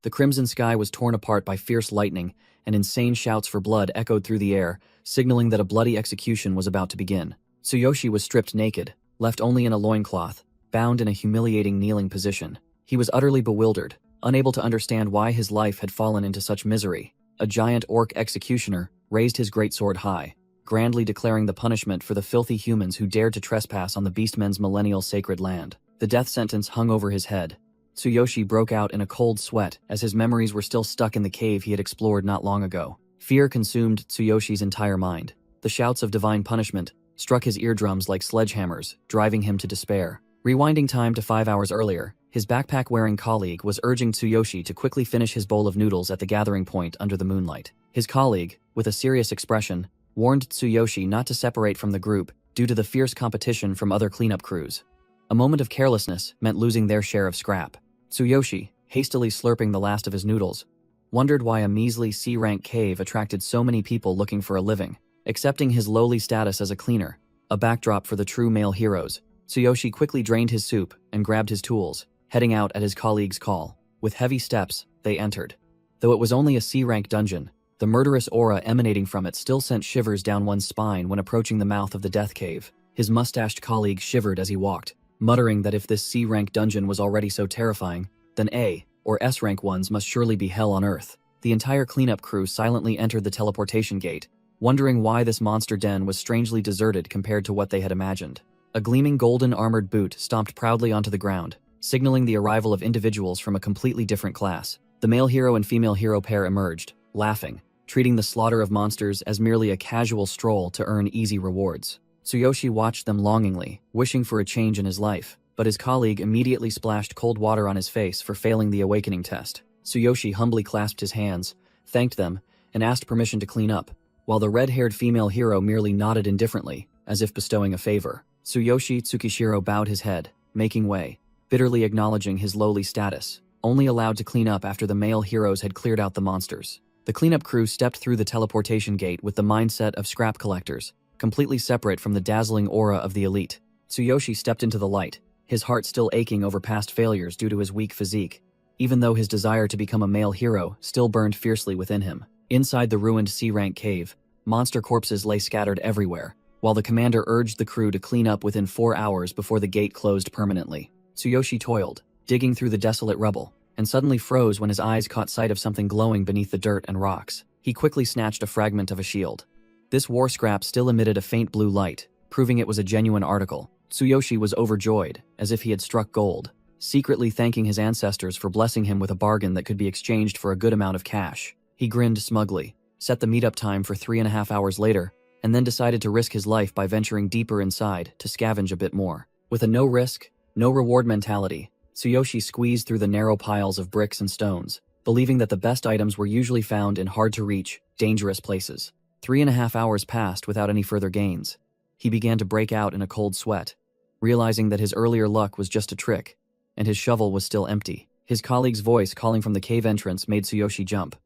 The crimson sky was torn apart by fierce lightning, and insane shouts for blood echoed through the air, signaling that a bloody execution was about to begin. Tsuyoshi was stripped naked, left only in a loincloth, bound in a humiliating kneeling position. He was utterly bewildered, unable to understand why his life had fallen into such misery. A giant orc executioner raised his greatsword high, grandly declaring the punishment for the filthy humans who dared to trespass on the beastmen's millennial sacred land. The death sentence hung over his head. Tsuyoshi broke out in a cold sweat as his memories were still stuck in the cave he had explored not long ago. Fear consumed Tsuyoshi's entire mind. The shouts of divine punishment struck his eardrums like sledgehammers, driving him to despair. Rewinding time to 5 hours earlier, his backpack-wearing colleague was urging Tsuyoshi to quickly finish his bowl of noodles at the gathering point under the moonlight. His colleague, with a serious expression, warned Tsuyoshi not to separate from the group due to the fierce competition from other cleanup crews. A moment of carelessness meant losing their share of scrap. Tsuyoshi, hastily slurping the last of his noodles, wondered why a measly C-rank cave attracted so many people looking for a living. Accepting his lowly status as a cleaner, a backdrop for the true male heroes, Tsuyoshi quickly drained his soup and grabbed his tools, heading out at his colleague's call. With heavy steps, they entered. Though it was only a C-rank dungeon, the murderous aura emanating from it still sent shivers down one's spine when approaching the mouth of the death cave. His mustached colleague shivered as he walked, muttering that if this C-rank dungeon was already so terrifying, then A or S-rank ones must surely be hell on earth. The entire cleanup crew silently entered the teleportation gate, wondering why this monster den was strangely deserted compared to what they had imagined. A gleaming golden armored boot stomped proudly onto the ground, signaling the arrival of individuals from a completely different class. The male hero and female hero pair emerged, laughing, treating the slaughter of monsters as merely a casual stroll to earn easy rewards. Tsuyoshi watched them longingly, wishing for a change in his life, but his colleague immediately splashed cold water on his face for failing the awakening test. Tsuyoshi humbly clasped his hands, thanked them, and asked permission to clean up, while the red-haired female hero merely nodded indifferently, as if bestowing a favor. Tsuyoshi Tsukishiro bowed his head, making way, bitterly acknowledging his lowly status, only allowed to clean up after the male heroes had cleared out the monsters. The cleanup crew stepped through the teleportation gate with the mindset of scrap collectors, completely separate from the dazzling aura of the elite. Tsuyoshi stepped into the light, his heart still aching over past failures due to his weak physique, even though his desire to become a male hero still burned fiercely within him. Inside the ruined C-rank cave, monster corpses lay scattered everywhere, while the commander urged the crew to clean up within 4 hours before the gate closed permanently. Tsuyoshi toiled, digging through the desolate rubble, and suddenly froze when his eyes caught sight of something glowing beneath the dirt and rocks. He quickly snatched a fragment of a shield. This war scrap still emitted a faint blue light, proving it was a genuine article. Tsuyoshi was overjoyed, as if he had struck gold, secretly thanking his ancestors for blessing him with a bargain that could be exchanged for a good amount of cash. He grinned smugly, set the meetup time for 3.5 hours later, and then decided to risk his life by venturing deeper inside to scavenge a bit more. With a no-risk, no-reward mentality, Tsuyoshi squeezed through the narrow piles of bricks and stones, believing that the best items were usually found in hard-to-reach, dangerous places. 3.5 hours passed without any further gains. He began to break out in a cold sweat, realizing that his earlier luck was just a trick, and his shovel was still empty. His colleague's voice calling from the cave entrance made Tsuyoshi jump.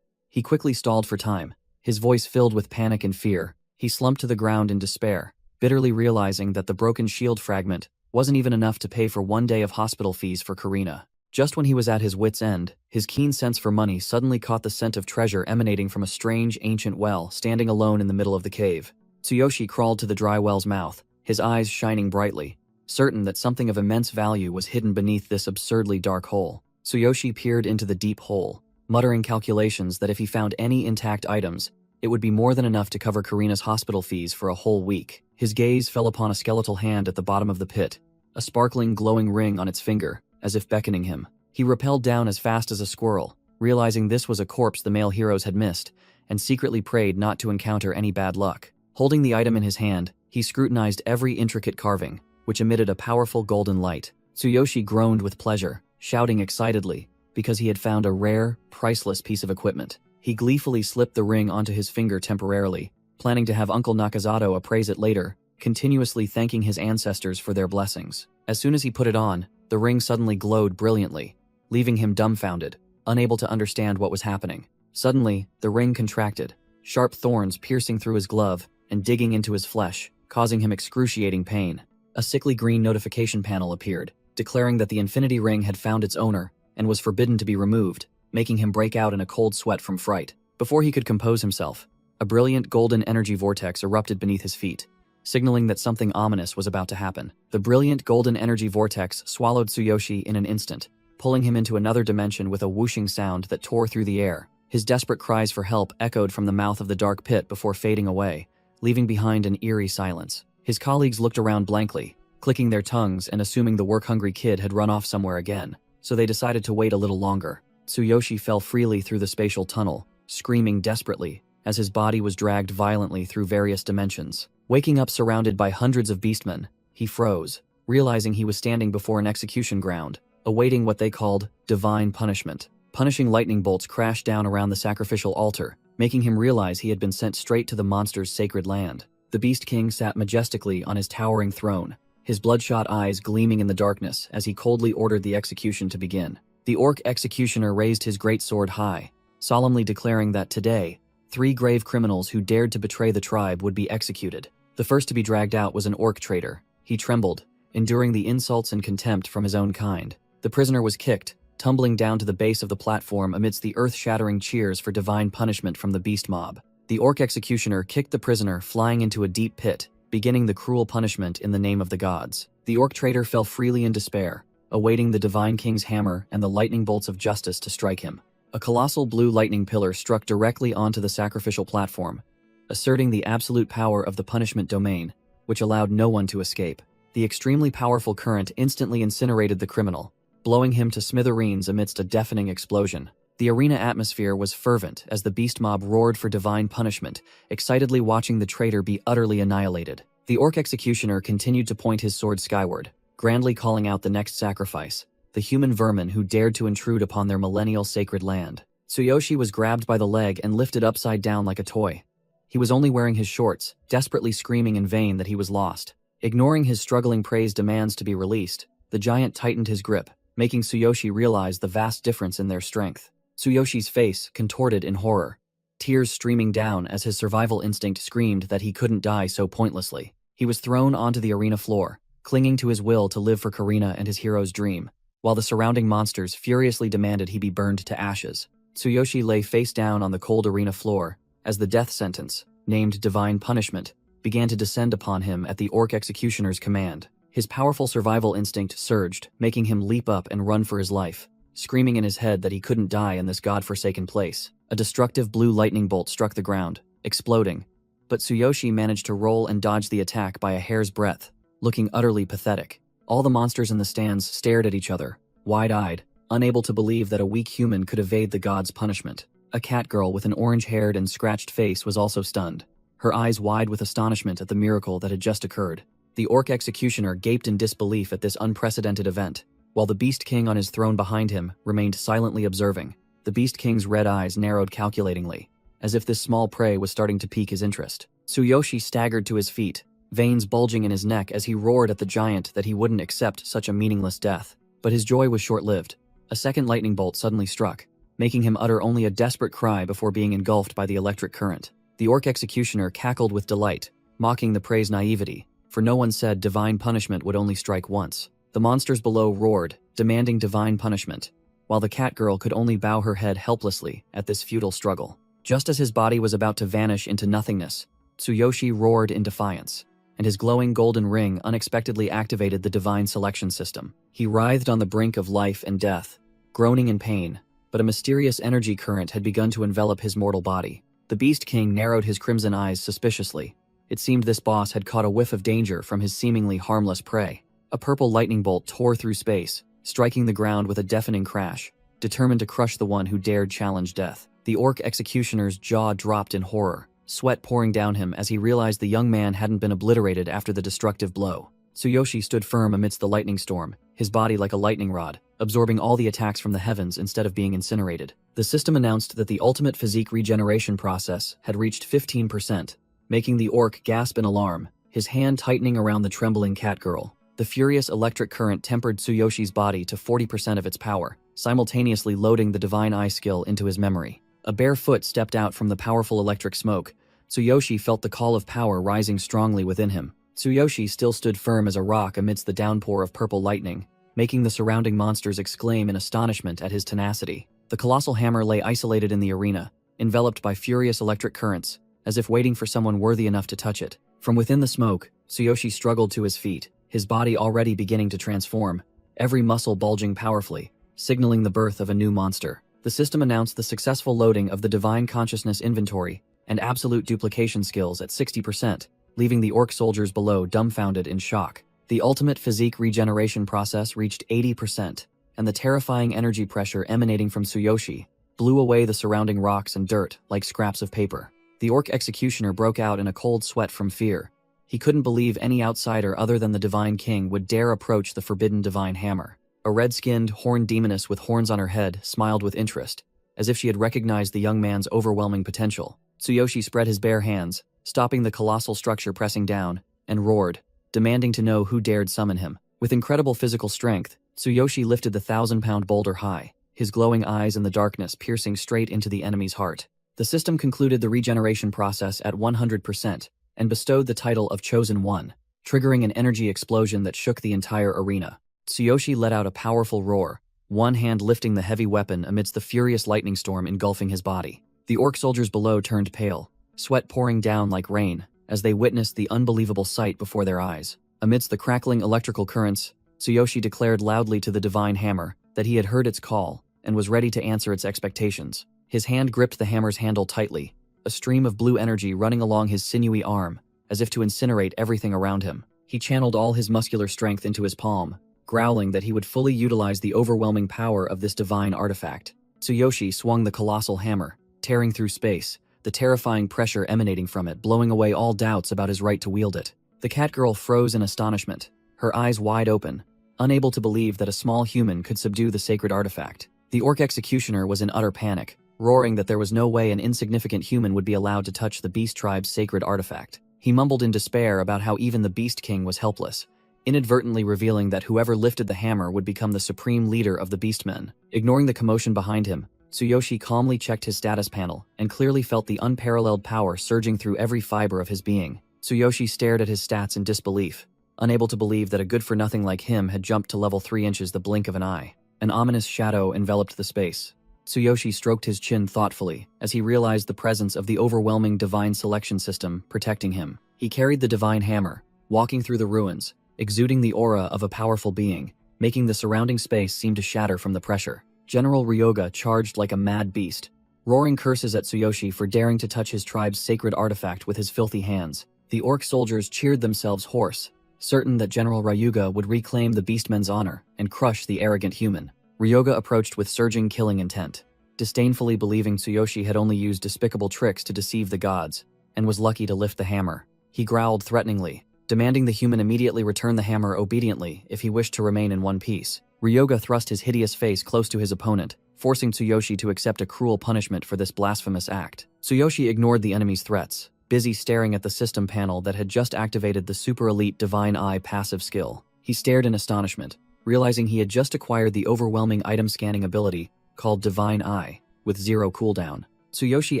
He quickly stalled for time, his voice filled with panic and fear. He slumped to the ground in despair, bitterly realizing that the broken shield fragment wasn't even enough to pay for 1 day of hospital fees for Karina. Just when he was at his wit's end, his keen sense for money suddenly caught the scent of treasure emanating from a strange ancient well standing alone in the middle of the cave. Tsuyoshi crawled to the dry well's mouth, his eyes shining brightly, certain that something of immense value was hidden beneath this absurdly dark hole. Tsuyoshi peered into the deep hole, muttering calculations that if he found any intact items, it would be more than enough to cover Karina's hospital fees for a whole week. His gaze fell upon a skeletal hand at the bottom of the pit, a sparkling glowing ring on its finger, as if beckoning him. He rappelled down as fast as a squirrel, realizing this was a corpse the male heroes had missed, and secretly prayed not to encounter any bad luck. Holding the item in his hand, he scrutinized every intricate carving, which emitted a powerful golden light. Tsuyoshi groaned with pleasure, shouting excitedly, because he had found a rare, priceless piece of equipment. He gleefully slipped the ring onto his finger temporarily, planning to have Uncle Nakazato appraise it later, continuously thanking his ancestors for their blessings. As soon as he put it on, the ring suddenly glowed brilliantly, leaving him dumbfounded, unable to understand what was happening. Suddenly, the ring contracted, sharp thorns piercing through his glove and digging into his flesh, causing him excruciating pain. A sickly green notification panel appeared, declaring that the infinity ring had found its owner and was forbidden to be removed. making him break out in a cold sweat from fright. Before he could compose himself, a brilliant golden energy vortex erupted beneath his feet, signaling that something ominous was about to happen. The brilliant golden energy vortex swallowed Tsuyoshi in an instant, pulling him into another dimension with a whooshing sound that tore through the air. His desperate cries for help echoed from the mouth of the dark pit before fading away, leaving behind an eerie silence. His colleagues looked around blankly, clicking their tongues and assuming the work-hungry kid had run off somewhere again, so they decided to wait a little longer. Tsuyoshi fell freely through the spatial tunnel, screaming desperately, as his body was dragged violently through various dimensions. Waking up surrounded by hundreds of beastmen, he froze, realizing he was standing before an execution ground, awaiting what they called divine punishment. Punishing lightning bolts crashed down around the sacrificial altar, making him realize he had been sent straight to the monster's sacred land. The Beast King sat majestically on his towering throne, his bloodshot eyes gleaming in the darkness as he coldly ordered the execution to begin. The orc executioner raised his great sword high, solemnly declaring that today, 3 grave criminals who dared to betray the tribe would be executed. The first to be dragged out was an orc traitor. He trembled, enduring the insults and contempt from his own kind. The prisoner was kicked, tumbling down to the base of the platform amidst the earth-shattering cheers for divine punishment from the beast mob. The orc executioner kicked the prisoner flying into a deep pit, beginning the cruel punishment in the name of the gods. The orc traitor fell freely in despair, awaiting the divine king's hammer and the lightning bolts of justice to strike him. A colossal blue lightning pillar struck directly onto the sacrificial platform, asserting the absolute power of the punishment domain, which allowed no one to escape. The extremely powerful current instantly incinerated the criminal, blowing him to smithereens amidst a deafening explosion. The arena atmosphere was fervent as the beast mob roared for divine punishment, excitedly watching the traitor be utterly annihilated. The orc executioner continued to point his sword skyward, grandly calling out the next sacrifice, the human vermin who dared to intrude upon their millennial sacred land. Tsuyoshi was grabbed by the leg and lifted upside down like a toy. He was only wearing his shorts, desperately screaming in vain that he was lost. Ignoring his struggling prey's demands to be released, the giant tightened his grip, making Tsuyoshi realize the vast difference in their strength. Tsuyoshi's face contorted in horror, tears streaming down as his survival instinct screamed that he couldn't die so pointlessly. He was thrown onto the arena floor, clinging to his will to live for Karina and his hero's dream, while the surrounding monsters furiously demanded he be burned to ashes. Tsuyoshi lay face down on the cold arena floor as the death sentence, named Divine Punishment, began to descend upon him at the orc executioner's command. His powerful survival instinct surged, making him leap up and run for his life, screaming in his head that he couldn't die in this god-forsaken place. A destructive blue lightning bolt struck the ground, exploding, but Tsuyoshi managed to roll and dodge the attack by a hair's breadth, looking utterly pathetic. All the monsters in the stands stared at each other, wide-eyed, unable to believe that a weak human could evade the god's punishment. A cat girl with an orange-haired and scratched face was also stunned, her eyes wide with astonishment at the miracle that had just occurred. The orc executioner gaped in disbelief at this unprecedented event, while the Beast King on his throne behind him remained silently observing. The Beast King's red eyes narrowed calculatingly, as if this small prey was starting to pique his interest. Tsuyoshi staggered to his feet, veins bulging in his neck as he roared at the giant that he wouldn't accept such a meaningless death. But his joy was short-lived. A second lightning bolt suddenly struck, making him utter only a desperate cry before being engulfed by the electric current. The orc executioner cackled with delight, mocking the prey's naivety, for no one said divine punishment would only strike once. The monsters below roared, demanding divine punishment, while the cat girl could only bow her head helplessly at this futile struggle. Just as his body was about to vanish into nothingness, Tsuyoshi roared in defiance, and his glowing golden ring unexpectedly activated the divine selection system. He writhed on the brink of life and death, groaning in pain, but a mysterious energy current had begun to envelop his mortal body. The Beast King narrowed his crimson eyes suspiciously. It seemed this boss had caught a whiff of danger from his seemingly harmless prey. A purple lightning bolt tore through space, striking the ground with a deafening crash, determined to crush the one who dared challenge death. The orc executioner's jaw dropped in horror, sweat pouring down him as he realized the young man hadn't been obliterated after the destructive blow. Tsuyoshi stood firm amidst the lightning storm, his body like a lightning rod, absorbing all the attacks from the heavens instead of being incinerated. The system announced that the ultimate physique regeneration process had reached 15%, making the orc gasp in alarm, his hand tightening around the trembling cat girl. The furious electric current tempered Tsuyoshi's body to 40% of its power, simultaneously loading the divine eye skill into his memory. A bare foot stepped out from the powerful electric smoke. Tsuyoshi felt the call of power rising strongly within him. Tsuyoshi still stood firm as a rock amidst the downpour of purple lightning, making the surrounding monsters exclaim in astonishment at his tenacity. The colossal hammer lay isolated in the arena, enveloped by furious electric currents, as if waiting for someone worthy enough to touch it. From within the smoke, Tsuyoshi struggled to his feet, his body already beginning to transform, every muscle bulging powerfully, signaling the birth of a new monster. The system announced the successful loading of the Divine Consciousness inventory and absolute duplication skills at 60%, leaving the orc soldiers below dumbfounded in shock. The ultimate physique regeneration process reached 80%, and the terrifying energy pressure emanating from Tsuyoshi blew away the surrounding rocks and dirt like scraps of paper. The orc executioner broke out in a cold sweat from fear. He couldn't believe any outsider other than the Divine King would dare approach the forbidden Divine Hammer. A red-skinned, horned demoness with horns on her head smiled with interest, as if she had recognized the young man's overwhelming potential. Tsuyoshi spread his bare hands, stopping the colossal structure pressing down, and roared, demanding to know who dared summon him. With incredible physical strength, Tsuyoshi lifted the 1,000-pound boulder high, his glowing eyes in the darkness piercing straight into the enemy's heart. The system concluded the regeneration process at 100% and bestowed the title of Chosen One, triggering an energy explosion that shook the entire arena. Tsuyoshi let out a powerful roar, one hand lifting the heavy weapon amidst the furious lightning storm engulfing his body. The orc soldiers below turned pale, sweat pouring down like rain as they witnessed the unbelievable sight before their eyes. Amidst the crackling electrical currents, Tsuyoshi declared loudly to the Divine Hammer that he had heard its call and was ready to answer its expectations. His hand gripped the hammer's handle tightly, a stream of blue energy running along his sinewy arm, as if to incinerate everything around him. He channeled all his muscular strength into his palm, growling that he would fully utilize the overwhelming power of this divine artifact. Tsuyoshi swung the colossal hammer, tearing through space, the terrifying pressure emanating from it blowing away all doubts about his right to wield it. The catgirl froze in astonishment, her eyes wide open, unable to believe that a small human could subdue the sacred artifact. The orc executioner was in utter panic, roaring that there was no way an insignificant human would be allowed to touch the beast tribe's sacred artifact. He mumbled in despair about how even the Beast King was helpless, inadvertently revealing that whoever lifted the hammer would become the supreme leader of the Beastmen. Ignoring the commotion behind him, Tsuyoshi calmly checked his status panel and clearly felt the unparalleled power surging through every fiber of his being. Tsuyoshi stared at his stats in disbelief, unable to believe that a good-for-nothing like him had jumped to level 3 inches the blink of an eye. An ominous shadow enveloped the space. Tsuyoshi stroked his chin thoughtfully as he realized the presence of the overwhelming divine selection system protecting him. He carried the divine hammer, walking through the ruins, exuding the aura of a powerful being, making the surrounding space seem to shatter from the pressure. General Ryoga charged like a mad beast, roaring curses at Tsuyoshi for daring to touch his tribe's sacred artifact with his filthy hands. The orc soldiers cheered themselves hoarse, certain that General Ryuga would reclaim the Beastmen's honor and crush the arrogant human. Ryoga approached with surging killing intent, disdainfully believing Tsuyoshi had only used despicable tricks to deceive the gods, and was lucky to lift the hammer. He growled threateningly, demanding the human immediately return the hammer obediently if he wished to remain in one piece. Ryoga thrust his hideous face close to his opponent, forcing Tsuyoshi to accept a cruel punishment for this blasphemous act. Tsuyoshi ignored the enemy's threats, busy staring at the system panel that had just activated the super elite Divine Eye passive skill. He stared in astonishment, realizing he had just acquired the overwhelming item scanning ability called Divine Eye, with 0 cooldown. Tsuyoshi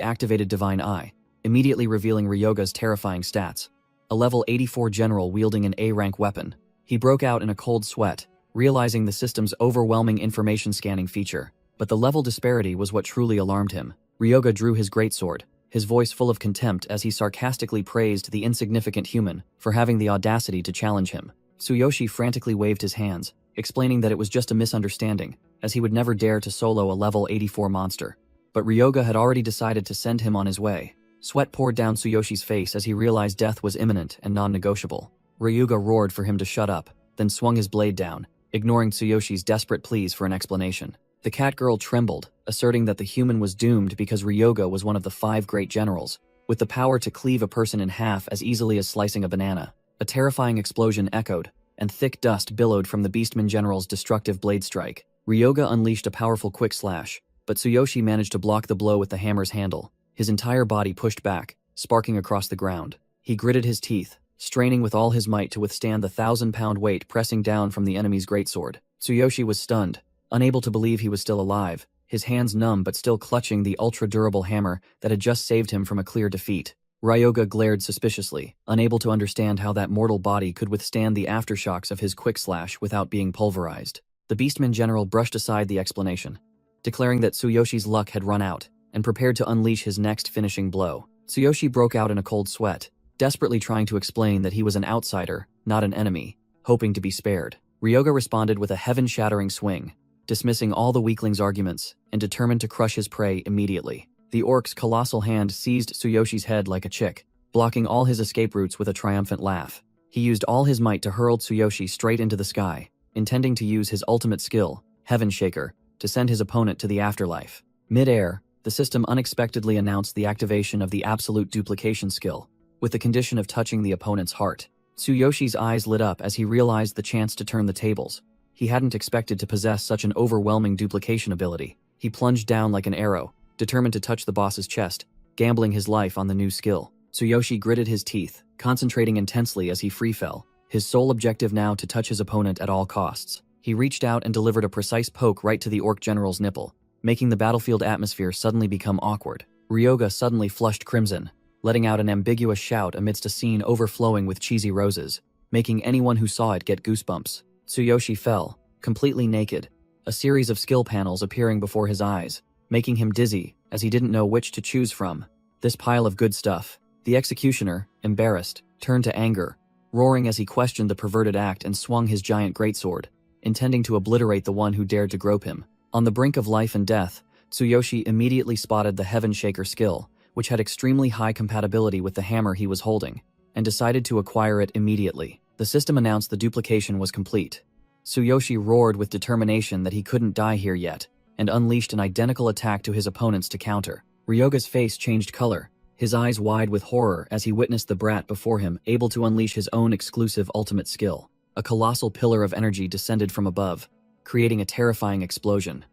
activated Divine Eye, immediately revealing Ryoga's terrifying stats. A level 84 general wielding an A-rank weapon. He broke out in a cold sweat, realizing the system's overwhelming information scanning feature. But the level disparity was what truly alarmed him. Ryoga drew his greatsword, his voice full of contempt as he sarcastically praised the insignificant human for having the audacity to challenge him. Tsuyoshi frantically waved his hands, explaining that it was just a misunderstanding, as he would never dare to solo a level 84 monster. But Ryoga had already decided to send him on his way. Sweat poured down Tsuyoshi's face as he realized death was imminent and non-negotiable. Ryuga roared for him to shut up, then swung his blade down, ignoring Tsuyoshi's desperate pleas for an explanation. The catgirl trembled, asserting that the human was doomed because Ryoga was one of the 5 great generals, with the power to cleave a person in half as easily as slicing a banana. A terrifying explosion echoed, and thick dust billowed from the Beastman general's destructive blade strike. Ryoga unleashed a powerful quick slash, but Tsuyoshi managed to block the blow with the hammer's handle. His entire body pushed back, sparking across the ground. He gritted his teeth, straining with all his might to withstand the 1,000-pound weight pressing down from the enemy's greatsword. Tsuyoshi was stunned, unable to believe he was still alive, his hands numb but still clutching the ultra-durable hammer that had just saved him from a clear defeat. Ryoga glared suspiciously, unable to understand how that mortal body could withstand the aftershocks of his quick slash without being pulverized. The Beastman general brushed aside the explanation, declaring that Tsuyoshi's luck had run out, and prepared to unleash his next finishing blow. Tsuyoshi broke out in a cold sweat, desperately trying to explain that he was an outsider, not an enemy, hoping to be spared. Ryoga responded with a heaven-shattering swing, dismissing all the weakling's arguments, and determined to crush his prey immediately. The orc's colossal hand seized Tsuyoshi's head like a chick, blocking all his escape routes with a triumphant laugh. He used all his might to hurl Tsuyoshi straight into the sky, intending to use his ultimate skill, Heaven Shaker, to send his opponent to the afterlife. Mid-air, the system unexpectedly announced the activation of the absolute duplication skill, with the condition of touching the opponent's heart. Tsuyoshi's eyes lit up as he realized the chance to turn the tables. He hadn't expected to possess such an overwhelming duplication ability. He plunged down like an arrow, determined to touch the boss's chest, gambling his life on the new skill. Tsuyoshi gritted his teeth, concentrating intensely as he free fell, his sole objective now to touch his opponent at all costs. He reached out and delivered a precise poke right to the orc general's nipple, making the battlefield atmosphere suddenly become awkward. Ryoga suddenly flushed crimson, letting out an ambiguous shout amidst a scene overflowing with cheesy roses, making anyone who saw it get goosebumps. Tsuyoshi fell, completely naked, a series of skill panels appearing before his eyes, making him dizzy as he didn't know which to choose from. This pile of good stuff. The executioner, embarrassed, turned to anger, roaring as he questioned the perverted act and swung his giant greatsword, intending to obliterate the one who dared to grope him. On the brink of life and death, Tsuyoshi immediately spotted the Heaven Shaker skill, which had extremely high compatibility with the hammer he was holding, and decided to acquire it immediately. The system announced the duplication was complete. Tsuyoshi roared with determination that he couldn't die here yet, and unleashed an identical attack to his opponents to counter. Ryoga's face changed color, his eyes wide with horror as he witnessed the brat before him able to unleash his own exclusive ultimate skill. A colossal pillar of energy descended from above, creating a terrifying explosion.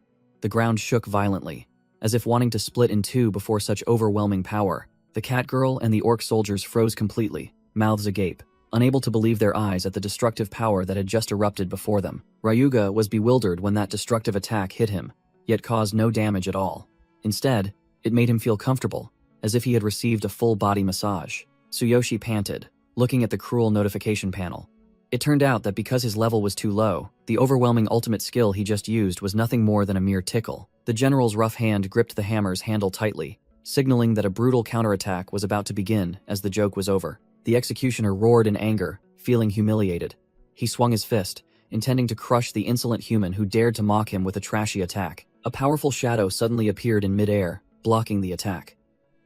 The ground shook violently, as if wanting to split in two before such overwhelming power. The cat girl and the orc soldiers froze completely, mouths agape, unable to believe their eyes at the destructive power that had just erupted before them. Ryuga was bewildered when that destructive attack hit him, yet caused no damage at all. Instead, it made him feel comfortable, as if he had received a full-body massage. Tsuyoshi panted, looking at the cruel notification panel. It turned out that because his level was too low, the overwhelming ultimate skill he just used was nothing more than a mere tickle. The general's rough hand gripped the hammer's handle tightly, signaling that a brutal counterattack was about to begin as the joke was over. The executioner roared in anger, feeling humiliated. He swung his fist, intending to crush the insolent human who dared to mock him with a trashy attack. A powerful shadow suddenly appeared in mid-air, blocking the attack.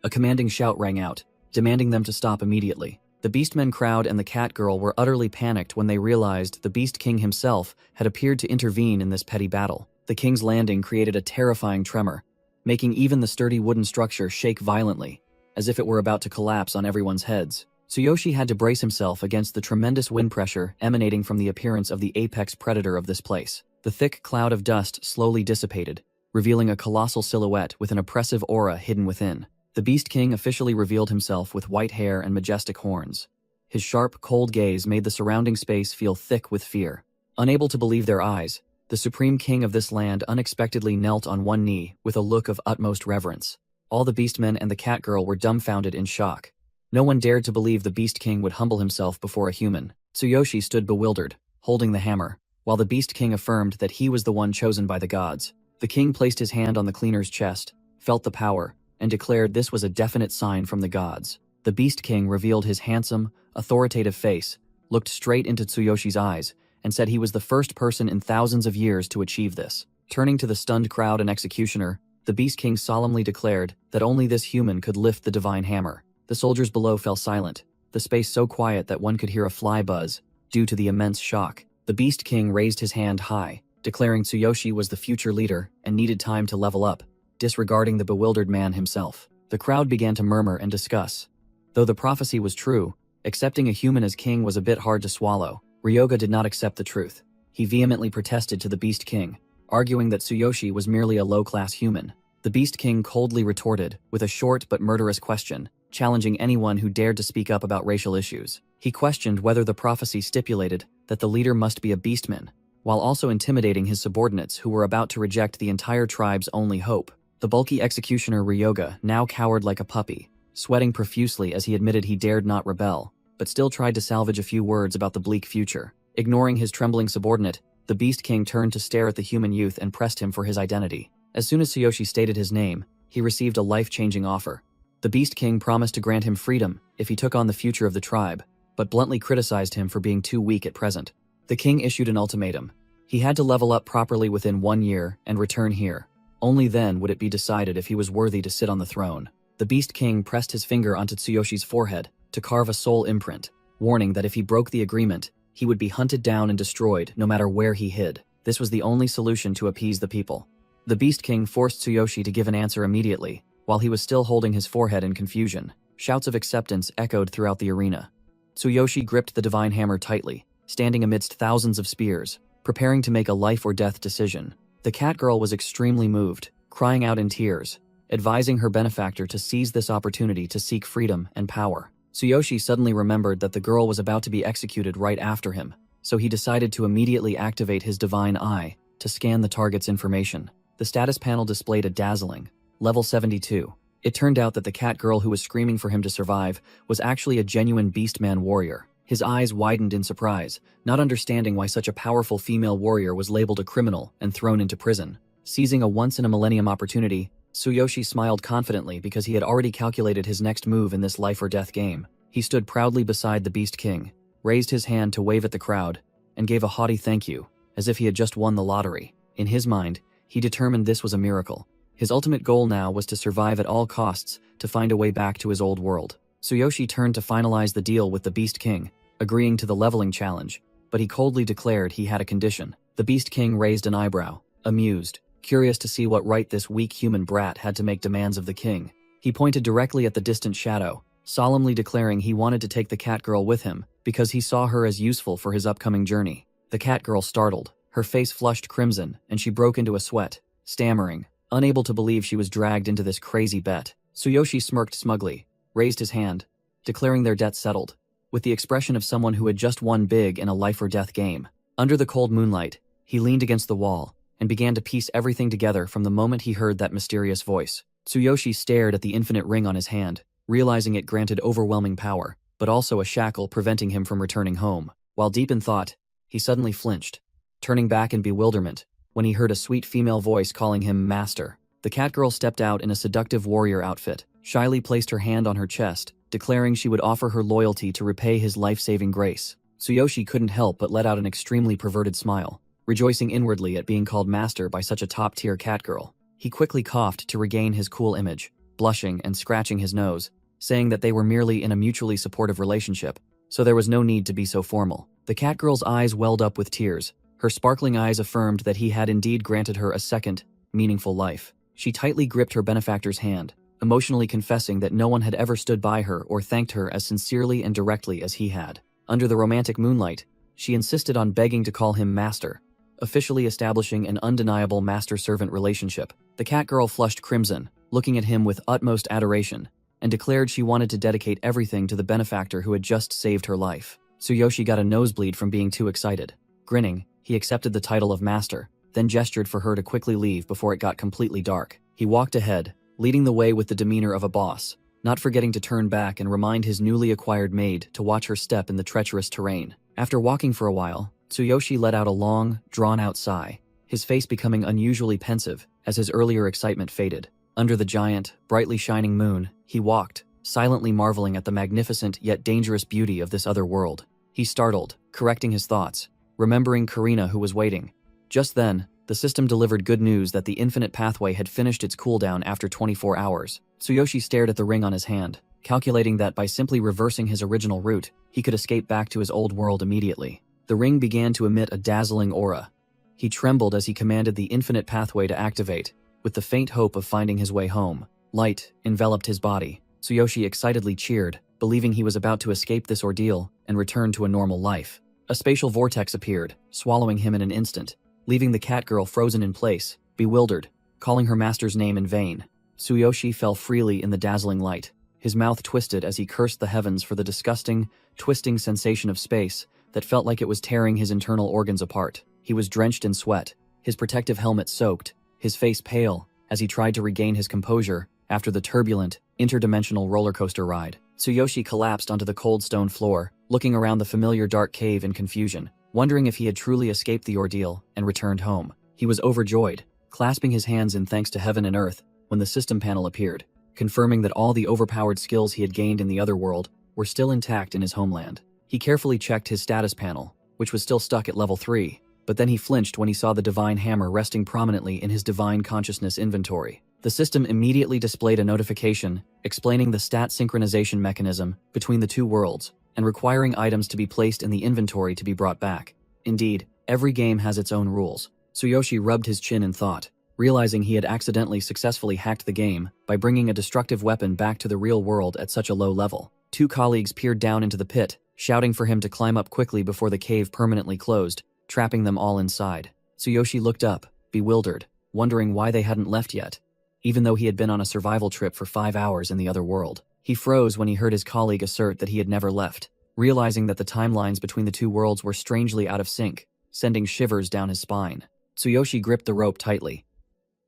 A commanding shout rang out, demanding them to stop immediately. The Beastmen crowd and the cat girl were utterly panicked when they realized the Beast King himself had appeared to intervene in this petty battle. The king's landing created a terrifying tremor, making even the sturdy wooden structure shake violently, as if it were about to collapse on everyone's heads. Tsuyoshi had to brace himself against the tremendous wind pressure emanating from the appearance of the apex predator of this place. The thick cloud of dust slowly dissipated, revealing a colossal silhouette with an oppressive aura hidden within. The Beast King officially revealed himself with white hair and majestic horns. His sharp, cold gaze made the surrounding space feel thick with fear. Unable to believe their eyes, the supreme king of this land unexpectedly knelt on one knee with a look of utmost reverence. All the Beastmen and the cat girl were dumbfounded in shock. No one dared to believe the Beast King would humble himself before a human. Tsuyoshi stood bewildered, holding the hammer, while the Beast King affirmed that he was the one chosen by the gods. The king placed his hand on the cleaner's chest, felt the power, and declared this was a definite sign from the gods. The Beast King revealed his handsome, authoritative face, looked straight into Tsuyoshi's eyes, and said he was the first person in thousands of years to achieve this. Turning to the stunned crowd and executioner, the Beast King solemnly declared that only this human could lift the divine hammer. The soldiers below fell silent, the space so quiet that one could hear a fly buzz, due to the immense shock. The Beast King raised his hand high, declaring Tsuyoshi was the future leader and needed time to level up, disregarding the bewildered man himself. The crowd began to murmur and discuss. Though the prophecy was true, accepting a human as king was a bit hard to swallow. Ryoga did not accept the truth. He vehemently protested to the Beast King, arguing that Tsuyoshi was merely a low-class human. The Beast King coldly retorted, with a short but murderous question, challenging anyone who dared to speak up about racial issues. He questioned whether the prophecy stipulated that the leader must be a beastman, while also intimidating his subordinates who were about to reject the entire tribe's only hope. The bulky executioner Ryoga now cowered like a puppy, sweating profusely as he admitted he dared not rebel, but still tried to salvage a few words about the bleak future. Ignoring his trembling subordinate, the Beast King turned to stare at the human youth and pressed him for his identity. As soon as Tsuyoshi stated his name, he received a life-changing offer. The Beast King promised to grant him freedom if he took on the future of the tribe, but bluntly criticized him for being too weak at present. The king issued an ultimatum. He had to level up properly within 1 year and return here. Only then would it be decided if he was worthy to sit on the throne. The Beast King pressed his finger onto Tsuyoshi's forehead to carve a soul imprint, warning that if he broke the agreement, he would be hunted down and destroyed no matter where he hid. This was the only solution to appease the people. The Beast King forced Tsuyoshi to give an answer immediately, while he was still holding his forehead in confusion. Shouts of acceptance echoed throughout the arena. Tsuyoshi gripped the divine hammer tightly, standing amidst thousands of spears, preparing to make a life-or-death decision. The cat girl was extremely moved, crying out in tears, advising her benefactor to seize this opportunity to seek freedom and power. Tsuyoshi suddenly remembered that the girl was about to be executed right after him, so he decided to immediately activate his divine eye to scan the target's information. The status panel displayed a dazzling, level 72. It turned out that the cat girl who was screaming for him to survive was actually a genuine beastman warrior. His eyes widened in surprise, not understanding why such a powerful female warrior was labeled a criminal and thrown into prison. Seizing a once-in-a-millennium opportunity, Tsuyoshi smiled confidently because he had already calculated his next move in this life-or-death game. He stood proudly beside the Beast King, raised his hand to wave at the crowd, and gave a haughty thank you, as if he had just won the lottery. In his mind, he determined this was a miracle. His ultimate goal now was to survive at all costs to find a way back to his old world. Tsuyoshi turned to finalize the deal with the Beast King, agreeing to the leveling challenge, but he coldly declared he had a condition. The Beast King raised an eyebrow, amused, curious to see what right this weak human brat had to make demands of the king. He pointed directly at the distant shadow, solemnly declaring he wanted to take the cat girl with him because he saw her as useful for his upcoming journey. The cat girl startled, her face flushed crimson, and she broke into a sweat, stammering, unable to believe she was dragged into this crazy bet. Tsuyoshi smirked smugly, raised his hand, declaring their debt settled, with the expression of someone who had just won big in a life-or-death game. Under the cold moonlight, he leaned against the wall and began to piece everything together from the moment he heard that mysterious voice. Tsuyoshi stared at the infinite ring on his hand, realizing it granted overwhelming power, but also a shackle preventing him from returning home. While deep in thought, he suddenly flinched, turning back in bewilderment when he heard a sweet female voice calling him master. The cat girl stepped out in a seductive warrior outfit, shyly placed her hand on her chest, declaring she would offer her loyalty to repay his life-saving grace. Tsuyoshi couldn't help but let out an extremely perverted smile, rejoicing inwardly at being called master by such a top-tier cat girl. He quickly coughed to regain his cool image, blushing and scratching his nose, saying that they were merely in a mutually supportive relationship, so there was no need to be so formal. The cat girl's eyes welled up with tears. Her sparkling eyes affirmed that he had indeed granted her a second, meaningful life. She tightly gripped her benefactor's hand, emotionally confessing that no one had ever stood by her or thanked her as sincerely and directly as he had. Under the romantic moonlight, she insisted on begging to call him master, officially establishing an undeniable master-servant relationship. The cat girl flushed crimson, looking at him with utmost adoration, and declared she wanted to dedicate everything to the benefactor who had just saved her life. Tsuyoshi got a nosebleed from being too excited. Grinning, he accepted the title of master, then gestured for her to quickly leave before it got completely dark. He walked ahead, leading the way with the demeanor of a boss, not forgetting to turn back and remind his newly acquired maid to watch her step in the treacherous terrain. After walking for a while, Tsuyoshi let out a long, drawn-out sigh, his face becoming unusually pensive as his earlier excitement faded. Under the giant, brightly shining moon, he walked, silently marveling at the magnificent yet dangerous beauty of this other world. He startled, correcting his thoughts, remembering Karina who was waiting. Just then, the system delivered good news that the infinite pathway had finished its cooldown after 24 hours. Tsuyoshi stared at the ring on his hand, calculating that by simply reversing his original route, he could escape back to his old world immediately. The ring began to emit a dazzling aura. He trembled as he commanded the infinite pathway to activate, with the faint hope of finding his way home. Light enveloped his body. Tsuyoshi excitedly cheered, believing he was about to escape this ordeal and return to a normal life. A spatial vortex appeared, swallowing him in an instant, leaving the cat girl frozen in place, bewildered, calling her master's name in vain. Tsuyoshi fell freely in the dazzling light, his mouth twisted as he cursed the heavens for the disgusting, twisting sensation of space that felt like it was tearing his internal organs apart. He was drenched in sweat, his protective helmet soaked, his face pale, as he tried to regain his composure after the turbulent, interdimensional roller coaster ride. Tsuyoshi collapsed onto the cold stone floor, looking around the familiar dark cave in confusion, wondering if he had truly escaped the ordeal and returned home. He was overjoyed, clasping his hands in thanks to heaven and earth when the system panel appeared, confirming that all the overpowered skills he had gained in the other world were still intact in his homeland. He carefully checked his status panel, which was still stuck at level 3, but then he flinched when he saw the divine hammer resting prominently in his divine consciousness inventory. The system immediately displayed a notification explaining the stat synchronization mechanism between the two worlds and requiring items to be placed in the inventory to be brought back. Indeed, every game has its own rules. Tsuyoshi rubbed his chin in thought, realizing he had accidentally successfully hacked the game by bringing a destructive weapon back to the real world at such a low level. Two colleagues peered down into the pit, shouting for him to climb up quickly before the cave permanently closed, trapping them all inside. Tsuyoshi looked up, bewildered, wondering why they hadn't left yet, even though he had been on a survival trip for 5 hours in the other world. He froze when he heard his colleague assert that he had never left, realizing that the timelines between the two worlds were strangely out of sync, sending shivers down his spine. Tsuyoshi gripped the rope tightly.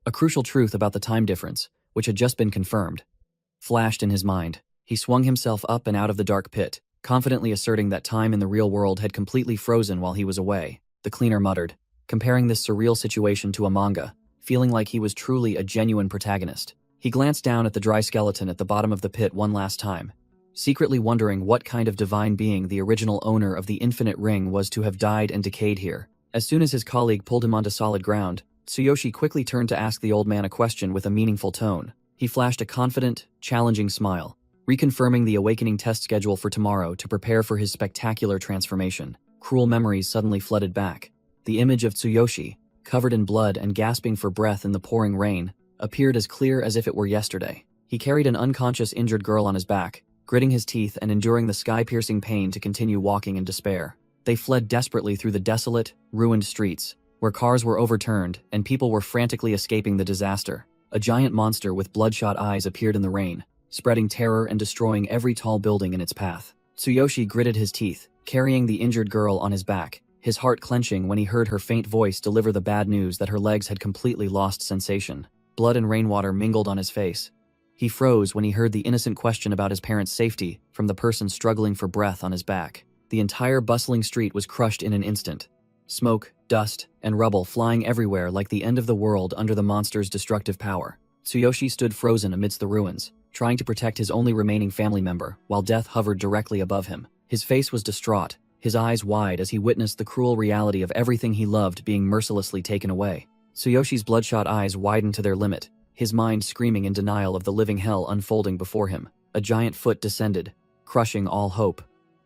A crucial truth about the time difference, which had just been confirmed, flashed in his mind. He swung himself up and out of the dark pit, confidently asserting that time in the real world had completely frozen while he was away. The cleaner muttered, comparing this surreal situation to a manga, feeling like he was truly a genuine protagonist. He glanced down at the dry skeleton at the bottom of the pit one last time, secretly wondering what kind of divine being the original owner of the infinite ring was to have died and decayed here. As soon as his colleague pulled him onto solid ground, Tsuyoshi quickly turned to ask the old man a question with a meaningful tone. He flashed a confident, challenging smile, reconfirming the awakening test schedule for tomorrow to prepare for his spectacular transformation. Cruel memories suddenly flooded back. The image of Tsuyoshi, covered in blood and gasping for breath in the pouring rain, appeared as clear as if it were yesterday. He carried an unconscious injured girl on his back, gritting his teeth and enduring the sky-piercing pain to continue walking in despair. They fled desperately through the desolate, ruined streets, where cars were overturned and people were frantically escaping the disaster. A giant monster with bloodshot eyes appeared in the rain, spreading terror and destroying every tall building in its path. Tsuyoshi gritted his teeth, carrying the injured girl on his back, his heart clenching when he heard her faint voice deliver the bad news that her legs had completely lost sensation. Blood and rainwater mingled on his face. He froze when he heard the innocent question about his parents' safety from the person struggling for breath on his back. The entire bustling street was crushed in an instant. Smoke, dust, and rubble flying everywhere like the end of the world under the monster's destructive power. Tsuyoshi stood frozen amidst the ruins, trying to protect his only remaining family member while death hovered directly above him. His face was distraught, his eyes wide as he witnessed the cruel reality of everything he loved being mercilessly taken away. Tsuyoshi's bloodshot eyes widened to their limit, his mind screaming in denial of the living hell unfolding before him. A giant foot descended, crushing all hope.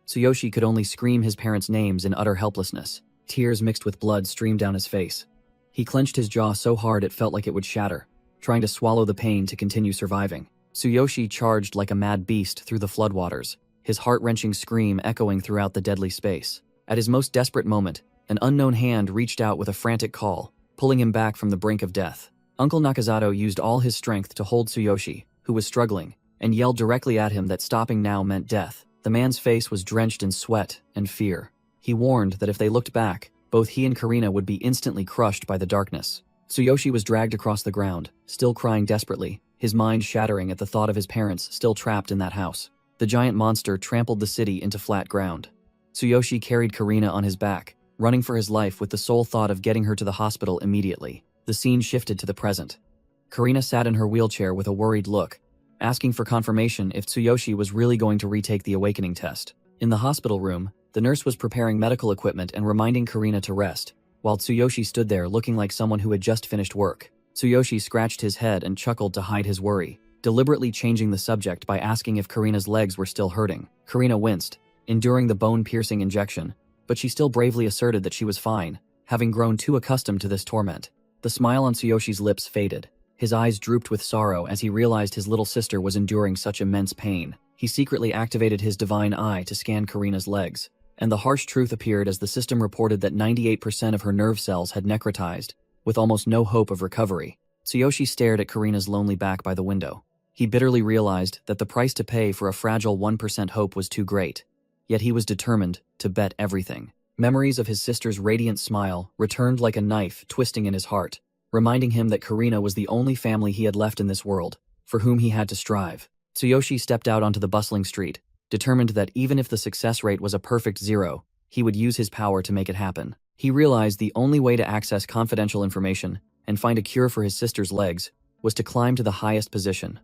Tsuyoshi could only scream his parents' names in utter helplessness. Tears mixed with blood streamed down his face. He clenched his jaw so hard it felt like it would shatter, trying to swallow the pain to continue surviving. Tsuyoshi charged like a mad beast through the floodwaters, his heart-wrenching scream echoing throughout the deadly space. At his most desperate moment, an unknown hand reached out with a frantic call, pulling him back from the brink of death. Uncle Nakazato used all his strength to hold Tsuyoshi, who was struggling, and yelled directly at him that stopping now meant death. The man's face was drenched in sweat and fear. He warned that if they looked back, both he and Karina would be instantly crushed by the darkness. Tsuyoshi was dragged across the ground, still crying desperately, his mind shattering at the thought of his parents still trapped in that house. The giant monster trampled the city into flat ground. Tsuyoshi carried Karina on his back, running for his life with the sole thought of getting her to the hospital immediately. The scene shifted to the present. Karina sat in her wheelchair with a worried look, asking for confirmation if Tsuyoshi was really going to retake the awakening test. In the hospital room, the nurse was preparing medical equipment and reminding Karina to rest, while Tsuyoshi stood there looking like someone who had just finished work. Tsuyoshi scratched his head and chuckled to hide his worry, deliberately changing the subject by asking if Karina's legs were still hurting. Karina winced, enduring the bone-piercing injection, but she still bravely asserted that she was fine, having grown too accustomed to this torment. The smile on Tsuyoshi's lips faded. His eyes drooped with sorrow as he realized his little sister was enduring such immense pain. He secretly activated his divine eye to scan Karina's legs, and the harsh truth appeared as the system reported that 98% of her nerve cells had necrotized, with almost no hope of recovery. Tsuyoshi stared at Karina's lonely back by the window. He bitterly realized that the price to pay for a fragile 1% hope was too great, yet he was determined to bet everything. Memories of his sister's radiant smile returned like a knife twisting in his heart, reminding him that Karina was the only family he had left in this world, for whom he had to strive. Tsuyoshi stepped out onto the bustling street, determined that even if the success rate was a perfect 0, he would use his power to make it happen. He realized the only way to access confidential information and find a cure for his sister's legs was to climb to the highest position,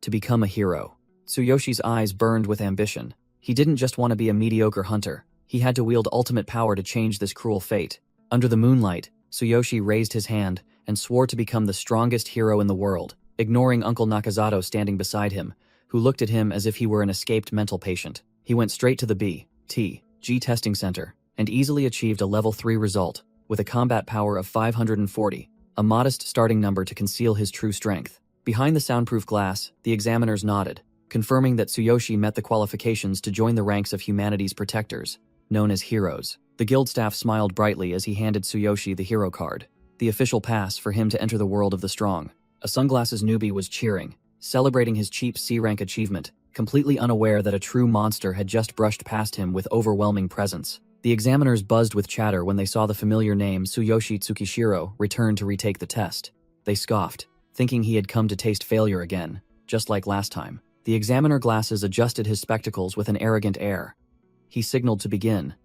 to become a hero. Tsuyoshi's eyes burned with ambition. He didn't just want to be a mediocre hunter. He had to wield ultimate power to change this cruel fate. Under the moonlight, Tsuyoshi raised his hand and swore to become the strongest hero in the world, ignoring Uncle Nakazato standing beside him, who looked at him as if he were an escaped mental patient. He went straight to the B.T.G. testing center and easily achieved a level 3 result with a combat power of 540, a modest starting number to conceal his true strength. Behind the soundproof glass, the examiners nodded, confirming that Tsuyoshi met the qualifications to join the ranks of humanity's protectors, known as heroes. The guild staff smiled brightly as he handed Tsuyoshi the hero card, the official pass for him to enter the world of the strong. A sunglasses newbie was cheering, celebrating his cheap C-rank achievement, completely unaware that a true monster had just brushed past him with overwhelming presence. The examiners buzzed with chatter when they saw the familiar name Tsuyoshi Tsukishiro return to retake the test. They scoffed, thinking he had come to taste failure again, just like last time. The examiner glasses adjusted his spectacles with an arrogant air. He signaled to begin,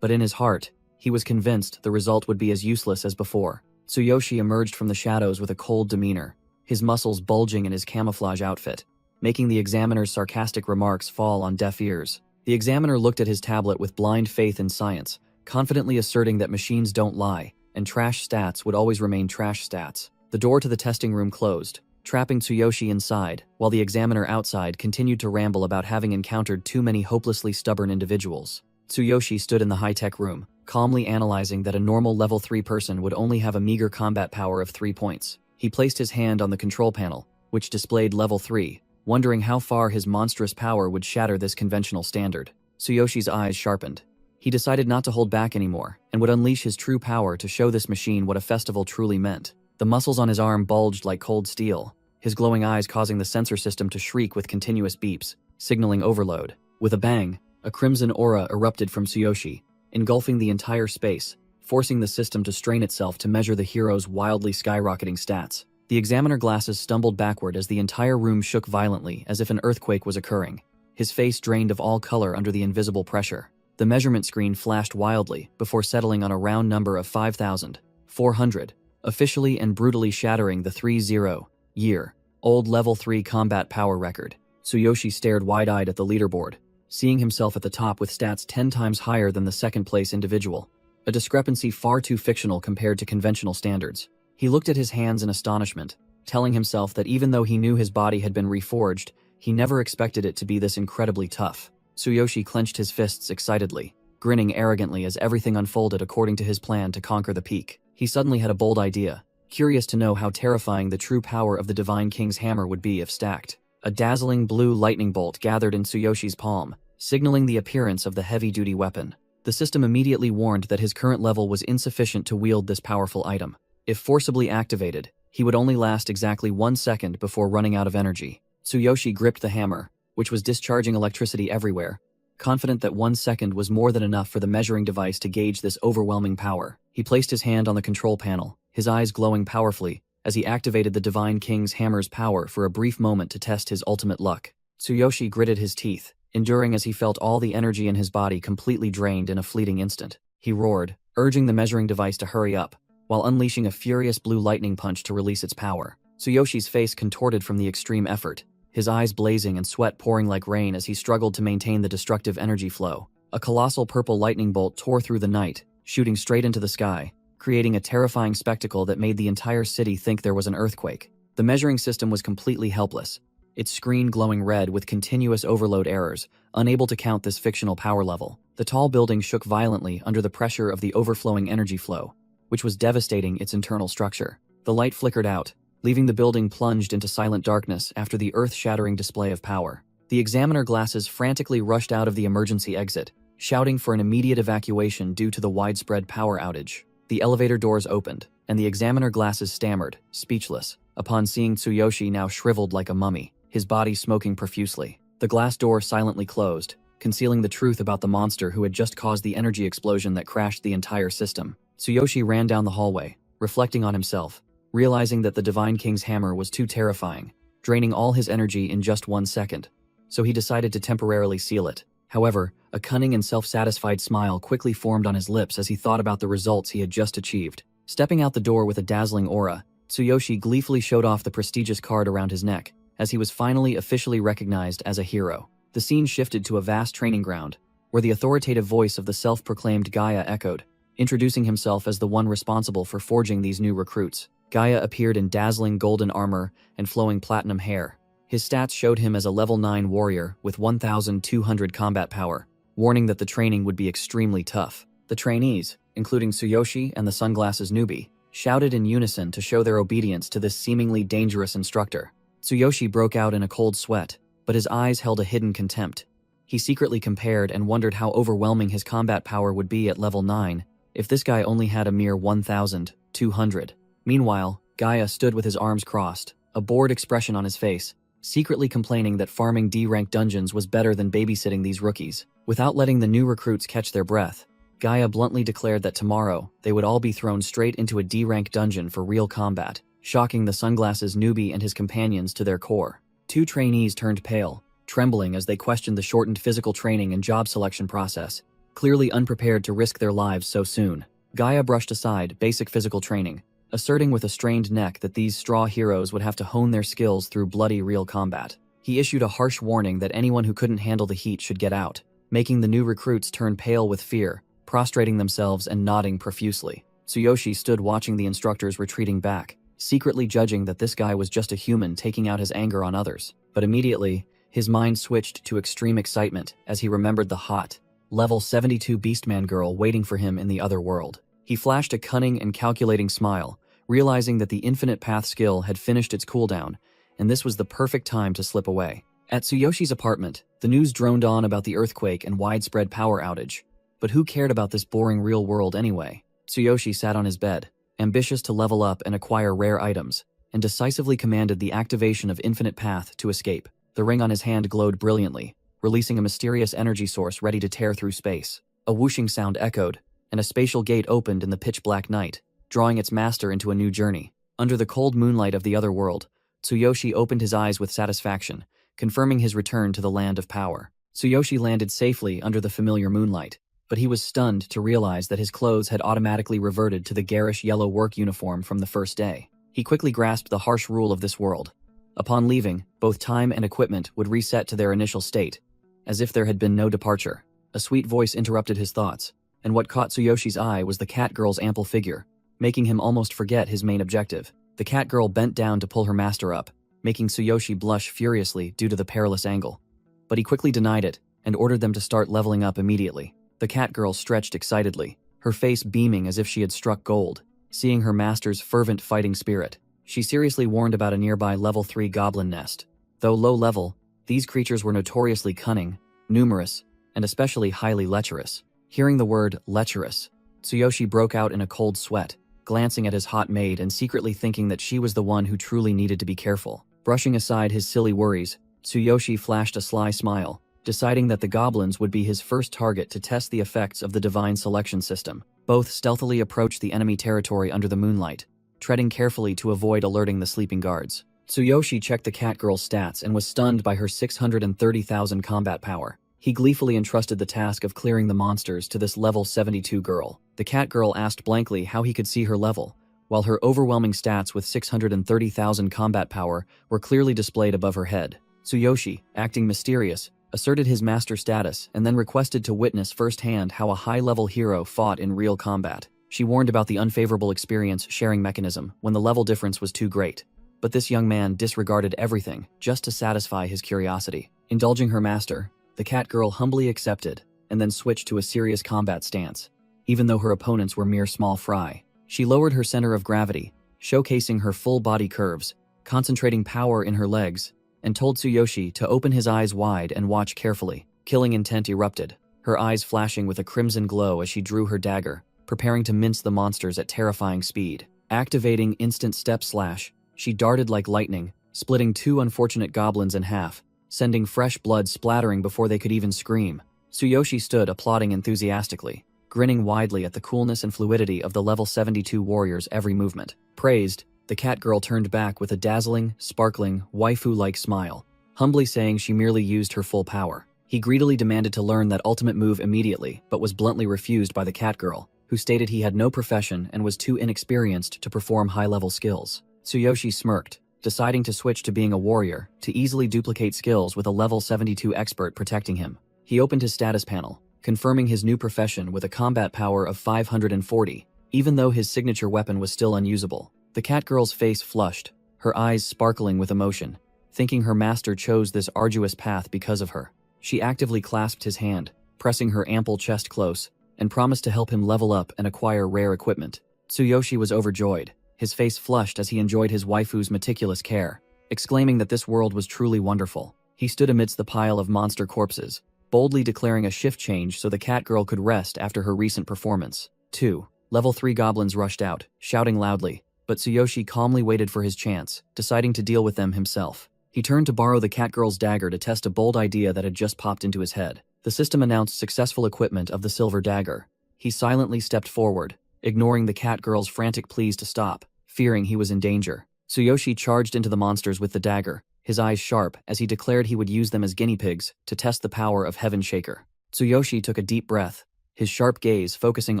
but in his heart, he was convinced the result would be as useless as before. Tsuyoshi emerged from the shadows with a cold demeanor, his muscles bulging in his camouflage outfit, making the examiner's sarcastic remarks fall on deaf ears. The examiner looked at his tablet with blind faith in science, confidently asserting that machines don't lie, and trash stats would always remain trash stats. The door to the testing room closed, trapping Tsuyoshi inside, while the examiner outside continued to ramble about having encountered too many hopelessly stubborn individuals. Tsuyoshi stood in the high-tech room, calmly analyzing that a normal level 3 person would only have a meager combat power of 3 points. He placed his hand on the control panel, which displayed level 3, wondering how far his monstrous power would shatter this conventional standard. Tsuyoshi's eyes sharpened. He decided not to hold back anymore, and would unleash his true power to show this machine what a festival truly meant. The muscles on his arm bulged like cold steel, his glowing eyes causing the sensor system to shriek with continuous beeps, signaling overload. With a bang, a crimson aura erupted from Tsuyoshi, engulfing the entire space, forcing the system to strain itself to measure the hero's wildly skyrocketing stats. The examiner glasses stumbled backward as the entire room shook violently as if an earthquake was occurring. His face drained of all color under the invisible pressure. The measurement screen flashed wildly before settling on a round number of 5,400, officially and brutally shattering the 30-year-old level 3 combat power record. Tsuyoshi stared wide-eyed at the leaderboard, seeing himself at the top with stats 10 times higher than the second-place individual, a discrepancy far too fictional compared to conventional standards. He looked at his hands in astonishment, telling himself that even though he knew his body had been reforged, he never expected it to be this incredibly tough. Tsuyoshi clenched his fists excitedly, grinning arrogantly as everything unfolded according to his plan to conquer the peak. He suddenly had a bold idea, curious to know how terrifying the true power of the Divine King's hammer would be if stacked. A dazzling blue lightning bolt gathered in Tsuyoshi's palm, signaling the appearance of the heavy-duty weapon. The system immediately warned that his current level was insufficient to wield this powerful item. If forcibly activated, he would only last exactly 1 second before running out of energy. Tsuyoshi gripped the hammer, which was discharging electricity everywhere, confident that 1 second was more than enough for the measuring device to gauge this overwhelming power. He placed his hand on the control panel, his eyes glowing powerfully, as he activated the Divine King's hammer's power for a brief moment to test his ultimate luck. Tsuyoshi gritted his teeth, enduring as he felt all the energy in his body completely drained in a fleeting instant. He roared, urging the measuring device to hurry up, while unleashing a furious blue lightning punch to release its power. Tsuyoshi's face contorted from the extreme effort, his eyes blazing and sweat pouring like rain as he struggled to maintain the destructive energy flow. A colossal purple lightning bolt tore through the night, shooting straight into the sky, creating a terrifying spectacle that made the entire city think there was an earthquake. The measuring system was completely helpless, its screen glowing red with continuous overload errors, unable to count this fictional power level. The tall building shook violently under the pressure of the overflowing energy flow, which was devastating its internal structure. The light flickered out, leaving the building plunged into silent darkness after the earth-shattering display of power. The examiner glasses frantically rushed out of the emergency exit, shouting for an immediate evacuation due to the widespread power outage. The elevator doors opened, and the examiner glasses stammered, speechless, upon seeing Tsuyoshi now shriveled like a mummy, his body smoking profusely. The glass door silently closed, concealing the truth about the monster who had just caused the energy explosion that crashed the entire system. Tsuyoshi ran down the hallway, reflecting on himself, realizing that the Divine King's hammer was too terrifying, draining all his energy in just 1 second. So he decided to temporarily seal it. However, a cunning and self-satisfied smile quickly formed on his lips as he thought about the results he had just achieved. Stepping out the door with a dazzling aura, Tsuyoshi gleefully showed off the prestigious card around his neck, as he was finally officially recognized as a hero. The scene shifted to a vast training ground, where the authoritative voice of the self-proclaimed Gaia echoed, introducing himself as the one responsible for forging these new recruits. Gaia appeared in dazzling golden armor and flowing platinum hair. His stats showed him as a level 9 warrior with 1,200 combat power, warning that the training would be extremely tough. The trainees, including Tsuyoshi and the sunglasses newbie, shouted in unison to show their obedience to this seemingly dangerous instructor. Tsuyoshi broke out in a cold sweat, but his eyes held a hidden contempt. He secretly compared and wondered how overwhelming his combat power would be at level 9 if this guy only had a mere 1,200. Meanwhile, Gaia stood with his arms crossed, a bored expression on his face, secretly complaining that farming D-rank dungeons was better than babysitting these rookies. Without letting the new recruits catch their breath, Gaia bluntly declared that tomorrow they would all be thrown straight into a D-rank dungeon for real combat, shocking the sunglasses newbie and his companions to their core. Two trainees turned pale, trembling as they questioned the shortened physical training and job selection process, clearly unprepared to risk their lives so soon. Gaia brushed aside basic physical training, asserting with a strained neck that these straw heroes would have to hone their skills through bloody real combat. He issued a harsh warning that anyone who couldn't handle the heat should get out, making the new recruits turn pale with fear, prostrating themselves and nodding profusely. Tsuyoshi stood watching the instructors retreating back, secretly judging that this guy was just a human taking out his anger on others. But immediately, his mind switched to extreme excitement as he remembered the hot, level 72 Beastman girl waiting for him in the other world. He flashed a cunning and calculating smile, realizing that the Infinite Path skill had finished its cooldown, and this was the perfect time to slip away. At Tsuyoshi's apartment, the news droned on about the earthquake and widespread power outage. But who cared about this boring real world anyway? Tsuyoshi sat on his bed, ambitious to level up and acquire rare items, and decisively commanded the activation of Infinite Path to escape. The ring on his hand glowed brilliantly, releasing a mysterious energy source ready to tear through space. A whooshing sound echoed, and a spatial gate opened in the pitch-black night, drawing its master into a new journey. Under the cold moonlight of the other world, Tsuyoshi opened his eyes with satisfaction, confirming his return to the land of power. Tsuyoshi landed safely under the familiar moonlight, but he was stunned to realize that his clothes had automatically reverted to the garish yellow work uniform from the first day. He quickly grasped the harsh rule of this world. Upon leaving, both time and equipment would reset to their initial state, as if there had been no departure. A sweet voice interrupted his thoughts, and what caught Tsuyoshi's eye was the cat girl's ample figure, making him almost forget his main objective. The cat girl bent down to pull her master up, making Tsuyoshi blush furiously due to the perilous angle. But he quickly denied it, and ordered them to start leveling up immediately. The cat girl stretched excitedly, her face beaming as if she had struck gold, seeing her master's fervent fighting spirit. She seriously warned about a nearby level 3 goblin nest. Though low level, these creatures were notoriously cunning, numerous, and especially highly lecherous. Hearing the word lecherous, Tsuyoshi broke out in a cold sweat, glancing at his hot maid and secretly thinking that she was the one who truly needed to be careful. Brushing aside his silly worries, Tsuyoshi flashed a sly smile, deciding that the goblins would be his first target to test the effects of the divine selection system. Both stealthily approached the enemy territory under the moonlight, treading carefully to avoid alerting the sleeping guards. Tsuyoshi checked the cat girl's stats and was stunned by her 630,000 combat power. He gleefully entrusted the task of clearing the monsters to this level 72 girl. The cat girl asked blankly how he could see her level, while her overwhelming stats with 630,000 combat power were clearly displayed above her head. Tsuyoshi, acting mysterious, asserted his master status and then requested to witness firsthand how a high-level hero fought in real combat. She warned about the unfavorable experience sharing mechanism when the level difference was too great. But this young man disregarded everything just to satisfy his curiosity. Indulging her master, the cat girl humbly accepted and then switched to a serious combat stance. Even though her opponents were mere small fry, she lowered her center of gravity, showcasing her full body curves, concentrating power in her legs, and told Tsuyoshi to open his eyes wide and watch carefully. Killing intent erupted, her eyes flashing with a crimson glow as she drew her dagger, preparing to mince the monsters at terrifying speed. Activating instant step slash, she darted like lightning, splitting two unfortunate goblins in half, sending fresh blood splattering before they could even scream. Tsuyoshi stood applauding enthusiastically, grinning widely at the coolness and fluidity of the level 72 warrior's every movement. Praised, the cat girl turned back with a dazzling, sparkling, waifu-like smile, humbly saying she merely used her full power. He greedily demanded to learn that ultimate move immediately, but was bluntly refused by the cat girl, who stated he had no profession and was too inexperienced to perform high-level skills. Tsuyoshi smirked, deciding to switch to being a warrior to easily duplicate skills with a level 72 expert protecting him. He opened his status panel, confirming his new profession with a combat power of 540, even though his signature weapon was still unusable. The cat girl's face flushed, her eyes sparkling with emotion, thinking her master chose this arduous path because of her. She actively clasped his hand, pressing her ample chest close, and promised to help him level up and acquire rare equipment. Tsuyoshi was overjoyed, his face flushed as he enjoyed his waifu's meticulous care, exclaiming that this world was truly wonderful. He stood amidst the pile of monster corpses, boldly declaring a shift change so the cat girl could rest after her recent performance. 2. Level 3 goblins rushed out, shouting loudly, but Tsuyoshi calmly waited for his chance, deciding to deal with them himself. He turned to borrow the cat girl's dagger to test a bold idea that had just popped into his head. The system announced successful equipment of the silver dagger. He silently stepped forward, ignoring the cat girl's frantic pleas to stop, fearing he was in danger. Tsuyoshi charged into the monsters with the dagger, his eyes sharp as he declared he would use them as guinea pigs to test the power of Heaven Shaker. Tsuyoshi took a deep breath, his sharp gaze focusing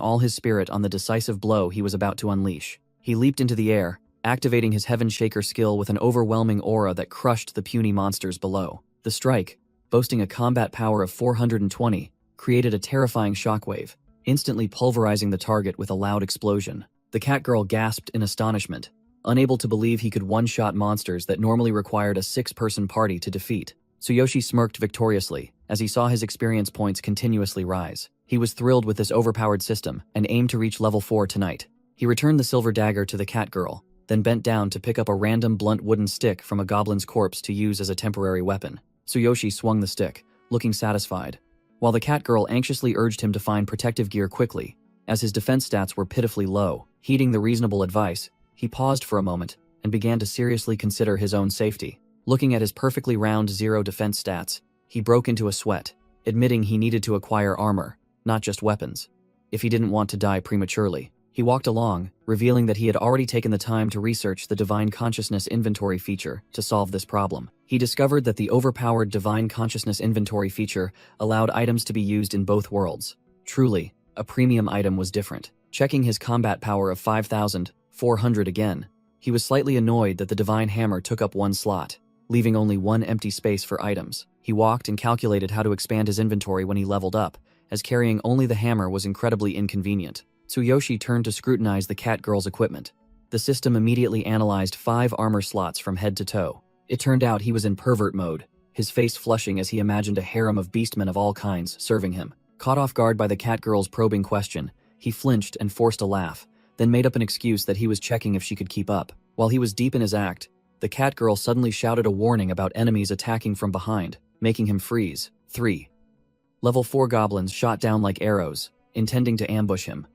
all his spirit on the decisive blow he was about to unleash. He leaped into the air, activating his Heaven Shaker skill with an overwhelming aura that crushed the puny monsters below. The strike, boasting a combat power of 420, created a terrifying shockwave, instantly pulverizing the target with a loud explosion. The cat girl gasped in astonishment, unable to believe he could one-shot monsters that normally required a 6-person party to defeat. Tsuyoshi smirked victoriously as he saw his experience points continuously rise. He was thrilled with this overpowered system and aimed to reach level 4 tonight. He returned the silver dagger to the cat girl, then bent down to pick up a random blunt wooden stick from a goblin's corpse to use as a temporary weapon. Tsuyoshi swung the stick, looking satisfied, while the cat girl anxiously urged him to find protective gear quickly, as his defense stats were pitifully low. Heeding the reasonable advice, he paused for a moment and began to seriously consider his own safety. Looking at his perfectly round 0 defense stats, he broke into a sweat, admitting he needed to acquire armor, not just weapons, if he didn't want to die prematurely. He walked along, revealing that he had already taken the time to research the Divine Consciousness Inventory feature to solve this problem. He discovered that the overpowered Divine Consciousness Inventory feature allowed items to be used in both worlds. Truly, a premium item was different. Checking his combat power of 5,400 again, he was slightly annoyed that the Divine Hammer took up 1 slot, leaving only 1 empty space for items. He walked and calculated how to expand his inventory when he leveled up, as carrying only the hammer was incredibly inconvenient. Tsuyoshi turned to scrutinize the cat girl's equipment. The system immediately analyzed 5 armor slots from head to toe. It turned out he was in pervert mode, his face flushing as he imagined a harem of beastmen of all kinds serving him. Caught off guard by the cat girl's probing question, he flinched and forced a laugh, then made up an excuse that he was checking if she could keep up. While he was deep in his act, the cat girl suddenly shouted a warning about enemies attacking from behind, making him freeze. 3. Level 4 goblins shot down like arrows, intending to ambush him.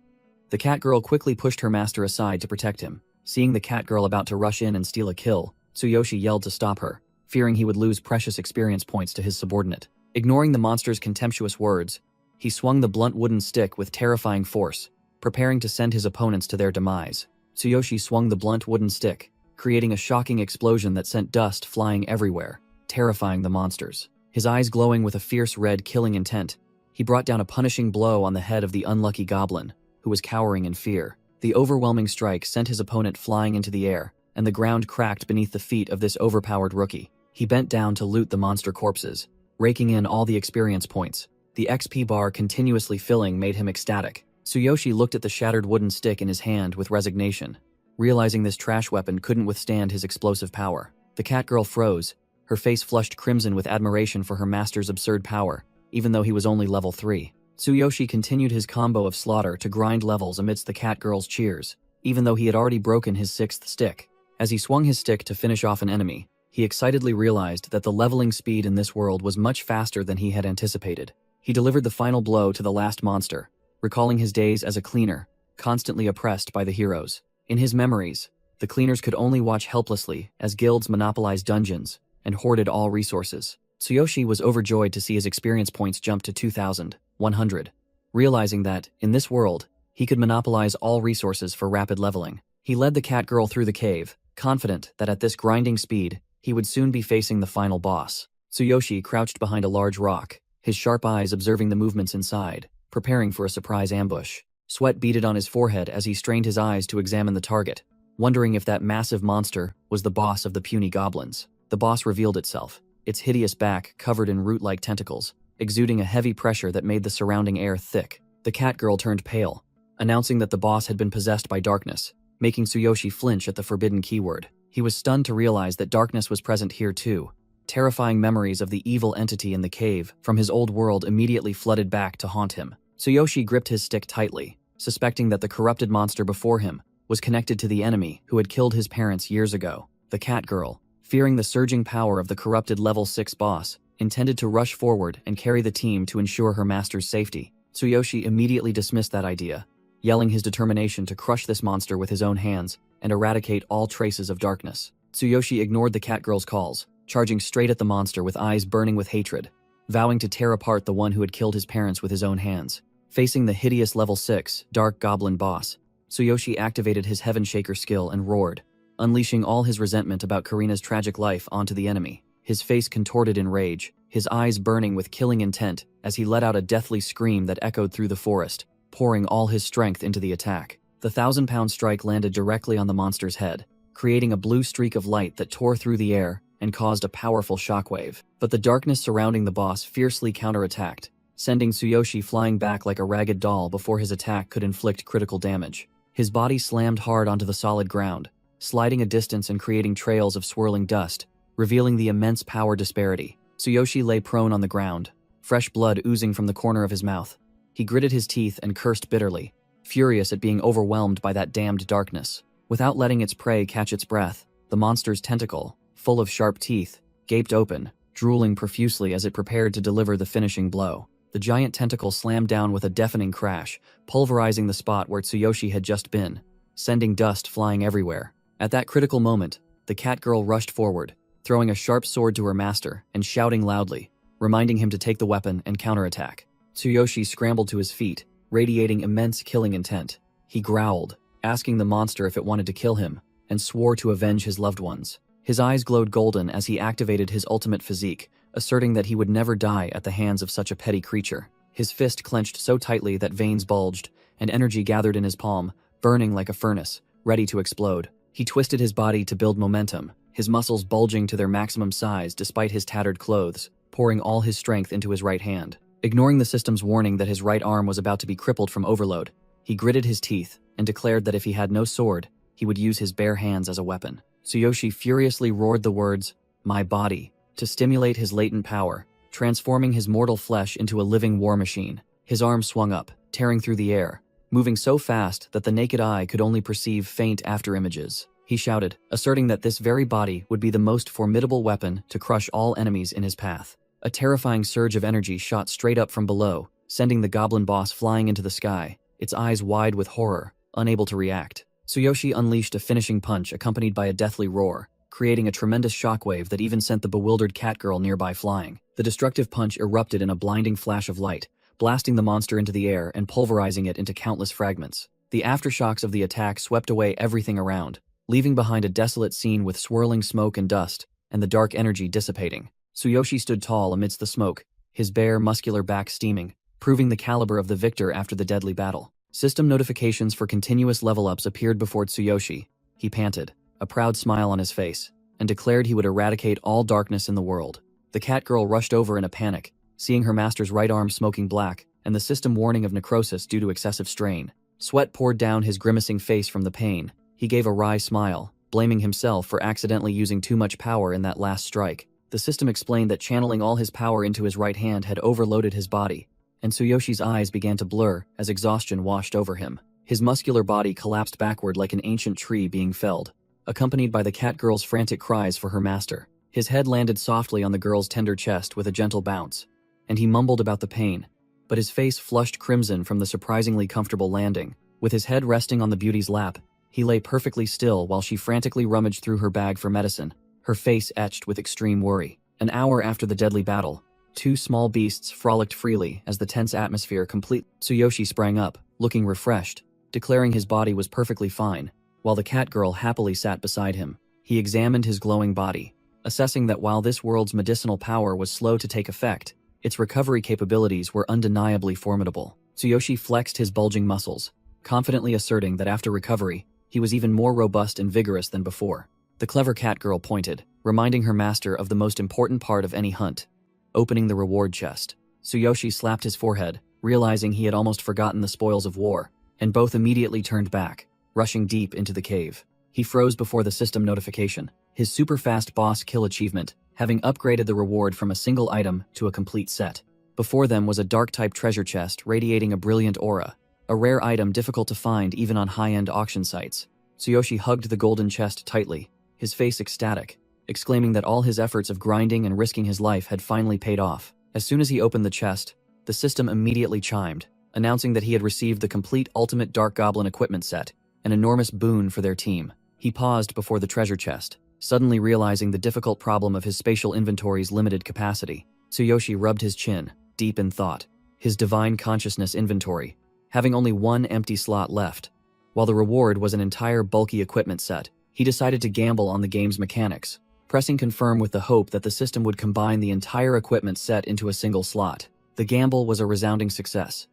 The cat girl quickly pushed her master aside to protect him. Seeing the cat girl about to rush in and steal a kill, Tsuyoshi yelled to stop her, fearing he would lose precious experience points to his subordinate. Ignoring the monster's contemptuous words, he swung the blunt wooden stick with terrifying force, preparing to send his opponents to their demise. Tsuyoshi swung the blunt wooden stick, creating a shocking explosion that sent dust flying everywhere, terrifying the monsters. His eyes glowing with a fierce red killing intent, he brought down a punishing blow on the head of the unlucky goblin, who was cowering in fear. The overwhelming strike sent his opponent flying into the air, and the ground cracked beneath the feet of this overpowered rookie. He bent down to loot the monster corpses, raking in all the experience points. The XP bar continuously filling made him ecstatic. Tsuyoshi looked at the shattered wooden stick in his hand with resignation, realizing this trash weapon couldn't withstand his explosive power. The cat girl froze, her face flushed crimson with admiration for her master's absurd power, even though he was only level 3. Tsuyoshi continued his combo of slaughter to grind levels amidst the cat girl's cheers, even though he had already broken his 6th stick. As he swung his stick to finish off an enemy, he excitedly realized that the leveling speed in this world was much faster than he had anticipated. He delivered the final blow to the last monster, recalling his days as a cleaner, constantly oppressed by the heroes. In his memories, the cleaners could only watch helplessly as guilds monopolized dungeons and hoarded all resources. Tsuyoshi was overjoyed to see his experience points jump to 2,100, realizing that, in this world, he could monopolize all resources for rapid leveling. He led the cat girl through the cave, confident that at this grinding speed, he would soon be facing the final boss. Tsuyoshi crouched behind a large rock, his sharp eyes observing the movements inside, preparing for a surprise ambush. Sweat beaded on his forehead as he strained his eyes to examine the target. wondering if that massive monster was the boss of the puny goblins. The boss revealed itself, its hideous back covered in root-like tentacles, exuding a heavy pressure that made the surrounding air thick. The cat girl turned pale, announcing that the boss had been possessed by darkness, making Tsuyoshi flinch at the forbidden keyword. He was stunned to realize that darkness was present here too. Terrifying memories of the evil entity in the cave from his old world immediately flooded back to haunt him. Tsuyoshi gripped his stick tightly, suspecting that the corrupted monster before him was connected to the enemy who had killed his parents years ago. The cat girl, fearing the surging power of the corrupted level 6 boss, intended to rush forward and carry the team to ensure her master's safety. Tsuyoshi immediately dismissed that idea, yelling his determination to crush this monster with his own hands and eradicate all traces of darkness. Tsuyoshi ignored the cat girl's calls, charging straight at the monster with eyes burning with hatred, vowing to tear apart the one who had killed his parents with his own hands. Facing the hideous level 6 dark goblin boss, Tsuyoshi activated his Heaven Shaker skill and roared, unleashing all his resentment about Karina's tragic life onto the enemy. His face contorted in rage, his eyes burning with killing intent as he let out a deathly scream that echoed through the forest, pouring all his strength into the attack. The 1,000-pound strike landed directly on the monster's head, creating a blue streak of light that tore through the air and caused a powerful shockwave. But the darkness surrounding the boss fiercely counterattacked, sending Tsuyoshi flying back like a ragged doll before his attack could inflict critical damage. His body slammed hard onto the solid ground, sliding a distance and creating trails of swirling dust, revealing the immense power disparity. Tsuyoshi lay prone on the ground, fresh blood oozing from the corner of his mouth. He gritted his teeth and cursed bitterly, furious at being overwhelmed by that damned darkness. Without letting its prey catch its breath, the monster's tentacle, full of sharp teeth, gaped open, drooling profusely as it prepared to deliver the finishing blow. The giant tentacle slammed down with a deafening crash, pulverizing the spot where Tsuyoshi had just been, sending dust flying everywhere. At that critical moment, the cat girl rushed forward, throwing a sharp sword to her master and shouting loudly, reminding him to take the weapon and counterattack. Tsuyoshi scrambled to his feet, radiating immense killing intent. He growled, asking the monster if it wanted to kill him, and swore to avenge his loved ones. His eyes glowed golden as he activated his ultimate physique, asserting that he would never die at the hands of such a petty creature. His fist clenched so tightly that veins bulged, and energy gathered in his palm, burning like a furnace, ready to explode. He twisted his body to build momentum, his muscles bulging to their maximum size despite his tattered clothes, pouring all his strength into his right hand. Ignoring the system's warning that his right arm was about to be crippled from overload, he gritted his teeth and declared that if he had no sword, he would use his bare hands as a weapon. Tsuyoshi furiously roared the words, "My body," to stimulate his latent power, transforming his mortal flesh into a living war machine. His arm swung up, tearing through the air, moving so fast that the naked eye could only perceive faint afterimages. He shouted, asserting that this very body would be the most formidable weapon to crush all enemies in his path. A terrifying surge of energy shot straight up from below, sending the goblin boss flying into the sky, its eyes wide with horror, unable to react. Tsuyoshi unleashed a finishing punch accompanied by a deathly roar, creating a tremendous shockwave that even sent the bewildered cat girl nearby flying. The destructive punch erupted in a blinding flash of light, blasting the monster into the air and pulverizing it into countless fragments. The aftershocks of the attack swept away everything around, leaving behind a desolate scene with swirling smoke and dust, and the dark energy dissipating. Tsuyoshi stood tall amidst the smoke, his bare, muscular back steaming, proving the caliber of the victor after the deadly battle. System notifications for continuous level-ups appeared before Tsuyoshi. He panted, a proud smile on his face, and declared he would eradicate all darkness in the world. The cat girl rushed over in a panic, seeing her master's right arm smoking black, and the system warning of necrosis due to excessive strain. Sweat poured down his grimacing face from the pain. He gave a wry smile, blaming himself for accidentally using too much power in that last strike. The system explained that channeling all his power into his right hand had overloaded his body, and Tsuyoshi's eyes began to blur as exhaustion washed over him. His muscular body collapsed backward like an ancient tree being felled, accompanied by the cat girl's frantic cries for her master. His head landed softly on the girl's tender chest with a gentle bounce, and he mumbled about the pain, but his face flushed crimson from the surprisingly comfortable landing. With his head resting on the beauty's lap, he lay perfectly still while she frantically rummaged through her bag for medicine, her face etched with extreme worry. An hour after the deadly battle, two small beasts frolicked freely as the tense atmosphere complete. Tsuyoshi sprang up, looking refreshed, declaring his body was perfectly fine, while the cat girl happily sat beside him. He examined his glowing body, assessing that while this world's medicinal power was slow to take effect, its recovery capabilities were undeniably formidable. Tsuyoshi flexed his bulging muscles, confidently asserting that after recovery, He was even more robust and vigorous than before. The clever cat girl pointed, reminding her master of the most important part of any hunt, opening the reward chest. Tsuyoshi slapped his forehead, realizing he had almost forgotten the spoils of war, and both immediately turned back, rushing deep into the cave. He froze before the system notification, his super-fast boss kill achievement, having upgraded the reward from a single item to a complete set. Before them was a dark-type treasure chest radiating a brilliant aura, a rare item difficult to find even on high-end auction sites. Tsuyoshi hugged the golden chest tightly, his face ecstatic, exclaiming that all his efforts of grinding and risking his life had finally paid off. As soon as he opened the chest, the system immediately chimed, announcing that he had received the complete Ultimate Dark Goblin equipment set, an enormous boon for their team. He paused before the treasure chest, suddenly realizing the difficult problem of his spatial inventory's limited capacity. Tsuyoshi rubbed his chin, deep in thought, his divine consciousness inventory, having only one empty slot left. While the reward was an entire bulky equipment set, he decided to gamble on the game's mechanics, pressing confirm with the hope that the system would combine the entire equipment set into a single slot. The gamble was a resounding success.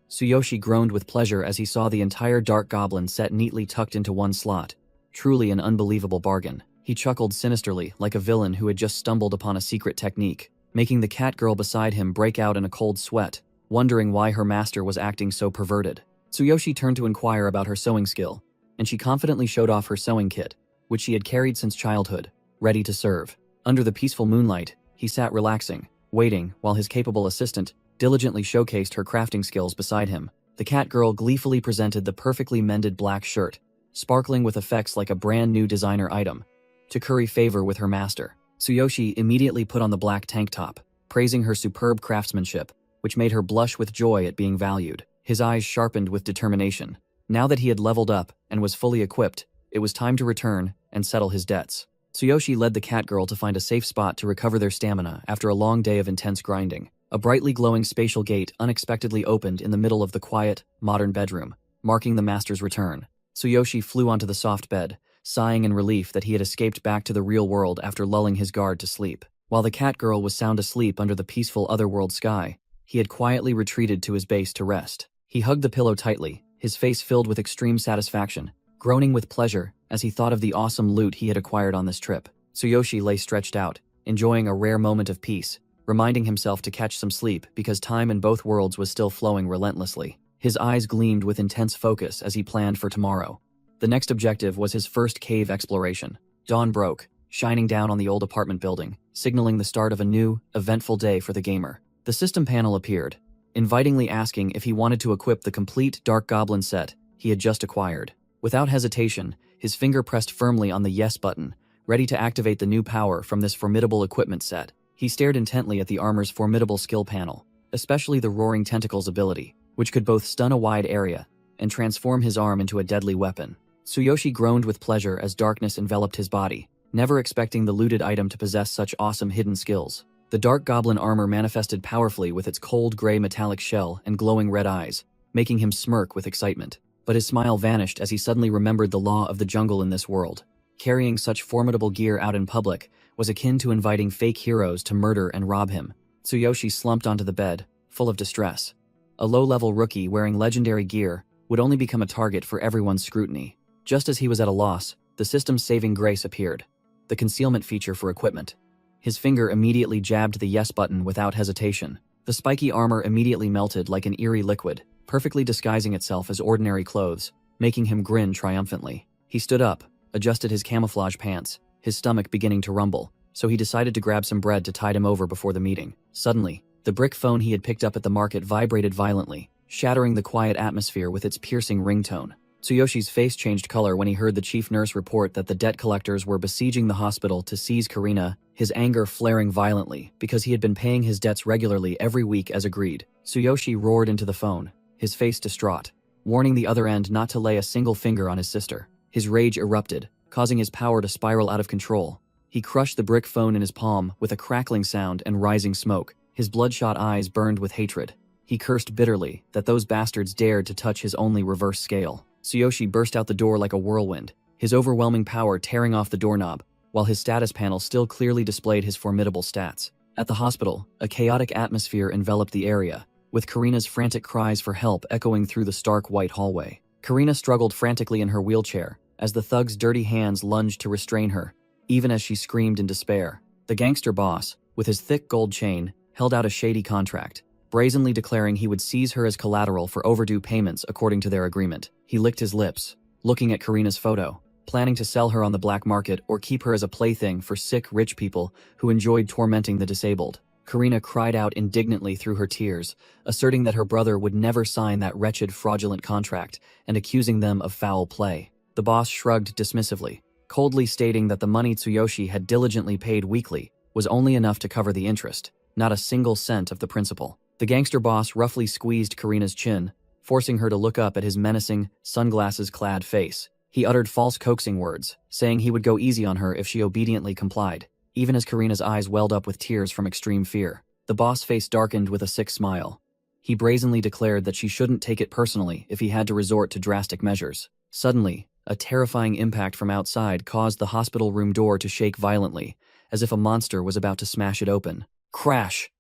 Tsuyoshi groaned with pleasure as he saw the entire Dark Goblin set neatly tucked into one slot. Truly an unbelievable bargain. He chuckled sinisterly, like a villain who had just stumbled upon a secret technique, making the cat girl beside him break out in a cold sweat, wondering why her master was acting so perverted. Tsuyoshi turned to inquire about her sewing skill, and she confidently showed off her sewing kit, which she had carried since childhood, ready to serve. Under the peaceful moonlight, he sat relaxing, waiting while his capable assistant diligently showcased her crafting skills beside him. The cat girl gleefully presented the perfectly mended black shirt, sparkling with effects like a brand new designer item, to curry favor with her master. Tsuyoshi immediately put on the black tank top, praising her superb craftsmanship, which made her blush with joy at being valued. His eyes sharpened with determination. Now that he had leveled up and was fully equipped, it was time to return and settle his debts. Tsuyoshi led the cat girl to find a safe spot to recover their stamina after a long day of intense grinding. A brightly glowing spatial gate unexpectedly opened in the middle of the quiet, modern bedroom, marking the master's return. Tsuyoshi flew onto the soft bed, sighing in relief that he had escaped back to the real world after lulling his guard to sleep. While the cat girl was sound asleep under the peaceful otherworld sky, he had quietly retreated to his base to rest. He hugged the pillow tightly, his face filled with extreme satisfaction, groaning with pleasure as he thought of the awesome loot he had acquired on this trip. Tsuyoshi lay stretched out, enjoying a rare moment of peace, reminding himself to catch some sleep because time in both worlds was still flowing relentlessly. His eyes gleamed with intense focus as he planned for tomorrow. The next objective was his first cave exploration. Dawn broke, shining down on the old apartment building, signaling the start of a new, eventful day for the gamer. The system panel appeared, invitingly asking if he wanted to equip the complete Dark Goblin set he had just acquired. Without hesitation, his finger pressed firmly on the yes button, ready to activate the new power from this formidable equipment set. He stared intently at the armor's formidable skill panel, especially the Roaring Tentacles ability, which could both stun a wide area and transform his arm into a deadly weapon. Tsuyoshi groaned with pleasure as darkness enveloped his body, never expecting the looted item to possess such awesome hidden skills. The Dark Goblin armor manifested powerfully with its cold gray metallic shell and glowing red eyes, making him smirk with excitement. But his smile vanished as he suddenly remembered the law of the jungle in this world. Carrying such formidable gear out in public was akin to inviting fake heroes to murder and rob him. Tsuyoshi slumped onto the bed, full of distress. A low-level rookie wearing legendary gear would only become a target for everyone's scrutiny. Just as he was at a loss, the system's saving grace appeared, the concealment feature for equipment. His finger immediately jabbed the yes button without hesitation. The spiky armor immediately melted like an eerie liquid, perfectly disguising itself as ordinary clothes, making him grin triumphantly. He stood up, adjusted his camouflage pants, his stomach beginning to rumble, so he decided to grab some bread to tide him over before the meeting. Suddenly, the brick phone he had picked up at the market vibrated violently, shattering the quiet atmosphere with its piercing ringtone. Tsuyoshi's face changed color when he heard the chief nurse report that the debt collectors were besieging the hospital to seize Karina, his anger flaring violently because he had been paying his debts regularly every week as agreed. Tsuyoshi roared into the phone, his face distraught, warning the other end not to lay a single finger on his sister. His rage erupted, causing his power to spiral out of control. He crushed the brick phone in his palm with a crackling sound and rising smoke. His bloodshot eyes burned with hatred. He cursed bitterly that those bastards dared to touch his only reverse scale. Tsuyoshi burst out the door like a whirlwind, his overwhelming power tearing off the doorknob, while his status panel still clearly displayed his formidable stats. At the hospital, a chaotic atmosphere enveloped the area, with Karina's frantic cries for help echoing through the stark white hallway. Karina struggled frantically in her wheelchair, as the thug's dirty hands lunged to restrain her, even as she screamed in despair. The gangster boss, with his thick gold chain, held out a shady contract, brazenly declaring he would seize her as collateral for overdue payments according to their agreement. He licked his lips, looking at Karina's photo, planning to sell her on the black market or keep her as a plaything for sick rich people who enjoyed tormenting the disabled. Karina cried out indignantly through her tears, asserting that her brother would never sign that wretched fraudulent contract and accusing them of foul play. The boss shrugged dismissively, coldly stating that the money Tsuyoshi had diligently paid weekly was only enough to cover the interest, not a single cent of the principal. The gangster boss roughly squeezed Karina's chin, forcing her to look up at his menacing, sunglasses-clad face. He uttered false coaxing words, saying he would go easy on her if she obediently complied, even as Karina's eyes welled up with tears from extreme fear. The boss' face darkened with a sick smile. He brazenly declared that she shouldn't take it personally if he had to resort to drastic measures. Suddenly, a terrifying impact from outside caused the hospital room door to shake violently, as if a monster was about to smash it open. Crash!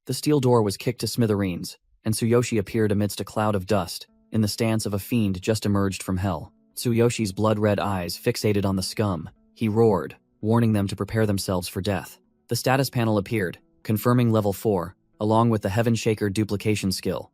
The steel door was kicked to smithereens, and Tsuyoshi appeared amidst a cloud of dust, in the stance of a fiend just emerged from hell. Tsuyoshi's blood-red eyes fixated on the scum. He roared, warning them to prepare themselves for death. The status panel appeared, confirming level 4, along with the Heaven Shaker duplication skill.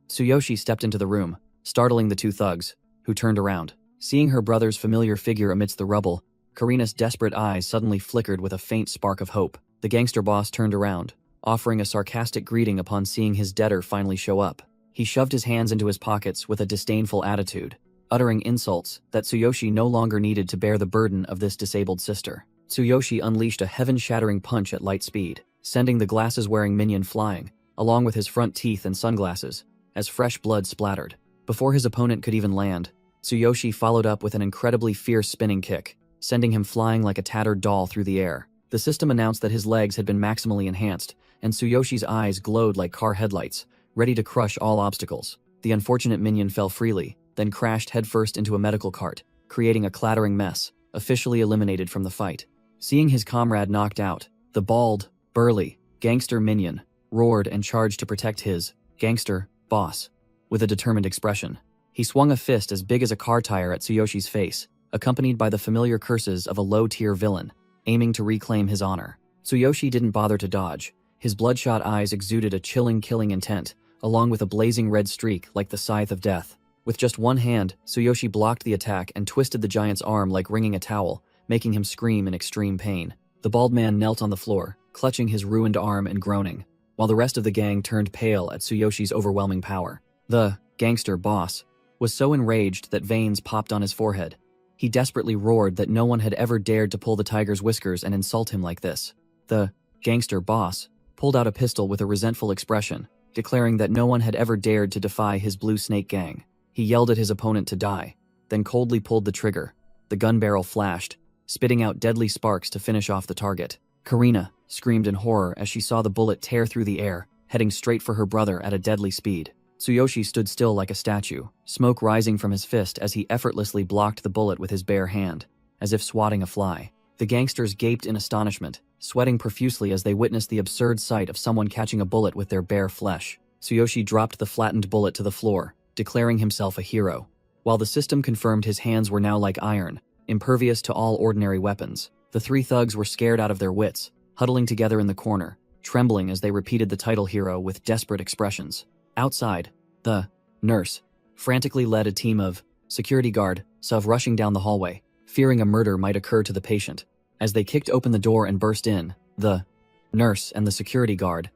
Tsuyoshi stepped into the room, startling the two thugs, who turned around. Seeing her brother's familiar figure amidst the rubble, Karina's desperate eyes suddenly flickered with a faint spark of hope. The gangster boss turned around, offering a sarcastic greeting upon seeing his debtor finally show up. He shoved his hands into his pockets with a disdainful attitude, uttering insults that Tsuyoshi no longer needed to bear the burden of this disabled sister. Tsuyoshi unleashed a heaven-shattering punch at light speed, sending the glasses-wearing minion flying, along with his front teeth and sunglasses, as fresh blood splattered. Before his opponent could even land, Tsuyoshi followed up with an incredibly fierce spinning kick, sending him flying like a tattered doll through the air. The system announced that his legs had been maximally enhanced, and Tsuyoshi's eyes glowed like car headlights, ready to crush all obstacles. The unfortunate minion fell freely, then crashed headfirst into a medical cart, creating a clattering mess, officially eliminated from the fight. Seeing his comrade knocked out, the bald, burly, gangster minion roared and charged to protect his gangster boss with a determined expression. He swung a fist as big as a car tire at Tsuyoshi's face, accompanied by the familiar curses of a low-tier villain, aiming to reclaim his honor. Tsuyoshi didn't bother to dodge. His bloodshot eyes exuded a chilling killing intent, along with a blazing red streak like the scythe of death. With just one hand, Tsuyoshi blocked the attack and twisted the giant's arm like wringing a towel, making him scream in extreme pain. The bald man knelt on the floor, clutching his ruined arm and groaning, while the rest of the gang turned pale at Tsuyoshi's overwhelming power. The gangster boss was so enraged that veins popped on his forehead. He desperately roared that no one had ever dared to pull the tiger's whiskers and insult him like this. The gangster boss pulled out a pistol with a resentful expression, declaring that no one had ever dared to defy his Blue Snake gang. He yelled at his opponent to die, then coldly pulled the trigger. The gun barrel flashed, spitting out deadly sparks to finish off the target. Karina screamed in horror as she saw the bullet tear through the air, heading straight for her brother at a deadly speed. Tsuyoshi stood still like a statue, smoke rising from his fist as he effortlessly blocked the bullet with his bare hand, as if swatting a fly. The gangsters gaped in astonishment, sweating profusely as they witnessed the absurd sight of someone catching a bullet with their bare flesh. Tsuyoshi dropped the flattened bullet to the floor, declaring himself a hero, while the system confirmed his hands were now like iron, impervious to all ordinary weapons. The three thugs were scared out of their wits, huddling together in the corner, trembling as they repeated the title hero with desperate expressions. Outside, the nurse frantically led a team of security guard sub rushing down the hallway, fearing a murder might occur to the patient. As they kicked open the door and burst in, the nurse and the security guard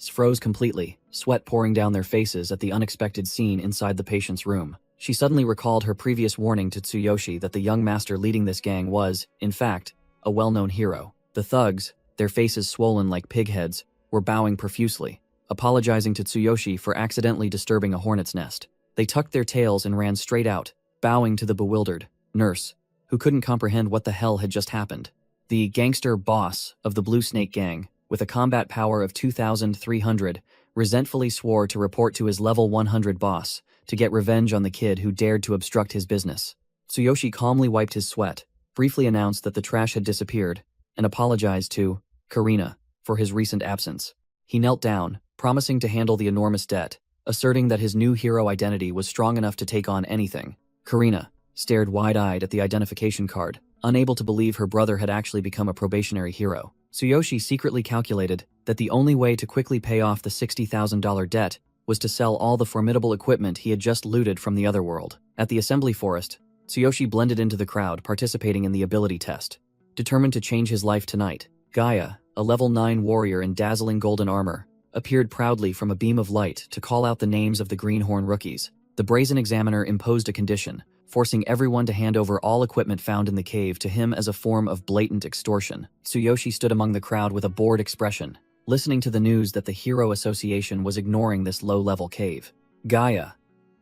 froze completely, sweat pouring down their faces at the unexpected scene inside the patient's room. She suddenly recalled her previous warning to Tsuyoshi that the young master leading this gang was, in fact, a well-known hero. The thugs, their faces swollen like pig heads, were bowing profusely, apologizing to Tsuyoshi for accidentally disturbing a hornet's nest. They tucked their tails and ran straight out, bowing to the bewildered nurse, who couldn't comprehend what the hell had just happened. The gangster boss of the Blue Snake gang, with a combat power of 2,300, resentfully swore to report to his level 100 boss to get revenge on the kid who dared to obstruct his business. Tsuyoshi calmly wiped his sweat, briefly announced that the trash had disappeared, and apologized to Karina for his recent absence. He knelt down, promising to handle the enormous debt, asserting that his new hero identity was strong enough to take on anything. Karina, stared wide-eyed at the identification card, unable to believe her brother had actually become a probationary hero. Tsuyoshi secretly calculated that the only way to quickly pay off the $60,000 debt was to sell all the formidable equipment he had just looted from the other world. At the assembly forest, Tsuyoshi blended into the crowd, participating in the ability test. Determined to change his life tonight, Gaia, a level 9 warrior in dazzling golden armor, appeared proudly from a beam of light to call out the names of the Greenhorn rookies. The brazen examiner imposed a condition, forcing everyone to hand over all equipment found in the cave to him as a form of blatant extortion. Tsuyoshi stood among the crowd with a bored expression, listening to the news that the Hero Association was ignoring this low-level cave. Gaia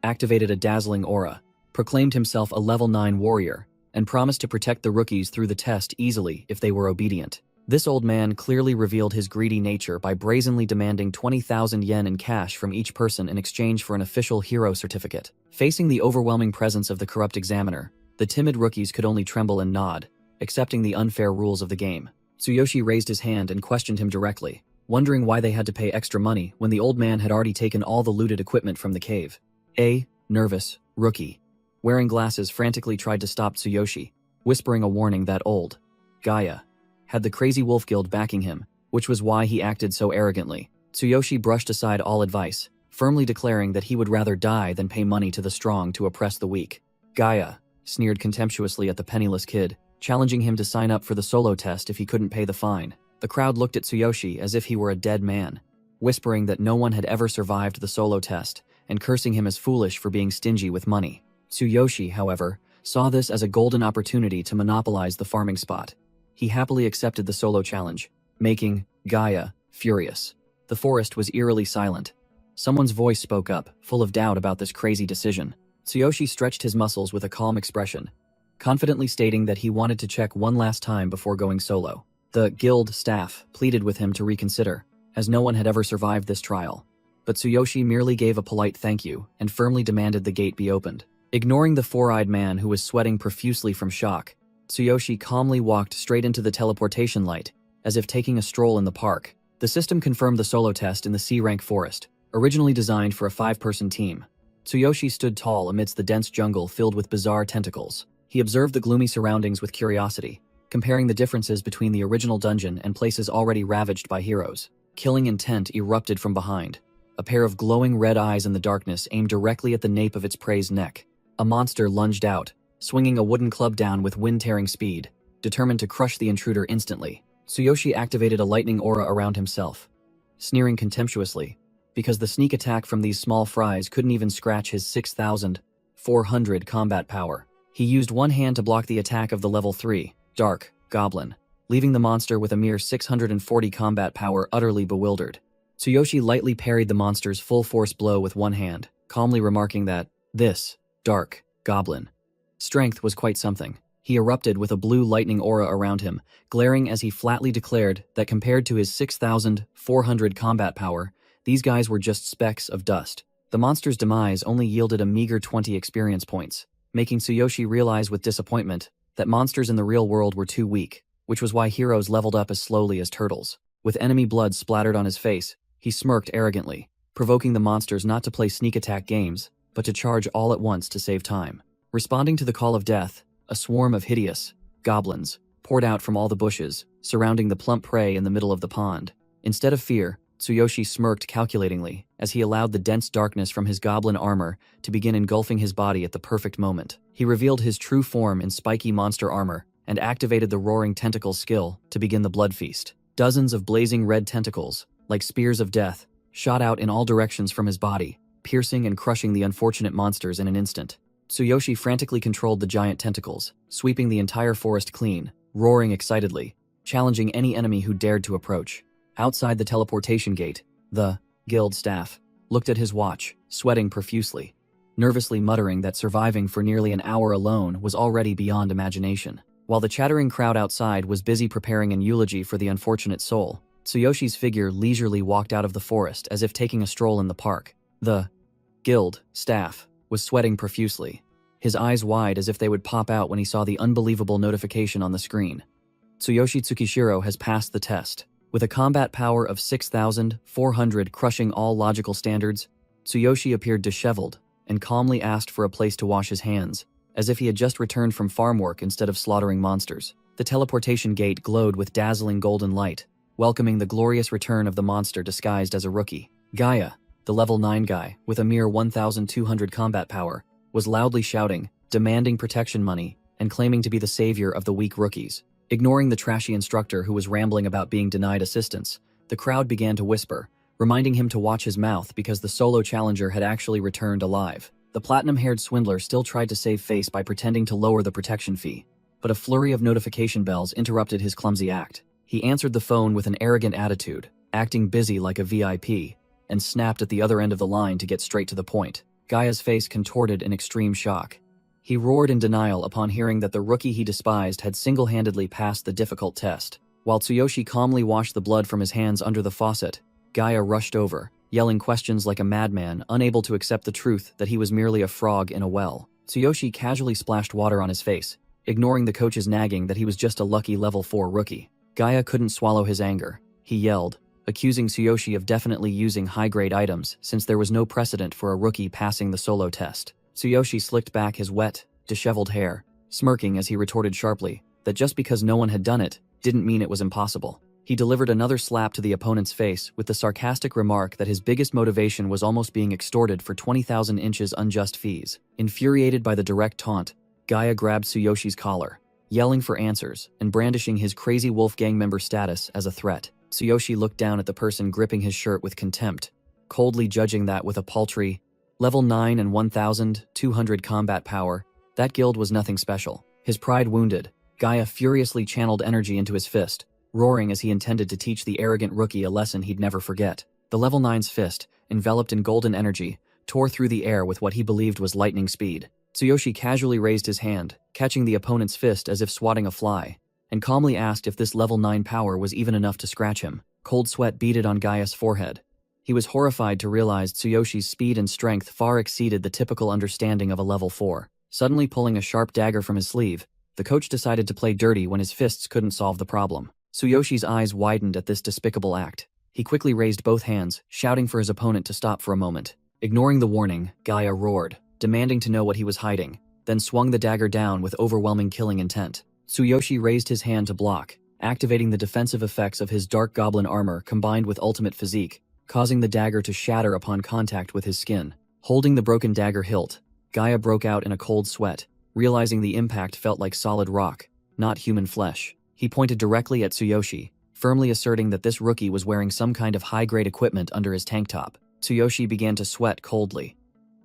activated a dazzling aura, proclaimed himself a level 9 warrior, and promised to protect the rookies through the test easily if they were obedient. This old man clearly revealed his greedy nature by brazenly demanding 20,000 yen in cash from each person in exchange for an official hero certificate. Facing the overwhelming presence of the corrupt examiner, the timid rookies could only tremble and nod, accepting the unfair rules of the game. Tsuyoshi raised his hand and questioned him directly, wondering why they had to pay extra money when the old man had already taken all the looted equipment from the cave. A nervous rookie, wearing glasses, frantically tried to stop Tsuyoshi, whispering a warning that old Gaia had the crazy wolf guild backing him, which was why he acted so arrogantly. Tsuyoshi brushed aside all advice, firmly declaring that he would rather die than pay money to the strong to oppress the weak. Gaia sneered contemptuously at the penniless kid, challenging him to sign up for the solo test if he couldn't pay the fine. The crowd looked at Tsuyoshi as if he were a dead man, whispering that no one had ever survived the solo test and cursing him as foolish for being stingy with money. Tsuyoshi, however, saw this as a golden opportunity to monopolize the farming spot. He happily accepted the solo challenge, making Gaia furious. The forest was eerily silent. Someone's voice spoke up, full of doubt about this crazy decision. Tsuyoshi stretched his muscles with a calm expression, confidently stating that he wanted to check one last time before going solo. The guild staff pleaded with him to reconsider, as no one had ever survived this trial. But Tsuyoshi merely gave a polite thank you and firmly demanded the gate be opened. Ignoring the four-eyed man who was sweating profusely from shock, Tsuyoshi calmly walked straight into the teleportation light, as if taking a stroll in the park. The system confirmed the solo test in the C-rank forest, originally designed for a 5-person team. Tsuyoshi stood tall amidst the dense jungle filled with bizarre tentacles. He observed the gloomy surroundings with curiosity, comparing the differences between the original dungeon and places already ravaged by heroes. Killing intent erupted from behind. A pair of glowing red eyes in the darkness aimed directly at the nape of its prey's neck. A monster lunged out, swinging a wooden club down with wind-tearing speed, determined to crush the intruder instantly. Tsuyoshi activated a lightning aura around himself, sneering contemptuously, because the sneak attack from these small fries couldn't even scratch his 6,400 combat power. He used one hand to block the attack of the level 3, Dark Goblin, leaving the monster with a mere 640 combat power utterly bewildered. Tsuyoshi lightly parried the monster's full-force blow with one hand, calmly remarking that this Dark Goblin strength was quite something. He erupted with a blue lightning aura around him, glaring as he flatly declared that compared to his 6,400 combat power, these guys were just specks of dust. The monster's demise only yielded a meager 20 experience points, making Tsuyoshi realize with disappointment that monsters in the real world were too weak, which was why heroes leveled up as slowly as turtles. With enemy blood splattered on his face, he smirked arrogantly, provoking the monsters not to play sneak attack games, but to charge all at once to save time. Responding to the call of death, a swarm of hideous goblins poured out from all the bushes, surrounding the plump prey in the middle of the pond. Instead of fear, Tsuyoshi smirked calculatingly as he allowed the dense darkness from his goblin armor to begin engulfing his body at the perfect moment. He revealed his true form in spiky monster armor and activated the roaring tentacle skill to begin the blood feast. Dozens of blazing red tentacles, like spears of death, shot out in all directions from his body, piercing and crushing the unfortunate monsters in an instant. Tsuyoshi frantically controlled the giant tentacles, sweeping the entire forest clean, roaring excitedly, challenging any enemy who dared to approach. Outside the teleportation gate, the guild staff looked at his watch, sweating profusely, nervously muttering that surviving for nearly an hour alone was already beyond imagination. While the chattering crowd outside was busy preparing an eulogy for the unfortunate soul, Tsuyoshi's figure leisurely walked out of the forest as if taking a stroll in the park. The guild staff was sweating profusely, his eyes wide as if they would pop out when he saw the unbelievable notification on the screen. Tsuyoshi Tsukishiro has passed the test. With a combat power of 6,400 crushing all logical standards, Tsuyoshi appeared disheveled and calmly asked for a place to wash his hands, as if he had just returned from farm work instead of slaughtering monsters. The teleportation gate glowed with dazzling golden light, welcoming the glorious return of the monster disguised as a rookie. Gaia, the level 9 guy, with a mere 1,200 combat power, was loudly shouting, demanding protection money, and claiming to be the savior of the weak rookies. Ignoring the trashy instructor who was rambling about being denied assistance, the crowd began to whisper, reminding him to watch his mouth because the solo challenger had actually returned alive. The platinum-haired swindler still tried to save face by pretending to lower the protection fee, but a flurry of notification bells interrupted his clumsy act. He answered the phone with an arrogant attitude, acting busy like a VIP, and snapped at the other end of the line to get straight to the point. Gaia's face contorted in extreme shock. He roared in denial upon hearing that the rookie he despised had single-handedly passed the difficult test. While Tsuyoshi calmly washed the blood from his hands under the faucet, Gaia rushed over, yelling questions like a madman, unable to accept the truth that he was merely a frog in a well. Tsuyoshi casually splashed water on his face, ignoring the coach's nagging that he was just a lucky level 4 rookie. Gaia couldn't swallow his anger. He yelled, accusing Tsuyoshi of definitely using high-grade items since there was no precedent for a rookie passing the solo test. Tsuyoshi slicked back his wet, disheveled hair, smirking as he retorted sharply that just because no one had done it didn't mean it was impossible. He delivered another slap to the opponent's face with the sarcastic remark that his biggest motivation was almost being extorted for 20,000 inches unjust fees. Infuriated by the direct taunt, Gaia grabbed Tsuyoshi's collar, yelling for answers and brandishing his crazy wolf gang member status as a threat. Tsuyoshi looked down at the person gripping his shirt with contempt, coldly judging that with a paltry level 9 and 1,200 combat power, that guild was nothing special. His pride wounded, Gaia furiously channeled energy into his fist, roaring as he intended to teach the arrogant rookie a lesson he'd never forget. The level 9's fist, enveloped in golden energy, tore through the air with what he believed was lightning speed. Tsuyoshi casually raised his hand, catching the opponent's fist as if swatting a fly, and calmly asked if this level 9 power was even enough to scratch him. Cold sweat beaded on Gaia's forehead. He was horrified to realize Tsuyoshi's speed and strength far exceeded the typical understanding of a level 4. Suddenly pulling a sharp dagger from his sleeve, the coach decided to play dirty when his fists couldn't solve the problem. Tsuyoshi's eyes widened at this despicable act. He quickly raised both hands, shouting for his opponent to stop for a moment. Ignoring the warning, Gaia roared, demanding to know what he was hiding, then swung the dagger down with overwhelming killing intent. Tsuyoshi raised his hand to block, activating the defensive effects of his dark goblin armor combined with ultimate physique, causing the dagger to shatter upon contact with his skin. Holding the broken dagger hilt, Gaia broke out in a cold sweat, realizing the impact felt like solid rock, not human flesh. He pointed directly at Tsuyoshi, firmly asserting that this rookie was wearing some kind of high-grade equipment under his tank top. Tsuyoshi began to sweat coldly,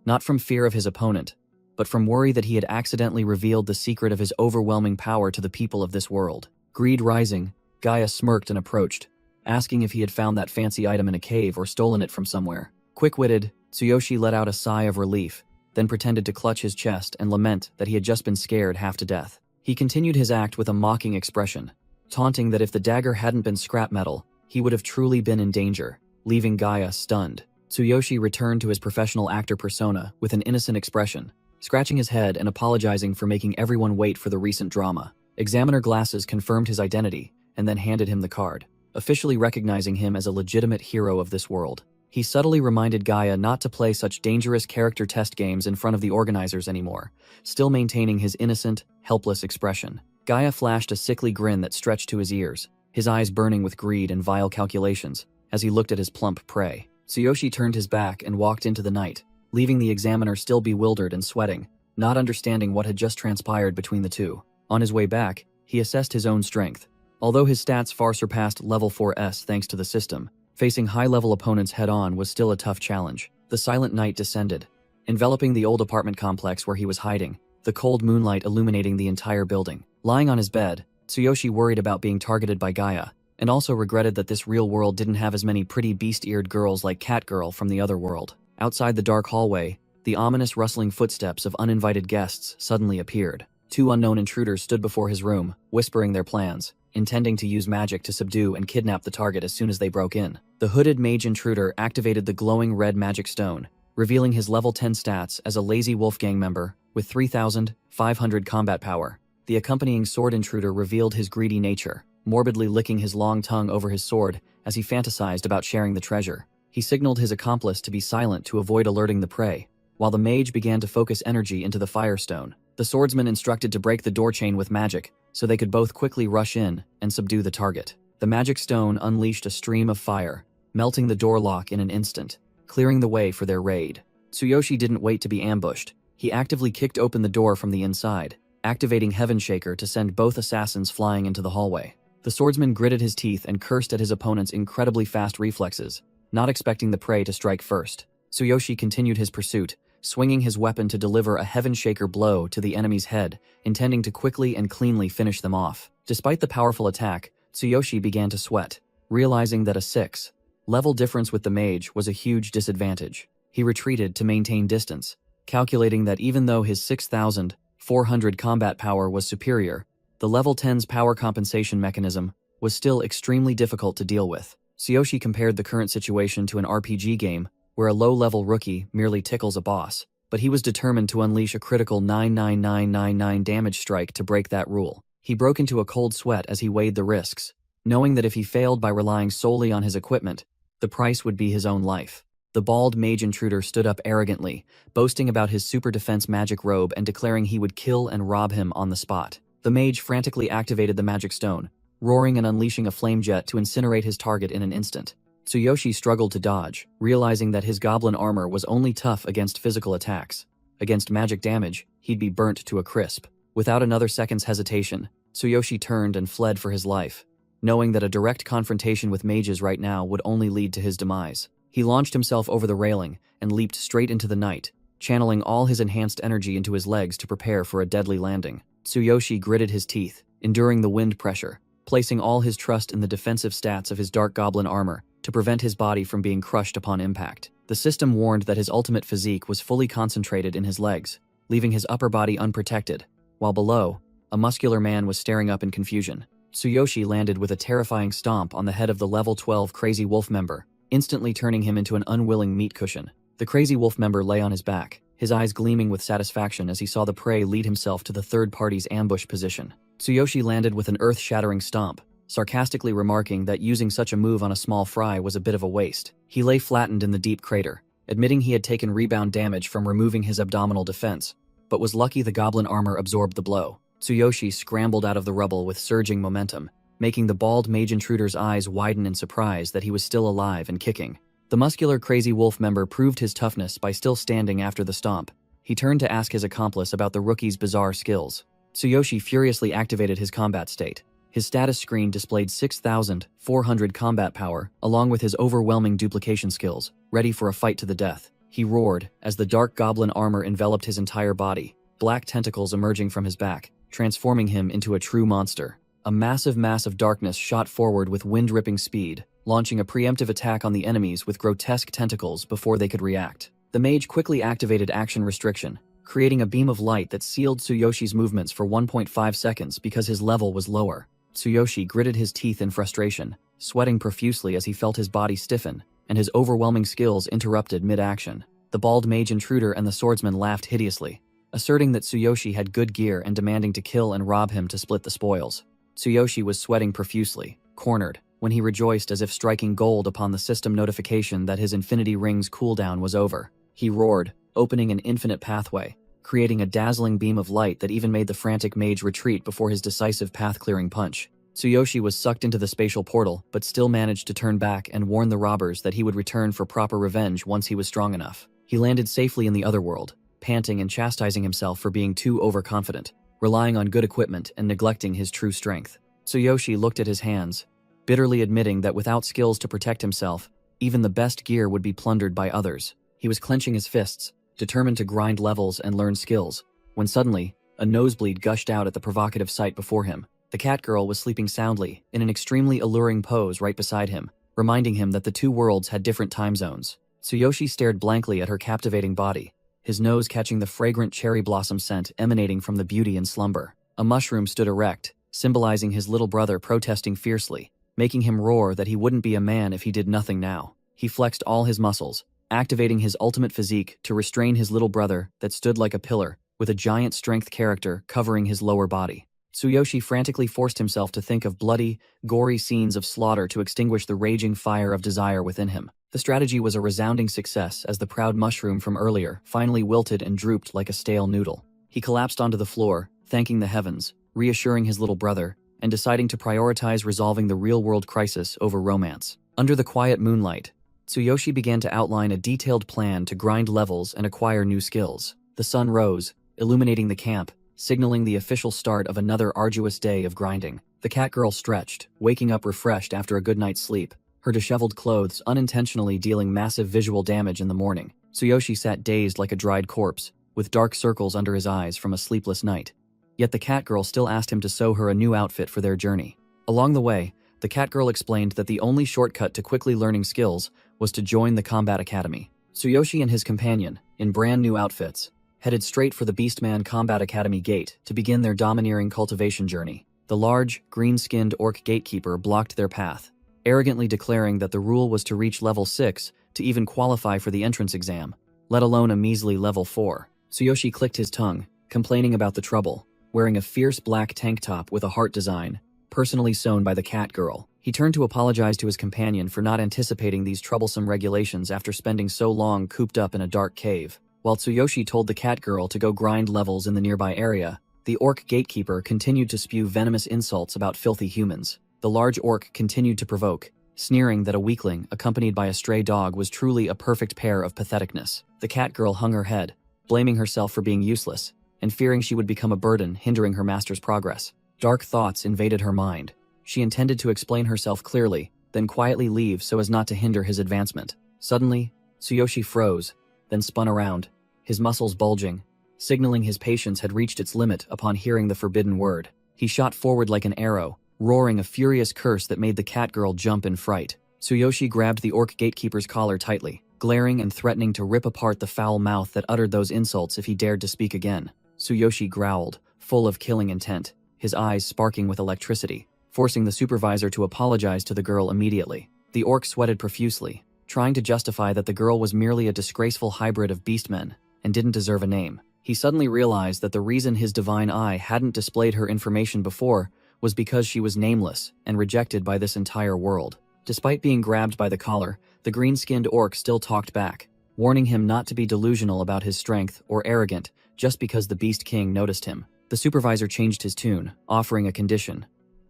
not from fear of his opponent, but from worry that he had accidentally revealed the secret of his overwhelming power to the people of this world. Greed rising, Gaia smirked and approached, asking if he had found that fancy item in a cave or stolen it from somewhere. Quick-witted, Tsuyoshi let out a sigh of relief, then pretended to clutch his chest and lament that he had just been scared half to death. He continued his act with a mocking expression, taunting that if the dagger hadn't been scrap metal, he would have truly been in danger, leaving Gaia stunned. Tsuyoshi returned to his professional actor persona with an innocent expression, scratching his head and apologizing for making everyone wait for the recent drama. Examiner glasses confirmed his identity and then handed him the card, officially recognizing him as a legitimate hero of this world. He subtly reminded Gaia not to play such dangerous character test games in front of the organizers anymore, still maintaining his innocent, helpless expression. Gaia flashed a sickly grin that stretched to his ears, his eyes burning with greed and vile calculations as he looked at his plump prey. Tsuyoshi turned his back and walked into the night, leaving the examiner still bewildered and sweating, not understanding what had just transpired between the two. On his way back, he assessed his own strength. Although his stats far surpassed level 4S thanks to the system, facing high-level opponents head-on was still a tough challenge. The silent night descended, enveloping the old apartment complex where he was hiding, the cold moonlight illuminating the entire building. Lying on his bed, Tsuyoshi worried about being targeted by Gaia, and also regretted that this real world didn't have as many pretty beast-eared girls like Catgirl from the other world. Outside the dark hallway, the ominous rustling footsteps of uninvited guests suddenly appeared. Two unknown intruders stood before his room, whispering their plans, intending to use magic to subdue and kidnap the target as soon as they broke in. The hooded mage intruder activated the glowing red magic stone, revealing his level 10 stats as a lazy Wolfgang member with 3,500 combat power. The accompanying sword intruder revealed his greedy nature, morbidly licking his long tongue over his sword as he fantasized about sharing the treasure. He signaled his accomplice to be silent to avoid alerting the prey, while the mage began to focus energy into the firestone. The swordsman instructed to break the door chain with magic, so they could both quickly rush in and subdue the target. The magic stone unleashed a stream of fire, melting the door lock in an instant, clearing the way for their raid. Tsuyoshi didn't wait to be ambushed. He actively kicked open the door from the inside, activating Heaven Shaker to send both assassins flying into the hallway. The swordsman gritted his teeth and cursed at his opponent's incredibly fast reflexes, not expecting the prey to strike first. Tsuyoshi continued his pursuit, swinging his weapon to deliver a Heaven Shaker blow to the enemy's head, intending to quickly and cleanly finish them off. Despite the powerful attack, Tsuyoshi began to sweat, realizing that a 6-level difference with the mage was a huge disadvantage. He retreated to maintain distance, calculating that even though his 6,400 combat power was superior, the level 10's power compensation mechanism was still extremely difficult to deal with. Tsuyoshi compared the current situation to an RPG game where a low-level rookie merely tickles a boss, but he was determined to unleash a critical 99999 damage strike to break that rule. He broke into a cold sweat as he weighed the risks, knowing that if he failed by relying solely on his equipment, the price would be his own life. The bald mage intruder stood up arrogantly, boasting about his super defense magic robe and declaring he would kill and rob him on the spot. The mage frantically activated the magic stone, roaring and unleashing a flame jet to incinerate his target in an instant. Tsuyoshi struggled to dodge, realizing that his goblin armor was only tough against physical attacks. Against magic damage, he'd be burnt to a crisp. Without another second's hesitation, Tsuyoshi turned and fled for his life, knowing that a direct confrontation with mages right now would only lead to his demise. He launched himself over the railing and leaped straight into the night, channeling all his enhanced energy into his legs to prepare for a deadly landing. Tsuyoshi gritted his teeth, enduring the wind pressure, placing all his trust in the defensive stats of his dark goblin armor to prevent his body from being crushed upon impact. The system warned that his ultimate physique was fully concentrated in his legs, leaving his upper body unprotected, while below, a muscular man was staring up in confusion. Tsuyoshi landed with a terrifying stomp on the head of the level 12 Crazy Wolf member, instantly turning him into an unwilling meat cushion. The Crazy Wolf member lay on his back, his eyes gleaming with satisfaction as he saw the prey lead himself to the third party's ambush position. Tsuyoshi landed with an earth-shattering stomp, sarcastically remarking that using such a move on a small fry was a bit of a waste. He lay flattened in the deep crater, admitting he had taken rebound damage from removing his abdominal defense, but was lucky the goblin armor absorbed the blow. Tsuyoshi scrambled out of the rubble with surging momentum, making the bald mage intruder's eyes widen in surprise that he was still alive and kicking. The muscular Crazy Wolf member proved his toughness by still standing after the stomp. He turned to ask his accomplice about the rookie's bizarre skills. Tsuyoshi furiously activated his combat state. His status screen displayed 6,400 combat power, along with his overwhelming duplication skills, ready for a fight to the death. He roared as the dark goblin armor enveloped his entire body, black tentacles emerging from his back, transforming him into a true monster. A massive mass of darkness shot forward with wind-ripping speed, launching a preemptive attack on the enemies with grotesque tentacles before they could react. The mage quickly activated action restriction, creating a beam of light that sealed Tsuyoshi's movements for 1.5 seconds because his level was lower. Tsuyoshi gritted his teeth in frustration, sweating profusely as he felt his body stiffen, and his overwhelming skills interrupted mid-action. The bald mage intruder and the swordsman laughed hideously, asserting that Tsuyoshi had good gear and demanding to kill and rob him to split the spoils. Tsuyoshi was sweating profusely, cornered, when he rejoiced as if striking gold upon the system notification that his Infinity Ring's cooldown was over. He roared, opening an infinite pathway, creating a dazzling beam of light that even made the frantic mage retreat before his decisive path-clearing punch. Tsuyoshi was sucked into the spatial portal, but still managed to turn back and warn the robbers that he would return for proper revenge once he was strong enough. He landed safely in the other world, panting and chastising himself for being too overconfident, relying on good equipment and neglecting his true strength. Tsuyoshi looked at his hands, bitterly admitting that without skills to protect himself, even the best gear would be plundered by others. He was clenching his fists, determined to grind levels and learn skills, when suddenly, a nosebleed gushed out at the provocative sight before him. The cat girl was sleeping soundly, in an extremely alluring pose right beside him, reminding him that the two worlds had different time zones. Tsuyoshi stared blankly at her captivating body, his nose catching the fragrant cherry blossom scent emanating from the beauty in slumber. A mushroom stood erect, symbolizing his little brother protesting fiercely, making him roar that he wouldn't be a man if he did nothing now. He flexed all his muscles, activating his ultimate physique to restrain his little brother that stood like a pillar, with a giant strength character covering his lower body. Tsuyoshi frantically forced himself to think of bloody, gory scenes of slaughter to extinguish the raging fire of desire within him. The strategy was a resounding success as the proud mushroom from earlier finally wilted and drooped like a stale noodle. He collapsed onto the floor, thanking the heavens, reassuring his little brother, and deciding to prioritize resolving the real-world crisis over romance. Under the quiet moonlight, Tsuyoshi began to outline a detailed plan to grind levels and acquire new skills. The sun rose, illuminating the camp, signaling the official start of another arduous day of grinding. The cat girl stretched, waking up refreshed after a good night's sleep, her disheveled clothes unintentionally dealing massive visual damage in the morning. Tsuyoshi sat dazed like a dried corpse, with dark circles under his eyes from a sleepless night. Yet the cat girl still asked him to sew her a new outfit for their journey. Along the way, the cat girl explained that the only shortcut to quickly learning skills was to join the combat academy. Tsuyoshi and his companion, in brand new outfits, headed straight for the Beastman Combat Academy gate to begin their domineering cultivation journey. The large, green-skinned orc gatekeeper blocked their path, arrogantly declaring that the rule was to reach level 6 to even qualify for the entrance exam, let alone a measly level 4. Tsuyoshi clicked his tongue, complaining about the trouble, wearing a fierce black tank top with a heart design, personally sewn by the cat girl. He turned to apologize to his companion for not anticipating these troublesome regulations after spending so long cooped up in a dark cave. While Tsuyoshi told the cat girl to go grind levels in the nearby area, the orc gatekeeper continued to spew venomous insults about filthy humans. The large orc continued to provoke, sneering that a weakling accompanied by a stray dog was truly a perfect pair of patheticness. The cat girl hung her head, blaming herself for being useless, and fearing she would become a burden hindering her master's progress. Dark thoughts invaded her mind. She intended to explain herself clearly, then quietly leave so as not to hinder his advancement. Suddenly, Tsuyoshi froze, then spun around, his muscles bulging, signaling his patience had reached its limit upon hearing the forbidden word. He shot forward like an arrow, roaring a furious curse that made the cat girl jump in fright. Tsuyoshi grabbed the orc gatekeeper's collar tightly, glaring and threatening to rip apart the foul mouth that uttered those insults if he dared to speak again. Tsuyoshi growled, full of killing intent, his eyes sparking with electricity, forcing the supervisor to apologize to the girl immediately. The orc sweated profusely, trying to justify that the girl was merely a disgraceful hybrid of beastmen and didn't deserve a name. He suddenly realized that the reason his divine eye hadn't displayed her information before was because she was nameless and rejected by this entire world. Despite being grabbed by the collar, the green-skinned orc still talked back, warning him not to be delusional about his strength or arrogant just because the Beast King noticed him. The supervisor changed his tune, offering a condition.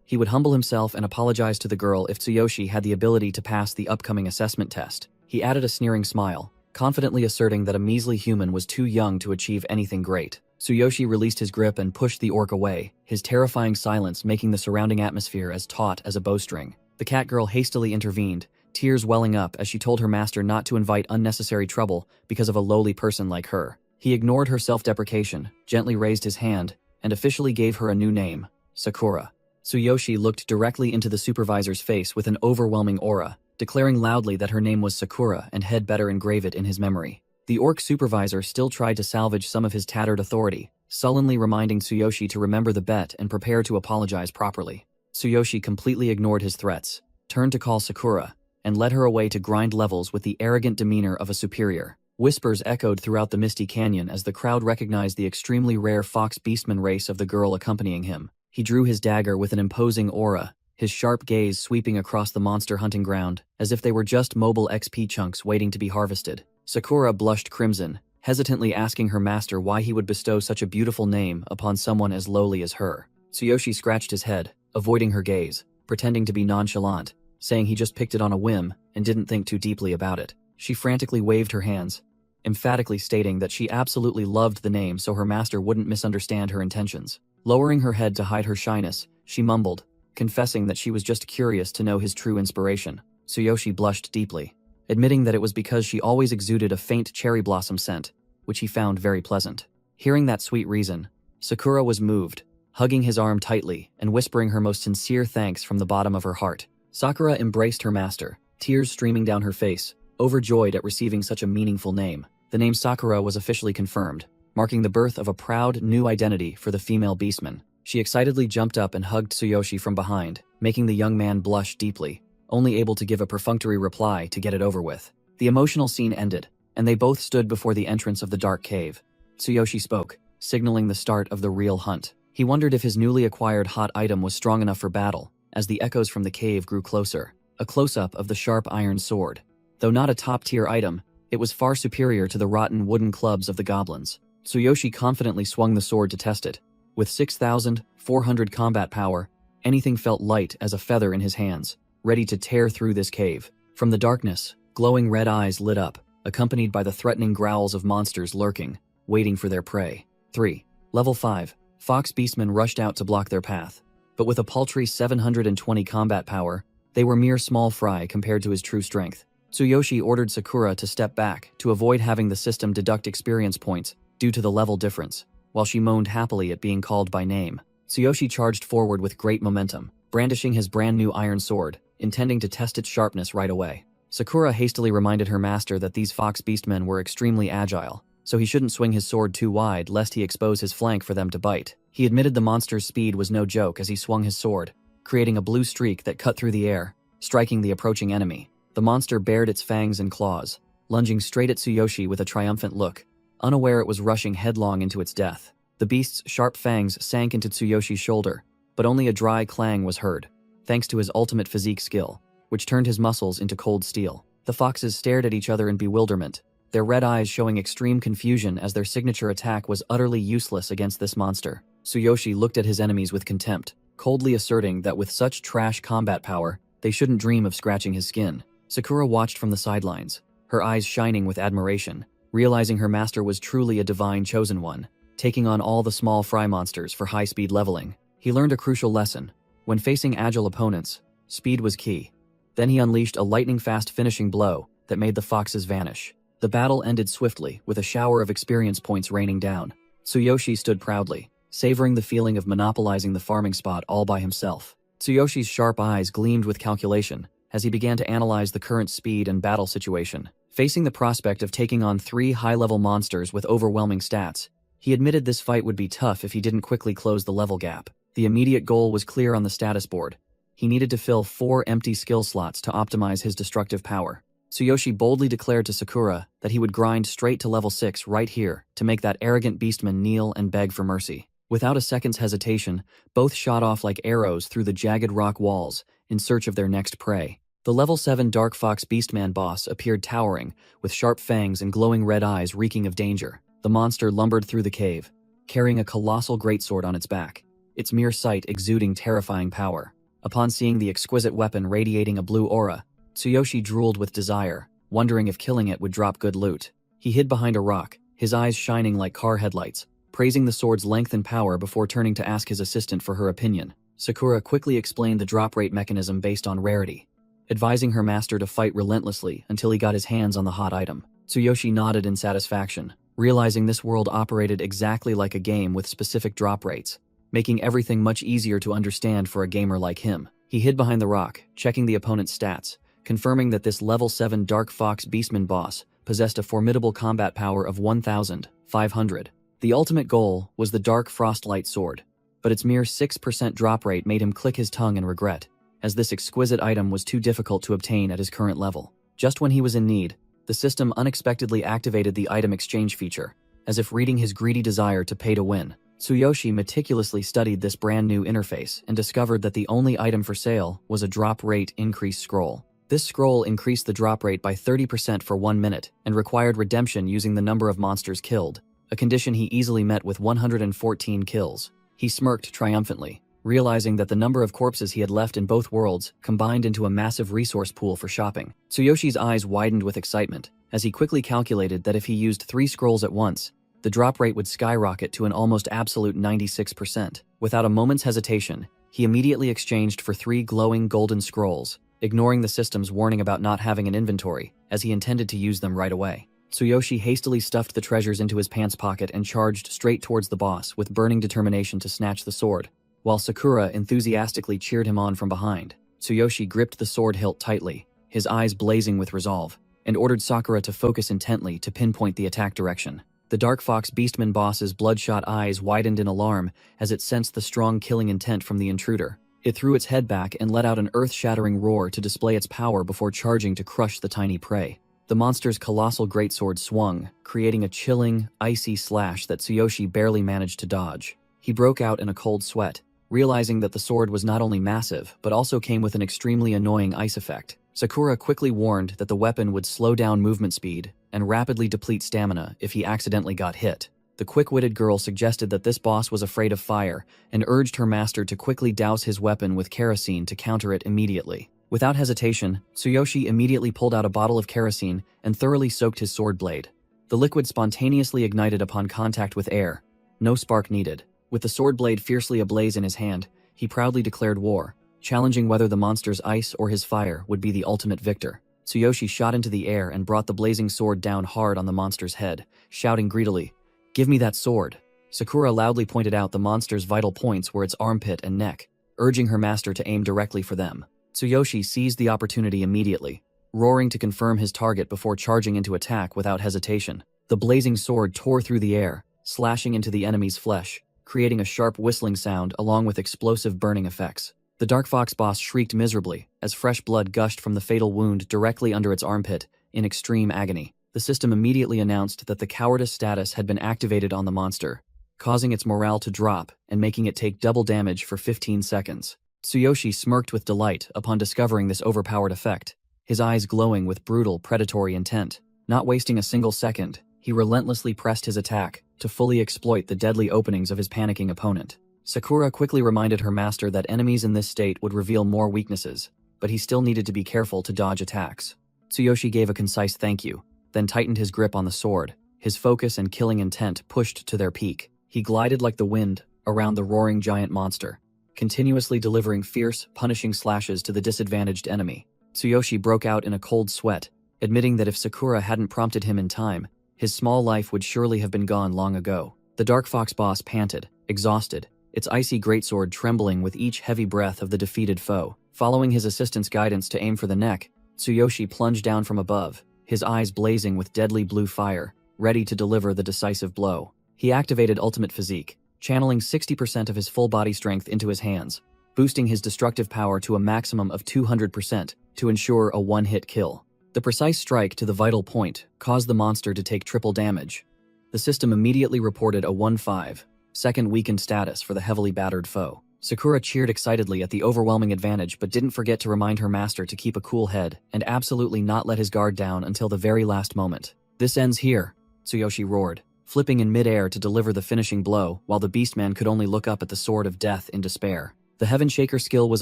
He would humble himself and apologize to the girl if Tsuyoshi had the ability to pass the upcoming assessment test. He added a sneering smile, confidently asserting that a measly human was too young to achieve anything great. Tsuyoshi released his grip and pushed the orc away, his terrifying silence making the surrounding atmosphere as taut as a bowstring. The cat girl hastily intervened, tears welling up as she told her master not to invite unnecessary trouble because of a lowly person like her. He ignored her self-deprecation, gently raised his hand, and officially gave her a new name, Sakura. Tsuyoshi looked directly into the supervisor's face with an overwhelming aura, declaring loudly that her name was Sakura and had better engrave it in his memory. The orc supervisor still tried to salvage some of his tattered authority, sullenly reminding Tsuyoshi to remember the bet and prepare to apologize properly. Tsuyoshi completely ignored his threats, turned to call Sakura, and led her away to grind levels with the arrogant demeanor of a superior. Whispers echoed throughout the misty canyon as the crowd recognized the extremely rare fox beastman race of the girl accompanying him. He drew his dagger with an imposing aura, his sharp gaze sweeping across the monster hunting ground, as if they were just mobile XP chunks waiting to be harvested. Sakura blushed crimson, hesitantly asking her master why he would bestow such a beautiful name upon someone as lowly as her. Tsuyoshi scratched his head, avoiding her gaze, pretending to be nonchalant, saying he just picked it on a whim and didn't think too deeply about it. She frantically waved her hands, emphatically stating that she absolutely loved the name so her master wouldn't misunderstand her intentions. Lowering her head to hide her shyness, she mumbled, confessing that she was just curious to know his true inspiration. Tsuyoshi blushed deeply, admitting that it was because she always exuded a faint cherry blossom scent, which he found very pleasant. Hearing that sweet reason, Sakura was moved, hugging his arm tightly and whispering her most sincere thanks from the bottom of her heart. Sakura embraced her master, tears streaming down her face, overjoyed at receiving such a meaningful name. The name Sakura was officially confirmed, marking the birth of a proud, new identity for the female beastman. She excitedly jumped up and hugged Tsuyoshi from behind, making the young man blush deeply, only able to give a perfunctory reply to get it over with. The emotional scene ended, and they both stood before the entrance of the dark cave. Tsuyoshi spoke, signaling the start of the real hunt. He wondered if his newly acquired hot item was strong enough for battle, as the echoes from the cave grew closer. A close-up of the sharp iron sword. Though not a top-tier item, it was far superior to the rotten wooden clubs of the goblins. Tsuyoshi confidently swung the sword to test it. With 6,400 combat power, anything felt light as a feather in his hands, ready to tear through this cave. From the darkness, glowing red eyes lit up, accompanied by the threatening growls of monsters lurking, waiting for their prey. 3. Level 5. Fox Beastmen rushed out to block their path. But with a paltry 720 combat power, they were mere small fry compared to his true strength. Tsuyoshi ordered Sakura to step back to avoid having the system deduct experience points due to the level difference, while she moaned happily at being called by name. Tsuyoshi charged forward with great momentum, brandishing his brand new iron sword, intending to test its sharpness right away. Sakura hastily reminded her master that these Fox Beastmen were extremely agile, so he shouldn't swing his sword too wide lest he expose his flank for them to bite. He admitted the monster's speed was no joke as he swung his sword, creating a blue streak that cut through the air, striking the approaching enemy. The monster bared its fangs and claws, lunging straight at Tsuyoshi with a triumphant look, unaware it was rushing headlong into its death. The beast's sharp fangs sank into Tsuyoshi's shoulder, but only a dry clang was heard, thanks to his ultimate physique skill, which turned his muscles into cold steel. The foxes stared at each other in bewilderment, their red eyes showing extreme confusion as their signature attack was utterly useless against this monster. Tsuyoshi looked at his enemies with contempt, coldly asserting that with such trash combat power, they shouldn't dream of scratching his skin. Sakura watched from the sidelines, her eyes shining with admiration, realizing her master was truly a divine chosen one, taking on all the small fry monsters for high-speed leveling. He learned a crucial lesson. When facing agile opponents, speed was key. Then he unleashed a lightning-fast finishing blow that made the foxes vanish. The battle ended swiftly, with a shower of experience points raining down. Tsuyoshi stood proudly, savoring the feeling of monopolizing the farming spot all by himself. Tsuyoshi's sharp eyes gleamed with calculation as he began to analyze the current speed and battle situation. Facing the prospect of taking on 3 high-level monsters with overwhelming stats, he admitted this fight would be tough if he didn't quickly close the level gap. The immediate goal was clear on the status board. He needed to fill 4 empty skill slots to optimize his destructive power. Tsuyoshi boldly declared to Sakura that he would grind straight to level 6 right here to make that arrogant beastman kneel and beg for mercy. Without a second's hesitation, both shot off like arrows through the jagged rock walls in search of their next prey. The level 7 Dark Fox Beastman boss appeared towering, with sharp fangs and glowing red eyes reeking of danger. The monster lumbered through the cave, carrying a colossal greatsword on its back, its mere sight exuding terrifying power. Upon seeing the exquisite weapon radiating a blue aura, Tsuyoshi drooled with desire, wondering if killing it would drop good loot. He hid behind a rock, his eyes shining like car headlights, praising the sword's length and power before turning to ask his assistant for her opinion. Sakura quickly explained the drop rate mechanism based on rarity, advising her master to fight relentlessly until he got his hands on the hot item. Tsuyoshi nodded in satisfaction, realizing this world operated exactly like a game with specific drop rates, making everything much easier to understand for a gamer like him. He hid behind the rock, checking the opponent's stats, confirming that this level 7 Dark Fox Beastman boss possessed a formidable combat power of 1,500. The ultimate goal was the Dark Frostlight Sword, but its mere 6% drop rate made him click his tongue in regret, as this exquisite item was too difficult to obtain at his current level. Just when he was in need, the system unexpectedly activated the item exchange feature, as if reading his greedy desire to pay to win. Tsuyoshi meticulously studied this brand new interface and discovered that the only item for sale was a drop rate increase scroll. This scroll increased the drop rate by 30% for 1 minute and required redemption using the number of monsters killed, a condition he easily met with 114 kills. He smirked triumphantly, realizing that the number of corpses he had left in both worlds combined into a massive resource pool for shopping. Tsuyoshi's eyes widened with excitement as he quickly calculated that if he used 3 scrolls at once, the drop rate would skyrocket to an almost absolute 96%. Without a moment's hesitation, he immediately exchanged for 3 glowing golden scrolls, ignoring the system's warning about not having an inventory, as he intended to use them right away. Tsuyoshi hastily stuffed the treasures into his pants pocket and charged straight towards the boss with burning determination to snatch the sword, while Sakura enthusiastically cheered him on from behind. Tsuyoshi gripped the sword hilt tightly, his eyes blazing with resolve, and ordered Sakura to focus intently to pinpoint the attack direction. The Dark Fox Beastman boss's bloodshot eyes widened in alarm as it sensed the strong killing intent from the intruder. It threw its head back and let out an earth-shattering roar to display its power before charging to crush the tiny prey. The monster's colossal greatsword swung, creating a chilling, icy slash that Tsuyoshi barely managed to dodge. He broke out in a cold sweat, realizing that the sword was not only massive, but also came with an extremely annoying ice effect. Sakura quickly warned that the weapon would slow down movement speed and rapidly deplete stamina if he accidentally got hit. The quick-witted girl suggested that this boss was afraid of fire and urged her master to quickly douse his weapon with kerosene to counter it immediately. Without hesitation, Tsuyoshi immediately pulled out a bottle of kerosene and thoroughly soaked his sword blade. The liquid spontaneously ignited upon contact with air. No spark needed. With the sword blade fiercely ablaze in his hand, he proudly declared war, challenging whether the monster's ice or his fire would be the ultimate victor. Tsuyoshi shot into the air and brought the blazing sword down hard on the monster's head, shouting greedily, "Give me that sword." Sakura loudly pointed out the monster's vital points were its armpit and neck, urging her master to aim directly for them. Tsuyoshi seized the opportunity immediately, roaring to confirm his target before charging into attack without hesitation. The blazing sword tore through the air, slashing into the enemy's flesh, creating a sharp whistling sound along with explosive burning effects. The Dark Fox boss shrieked miserably as fresh blood gushed from the fatal wound directly under its armpit in extreme agony. The system immediately announced that the cowardice status had been activated on the monster, causing its morale to drop and making it take double damage for 15 seconds. Tsuyoshi smirked with delight upon discovering this overpowered effect, his eyes glowing with brutal, predatory intent. Not wasting a single second, he relentlessly pressed his attack to fully exploit the deadly openings of his panicking opponent. Sakura quickly reminded her master that enemies in this state would reveal more weaknesses, but he still needed to be careful to dodge attacks. Tsuyoshi gave a concise thank you, then tightened his grip on the sword, his focus and killing intent pushed to their peak. He glided like the wind around the roaring giant monster, continuously delivering fierce, punishing slashes to the disadvantaged enemy. Tsuyoshi broke out in a cold sweat, admitting that if Sakura hadn't prompted him in time, his small life would surely have been gone long ago. The Dark Fox boss panted, exhausted, its icy greatsword trembling with each heavy breath of the defeated foe. Following his assistant's guidance to aim for the neck, Tsuyoshi plunged down from above, his eyes blazing with deadly blue fire, ready to deliver the decisive blow. He activated Ultimate Physique, channeling 60% of his full body strength into his hands, boosting his destructive power to a maximum of 200% to ensure a one-hit kill. The precise strike to the vital point caused the monster to take triple damage. The system immediately reported a 1-5-second weakened status for the heavily battered foe. Sakura cheered excitedly at the overwhelming advantage but didn't forget to remind her master to keep a cool head and absolutely not let his guard down until the very last moment. "This ends here," Tsuyoshi roared, flipping in midair to deliver the finishing blow while the beastman could only look up at the sword of death in despair. The Heaven Shaker skill was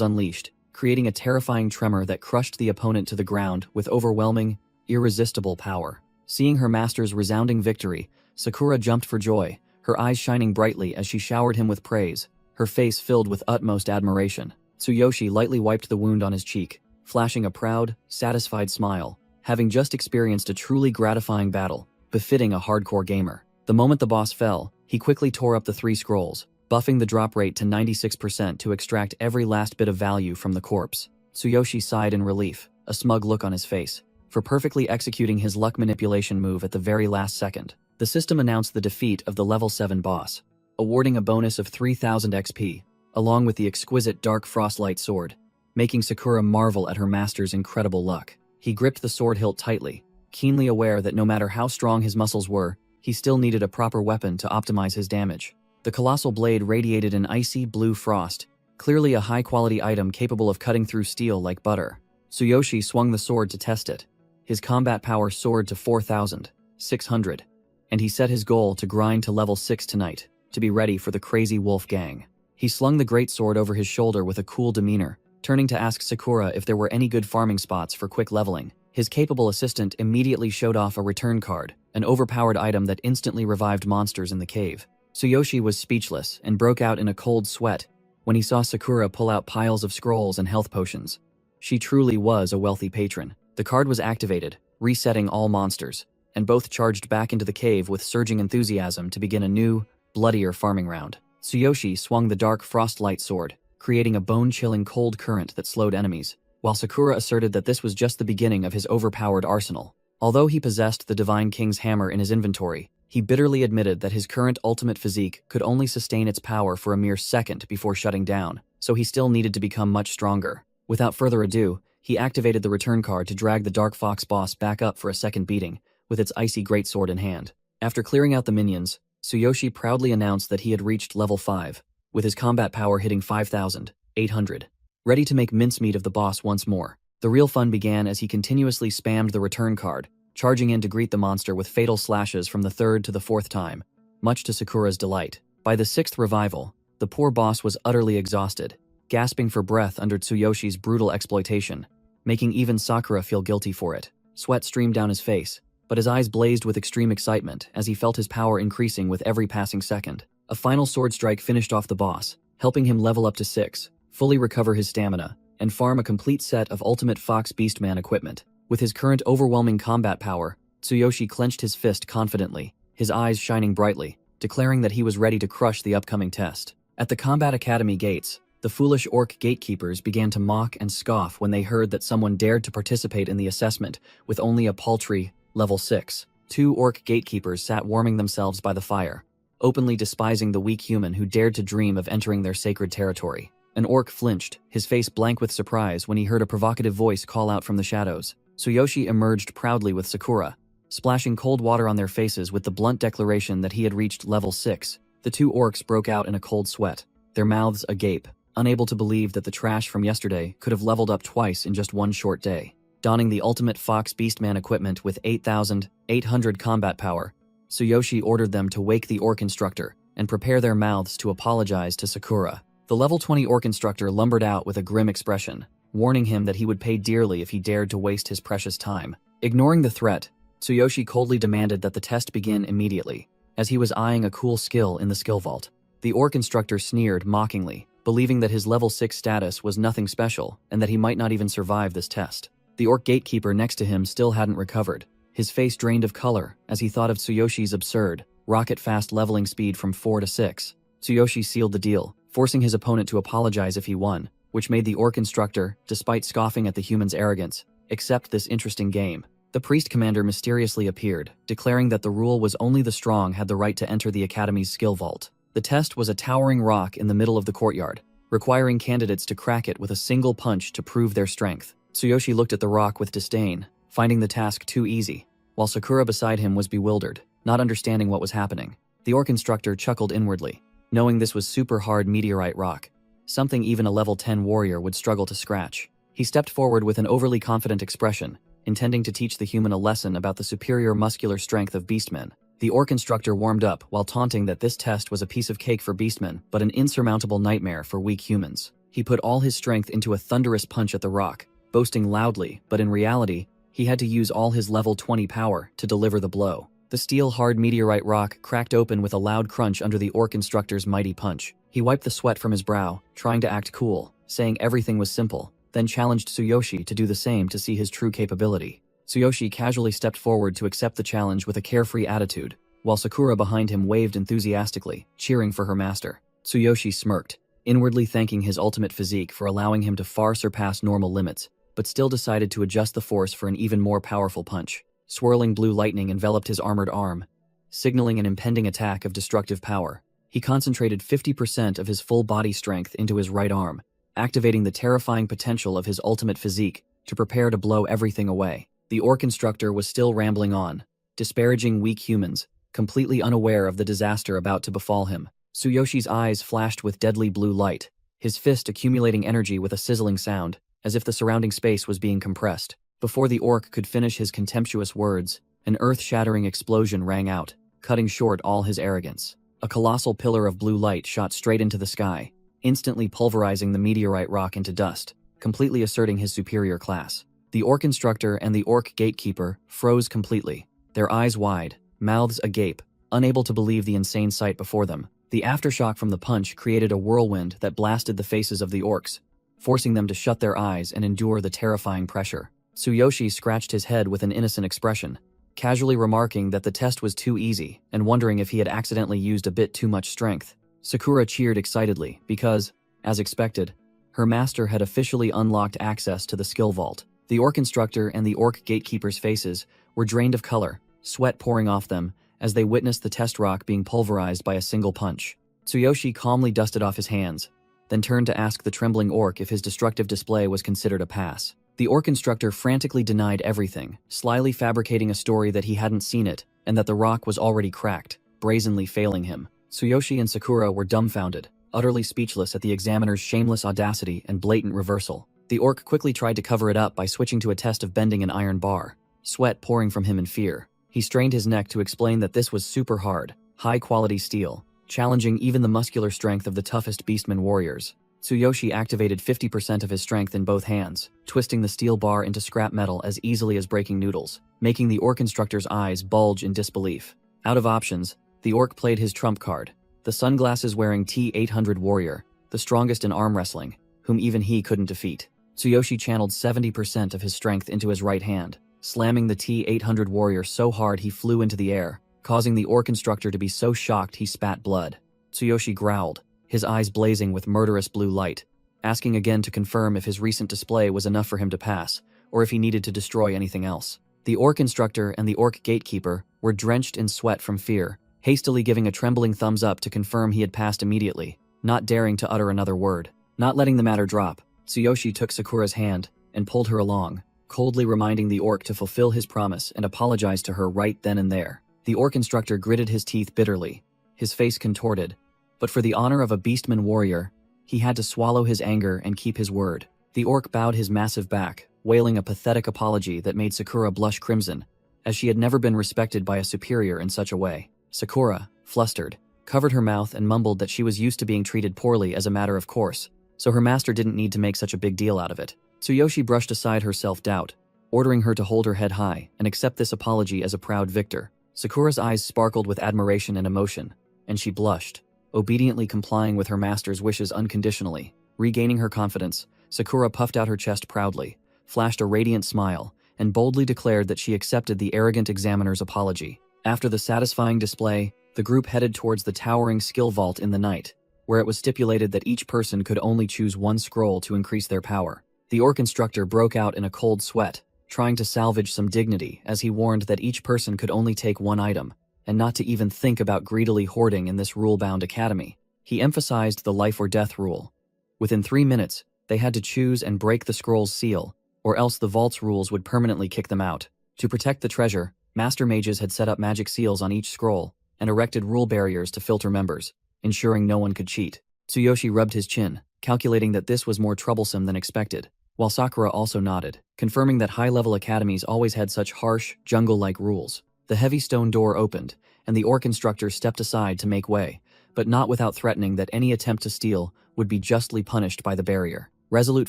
unleashed, creating a terrifying tremor that crushed the opponent to the ground with overwhelming, irresistible power. Seeing her master's resounding victory, Sakura jumped for joy, her eyes shining brightly as she showered him with praise, her face filled with utmost admiration. Tsuyoshi lightly wiped the wound on his cheek, flashing a proud, satisfied smile, having just experienced a truly gratifying battle, befitting a hardcore gamer. The moment the boss fell, he quickly tore up the 3 scrolls, buffing the drop rate to 96% to extract every last bit of value from the corpse. Tsuyoshi sighed in relief, a smug look on his face, for perfectly executing his luck manipulation move at the very last second. The system announced the defeat of the level 7 boss, awarding a bonus of 3000 XP, along with the exquisite Dark Frostlight sword, making Sakura marvel at her master's incredible luck. He gripped the sword hilt tightly, keenly aware that no matter how strong his muscles were, he still needed a proper weapon to optimize his damage. The colossal blade radiated an icy blue frost, clearly a high-quality item capable of cutting through steel like butter. Tsuyoshi swung the sword to test it. His combat power soared to 4,600, and he set his goal to grind to level 6 tonight, to be ready for the crazy wolf gang. He slung the greatsword over his shoulder with a cool demeanor, turning to ask Sakura if there were any good farming spots for quick leveling. His capable assistant immediately showed off a return card, an overpowered item that instantly revived monsters in the cave. Tsuyoshi was speechless and broke out in a cold sweat when he saw Sakura pull out piles of scrolls and health potions. She truly was a wealthy patron. The card was activated, resetting all monsters, and both charged back into the cave with surging enthusiasm to begin a new, bloodier farming round. Tsuyoshi swung the Dark Frostlight sword, creating a bone-chilling cold current that slowed enemies, while Sakura asserted that this was just the beginning of his overpowered arsenal. Although he possessed the Divine King's hammer in his inventory, he bitterly admitted that his current ultimate physique could only sustain its power for a mere second before shutting down, so he still needed to become much stronger. Without further ado, he activated the return card to drag the Dark Fox boss back up for a second beating, with its icy greatsword in hand. After clearing out the minions, Tsuyoshi proudly announced that he had reached level 5, with his combat power hitting 5,800. Ready to make mincemeat of the boss once more. The real fun began as he continuously spammed the return card, charging in to greet the monster with fatal slashes from the 3rd to the 4th time. much to Sakura's delight. By the sixth revival, the poor boss was utterly exhausted, gasping for breath under Tsuyoshi's brutal exploitation, making even Sakura feel guilty for it. Sweat streamed down his face, but his eyes blazed with extreme excitement as he felt his power increasing with every passing second. A final sword strike finished off the boss, helping him level up to 6, fully recover his stamina, and farm a complete set of ultimate Fox Beastman equipment. With his current overwhelming combat power, Tsuyoshi clenched his fist confidently, his eyes shining brightly, declaring that he was ready to crush the upcoming test. At the Combat Academy gates, the foolish orc gatekeepers began to mock and scoff when they heard that someone dared to participate in the assessment with only a paltry level 6. 2 orc gatekeepers sat warming themselves by the fire, openly despising the weak human who dared to dream of entering their sacred territory. An orc flinched, his face blank with surprise when he heard a provocative voice call out from the shadows. Tsuyoshi emerged proudly with Sakura, splashing cold water on their faces with the blunt declaration that he had reached level 6. The 2 orcs broke out in a cold sweat, their mouths agape, unable to believe that the trash from yesterday could have leveled up twice in just one short day. Donning the ultimate Fox Beastman equipment with 8,800 combat power, Tsuyoshi ordered them to wake the orc instructor and prepare their mouths to apologize to Sakura. The level 20 orc instructor lumbered out with a grim expression, warning him that he would pay dearly if he dared to waste his precious time. Ignoring the threat, Tsuyoshi coldly demanded that the test begin immediately, as he was eyeing a cool skill in the skill vault. The orc instructor sneered mockingly, believing that his level 6 status was nothing special and that he might not even survive this test. The orc gatekeeper next to him still hadn't recovered, his face drained of color as he thought of Tsuyoshi's absurd, rocket-fast leveling speed from 4 to 6. Tsuyoshi sealed the deal, forcing his opponent to apologize if he won, which made the orc instructor, despite scoffing at the human's arrogance, accept this interesting game. The priest commander mysteriously appeared, declaring that the rule was only the strong had the right to enter the academy's skill vault. The test was a towering rock in the middle of the courtyard, requiring candidates to crack it with a single punch to prove their strength. Tsuyoshi looked at the rock with disdain, finding the task too easy, while Sakura beside him was bewildered, not understanding what was happening. The orc instructor chuckled inwardly, knowing this was super hard meteorite rock, something even a level 10 warrior would struggle to scratch. He stepped forward with an overly confident expression, intending to teach the human a lesson about the superior muscular strength of beastmen. The orc instructor warmed up while taunting that this test was a piece of cake for beastmen, but an insurmountable nightmare for weak humans. He put all his strength into a thunderous punch at the rock, boasting loudly, but in reality, he had to use all his level 20 power to deliver the blow. The steel-hard meteorite rock cracked open with a loud crunch under the orc instructor's mighty punch. He wiped the sweat from his brow, trying to act cool, saying everything was simple, then challenged Tsuyoshi to do the same to see his true capability. Tsuyoshi casually stepped forward to accept the challenge with a carefree attitude, while Sakura behind him waved enthusiastically, cheering for her master. Tsuyoshi smirked, inwardly thanking his ultimate physique for allowing him to far surpass normal limits, but still decided to adjust the force for an even more powerful punch. Swirling blue lightning enveloped his armored arm, signaling an impending attack of destructive power. He concentrated 50% of his full body strength into his right arm, activating the terrifying potential of his ultimate physique to prepare to blow everything away. The orc instructor was still rambling on, disparaging weak humans, completely unaware of the disaster about to befall him. Tsuyoshi's eyes flashed with deadly blue light, his fist accumulating energy with a sizzling sound, as if the surrounding space was being compressed. Before the orc could finish his contemptuous words, an earth-shattering explosion rang out, cutting short all his arrogance. A colossal pillar of blue light shot straight into the sky, instantly pulverizing the meteorite rock into dust, completely asserting his superior class. The orc instructor and the orc gatekeeper froze completely, their eyes wide, mouths agape, unable to believe the insane sight before them. The aftershock from the punch created a whirlwind that blasted the faces of the orcs, forcing them to shut their eyes and endure the terrifying pressure. Tsuyoshi scratched his head with an innocent expression, casually remarking that the test was too easy and wondering if he had accidentally used a bit too much strength. Sakura cheered excitedly because, as expected, her master had officially unlocked access to the skill vault. The orc instructor and the orc gatekeeper's faces were drained of color, sweat pouring off them as they witnessed the test rock being pulverized by a single punch. Tsuyoshi calmly dusted off his hands, then turned to ask the trembling orc if his destructive display was considered a pass. The orc instructor frantically denied everything, slyly fabricating a story that he hadn't seen it and that the rock was already cracked, brazenly failing him. Tsuyoshi and Sakura were dumbfounded, utterly speechless at the examiner's shameless audacity and blatant reversal. The orc quickly tried to cover it up by switching to a test of bending an iron bar, sweat pouring from him in fear. He strained his neck to explain that this was super hard, high-quality steel, challenging even the muscular strength of the toughest beastman warriors. Tsuyoshi activated 50% of his strength in both hands, twisting the steel bar into scrap metal as easily as breaking noodles, making the orc instructor's eyes bulge in disbelief. Out of options, the orc played his trump card, the sunglasses-wearing T-800 warrior, the strongest in arm wrestling, whom even he couldn't defeat. Tsuyoshi channeled 70% of his strength into his right hand, slamming the T-800 warrior so hard he flew into the air, causing the orc instructor to be so shocked he spat blood. Tsuyoshi growled, his eyes blazing with murderous blue light, asking again to confirm if his recent display was enough for him to pass, or if he needed to destroy anything else. The orc instructor and the orc gatekeeper were drenched in sweat from fear, hastily giving a trembling thumbs up to confirm he had passed immediately, not daring to utter another word. Not letting the matter drop, Tsuyoshi took Sakura's hand and pulled her along, coldly reminding the orc to fulfill his promise and apologize to her right then and there. The orc instructor gritted his teeth bitterly, his face contorted, but for the honor of a beastman warrior, he had to swallow his anger and keep his word. The orc bowed his massive back, wailing a pathetic apology that made Sakura blush crimson, as she had never been respected by a superior in such a way. Sakura, flustered, covered her mouth and mumbled that she was used to being treated poorly as a matter of course, so her master didn't need to make such a big deal out of it. Tsuyoshi brushed aside her self-doubt, ordering her to hold her head high and accept this apology as a proud victor. Sakura's eyes sparkled with admiration and emotion, and she blushed, obediently complying with her master's wishes unconditionally. Regaining her confidence, Sakura puffed out her chest proudly, flashed a radiant smile, and boldly declared that she accepted the arrogant examiner's apology. After the satisfying display, the group headed towards the towering skill vault in the night, where it was stipulated that each person could only choose one scroll to increase their power. The orc instructor broke out in a cold sweat, trying to salvage some dignity as he warned that each person could only take one item, and not to even think about greedily hoarding in this rule-bound academy. He emphasized the life or death rule. Within 3 minutes, they had to choose and break the scroll's seal, or else the vault's rules would permanently kick them out. To protect the treasure, master mages had set up magic seals on each scroll and erected rule barriers to filter members, ensuring no one could cheat. Tsuyoshi rubbed his chin, calculating that this was more troublesome than expected, while Sakura also nodded, confirming that high-level academies always had such harsh, jungle-like rules. The heavy stone door opened, and the orc instructor stepped aside to make way, but not without threatening that any attempt to steal would be justly punished by the barrier. Resolute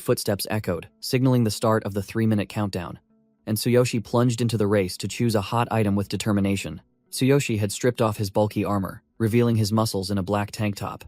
footsteps echoed, signaling the start of the 3-minute countdown, and Tsuyoshi plunged into the race to choose a hot item with determination. Tsuyoshi had stripped off his bulky armor, revealing his muscles in a black tank top.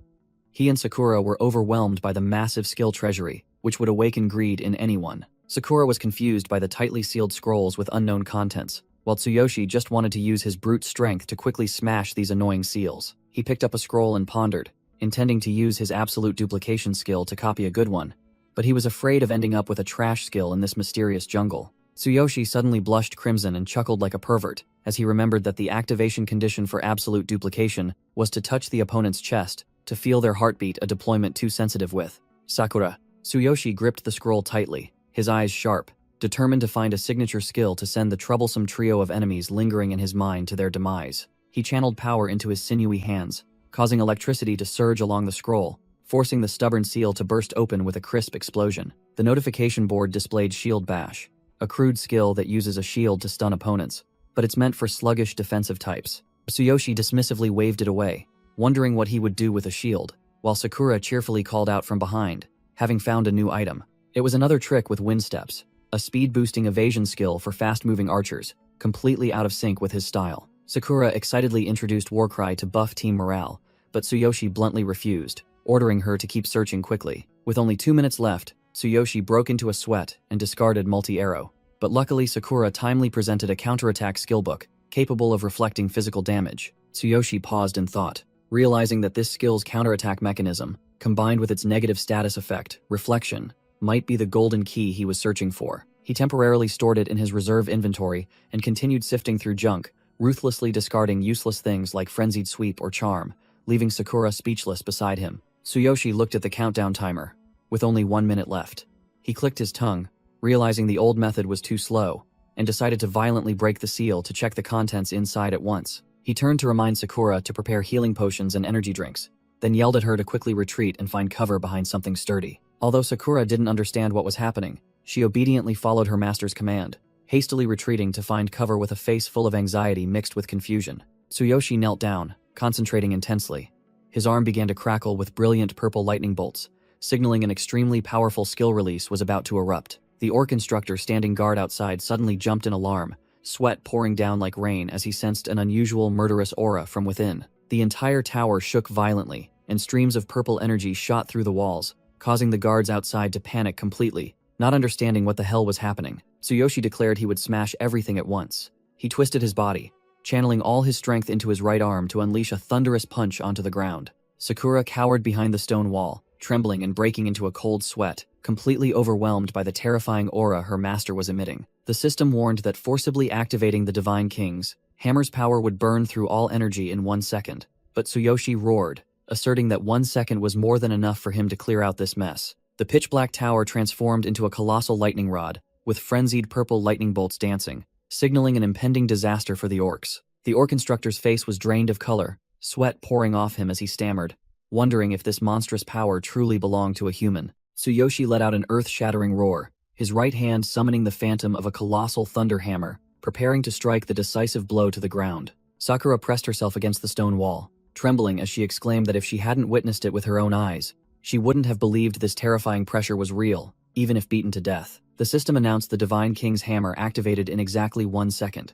He and Sakura were overwhelmed by the massive skill treasury, which would awaken greed in anyone. Sakura was confused by the tightly sealed scrolls with unknown contents, while Tsuyoshi just wanted to use his brute strength to quickly smash these annoying seals. He picked up a scroll and pondered, intending to use his absolute duplication skill to copy a good one, but he was afraid of ending up with a trash skill in this mysterious jungle. Tsuyoshi suddenly blushed crimson and chuckled like a pervert, as he remembered that the activation condition for absolute duplication was to touch the opponent's chest, to feel their heartbeat, a deployment too sensitive with. Sakura. Tsuyoshi gripped the scroll tightly, his eyes sharp, determined to find a signature skill to send the troublesome trio of enemies lingering in his mind to their demise. He channeled power into his sinewy hands, causing electricity to surge along the scroll, forcing the stubborn seal to burst open with a crisp explosion. The notification board displayed Shield Bash, a crude skill that uses a shield to stun opponents, but it's meant for sluggish defensive types. Tsuyoshi dismissively waved it away, wondering what he would do with a shield, while Sakura cheerfully called out from behind, having found a new item. It was another trick with wind steps, a speed-boosting evasion skill for fast-moving archers, completely out of sync with his style. Sakura excitedly introduced Warcry to buff team morale, but Tsuyoshi bluntly refused, ordering her to keep searching quickly. With only 2 minutes left, Tsuyoshi broke into a sweat and discarded multi-arrow, but luckily Sakura timely presented a counterattack skillbook, capable of reflecting physical damage. Tsuyoshi paused in thought, realizing that this skill's counterattack mechanism, combined with its negative status effect, reflection, might be the golden key he was searching for. He temporarily stored it in his reserve inventory and continued sifting through junk, ruthlessly discarding useless things like Frenzied Sweep or Charm, leaving Sakura speechless beside him. Tsuyoshi looked at the countdown timer, with only 1 minute left. He clicked his tongue, realizing the old method was too slow, and decided to violently break the seal to check the contents inside at once. He turned to remind Sakura to prepare healing potions and energy drinks, then yelled at her to quickly retreat and find cover behind something sturdy. Although Sakura didn't understand what was happening, she obediently followed her master's command, hastily retreating to find cover with a face full of anxiety mixed with confusion. Tsuyoshi knelt down, concentrating intensely. His arm began to crackle with brilliant purple lightning bolts, signaling an extremely powerful skill release was about to erupt. The orc instructor standing guard outside suddenly jumped in alarm, sweat pouring down like rain as he sensed an unusual murderous aura from within. The entire tower shook violently, and streams of purple energy shot through the walls, causing the guards outside to panic completely, not understanding what the hell was happening. Tsuyoshi declared he would smash everything at once. He twisted his body, channeling all his strength into his right arm to unleash a thunderous punch onto the ground. Sakura cowered behind the stone wall, trembling and breaking into a cold sweat, completely overwhelmed by the terrifying aura her master was emitting. The system warned that forcibly activating the Divine King's hammer's power would burn through all energy in 1 second. But Tsuyoshi roared, asserting that 1 second was more than enough for him to clear out this mess. The pitch-black tower transformed into a colossal lightning rod, with frenzied purple lightning bolts dancing, signaling an impending disaster for the orcs. The orc instructor's face was drained of color, sweat pouring off him as he stammered, wondering if this monstrous power truly belonged to a human. Tsuyoshi let out an earth-shattering roar, his right hand summoning the phantom of a colossal thunder hammer, preparing to strike the decisive blow to the ground. Sakura pressed herself against the stone wall, trembling as she exclaimed that if she hadn't witnessed it with her own eyes, she wouldn't have believed this terrifying pressure was real, even if beaten to death. The system announced the Divine King's hammer activated in exactly 1 second.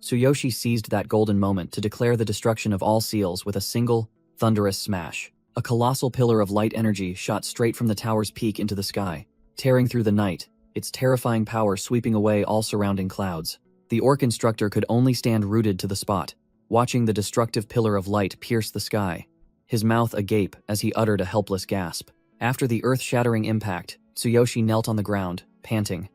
Tsuyoshi seized that golden moment to declare the destruction of all seals with a single, thunderous smash. A colossal pillar of light energy shot straight from the tower's peak into the sky, tearing through the night, its terrifying power sweeping away all surrounding clouds. The orc instructor could only stand rooted to the spot, watching the destructive pillar of light pierce the sky, his mouth agape as he uttered a helpless gasp. After the earth-shattering impact, Tsuyoshi knelt on the ground, panting.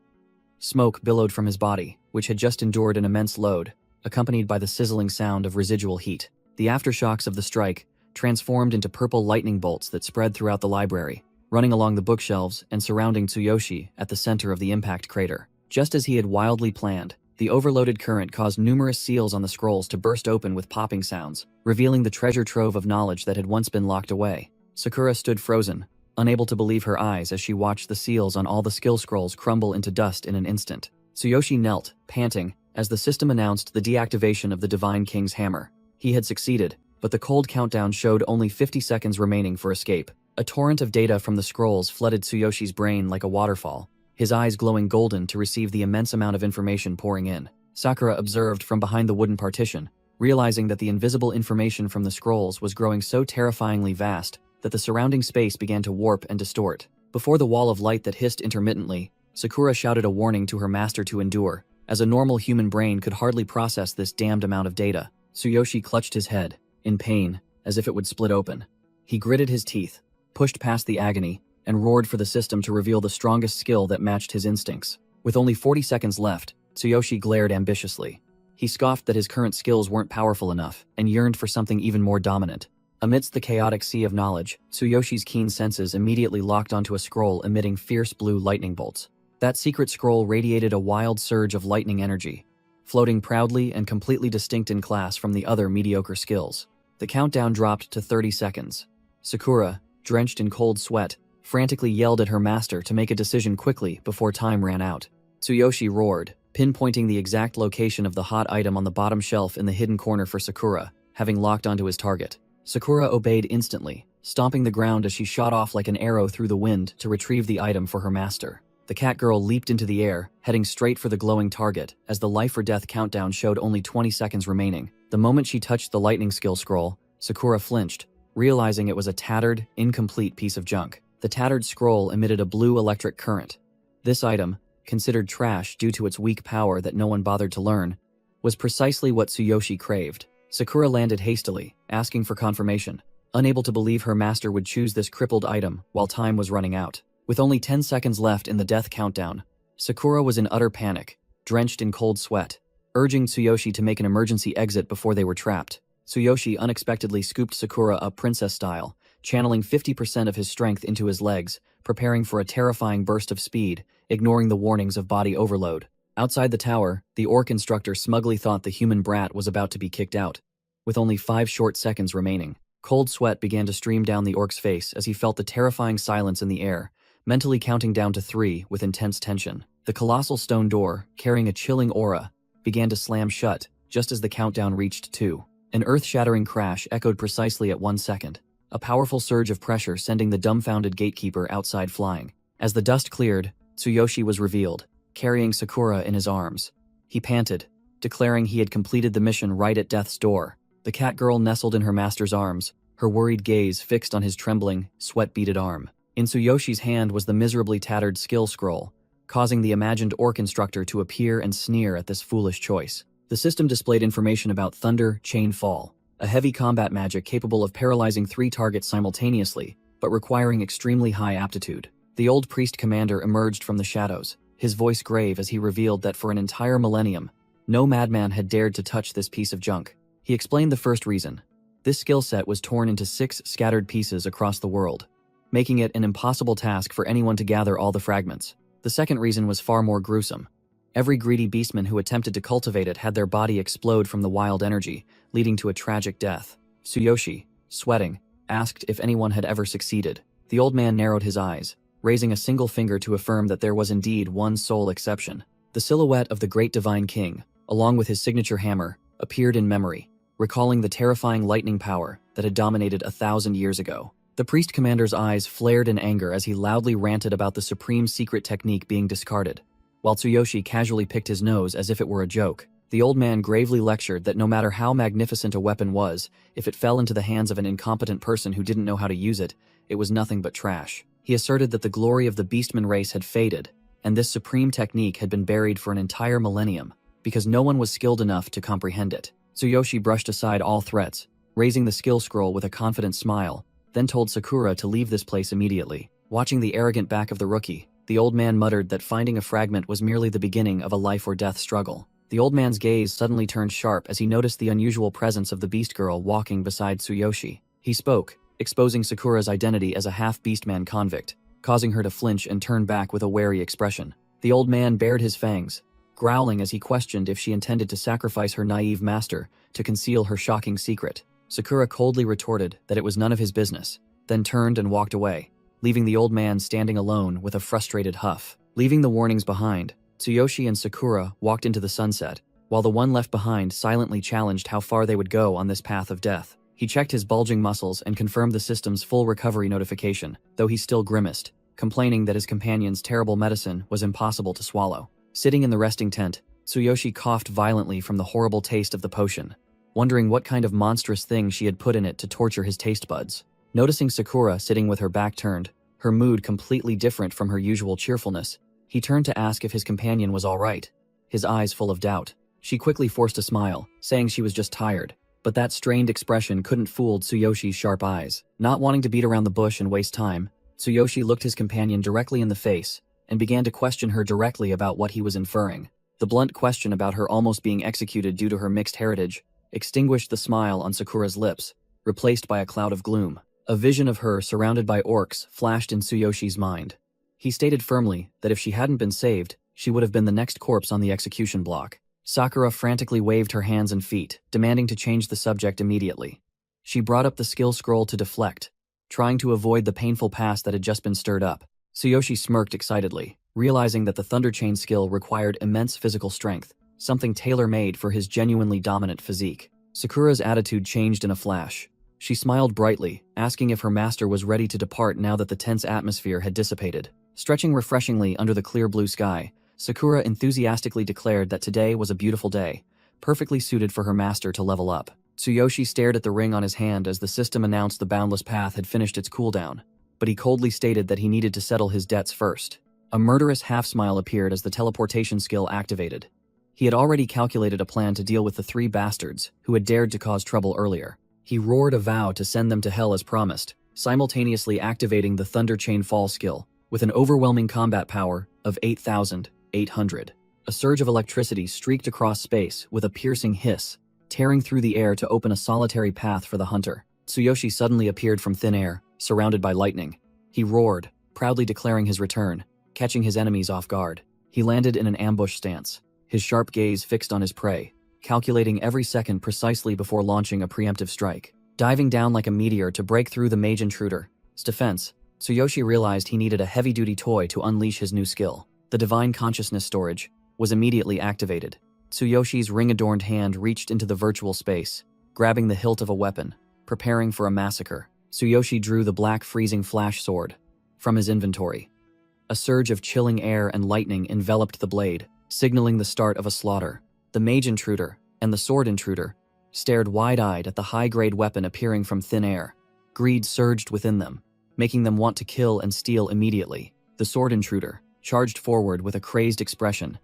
Smoke billowed from his body, which had just endured an immense load, accompanied by the sizzling sound of residual heat. The aftershocks of the strike transformed into purple lightning bolts that spread throughout the library, running along the bookshelves and surrounding Tsuyoshi at the center of the impact crater. Just as he had wildly planned, the overloaded current caused numerous seals on the scrolls to burst open with popping sounds, revealing the treasure trove of knowledge that had once been locked away. Sakura stood frozen, unable to believe her eyes as she watched the seals on all the skill scrolls crumble into dust in an instant. Tsuyoshi knelt, panting, as the system announced the deactivation of the Divine King's hammer. He had succeeded, but the cold countdown showed only 50 seconds remaining for escape. A torrent of data from the scrolls flooded Tsuyoshi's brain like a waterfall, his eyes glowing golden to receive the immense amount of information pouring in. Sakura observed from behind the wooden partition, realizing that the invisible information from the scrolls was growing so terrifyingly vast that the surrounding space began to warp and distort. Before the wall of light that hissed intermittently, Sakura shouted a warning to her master to endure, as a normal human brain could hardly process this damned amount of data. Tsuyoshi clutched his head, in pain, as if it would split open. He gritted his teeth, pushed past the agony, and roared for the system to reveal the strongest skill that matched his instincts. With only 40 seconds left, Tsuyoshi glared ambitiously. He scoffed that his current skills weren't powerful enough, and yearned for something even more dominant. Amidst the chaotic sea of knowledge, Tsuyoshi's keen senses immediately locked onto a scroll emitting fierce blue lightning bolts. That secret scroll radiated a wild surge of lightning energy, floating proudly and completely distinct in class from the other mediocre skills. The countdown dropped to 30 seconds. Sakura, drenched in cold sweat, frantically yelled at her master to make a decision quickly before time ran out. Tsuyoshi roared, pinpointing the exact location of the hot item on the bottom shelf in the hidden corner for Sakura, having locked onto his target. Sakura obeyed instantly, stomping the ground as she shot off like an arrow through the wind to retrieve the item for her master. The cat girl leaped into the air, heading straight for the glowing target, as the life or death countdown showed only 20 seconds remaining. The moment she touched the lightning skill scroll, Sakura flinched, realizing it was a tattered, incomplete piece of junk. The tattered scroll emitted a blue electric current. This item, considered trash due to its weak power that no one bothered to learn, was precisely what Tsuyoshi craved. Sakura landed hastily, asking for confirmation, unable to believe her master would choose this crippled item while time was running out. With only 10 seconds left in the death countdown, Sakura was in utter panic, drenched in cold sweat, urging Tsuyoshi to make an emergency exit before they were trapped. Tsuyoshi unexpectedly scooped Sakura up princess style, channeling 50% of his strength into his legs, preparing for a terrifying burst of speed, ignoring the warnings of body overload. Outside the tower, the orc instructor smugly thought the human brat was about to be kicked out. With only 5 short seconds remaining, cold sweat began to stream down the orc's face as he felt the terrifying silence in the air, mentally counting down to 3 with intense tension. The colossal stone door, carrying a chilling aura, began to slam shut just as the countdown reached 2. An earth-shattering crash echoed precisely at 1 second, a powerful surge of pressure sending the dumbfounded gatekeeper outside flying. As the dust cleared, Tsuyoshi was revealed, carrying Sakura in his arms. He panted, declaring he had completed the mission right at death's door. The cat girl nestled in her master's arms, her worried gaze fixed on his trembling, sweat-beaded arm. In Tsuyoshi's hand was the miserably tattered skill scroll, causing the imagined orc instructor to appear and sneer at this foolish choice. The system displayed information about Thunder Chain Fall, a heavy combat magic capable of paralyzing 3 targets simultaneously, but requiring extremely high aptitude. The old priest commander emerged from the shadows, his voice grave as he revealed that for an entire millennium, no madman had dared to touch this piece of junk. He explained the first reason. This skill set was torn into 6 scattered pieces across the world, making it an impossible task for anyone to gather all the fragments. The second reason was far more gruesome. Every greedy beastman who attempted to cultivate it had their body explode from the wild energy, leading to a tragic death. Tsuyoshi, sweating, asked if anyone had ever succeeded. The old man narrowed his eyes, raising a single finger to affirm that there was indeed one sole exception. The silhouette of the great divine king, along with his signature hammer, appeared in memory, recalling the terrifying lightning power that had dominated 1,000 years ago. The priest commander's eyes flared in anger as he loudly ranted about the supreme secret technique being discarded, while Tsuyoshi casually picked his nose as if it were a joke. The old man gravely lectured that no matter how magnificent a weapon was, if it fell into the hands of an incompetent person who didn't know how to use it, it was nothing but trash. He asserted that the glory of the beastman race had faded, and this supreme technique had been buried for an entire millennium, because no one was skilled enough to comprehend it. Tsuyoshi brushed aside all threats, raising the skill scroll with a confident smile, then told Sakura to leave this place immediately. Watching the arrogant back of the rookie, the old man muttered that finding a fragment was merely the beginning of a life-or-death struggle. The old man's gaze suddenly turned sharp as he noticed the unusual presence of the beast girl walking beside Tsuyoshi. He spoke, exposing Sakura's identity as a half-beastman convict, causing her to flinch and turn back with a wary expression. The old man bared his fangs, growling as he questioned if she intended to sacrifice her naive master to conceal her shocking secret. Sakura coldly retorted that it was none of his business, then turned and walked away, leaving the old man standing alone with a frustrated huff. Leaving the warnings behind, Tsuyoshi and Sakura walked into the sunset, while the one left behind silently challenged how far they would go on this path of death. He checked his bulging muscles and confirmed the system's full recovery notification, though he still grimaced, complaining that his companion's terrible medicine was impossible to swallow. Sitting in the resting tent, Tsuyoshi coughed violently from the horrible taste of the potion, wondering what kind of monstrous thing she had put in it to torture his taste buds. Noticing Sakura sitting with her back turned, her mood completely different from her usual cheerfulness, he turned to ask if his companion was all right, his eyes full of doubt. She quickly forced a smile, saying she was just tired, but that strained expression couldn't fool Tsuyoshi's sharp eyes. Not wanting to beat around the bush and waste time, Tsuyoshi looked his companion directly in the face and began to question her directly about what he was inferring. The blunt question about her almost being executed due to her mixed heritage extinguished the smile on Sakura's lips, replaced by a cloud of gloom. A vision of her surrounded by orcs flashed in Tsuyoshi's mind. He stated firmly that if she hadn't been saved, she would have been the next corpse on the execution block. Sakura frantically waved her hands and feet, demanding to change the subject immediately. She brought up the skill scroll to deflect, trying to avoid the painful past that had just been stirred up. Tsuyoshi smirked excitedly, realizing that the Thunder Chain skill required immense physical strength, something tailor-made for his genuinely dominant physique. Sakura's attitude changed in a flash. She smiled brightly, asking if her master was ready to depart now that the tense atmosphere had dissipated. Stretching refreshingly under the clear blue sky, Sakura enthusiastically declared that today was a beautiful day, perfectly suited for her master to level up. Tsuyoshi stared at the ring on his hand as the system announced the boundless path had finished its cooldown, but he coldly stated that he needed to settle his debts first. A murderous half-smile appeared as the teleportation skill activated. He had already calculated a plan to deal with the 3 bastards who had dared to cause trouble earlier. He roared a vow to send them to hell as promised, simultaneously activating the Thunder Chain Fall skill, with an overwhelming combat power of 8,800. A surge of electricity streaked across space with a piercing hiss, tearing through the air to open a solitary path for the hunter. Tsuyoshi suddenly appeared from thin air, surrounded by lightning. He roared, proudly declaring his return, catching his enemies off guard. He landed in an ambush stance, his sharp gaze fixed on his prey, calculating every second precisely before launching a preemptive strike. Diving down like a meteor to break through the mage intruder's defense, Tsuyoshi realized he needed a heavy-duty toy to unleash his new skill. The Divine Consciousness storage was immediately activated. Tsuyoshi's ring-adorned hand reached into the virtual space, grabbing the hilt of a weapon, preparing for a massacre. Tsuyoshi drew the black freezing flash sword from his inventory. A surge of chilling air and lightning enveloped the blade, signaling the start of a slaughter. The mage intruder and the sword intruder stared wide-eyed at the high-grade weapon appearing from thin air. Greed surged within them, making them want to kill and steal immediately. The sword intruder charged forward with a crazed expression,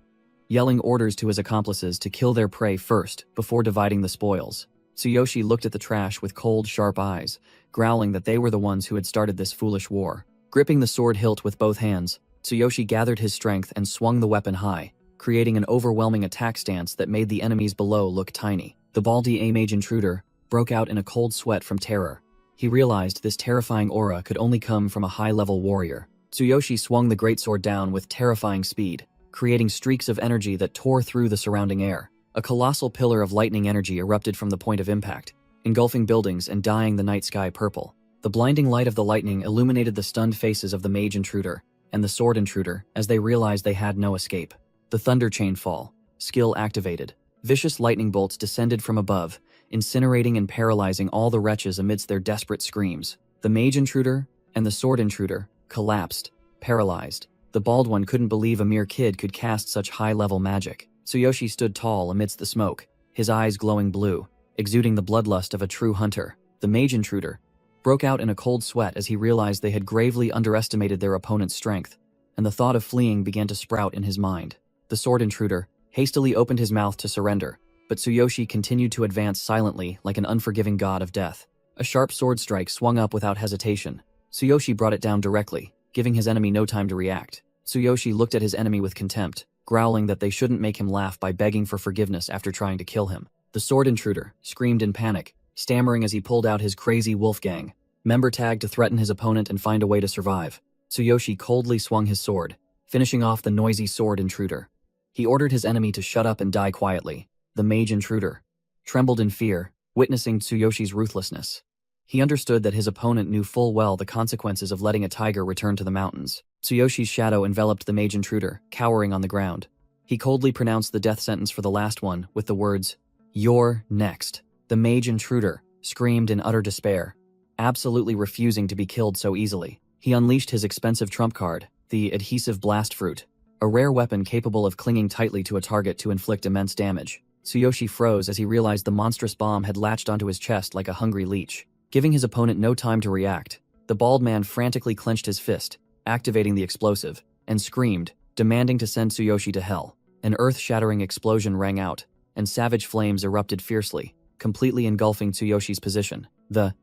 yelling orders to his accomplices to kill their prey first before dividing the spoils. Tsuyoshi looked at the trash with cold, sharp eyes, growling that they were the ones who had started this foolish war. Gripping the sword hilt with both hands, Tsuyoshi gathered his strength and swung the weapon high, creating an overwhelming attack stance that made the enemies below look tiny. The baldy mage intruder broke out in a cold sweat from terror. He realized this terrifying aura could only come from a high-level warrior. Tsuyoshi swung the greatsword down with terrifying speed, creating streaks of energy that tore through the surrounding air. A colossal pillar of lightning energy erupted from the point of impact, engulfing buildings and dyeing the night sky purple. The blinding light of the lightning illuminated the stunned faces of the mage intruder and the sword intruder as they realized they had no escape. The thunder chain fall, skill activated. Vicious lightning bolts descended from above, incinerating and paralyzing all the wretches amidst their desperate screams. The mage intruder and the sword intruder collapsed, paralyzed. The bald one couldn't believe a mere kid could cast such high-level magic. Tsuyoshi stood tall amidst the smoke, his eyes glowing blue, exuding the bloodlust of a true hunter. The mage intruder broke out in a cold sweat as he realized they had gravely underestimated their opponent's strength, and the thought of fleeing began to sprout in his mind. The sword intruder hastily opened his mouth to surrender, but Tsuyoshi continued to advance silently like an unforgiving god of death. A sharp sword strike swung up without hesitation. Tsuyoshi brought it down directly, giving his enemy no time to react. Tsuyoshi looked at his enemy with contempt, growling that they shouldn't make him laugh by begging for forgiveness after trying to kill him. The sword intruder screamed in panic, stammering as he pulled out his crazy wolf gang member tag to threaten his opponent and find a way to survive. Tsuyoshi coldly swung his sword, finishing off the noisy sword intruder. He ordered his enemy to shut up and die quietly. The mage intruder trembled in fear, witnessing Tsuyoshi's ruthlessness. He understood that his opponent knew full well the consequences of letting a tiger return to the mountains. Tsuyoshi's shadow enveloped the mage intruder, cowering on the ground. He coldly pronounced the death sentence for the last one with the words, "You're next." The mage intruder screamed in utter despair, absolutely refusing to be killed so easily. He unleashed his expensive trump card, the adhesive blast fruit, a rare weapon capable of clinging tightly to a target to inflict immense damage. Tsuyoshi froze as he realized the monstrous bomb had latched onto his chest like a hungry leech. Giving his opponent no time to react, the bald man frantically clenched his fist, activating the explosive, and screamed, demanding to send Tsuyoshi to hell. An earth-shattering explosion rang out, and savage flames erupted fiercely, completely engulfing Tsuyoshi's position. The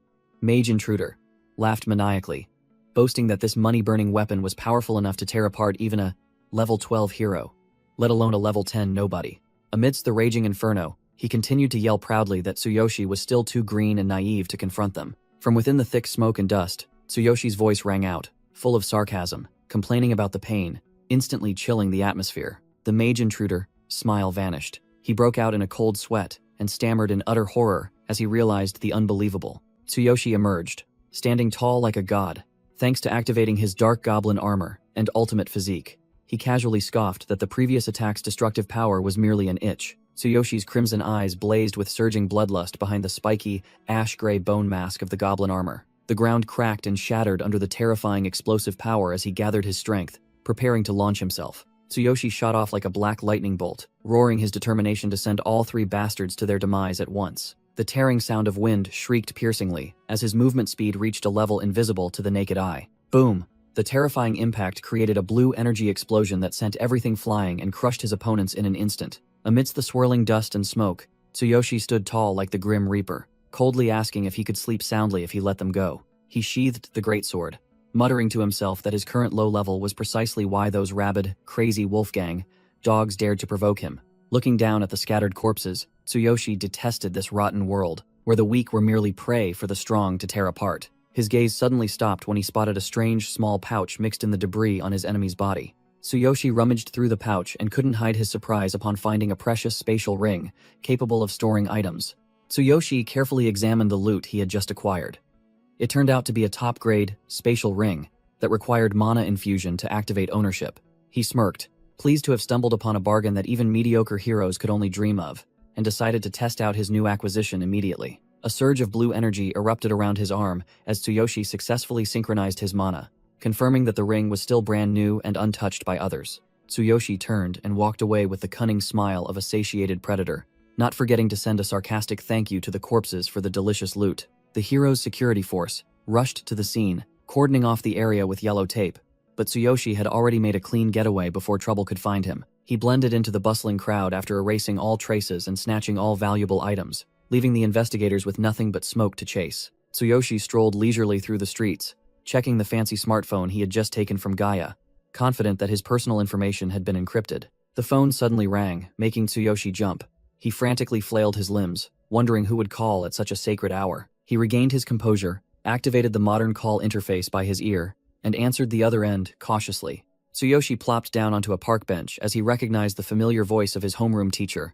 mage intruder laughed maniacally, boasting that this money-burning weapon was powerful enough to tear apart even a level 12 hero, let alone a level 10 nobody. Amidst the raging inferno, he continued to yell proudly that Tsuyoshi was still too green and naive to confront them. From within the thick smoke and dust, Tsuyoshi's voice rang out, full of sarcasm, complaining about the pain, instantly chilling the atmosphere. The mage intruder smile vanished. He broke out in a cold sweat and stammered in utter horror as he realized the unbelievable. Tsuyoshi emerged, standing tall like a god, thanks to activating his dark goblin armor and ultimate physique. He casually scoffed that the previous attack's destructive power was merely an itch. Tsuyoshi's crimson eyes blazed with surging bloodlust behind the spiky, ash-gray bone mask of the goblin armor. The ground cracked and shattered under the terrifying explosive power as he gathered his strength, preparing to launch himself. Tsuyoshi shot off like a black lightning bolt, roaring his determination to send all three bastards to their demise at once. The tearing sound of wind shrieked piercingly as his movement speed reached a level invisible to the naked eye. Boom! The terrifying impact created a blue energy explosion that sent everything flying and crushed his opponents in an instant. Amidst the swirling dust and smoke, Tsuyoshi stood tall like the Grim Reaper, coldly asking if he could sleep soundly if he let them go. He sheathed the greatsword, muttering to himself that his current low level was precisely why those rabid, crazy wolfgang dogs dared to provoke him. Looking down at the scattered corpses, Tsuyoshi detested this rotten world, where the weak were merely prey for the strong to tear apart. His gaze suddenly stopped when he spotted a strange, small pouch mixed in the debris on his enemy's body. Tsuyoshi rummaged through the pouch and couldn't hide his surprise upon finding a precious spatial ring, capable of storing items. Tsuyoshi carefully examined the loot he had just acquired. It turned out to be a top-grade, spatial ring that required mana infusion to activate ownership. He smirked, pleased to have stumbled upon a bargain that even mediocre heroes could only dream of. and decided to test out his new acquisition immediately. A surge of blue energy erupted around his arm as Tsuyoshi successfully synchronized his mana, confirming that the ring was still brand new and untouched by others. Tsuyoshi turned and walked away with the cunning smile of a satiated predator, not forgetting to send a sarcastic thank you to the corpses for the delicious loot. The hero's security force rushed to the scene, cordoning off the area with yellow tape, but Tsuyoshi had already made a clean getaway before trouble could find him. He blended into the bustling crowd after erasing all traces and snatching all valuable items, leaving the investigators with nothing but smoke to chase. Tsuyoshi strolled leisurely through the streets, checking the fancy smartphone he had just taken from Gaia, confident that his personal information had been encrypted. The phone suddenly rang, making Tsuyoshi jump. He frantically flailed his limbs, wondering who would call at such a sacred hour. He regained his composure, activated the modern call interface by his ear, and answered the other end cautiously. Tsuyoshi plopped down onto a park bench as he recognized the familiar voice of his homeroom teacher,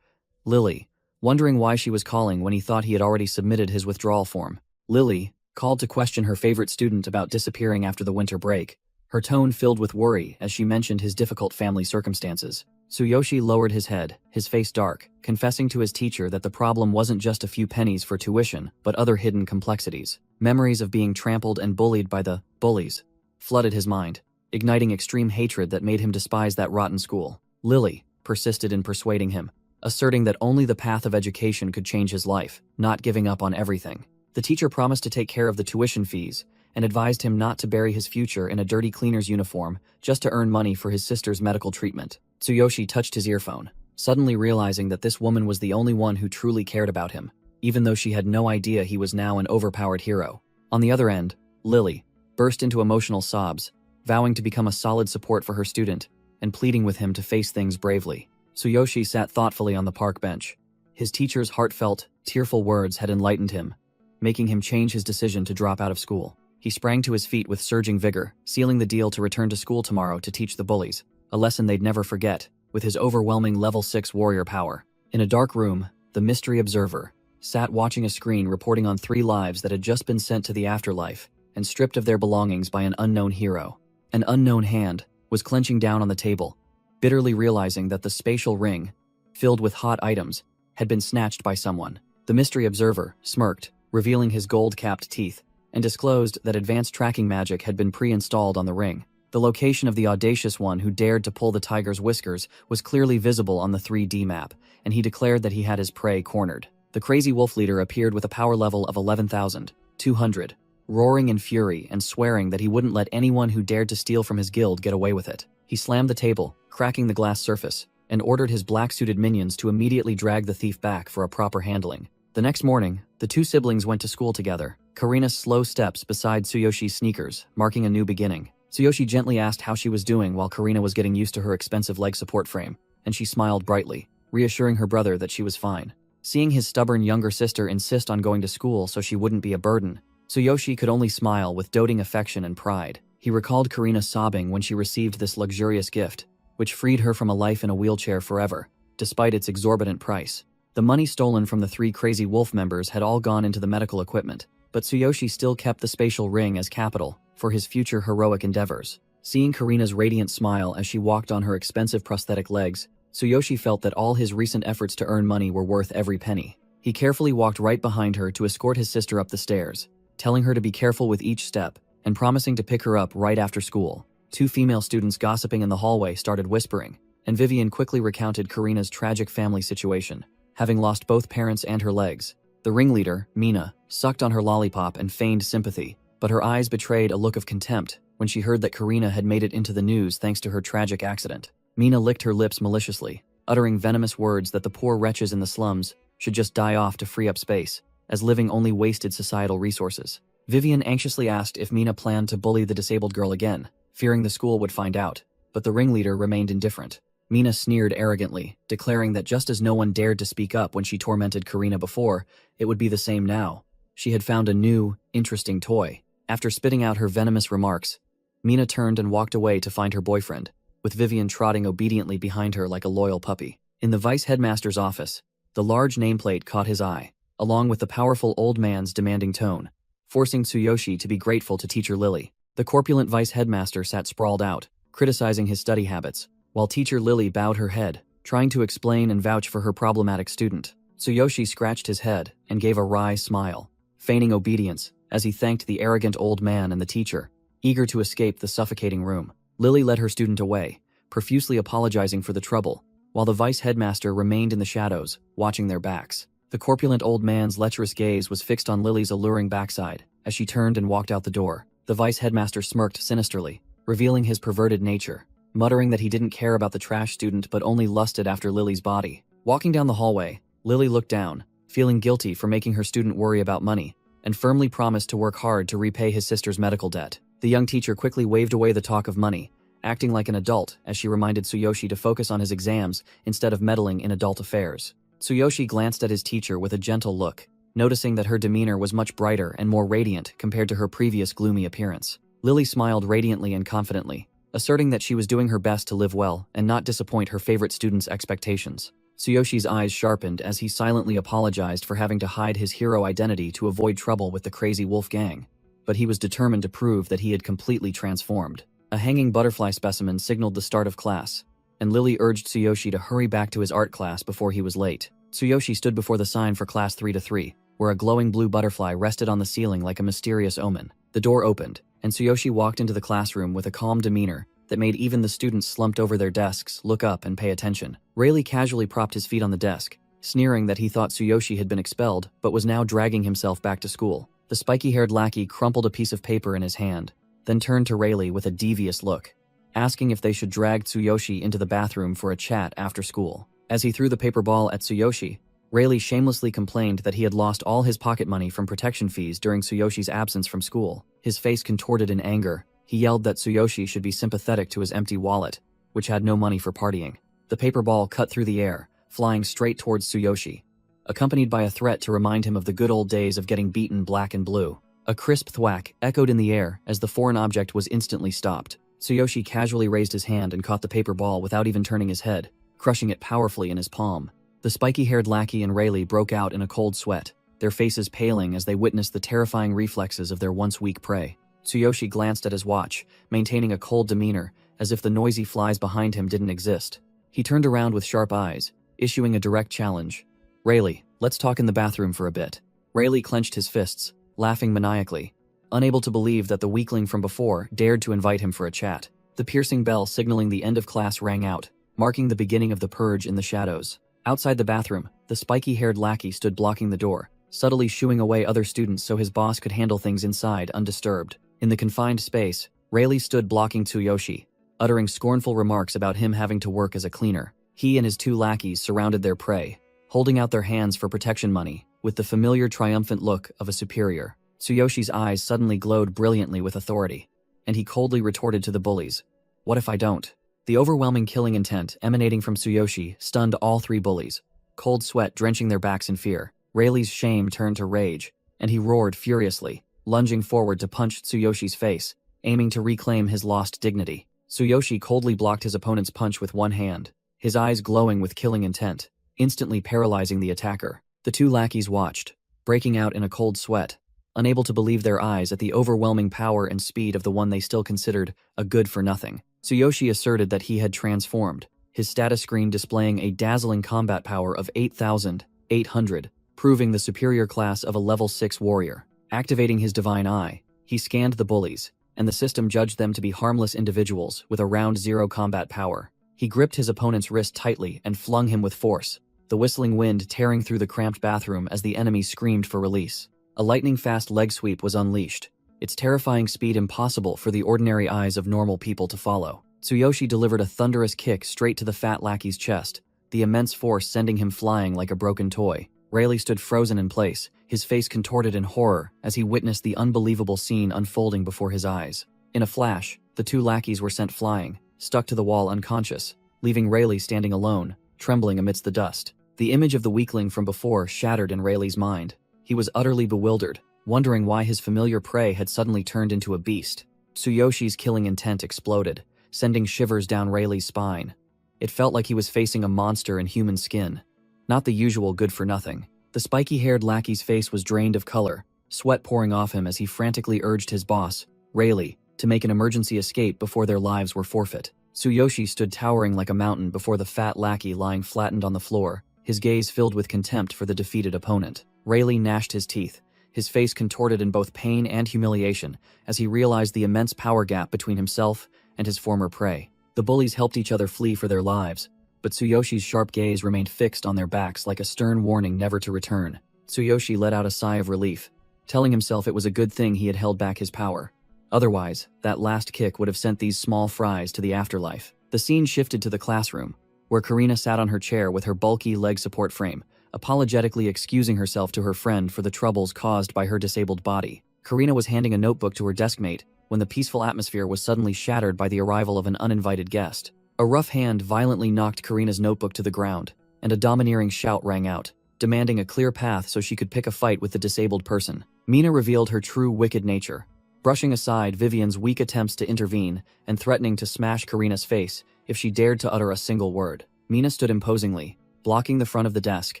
Lily, wondering why she was calling when he thought he had already submitted his withdrawal form. Lily called to question her favorite student about disappearing after the winter break, her tone filled with worry as she mentioned his difficult family circumstances. Tsuyoshi lowered his head, his face dark, confessing to his teacher that the problem wasn't just a few pennies for tuition, but other hidden complexities. Memories of being trampled and bullied by the bullies flooded his mind, igniting extreme hatred that made him despise that rotten school. Lily persisted in persuading him, asserting that only the path of education could change his life, not giving up on everything. The teacher promised to take care of the tuition fees and advised him not to bury his future in a dirty cleaner's uniform just to earn money for his sister's medical treatment. Tsuyoshi touched his earphone, suddenly realizing that this woman was the only one who truly cared about him, even though she had no idea he was now an overpowered hero. On the other end, Lily burst into emotional sobs, vowing to become a solid support for her student and pleading with him to face things bravely. Tsuyoshi sat thoughtfully on the park bench. His teacher's heartfelt, tearful words had enlightened him, making him change his decision to drop out of school. He sprang to his feet with surging vigor, sealing the deal to return to school tomorrow to teach the bullies, a lesson they'd never forget, with his overwhelming level 6 warrior power. In a dark room, the mystery observer sat watching a screen reporting on 3 lives that had just been sent to the afterlife and stripped of their belongings by an unknown hero. An unknown hand was clenching down on the table, bitterly realizing that the spatial ring, filled with hot items, had been snatched by someone. The mystery observer smirked, revealing his gold-capped teeth, and disclosed that advanced tracking magic had been pre-installed on the ring. The location of the audacious one who dared to pull the tiger's whiskers was clearly visible on the 3D map, and he declared that he had his prey cornered. The crazy wolf leader appeared with a power level of 11,200, roaring in fury and swearing that he wouldn't let anyone who dared to steal from his guild get away with it. He slammed the table, cracking the glass surface, and ordered his black-suited minions to immediately drag the thief back for a proper handling. The next morning, the 2 siblings went to school together, Karina's slow steps beside Tsuyoshi's sneakers, marking a new beginning. Tsuyoshi gently asked how she was doing while Karina was getting used to her expensive leg support frame, and she smiled brightly, reassuring her brother that she was fine. Seeing his stubborn younger sister insist on going to school so she wouldn't be a burden, Tsuyoshi could only smile with doting affection and pride. He recalled Karina sobbing when she received this luxurious gift, which freed her from a life in a wheelchair forever, despite its exorbitant price. The money stolen from the 3 crazy wolf members had all gone into the medical equipment, but Tsuyoshi still kept the spatial ring as capital for his future heroic endeavors. Seeing Karina's radiant smile as she walked on her expensive prosthetic legs, Tsuyoshi felt that all his recent efforts to earn money were worth every penny. He carefully walked right behind her to escort his sister up the stairs, telling her to be careful with each step and promising to pick her up right after school. 2 female students gossiping in the hallway started whispering, and Vivian quickly recounted Karina's tragic family situation, having lost both parents and her legs. The ringleader, Mina, sucked on her lollipop and feigned sympathy, but her eyes betrayed a look of contempt when she heard that Karina had made it into the news thanks to her tragic accident. Mina licked her lips maliciously, uttering venomous words that the poor wretches in the slums should just die off to free up space, as living only wasted societal resources. Vivian anxiously asked if Mina planned to bully the disabled girl again, fearing the school would find out, but the ringleader remained indifferent. Mina sneered arrogantly, declaring that just as no one dared to speak up when she tormented Karina before, it would be the same now. She had found a new, interesting toy. After spitting out her venomous remarks, Mina turned and walked away to find her boyfriend, with Vivian trotting obediently behind her like a loyal puppy. In the vice headmaster's office, the large nameplate caught his eye, along with the powerful old man's demanding tone, forcing Tsuyoshi to be grateful to teacher Lily. The corpulent vice headmaster sat sprawled out, criticizing his study habits, while teacher Lily bowed her head, trying to explain and vouch for her problematic student. Tsuyoshi scratched his head and gave a wry smile, feigning obedience as he thanked the arrogant old man and the teacher, eager to escape the suffocating room. Lily led her student away, profusely apologizing for the trouble, while the vice headmaster remained in the shadows, watching their backs. The corpulent old man's lecherous gaze was fixed on Lily's alluring backside as she turned and walked out the door. The vice headmaster smirked sinisterly, revealing his perverted nature, muttering that he didn't care about the trash student but only lusted after Lily's body. Walking down the hallway, Lily looked down, feeling guilty for making her student worry about money, and firmly promised to work hard to repay his sister's medical debt. The young teacher quickly waved away the talk of money, acting like an adult as she reminded Tsuyoshi to focus on his exams instead of meddling in adult affairs. Tsuyoshi glanced at his teacher with a gentle look, noticing that her demeanor was much brighter and more radiant compared to her previous gloomy appearance. Lily smiled radiantly and confidently, asserting that she was doing her best to live well and not disappoint her favorite student's expectations. Tsuyoshi's eyes sharpened as he silently apologized for having to hide his hero identity to avoid trouble with the crazy wolf gang, but he was determined to prove that he had completely transformed. A hanging butterfly specimen signaled the start of class, and Lily urged Tsuyoshi to hurry back to his art class before he was late. Tsuyoshi stood before the sign for class 3-3, where a glowing blue butterfly rested on the ceiling like a mysterious omen. The door opened, and Tsuyoshi walked into the classroom with a calm demeanor that made even the students slumped over their desks look up and pay attention. Rayleigh casually propped his feet on the desk, sneering that he thought Tsuyoshi had been expelled but was now dragging himself back to school. The spiky-haired lackey crumpled a piece of paper in his hand, then turned to Rayleigh with a devious look, asking if they should drag Tsuyoshi into the bathroom for a chat after school. As he threw the paper ball at Tsuyoshi, Rayleigh shamelessly complained that he had lost all his pocket money from protection fees during Tsuyoshi's absence from school. His face contorted in anger. He yelled that Tsuyoshi should be sympathetic to his empty wallet, which had no money for partying. The paper ball cut through the air, flying straight towards Tsuyoshi, accompanied by a threat to remind him of the good old days of getting beaten black and blue. A crisp thwack echoed in the air as the foreign object was instantly stopped. Tsuyoshi casually raised his hand and caught the paper ball without even turning his head, crushing it powerfully in his palm. The spiky-haired lackey and Rayleigh broke out in a cold sweat, their faces paling as they witnessed the terrifying reflexes of their once weak prey. Tsuyoshi glanced at his watch, maintaining a cold demeanor, as if the noisy flies behind him didn't exist. He turned around with sharp eyes, issuing a direct challenge. "Rayleigh, let's talk in the bathroom for a bit." Rayleigh clenched his fists, laughing maniacally, unable to believe that the weakling from before dared to invite him for a chat. The piercing bell signaling the end of class rang out, marking the beginning of the purge in the shadows. Outside the bathroom, the spiky-haired lackey stood blocking the door, subtly shooing away other students so his boss could handle things inside undisturbed. In the confined space, Rayleigh stood blocking Tsuyoshi, uttering scornful remarks about him having to work as a cleaner. He and his two lackeys surrounded their prey, holding out their hands for protection money, with the familiar triumphant look of a superior. Tsuyoshi's eyes suddenly glowed brilliantly with authority, and he coldly retorted to the bullies, "What if I don't?" The overwhelming killing intent emanating from Tsuyoshi stunned all three bullies, cold sweat drenching their backs in fear. Rayleigh's shame turned to rage, and he roared furiously, lunging forward to punch Tsuyoshi's face, aiming to reclaim his lost dignity. Tsuyoshi coldly blocked his opponent's punch with one hand, his eyes glowing with killing intent, instantly paralyzing the attacker. The two lackeys watched, breaking out in a cold sweat, unable to believe their eyes at the overwhelming power and speed of the one they still considered a good-for-nothing. Tsuyoshi asserted that he had transformed, his status screen displaying a dazzling combat power of 8,800, proving the superior class of a level 6 warrior. Activating his divine eye, he scanned the bullies, and the system judged them to be harmless individuals with around 0 combat power. He gripped his opponent's wrist tightly and flung him with force, the whistling wind tearing through the cramped bathroom as the enemy screamed for release. A lightning-fast leg sweep was unleashed, its terrifying speed impossible for the ordinary eyes of normal people to follow. Tsuyoshi delivered a thunderous kick straight to the fat lackey's chest, the immense force sending him flying like a broken toy. Rayleigh stood frozen in place, his face contorted in horror as he witnessed the unbelievable scene unfolding before his eyes. In a flash, the two lackeys were sent flying, stuck to the wall unconscious, leaving Rayleigh standing alone, trembling amidst the dust. The image of the weakling from before shattered in Rayleigh's mind. He was utterly bewildered, wondering why his familiar prey had suddenly turned into a beast. Tsuyoshi's killing intent exploded, sending shivers down Rayleigh's spine. It felt like he was facing a monster in human skin, not the usual good-for-nothing. The spiky-haired lackey's face was drained of color, sweat pouring off him as he frantically urged his boss, Rayleigh, to make an emergency escape before their lives were forfeit. Tsuyoshi stood towering like a mountain before the fat lackey lying flattened on the floor, his gaze filled with contempt for the defeated opponent. Rayleigh gnashed his teeth, his face contorted in both pain and humiliation as he realized the immense power gap between himself and his former prey. The bullies helped each other flee for their lives, but Tsuyoshi's sharp gaze remained fixed on their backs like a stern warning never to return. Tsuyoshi let out a sigh of relief, telling himself it was a good thing he had held back his power. Otherwise, that last kick would have sent these small fries to the afterlife. The scene shifted to the classroom, where Karina sat on her chair with her bulky leg support frame, apologetically excusing herself to her friend for the troubles caused by her disabled body. Karina was handing a notebook to her deskmate when the peaceful atmosphere was suddenly shattered by the arrival of an uninvited guest. A rough hand violently knocked Karina's notebook to the ground, and a domineering shout rang out, demanding a clear path so she could pick a fight with the disabled person. Mina revealed her true wicked nature, brushing aside Vivian's weak attempts to intervene and threatening to smash Karina's face if she dared to utter a single word. Mina stood imposingly, blocking the front of the desk,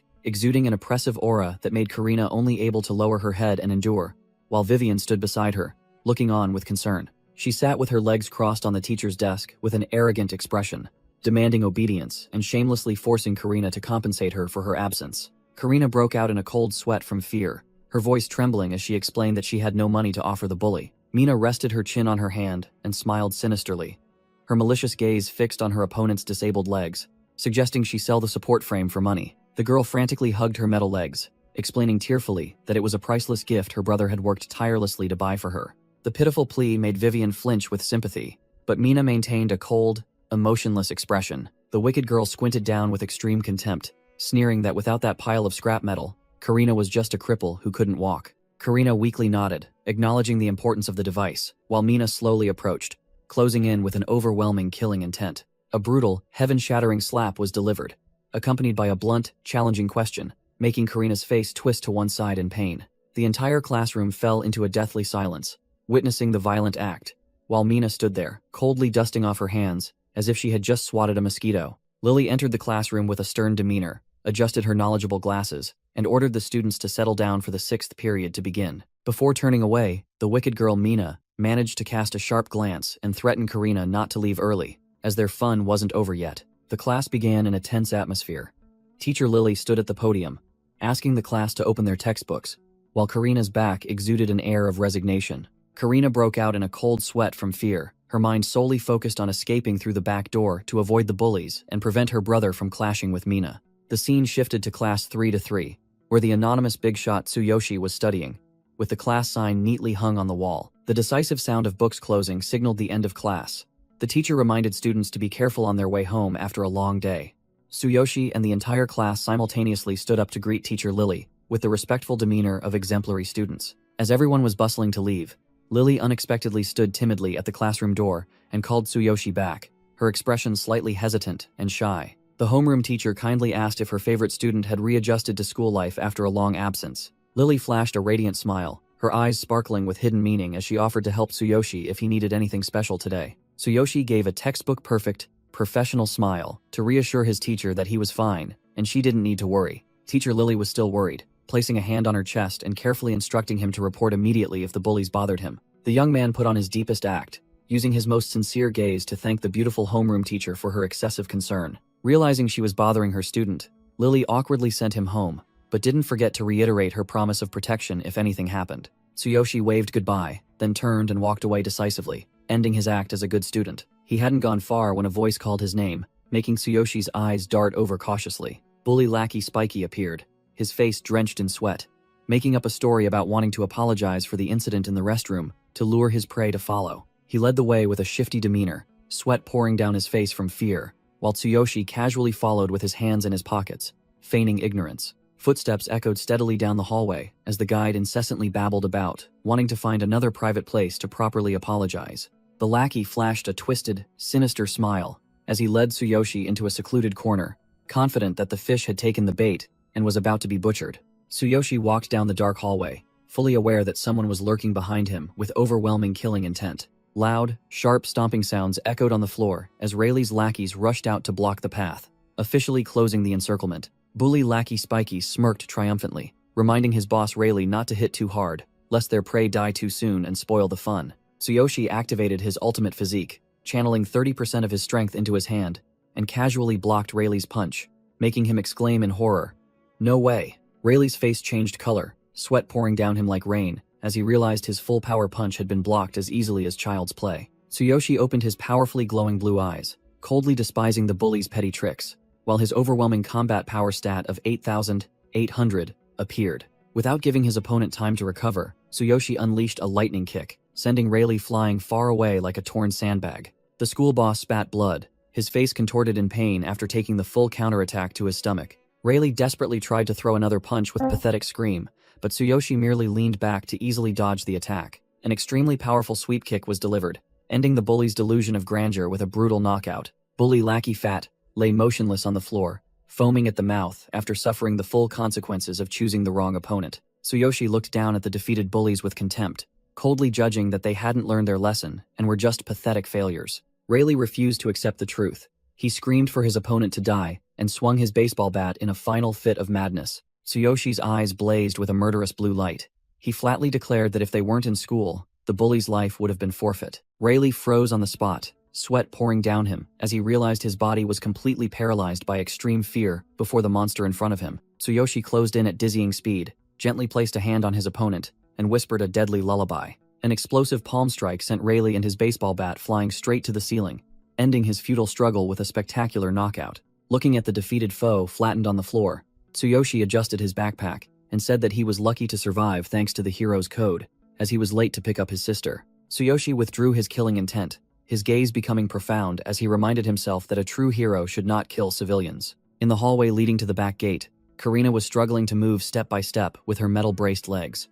exuding an oppressive aura that made Karina only able to lower her head and endure, while Vivian stood beside her, looking on with concern. She sat with her legs crossed on the teacher's desk with an arrogant expression, demanding obedience and shamelessly forcing Karina to compensate her for her absence. Karina broke out in a cold sweat from fear, her voice trembling as she explained that she had no money to offer the bully. Mina rested her chin on her hand and smiled sinisterly, her malicious gaze fixed on her opponent's disabled legs, suggesting she sell the support frame for money. The girl frantically hugged her metal legs, explaining tearfully that it was a priceless gift her brother had worked tirelessly to buy for her. The pitiful plea made Vivian flinch with sympathy, but Mina maintained a cold, emotionless expression. The wicked girl squinted down with extreme contempt, sneering that without that pile of scrap metal, Karina was just a cripple who couldn't walk. Karina weakly nodded, acknowledging the importance of the device, while Mina slowly approached, closing in with an overwhelming killing intent. A brutal, heaven-shattering slap was delivered, accompanied by a blunt, challenging question, making Karina's face twist to one side in pain. The entire classroom fell into a deathly silence, witnessing the violent act, while Mina stood there, coldly dusting off her hands, as if she had just swatted a mosquito. Lily entered the classroom with a stern demeanor, adjusted her knowledgeable glasses, and ordered the students to settle down for the 6th period to begin. Before turning away, the wicked girl Mina managed to cast a sharp glance and threaten Karina not to leave early, as their fun wasn't over yet. The class began in a tense atmosphere. Teacher Lily stood at the podium, asking the class to open their textbooks, while Karina's back exuded an air of resignation. Karina broke out in a cold sweat from fear, her mind solely focused on escaping through the back door to avoid the bullies and prevent her brother from clashing with Mina. The scene shifted to class 3-3, where the anonymous big shot Tsuyoshi was studying, with the class sign neatly hung on the wall. The decisive sound of books closing signaled the end of class. The teacher reminded students to be careful on their way home after a long day. Tsuyoshi and the entire class simultaneously stood up to greet teacher Lily, with the respectful demeanor of exemplary students. As everyone was bustling to leave, Lily unexpectedly stood timidly at the classroom door and called Tsuyoshi back, her expression slightly hesitant and shy. The homeroom teacher kindly asked if her favorite student had readjusted to school life after a long absence. Lily flashed a radiant smile, her eyes sparkling with hidden meaning as she offered to help Tsuyoshi if he needed anything special today. Tsuyoshi gave a textbook-perfect, professional smile to reassure his teacher that he was fine, and she didn't need to worry. Teacher Lily was still worried, placing a hand on her chest and carefully instructing him to report immediately if the bullies bothered him. The young man put on his deepest act, using his most sincere gaze to thank the beautiful homeroom teacher for her excessive concern. Realizing she was bothering her student, Lily awkwardly sent him home, but didn't forget to reiterate her promise of protection if anything happened. Tsuyoshi waved goodbye, then turned and walked away decisively, ending his act as a good student. He hadn't gone far when a voice called his name, making Tsuyoshi's eyes dart over cautiously. Bully lackey Spiky appeared, his face drenched in sweat, making up a story about wanting to apologize for the incident in the restroom to lure his prey to follow. He led the way with a shifty demeanor, sweat pouring down his face from fear, while Tsuyoshi casually followed with his hands in his pockets, feigning ignorance. Footsteps echoed steadily down the hallway as the guide incessantly babbled about, wanting to find another private place to properly apologize. The lackey flashed a twisted, sinister smile as he led Tsuyoshi into a secluded corner, confident that the fish had taken the bait and was about to be butchered. Tsuyoshi walked down the dark hallway, fully aware that someone was lurking behind him with overwhelming killing intent. Loud, sharp stomping sounds echoed on the floor as Rayleigh's lackeys rushed out to block the path, officially closing the encirclement. Bully lackey Spiky smirked triumphantly, reminding his boss Rayleigh not to hit too hard, lest their prey die too soon and spoil the fun. Tsuyoshi activated his ultimate physique, channeling 30% of his strength into his hand, and casually blocked Rayleigh's punch, making him exclaim in horror. No way. Rayleigh's face changed color, sweat pouring down him like rain, as he realized his full power punch had been blocked as easily as child's play. Tsuyoshi opened his powerfully glowing blue eyes, coldly despising the bully's petty tricks, while his overwhelming combat power stat of 8,800 appeared. Without giving his opponent time to recover, Tsuyoshi unleashed a lightning kick, sending Rayleigh flying far away like a torn sandbag. The school boss spat blood, his face contorted in pain after taking the full counterattack to his stomach. Rayleigh desperately tried to throw another punch with a pathetic scream, but Tsuyoshi merely leaned back to easily dodge the attack. An extremely powerful sweep kick was delivered, ending the bully's delusion of grandeur with a brutal knockout. Bully Lackey Fat lay motionless on the floor, foaming at the mouth after suffering the full consequences of choosing the wrong opponent. Tsuyoshi looked down at the defeated bullies with contempt, coldly judging that they hadn't learned their lesson and were just pathetic failures. Rayleigh refused to accept the truth. He screamed for his opponent to die and swung his baseball bat in a final fit of madness. Tsuyoshi's eyes blazed with a murderous blue light. He flatly declared that if they weren't in school, the bully's life would have been forfeit. Rayleigh froze on the spot, sweat pouring down him as he realized his body was completely paralyzed by extreme fear before the monster in front of him. Tsuyoshi closed in at dizzying speed, gently placed a hand on his opponent, and whispered a deadly lullaby. An explosive palm strike sent Rayleigh and his baseball bat flying straight to the ceiling, ending his futile struggle with a spectacular knockout. Looking at the defeated foe flattened on the floor, Tsuyoshi adjusted his backpack and said that he was lucky to survive thanks to the hero's code, as he was late to pick up his sister. Tsuyoshi withdrew his killing intent, his gaze becoming profound as he reminded himself that a true hero should not kill civilians. In the hallway leading to the back gate, Karina was struggling to move step by step with her metal-braced legs,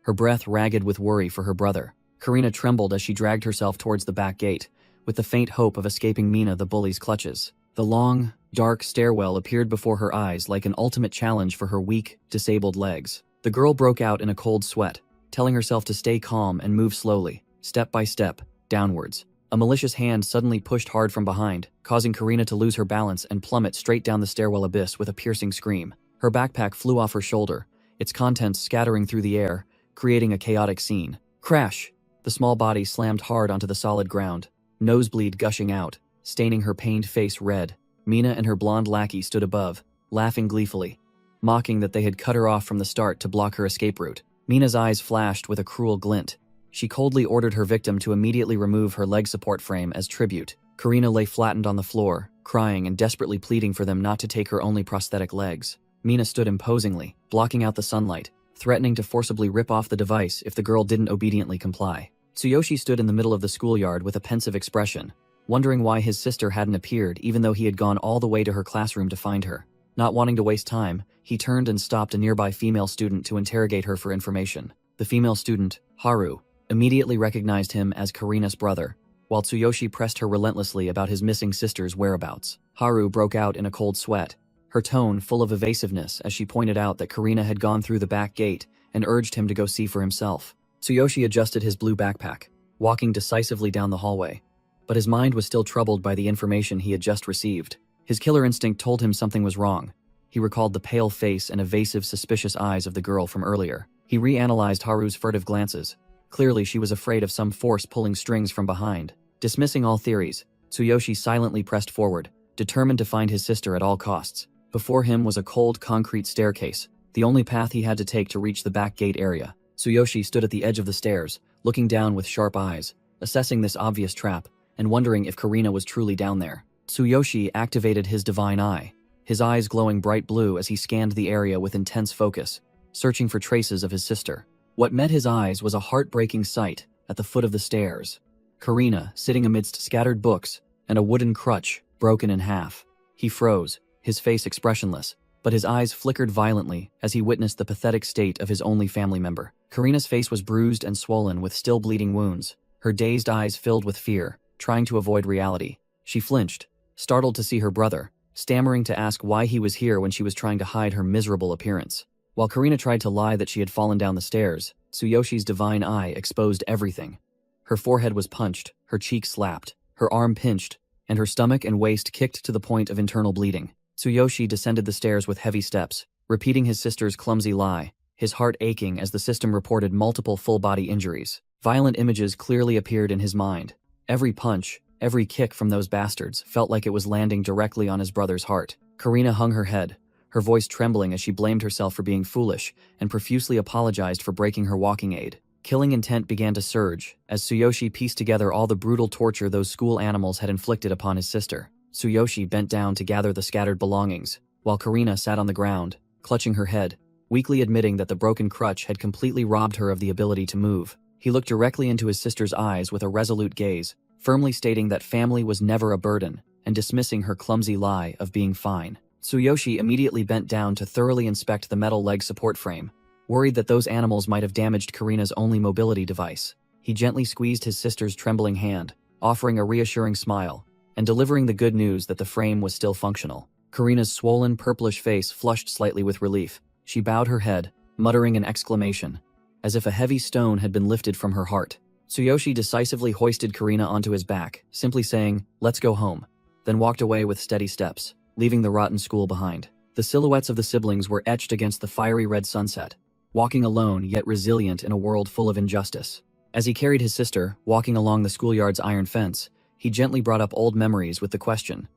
her breath ragged with worry for her brother. Karina trembled as she dragged herself towards the back gate, with the faint hope of escaping Mina the bully's clutches. The long, dark stairwell appeared before her eyes like an ultimate challenge for her weak, disabled legs. The girl broke out in a cold sweat, telling herself to stay calm and move slowly, step by step, downwards. A malicious hand suddenly pushed hard from behind, causing Karina to lose her balance and plummet straight down the stairwell abyss with a piercing scream. Her backpack flew off her shoulder, its contents scattering through the air, creating a chaotic scene. Crash! The small body slammed hard onto the solid ground, nosebleed gushing out, staining her pained face red. Mina and her blonde lackey stood above, laughing gleefully, mocking that they had cut her off from the start to block her escape route. Mina's eyes flashed with a cruel glint. She coldly ordered her victim to immediately remove her leg support frame as tribute. Karina lay flattened on the floor, crying and desperately pleading for them not to take her only prosthetic legs. Mina stood imposingly, blocking out the sunlight, threatening to forcibly rip off the device if the girl didn't obediently comply. Tsuyoshi stood in the middle of the schoolyard with a pensive expression, wondering why his sister hadn't appeared even though he had gone all the way to her classroom to find her. Not wanting to waste time, he turned and stopped a nearby female student to interrogate her for information. The female student, Haru, immediately recognized him as Karina's brother, while Tsuyoshi pressed her relentlessly about his missing sister's whereabouts. Haru broke out in a cold sweat, her tone full of evasiveness as she pointed out that Karina had gone through the back gate and urged him to go see for himself. Tsuyoshi adjusted his blue backpack, walking decisively down the hallway, but his mind was still troubled by the information he had just received. His killer instinct told him something was wrong. He recalled the pale face and evasive, suspicious eyes of the girl from earlier. He reanalyzed Haru's furtive glances. Clearly, she was afraid of some force pulling strings from behind. Dismissing all theories, Tsuyoshi silently pressed forward, determined to find his sister at all costs. Before him was a cold concrete staircase, the only path he had to take to reach the back gate area. Tsuyoshi stood at the edge of the stairs, looking down with sharp eyes, assessing this obvious trap, and wondering if Karina was truly down there. Tsuyoshi activated his divine eye, his eyes glowing bright blue as he scanned the area with intense focus, searching for traces of his sister. What met his eyes was a heartbreaking sight at the foot of the stairs. Karina, sitting amidst scattered books and a wooden crutch broken in half. He froze, his face expressionless, but his eyes flickered violently as he witnessed the pathetic state of his only family member. Karina's face was bruised and swollen with still bleeding wounds, her dazed eyes filled with fear, trying to avoid reality. She flinched, startled to see her brother, stammering to ask why he was here when she was trying to hide her miserable appearance. While Karina tried to lie that she had fallen down the stairs, Tsuyoshi's divine eye exposed everything. Her forehead was punched, her cheek slapped, her arm pinched, and her stomach and waist kicked to the point of internal bleeding. Tsuyoshi descended the stairs with heavy steps, repeating his sister's clumsy lie, his heart aching as the system reported multiple full-body injuries. Violent images clearly appeared in his mind. Every punch, every kick from those bastards felt like it was landing directly on his brother's heart. Karina hung her head, her voice trembling as she blamed herself for being foolish and profusely apologized for breaking her walking aid. Killing intent began to surge as Tsuyoshi pieced together all the brutal torture those school animals had inflicted upon his sister. Tsuyoshi bent down to gather the scattered belongings, while Karina sat on the ground, clutching her head, weakly admitting that the broken crutch had completely robbed her of the ability to move. He looked directly into his sister's eyes with a resolute gaze, firmly stating that family was never a burden, and dismissing her clumsy lie of being fine. Tsuyoshi immediately bent down to thoroughly inspect the metal leg support frame, worried that those animals might have damaged Karina's only mobility device. He gently squeezed his sister's trembling hand, offering a reassuring smile, and delivering the good news that the frame was still functional. Karina's swollen, purplish face flushed slightly with relief. She bowed her head, muttering an exclamation, as if a heavy stone had been lifted from her heart. Tsuyoshi decisively hoisted Karina onto his back, simply saying, "Let's go home," then walked away with steady steps, leaving the rotten school behind. The silhouettes of the siblings were etched against the fiery red sunset, walking alone yet resilient in a world full of injustice. As he carried his sister, walking along the schoolyard's iron fence, he gently brought up old memories with the question,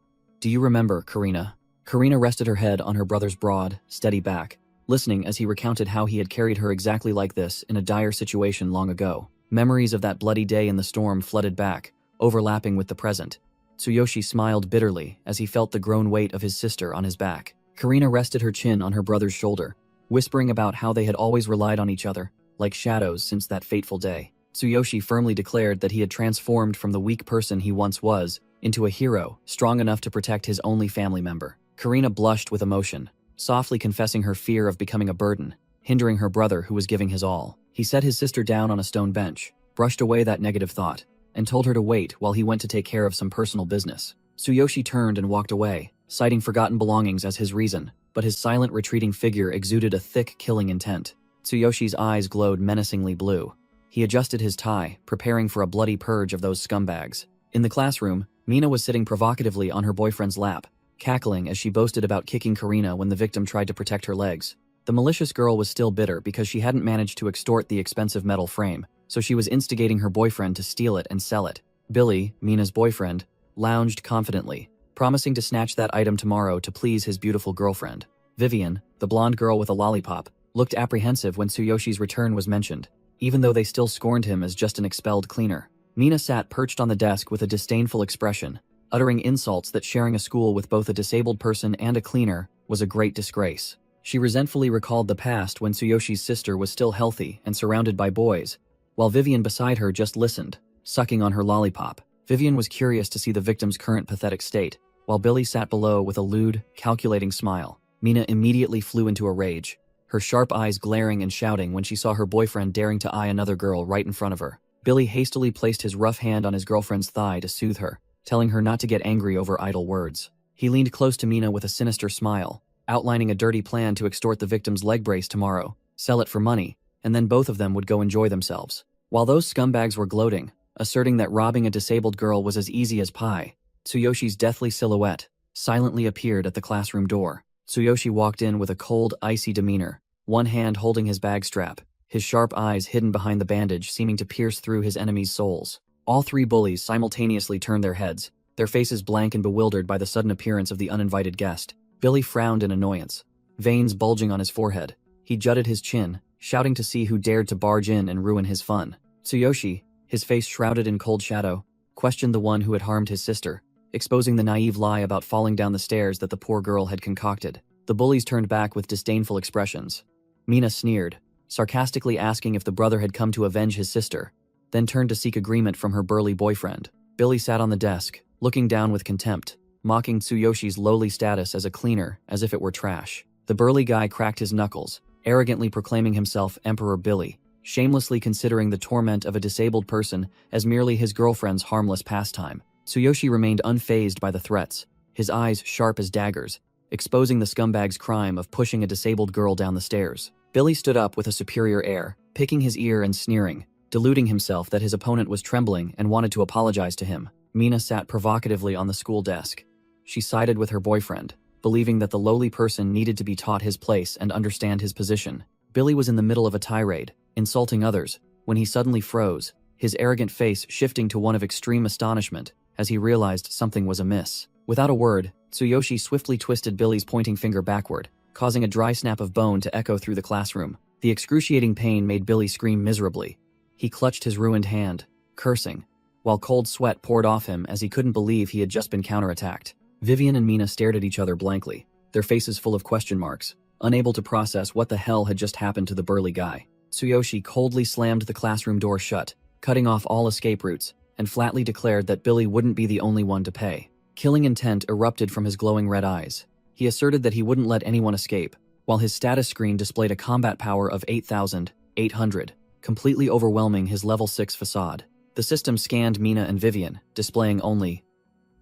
"Do you remember, Karina?" Karina rested her head on her brother's broad, steady back, listening as he recounted how he had carried her exactly like this in a dire situation long ago. Memories of that bloody day in the storm flooded back, overlapping with the present. Tsuyoshi smiled bitterly as he felt the grown weight of his sister on his back. Karina rested her chin on her brother's shoulder, whispering about how they had always relied on each other, like shadows since that fateful day. Tsuyoshi firmly declared that he had transformed from the weak person he once was into a hero, strong enough to protect his only family member. Karina blushed with emotion, softly confessing her fear of becoming a burden, hindering her brother who was giving his all. He set his sister down on a stone bench, brushed away that negative thought, and told her to wait while he went to take care of some personal business. Tsuyoshi turned and walked away, citing forgotten belongings as his reason, but his silent retreating figure exuded a thick, killing intent. Tsuyoshi's eyes glowed menacingly blue. He adjusted his tie, preparing for a bloody purge of those scumbags. In the classroom, Mina was sitting provocatively on her boyfriend's lap, cackling as she boasted about kicking Karina when the victim tried to protect her legs. The malicious girl was still bitter because she hadn't managed to extort the expensive metal frame, so she was instigating her boyfriend to steal it and sell it. Billy, Mina's boyfriend, lounged confidently, promising to snatch that item tomorrow to please his beautiful girlfriend. Vivian, the blonde girl with a lollipop, looked apprehensive when Tsuyoshi's return was mentioned, even though they still scorned him as just an expelled cleaner. Mina sat perched on the desk with a disdainful expression, uttering insults that sharing a school with both a disabled person and a cleaner was a great disgrace. She resentfully recalled the past when Tsuyoshi's sister was still healthy and surrounded by boys, while Vivian beside her just listened, sucking on her lollipop. Vivian was curious to see the victim's current pathetic state, while Billy sat below with a lewd, calculating smile. Mina immediately flew into a rage, her sharp eyes glaring and shouting when she saw her boyfriend daring to eye another girl right in front of her. Billy hastily placed his rough hand on his girlfriend's thigh to soothe her, telling her not to get angry over idle words. He leaned close to Mina with a sinister smile, outlining a dirty plan to extort the victim's leg brace tomorrow, sell it for money, and then both of them would go enjoy themselves. While those scumbags were gloating, asserting that robbing a disabled girl was as easy as pie, Tsuyoshi's deathly silhouette silently appeared at the classroom door. Tsuyoshi walked in with a cold, icy demeanor, one hand holding his bag strap, his sharp eyes hidden behind the bandage seeming to pierce through his enemies' souls. All three bullies simultaneously turned their heads, their faces blank and bewildered by the sudden appearance of the uninvited guest. Billy frowned in annoyance, veins bulging on his forehead. He jutted his chin, shouting to see who dared to barge in and ruin his fun. Tsuyoshi, his face shrouded in cold shadow, questioned the one who had harmed his sister, exposing the naive lie about falling down the stairs that the poor girl had concocted. The bullies turned back with disdainful expressions. Mina sneered, sarcastically asking if the brother had come to avenge his sister, then turned to seek agreement from her burly boyfriend. Billy sat on the desk, looking down with contempt, mocking Tsuyoshi's lowly status as a cleaner as if it were trash. The burly guy cracked his knuckles, arrogantly proclaiming himself Emperor Billy, shamelessly considering the torment of a disabled person as merely his girlfriend's harmless pastime. Tsuyoshi remained unfazed by the threats, his eyes sharp as daggers, exposing the scumbag's crime of pushing a disabled girl down the stairs. Billy stood up with a superior air, picking his ear and sneering, deluding himself that his opponent was trembling and wanted to apologize to him. Mina sat provocatively on the school desk. She sided with her boyfriend, believing that the lowly person needed to be taught his place and understand his position. Billy was in the middle of a tirade, insulting others, when he suddenly froze, his arrogant face shifting to one of extreme astonishment as he realized something was amiss. Without a word, Tsuyoshi swiftly twisted Billy's pointing finger backward, causing a dry snap of bone to echo through the classroom. The excruciating pain made Billy scream miserably. He clutched his ruined hand, cursing, while cold sweat poured off him as he couldn't believe he had just been counterattacked. Vivian and Mina stared at each other blankly, their faces full of question marks, unable to process what the hell had just happened to the burly guy. Tsuyoshi coldly slammed the classroom door shut, cutting off all escape routes, and flatly declared that Billy wouldn't be the only one to pay. Killing intent erupted from his glowing red eyes. He asserted that he wouldn't let anyone escape, while his status screen displayed a combat power of 8,800, completely overwhelming his level 6 facade. The system scanned Mina and Vivian, displaying only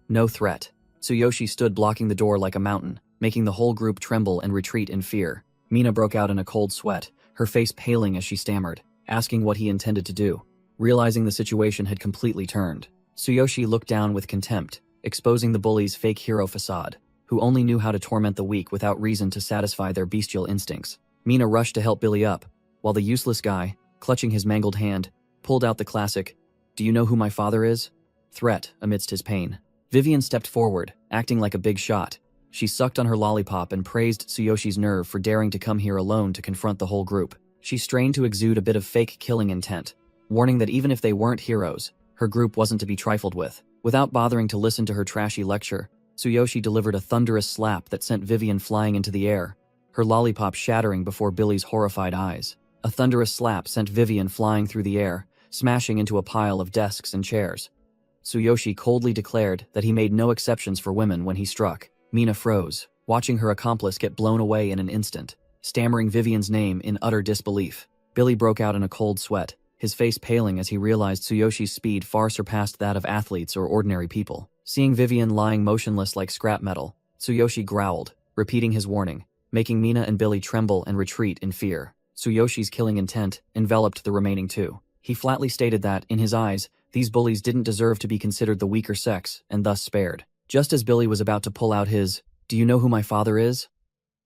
no threat. Tsuyoshi stood blocking the door like a mountain, making the whole group tremble and retreat in fear. Mina broke out in a cold sweat, her face paling as she stammered, asking what he intended to do. Realizing the situation had completely turned, Tsuyoshi looked down with contempt, exposing the bully's fake hero facade, who only knew how to torment the weak without reason to satisfy their bestial instincts. Mina rushed to help Billy up, while the useless guy, clutching his mangled hand, pulled out the classic, "Do you know who my father is?" threat amidst his pain. Vivian stepped forward, acting like a big shot. She sucked on her lollipop and praised Tsuyoshi's nerve for daring to come here alone to confront the whole group. She strained to exude a bit of fake killing intent, warning that even if they weren't heroes, her group wasn't to be trifled with. Without bothering to listen to her trashy lecture, Tsuyoshi delivered a thunderous slap that sent Vivian flying into the air, her lollipop shattering before Billy's horrified eyes. A thunderous slap sent Vivian flying through the air, smashing into a pile of desks and chairs. Tsuyoshi coldly declared that he made no exceptions for women when he struck. Mina froze, watching her accomplice get blown away in an instant, stammering Vivian's name in utter disbelief. Billy broke out in a cold sweat, his face paling as he realized Tsuyoshi's speed far surpassed that of athletes or ordinary people. Seeing Vivian lying motionless like scrap metal, Tsuyoshi growled, repeating his warning, making Mina and Billy tremble and retreat in fear. Tsuyoshi's killing intent enveloped the remaining two. He flatly stated that, in his eyes, these bullies didn't deserve to be considered the weaker sex and thus spared. Just as Billy was about to pull out his, "Do you know who my father is?"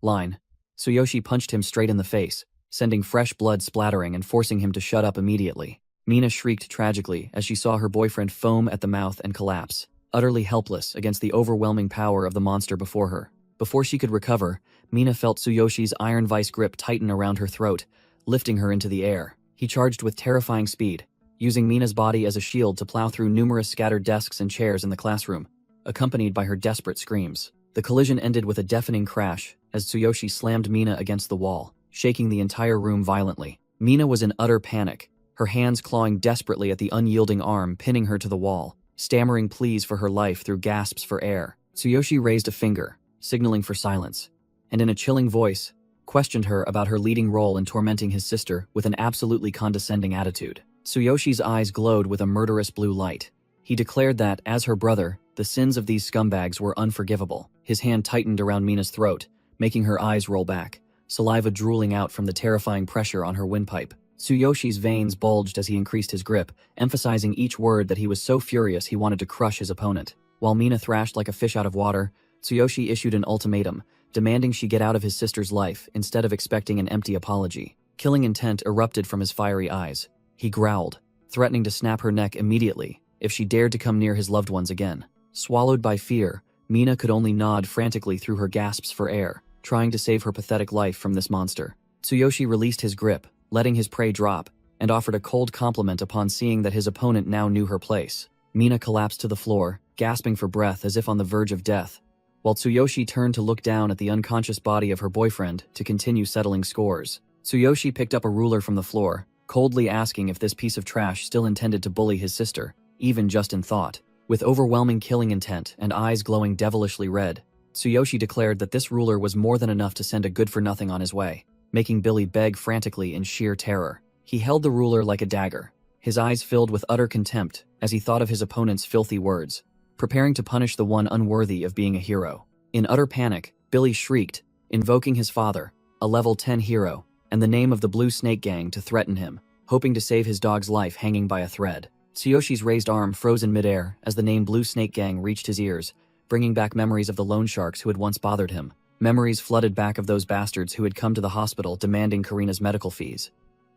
line, Tsuyoshi punched him straight in the face, sending fresh blood splattering and forcing him to shut up immediately. Mina shrieked tragically as she saw her boyfriend foam at the mouth and collapse, utterly helpless against the overwhelming power of the monster before her. Before she could recover, Mina felt Tsuyoshi's iron vice grip tighten around her throat, lifting her into the air. He charged with terrifying speed, using Mina's body as a shield to plow through numerous scattered desks and chairs in the classroom, accompanied by her desperate screams. The collision ended with a deafening crash as Tsuyoshi slammed Mina against the wall, shaking the entire room violently. Mina was in utter panic, her hands clawing desperately at the unyielding arm pinning her to the wall, stammering pleas for her life through gasps for air. Tsuyoshi raised a finger, signaling for silence, and in a chilling voice, questioned her about her leading role in tormenting his sister with an absolutely condescending attitude. Tsuyoshi's eyes glowed with a murderous blue light. He declared that, as her brother, the sins of these scumbags were unforgivable. His hand tightened around Mina's throat, making her eyes roll back, saliva drooling out from the terrifying pressure on her windpipe. Tsuyoshi's veins bulged as he increased his grip, emphasizing each word that he was so furious he wanted to crush his opponent. While Mina thrashed like a fish out of water, Tsuyoshi issued an ultimatum, demanding she get out of his sister's life instead of expecting an empty apology. Killing intent erupted from his fiery eyes. He growled, threatening to snap her neck immediately if she dared to come near his loved ones again. Swallowed by fear, Mina could only nod frantically through her gasps for air, trying to save her pathetic life from this monster. Tsuyoshi released his grip, letting his prey drop, and offered a cold compliment upon seeing that his opponent now knew her place. Mina collapsed to the floor, gasping for breath as if on the verge of death, while Tsuyoshi turned to look down at the unconscious body of her boyfriend to continue settling scores. Tsuyoshi picked up a ruler from the floor, coldly asking if this piece of trash still intended to bully his sister, even just in thought. With overwhelming killing intent and eyes glowing devilishly red, Tsuyoshi declared that this ruler was more than enough to send a good-for-nothing on his way, making Billy beg frantically in sheer terror. He held the ruler like a dagger, his eyes filled with utter contempt as he thought of his opponent's filthy words, preparing to punish the one unworthy of being a hero. In utter panic, Billy shrieked, invoking his father, a level 10 hero, and the name of the Blue Snake Gang to threaten him, hoping to save his dog's life hanging by a thread. Tsuyoshi's raised arm froze in midair as the name Blue Snake Gang reached his ears, bringing back memories of the loan sharks who had once bothered him. Memories flooded back of those bastards who had come to the hospital demanding Karina's medical fees.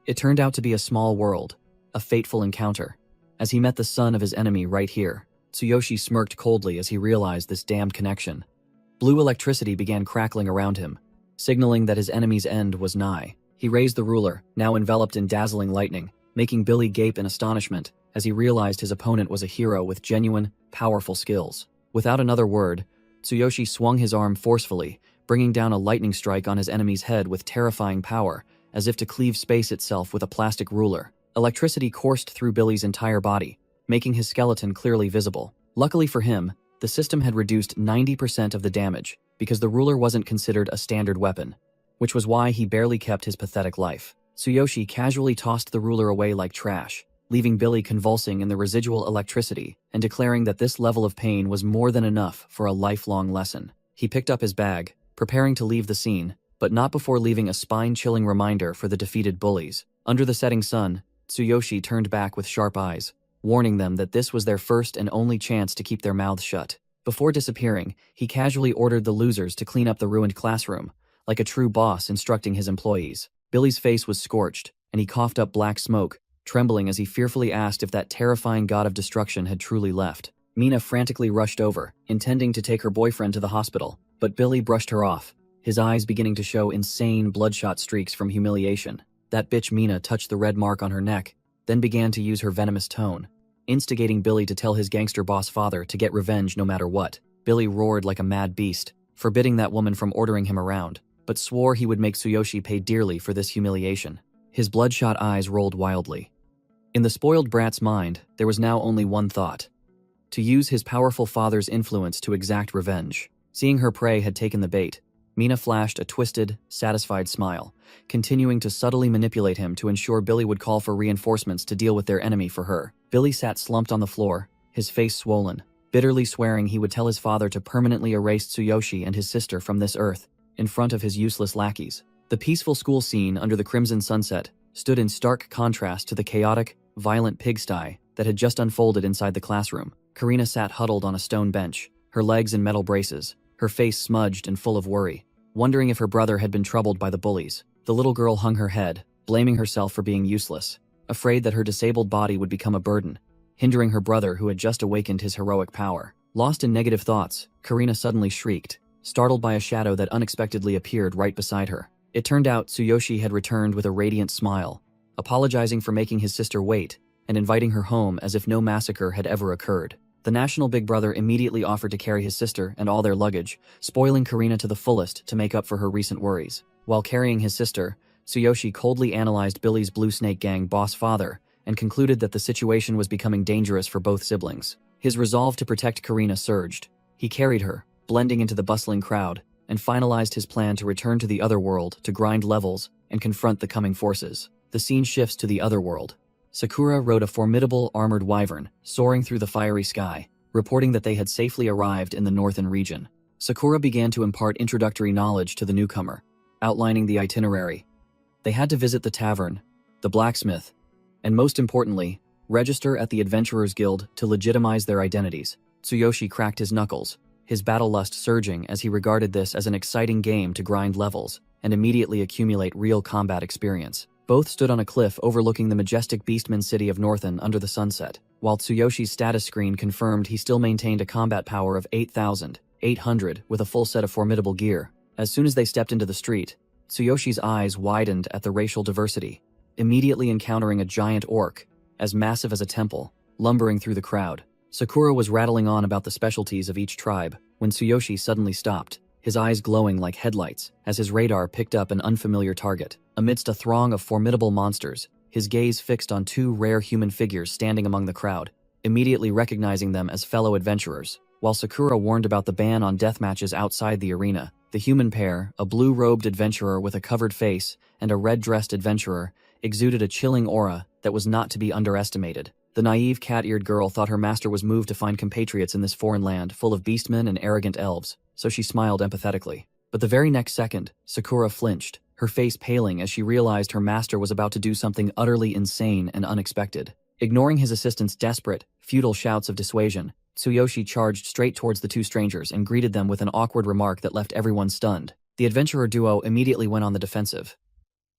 It turned out to be a small world, a fateful encounter, as he met the son of his enemy right here. Tsuyoshi smirked coldly as he realized this damned connection. Blue electricity began crackling around him, signaling that his enemy's end was nigh. He raised the ruler, now enveloped in dazzling lightning, making Billy gape in astonishment as he realized his opponent was a hero with genuine, powerful skills. Without another word, Tsuyoshi swung his arm forcefully, bringing down a lightning strike on his enemy's head with terrifying power, as if to cleave space itself with a plastic ruler. Electricity coursed through Billy's entire body, making his skeleton clearly visible. Luckily for him, the system had reduced 90% of the damage, because the ruler wasn't considered a standard weapon, which was why he barely kept his pathetic life. Tsuyoshi casually tossed the ruler away like trash, leaving Billy convulsing in the residual electricity and declaring that this level of pain was more than enough for a lifelong lesson. He picked up his bag, preparing to leave the scene, but not before leaving a spine-chilling reminder for the defeated bullies. Under the setting sun, Tsuyoshi turned back with sharp eyes, warning them that this was their first and only chance to keep their mouths shut. Before disappearing, he casually ordered the losers to clean up the ruined classroom, like a true boss instructing his employees. Billy's face was scorched, and he coughed up black smoke, trembling as he fearfully asked if that terrifying god of destruction had truly left. Mina frantically rushed over, intending to take her boyfriend to the hospital, but Billy brushed her off, his eyes beginning to show insane bloodshot streaks from humiliation. That bitch Mina touched the red mark on her neck, then began to use her venomous tone, instigating Billy to tell his gangster boss father to get revenge no matter what. Billy roared like a mad beast, forbidding that woman from ordering him around, but swore he would make Tsuyoshi pay dearly for this humiliation. His bloodshot eyes rolled wildly. In the spoiled brat's mind, there was now only one thought: to use his powerful father's influence to exact revenge. Seeing her prey had taken the bait, Mina flashed a twisted, satisfied smile, continuing to subtly manipulate him to ensure Billy would call for reinforcements to deal with their enemy for her. Billy sat slumped on the floor, his face swollen, bitterly swearing he would tell his father to permanently erase Tsuyoshi and his sister from this earth, in front of his useless lackeys. The peaceful school scene under the crimson sunset stood in stark contrast to the chaotic, violent pigsty that had just unfolded inside the classroom. Karina sat huddled on a stone bench, her legs in metal braces, her face smudged and full of worry, wondering if her brother had been troubled by the bullies. The little girl hung her head, blaming herself for being useless, afraid that her disabled body would become a burden, hindering her brother who had just awakened his heroic power. Lost in negative thoughts, Karina suddenly shrieked, startled by a shadow that unexpectedly appeared right beside her. It turned out Tsuyoshi had returned with a radiant smile, apologizing for making his sister wait and inviting her home as if no massacre had ever occurred. The national big brother immediately offered to carry his sister and all their luggage, spoiling Karina to the fullest to make up for her recent worries. While carrying his sister, Tsuyoshi coldly analyzed Billy's Blue Snake Gang boss father and concluded that the situation was becoming dangerous for both siblings. His resolve to protect Karina surged. He carried her, blending into the bustling crowd, and finalized his plan to return to the Otherworld to grind levels and confront the coming forces. The scene shifts to the Otherworld. Sakura rode a formidable armored wyvern, soaring through the fiery sky, reporting that they had safely arrived in the northern region. Sakura began to impart introductory knowledge to the newcomer, outlining the itinerary. They had to visit the tavern, the blacksmith, and most importantly, register at the Adventurers Guild to legitimize their identities. Tsuyoshi cracked his knuckles, his battle lust surging as he regarded this as an exciting game to grind levels and immediately accumulate real combat experience. Both stood on a cliff overlooking the majestic Beastman city of Northen under the sunset, while Tsuyoshi's status screen confirmed he still maintained a combat power of 8,800 with a full set of formidable gear. As soon as they stepped into the street, Tsuyoshi's eyes widened at the racial diversity, immediately encountering a giant orc, as massive as a temple, lumbering through the crowd. Sakura was rattling on about the specialties of each tribe when Tsuyoshi suddenly stopped, his eyes glowing like headlights as his radar picked up an unfamiliar target. Amidst a throng of formidable monsters, his gaze fixed on two rare human figures standing among the crowd, immediately recognizing them as fellow adventurers. While Sakura warned about the ban on death matches outside the arena, the human pair, a blue-robed adventurer with a covered face and a red-dressed adventurer, exuded a chilling aura that was not to be underestimated. The naive cat-eared girl thought her master was moved to find compatriots in this foreign land full of beastmen and arrogant elves, so she smiled empathetically. But the very next second, Sakura flinched, her face paling as she realized her master was about to do something utterly insane and unexpected. Ignoring his assistant's desperate, futile shouts of dissuasion, Tsuyoshi charged straight towards the two strangers and greeted them with an awkward remark that left everyone stunned. The adventurer duo immediately went on the defensive.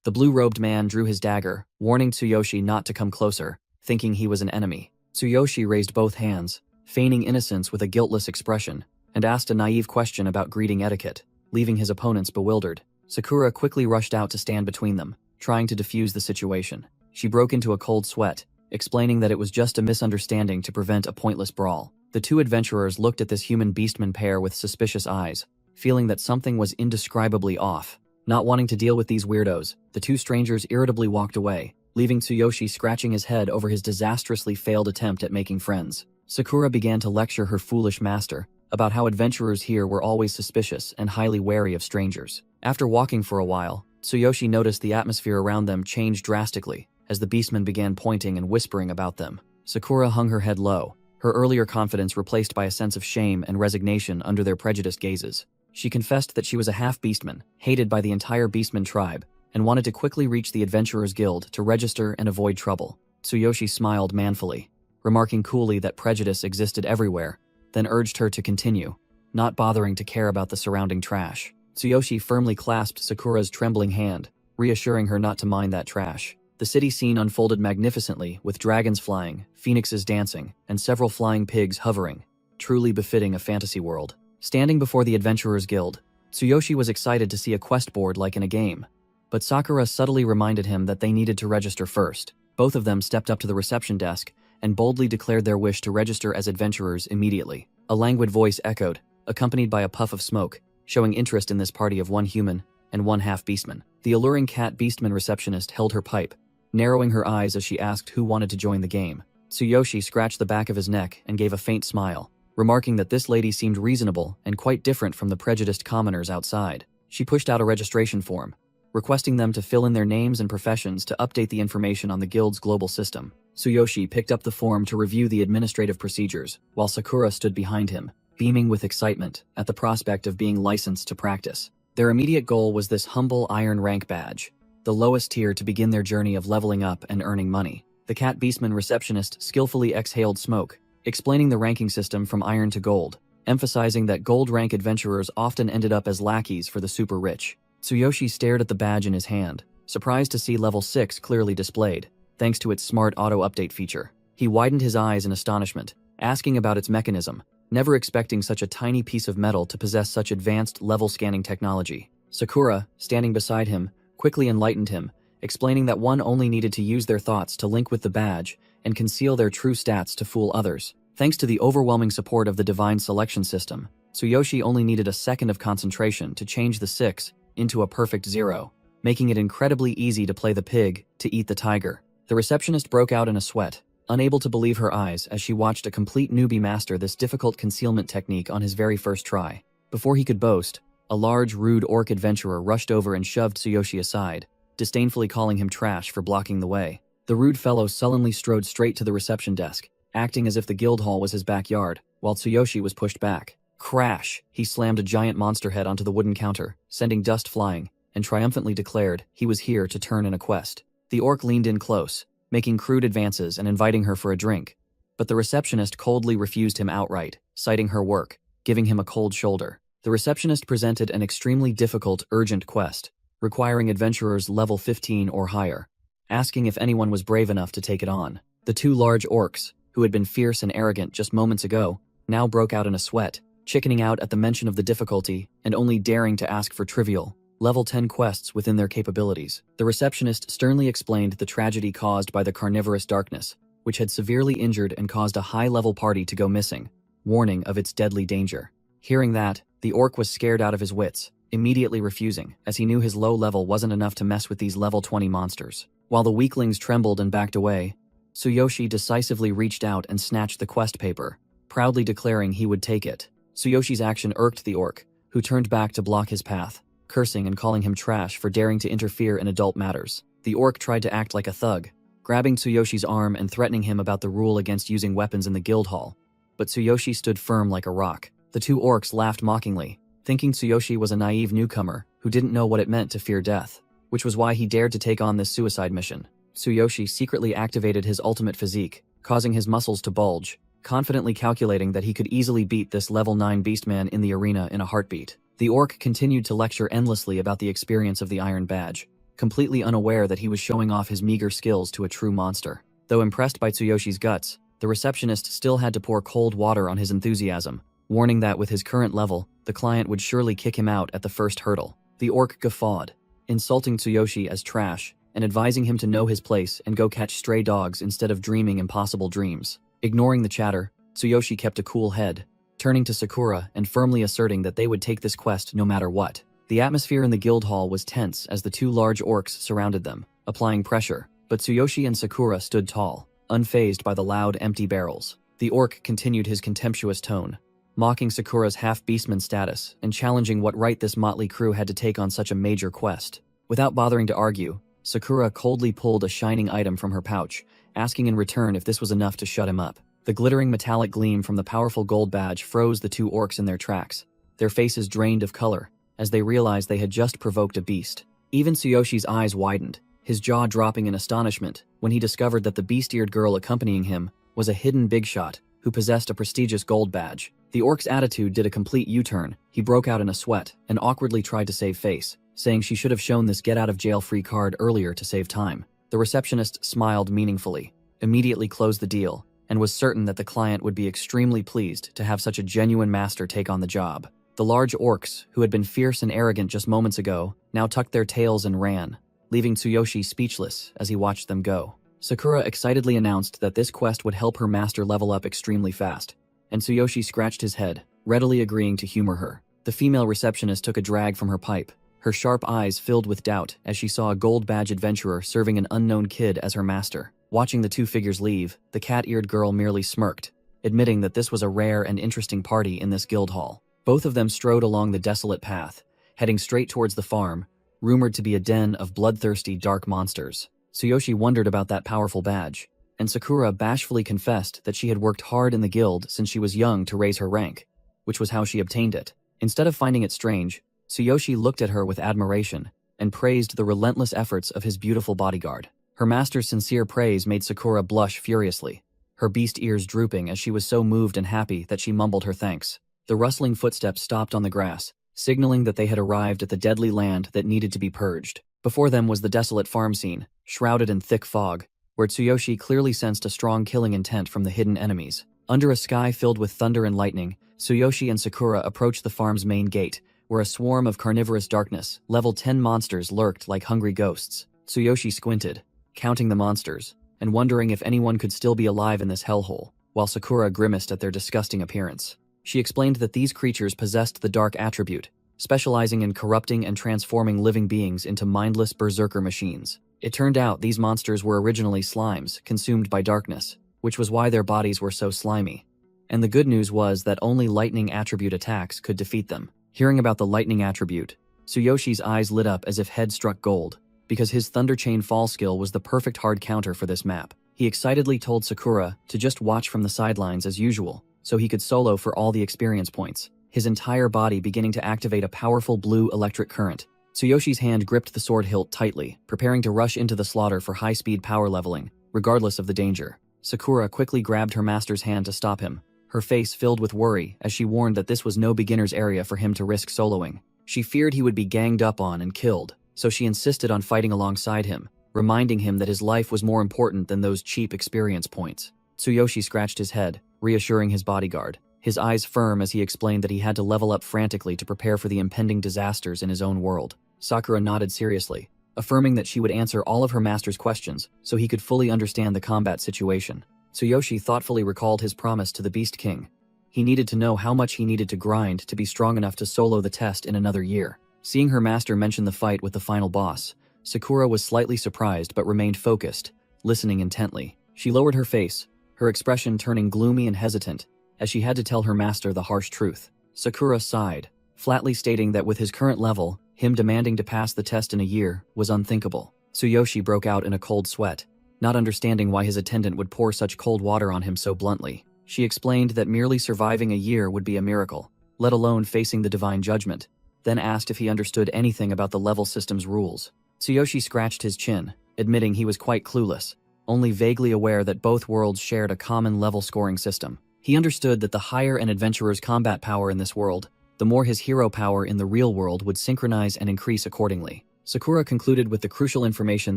The blue-robed man drew his dagger, warning Tsuyoshi not to come closer, thinking he was an enemy. Tsuyoshi raised both hands, feigning innocence with a guiltless expression, and asked a naive question about greeting etiquette, leaving his opponents bewildered. Sakura quickly rushed out to stand between them, trying to defuse the situation. She broke into a cold sweat, explaining that it was just a misunderstanding to prevent a pointless brawl. The two adventurers looked at this human beastman pair with suspicious eyes, feeling that something was indescribably off. Not wanting to deal with these weirdos, the two strangers irritably walked away, leaving Tsuyoshi scratching his head over his disastrously failed attempt at making friends. Sakura began to lecture her foolish master about how adventurers here were always suspicious and highly wary of strangers. After walking for a while, Tsuyoshi noticed the atmosphere around them change drastically as the beastmen began pointing and whispering about them. Sakura hung her head low, her earlier confidence replaced by a sense of shame and resignation under their prejudiced gazes. She confessed that she was a half-beastman, hated by the entire beastman tribe, and wanted to quickly reach the Adventurers Guild to register and avoid trouble. Tsuyoshi smiled manfully, remarking coolly that prejudice existed everywhere, then urged her to continue, not bothering to care about the surrounding trash. Tsuyoshi firmly clasped Sakura's trembling hand, reassuring her not to mind that trash. The city scene unfolded magnificently, with dragons flying, phoenixes dancing, and several flying pigs hovering, truly befitting a fantasy world. Standing before the Adventurers Guild, Tsuyoshi was excited to see a quest board like in a game, but Sakura subtly reminded him that they needed to register first. Both of them stepped up to the reception desk and boldly declared their wish to register as adventurers immediately. A languid voice echoed, accompanied by a puff of smoke, showing interest in this party of one human and one half-beastman. The alluring cat beastman receptionist held her pipe, narrowing her eyes as she asked who wanted to join the game. Tsuyoshi scratched the back of his neck and gave a faint smile, remarking that this lady seemed reasonable and quite different from the prejudiced commoners outside. She pushed out a registration form, requesting them to fill in their names and professions to update the information on the guild's global system. Tsuyoshi picked up the form to review the administrative procedures, while Sakura stood behind him, beaming with excitement at the prospect of being licensed to practice. Their immediate goal was this humble iron rank badge, the lowest tier to begin their journey of leveling up and earning money. The cat beastman receptionist skillfully exhaled smoke, explaining the ranking system from iron to gold, emphasizing that gold rank adventurers often ended up as lackeys for the super rich. Tsuyoshi stared at the badge in his hand, surprised to see level 6 clearly displayed, thanks to its smart auto-update feature. He widened his eyes in astonishment, asking about its mechanism, never expecting such a tiny piece of metal to possess such advanced level scanning technology. Sakura, standing beside him, quickly enlightened him, explaining that one only needed to use their thoughts to link with the badge and conceal their true stats to fool others. Thanks to the overwhelming support of the divine selection system, Tsuyoshi only needed a second of concentration to change the 6 into a perfect 0, making it incredibly easy to play the pig to eat the tiger. The receptionist broke out in a sweat, unable to believe her eyes as she watched a complete newbie master this difficult concealment technique on his very first try. Before he could boast, a large, rude orc adventurer rushed over and shoved Tsuyoshi aside, disdainfully calling him trash for blocking the way. The rude fellow sullenly strode straight to the reception desk, acting as if the guild hall was his backyard, while Tsuyoshi was pushed back. Crash! He slammed a giant monster head onto the wooden counter, sending dust flying, and triumphantly declared he was here to turn in a quest. The orc leaned in close, making crude advances and inviting her for a drink, but the receptionist coldly refused him outright, citing her work, giving him a cold shoulder. The receptionist presented an extremely difficult, urgent quest, requiring adventurers level 15 or higher, asking if anyone was brave enough to take it on. The two large orcs, who had been fierce and arrogant just moments ago, now broke out in a sweat, chickening out at the mention of the difficulty and only daring to ask for trivial, level 10 quests within their capabilities. The receptionist sternly explained the tragedy caused by the carnivorous darkness, which had severely injured and caused a high-level party to go missing, warning of its deadly danger. Hearing that, the orc was scared out of his wits, immediately refusing, as he knew his low level wasn't enough to mess with these level 20 monsters. While the weaklings trembled and backed away, Tsuyoshi decisively reached out and snatched the quest paper, proudly declaring he would take it. Tsuyoshi's action irked the orc, who turned back to block his path, cursing and calling him trash for daring to interfere in adult matters. The orc tried to act like a thug, grabbing Tsuyoshi's arm and threatening him about the rule against using weapons in the guild hall, but Tsuyoshi stood firm like a rock. The two orcs laughed mockingly, thinking Tsuyoshi was a naive newcomer who didn't know what it meant to fear death, which was why he dared to take on this suicide mission. Tsuyoshi secretly activated his ultimate physique, causing his muscles to bulge, confidently calculating that he could easily beat this level 9 beastman in the arena in a heartbeat. The orc continued to lecture endlessly about the experience of the Iron Badge, completely unaware that he was showing off his meager skills to a true monster. Though impressed by Tsuyoshi's guts, the receptionist still had to pour cold water on his enthusiasm, warning that with his current level, the client would surely kick him out at the first hurdle. The orc guffawed, insulting Tsuyoshi as trash and advising him to know his place and go catch stray dogs instead of dreaming impossible dreams. Ignoring the chatter, Tsuyoshi kept a cool head, turning to Sakura and firmly asserting that they would take this quest no matter what. The atmosphere in the guild hall was tense as the two large orcs surrounded them, applying pressure, but Tsuyoshi and Sakura stood tall, unfazed by the loud, empty barrels. The orc continued his contemptuous tone, mocking Sakura's half-beastman status and challenging what right this motley crew had to take on such a major quest. Without bothering to argue, Sakura coldly pulled a shining item from her pouch, asking in return if this was enough to shut him up. The glittering metallic gleam from the powerful gold badge froze the two orcs in their tracks, their faces drained of color, as they realized they had just provoked a beast. Even Tsuyoshi's eyes widened, his jaw dropping in astonishment when he discovered that the beast-eared girl accompanying him was a hidden big shot who possessed a prestigious gold badge. The orc's attitude did a complete U-turn. He broke out in a sweat and awkwardly tried to save face, saying she should have shown this get-out-of-jail-free card earlier to save time. The receptionist smiled meaningfully, immediately closed the deal, and was certain that the client would be extremely pleased to have such a genuine master take on the job. The large orcs, who had been fierce and arrogant just moments ago, now tucked their tails and ran, leaving Tsuyoshi speechless as he watched them go. Sakura excitedly announced that this quest would help her master level up extremely fast, and Tsuyoshi scratched his head, readily agreeing to humor her. The female receptionist took a drag from her pipe, her sharp eyes filled with doubt as she saw a gold badge adventurer serving an unknown kid as her master. Watching the two figures leave, the cat-eared girl merely smirked, admitting that this was a rare and interesting party in this guild hall. Both of them strode along the desolate path, heading straight towards the farm, rumored to be a den of bloodthirsty dark monsters. Tsuyoshi wondered about that powerful badge, and Sakura bashfully confessed that she had worked hard in the guild since she was young to raise her rank, which was how she obtained it. Instead of finding it strange, Tsuyoshi looked at her with admiration and praised the relentless efforts of his beautiful bodyguard. Her master's sincere praise made Sakura blush furiously, her beast ears drooping as she was so moved and happy that she mumbled her thanks. The rustling footsteps stopped on the grass, signaling that they had arrived at the deadly land that needed to be purged. Before them was the desolate farm scene, shrouded in thick fog, where Tsuyoshi clearly sensed a strong killing intent from the hidden enemies. Under a sky filled with thunder and lightning, Tsuyoshi and Sakura approached the farm's main gate, where a swarm of carnivorous darkness, level 10 monsters lurked like hungry ghosts. Tsuyoshi squinted, counting the monsters, and wondering if anyone could still be alive in this hellhole, while Sakura grimaced at their disgusting appearance. She explained that these creatures possessed the dark attribute, specializing in corrupting and transforming living beings into mindless berserker machines. It turned out these monsters were originally slimes consumed by darkness, which was why their bodies were so slimy. And the good news was that only lightning attribute attacks could defeat them. Hearing about the lightning attribute, Tsuyoshi's eyes lit up as if head struck gold, because his Thunder Chain Fall skill was the perfect hard counter for this map. He excitedly told Sakura to just watch from the sidelines as usual, so he could solo for all the experience points, his entire body beginning to activate a powerful blue electric current. Tsuyoshi's hand gripped the sword hilt tightly, preparing to rush into the slaughter for high-speed power leveling, regardless of the danger. Sakura quickly grabbed her master's hand to stop him, her face filled with worry as she warned that this was no beginner's area for him to risk soloing. She feared he would be ganged up on and killed, so she insisted on fighting alongside him, reminding him that his life was more important than those cheap experience points. Tsuyoshi scratched his head, reassuring his bodyguard, his eyes firm as he explained that he had to level up frantically to prepare for the impending disasters in his own world. Sakura nodded seriously, affirming that she would answer all of her master's questions so he could fully understand the combat situation. Tsuyoshi thoughtfully recalled his promise to the Beast King. He needed to know how much he needed to grind to be strong enough to solo the test in another year. Seeing her master mention the fight with the final boss, Sakura was slightly surprised but remained focused, listening intently. She lowered her face, her expression turning gloomy and hesitant, as she had to tell her master the harsh truth. Sakura sighed, flatly stating that with his current level, him demanding to pass the test in a year was unthinkable. Tsuyoshi broke out in a cold sweat, not understanding why his attendant would pour such cold water on him so bluntly. She explained that merely surviving a year would be a miracle, let alone facing the divine judgment, then asked if he understood anything about the level system's rules. Tsuyoshi scratched his chin, admitting he was quite clueless, only vaguely aware that both worlds shared a common level scoring system. He understood that the higher an adventurer's combat power in this world, the more his hero power in the real world would synchronize and increase accordingly. Sakura concluded with the crucial information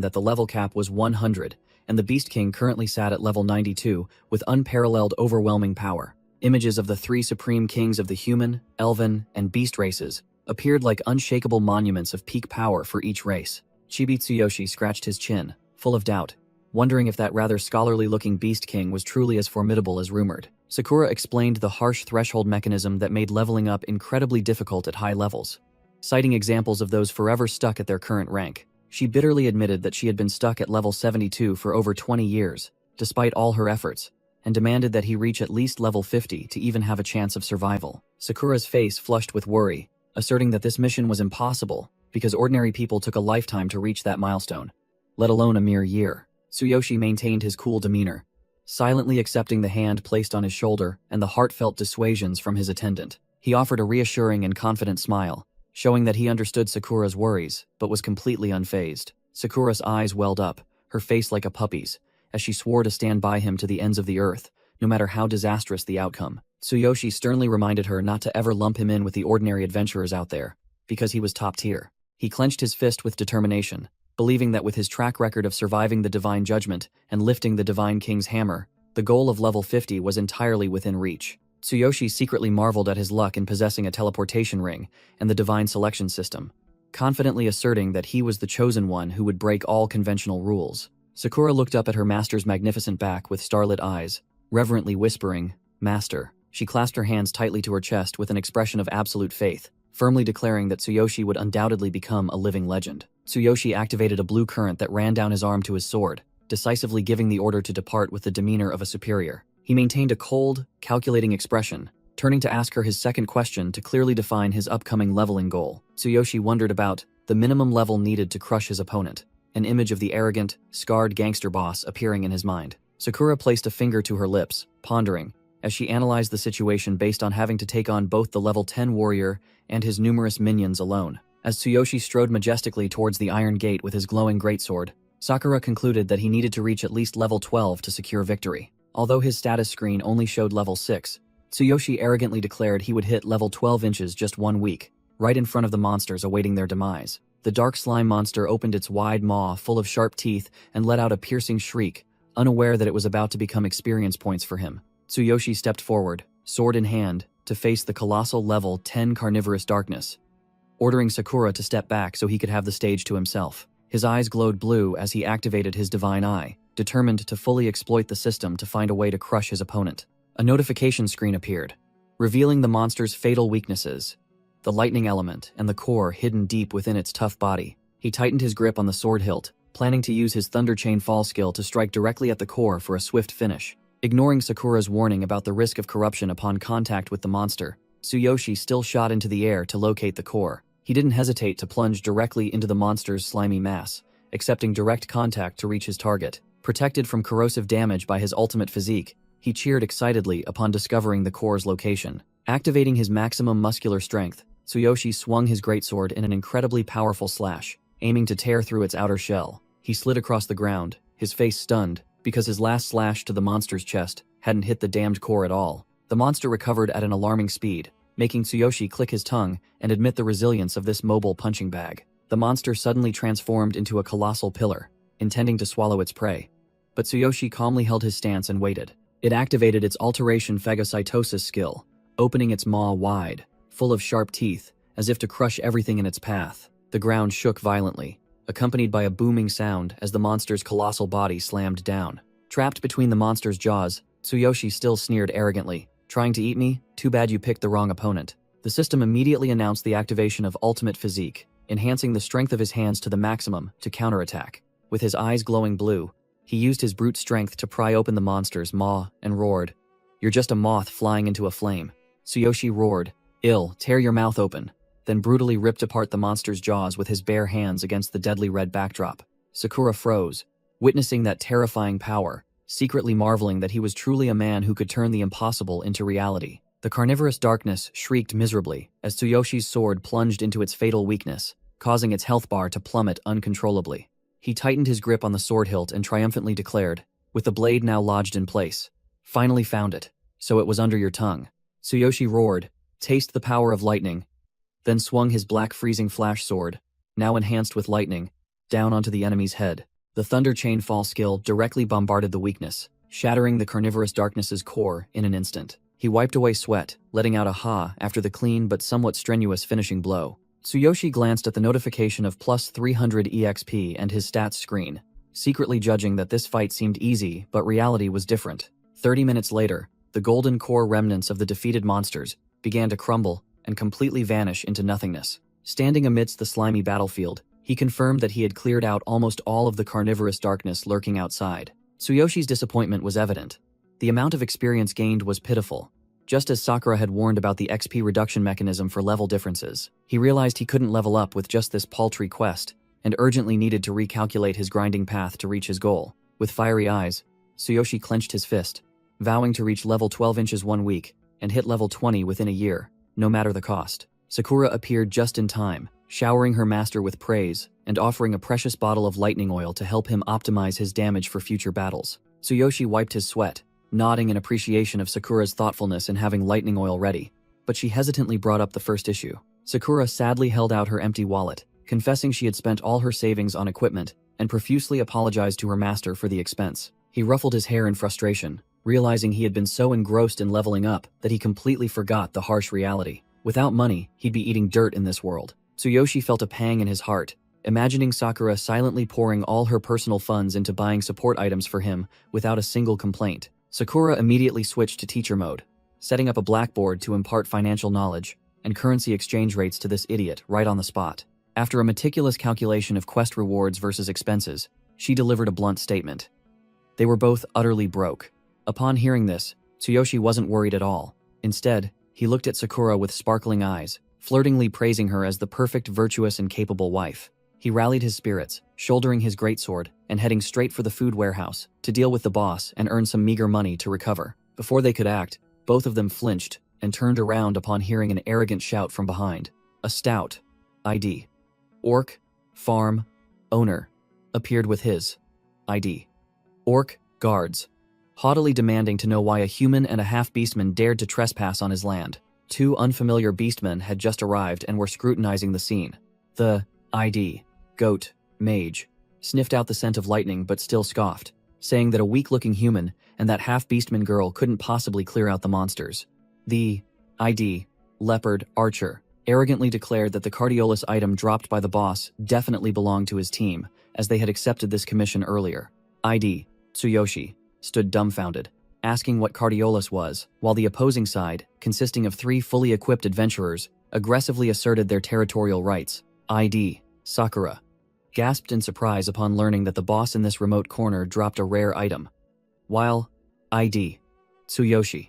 that the level cap was 100, and the Beast King currently sat at level 92 with unparalleled overwhelming power. Images of the three supreme kings of the human, elven, and beast races appeared like unshakable monuments of peak power for each race. Chibi Tsuyoshi scratched his chin, full of doubt, wondering if that rather scholarly-looking beast king was truly as formidable as rumored. Sakura explained the harsh threshold mechanism that made leveling up incredibly difficult at high levels. Citing examples of those forever stuck at their current rank, she bitterly admitted that she had been stuck at level 72 for over 20 years, despite all her efforts, and demanded that he reach at least level 50 to even have a chance of survival. Sakura's face flushed with worry, asserting that this mission was impossible because ordinary people took a lifetime to reach that milestone, let alone a mere year. Tsuyoshi maintained his cool demeanor, silently accepting the hand placed on his shoulder and the heartfelt dissuasions from his attendant. He offered a reassuring and confident smile, showing that he understood Sakura's worries, but was completely unfazed. Sakura's eyes welled up, her face like a puppy's, as she swore to stand by him to the ends of the earth, no matter how disastrous the outcome. Tsuyoshi sternly reminded her not to ever lump him in with the ordinary adventurers out there, because he was top tier. He clenched his fist with determination, believing that with his track record of surviving the divine judgment and lifting the divine king's hammer, the goal of level 50 was entirely within reach. Tsuyoshi secretly marveled at his luck in possessing a teleportation ring and the divine selection system, confidently asserting that he was the chosen one who would break all conventional rules. Sakura looked up at her master's magnificent back with starlit eyes, reverently whispering, "Master." She clasped her hands tightly to her chest with an expression of absolute faith, firmly declaring that Tsuyoshi would undoubtedly become a living legend. Tsuyoshi activated a blue current that ran down his arm to his sword, decisively giving the order to depart with the demeanor of a superior. He maintained a cold, calculating expression, turning to ask her his second question to clearly define his upcoming leveling goal. Tsuyoshi wondered about the minimum level needed to crush his opponent, an image of the arrogant, scarred gangster boss appearing in his mind. Sakura placed a finger to her lips, pondering, as she analyzed the situation based on having to take on both the level 10 warrior and his numerous minions alone. As Tsuyoshi strode majestically towards the iron gate with his glowing greatsword, Sakura concluded that he needed to reach at least level 12 to secure victory. Although his status screen only showed level 6, Tsuyoshi arrogantly declared he would hit level 12 inches just 1 week, right in front of the monsters awaiting their demise. The dark slime monster opened its wide maw full of sharp teeth and let out a piercing shriek, unaware that it was about to become experience points for him. Tsuyoshi stepped forward, sword in hand, to face the colossal level 10 carnivorous darkness, ordering Sakura to step back so he could have the stage to himself. His eyes glowed blue as he activated his divine eye, determined to fully exploit the system to find a way to crush his opponent. A notification screen appeared, revealing the monster's fatal weaknesses, the lightning element and the core hidden deep within its tough body. He tightened his grip on the sword hilt, planning to use his Thunder Chain Fall skill to strike directly at the core for a swift finish. Ignoring Sakura's warning about the risk of corruption upon contact with the monster, Tsuyoshi still shot into the air to locate the core. He didn't hesitate to plunge directly into the monster's slimy mass, accepting direct contact to reach his target. Protected from corrosive damage by his ultimate physique, he cheered excitedly upon discovering the core's location. Activating his maximum muscular strength, Tsuyoshi swung his greatsword in an incredibly powerful slash, aiming to tear through its outer shell. He slid across the ground, his face stunned, because his last slash to the monster's chest hadn't hit the damned core at all. The monster recovered at an alarming speed, making Tsuyoshi click his tongue and admit the resilience of this mobile punching bag. The monster suddenly transformed into a colossal pillar, intending to swallow its prey. But Tsuyoshi calmly held his stance and waited. It activated its alteration phagocytosis skill, opening its maw wide, full of sharp teeth, as if to crush everything in its path. The ground shook violently, accompanied by a booming sound as the monster's colossal body slammed down. Trapped between the monster's jaws, Tsuyoshi still sneered arrogantly. "Trying to eat me? Too bad you picked the wrong opponent." The system immediately announced the activation of Ultimate Physique, enhancing the strength of his hands to the maximum to counterattack. With his eyes glowing blue, he used his brute strength to pry open the monster's maw and roared, "You're just a moth flying into a flame." Tsuyoshi roared, "Ill, tear your mouth open," then brutally ripped apart the monster's jaws with his bare hands against the deadly red backdrop. Sakura froze, witnessing that terrifying power, secretly marveling that he was truly a man who could turn the impossible into reality. The carnivorous darkness shrieked miserably as Tsuyoshi's sword plunged into its fatal weakness, causing its health bar to plummet uncontrollably. He tightened his grip on the sword hilt and triumphantly declared, with the blade now lodged in place, "Finally found it. So it was under your tongue." Tsuyoshi roared, "Taste the power of lightning," then swung his black freezing flash sword, now enhanced with lightning, down onto the enemy's head. The Thunder Chain Fall skill directly bombarded the weakness, shattering the carnivorous darkness's core in an instant. He wiped away sweat, letting out a ha after the clean but somewhat strenuous finishing blow. Tsuyoshi glanced at the notification of plus 300 EXP and his stats screen, secretly judging that this fight seemed easy, but reality was different. 30 minutes later, the golden core remnants of the defeated monsters began to crumble and completely vanish into nothingness. Standing amidst the slimy battlefield, he confirmed that he had cleared out almost all of the carnivorous darkness lurking outside. Tsuyoshi's disappointment was evident. The amount of experience gained was pitiful. Just as Sakura had warned about the XP reduction mechanism for level differences, he realized he couldn't level up with just this paltry quest, and urgently needed to recalculate his grinding path to reach his goal. With fiery eyes, Tsuyoshi clenched his fist, vowing to reach level 12 inches 1 week and hit level 20 within a year, no matter the cost. Sakura appeared just in time, showering her master with praise and offering a precious bottle of lightning oil to help him optimize his damage for future battles. Tsuyoshi wiped his sweat, nodding in appreciation of Sakura's thoughtfulness in having lightning oil ready, but she hesitantly brought up the first issue. Sakura sadly held out her empty wallet, confessing she had spent all her savings on equipment, and profusely apologized to her master for the expense. He ruffled his hair in frustration, realizing he had been so engrossed in leveling up that he completely forgot the harsh reality. Without money, he'd be eating dirt in this world. Tsuyoshi felt a pang in his heart, imagining Sakura silently pouring all her personal funds into buying support items for him without a single complaint. Sakura immediately switched to teacher mode, setting up a blackboard to impart financial knowledge and currency exchange rates to this idiot right on the spot. After a meticulous calculation of quest rewards versus expenses, she delivered a blunt statement. They were both utterly broke. Upon hearing this, Tsuyoshi wasn't worried at all. Instead, he looked at Sakura with sparkling eyes, flirtingly praising her as the perfect, virtuous, and capable wife. He rallied his spirits, shouldering his greatsword and heading straight for the food warehouse to deal with the boss and earn some meager money to recover. Before they could act, both of them flinched and turned around upon hearing an arrogant shout from behind. A stout ID orc farm owner appeared with his ID orc guards, haughtily demanding to know why a human and a half-beastman dared to trespass on his land. Two unfamiliar beastmen had just arrived and were scrutinizing the scene. The ID goat mage sniffed out the scent of lightning but still scoffed, saying that a weak-looking human and that half-beastman girl couldn't possibly clear out the monsters. The ID leopard archer arrogantly declared that the Cardiolus item dropped by the boss definitely belonged to his team, as they had accepted this commission earlier. ID Tsuyoshi stood dumbfounded, asking what Cardiolus was, while the opposing side, consisting of 3 fully equipped adventurers, aggressively asserted their territorial rights. ID Sakura gasped in surprise upon learning that the boss in this remote corner dropped a rare item, while ID Tsuyoshi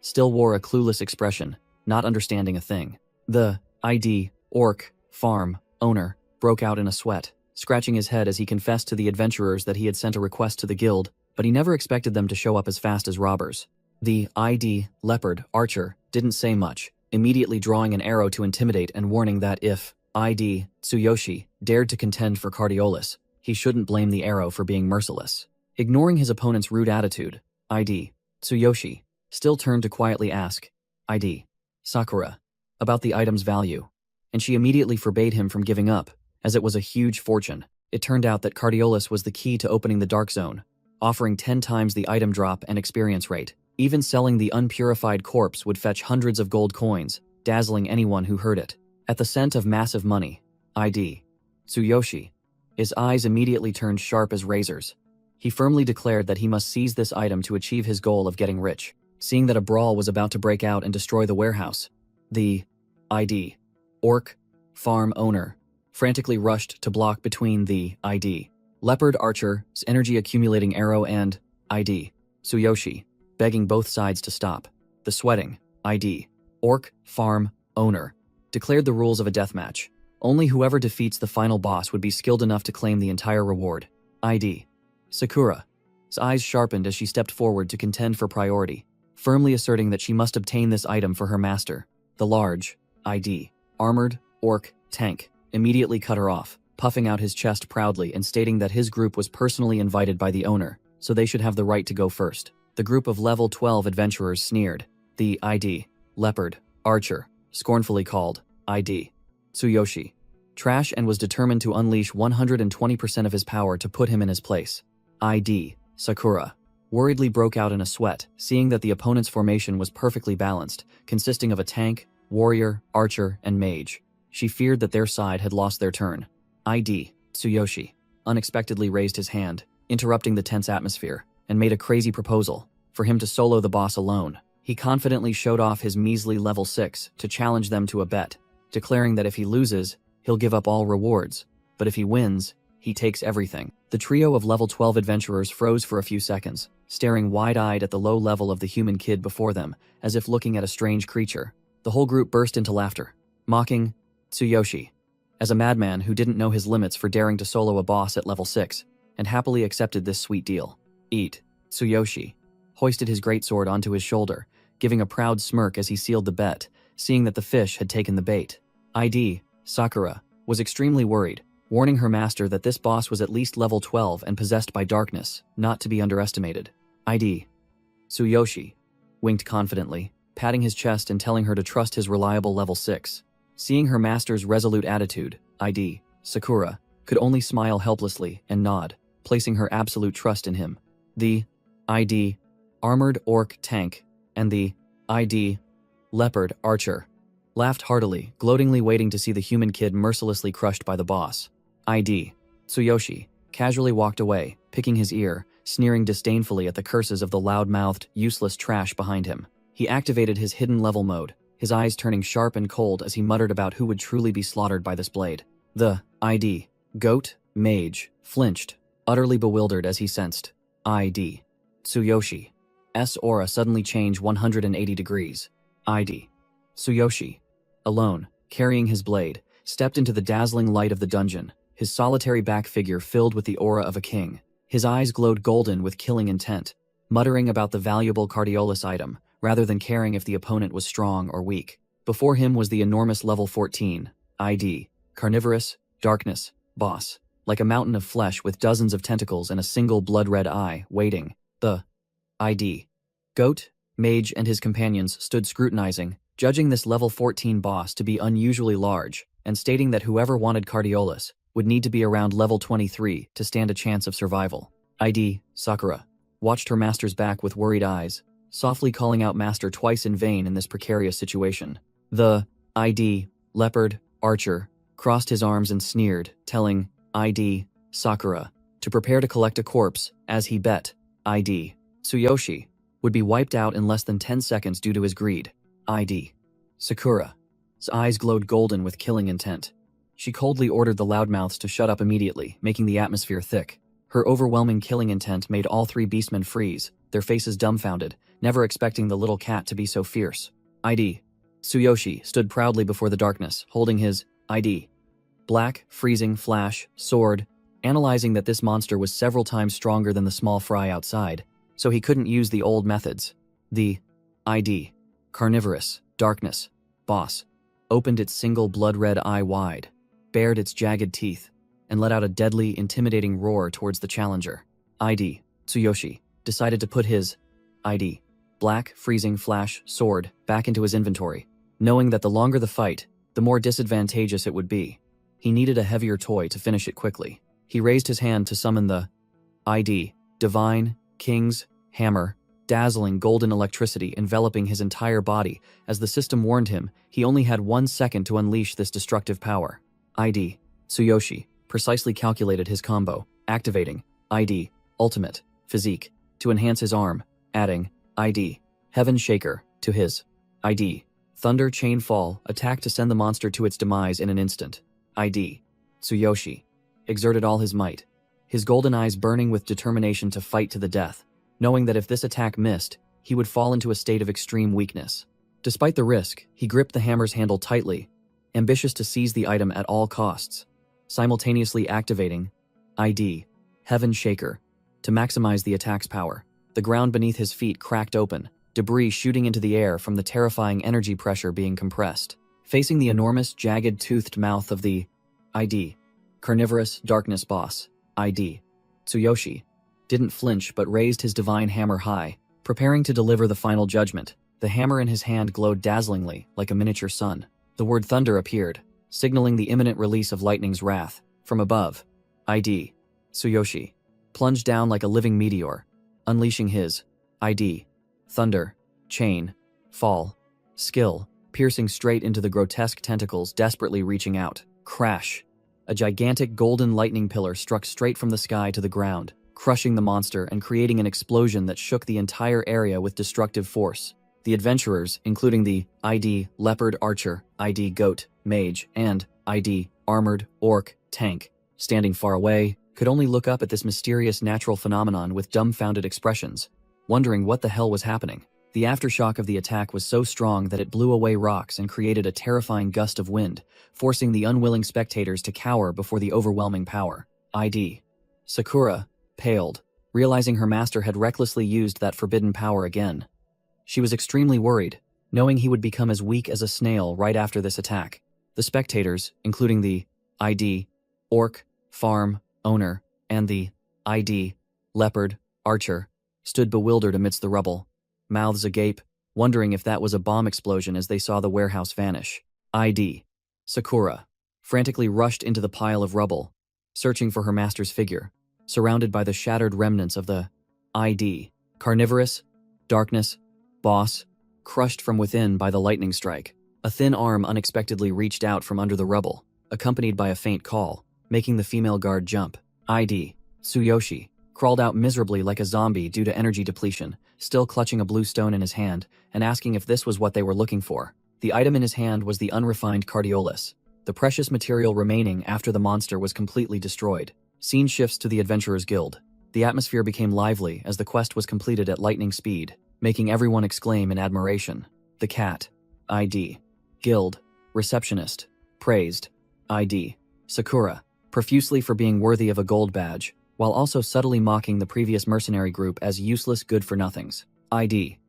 still wore a clueless expression, not understanding a thing. The ID orc farm owner broke out in a sweat, scratching his head as he confessed to the adventurers that he had sent a request to the guild, but he never expected them to show up as fast as robbers. The ID leopard archer didn't say much, immediately drawing an arrow to intimidate and warning that if ID Tsuyoshi dared to contend for Cardiolus, he shouldn't blame the arrow for being merciless. Ignoring his opponent's rude attitude, ID Tsuyoshi still turned to quietly ask ID Sakura about the item's value, and she immediately forbade him from giving up, as it was a huge fortune. It turned out that Cardiolus was the key to opening the Dark Zone, offering 10 times the item drop and experience rate. Even selling the unpurified corpse would fetch hundreds of gold coins, dazzling anyone who heard it. At the scent of massive money, ID Tsuyoshi, his eyes immediately turned sharp as razors. He firmly declared that he must seize this item to achieve his goal of getting rich. Seeing that a brawl was about to break out and destroy the warehouse, the ID orc farm owner frantically rushed to block between the ID leopard archer's energy accumulating arrow and ID Tsuyoshi, begging both sides to stop. The sweating ID orc farm owner declared the rules of a deathmatch. Only whoever defeats the final boss would be skilled enough to claim the entire reward. ID Sakura's eyes sharpened as she stepped forward to contend for priority, firmly asserting that she must obtain this item for her master. The large ID armored orc tank immediately cut her off, puffing out his chest proudly and stating that his group was personally invited by the owner, so they should have the right to go first. The group of level 12 adventurers sneered. The ID leopard archer scornfully called ID Tsuyoshi trash and was determined to unleash 120% of his power to put him in his place. ID Sakura worriedly broke out in a sweat, seeing that the opponent's formation was perfectly balanced, consisting of a tank, warrior, archer, and mage. She feared that their side had lost their turn. Tsuyoshi unexpectedly raised his hand, interrupting the tense atmosphere, and made a crazy proposal for him to solo the boss alone. He confidently showed off his measly level 6 to challenge them to a bet, declaring that if he loses, he'll give up all rewards, but if he wins, he takes everything. The trio of level 12 adventurers froze for a few seconds, staring wide-eyed at the low level of the human kid before them, as if looking at a strange creature. The whole group burst into laughter, mocking Tsuyoshi as a madman who didn't know his limits for daring to solo a boss at level 6, and happily accepted this sweet deal. Tsuyoshi hoisted his greatsword onto his shoulder, giving a proud smirk as he sealed the bet, seeing that the fish had taken the bait. Sakura was extremely worried, warning her master that this boss was at least level 12 and possessed by darkness, not to be underestimated. Tsuyoshi winked confidently, patting his chest and telling her to trust his reliable level 6. Seeing her master's resolute attitude, Sakura could only smile helplessly and nod, placing her absolute trust in him. The armored orc tank and the leopard archer laughed heartily, gloatingly waiting to see the human kid mercilessly crushed by the boss. Tsuyoshi casually walked away, picking his ear, sneering disdainfully at the curses of the loud-mouthed, useless trash behind him. He activated his hidden level mode, his eyes turning sharp and cold as he muttered about who would truly be slaughtered by this blade. The goat mage flinched, utterly bewildered as he sensed Tsuyoshi S aura suddenly change 180 degrees. Tsuyoshi, alone, carrying his blade, stepped into the dazzling light of the dungeon, his solitary back figure filled with the aura of a king. His eyes glowed golden with killing intent, muttering about the valuable Cardiolus item, rather than caring if the opponent was strong or weak. Before him was the enormous level 14, carnivorous, darkness, boss, like a mountain of flesh with dozens of tentacles and a single blood-red eye, waiting. The goat, mage, and his companions stood scrutinizing, judging this level 14 boss to be unusually large, and stating that whoever wanted Cardiolus would need to be around level 23 to stand a chance of survival. Sakura watched her master's back with worried eyes, softly calling out master twice in vain in this precarious situation. The leopard archer crossed his arms and sneered, telling Sakura to prepare to collect a corpse, as he bet Tsuyoshi would be wiped out in less than 10 seconds due to his greed. Sakura's eyes glowed golden with killing intent. She coldly ordered the loudmouths to shut up immediately, making the atmosphere thick. Her overwhelming killing intent made all three beastmen freeze, their faces dumbfounded, never expecting the little cat to be so fierce. Tsuyoshi stood proudly before the darkness, holding his black, freezing, flash, sword, analyzing that this monster was several times stronger than the small fry outside, so he couldn't use the old methods. The carnivorous, darkness, boss, opened its single blood-red eye wide, bared its jagged teeth, and let out a deadly, intimidating roar towards the challenger. Tsuyoshi decided to put his black, freezing, flash, sword back into his inventory, knowing that the longer the fight, the more disadvantageous it would be. He needed a heavier toy to finish it quickly. He raised his hand to summon the divine king's hammer, dazzling golden electricity enveloping his entire body. As the system warned him, he only had 1 second to unleash this destructive power. Tsuyoshi precisely calculated his combo, activating ultimate physique to enhance his arm, adding heaven shaker to his thunder chain fall attack to send the monster to its demise in an instant. Tsuyoshi exerted all his might, his golden eyes burning with determination to fight to the death, knowing that if this attack missed, he would fall into a state of extreme weakness. Despite the risk, he gripped the hammer's handle tightly, ambitious to seize the item at all costs, simultaneously activating Heaven Shaker to maximize the attack's power. The ground beneath his feet cracked open, debris shooting into the air from the terrifying energy pressure being compressed. Facing the enormous, jagged, toothed mouth of the carnivorous darkness boss, Tsuyoshi didn't flinch but raised his divine hammer high, preparing to deliver the final judgment. The hammer in his hand glowed dazzlingly, like a miniature sun. The word thunder appeared, signaling the imminent release of lightning's wrath. From above, Tsuyoshi plunged down like a living meteor, unleashing his ID, thunder, chain, fall, skill, piercing straight into the grotesque tentacles desperately reaching out. Crash! A gigantic golden lightning pillar struck straight from the sky to the ground, crushing the monster and creating an explosion that shook the entire area with destructive force. The adventurers, including the ID leopard archer, ID goat mage, and ID armored orc tank, standing far away, could only look up at this mysterious natural phenomenon with dumbfounded expressions, wondering what the hell was happening. The aftershock of the attack was so strong that it blew away rocks and created a terrifying gust of wind, forcing the unwilling spectators to cower before the overwhelming power. ID. Sakura paled, realizing her master had recklessly used that forbidden power again. She was extremely worried, knowing he would become as weak as a snail right after this attack. The spectators, including the ID orc farm owner and the ID leopard archer, stood bewildered amidst the rubble, mouths agape, wondering if that was a bomb explosion as they saw the warehouse vanish. ID. Sakura frantically rushed into the pile of rubble, searching for her master's figure, surrounded by the shattered remnants of the ID. Carnivorous, darkness, boss, crushed from within by the lightning strike. A thin arm unexpectedly reached out from under the rubble, accompanied by a faint call, making the female guard jump. ID. Tsuyoshi crawled out miserably like a zombie due to energy depletion, still clutching a blue stone in his hand and asking if this was what they were looking for. The item in his hand was the unrefined Cardiolus, the precious material remaining after the monster was completely destroyed. Scene shifts to the Adventurers Guild. The atmosphere became lively as the quest was completed at lightning speed, making everyone exclaim in admiration. The cat. ID. Guild. Receptionist. Praised. ID. Sakura. Profusely for being worthy of a gold badge, while also subtly mocking the previous mercenary group as useless good-for-nothings. ID.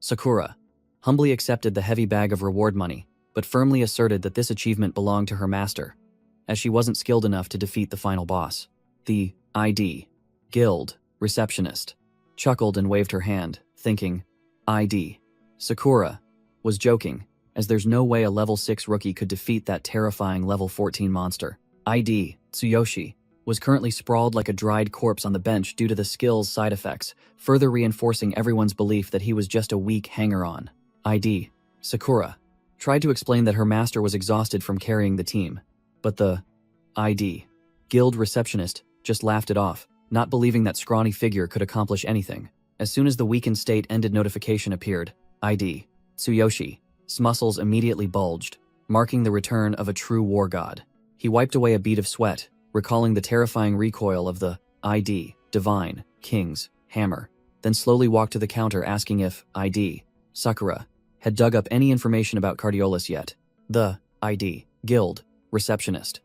Sakura humbly accepted the heavy bag of reward money, but firmly asserted that this achievement belonged to her master, as she wasn't skilled enough to defeat the final boss. The ID. Guild. Receptionist chuckled and waved her hand, thinking, ID. Sakura was joking, as there's no way a level 6 rookie could defeat that terrifying level 14 monster. ID. Tsuyoshi was currently sprawled like a dried corpse on the bench due to the skill's side effects, further reinforcing everyone's belief that he was just a weak hanger-on. ID. Sakura tried to explain that her master was exhausted from carrying the team, but the ID. Guild receptionist just laughed it off, not believing that scrawny figure could accomplish anything. As soon as the weakened state ended notification appeared, ID. Tsuyoshi's muscles immediately bulged, marking the return of a true war god. He wiped away a bead of sweat, recalling the terrifying recoil of the ID. Divine King's hammer, then slowly walked to the counter asking if ID. Sakura had dug up any information about Cardiolus yet. The ID. Guild receptionist's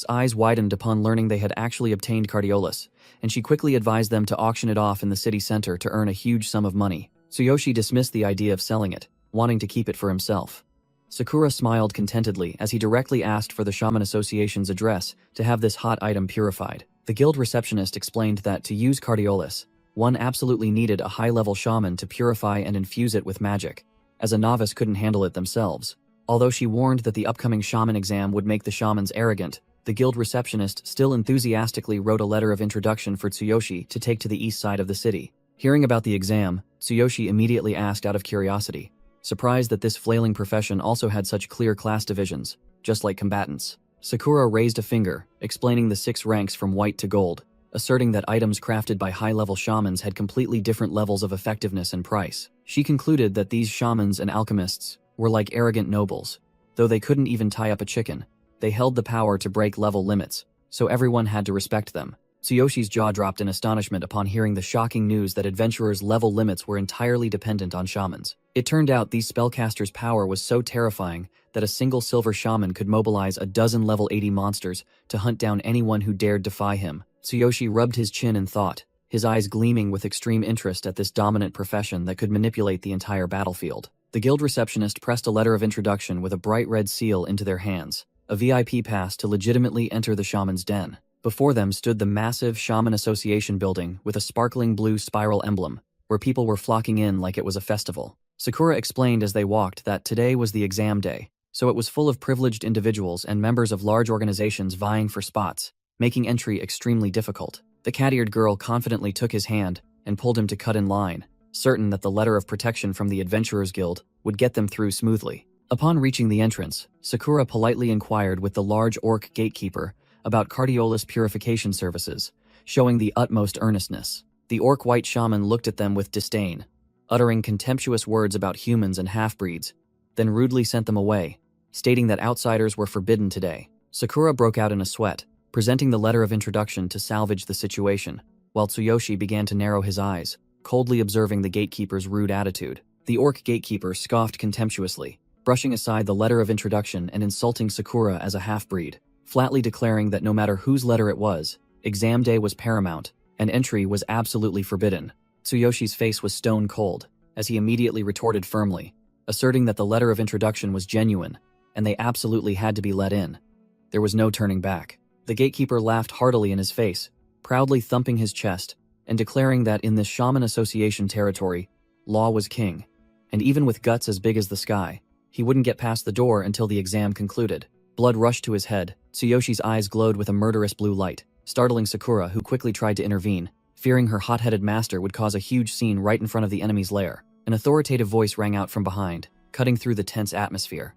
eyes widened upon learning they had actually obtained Cardiolus, and she quickly advised them to auction it off in the city center to earn a huge sum of money. Tsuyoshi dismissed the idea of selling it, wanting to keep it for himself. Sakura smiled contentedly as he directly asked for the Shaman Association's address to have this hot item purified. The guild receptionist explained that to use Cardiolus, one absolutely needed a high-level shaman to purify and infuse it with magic, as a novice couldn't handle it themselves. Although she warned that the upcoming shaman exam would make the shamans arrogant, the guild receptionist still enthusiastically wrote a letter of introduction for Tsuyoshi to take to the east side of the city. Hearing about the exam, Tsuyoshi immediately asked out of curiosity, surprised that this flailing profession also had such clear class divisions, just like combatants. Sakura raised a finger, explaining the 6 ranks from white to gold, asserting that items crafted by high-level shamans had completely different levels of effectiveness and price. She concluded that these shamans and alchemists were like arrogant nobles. Though they couldn't even tie up a chicken, they held the power to break level limits, so everyone had to respect them. Tsuyoshi's jaw dropped in astonishment upon hearing the shocking news that adventurers' level limits were entirely dependent on shamans. It turned out these spellcasters' power was so terrifying that a single silver shaman could mobilize a dozen level 80 monsters to hunt down anyone who dared defy him. Tsuyoshi rubbed his chin in thought, his eyes gleaming with extreme interest at this dominant profession that could manipulate the entire battlefield. The guild receptionist pressed a letter of introduction with a bright red seal into their hands, a VIP pass to legitimately enter the shaman's den. Before them stood the massive Shaman Association building with a sparkling blue spiral emblem, where people were flocking in like it was a festival. Sakura explained as they walked that today was the exam day, so it was full of privileged individuals and members of large organizations vying for spots, making entry extremely difficult. The cat-eared girl confidently took his hand, and pulled him to cut in line, certain that the letter of protection from the Adventurers Guild would get them through smoothly. Upon reaching the entrance, Sakura politely inquired with the large orc gatekeeper about Cardiolus purification services, showing the utmost earnestness. The orc white shaman looked at them with disdain, uttering contemptuous words about humans and half-breeds, then rudely sent them away, stating that outsiders were forbidden today. Sakura broke out in a sweat, presenting the letter of introduction to salvage the situation, while Tsuyoshi began to narrow his eyes, coldly observing the gatekeeper's rude attitude. The orc gatekeeper scoffed contemptuously, brushing aside the letter of introduction and insulting Sakura as a half-breed, flatly declaring that no matter whose letter it was, exam day was paramount, and entry was absolutely forbidden. Tsuyoshi's face was stone cold, as he immediately retorted firmly, asserting that the letter of introduction was genuine, and they absolutely had to be let in. There was no turning back. The gatekeeper laughed heartily in his face, proudly thumping his chest, and declaring that in this shaman association territory, law was king, and even with guts as big as the sky, he wouldn't get past the door until the exam concluded. Blood rushed to his head. Tsuyoshi's eyes glowed with a murderous blue light, startling Sakura, who quickly tried to intervene, fearing her hot-headed master would cause a huge scene right in front of the enemy's lair. An authoritative voice rang out from behind, cutting through the tense atmosphere.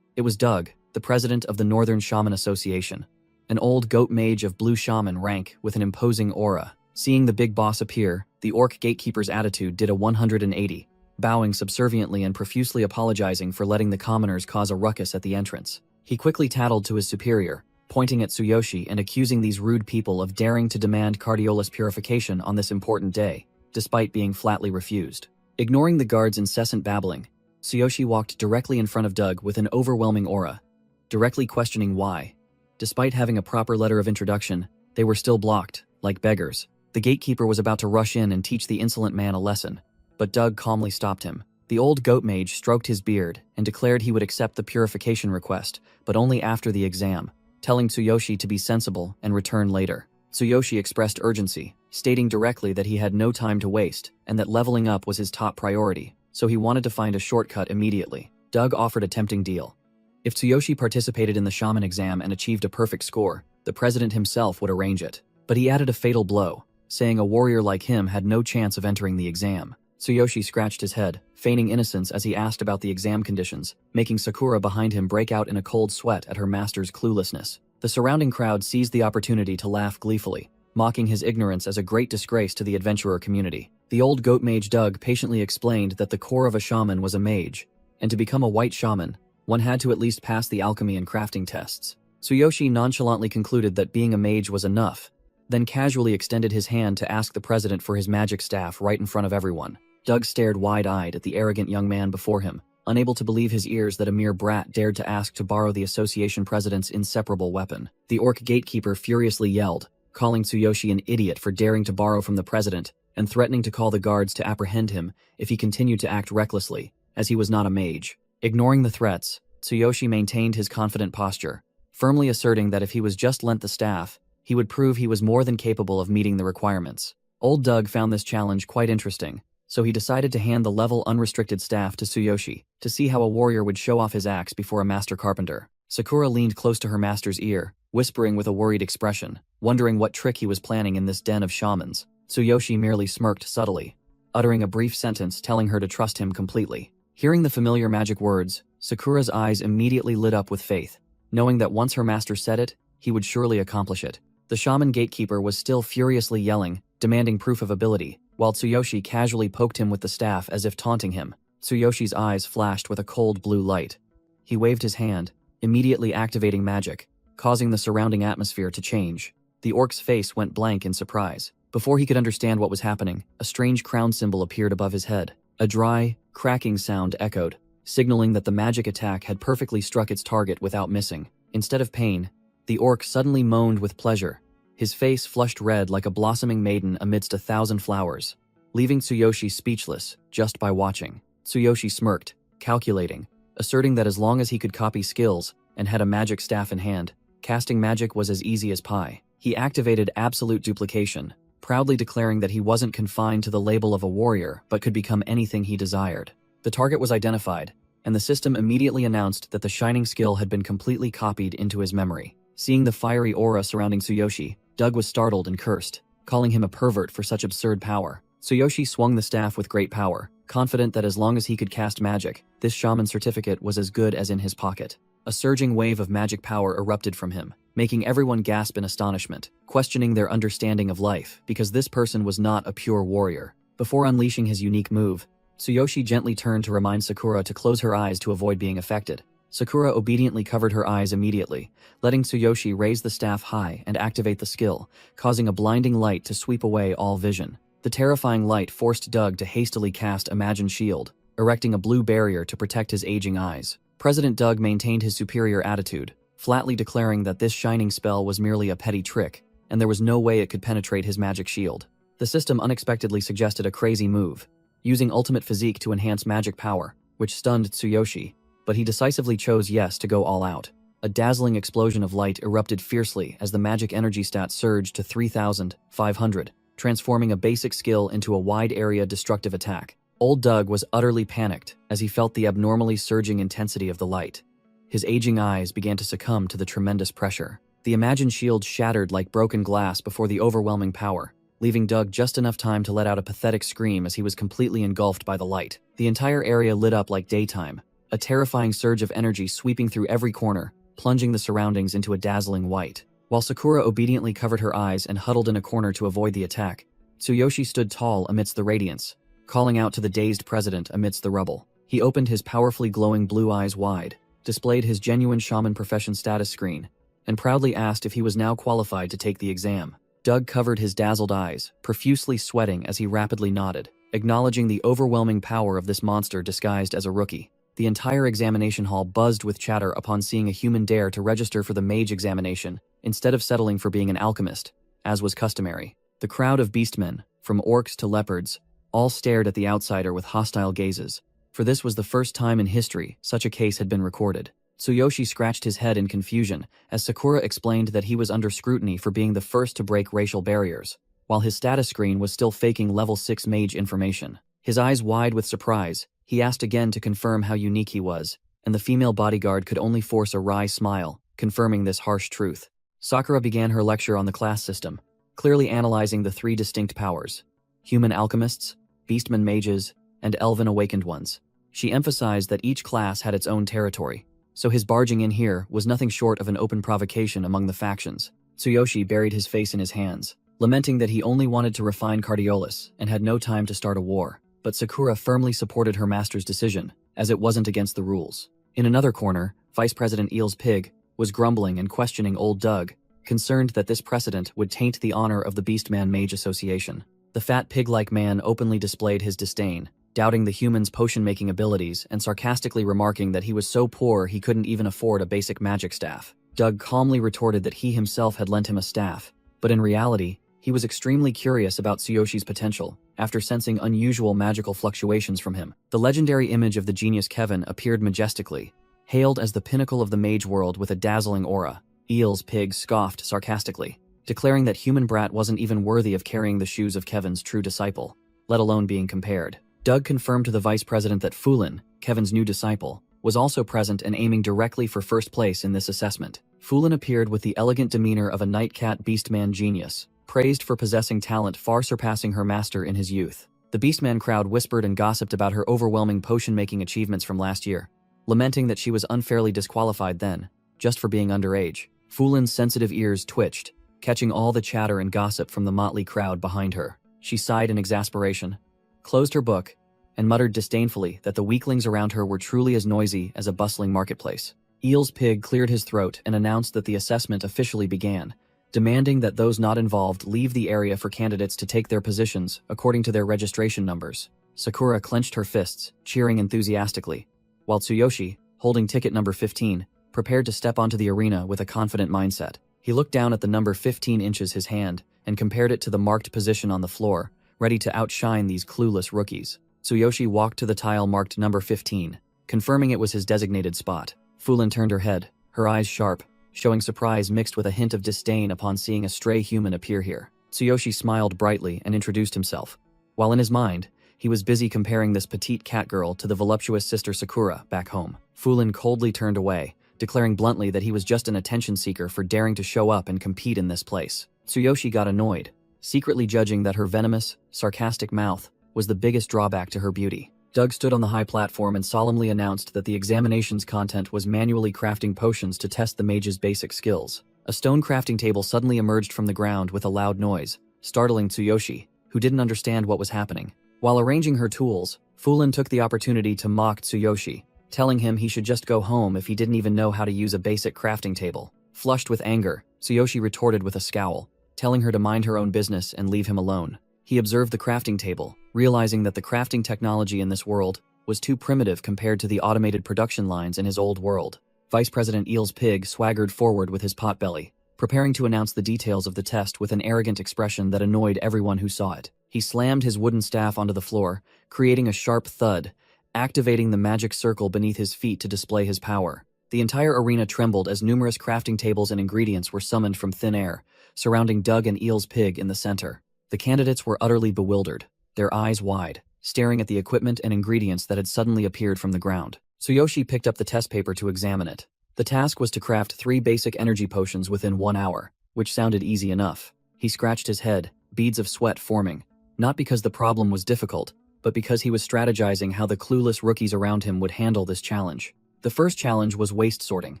It was Doug, the president of the Northern Shaman Association, an old goat mage of blue shaman rank with an imposing aura. Seeing the big boss appear, the orc gatekeeper's attitude did a 180, bowing subserviently and profusely apologizing for letting the commoners cause a ruckus at the entrance. He quickly tattled to his superior, pointing at Tsuyoshi and accusing these rude people of daring to demand Cardiolus purification on this important day, despite being flatly refused. Ignoring the guards' incessant babbling, Tsuyoshi walked directly in front of Doug with an overwhelming aura, directly questioning why. Despite having a proper letter of introduction, they were still blocked, like beggars. The gatekeeper was about to rush in and teach the insolent man a lesson, but Doug calmly stopped him. The old goat mage stroked his beard and declared he would accept the purification request, but only after the exam, telling Tsuyoshi to be sensible and return later. Tsuyoshi expressed urgency, stating directly that he had no time to waste and that leveling up was his top priority, so he wanted to find a shortcut immediately. Doug offered a tempting deal. If Tsuyoshi participated in the shaman exam and achieved a perfect score, the president himself would arrange it. But he added a fatal blow, saying a warrior like him had no chance of entering the exam. Tsuyoshi scratched his head, feigning innocence as he asked about the exam conditions, making Sakura behind him break out in a cold sweat at her master's cluelessness. The surrounding crowd seized the opportunity to laugh gleefully, mocking his ignorance as a great disgrace to the adventurer community. The old goat mage Doug patiently explained that the core of a shaman was a mage, and to become a white shaman, one had to at least pass the alchemy and crafting tests. Tsuyoshi nonchalantly concluded that being a mage was enough, then casually extended his hand to ask the president for his magic staff right in front of everyone. Doug stared wide-eyed at the arrogant young man before him, unable to believe his ears that a mere brat dared to ask to borrow the association president's inseparable weapon. The orc gatekeeper furiously yelled, calling Tsuyoshi an idiot for daring to borrow from the president and threatening to call the guards to apprehend him if he continued to act recklessly, as he was not a mage. Ignoring the threats, Tsuyoshi maintained his confident posture, firmly asserting that if he was just lent the staff, he would prove he was more than capable of meeting the requirements. Old Doug found this challenge quite interesting, so he decided to hand the level unrestricted staff to Tsuyoshi to see how a warrior would show off his axe before a master carpenter. Sakura leaned close to her master's ear, whispering with a worried expression, wondering what trick he was planning in this den of shamans. Tsuyoshi merely smirked subtly, uttering a brief sentence telling her to trust him completely. Hearing the familiar magic words, Sakura's eyes immediately lit up with faith, knowing that once her master said it, he would surely accomplish it. The shaman gatekeeper was still furiously yelling, demanding proof of ability, while Tsuyoshi casually poked him with the staff as if taunting him. Tsuyoshi's eyes flashed with a cold blue light. He waved his hand, immediately activating magic, causing the surrounding atmosphere to change. The orc's face went blank in surprise. Before he could understand what was happening, a strange crown symbol appeared above his head. A dry, cracking sound echoed, signaling that the magic attack had perfectly struck its target without missing. Instead of pain, the orc suddenly moaned with pleasure. His face flushed red like a blossoming maiden amidst 1,000 flowers, leaving Tsuyoshi speechless just by watching. Tsuyoshi smirked, calculating, asserting that as long as he could copy skills and had a magic staff in hand, casting magic was as easy as pie. He activated absolute duplication, proudly declaring that he wasn't confined to the label of a warrior but could become anything he desired. The target was identified, and the system immediately announced that the shining skill had been completely copied into his memory. Seeing the fiery aura surrounding Tsuyoshi, Doug was startled and cursed, calling him a pervert for such absurd power. Tsuyoshi swung the staff with great power, confident that as long as he could cast magic, this shaman certificate was as good as in his pocket. A surging wave of magic power erupted from him, making everyone gasp in astonishment, questioning their understanding of life because this person was not a pure warrior. Before unleashing his unique move, Tsuyoshi gently turned to remind Sakura to close her eyes to avoid being affected. Sakura obediently covered her eyes immediately, letting Tsuyoshi raise the staff high and activate the skill, causing a blinding light to sweep away all vision. The terrifying light forced Doug to hastily cast Imagine Shield, erecting a blue barrier to protect his aging eyes. President Doug maintained his superior attitude, flatly declaring that this shining spell was merely a petty trick, and there was no way it could penetrate his magic shield. The system unexpectedly suggested a crazy move, using ultimate physique to enhance magic power, which stunned Tsuyoshi, but he decisively chose yes to go all out. A dazzling explosion of light erupted fiercely as the magic energy stat surged to 3,500, transforming a basic skill into a wide-area destructive attack. Old Doug was utterly panicked as he felt the abnormally surging intensity of the light. His aging eyes began to succumb to the tremendous pressure. The Imagine Shield shattered like broken glass before the overwhelming power, leaving Doug just enough time to let out a pathetic scream as he was completely engulfed by the light. The entire area lit up like daytime, a terrifying surge of energy sweeping through every corner, plunging the surroundings into a dazzling white. While Sakura obediently covered her eyes and huddled in a corner to avoid the attack, Tsuyoshi stood tall amidst the radiance, calling out to the dazed president amidst the rubble. He opened his powerfully glowing blue eyes wide, displayed his genuine shaman profession status screen, and proudly asked if he was now qualified to take the exam. Doug covered his dazzled eyes, profusely sweating as he rapidly nodded, acknowledging the overwhelming power of this monster disguised as a rookie. The entire examination hall buzzed with chatter upon seeing a human dare to register for the mage examination, instead of settling for being an alchemist, as was customary. The crowd of beastmen, from orcs to leopards, all stared at the outsider with hostile gazes, for this was the first time in history such a case had been recorded. Tsuyoshi scratched his head in confusion as Sakura explained that he was under scrutiny for being the first to break racial barriers, while his status screen was still faking level 6 mage information. His eyes wide with surprise, he asked again to confirm how unique he was, and the female bodyguard could only force a wry smile, confirming this harsh truth. Sakura began her lecture on the class system, clearly analyzing the 3 distinct powers: human alchemists, beastmen mages, and elven awakened ones. She emphasized that each class had its own territory, so his barging in here was nothing short of an open provocation among the factions. Tsuyoshi buried his face in his hands, lamenting that he only wanted to refine Cardiolus and had no time to start a war. But Sakura firmly supported her master's decision, as it wasn't against the rules. In another corner, Vice President Eel's pig was grumbling and questioning old Doug, concerned that this precedent would taint the honor of the Beastman Mage Association. The fat pig-like man openly displayed his disdain, doubting the human's potion-making abilities and sarcastically remarking that he was so poor he couldn't even afford a basic magic staff. Doug calmly retorted that he himself had lent him a staff, but in reality, he was extremely curious about Tsuyoshi's potential, after sensing unusual magical fluctuations from him. The legendary image of the genius Kevin appeared majestically, hailed as the pinnacle of the mage world with a dazzling aura. Eel's pig scoffed sarcastically, declaring that human brat wasn't even worthy of carrying the shoes of Kevin's true disciple, let alone being compared. Doug confirmed to the vice president that Fulin, Kevin's new disciple, was also present and aiming directly for first place in this assessment. Fulin appeared with the elegant demeanor of a nightcat beastman genius, praised for possessing talent far surpassing her master in his youth. The beastman crowd whispered and gossiped about her overwhelming potion-making achievements from last year, lamenting that she was unfairly disqualified then, just for being underage. Fulin's sensitive ears twitched, catching all the chatter and gossip from the motley crowd behind her. She sighed in exasperation, closed her book, and muttered disdainfully that the weaklings around her were truly as noisy as a bustling marketplace. Eel's pig cleared his throat and announced that the assessment officially began, demanding that those not involved leave the area for candidates to take their positions according to their registration numbers. Sakura clenched her fists, cheering enthusiastically, while Tsuyoshi, holding ticket number 15, prepared to step onto the arena with a confident mindset. He looked down at the number 15 inches his hand and compared it to the marked position on the floor, ready to outshine these clueless rookies. Tsuyoshi walked to the tile marked number 15, confirming it was his designated spot. Fulin turned her head, her eyes sharp, showing surprise mixed with a hint of disdain upon seeing a stray human appear here. Tsuyoshi smiled brightly and introduced himself, while in his mind, he was busy comparing this petite cat girl to the voluptuous sister Sakura back home. Fulin coldly turned away, declaring bluntly that he was just an attention seeker for daring to show up and compete in this place. Tsuyoshi got annoyed, secretly judging that her venomous, sarcastic mouth was the biggest drawback to her beauty. Doug stood on the high platform and solemnly announced that the examination's content was manually crafting potions to test the mage's basic skills. A stone crafting table suddenly emerged from the ground with a loud noise, startling Tsuyoshi, who didn't understand what was happening. While arranging her tools, Fulin took the opportunity to mock Tsuyoshi, telling him he should just go home if he didn't even know how to use a basic crafting table. Flushed with anger, Tsuyoshi retorted with a scowl, telling her to mind her own business and leave him alone. He observed the crafting table, realizing that the crafting technology in this world was too primitive compared to the automated production lines in his old world. Vice President Eel's pig swaggered forward with his potbelly, preparing to announce the details of the test with an arrogant expression that annoyed everyone who saw it. He slammed his wooden staff onto the floor, creating a sharp thud, activating the magic circle beneath his feet to display his power. The entire arena trembled as numerous crafting tables and ingredients were summoned from thin air, surrounding Doug and Eel's pig in the center. The candidates were utterly bewildered, their eyes wide, staring at the equipment and ingredients that had suddenly appeared from the ground. Tsuyoshi picked up the test paper to examine it. The task was to craft 3 basic energy potions within 1 hour, which sounded easy enough. He scratched his head, beads of sweat forming, not because the problem was difficult, but because he was strategizing how the clueless rookies around him would handle this challenge. The first challenge was waste sorting.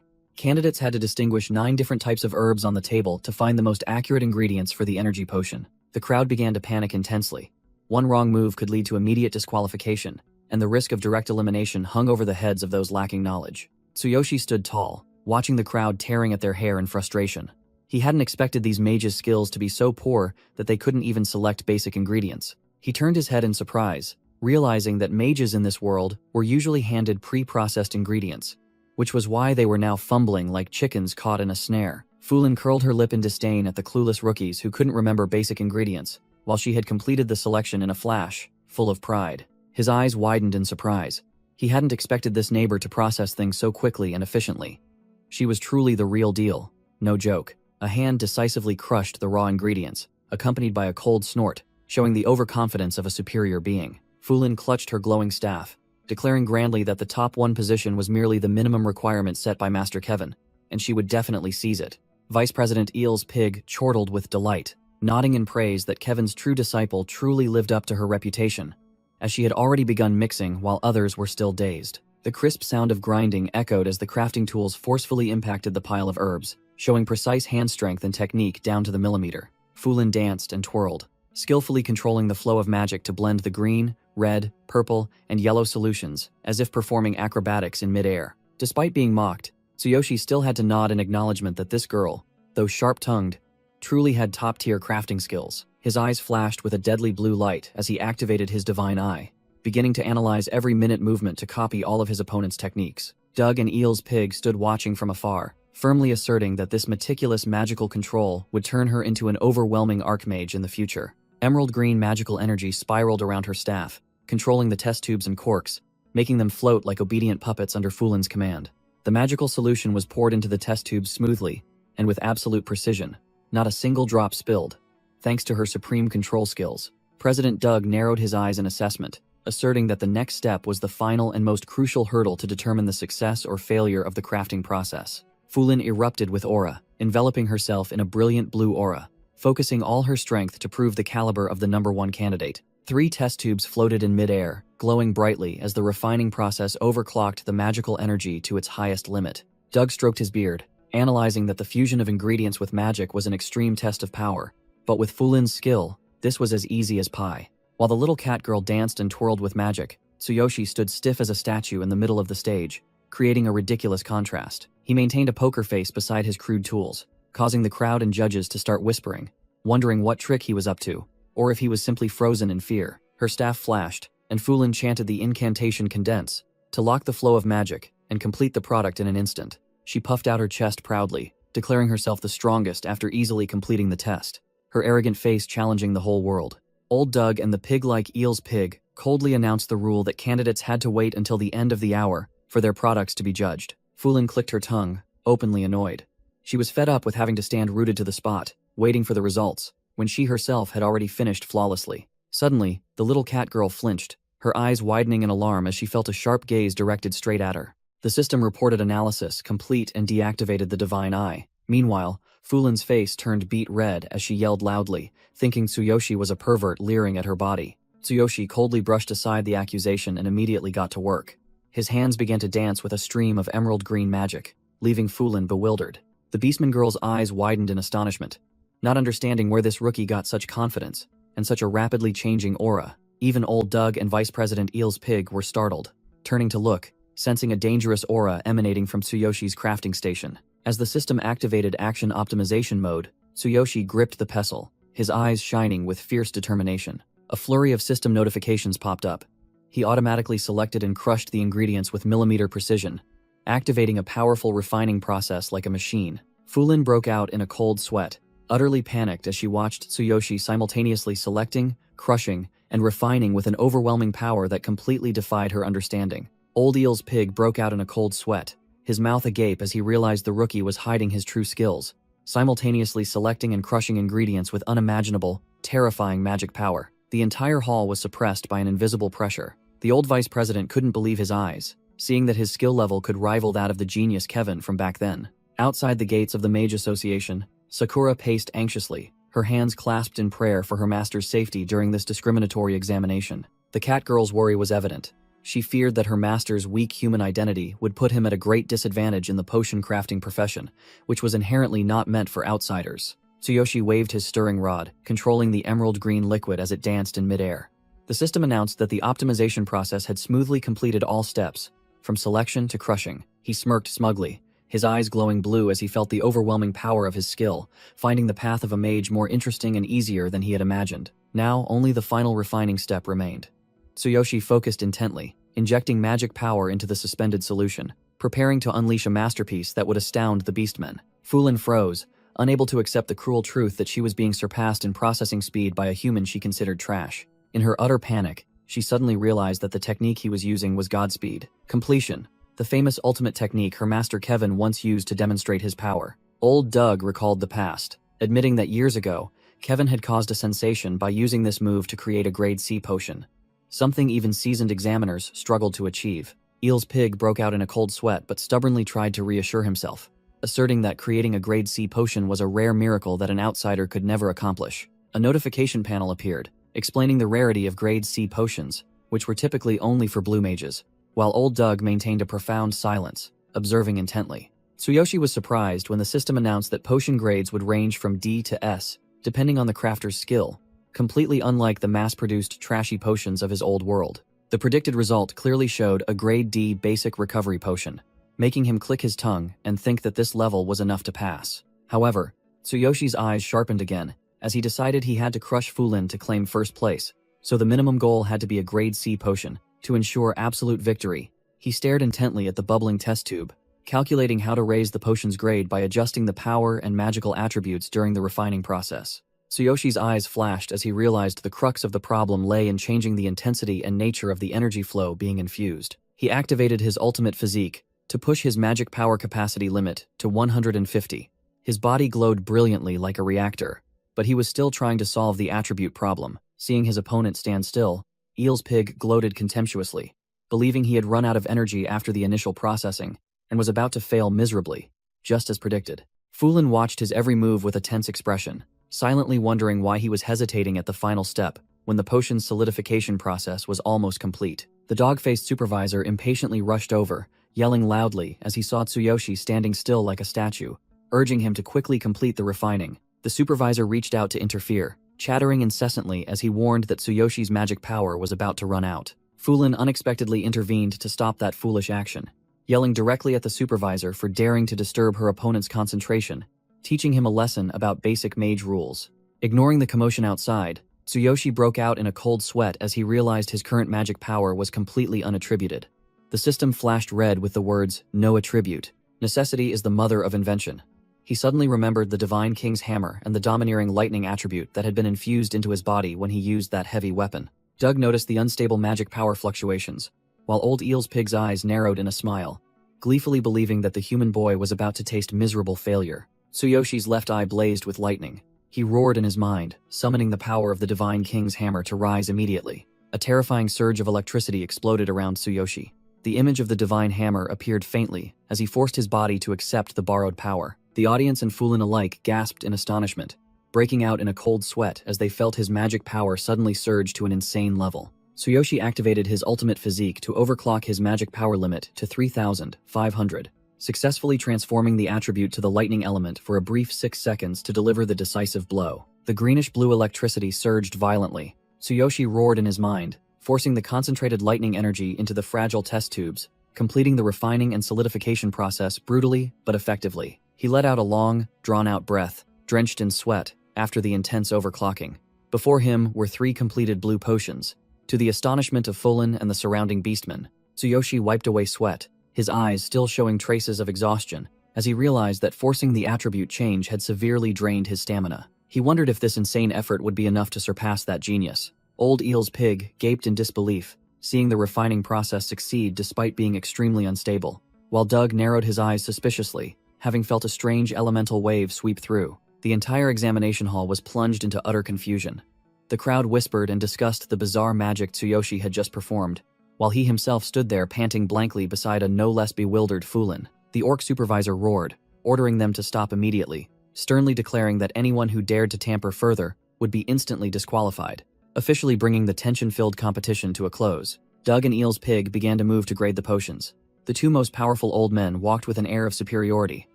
Candidates had to distinguish 9 different types of herbs on the table to find the most accurate ingredients for the energy potion. The crowd began to panic intensely. One wrong move could lead to immediate disqualification, and the risk of direct elimination hung over the heads of those lacking knowledge. Tsuyoshi stood tall, watching the crowd tearing at their hair in frustration. He hadn't expected these mages' skills to be so poor that they couldn't even select basic ingredients. He turned his head in surprise, realizing that mages in this world were usually handed pre-processed ingredients, which was why they were now fumbling like chickens caught in a snare. Fulin curled her lip in disdain at the clueless rookies who couldn't remember basic ingredients, while she had completed the selection in a flash, full of pride. His eyes widened in surprise. He hadn't expected this neighbor to process things so quickly and efficiently. She was truly the real deal, no joke. A hand decisively crushed the raw ingredients, accompanied by a cold snort, showing the overconfidence of a superior being. Fulin clutched her glowing staff, declaring grandly that the top 1 position was merely the minimum requirement set by Master Kevin, and she would definitely seize it. Vice President Eel's pig chortled with delight, nodding in praise that Kevin's true disciple truly lived up to her reputation, as she had already begun mixing while others were still dazed. The crisp sound of grinding echoed as the crafting tools forcefully impacted the pile of herbs, showing precise hand strength and technique down to the millimeter. Fulin danced and twirled, skillfully controlling the flow of magic to blend the green, red, purple, and yellow solutions, as if performing acrobatics in midair. Despite being mocked, Tsuyoshi still had to nod in acknowledgement that this girl, though sharp-tongued, truly had top-tier crafting skills. His eyes flashed with a deadly blue light as he activated his divine eye, beginning to analyze every minute movement to copy all of his opponent's techniques. Doug and Eel's pig stood watching from afar, firmly asserting that this meticulous magical control would turn her into an overwhelming archmage in the future. Emerald green magical energy spiraled around her staff, controlling the test tubes and corks, making them float like obedient puppets under Fulin's command. The magical solution was poured into the test tubes smoothly and with absolute precision. Not a single drop spilled, thanks to her supreme control skills. President Doug narrowed his eyes in assessment, asserting that the next step was the final and most crucial hurdle to determine the success or failure of the crafting process. Fulin erupted with aura, enveloping herself in a brilliant blue aura, focusing all her strength to prove the caliber of the number 1 candidate. 3 test tubes floated in midair, glowing brightly as the refining process overclocked the magical energy to its highest limit. Doug stroked his beard, analyzing that the fusion of ingredients with magic was an extreme test of power. But with Fulin's skill, this was as easy as pie. While the little cat girl danced and twirled with magic, Tsuyoshi stood stiff as a statue in the middle of the stage, creating a ridiculous contrast. He maintained a poker face beside his crude tools, causing the crowd and judges to start whispering, wondering what trick he was up to, or if he was simply frozen in fear. Her staff flashed, and Fulin chanted the incantation Condense to lock the flow of magic and complete the product in an instant. She puffed out her chest proudly, declaring herself the strongest after easily completing the test, her arrogant face challenging the whole world. Old Doug and the pig-like Eel's pig coldly announced the rule that candidates had to wait until the end of the hour for their products to be judged. Fulin clicked her tongue, openly annoyed. She was fed up with having to stand rooted to the spot, waiting for the results, when she herself had already finished flawlessly. Suddenly, the little cat girl flinched, her eyes widening in alarm as she felt a sharp gaze directed straight at her. The system reported analysis complete and deactivated the divine eye. Meanwhile, Fulin's face turned beet red as she yelled loudly, thinking Tsuyoshi was a pervert leering at her body. Tsuyoshi coldly brushed aside the accusation and immediately got to work. His hands began to dance with a stream of emerald green magic, leaving Fulin bewildered. The Beastman girl's eyes widened in astonishment, not understanding where this rookie got such confidence and such a rapidly changing aura. Even old Doug and Vice President Eel's pig were startled, turning to look, sensing a dangerous aura emanating from Tsuyoshi's crafting station. As the system activated action optimization mode, Tsuyoshi gripped the pestle, his eyes shining with fierce determination. A flurry of system notifications popped up. He automatically selected and crushed the ingredients with millimeter precision, activating a powerful refining process like a machine. Fulin broke out in a cold sweat, utterly panicked as she watched Tsuyoshi simultaneously selecting, crushing, and refining with an overwhelming power that completely defied her understanding. Old Eel's pig broke out in a cold sweat, his mouth agape as he realized the rookie was hiding his true skills, simultaneously selecting and crushing ingredients with unimaginable, terrifying magic power. The entire hall was suppressed by an invisible pressure. The old vice president couldn't believe his eyes, seeing that his skill level could rival that of the genius Kevin from back then. Outside the gates of the Mage Association, Sakura paced anxiously, her hands clasped in prayer for her master's safety during this discriminatory examination. The cat girl's worry was evident. She feared that her master's weak human identity would put him at a great disadvantage in the potion crafting profession, which was inherently not meant for outsiders. Tsuyoshi waved his stirring rod, controlling the emerald green liquid as it danced in midair. The system announced that the optimization process had smoothly completed all steps, from selection to crushing. He smirked smugly, his eyes glowing blue as he felt the overwhelming power of his skill, finding the path of a mage more interesting and easier than he had imagined. Now, only the final refining step remained. Tsuyoshi focused intently, injecting magic power into the suspended solution, preparing to unleash a masterpiece that would astound the Beastmen. Fulin froze, unable to accept the cruel truth that she was being surpassed in processing speed by a human she considered trash. In her utter panic, she suddenly realized that the technique he was using was Godspeed. Completion, the famous ultimate technique her master Kevin once used to demonstrate his power. Old Doug recalled the past, admitting that years ago, Kevin had caused a sensation by using this move to create a grade C potion, something even seasoned examiners struggled to achieve. Eel's pig broke out in a cold sweat but stubbornly tried to reassure himself, asserting that creating a grade C potion was a rare miracle that an outsider could never accomplish. A notification panel appeared, explaining the rarity of grade C potions, which were typically only for blue mages, while old Doug maintained a profound silence, observing intently. Tsuyoshi was surprised when the system announced that potion grades would range from D to S, depending on the crafter's skill, completely unlike the mass-produced trashy potions of his old world. The predicted result clearly showed a grade D basic recovery potion, making him click his tongue and think that this level was enough to pass. However, Tsuyoshi's eyes sharpened again, as he decided he had to crush Fulin to claim first place, so the minimum goal had to be a grade C potion, to ensure absolute victory. He stared intently at the bubbling test tube, calculating how to raise the potion's grade by adjusting the power and magical attributes during the refining process. Tsuyoshi's eyes flashed as he realized the crux of the problem lay in changing the intensity and nature of the energy flow being infused. He activated his ultimate physique to push his magic power capacity limit to 150. His body glowed brilliantly like a reactor, but he was still trying to solve the attribute problem. Seeing his opponent stand still, Eel's pig gloated contemptuously, believing he had run out of energy after the initial processing and was about to fail miserably, just as predicted. Fulin watched his every move with a tense expression, silently wondering why he was hesitating at the final step when the potion's solidification process was almost complete. The dog-faced supervisor impatiently rushed over, yelling loudly as he saw Tsuyoshi standing still like a statue, urging him to quickly complete the refining. The supervisor reached out to interfere, chattering incessantly as he warned that Tsuyoshi's magic power was about to run out. Fulin unexpectedly intervened to stop that foolish action, yelling directly at the supervisor for daring to disturb her opponent's concentration, teaching him a lesson about basic mage rules. Ignoring the commotion outside, Tsuyoshi broke out in a cold sweat as he realized his current magic power was completely unattributed. The system flashed red with the words, "No attribute. Necessity is the mother of invention." He suddenly remembered the Divine King's hammer and the domineering lightning attribute that had been infused into his body when he used that heavy weapon. Doug noticed the unstable magic power fluctuations, while old Eel's pig's eyes narrowed in a smile, gleefully believing that the human boy was about to taste miserable failure. Tsuyoshi's left eye blazed with lightning. He roared in his mind, summoning the power of the Divine King's hammer to rise immediately. A terrifying surge of electricity exploded around Tsuyoshi. The image of the divine hammer appeared faintly as he forced his body to accept the borrowed power. The audience and Fulin alike gasped in astonishment, breaking out in a cold sweat as they felt his magic power suddenly surge to an insane level. Tsuyoshi activated his ultimate physique to overclock his magic power limit to 3,500, successfully transforming the attribute to the lightning element for a brief 6 seconds to deliver the decisive blow. The greenish-blue electricity surged violently. Tsuyoshi roared in his mind, forcing the concentrated lightning energy into the fragile test tubes, completing the refining and solidification process brutally but effectively. He let out a long, drawn-out breath, drenched in sweat, after the intense overclocking. Before him were 3 completed blue potions. To the astonishment of Fulin and the surrounding beastmen, Tsuyoshi wiped away sweat, his eyes still showing traces of exhaustion, as he realized that forcing the attribute change had severely drained his stamina. He wondered if this insane effort would be enough to surpass that genius. Old Eel's pig gaped in disbelief, seeing the refining process succeed despite being extremely unstable, while Doug narrowed his eyes suspiciously, having felt a strange elemental wave sweep through. The entire examination hall was plunged into utter confusion. The crowd whispered and discussed the bizarre magic Tsuyoshi had just performed, while he himself stood there panting blankly beside a no less bewildered Fulin. The orc supervisor roared, ordering them to stop immediately, sternly declaring that anyone who dared to tamper further would be instantly disqualified, officially bringing the tension-filled competition to a close. Doug and Eel's pig began to move to grade the potions. The 2 most powerful old men walked with an air of superiority,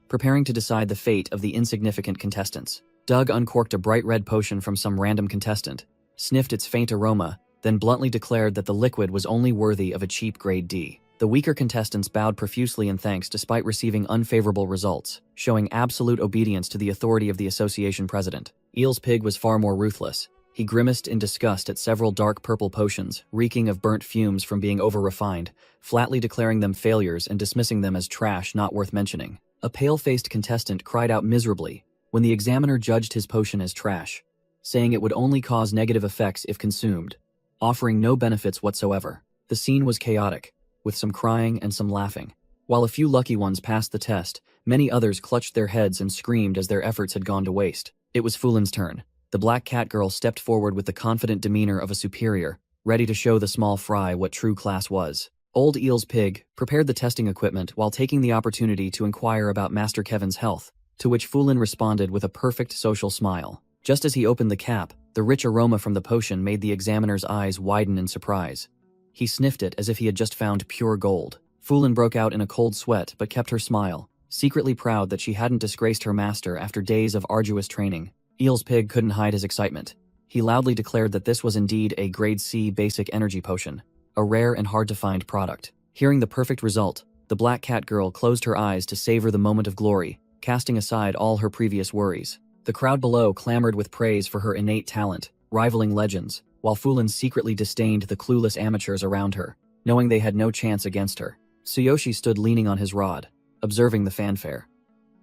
preparing to decide the fate of the insignificant contestants. Doug uncorked a bright red potion from some random contestant, sniffed its faint aroma, then bluntly declared that the liquid was only worthy of a cheap grade D. The weaker contestants bowed profusely in thanks despite receiving unfavorable results, showing absolute obedience to the authority of the association president. Eel's pig was far more ruthless. He grimaced in disgust at several dark purple potions, reeking of burnt fumes from being over-refined, flatly declaring them failures and dismissing them as trash not worth mentioning. A pale-faced contestant cried out miserably when the examiner judged his potion as trash, saying it would only cause negative effects if consumed, offering no benefits whatsoever. The scene was chaotic, with some crying and some laughing. While a few lucky ones passed the test, many others clutched their heads and screamed as their efforts had gone to waste. It was Fulin's turn. The black cat girl stepped forward with the confident demeanor of a superior, ready to show the small fry what true class was. Old Eel's pig prepared the testing equipment while taking the opportunity to inquire about Master Kevin's health, to which Fulin responded with a perfect social smile. Just as he opened the cap, the rich aroma from the potion made the examiner's eyes widen in surprise. He sniffed it as if he had just found pure gold. Fulin broke out in a cold sweat but kept her smile, secretly proud that she hadn't disgraced her master after days of arduous training. Eel's pig couldn't hide his excitement. He loudly declared that this was indeed a grade C basic energy potion, a rare and hard-to-find product. Hearing the perfect result, the black cat girl closed her eyes to savor the moment of glory, casting aside all her previous worries. The crowd below clamored with praise for her innate talent, rivaling legends, while Fulin secretly disdained the clueless amateurs around her, knowing they had no chance against her. Tsuyoshi stood leaning on his rod, observing the fanfare.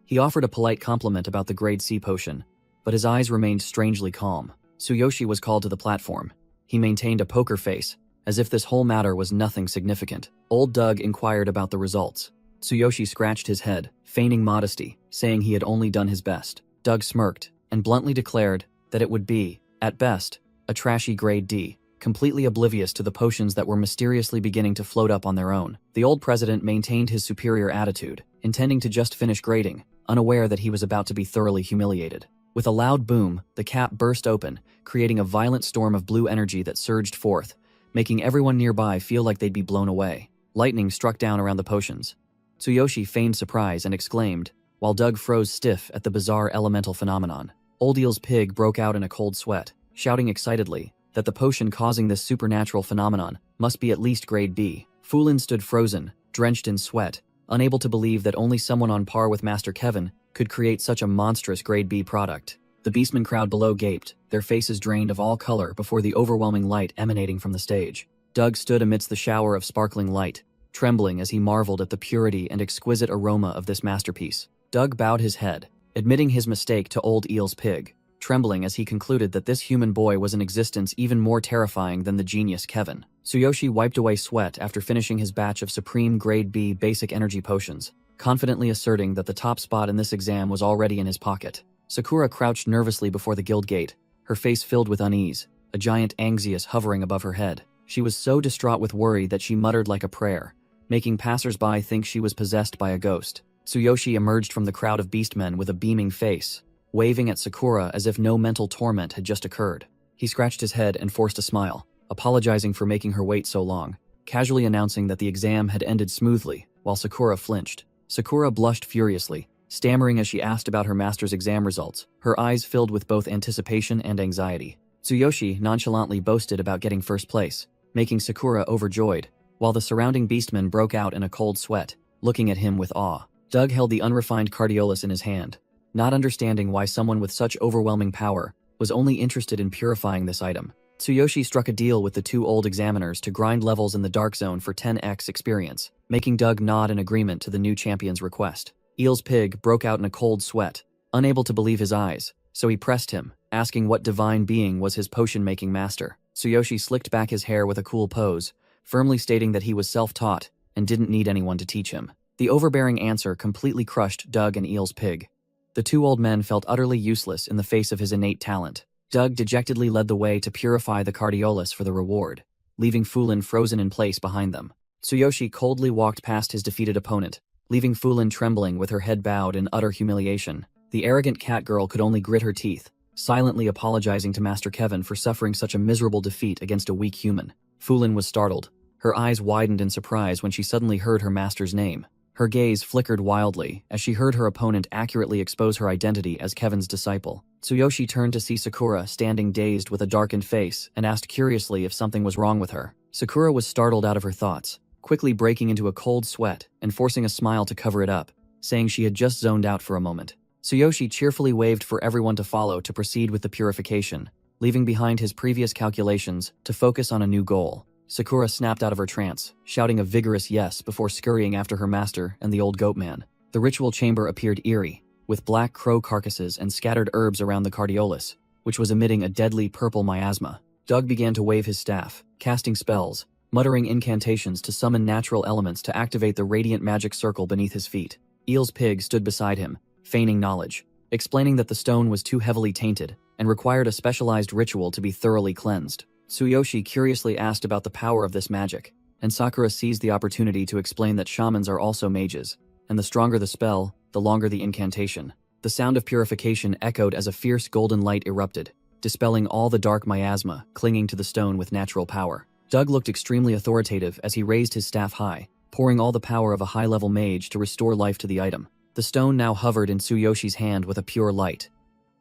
He offered a polite compliment about the grade C potion, but his eyes remained strangely calm. Tsuyoshi was called to the platform. He maintained a poker face, as if this whole matter was nothing significant. Old Doug inquired about the results. Tsuyoshi scratched his head, feigning modesty, saying he had only done his best. Doug smirked, and bluntly declared that it would be, at best, a trashy grade D, completely oblivious to the potions that were mysteriously beginning to float up on their own. The old president maintained his superior attitude, intending to just finish grading, unaware that he was about to be thoroughly humiliated. With a loud boom, the cap burst open, creating a violent storm of blue energy that surged forth, making everyone nearby feel like they'd be blown away. Lightning struck down around the potions. Tsuyoshi feigned surprise and exclaimed, while Doug froze stiff at the bizarre elemental phenomenon. Old Eel's pig broke out in a cold sweat, shouting excitedly that the potion causing this supernatural phenomenon must be at least grade B. Fulin stood frozen, drenched in sweat, unable to believe that only someone on par with Master Kevin could create such a monstrous grade B product. The beastman crowd below gaped, their faces drained of all color before the overwhelming light emanating from the stage. Doug stood amidst the shower of sparkling light, trembling as he marveled at the purity and exquisite aroma of this masterpiece. Doug bowed his head, admitting his mistake to Old Eel's pig, trembling as he concluded that this human boy was an existence even more terrifying than the genius Kevin. Tsuyoshi wiped away sweat after finishing his batch of supreme grade B basic energy potions, confidently asserting that the top spot in this exam was already in his pocket. Sakura crouched nervously before the guild gate, her face filled with unease, a giant Anxious hovering above her head. She was so distraught with worry that she muttered like a prayer, making passers-by think she was possessed by a ghost. Tsuyoshi emerged from the crowd of beastmen with a beaming face, waving at Sakura as if no mental torment had just occurred. He scratched his head and forced a smile, apologizing for making her wait so long, casually announcing that the exam had ended smoothly, while Sakura flinched. Sakura blushed furiously, stammering as she asked about her master's exam results, her eyes filled with both anticipation and anxiety. Tsuyoshi nonchalantly boasted about getting first place, making Sakura overjoyed, while the surrounding beastmen broke out in a cold sweat, looking at him with awe. Doug held the unrefined cardiolus in his hand, not understanding why someone with such overwhelming power was only interested in purifying this item. Tsuyoshi struck a deal with the two old examiners to grind levels in the Dark Zone for 10x experience, making Doug nod in agreement to the new champion's request. Eel's pig broke out in a cold sweat, unable to believe his eyes, so he pressed him, asking what divine being was his potion-making master. Tsuyoshi slicked back his hair with a cool pose, firmly stating that he was self-taught and didn't need anyone to teach him. The overbearing answer completely crushed Doug and Eel's pig. The two old men felt utterly useless in the face of his innate talent. Doug dejectedly led the way to purify the cardiolus for the reward, leaving Fulin frozen in place behind them. Tsuyoshi coldly walked past his defeated opponent, leaving Fulin trembling with her head bowed in utter humiliation. The arrogant cat girl could only grit her teeth, silently apologizing to Master Kevin for suffering such a miserable defeat against a weak human. Fulin was startled. Her eyes widened in surprise when she suddenly heard her master's name. Her gaze flickered wildly as she heard her opponent accurately expose her identity as Kevin's disciple. Tsuyoshi turned to see Sakura standing dazed with a darkened face and asked curiously if something was wrong with her. Sakura was startled out of her thoughts, quickly breaking into a cold sweat and forcing a smile to cover it up, saying she had just zoned out for a moment. Tsuyoshi cheerfully waved for everyone to follow to proceed with the purification, leaving behind his previous calculations to focus on a new goal. Sakura snapped out of her trance, shouting a vigorous yes before scurrying after her master and the old goat man. The ritual chamber appeared eerie, with black crow carcasses and scattered herbs around the cardiolus, which was emitting a deadly purple miasma. Doug began to wave his staff, casting spells, muttering incantations to summon natural elements to activate the radiant magic circle beneath his feet. Eel's pig stood beside him, feigning knowledge, explaining that the stone was too heavily tainted and required a specialized ritual to be thoroughly cleansed. Tsuyoshi curiously asked about the power of this magic, and Sakura seized the opportunity to explain that shamans are also mages, and the stronger the spell, the longer the incantation. The sound of purification echoed as a fierce golden light erupted, dispelling all the dark miasma clinging to the stone with natural power. Doug looked extremely authoritative as he raised his staff high, pouring all the power of a high-level mage to restore life to the item. The stone now hovered in Tsuyoshi's hand with a pure light.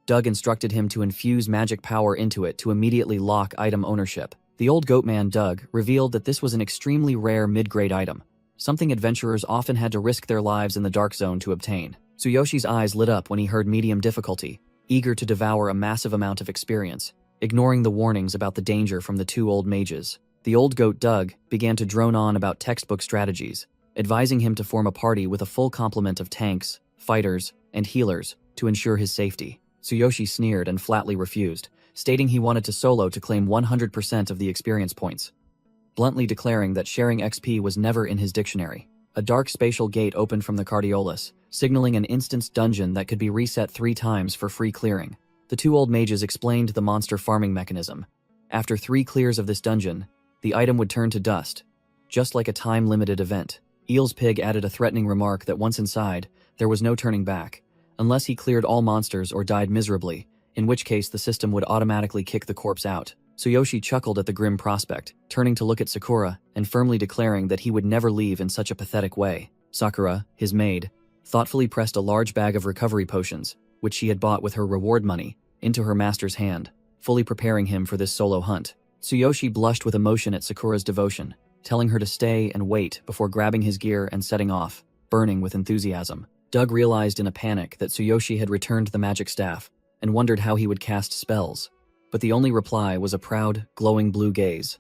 Doug instructed him to infuse magic power into it to immediately lock item ownership. The old goatman Doug revealed that this was an extremely rare mid-grade item, something adventurers often had to risk their lives in the Dark Zone to obtain. Tsuyoshi's eyes lit up when he heard medium difficulty, eager to devour a massive amount of experience, ignoring the warnings about the danger from the two old mages. The old goat Doug began to drone on about textbook strategies, advising him to form a party with a full complement of tanks, fighters, and healers to ensure his safety. Tsuyoshi sneered and flatly refused, stating he wanted to solo to claim 100% of the experience points, bluntly declaring that sharing XP was never in his dictionary. A dark spatial gate opened from the cardiolus, signaling an instanced dungeon that could be reset 3 times for free clearing. The two old mages explained the monster farming mechanism. After 3 clears of this dungeon, the item would turn to dust, just like a time-limited event. Eel's pig added a threatening remark that once inside, there was no turning back, unless he cleared all monsters or died miserably, in which case the system would automatically kick the corpse out. Tsuyoshi chuckled at the grim prospect, turning to look at Sakura and firmly declaring that he would never leave in such a pathetic way. Sakura, his maid, thoughtfully pressed a large bag of recovery potions, which she had bought with her reward money, into her master's hand, fully preparing him for this solo hunt. Tsuyoshi blushed with emotion at Sakura's devotion, telling her to stay and wait before grabbing his gear and setting off, burning with enthusiasm. Doug realized in a panic that Tsuyoshi had returned the magic staff and wondered how he would cast spells, but the only reply was a proud, glowing blue gaze.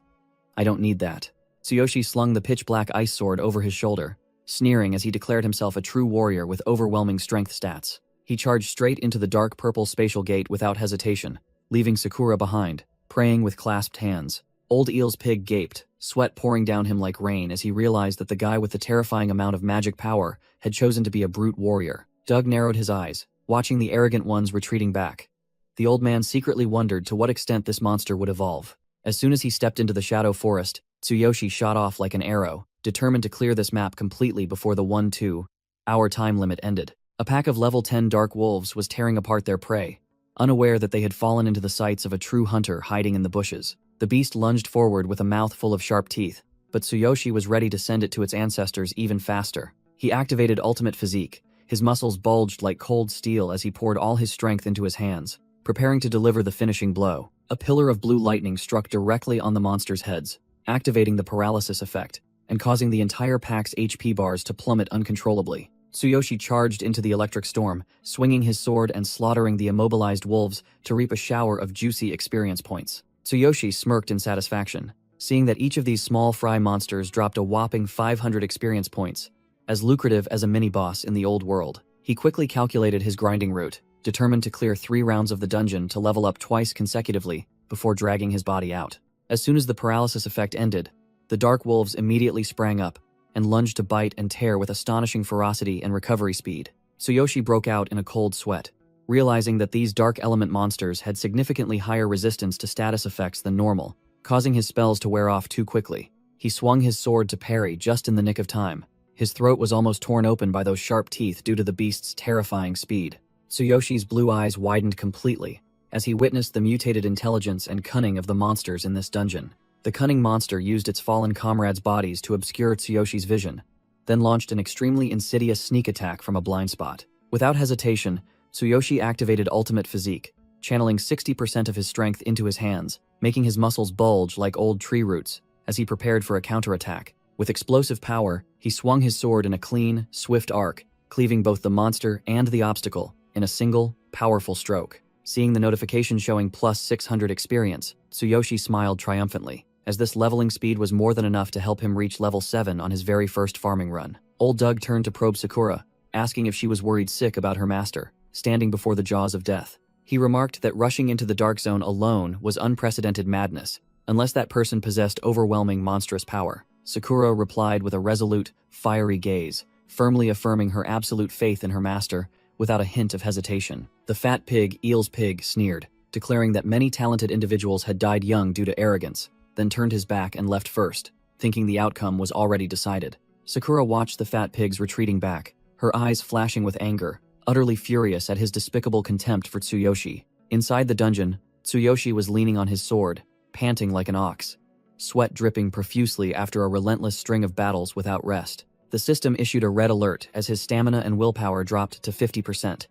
"I don't need that." Tsuyoshi slung the pitch-black ice sword over his shoulder, sneering as he declared himself a true warrior with overwhelming strength stats. He charged straight into the dark purple spatial gate without hesitation, leaving Sakura behind, praying with clasped hands. Old Eel's pig gaped, sweat pouring down him like rain as he realized that the guy with the terrifying amount of magic power had chosen to be a brute warrior. Doug narrowed his eyes, watching the arrogant ones retreating back. The old man secretly wondered to what extent this monster would evolve. As soon as he stepped into the shadow forest, Tsuyoshi shot off like an arrow, determined to clear this map completely before the 1-2 Our time limit ended. A pack of level 10 dark wolves was tearing apart their prey, unaware that they had fallen into the sights of a true hunter hiding in the bushes. The beast lunged forward with a mouth full of sharp teeth, but Tsuyoshi was ready to send it to its ancestors even faster. He activated ultimate physique. His muscles bulged like cold steel as he poured all his strength into his hands, preparing to deliver the finishing blow. A pillar of blue lightning struck directly on the monsters' heads, activating the paralysis effect, and causing the entire pack's HP bars to plummet uncontrollably. Tsuyoshi charged into the electric storm, swinging his sword and slaughtering the immobilized wolves to reap a shower of juicy experience points. Tsuyoshi smirked in satisfaction, seeing that each of these small fry monsters dropped a whopping 500 experience points, as lucrative as a mini-boss in the old world. He quickly calculated his grinding route, determined to clear 3 rounds of the dungeon to level up twice consecutively before dragging his body out. As soon as the paralysis effect ended, the dark wolves immediately sprang up and lunged to bite and tear with astonishing ferocity and recovery speed. Tsuyoshi broke out in a cold sweat, realizing that these dark element monsters had significantly higher resistance to status effects than normal, causing his spells to wear off too quickly. He swung his sword to parry just in the nick of time. His throat was almost torn open by those sharp teeth due to the beast's terrifying speed. Tsuyoshi's blue eyes widened completely as he witnessed the mutated intelligence and cunning of the monsters in this dungeon. The cunning monster used its fallen comrades' bodies to obscure Tsuyoshi's vision, then launched an extremely insidious sneak attack from a blind spot. Without hesitation, Tsuyoshi activated ultimate physique, channeling 60% of his strength into his hands, making his muscles bulge like old tree roots as he prepared for a counterattack. With explosive power, he swung his sword in a clean, swift arc, cleaving both the monster and the obstacle in a single, powerful stroke. Seeing the notification showing plus 600 experience, Tsuyoshi smiled triumphantly, as this leveling speed was more than enough to help him reach level 7 on his very first farming run. Old Doug turned to probe Sakura, asking if she was worried sick about her master, standing before the jaws of death. He remarked that rushing into the dark zone alone was unprecedented madness, unless that person possessed overwhelming monstrous power. Sakura replied with a resolute, fiery gaze, firmly affirming her absolute faith in her master without a hint of hesitation. The fat pig, Eel's pig, sneered, declaring that many talented individuals had died young due to arrogance, then turned his back and left first, thinking the outcome was already decided. Sakura watched the fat pigs retreating back, her eyes flashing with anger, utterly furious at his despicable contempt for Tsuyoshi. Inside the dungeon, Tsuyoshi was leaning on his sword, panting like an ox, sweat dripping profusely after a relentless string of battles without rest. The system issued a red alert as his stamina and willpower dropped to 50%.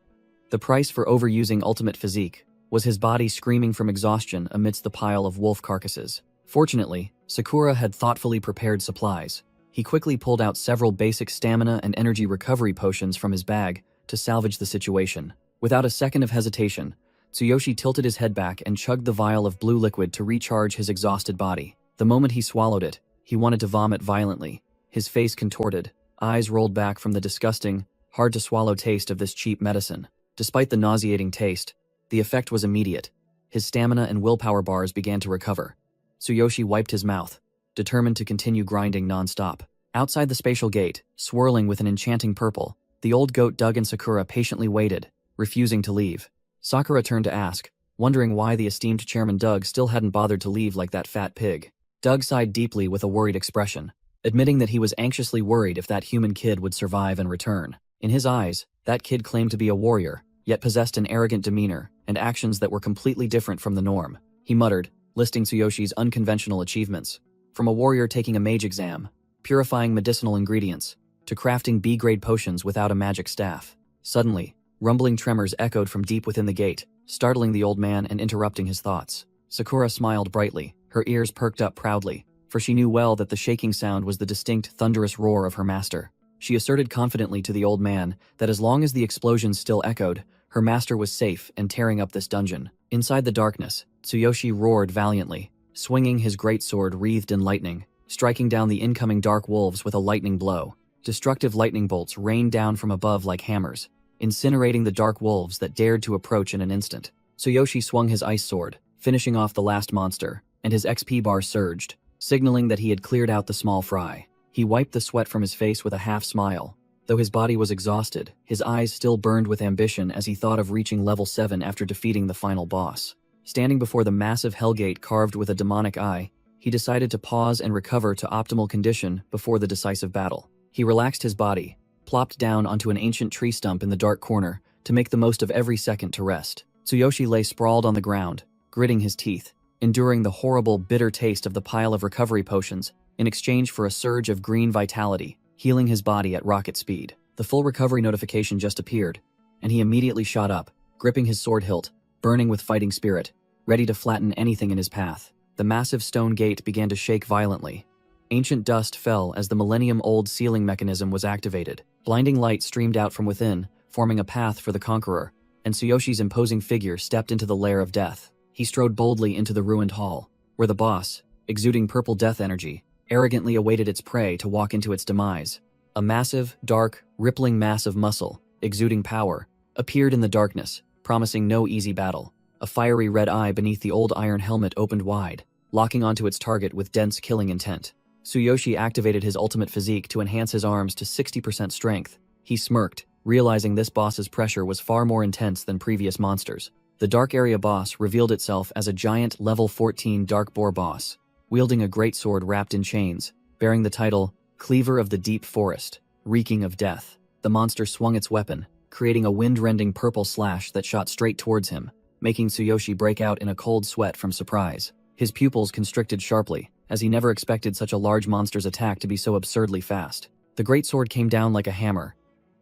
The price for overusing ultimate physique was his body screaming from exhaustion amidst the pile of wolf carcasses. Fortunately, Sakura had thoughtfully prepared supplies. He quickly pulled out several basic stamina and energy recovery potions from his bag to salvage the situation. Without a second of hesitation, Tsuyoshi tilted his head back and chugged the vial of blue liquid to recharge his exhausted body. The moment he swallowed it, he wanted to vomit violently. His face contorted, eyes rolled back from the disgusting, hard-to-swallow taste of this cheap medicine. Despite the nauseating taste, the effect was immediate. His stamina and willpower bars began to recover. Tsuyoshi wiped his mouth, determined to continue grinding non-stop. Outside the spatial gate, swirling with an enchanting purple, the old goat Doug and Sakura patiently waited, refusing to leave. Sakura turned to ask, wondering why the esteemed chairman Doug still hadn't bothered to leave like that fat pig. Doug sighed deeply with a worried expression, admitting that he was anxiously worried if that human kid would survive and return. In his eyes, that kid claimed to be a warrior, yet possessed an arrogant demeanor and actions that were completely different from the norm. He muttered, listing Tsuyoshi's unconventional achievements, from a warrior taking a mage exam, purifying medicinal ingredients, to crafting B-grade potions without a magic staff. Suddenly, rumbling tremors echoed from deep within the gate, startling the old man and interrupting his thoughts. Sakura smiled brightly, her ears perked up proudly, for she knew well that the shaking sound was the distinct, thunderous roar of her master. She asserted confidently to the old man that as long as the explosions still echoed, her master was safe and tearing up this dungeon. Inside the darkness, Tsuyoshi roared valiantly, swinging his greatsword wreathed in lightning, striking down the incoming dark wolves with a lightning blow. Destructive lightning bolts rained down from above like hammers, incinerating the dark wolves that dared to approach in an instant. Tsuyoshi swung his ice sword, finishing off the last monster, and his XP bar surged, signaling that he had cleared out the small fry. He wiped the sweat from his face with a half-smile. Though his body was exhausted, his eyes still burned with ambition as he thought of reaching level 7 after defeating the final boss. Standing before the massive hellgate carved with a demonic eye, he decided to pause and recover to optimal condition before the decisive battle. He relaxed his body, plopped down onto an ancient tree stump in the dark corner to make the most of every second to rest. Tsuyoshi lay sprawled on the ground, gritting his teeth, enduring the horrible, bitter taste of the pile of recovery potions in exchange for a surge of green vitality, healing his body at rocket speed. The full recovery notification just appeared, and he immediately shot up, gripping his sword hilt, burning with fighting spirit, ready to flatten anything in his path. The massive stone gate began to shake violently. Ancient dust fell as the millennium-old sealing mechanism was activated. Blinding light streamed out from within, forming a path for the conqueror, and Tsuyoshi's imposing figure stepped into the lair of death. He strode boldly into the ruined hall, where the boss, exuding purple death energy, arrogantly awaited its prey to walk into its demise. A massive, dark, rippling mass of muscle, exuding power, appeared in the darkness, promising no easy battle. A fiery red eye beneath the old iron helmet opened wide, locking onto its target with dense killing intent. Tsuyoshi activated his ultimate physique to enhance his arms to 60% strength. He smirked, realizing this boss's pressure was far more intense than previous monsters. The Dark Area boss revealed itself as a giant level 14 Dark Boar boss, wielding a greatsword wrapped in chains, bearing the title Cleaver of the Deep Forest, reeking of death. The monster swung its weapon, creating a wind-rending purple slash that shot straight towards him, making Tsuyoshi break out in a cold sweat from surprise. His pupils constricted sharply, as he never expected such a large monster's attack to be so absurdly fast. The greatsword came down like a hammer.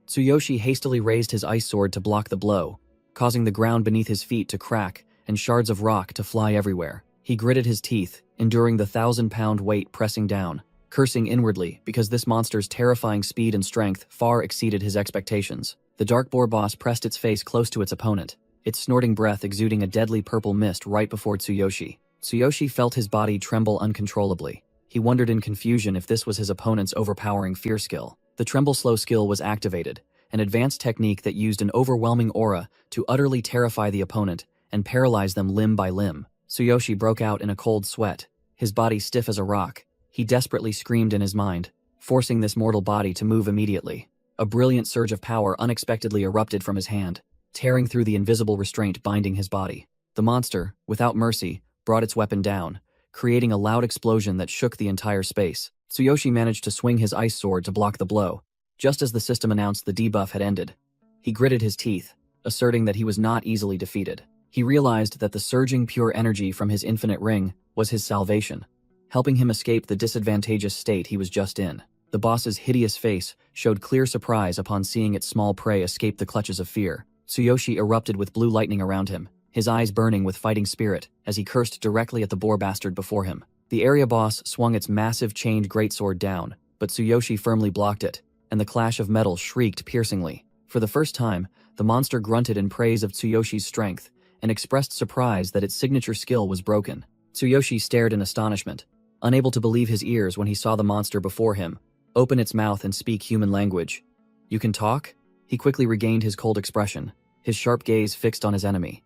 Tsuyoshi hastily raised his ice sword to block the blow, causing the ground beneath his feet to crack and shards of rock to fly everywhere. He gritted his teeth, enduring the 1,000-pound weight pressing down, cursing inwardly because this monster's terrifying speed and strength far exceeded his expectations. The Dark Boar boss pressed its face close to its opponent, its snorting breath exuding a deadly purple mist right before Tsuyoshi. Tsuyoshi felt his body tremble uncontrollably. He wondered in confusion if this was his opponent's overpowering fear skill. The Tremble Slow skill was activated, an advanced technique that used an overwhelming aura to utterly terrify the opponent and paralyze them limb by limb. Tsuyoshi broke out in a cold sweat, his body stiff as a rock. He desperately screamed in his mind, forcing this mortal body to move immediately. A brilliant surge of power unexpectedly erupted from his hand, tearing through the invisible restraint binding his body. The monster, without mercy, brought its weapon down, creating a loud explosion that shook the entire space. Tsuyoshi managed to swing his ice sword to block the blow, just as the system announced the debuff had ended. He gritted his teeth, asserting that he was not easily defeated. He realized that the surging pure energy from his infinite ring was his salvation, helping him escape the disadvantageous state he was just in. The boss's hideous face showed clear surprise upon seeing its small prey escape the clutches of fear. Tsuyoshi erupted with blue lightning around him, his eyes burning with fighting spirit as he cursed directly at the boar bastard before him. The area boss swung its massive chained greatsword down, but Tsuyoshi firmly blocked it, and the clash of metal shrieked piercingly. For the first time, the monster grunted in praise of Tsuyoshi's strength and expressed surprise that its signature skill was broken. Tsuyoshi stared in astonishment, unable to believe his ears when he saw the monster before him open its mouth and speak human language. "You can talk?" He quickly regained his cold expression, his sharp gaze fixed on his enemy.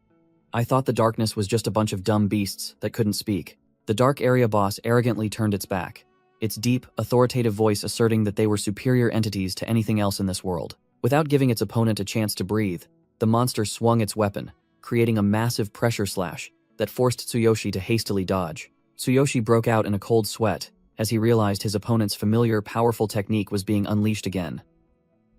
"I thought the darkness was just a bunch of dumb beasts that couldn't speak." The Dark Area boss arrogantly turned its back, its deep, authoritative voice asserting that they were superior entities to anything else in this world. Without giving its opponent a chance to breathe, the monster swung its weapon, creating a massive pressure slash that forced Tsuyoshi to hastily dodge. Tsuyoshi broke out in a cold sweat as he realized his opponent's familiar, powerful technique was being unleashed again.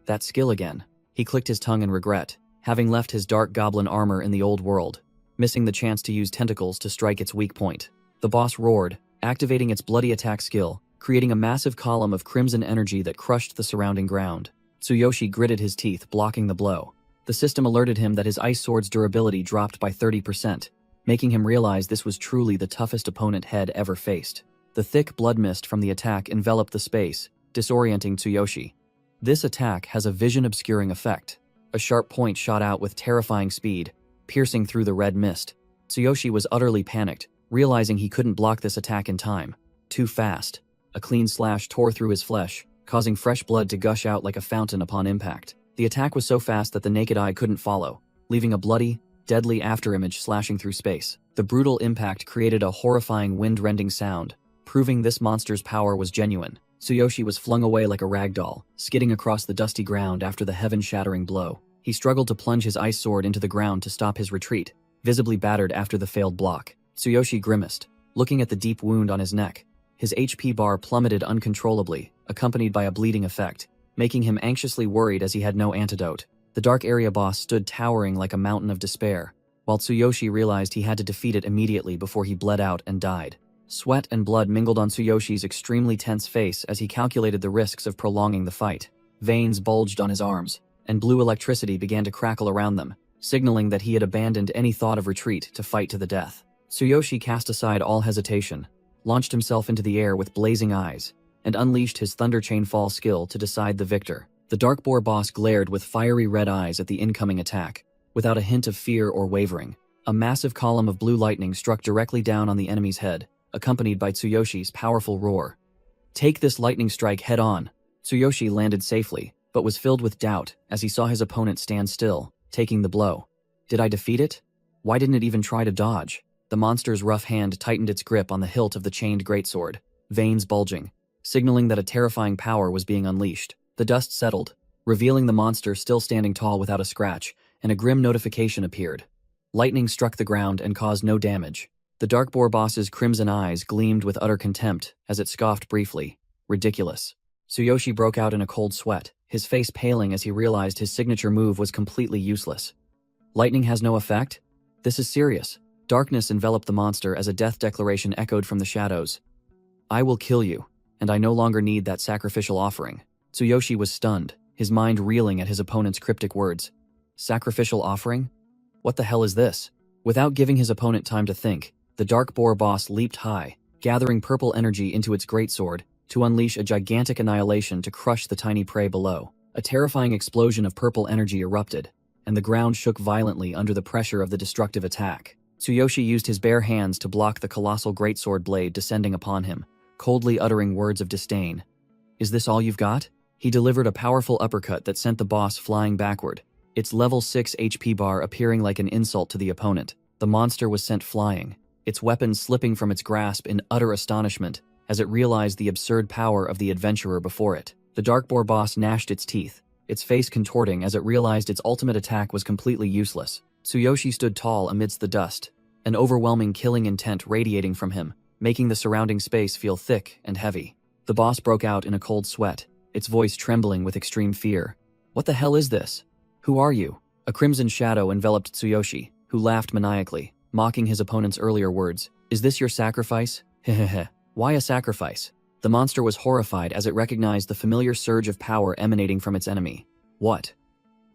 That skill again. He clicked his tongue in regret, having left his dark goblin armor in the old world, missing the chance to use tentacles to strike its weak point. The boss roared, activating its bloody attack skill, creating a massive column of crimson energy that crushed the surrounding ground. Tsuyoshi gritted his teeth, blocking the blow. The system alerted him that his ice sword's durability dropped by 30%, making him realize this was truly the toughest opponent had ever faced. The thick blood mist from the attack enveloped the space, disorienting Tsuyoshi. This attack has a vision-obscuring effect. A sharp point shot out with terrifying speed, piercing through the red mist. Tsuyoshi was utterly panicked, realizing he couldn't block this attack in time. Too fast. A clean slash tore through his flesh, causing fresh blood to gush out like a fountain upon impact. The attack was so fast that the naked eye couldn't follow, leaving a bloody, deadly afterimage slashing through space. The brutal impact created a horrifying wind-rending sound, proving this monster's power was genuine. Tsuyoshi was flung away like a rag doll, skidding across the dusty ground after the heaven-shattering blow. He struggled to plunge his ice sword into the ground to stop his retreat, visibly battered after the failed block. Tsuyoshi grimaced, looking at the deep wound on his neck. His HP bar plummeted uncontrollably, accompanied by a bleeding effect, making him anxiously worried as he had no antidote. The dark area boss stood towering like a mountain of despair, while Tsuyoshi realized he had to defeat it immediately before he bled out and died. Sweat and blood mingled on Tsuyoshi's extremely tense face as he calculated the risks of prolonging the fight. Veins bulged on his arms, and blue electricity began to crackle around them, signaling that he had abandoned any thought of retreat to fight to the death. Tsuyoshi cast aside all hesitation, launched himself into the air with blazing eyes, and unleashed his Thunder Chain Fall skill to decide the victor. The Dark Boar boss glared with fiery red eyes at the incoming attack, without a hint of fear or wavering. A massive column of blue lightning struck directly down on the enemy's head, accompanied by Tsuyoshi's powerful roar. Take this lightning strike head on. Tsuyoshi landed safely, but was filled with doubt as he saw his opponent stand still, taking the blow. Did I defeat it? Why didn't it even try to dodge? The monster's rough hand tightened its grip on the hilt of the chained greatsword, veins bulging, signaling that a terrifying power was being unleashed. The dust settled, revealing the monster still standing tall without a scratch, and a grim notification appeared. Lightning struck the ground and caused no damage. The Dark Boar boss's crimson eyes gleamed with utter contempt as it scoffed briefly. Ridiculous. Tsuyoshi broke out in a cold sweat, his face paling as he realized his signature move was completely useless. Lightning has no effect? This is serious. Darkness enveloped the monster as a death declaration echoed from the shadows. I will kill you, and I no longer need that sacrificial offering. Tsuyoshi was stunned, his mind reeling at his opponent's cryptic words. Sacrificial offering? What the hell is this? Without giving his opponent time to think, the Dark Boar boss leaped high, gathering purple energy into its greatsword to unleash a gigantic annihilation to crush the tiny prey below. A terrifying explosion of purple energy erupted, and the ground shook violently under the pressure of the destructive attack. Tsuyoshi used his bare hands to block the colossal greatsword blade descending upon him, coldly uttering words of disdain. Is this all you've got? He delivered a powerful uppercut that sent the boss flying backward, its level 6 HP bar appearing like an insult to the opponent. The monster was sent flying, its weapon slipping from its grasp in utter astonishment as it realized the absurd power of the adventurer before it. The Dark Boar boss gnashed its teeth, its face contorting as it realized its ultimate attack was completely useless. Tsuyoshi stood tall amidst the dust, an overwhelming killing intent radiating from him, making the surrounding space feel thick and heavy. The boss broke out in a cold sweat, its voice trembling with extreme fear. What the hell is this? Who are you? A crimson shadow enveloped Tsuyoshi, who laughed maniacally, mocking his opponent's earlier words. Is this your sacrifice? Hehehe. Why a sacrifice? The monster was horrified as it recognized the familiar surge of power emanating from its enemy. What?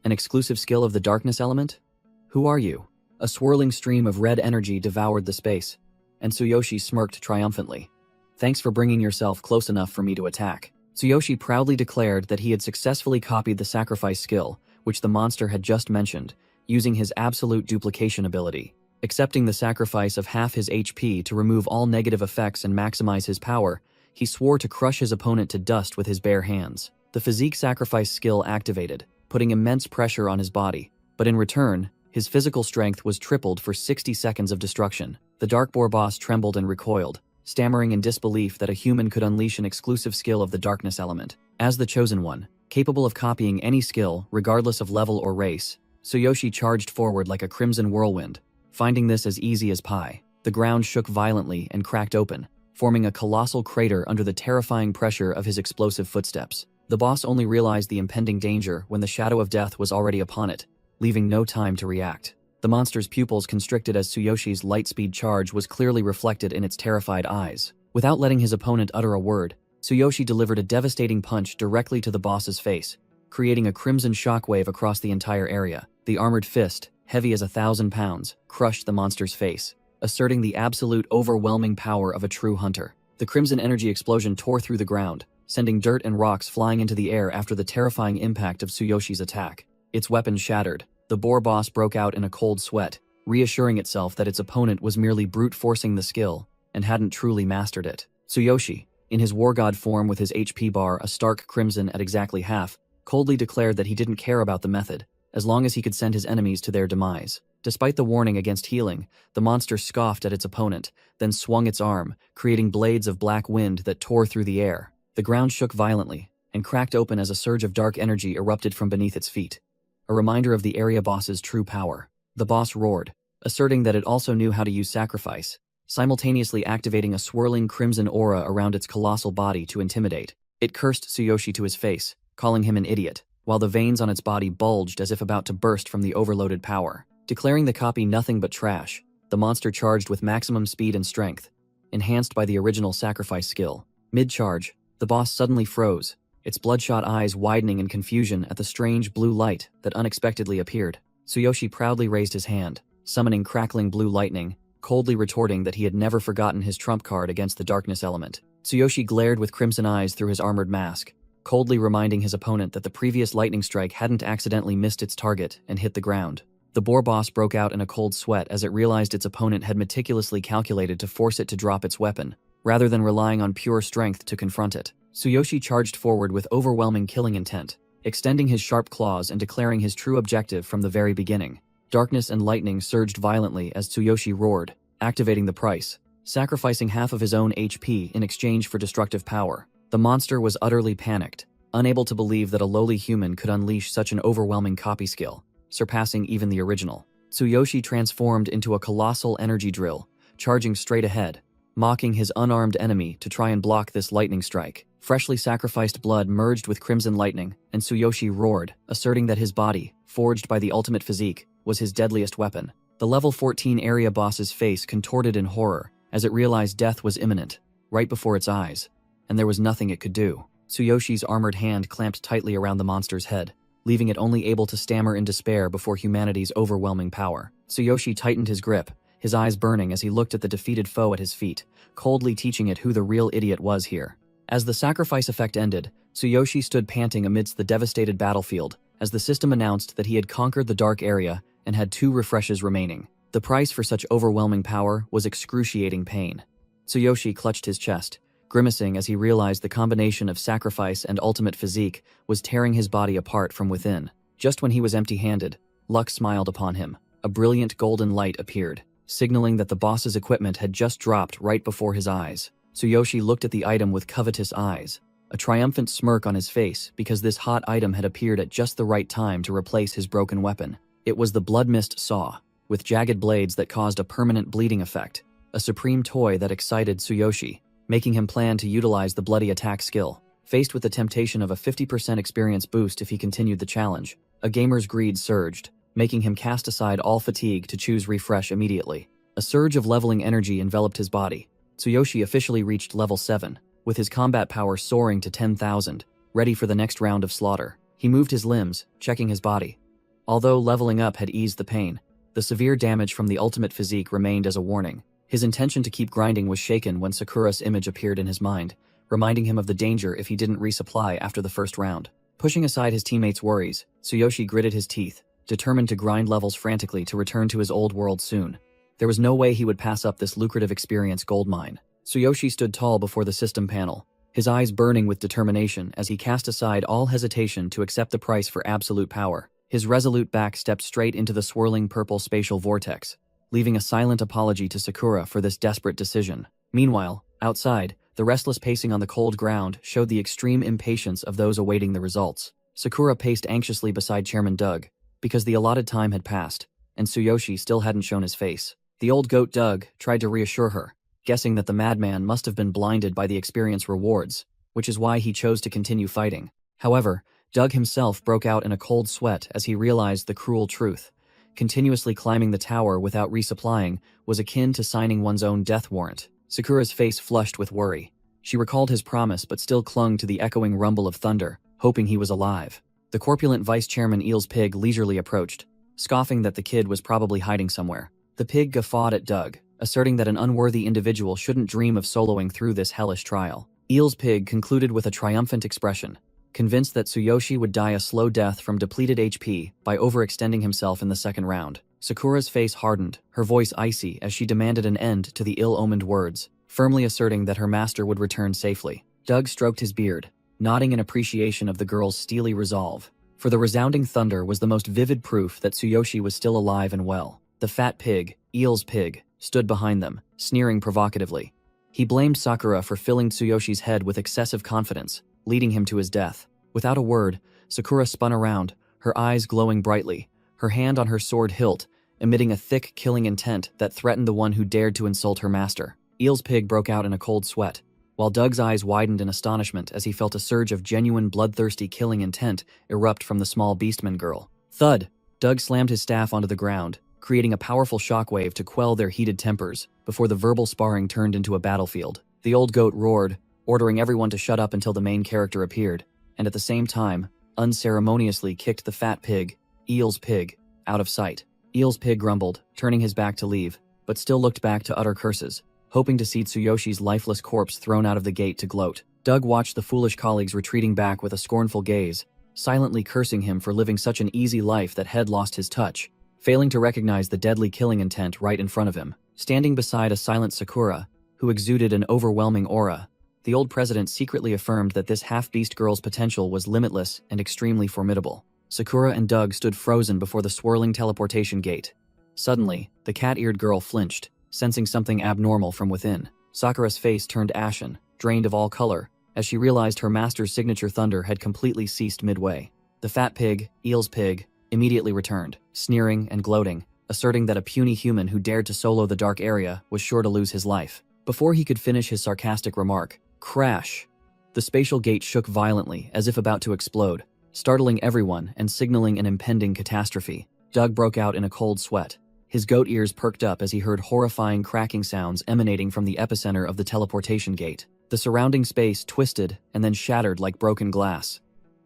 An exclusive skill of the darkness element? Who are you? A swirling stream of red energy devoured the space, and Tsuyoshi smirked triumphantly. Thanks for bringing yourself close enough for me to attack. Tsuyoshi proudly declared that he had successfully copied the sacrifice skill, which the monster had just mentioned, using his absolute duplication ability. Accepting the sacrifice of half his HP to remove all negative effects and maximize his power, he swore to crush his opponent to dust with his bare hands. The physique sacrifice skill activated, putting immense pressure on his body, but in return, his physical strength was tripled for 60 seconds of destruction. The Dark Boar boss trembled and recoiled, stammering in disbelief that a human could unleash an exclusive skill of the darkness element. As the chosen one, capable of copying any skill, regardless of level or race, Tsuyoshi charged forward like a crimson whirlwind, finding this as easy as pie. The ground shook violently and cracked open, forming a colossal crater under the terrifying pressure of his explosive footsteps. The boss only realized the impending danger when the shadow of death was already upon it, leaving no time to react. The monster's pupils constricted as Tsuyoshi's light-speed charge was clearly reflected in its terrified eyes. Without letting his opponent utter a word, Tsuyoshi delivered a devastating punch directly to the boss's face, creating a crimson shockwave across the entire area. The armored fist, heavy as 1,000 pounds, crushed the monster's face, asserting the absolute overwhelming power of a true hunter. The crimson energy explosion tore through the ground, sending dirt and rocks flying into the air after the terrifying impact of Tsuyoshi's attack. Its weapon shattered. The boar boss broke out in a cold sweat, reassuring itself that its opponent was merely brute-forcing the skill and hadn't truly mastered it. Tsuyoshi, in his war god form with his HP bar a stark crimson at exactly half, coldly declared that he didn't care about the method, as long as he could send his enemies to their demise. Despite the warning against healing, the monster scoffed at its opponent, then swung its arm, creating blades of black wind that tore through the air. The ground shook violently and cracked open as a surge of dark energy erupted from beneath its feet, a reminder of the area boss's true power. The boss roared, asserting that it also knew how to use sacrifice, simultaneously activating a swirling crimson aura around its colossal body to intimidate. It cursed Tsuyoshi to his face, calling him an idiot, while the veins on its body bulged as if about to burst from the overloaded power. Declaring the copy nothing but trash, the monster charged with maximum speed and strength, enhanced by the original sacrifice skill. Mid-charge, the boss suddenly froze, its bloodshot eyes widening in confusion at the strange blue light that unexpectedly appeared. Tsuyoshi proudly raised his hand, summoning crackling blue lightning, coldly retorting that he had never forgotten his trump card against the darkness element. Tsuyoshi glared with crimson eyes through his armored mask, coldly reminding his opponent that the previous lightning strike hadn't accidentally missed its target and hit the ground. The boar boss broke out in a cold sweat as it realized its opponent had meticulously calculated to force it to drop its weapon, rather than relying on pure strength to confront it. Tsuyoshi charged forward with overwhelming killing intent, extending his sharp claws and declaring his true objective from the very beginning. Darkness and lightning surged violently as Tsuyoshi roared, activating the price, sacrificing half of his own HP in exchange for destructive power. The monster was utterly panicked, unable to believe that a lowly human could unleash such an overwhelming copy skill, surpassing even the original. Tsuyoshi transformed into a colossal energy drill, charging straight ahead, mocking his unarmed enemy to try and block this lightning strike. Freshly sacrificed blood merged with crimson lightning, and Tsuyoshi roared, asserting that his body, forged by the ultimate physique, was his deadliest weapon. The level 14 area boss's face contorted in horror as it realized death was imminent, right before its eyes, and there was nothing it could do. Tsuyoshi's armored hand clamped tightly around the monster's head, leaving it only able to stammer in despair before humanity's overwhelming power. Tsuyoshi tightened his grip, his eyes burning as he looked at the defeated foe at his feet, coldly teaching it who the real idiot was here. As the sacrifice effect ended, Tsuyoshi stood panting amidst the devastated battlefield as the system announced that he had conquered the dark area and had 2 refreshes remaining. The price for such overwhelming power was excruciating pain. Tsuyoshi clutched his chest, grimacing as he realized the combination of sacrifice and ultimate physique was tearing his body apart from within. Just when he was empty-handed, luck smiled upon him. A brilliant golden light appeared, signaling that the boss's equipment had just dropped right before his eyes. Tsuyoshi looked at the item with covetous eyes, a triumphant smirk on his face because this hot item had appeared at just the right time to replace his broken weapon. It was the Blood Mist Saw, with jagged blades that caused a permanent bleeding effect, a supreme toy that excited Tsuyoshi, making him plan to utilize the bloody attack skill. Faced with the temptation of a 50% experience boost if he continued the challenge, a gamer's greed surged, making him cast aside all fatigue to choose refresh immediately. A surge of leveling energy enveloped his body. Tsuyoshi officially reached level 7, with his combat power soaring to 10,000, ready for the next round of slaughter. He moved his limbs, checking his body. Although leveling up had eased the pain, the severe damage from the ultimate physique remained as a warning. His intention to keep grinding was shaken when Sakura's image appeared in his mind, reminding him of the danger if he didn't resupply after the first round. Pushing aside his teammates' worries, Tsuyoshi gritted his teeth, determined to grind levels frantically to return to his old world soon. There was no way he would pass up this lucrative experience goldmine. Tsuyoshi stood tall before the system panel, his eyes burning with determination as he cast aside all hesitation to accept the price for absolute power. His resolute back stepped straight into the swirling purple spatial vortex, leaving a silent apology to Sakura for this desperate decision. Meanwhile, outside, the restless pacing on the cold ground showed the extreme impatience of those awaiting the results. Sakura paced anxiously beside Chairman Doug, because the allotted time had passed, and Tsuyoshi still hadn't shown his face. The old goat Doug tried to reassure her, guessing that the madman must have been blinded by the experience rewards, which is why he chose to continue fighting. However, Doug himself broke out in a cold sweat as he realized the cruel truth. Continuously climbing the tower without resupplying was akin to signing one's own death warrant. Sakura's face flushed with worry. She recalled his promise but still clung to the echoing rumble of thunder, hoping he was alive. The corpulent vice chairman Eel's pig leisurely approached, scoffing that the kid was probably hiding somewhere. The pig guffawed at Doug, asserting that an unworthy individual shouldn't dream of soloing through this hellish trial. Eel's pig concluded with a triumphant expression, convinced that Tsuyoshi would die a slow death from depleted HP by overextending himself in the second round. Sakura's face hardened, her voice icy as she demanded an end to the ill-omened words, firmly asserting that her master would return safely. Doug stroked his beard, nodding in appreciation of the girl's steely resolve, for the resounding thunder was the most vivid proof that Tsuyoshi was still alive and well. The fat pig, Eel's pig, stood behind them, sneering provocatively. He blamed Sakura for filling Tsuyoshi's head with excessive confidence, leading him to his death. Without a word, Sakura spun around, her eyes glowing brightly, her hand on her sword hilt, emitting a thick, killing intent that threatened the one who dared to insult her master. Eel's pig broke out in a cold sweat, while Doug's eyes widened in astonishment as he felt a surge of genuine bloodthirsty killing intent erupt from the small beastman girl. Thud! Doug slammed his staff onto the ground, creating a powerful shockwave to quell their heated tempers before the verbal sparring turned into a battlefield. The old goat roared, ordering everyone to shut up until the main character appeared, and at the same time, unceremoniously kicked the fat pig, Eel's pig, out of sight. Eel's pig grumbled, turning his back to leave, but still looked back to utter curses, hoping to see Tsuyoshi's lifeless corpse thrown out of the gate to gloat. Doug watched the foolish colleagues retreating back with a scornful gaze, silently cursing him for living such an easy life that had lost his touch, failing to recognize the deadly killing intent right in front of him. Standing beside a silent Sakura, who exuded an overwhelming aura, the old president secretly affirmed that this half-beast girl's potential was limitless and extremely formidable. Sakura and Doug stood frozen before the swirling teleportation gate. Suddenly, the cat-eared girl flinched, sensing something abnormal from within. Sakura's face turned ashen, drained of all color, as she realized her master's signature thunder had completely ceased midway. The fat pig, Eel's pig, immediately returned, sneering and gloating, asserting that a puny human who dared to solo the dark area was sure to lose his life. Before he could finish his sarcastic remark, crash! The spatial gate shook violently, as if about to explode, startling everyone and signaling an impending catastrophe. Doug broke out in a cold sweat. His goat ears perked up as he heard horrifying cracking sounds emanating from the epicenter of the teleportation gate. The surrounding space twisted and then shattered like broken glass.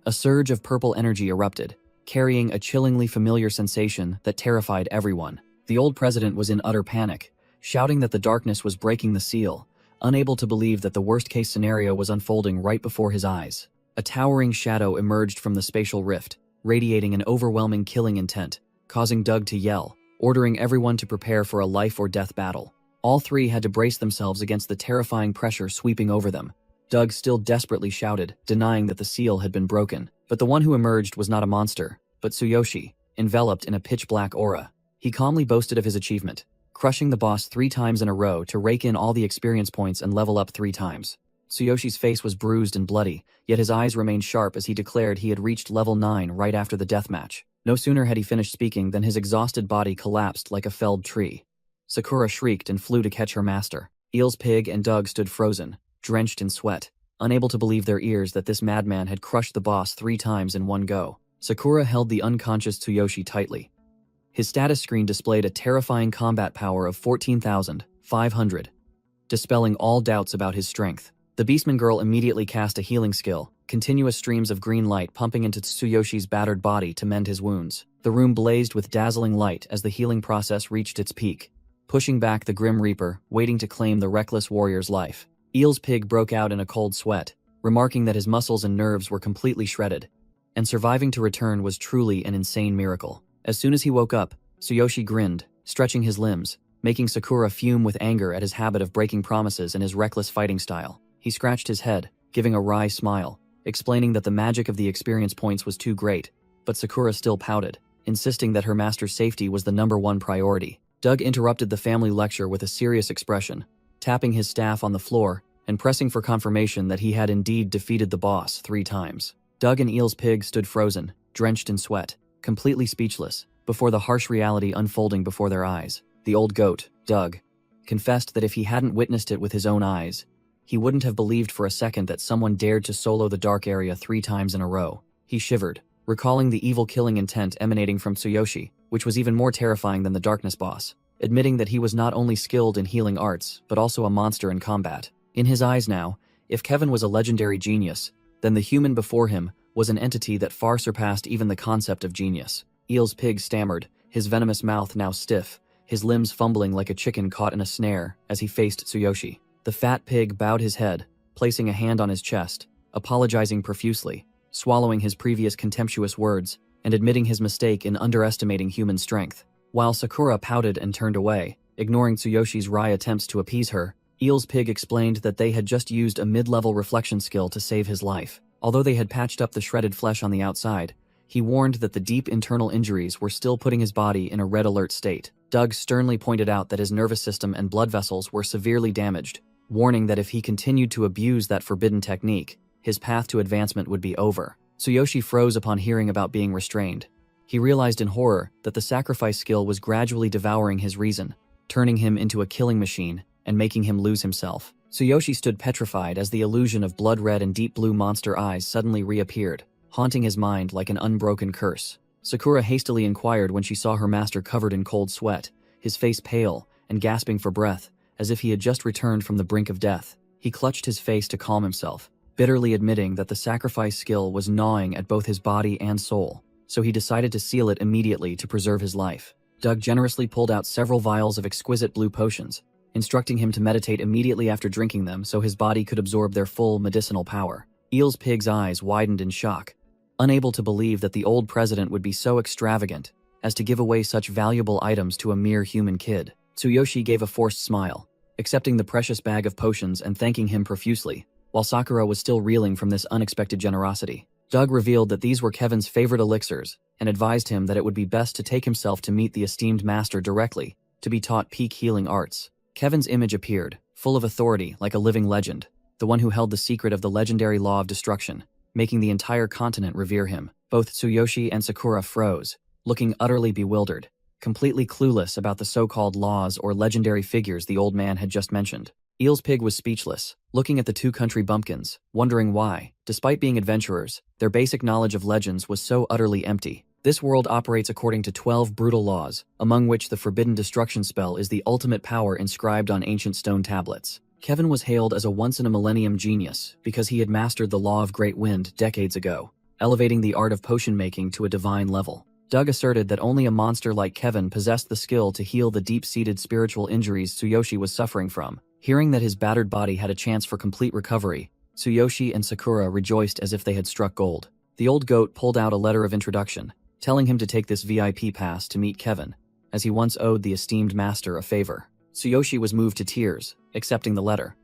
A surge of purple energy erupted, carrying a chillingly familiar sensation that terrified everyone. The old president was in utter panic, shouting that the darkness was breaking the seal, unable to believe that the worst-case scenario was unfolding right before his eyes. A towering shadow emerged from the spatial rift, radiating an overwhelming killing intent, causing Doug to yell, ordering everyone to prepare for a life-or-death battle. All three had to brace themselves against the terrifying pressure sweeping over them. Doug still desperately shouted, denying that the seal had been broken. But the one who emerged was not a monster, but Tsuyoshi, enveloped in a pitch-black aura. He calmly boasted of his achievement, crushing the boss 3 times in a row to rake in all the experience points and level up 3 times. Tsuyoshi's face was bruised and bloody, yet his eyes remained sharp as he declared he had reached level 9 right after the deathmatch. No sooner had he finished speaking than his exhausted body collapsed like a felled tree. Sakura shrieked and flew to catch her master. Eel's pig and Doug stood frozen, drenched in sweat, unable to believe their ears that this madman had crushed the boss 3 times in one go. Sakura held the unconscious Tsuyoshi tightly. His status screen displayed a terrifying combat power of 14,500, dispelling all doubts about his strength. The Beastman girl immediately cast a healing skill, continuous streams of green light pumping into Tsuyoshi's battered body to mend his wounds. The room blazed with dazzling light as the healing process reached its peak, pushing back the Grim Reaper, waiting to claim the reckless warrior's life. Eel's pig broke out in a cold sweat, remarking that his muscles and nerves were completely shredded, and surviving to return was truly an insane miracle. As soon as he woke up, Tsuyoshi grinned, stretching his limbs, making Sakura fume with anger at his habit of breaking promises and his reckless fighting style. He scratched his head, giving a wry smile, explaining that the magic of the experience points was too great, but Sakura still pouted, insisting that her master's safety was the #1 priority. Doug interrupted the family lecture with a serious expression, tapping his staff on the floor and pressing for confirmation that he had indeed defeated the boss 3 times. Doug and Eel's pig stood frozen, drenched in sweat, completely speechless, before the harsh reality unfolding before their eyes. The old goat, Doug, confessed that if he hadn't witnessed it with his own eyes, he wouldn't have believed for a second that someone dared to solo the dark area 3 times in a row. He shivered, recalling the evil killing intent emanating from Tsuyoshi, which was even more terrifying than the darkness boss, admitting that he was not only skilled in healing arts, but also a monster in combat. In his eyes now, if Kevin was a legendary genius, then the human before him was an entity that far surpassed even the concept of genius. Eel's pig stammered, his venomous mouth now stiff, his limbs fumbling like a chicken caught in a snare as he faced Tsuyoshi. The fat pig bowed his head, placing a hand on his chest, apologizing profusely, swallowing his previous contemptuous words, and admitting his mistake in underestimating human strength. While Sakura pouted and turned away, ignoring Tsuyoshi's wry attempts to appease her, Eel's pig explained that they had just used a mid-level reflection skill to save his life. Although they had patched up the shredded flesh on the outside, he warned that the deep internal injuries were still putting his body in a red alert state. Doug sternly pointed out that his nervous system and blood vessels were severely damaged, warning that if he continued to abuse that forbidden technique, his path to advancement would be over. Tsuyoshi froze upon hearing about being restrained. He realized in horror that the sacrifice skill was gradually devouring his reason, turning him into a killing machine and making him lose himself. Tsuyoshi stood petrified as the illusion of blood-red and deep blue monster eyes suddenly reappeared, haunting his mind like an unbroken curse. Sakura hastily inquired when she saw her master covered in cold sweat, his face pale and gasping for breath, as if he had just returned from the brink of death. He clutched his face to calm himself, bitterly admitting that the sacrifice skill was gnawing at both his body and soul, so he decided to seal it immediately to preserve his life. Doug generously pulled out several vials of exquisite blue potions, instructing him to meditate immediately after drinking them so his body could absorb their full medicinal power. Eel's Pig's eyes widened in shock, unable to believe that the old president would be so extravagant as to give away such valuable items to a mere human kid. Tsuyoshi gave a forced smile, accepting the precious bag of potions and thanking him profusely, while Sakura was still reeling from this unexpected generosity. Doug revealed that these were Kevin's favorite elixirs and advised him that it would be best to take himself to meet the esteemed master directly to be taught peak healing arts. Kevin's image appeared, full of authority like a living legend, the one who held the secret of the legendary law of destruction, making the entire continent revere him. Both Tsuyoshi and Sakura froze, looking utterly bewildered, completely clueless about the so-called laws or legendary figures the old man had just mentioned. Eel's Pig was speechless, looking at the two country bumpkins, wondering why, despite being adventurers, their basic knowledge of legends was so utterly empty. This world operates according to 12 brutal laws, among which the forbidden destruction spell is the ultimate power inscribed on ancient stone tablets. Kevin was hailed as a once-in-a-millennium genius because he had mastered the law of great wind decades ago, elevating the art of potion making to a divine level. Doug asserted that only a monster like Kevin possessed the skill to heal the deep-seated spiritual injuries Tsuyoshi was suffering from. Hearing that his battered body had a chance for complete recovery, Tsuyoshi and Sakura rejoiced as if they had struck gold. The old goat pulled out a letter of introduction, telling him to take this VIP pass to meet Kevin, as he once owed the esteemed master a favor. Tsuyoshi was moved to tears, accepting the letter,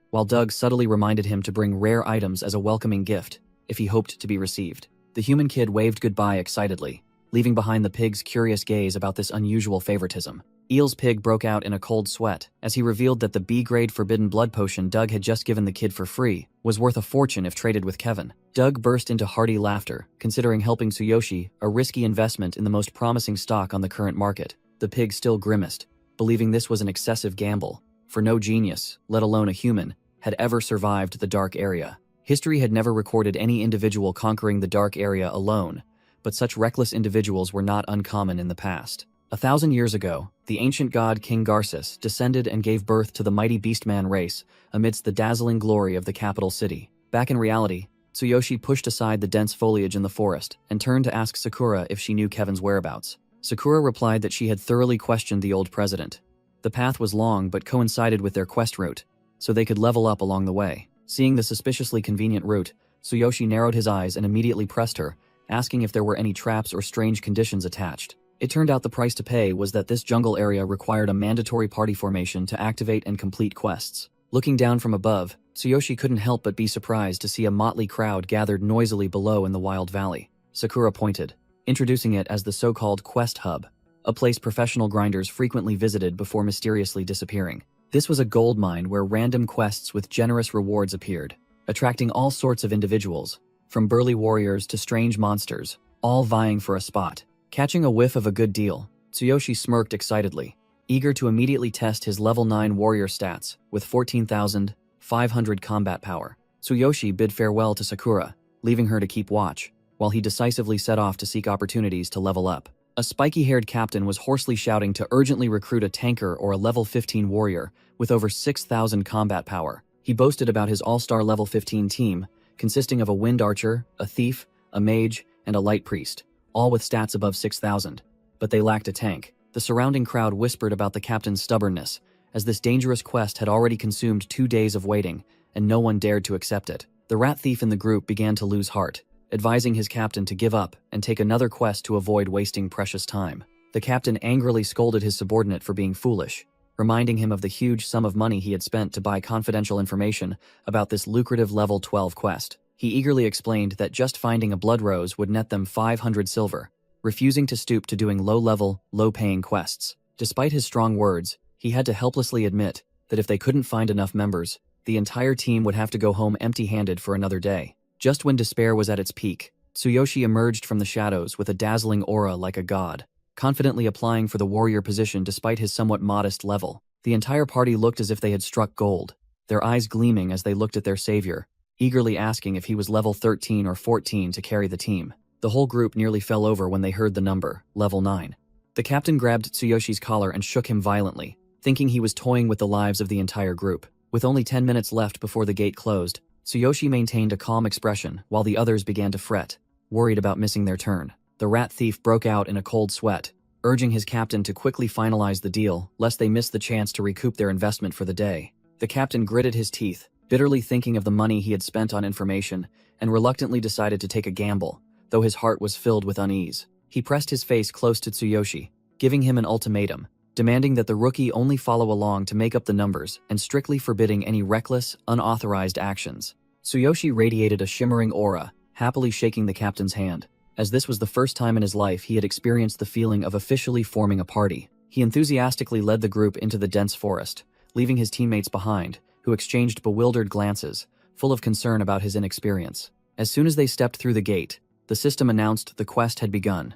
while Doug subtly reminded him to bring rare items as a welcoming gift if he hoped to be received. The human kid waved goodbye excitedly, leaving behind the pig's curious gaze about this unusual favoritism. Eel's Pig broke out in a cold sweat as he revealed that the B-grade forbidden blood potion Doug had just given the kid for free was worth a fortune if traded with Kevin. Doug burst into hearty laughter, considering helping Tsuyoshi a risky investment in the most promising stock on the current market. The pig still grimaced, believing this was an excessive gamble, for no genius, let alone a human, had ever survived the dark area. History had never recorded any individual conquering the dark area alone, but such reckless individuals were not uncommon in the past. 1,000 years ago, the ancient god King Garces descended and gave birth to the mighty beastman race amidst the dazzling glory of the capital city. Back in reality, Tsuyoshi pushed aside the dense foliage in the forest and turned to ask Sakura if she knew Kevin's whereabouts. Sakura replied that she had thoroughly questioned the old president. The path was long but coincided with their quest route, so they could level up along the way. Seeing the suspiciously convenient route, Tsuyoshi narrowed his eyes and immediately pressed her, asking if there were any traps or strange conditions attached. It turned out the price to pay was that this jungle area required a mandatory party formation to activate and complete quests. Looking down from above, Tsuyoshi couldn't help but be surprised to see a motley crowd gathered noisily below in the wild valley. Sakura pointed, introducing it as the so-called Quest Hub, a place professional grinders frequently visited before mysteriously disappearing. This was a gold mine where random quests with generous rewards appeared, attracting all sorts of individuals, from burly warriors to strange monsters, all vying for a spot. Catching a whiff of a good deal, Tsuyoshi smirked excitedly, eager to immediately test his level 9 warrior stats with 14,500 combat power. Tsuyoshi bid farewell to Sakura, leaving her to keep watch, while he decisively set off to seek opportunities to level up. A spiky-haired captain was hoarsely shouting to urgently recruit a tanker or a level 15 warrior with over 6,000 combat power. He boasted about his all-star level 15 team, consisting of a wind archer, a thief, a mage, and a light priest, all with stats above 6,000, but they lacked a tank. The surrounding crowd whispered about the captain's stubbornness, as this dangerous quest had already consumed 2 days of waiting, and no one dared to accept it. The rat thief in the group began to lose heart, advising his captain to give up and take another quest to avoid wasting precious time. The captain angrily scolded his subordinate for being foolish, reminding him of the huge sum of money he had spent to buy confidential information about this lucrative level 12 quest. He eagerly explained that just finding a blood rose would net them 500 silver, refusing to stoop to doing low-level, low-paying quests. Despite his strong words, he had to helplessly admit that if they couldn't find enough members, the entire team would have to go home empty-handed for another day. Just when despair was at its peak, Tsuyoshi emerged from the shadows with a dazzling aura like a god, confidently applying for the warrior position despite his somewhat modest level. The entire party looked as if they had struck gold, their eyes gleaming as they looked at their savior, eagerly asking if he was level 13 or 14 to carry the team. The whole group nearly fell over when they heard the number, level 9. The captain grabbed Tsuyoshi's collar and shook him violently, thinking he was toying with the lives of the entire group. With only 10 minutes left before the gate closed, Tsuyoshi maintained a calm expression while the others began to fret, worried about missing their turn. The rat thief broke out in a cold sweat, urging his captain to quickly finalize the deal lest they miss the chance to recoup their investment for the day. The captain gritted his teeth, bitterly thinking of the money he had spent on information, and reluctantly decided to take a gamble, though his heart was filled with unease. He pressed his face close to Tsuyoshi, giving him an ultimatum, demanding that the rookie only follow along to make up the numbers and strictly forbidding any reckless, unauthorized actions. Tsuyoshi radiated a shimmering aura, happily shaking the captain's hand. As this was the first time in his life he had experienced the feeling of officially forming a party. He enthusiastically led the group into the dense forest, leaving his teammates behind, who exchanged bewildered glances, full of concern about his inexperience. As soon as they stepped through the gate, the system announced the quest had begun,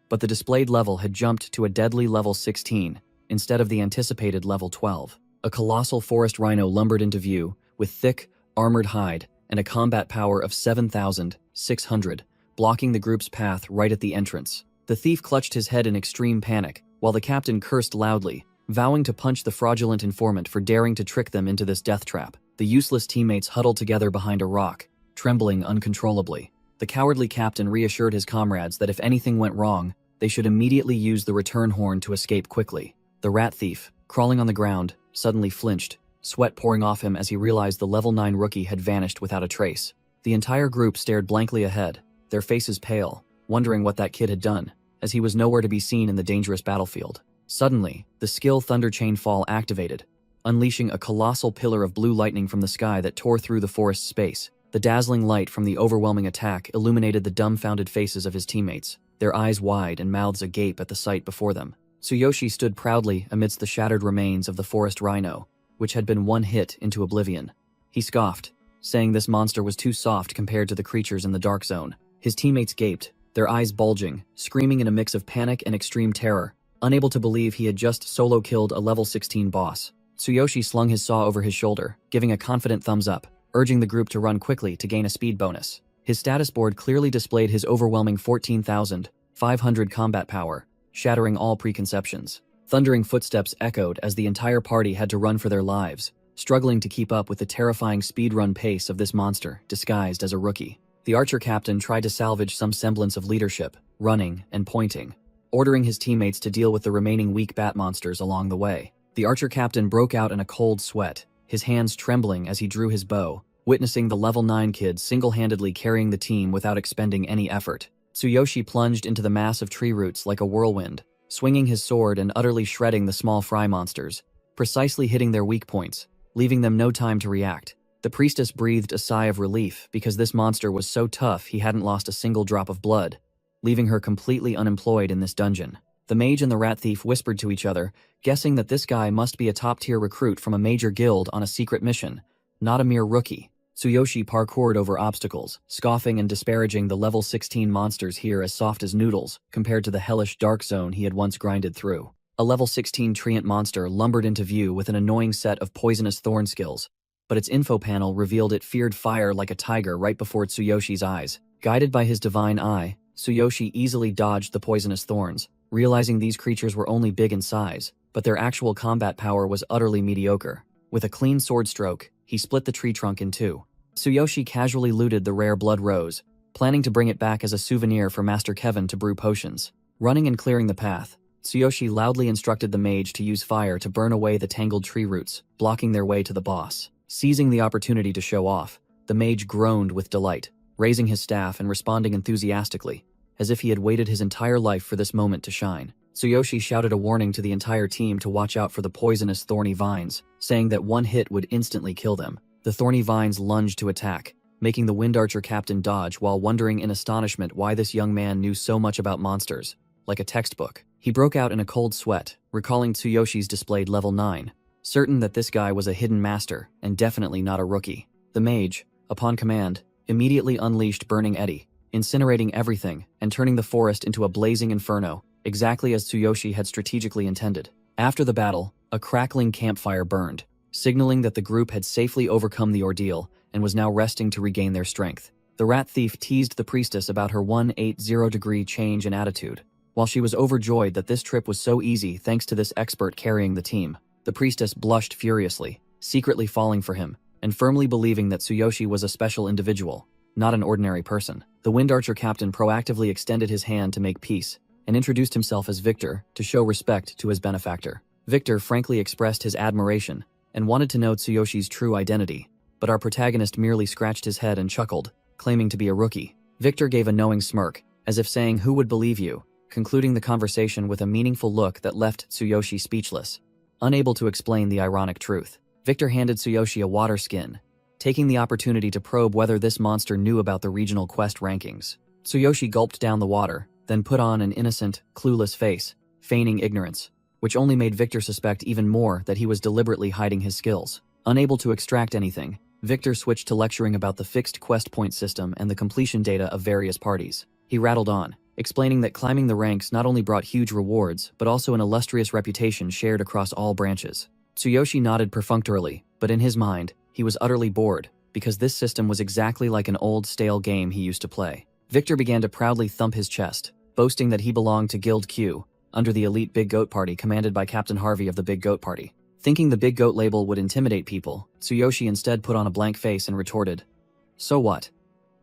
but the displayed level had jumped to a deadly level 16 instead of the anticipated level 12. A colossal forest rhino lumbered into view with thick, armored hide and a combat power of 7,600, blocking the group's path right at the entrance. The thief clutched his head in extreme panic, while the captain cursed loudly, vowing to punch the fraudulent informant for daring to trick them into this death trap. The useless teammates huddled together behind a rock, trembling uncontrollably. The cowardly captain reassured his comrades that if anything went wrong, they should immediately use the return horn to escape quickly. The rat thief, crawling on the ground, suddenly flinched, sweat pouring off him as he realized the level 9 rookie had vanished without a trace. The entire group stared blankly ahead, their faces pale, wondering what that kid had done, as he was nowhere to be seen in the dangerous battlefield. Suddenly, the skill Thunder Chain Fall activated, unleashing a colossal pillar of blue lightning from the sky that tore through the forest space. The dazzling light from the overwhelming attack illuminated the dumbfounded faces of his teammates, their eyes wide and mouths agape at the sight before them. Tsuyoshi stood proudly amidst the shattered remains of the forest rhino, which had been one hit into oblivion. He scoffed, saying this monster was too soft compared to the creatures in the Dark Zone. His teammates gaped, their eyes bulging, screaming in a mix of panic and extreme terror, unable to believe he had just solo killed a level 16 boss. Tsuyoshi slung his saw over his shoulder, giving a confident thumbs up, urging the group to run quickly to gain a speed bonus. His status board clearly displayed his overwhelming 14,500 combat power, shattering all preconceptions. Thundering footsteps echoed as the entire party had to run for their lives, struggling to keep up with the terrifying speedrun pace of this monster disguised as a rookie. The archer captain tried to salvage some semblance of leadership, running and pointing, ordering his teammates to deal with the remaining weak bat monsters along the way. The archer captain broke out in a cold sweat, his hands trembling as he drew his bow, witnessing the level 9 kid single-handedly carrying the team without expending any effort. Tsuyoshi plunged into the mass of tree roots like a whirlwind, swinging his sword and utterly shredding the small fry monsters, precisely hitting their weak points, leaving them no time to react. The priestess breathed a sigh of relief because this monster was so tough he hadn't lost a single drop of blood, leaving her completely unemployed in this dungeon. The mage and the rat thief whispered to each other, guessing that this guy must be a top-tier recruit from a major guild on a secret mission, not a mere rookie. Tsuyoshi parkoured over obstacles, scoffing and disparaging the level 16 monsters here as soft as noodles compared to the hellish Dark Zone he had once grinded through. A level 16 treant monster lumbered into view with an annoying set of poisonous thorn skills, but its info panel revealed it feared fire like a tiger right before Tsuyoshi's eyes. Guided by his divine eye, Tsuyoshi easily dodged the poisonous thorns, realizing these creatures were only big in size, but their actual combat power was utterly mediocre. With a clean sword stroke, he split the tree trunk in two. Tsuyoshi casually looted the rare blood rose, planning to bring it back as a souvenir for Master Kevin to brew potions. Running and clearing the path, Tsuyoshi loudly instructed the mage to use fire to burn away the tangled tree roots, blocking their way to the boss. Seizing the opportunity to show off, the mage groaned with delight, raising his staff and responding enthusiastically, as if he had waited his entire life for this moment to shine. Tsuyoshi shouted a warning to the entire team to watch out for the poisonous thorny vines, saying that one hit would instantly kill them. The thorny vines lunged to attack, making the Wind Archer captain dodge while wondering in astonishment why this young man knew so much about monsters, like a textbook. He broke out in a cold sweat, recalling Tsuyoshi's displayed level 9, certain that this guy was a hidden master and definitely not a rookie. The mage, upon command, immediately unleashed Burning Eddy, incinerating everything and turning the forest into a blazing inferno, exactly as Tsuyoshi had strategically intended. After the battle, a crackling campfire burned, signaling that the group had safely overcome the ordeal and was now resting to regain their strength. The rat thief teased the priestess about her 180-degree change in attitude. While she was overjoyed that this trip was so easy thanks to this expert carrying the team, the priestess blushed furiously, secretly falling for him, and firmly believing that Tsuyoshi was a special individual, not an ordinary person. The Wind Archer captain proactively extended his hand to make peace, and introduced himself as Victor to show respect to his benefactor. Victor frankly expressed his admiration and wanted to know Tsuyoshi's true identity, but our protagonist merely scratched his head and chuckled, claiming to be a rookie. Victor gave a knowing smirk, as if saying, "Who would believe you?" concluding the conversation with a meaningful look that left Tsuyoshi speechless, unable to explain the ironic truth. Victor handed Tsuyoshi a water skin, taking the opportunity to probe whether this monster knew about the regional quest rankings. Tsuyoshi gulped down the water, then put on an innocent, clueless face, feigning ignorance, which only made Victor suspect even more that he was deliberately hiding his skills. Unable to extract anything, Victor switched to lecturing about the fixed quest point system and the completion data of various parties. He rattled on, explaining that climbing the ranks not only brought huge rewards, but also an illustrious reputation shared across all branches. Tsuyoshi nodded perfunctorily, but in his mind, he was utterly bored, because this system was exactly like an old stale game he used to play. Victor began to proudly thump his chest, boasting that he belonged to Guild Q, under the elite Big Goat Party commanded by Captain Harvey of the Big Goat Party. Thinking the Big Goat label would intimidate people, Tsuyoshi instead put on a blank face and retorted, "So what?"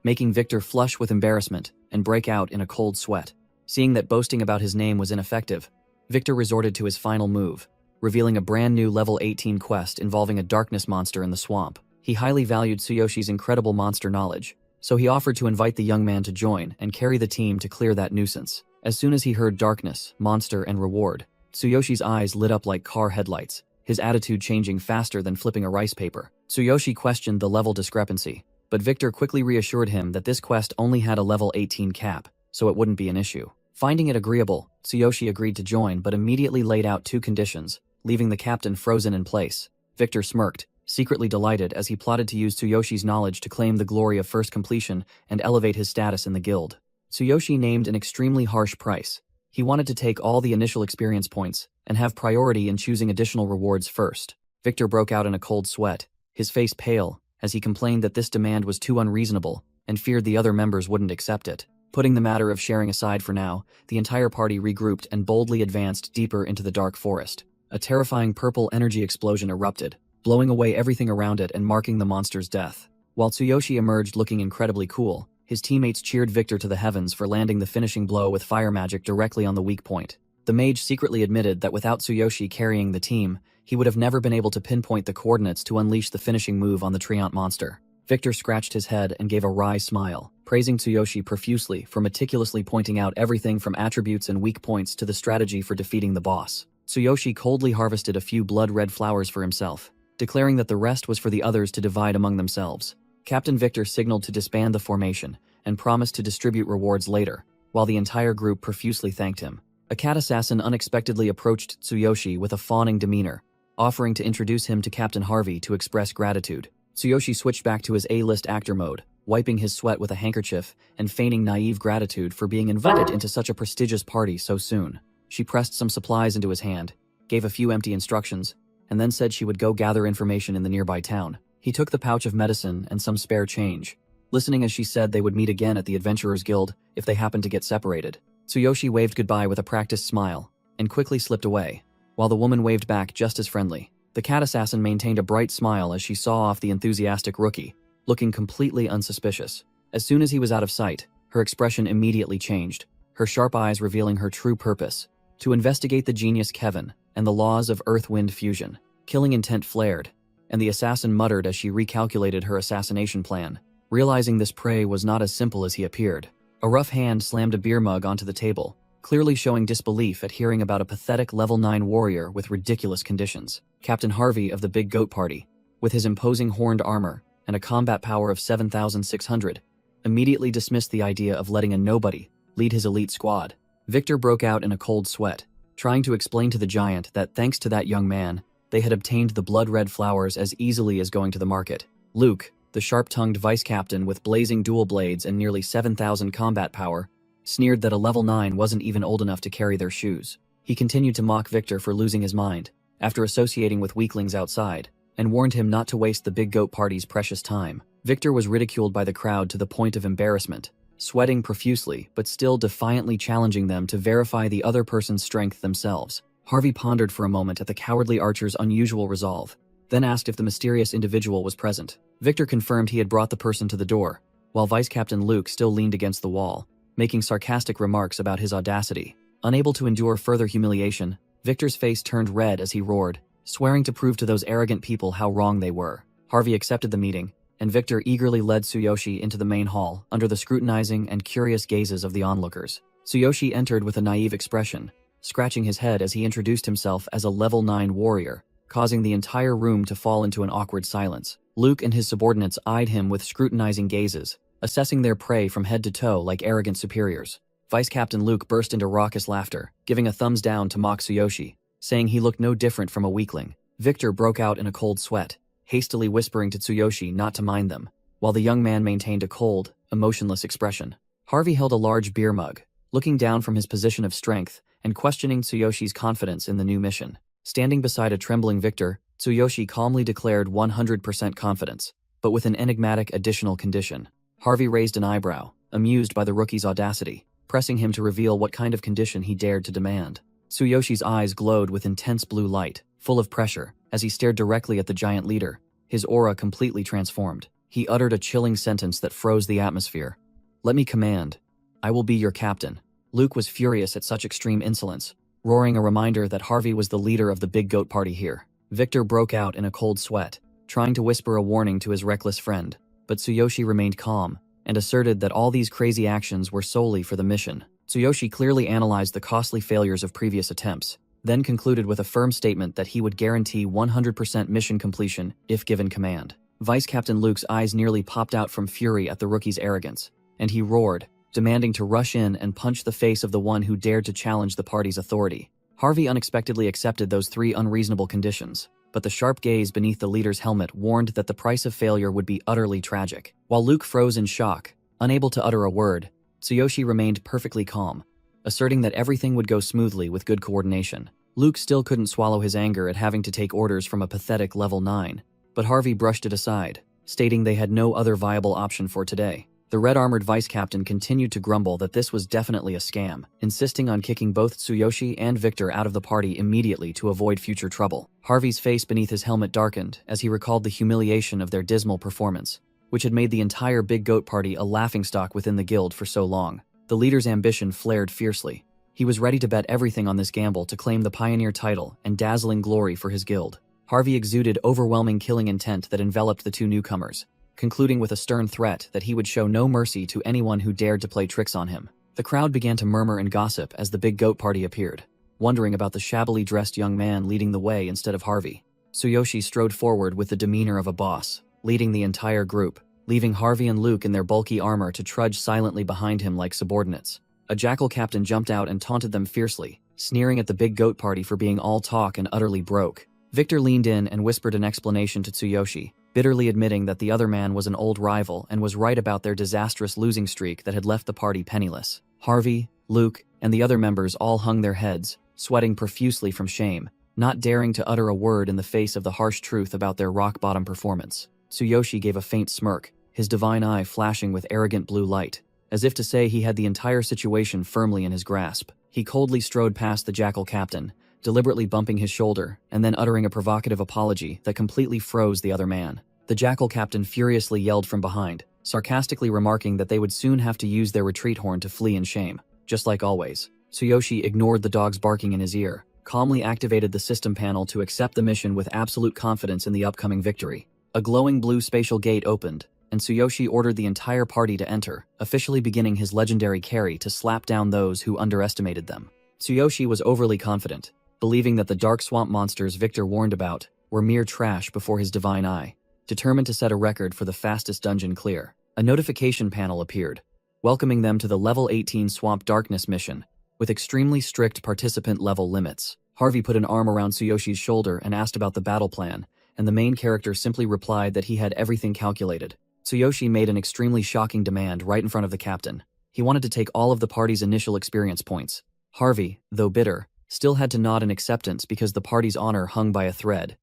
making Victor flush with embarrassment and break out in a cold sweat. Seeing that boasting about his name was ineffective, Victor resorted to his final move, revealing a brand new level 18 quest involving a darkness monster in the swamp. He highly valued Tsuyoshi's incredible monster knowledge, so he offered to invite the young man to join and carry the team to clear that nuisance. As soon as he heard darkness, monster, and reward, Tsuyoshi's eyes lit up like car headlights, his attitude changing faster than flipping a rice paper. Tsuyoshi questioned the level discrepancy, but Victor quickly reassured him that this quest only had a level 18 cap, so it wouldn't be an issue. Finding it agreeable, Tsuyoshi agreed to join but immediately laid out two conditions, leaving the captain frozen in place. Victor smirked, secretly delighted as he plotted to use Tsuyoshi's knowledge to claim the glory of first completion and elevate his status in the guild. Tsuyoshi named an extremely harsh price. He wanted to take all the initial experience points and have priority in choosing additional rewards first. Victor broke out in a cold sweat, his face pale, as he complained that this demand was too unreasonable and feared the other members wouldn't accept it. Putting the matter of sharing aside for now, the entire party regrouped and boldly advanced deeper into the dark forest. A terrifying purple energy explosion erupted, blowing away everything around it and marking the monster's death. While Tsuyoshi emerged looking incredibly cool, his teammates cheered Victor to the heavens for landing the finishing blow with fire magic directly on the weak point. The mage secretly admitted that without Tsuyoshi carrying the team, he would have never been able to pinpoint the coordinates to unleash the finishing move on the Treant monster. Victor scratched his head and gave a wry smile, praising Tsuyoshi profusely for meticulously pointing out everything from attributes and weak points to the strategy for defeating the boss. Tsuyoshi coldly harvested a few blood-red flowers for himself, declaring that the rest was for the others to divide among themselves. Captain Victor signaled to disband the formation and promised to distribute rewards later, while the entire group profusely thanked him. A cat assassin unexpectedly approached Tsuyoshi with a fawning demeanor, offering to introduce him to Captain Harvey to express gratitude. Tsuyoshi switched back to his A-list actor mode, wiping his sweat with a handkerchief and feigning naive gratitude for being invited into such a prestigious party so soon. She pressed some supplies into his hand, gave a few empty instructions, and then said she would go gather information in the nearby town. He took the pouch of medicine and some spare change, listening as she said they would meet again at the Adventurers Guild if they happened to get separated. Tsuyoshi waved goodbye with a practiced smile, and quickly slipped away, while the woman waved back just as friendly. The cat assassin maintained a bright smile as she saw off the enthusiastic rookie, looking completely unsuspicious. As soon as he was out of sight, her expression immediately changed, her sharp eyes revealing her true purpose: to investigate the genius Kevin and the laws of earth-wind fusion. Killing intent flared, and the assassin muttered as she recalculated her assassination plan, realizing this prey was not as simple as he appeared. A rough hand slammed a beer mug onto the table, clearly showing disbelief at hearing about a pathetic level 9 warrior with ridiculous conditions. Captain Harvey of the Big Goat Party, with his imposing horned armor and a combat power of 7,600, immediately dismissed the idea of letting a nobody lead his elite squad. Victor broke out in a cold sweat, trying to explain to the giant that thanks to that young man, they had obtained the blood-red flowers as easily as going to the market. Luke, the sharp-tongued vice captain with blazing dual blades and nearly 7,000 combat power, sneered that a level 9 wasn't even old enough to carry their shoes. He continued to mock Victor for losing his mind, after associating with weaklings outside, and warned him not to waste the big goat party's precious time. Victor was ridiculed by the crowd to the point of embarrassment, sweating profusely but still defiantly challenging them to verify the other person's strength themselves. Harvey pondered for a moment at the cowardly archer's unusual resolve, then asked if the mysterious individual was present. Victor confirmed he had brought the person to the door, while Vice Captain Luke still leaned against the wall, making sarcastic remarks about his audacity. Unable to endure further humiliation, Victor's face turned red as he roared, swearing to prove to those arrogant people how wrong they were. Harvey accepted the meeting, and Victor eagerly led Tsuyoshi into the main hall under the scrutinizing and curious gazes of the onlookers. Tsuyoshi entered with a naive expression, scratching his head as he introduced himself as a level 9 warrior, causing the entire room to fall into an awkward silence. Luke and his subordinates eyed him with scrutinizing gazes, assessing their prey from head to toe like arrogant superiors. Vice Captain Luke burst into raucous laughter, giving a thumbs down to mock Tsuyoshi, saying he looked no different from a weakling. Victor broke out in a cold sweat, hastily whispering to Tsuyoshi not to mind them, while the young man maintained a cold, emotionless expression. Harvey held a large beer mug, looking down from his position of strength and questioning Tsuyoshi's confidence in the new mission. Standing beside a trembling Victor, Tsuyoshi calmly declared 100% confidence, but with an enigmatic additional condition. Harvey raised an eyebrow, amused by the rookie's audacity, pressing him to reveal what kind of condition he dared to demand. Tsuyoshi's eyes glowed with intense blue light, full of pressure, as he stared directly at the giant leader, his aura completely transformed. He uttered a chilling sentence that froze the atmosphere. "Let me command. I will be your captain." Luke was furious at such extreme insolence, roaring a reminder that Harvey was the leader of the big goat party here. Victor broke out in a cold sweat, trying to whisper a warning to his reckless friend, but Tsuyoshi remained calm and asserted that all these crazy actions were solely for the mission. Tsuyoshi clearly analyzed the costly failures of previous attempts, then concluded with a firm statement that he would guarantee 100% mission completion if given command. Vice Captain Luke's eyes nearly popped out from fury at the rookie's arrogance, and he roared, demanding to rush in and punch the face of the one who dared to challenge the party's authority. Harvey unexpectedly accepted those 3 unreasonable conditions, but the sharp gaze beneath the leader's helmet warned that the price of failure would be utterly tragic. While Luke froze in shock, unable to utter a word, Tsuyoshi remained perfectly calm, asserting that everything would go smoothly with good coordination. Luke still couldn't swallow his anger at having to take orders from a pathetic level 9, but Harvey brushed it aside, stating they had no other viable option for today. The red-armored vice captain continued to grumble that this was definitely a scam, insisting on kicking both Tsuyoshi and Victor out of the party immediately to avoid future trouble. Harvey's face beneath his helmet darkened as he recalled the humiliation of their dismal performance, which had made the entire big goat party a laughingstock within the guild for so long. The leader's ambition flared fiercely. He was ready to bet everything on this gamble to claim the pioneer title and dazzling glory for his guild. Harvey exuded overwhelming killing intent that enveloped the 2 newcomers, concluding with a stern threat that he would show no mercy to anyone who dared to play tricks on him. The crowd began to murmur and gossip as the big goat party appeared, wondering about the shabbily dressed young man leading the way instead of Harvey. Tsuyoshi strode forward with the demeanor of a boss, leading the entire group, leaving Harvey and Luke in their bulky armor to trudge silently behind him like subordinates. A jackal captain jumped out and taunted them fiercely, sneering at the big goat party for being all talk and utterly broke. Victor leaned in and whispered an explanation to Tsuyoshi, bitterly admitting that the other man was an old rival and was right about their disastrous losing streak that had left the party penniless. Harvey, Luke, and the other members all hung their heads, sweating profusely from shame, not daring to utter a word in the face of the harsh truth about their rock-bottom performance. Tsuyoshi gave a faint smirk, his divine eye flashing with arrogant blue light, as if to say he had the entire situation firmly in his grasp. He coldly strode past the jackal captain, deliberately bumping his shoulder and then uttering a provocative apology that completely froze the other man. The jackal captain furiously yelled from behind, sarcastically remarking that they would soon have to use their retreat horn to flee in shame. Just like always, Tsuyoshi ignored the dog's barking in his ear, calmly activated the system panel to accept the mission with absolute confidence in the upcoming victory. A glowing blue spatial gate opened, and Tsuyoshi ordered the entire party to enter, officially beginning his legendary carry to slap down those who underestimated them. Tsuyoshi was overly confident, believing that the dark swamp monsters Victor warned about were mere trash before his divine eye, determined to set a record for the fastest dungeon clear. A notification panel appeared, welcoming them to the level 18 Swamp Darkness mission, with extremely strict participant level limits. Harvey put an arm around Tsuyoshi's shoulder and asked about the battle plan, and the main character simply replied that he had everything calculated. Tsuyoshi made an extremely shocking demand right in front of the captain. He wanted to take all of the party's initial experience points. Harvey, though bitter, still had to nod in acceptance because the party's honor hung by a thread.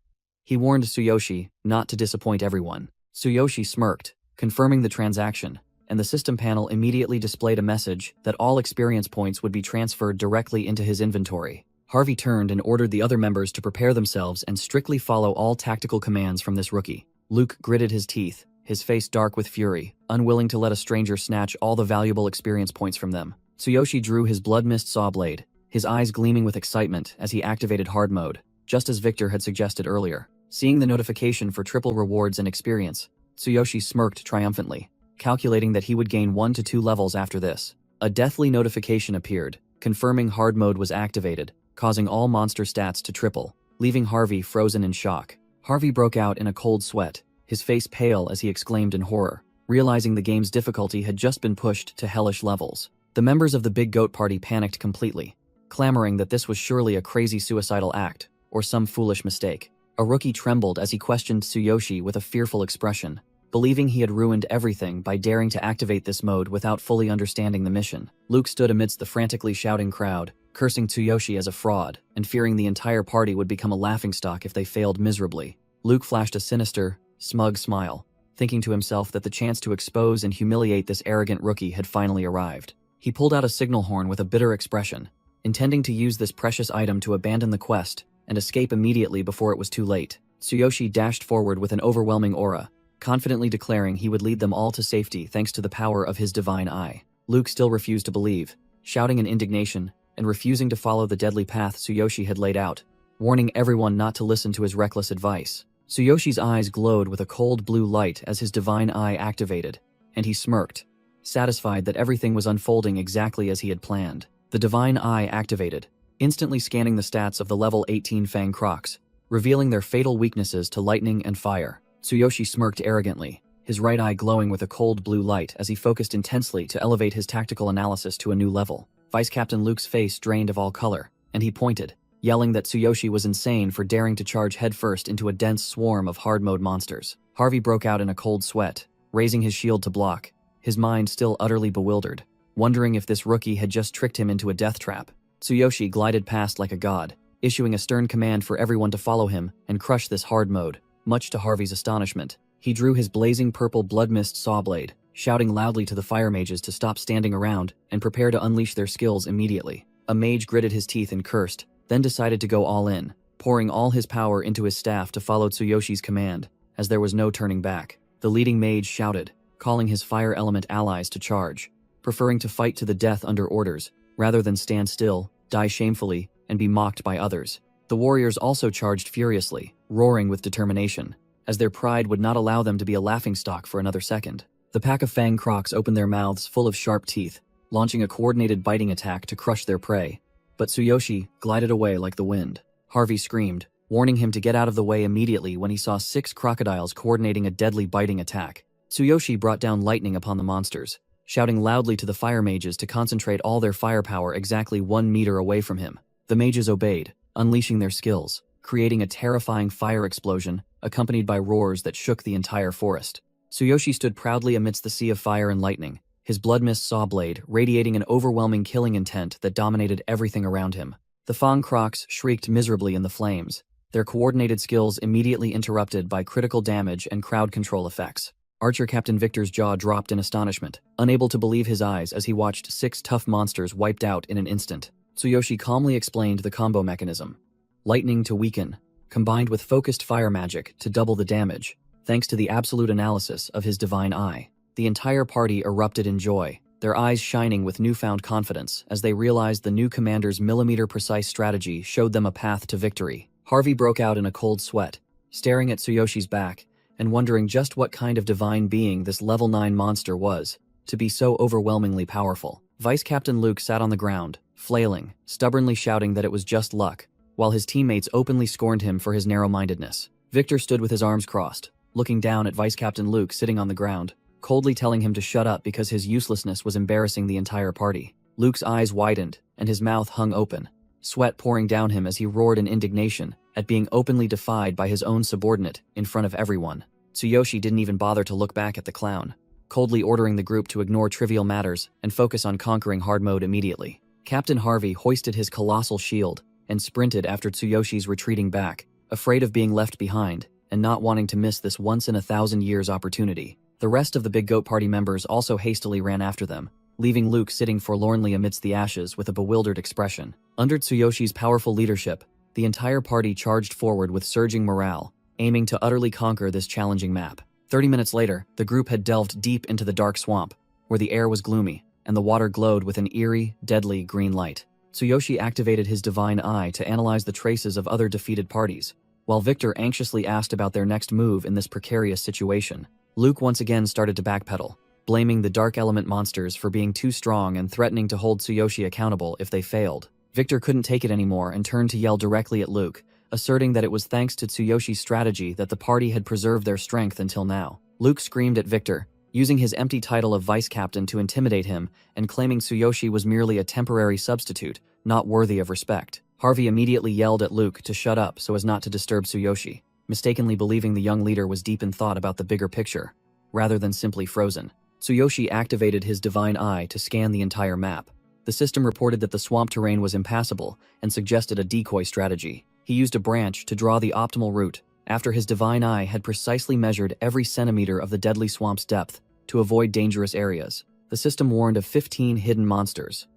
He warned Tsuyoshi not to disappoint everyone. Tsuyoshi smirked, confirming the transaction, and the system panel immediately displayed a message that all experience points would be transferred directly into his inventory. Harvey turned and ordered the other members to prepare themselves and strictly follow all tactical commands from this rookie. Luke gritted his teeth, his face dark with fury, unwilling to let a stranger snatch all the valuable experience points from them. Tsuyoshi drew his blood mist saw blade, his eyes gleaming with excitement as he activated hard mode, just as Victor had suggested earlier. Seeing the notification for triple rewards and experience, Tsuyoshi smirked triumphantly, calculating that he would gain 1 to 2 levels after this. A deathly notification appeared, confirming hard mode was activated, causing all monster stats to triple, leaving Harvey frozen in shock. Harvey broke out in a cold sweat, his face pale as he exclaimed in horror, realizing the game's difficulty had just been pushed to hellish levels. The members of the Big Goat Party panicked completely, clamoring that this was surely a crazy suicidal act, or some foolish mistake. A rookie trembled as he questioned Tsuyoshi with a fearful expression, believing he had ruined everything by daring to activate this mode without fully understanding the mission. Luke stood amidst the frantically shouting crowd, cursing Tsuyoshi as a fraud, and fearing the entire party would become a laughingstock if they failed miserably. Luke flashed a sinister, smug smile, thinking to himself that the chance to expose and humiliate this arrogant rookie had finally arrived. He pulled out a signal horn with a bitter expression, intending to use this precious item to abandon the quest and escape immediately before it was too late. Tsuyoshi dashed forward with an overwhelming aura, confidently declaring he would lead them all to safety thanks to the power of his divine eye. Luke still refused to believe, shouting in indignation and refusing to follow the deadly path Tsuyoshi had laid out, warning everyone not to listen to his reckless advice. Tsuyoshi's eyes glowed with a cold blue light as his divine eye activated, and he smirked, satisfied that everything was unfolding exactly as he had planned. The divine eye activated, instantly scanning the stats of the level 18 Fang Crocs, revealing their fatal weaknesses to lightning and fire. Tsuyoshi smirked arrogantly, his right eye glowing with a cold blue light as he focused intensely to elevate his tactical analysis to a new level. Vice Captain Luke's face drained of all color, and he pointed, yelling that Tsuyoshi was insane for daring to charge headfirst into a dense swarm of hard-mode monsters. Harvey broke out in a cold sweat, raising his shield to block, his mind still utterly bewildered, wondering if this rookie had just tricked him into a death trap. Tsuyoshi glided past like a god, issuing a stern command for everyone to follow him and crush this hard mode. Much to Harvey's astonishment, he drew his blazing purple blood mist saw blade, shouting loudly to the fire mages to stop standing around and prepare to unleash their skills immediately. A mage gritted his teeth and cursed, then decided to go all in, pouring all his power into his staff to follow Tsuyoshi's command, as there was no turning back. The leading mage shouted, calling his fire element allies to charge, preferring to fight to the death under orders, rather than stand still, die shamefully, and be mocked by others. The warriors also charged furiously, roaring with determination, as their pride would not allow them to be a laughingstock for another second. The pack of Fang Crocs opened their mouths full of sharp teeth, launching a coordinated biting attack to crush their prey. But Tsuyoshi glided away like the wind. Harvey screamed, warning him to get out of the way immediately when he saw 6 crocodiles coordinating a deadly biting attack. Tsuyoshi brought down lightning upon the monsters, shouting loudly to the fire mages to concentrate all their firepower exactly 1 meter away from him. The mages obeyed, unleashing their skills, creating a terrifying fire explosion, accompanied by roars that shook the entire forest. Tsuyoshi stood proudly amidst the sea of fire and lightning, his blood mist saw blade radiating an overwhelming killing intent that dominated everything around him. The Fang Crocs shrieked miserably in the flames, their coordinated skills immediately interrupted by critical damage and crowd control effects. Archer Captain Victor's jaw dropped in astonishment, unable to believe his eyes as he watched 6 tough monsters wiped out in an instant. Tsuyoshi calmly explained the combo mechanism. Lightning to weaken, combined with focused fire magic to double the damage, thanks to the absolute analysis of his divine eye. The entire party erupted in joy, their eyes shining with newfound confidence as they realized the new commander's millimeter-precise strategy showed them a path to victory. Harvey broke out in a cold sweat, staring at Tsuyoshi's back and wondering just what kind of divine being this level 9 monster was, to be so overwhelmingly powerful. Vice Captain Luke sat on the ground, flailing, stubbornly shouting that it was just luck, while his teammates openly scorned him for his narrow-mindedness. Victor stood with his arms crossed, looking down at Vice Captain Luke sitting on the ground, coldly telling him to shut up because his uselessness was embarrassing the entire party. Luke's eyes widened, and his mouth hung open, sweat pouring down him as he roared in indignation at being openly defied by his own subordinate in front of everyone. Tsuyoshi didn't even bother to look back at the clown, coldly ordering the group to ignore trivial matters and focus on conquering hard mode immediately. Captain Harvey hoisted his colossal shield and sprinted after Tsuyoshi's retreating back, afraid of being left behind and not wanting to miss this once-in-a-thousand-years opportunity. The rest of the Big Goat Party members also hastily ran after them, leaving Luke sitting forlornly amidst the ashes with a bewildered expression. Under Tsuyoshi's powerful leadership, the entire party charged forward with surging morale, aiming to utterly conquer this challenging map. 30 minutes later, the group had delved deep into the dark swamp, where the air was gloomy and the water glowed with an eerie, deadly green light. Tsuyoshi activated his divine eye to analyze the traces of other defeated parties, while Victor anxiously asked about their next move in this precarious situation. Luke once again started to backpedal, blaming the dark element monsters for being too strong and threatening to hold Tsuyoshi accountable if they failed. Victor couldn't take it anymore and turned to yell directly at Luke, asserting that it was thanks to Tsuyoshi's strategy that the party had preserved their strength until now. Luke screamed at Victor, using his empty title of vice captain to intimidate him and claiming Tsuyoshi was merely a temporary substitute, not worthy of respect. Harvey immediately yelled at Luke to shut up so as not to disturb Tsuyoshi, mistakenly believing the young leader was deep in thought about the bigger picture, rather than simply frozen. Tsuyoshi activated his divine eye to scan the entire map. The system reported that the swamp terrain was impassable and suggested a decoy strategy. He used a branch to draw the optimal route, after his divine eye had precisely measured every centimeter of the deadly swamp's depth to avoid dangerous areas. The system warned of 15 hidden monsters.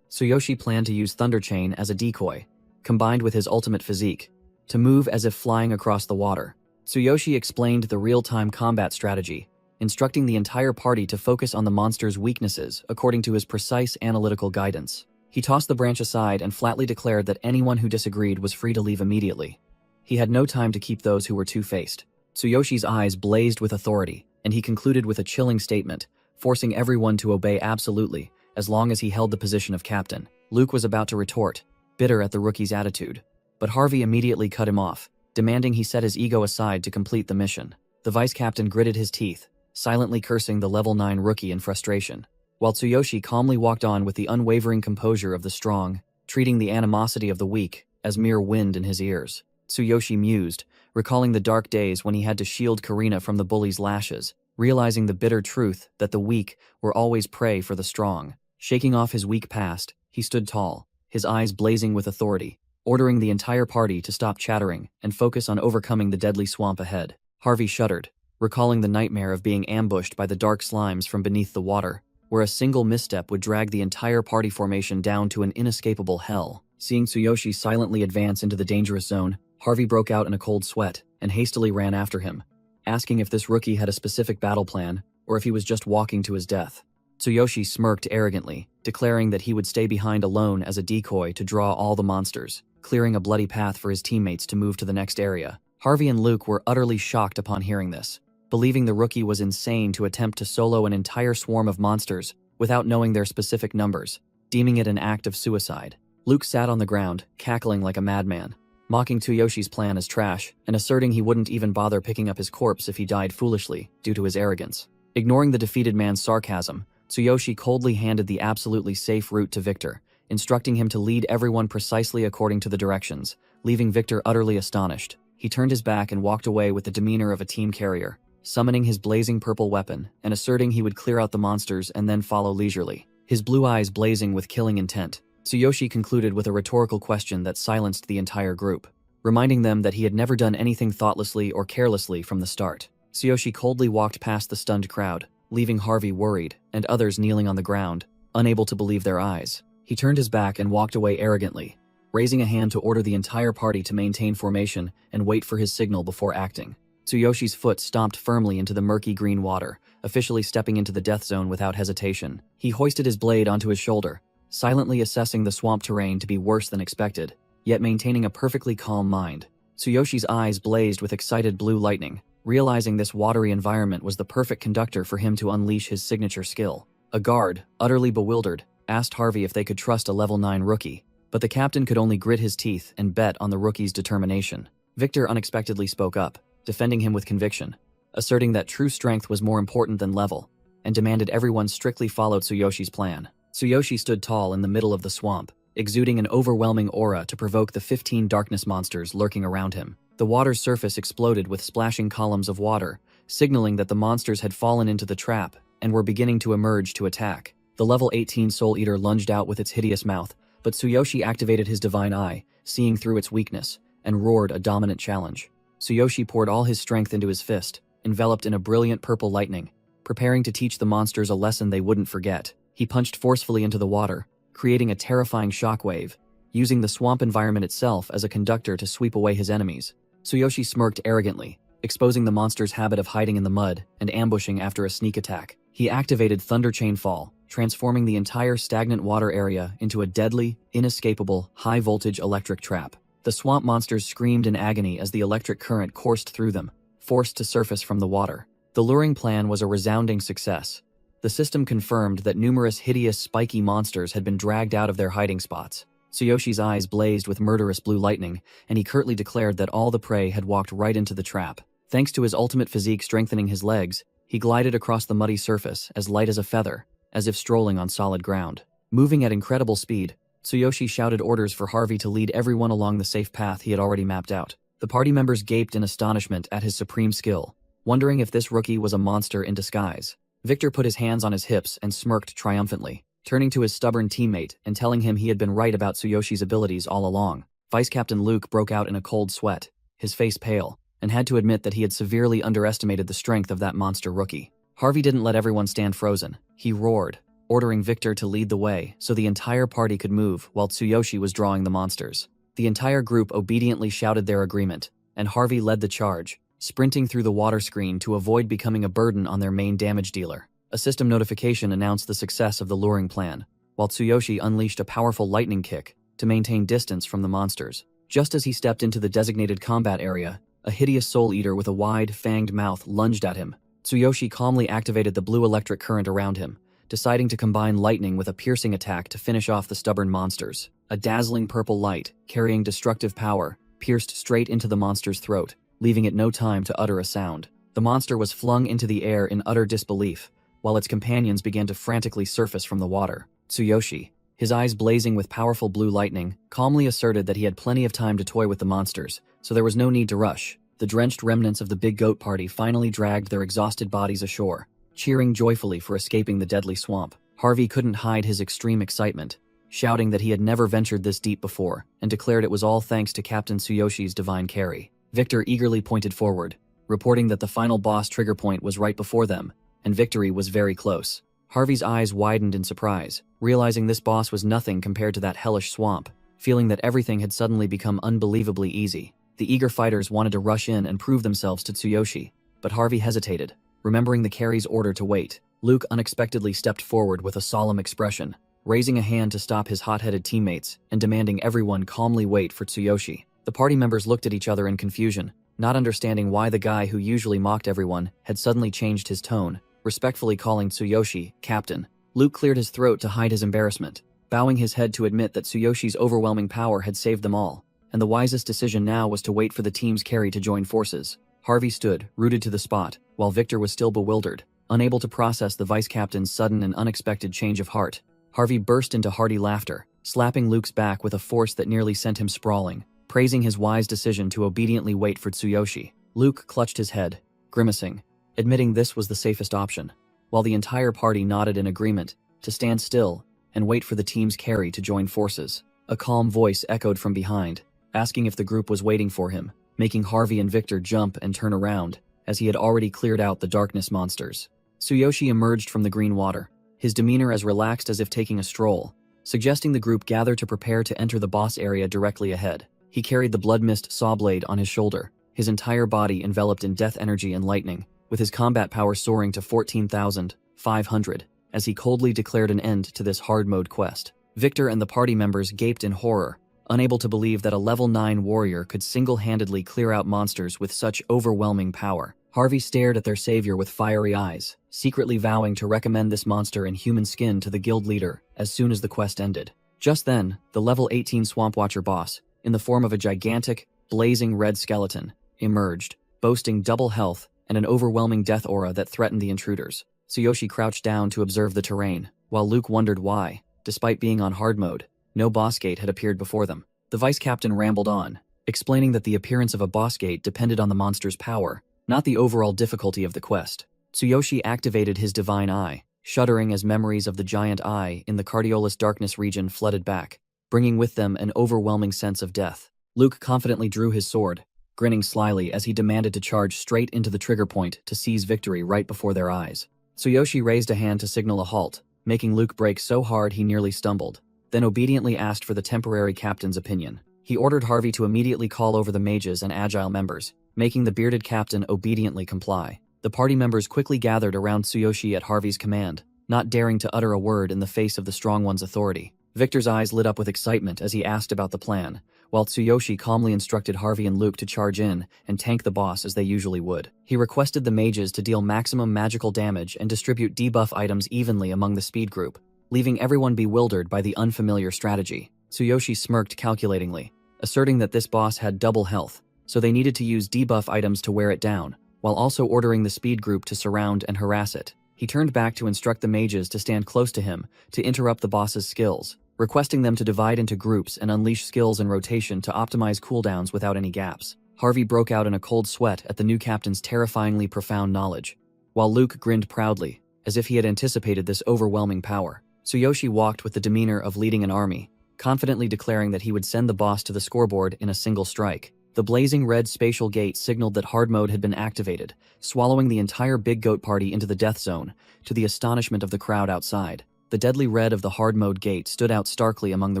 Tsuyoshi planned to use Thunder Chain as a decoy, combined with his ultimate physique, to move as if flying across the water. Tsuyoshi explained the real-time combat strategy, instructing the entire party to focus on the monster's weaknesses according to his precise analytical guidance. He tossed the branch aside and flatly declared that anyone who disagreed was free to leave immediately. He had no time to keep those who were two-faced. Tsuyoshi's eyes blazed with authority, and he concluded with a chilling statement, forcing everyone to obey absolutely, as long as he held the position of captain. Luke was about to retort, bitter at the rookie's attitude, but Harvey immediately cut him off, demanding he set his ego aside to complete the mission. The vice captain gritted his teeth, silently cursing the level 9 rookie in frustration, while Tsuyoshi calmly walked on with the unwavering composure of the strong, treating the animosity of the weak as mere wind in his ears. Tsuyoshi mused, recalling the dark days when he had to shield Karina from the bully's lashes, realizing the bitter truth that the weak were always prey for the strong. Shaking off his weak past, he stood tall, his eyes blazing with authority, ordering the entire party to stop chattering and focus on overcoming the deadly swamp ahead. Harvey shuddered, recalling the nightmare of being ambushed by the dark slimes from beneath the water, where a single misstep would drag the entire party formation down to an inescapable hell. Seeing Tsuyoshi silently advance into the dangerous zone, Harvey broke out in a cold sweat and hastily ran after him, asking if this rookie had a specific battle plan or if he was just walking to his death. Tsuyoshi smirked arrogantly, declaring that he would stay behind alone as a decoy to draw all the monsters, clearing a bloody path for his teammates to move to the next area. Harvey and Luke were utterly shocked upon hearing this, believing the rookie was insane to attempt to solo an entire swarm of monsters without knowing their specific numbers, deeming it an act of suicide. Luke sat on the ground, cackling like a madman, mocking Tsuyoshi's plan as trash and asserting he wouldn't even bother picking up his corpse if he died foolishly due to his arrogance. Ignoring the defeated man's sarcasm, Tsuyoshi coldly handed the absolutely safe route to Victor, instructing him to lead everyone precisely according to the directions, leaving Victor utterly astonished. He turned his back and walked away with the demeanor of a team carrier, summoning his blazing purple weapon and asserting he would clear out the monsters and then follow leisurely, his blue eyes blazing with killing intent. Tsuyoshi concluded with a rhetorical question that silenced the entire group, reminding them that he had never done anything thoughtlessly or carelessly from the start. Tsuyoshi coldly walked past the stunned crowd, leaving Harvey worried and others kneeling on the ground, unable to believe their eyes. He turned his back and walked away arrogantly, raising a hand to order the entire party to maintain formation and wait for his signal before acting. Tsuyoshi's foot stomped firmly into the murky green water, officially stepping into the death zone without hesitation. He hoisted his blade onto his shoulder, silently assessing the swamp terrain to be worse than expected, yet maintaining a perfectly calm mind. Tsuyoshi's eyes blazed with excited blue lightning, realizing this watery environment was the perfect conductor for him to unleash his signature skill. A guard, utterly bewildered, asked Harvey if they could trust a level 9 rookie, but the captain could only grit his teeth and bet on the rookie's determination. Victor unexpectedly spoke up, defending him with conviction, asserting that true strength was more important than level, and demanded everyone strictly follow Tsuyoshi's plan. Tsuyoshi stood tall in the middle of the swamp, exuding an overwhelming aura to provoke the 15 darkness monsters lurking around him. The water's surface exploded with splashing columns of water, signaling that the monsters had fallen into the trap and were beginning to emerge to attack. The level 18 Soul Eater lunged out with its hideous mouth, but Tsuyoshi activated his divine eye, seeing through its weakness, and roared a dominant challenge. Tsuyoshi poured all his strength into his fist, enveloped in a brilliant purple lightning, preparing to teach the monsters a lesson they wouldn't forget. He punched forcefully into the water, creating a terrifying shockwave, using the swamp environment itself as a conductor to sweep away his enemies. Tsuyoshi smirked arrogantly, exposing the monster's habit of hiding in the mud and ambushing after a sneak attack. He activated Thunder Chain Fall, transforming the entire stagnant water area into a deadly, inescapable, high-voltage electric trap. The swamp monsters screamed in agony as the electric current coursed through them, forced to surface from the water. The luring plan was a resounding success. The system confirmed that numerous hideous, spiky monsters had been dragged out of their hiding spots. Tsuyoshi's eyes blazed with murderous blue lightning, and he curtly declared that all the prey had walked right into the trap. Thanks to his ultimate physique strengthening his legs, he glided across the muddy surface as light as a feather, as if strolling on solid ground. Moving at incredible speed, Tsuyoshi shouted orders for Harvey to lead everyone along the safe path he had already mapped out. The party members gaped in astonishment at his supreme skill, wondering if this rookie was a monster in disguise. Victor put his hands on his hips and smirked triumphantly, turning to his stubborn teammate and telling him he had been right about Tsuyoshi's abilities all along. Vice Captain Luke broke out in a cold sweat, his face pale, and had to admit that he had severely underestimated the strength of that monster rookie. Harvey didn't let everyone stand frozen. He roared, ordering Victor to lead the way so the entire party could move while Tsuyoshi was drawing the monsters. The entire group obediently shouted their agreement, and Harvey led the charge, sprinting through the water screen to avoid becoming a burden on their main damage dealer. A system notification announced the success of the luring plan, while Tsuyoshi unleashed a powerful lightning kick to maintain distance from the monsters. Just as he stepped into the designated combat area, a hideous soul eater with a wide, fanged mouth lunged at him. Tsuyoshi calmly activated the blue electric current around him, deciding to combine lightning with a piercing attack to finish off the stubborn monsters. A dazzling purple light, carrying destructive power, pierced straight into the monster's throat, leaving it no time to utter a sound. The monster was flung into the air in utter disbelief, while its companions began to frantically surface from the water. Tsuyoshi, his eyes blazing with powerful blue lightning, calmly asserted that he had plenty of time to toy with the monsters, so there was no need to rush. The drenched remnants of the big goat party finally dragged their exhausted bodies ashore, cheering joyfully for escaping the deadly swamp. Harvey couldn't hide his extreme excitement, shouting that he had never ventured this deep before, and declared it was all thanks to Captain Tsuyoshi's divine carry. Victor eagerly pointed forward, reporting that the final boss trigger point was right before them, and victory was very close. Harvey's eyes widened in surprise, realizing this boss was nothing compared to that hellish swamp, feeling that everything had suddenly become unbelievably easy. The eager fighters wanted to rush in and prove themselves to Tsuyoshi, but Harvey hesitated, remembering the carry's order to wait. Luke unexpectedly stepped forward with a solemn expression, raising a hand to stop his hot-headed teammates and demanding everyone calmly wait for Tsuyoshi. The party members looked at each other in confusion, not understanding why the guy who usually mocked everyone had suddenly changed his tone, respectfully calling Tsuyoshi Captain. Luke cleared his throat to hide his embarrassment, bowing his head to admit that Tsuyoshi's overwhelming power had saved them all, and the wisest decision now was to wait for the team's carry to join forces. Harvey stood, rooted to the spot, while Victor was still bewildered, unable to process the vice captain's sudden and unexpected change of heart. Harvey burst into hearty laughter, slapping Luke's back with a force that nearly sent him sprawling, praising his wise decision to obediently wait for Tsuyoshi. Luke clutched his head, grimacing, admitting this was the safest option, while the entire party nodded in agreement to stand still and wait for the team's carry to join forces. A calm voice echoed from behind, asking if the group was waiting for him, making Harvey and Victor jump and turn around, as he had already cleared out the darkness monsters. Tsuyoshi emerged from the green water, his demeanor as relaxed as if taking a stroll, suggesting the group gather to prepare to enter the boss area directly ahead. He carried the blood mist saw blade on his shoulder, his entire body enveloped in death energy and lightning, with his combat power soaring to 14,500, as he coldly declared an end to this hard mode quest. Victor and the party members gaped in horror, unable to believe that a level 9 warrior could single-handedly clear out monsters with such overwhelming power. Harvey stared at their savior with fiery eyes, secretly vowing to recommend this monster in human skin to the guild leader as soon as the quest ended. Just then, the level 18 Swamp Watcher boss, in the form of a gigantic, blazing red skeleton, emerged, boasting double health and an overwhelming death aura that threatened the intruders. Tsuyoshi crouched down to observe the terrain, while Luke wondered why, despite being on hard mode, no boss gate had appeared before them. The vice captain rambled on, explaining that the appearance of a boss gate depended on the monster's power, not the overall difficulty of the quest. Tsuyoshi activated his divine eye, shuddering as memories of the giant eye in the Cardiolus darkness region flooded back, bringing with them an overwhelming sense of death. Luke confidently drew his sword, grinning slyly as he demanded to charge straight into the trigger point to seize victory right before their eyes. Tsuyoshi raised a hand to signal a halt, making Luke brake so hard he nearly stumbled, then obediently asked for the temporary captain's opinion. He ordered Harvey to immediately call over the mages and agile members, making the bearded captain obediently comply. The party members quickly gathered around Tsuyoshi at Harvey's command, not daring to utter a word in the face of the strong one's authority. Victor's eyes lit up with excitement as he asked about the plan, while Tsuyoshi calmly instructed Harvey and Luke to charge in and tank the boss as they usually would. He requested the mages to deal maximum magical damage and distribute debuff items evenly among the speed group, leaving everyone bewildered by the unfamiliar strategy. Tsuyoshi smirked calculatingly, asserting that this boss had double health, so they needed to use debuff items to wear it down, while also ordering the speed group to surround and harass it. He turned back to instruct the mages to stand close to him to interrupt the boss's skills, requesting them to divide into groups and unleash skills in rotation to optimize cooldowns without any gaps. Harvey broke out in a cold sweat at the new captain's terrifyingly profound knowledge, while Luke grinned proudly, as if he had anticipated this overwhelming power. Tsuyoshi walked with the demeanor of leading an army, confidently declaring that he would send the boss to the scoreboard in a single strike. The blazing red spatial gate signaled that hard mode had been activated, swallowing the entire Big Goat party into the death zone, to the astonishment of the crowd outside. The deadly red of the hard mode gate stood out starkly among the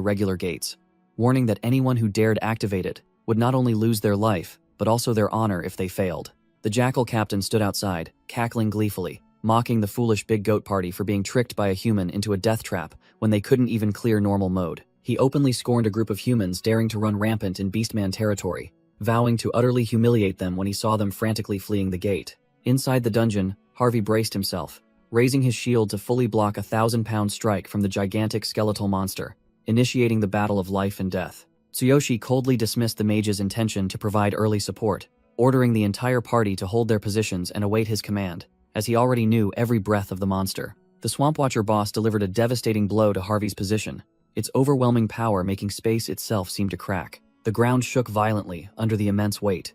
regular gates, warning that anyone who dared activate it would not only lose their life, but also their honor if they failed. The jackal captain stood outside, cackling gleefully, mocking the foolish Big Goat party for being tricked by a human into a death trap when they couldn't even clear normal mode. He openly scorned a group of humans daring to run rampant in Beastman territory, vowing to utterly humiliate them when he saw them frantically fleeing the gate. Inside the dungeon, Harvey braced himself, raising his shield to fully block a 1,000-pound strike from the gigantic skeletal monster, initiating the battle of life and death. Tsuyoshi coldly dismissed the mage's intention to provide early support, ordering the entire party to hold their positions and await his command, as he already knew every breath of the monster. The Swamp Watcher boss delivered a devastating blow to Harvey's position, its overwhelming power making space itself seem to crack. The ground shook violently under the immense weight.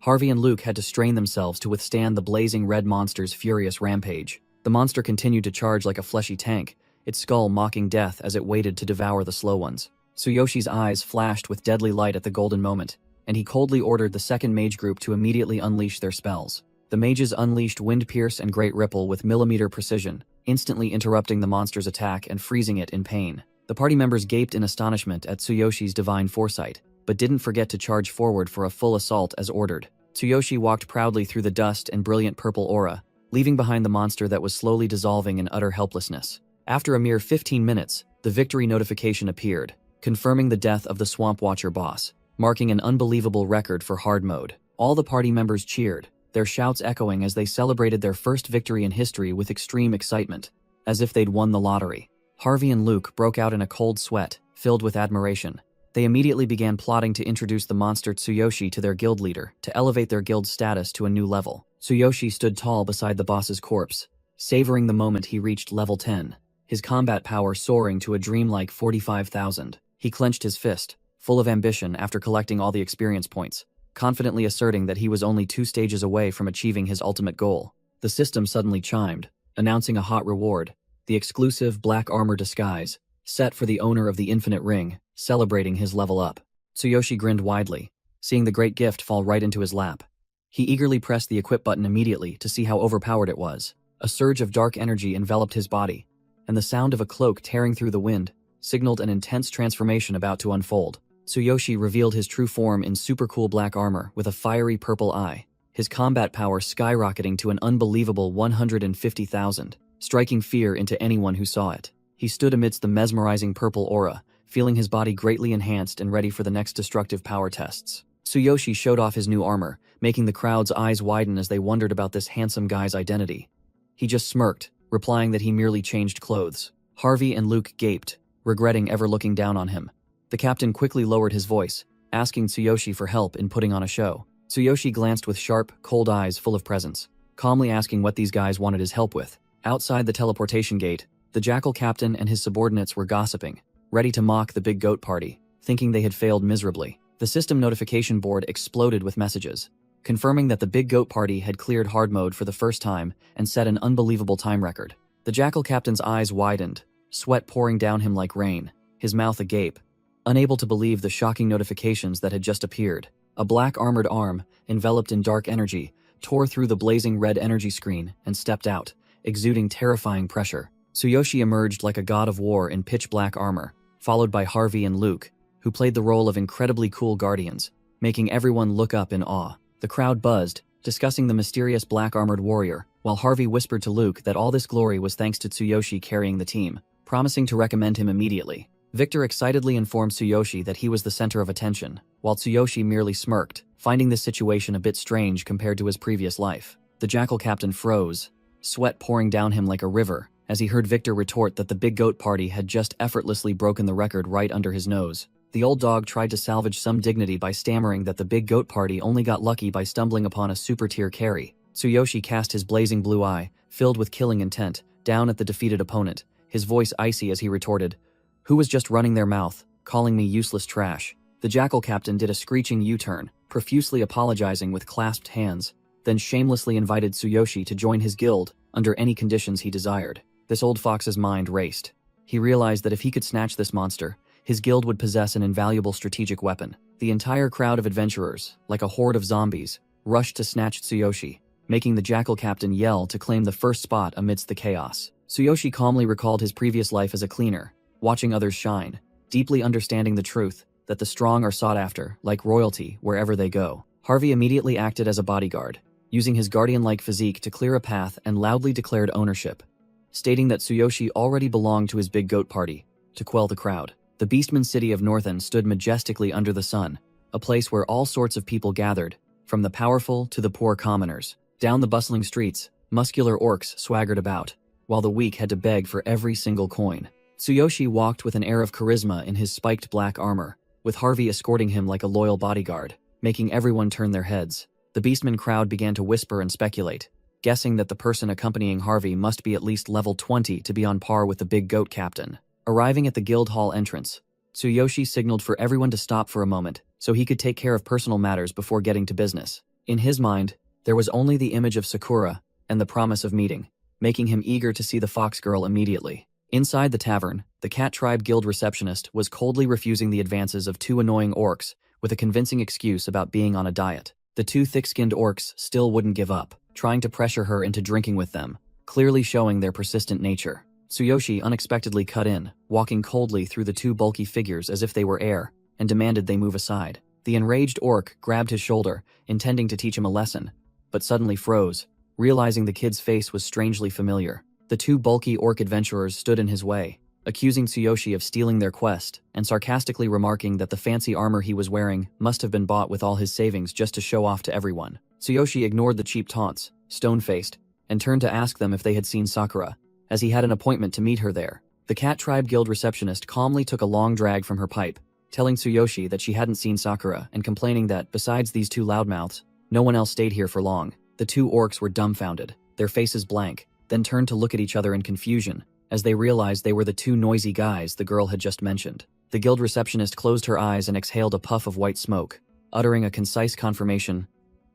Harvey and Luke had to strain themselves to withstand the blazing red monster's furious rampage. The monster continued to charge like a fleshy tank, its skull mocking death as it waited to devour the slow ones. Tsuyoshi's eyes flashed with deadly light at the golden moment, and he coldly ordered the second mage group to immediately unleash their spells. The mages unleashed Wind Pierce and Great Ripple with millimeter precision, instantly interrupting the monster's attack and freezing it in pain. The party members gaped in astonishment at Tsuyoshi's divine foresight, but didn't forget to charge forward for a full assault as ordered. Tsuyoshi walked proudly through the dust and brilliant purple aura, leaving behind the monster that was slowly dissolving in utter helplessness. After a mere 15 minutes, the victory notification appeared, confirming the death of the Swamp Watcher boss, marking an unbelievable record for hard mode. All the party members cheered, their shouts echoing as they celebrated their first victory in history with extreme excitement, as if they'd won the lottery. Harvey and Luke broke out in a cold sweat, filled with admiration. They immediately began plotting to introduce the monster Tsuyoshi to their guild leader to elevate their guild's status to a new level. Tsuyoshi stood tall beside the boss's corpse, savoring the moment he reached level 10, his combat power soaring to a dreamlike 45,000. He clenched his fist, full of ambition after collecting all the experience points, confidently asserting that he was only 2 stages away from achieving his ultimate goal. The system suddenly chimed, announcing a hot reward, the exclusive black armor disguise, set for the owner of the Infinite Ring, celebrating his level up. Tsuyoshi grinned widely, seeing the great gift fall right into his lap. He eagerly pressed the equip button immediately to see how overpowered it was. A surge of dark energy enveloped his body, and the sound of a cloak tearing through the wind signaled an intense transformation about to unfold. Tsuyoshi revealed his true form in super cool black armor with a fiery purple eye, his combat power skyrocketing to an unbelievable 150,000, striking fear into anyone who saw it. He stood amidst the mesmerizing purple aura, feeling his body greatly enhanced and ready for the next destructive power tests. Tsuyoshi showed off his new armor, making the crowd's eyes widen as they wondered about this handsome guy's identity. He just smirked, replying that he merely changed clothes. Harvey and Luke gaped, regretting ever looking down on him. The captain quickly lowered his voice, asking Tsuyoshi for help in putting on a show. Tsuyoshi glanced with sharp, cold eyes full of presence, calmly asking what these guys wanted his help with. Outside the teleportation gate, the jackal captain and his subordinates were gossiping, ready to mock the Big Goat party, thinking they had failed miserably. The system notification board exploded with messages, confirming that the Big Goat party had cleared hard mode for the first time and set an unbelievable time record. The jackal captain's eyes widened, sweat pouring down him like rain, his mouth agape, unable to believe the shocking notifications that had just appeared. A black armored arm, enveloped in dark energy, tore through the blazing red energy screen and stepped out, exuding terrifying pressure. Tsuyoshi emerged like a god of war in pitch-black armor, followed by Harvey and Luke, who played the role of incredibly cool guardians, making everyone look up in awe. The crowd buzzed, discussing the mysterious black-armored warrior, while Harvey whispered to Luke that all this glory was thanks to Tsuyoshi carrying the team, promising to recommend him immediately. Victor excitedly informed Tsuyoshi that he was the center of attention, while Tsuyoshi merely smirked, finding this situation a bit strange compared to his previous life. The Jackal Captain froze, sweat pouring down him like a river, as he heard Victor retort that the Big Goat Party had just effortlessly broken the record right under his nose. The old dog tried to salvage some dignity by stammering that the Big Goat Party only got lucky by stumbling upon a super-tier carry. Tsuyoshi cast his blazing blue eye, filled with killing intent, down at the defeated opponent, his voice icy as he retorted, "Who was just running their mouth, calling me useless trash?" The Jackal Captain did a screeching U-turn, profusely apologizing with clasped hands, then shamelessly invited Tsuyoshi to join his guild under any conditions he desired. This old fox's mind raced. He realized that if he could snatch this monster, his guild would possess an invaluable strategic weapon. The entire crowd of adventurers, like a horde of zombies, rushed to snatch Tsuyoshi, making the Jackal Captain yell to claim the first spot amidst the chaos. Tsuyoshi calmly recalled his previous life as a cleaner, watching others shine, deeply understanding the truth that the strong are sought after, like royalty, wherever they go. Harvey immediately acted as a bodyguard, using his guardian-like physique to clear a path and loudly declared ownership, stating that Tsuyoshi already belonged to his Big Goat Party, to quell the crowd. The Beastman city of Northend stood majestically under the sun, a place where all sorts of people gathered, from the powerful to the poor commoners. Down the bustling streets, muscular orcs swaggered about, while the weak had to beg for every single coin. Tsuyoshi walked with an air of charisma in his spiked black armor, with Harvey escorting him like a loyal bodyguard, making everyone turn their heads. The Beastman crowd began to whisper and speculate, guessing that the person accompanying Harvey must be at least level 20 to be on par with the Big Goat Captain. Arriving at the guild hall entrance, Tsuyoshi signaled for everyone to stop for a moment so he could take care of personal matters before getting to business. In his mind, there was only the image of Sakura and the promise of meeting, making him eager to see the fox girl immediately. Inside the tavern, the Cat Tribe Guild receptionist was coldly refusing the advances of two annoying orcs with a convincing excuse about being on a diet. The two thick-skinned orcs still wouldn't give up, trying to pressure her into drinking with them, clearly showing their persistent nature. Tsuyoshi unexpectedly cut in, walking coldly through the two bulky figures as if they were air, and demanded they move aside. The enraged orc grabbed his shoulder, intending to teach him a lesson, but suddenly froze, realizing the kid's face was strangely familiar. The two bulky orc adventurers stood in his way, accusing Tsuyoshi of stealing their quest, and sarcastically remarking that the fancy armor he was wearing must have been bought with all his savings just to show off to everyone. Tsuyoshi ignored the cheap taunts, stone-faced, and turned to ask them if they had seen Sakura, as he had an appointment to meet her there. The Cat Tribe Guild receptionist calmly took a long drag from her pipe, telling Tsuyoshi that she hadn't seen Sakura and complaining that, besides these two loudmouths, no one else stayed here for long. The two orcs were dumbfounded, their faces blank, then turned to look at each other in confusion, as they realized they were the two noisy guys the girl had just mentioned. The guild receptionist closed her eyes and exhaled a puff of white smoke, uttering a concise confirmation,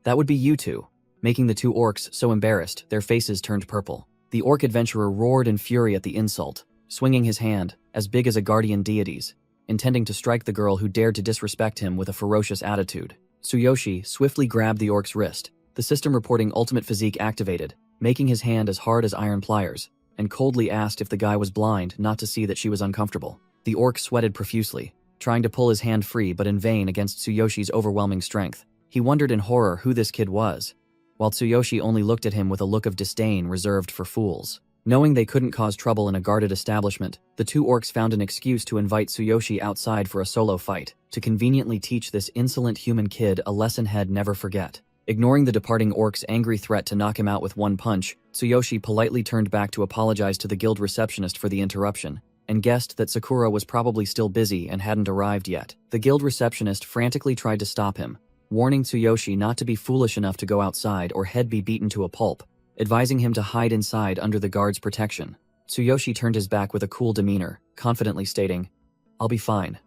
"That would be you two," making the two orcs so embarrassed their faces turned purple. The orc adventurer roared in fury at the insult, swinging his hand, as big as a guardian deity's, intending to strike the girl who dared to disrespect him with a ferocious attitude. Tsuyoshi swiftly grabbed the orc's wrist, the system reporting ultimate physique activated, making his hand as hard as iron pliers, and coldly asked if the guy was blind not to see that she was uncomfortable. The orc sweated profusely, trying to pull his hand free but in vain against Tsuyoshi's overwhelming strength. He wondered in horror who this kid was, while Tsuyoshi only looked at him with a look of disdain reserved for fools. Knowing they couldn't cause trouble in a guarded establishment, the two orcs found an excuse to invite Tsuyoshi outside for a solo fight, to conveniently teach this insolent human kid a lesson he'd never forget. Ignoring the departing orc's angry threat to knock him out with one punch, Tsuyoshi politely turned back to apologize to the guild receptionist for the interruption, and guessed that Sakura was probably still busy and hadn't arrived yet. The guild receptionist frantically tried to stop him, warning Tsuyoshi not to be foolish enough to go outside or he'd be beaten to a pulp, advising him to hide inside under the guard's protection. Tsuyoshi turned his back with a cool demeanor, confidently stating, "I'll be fine,"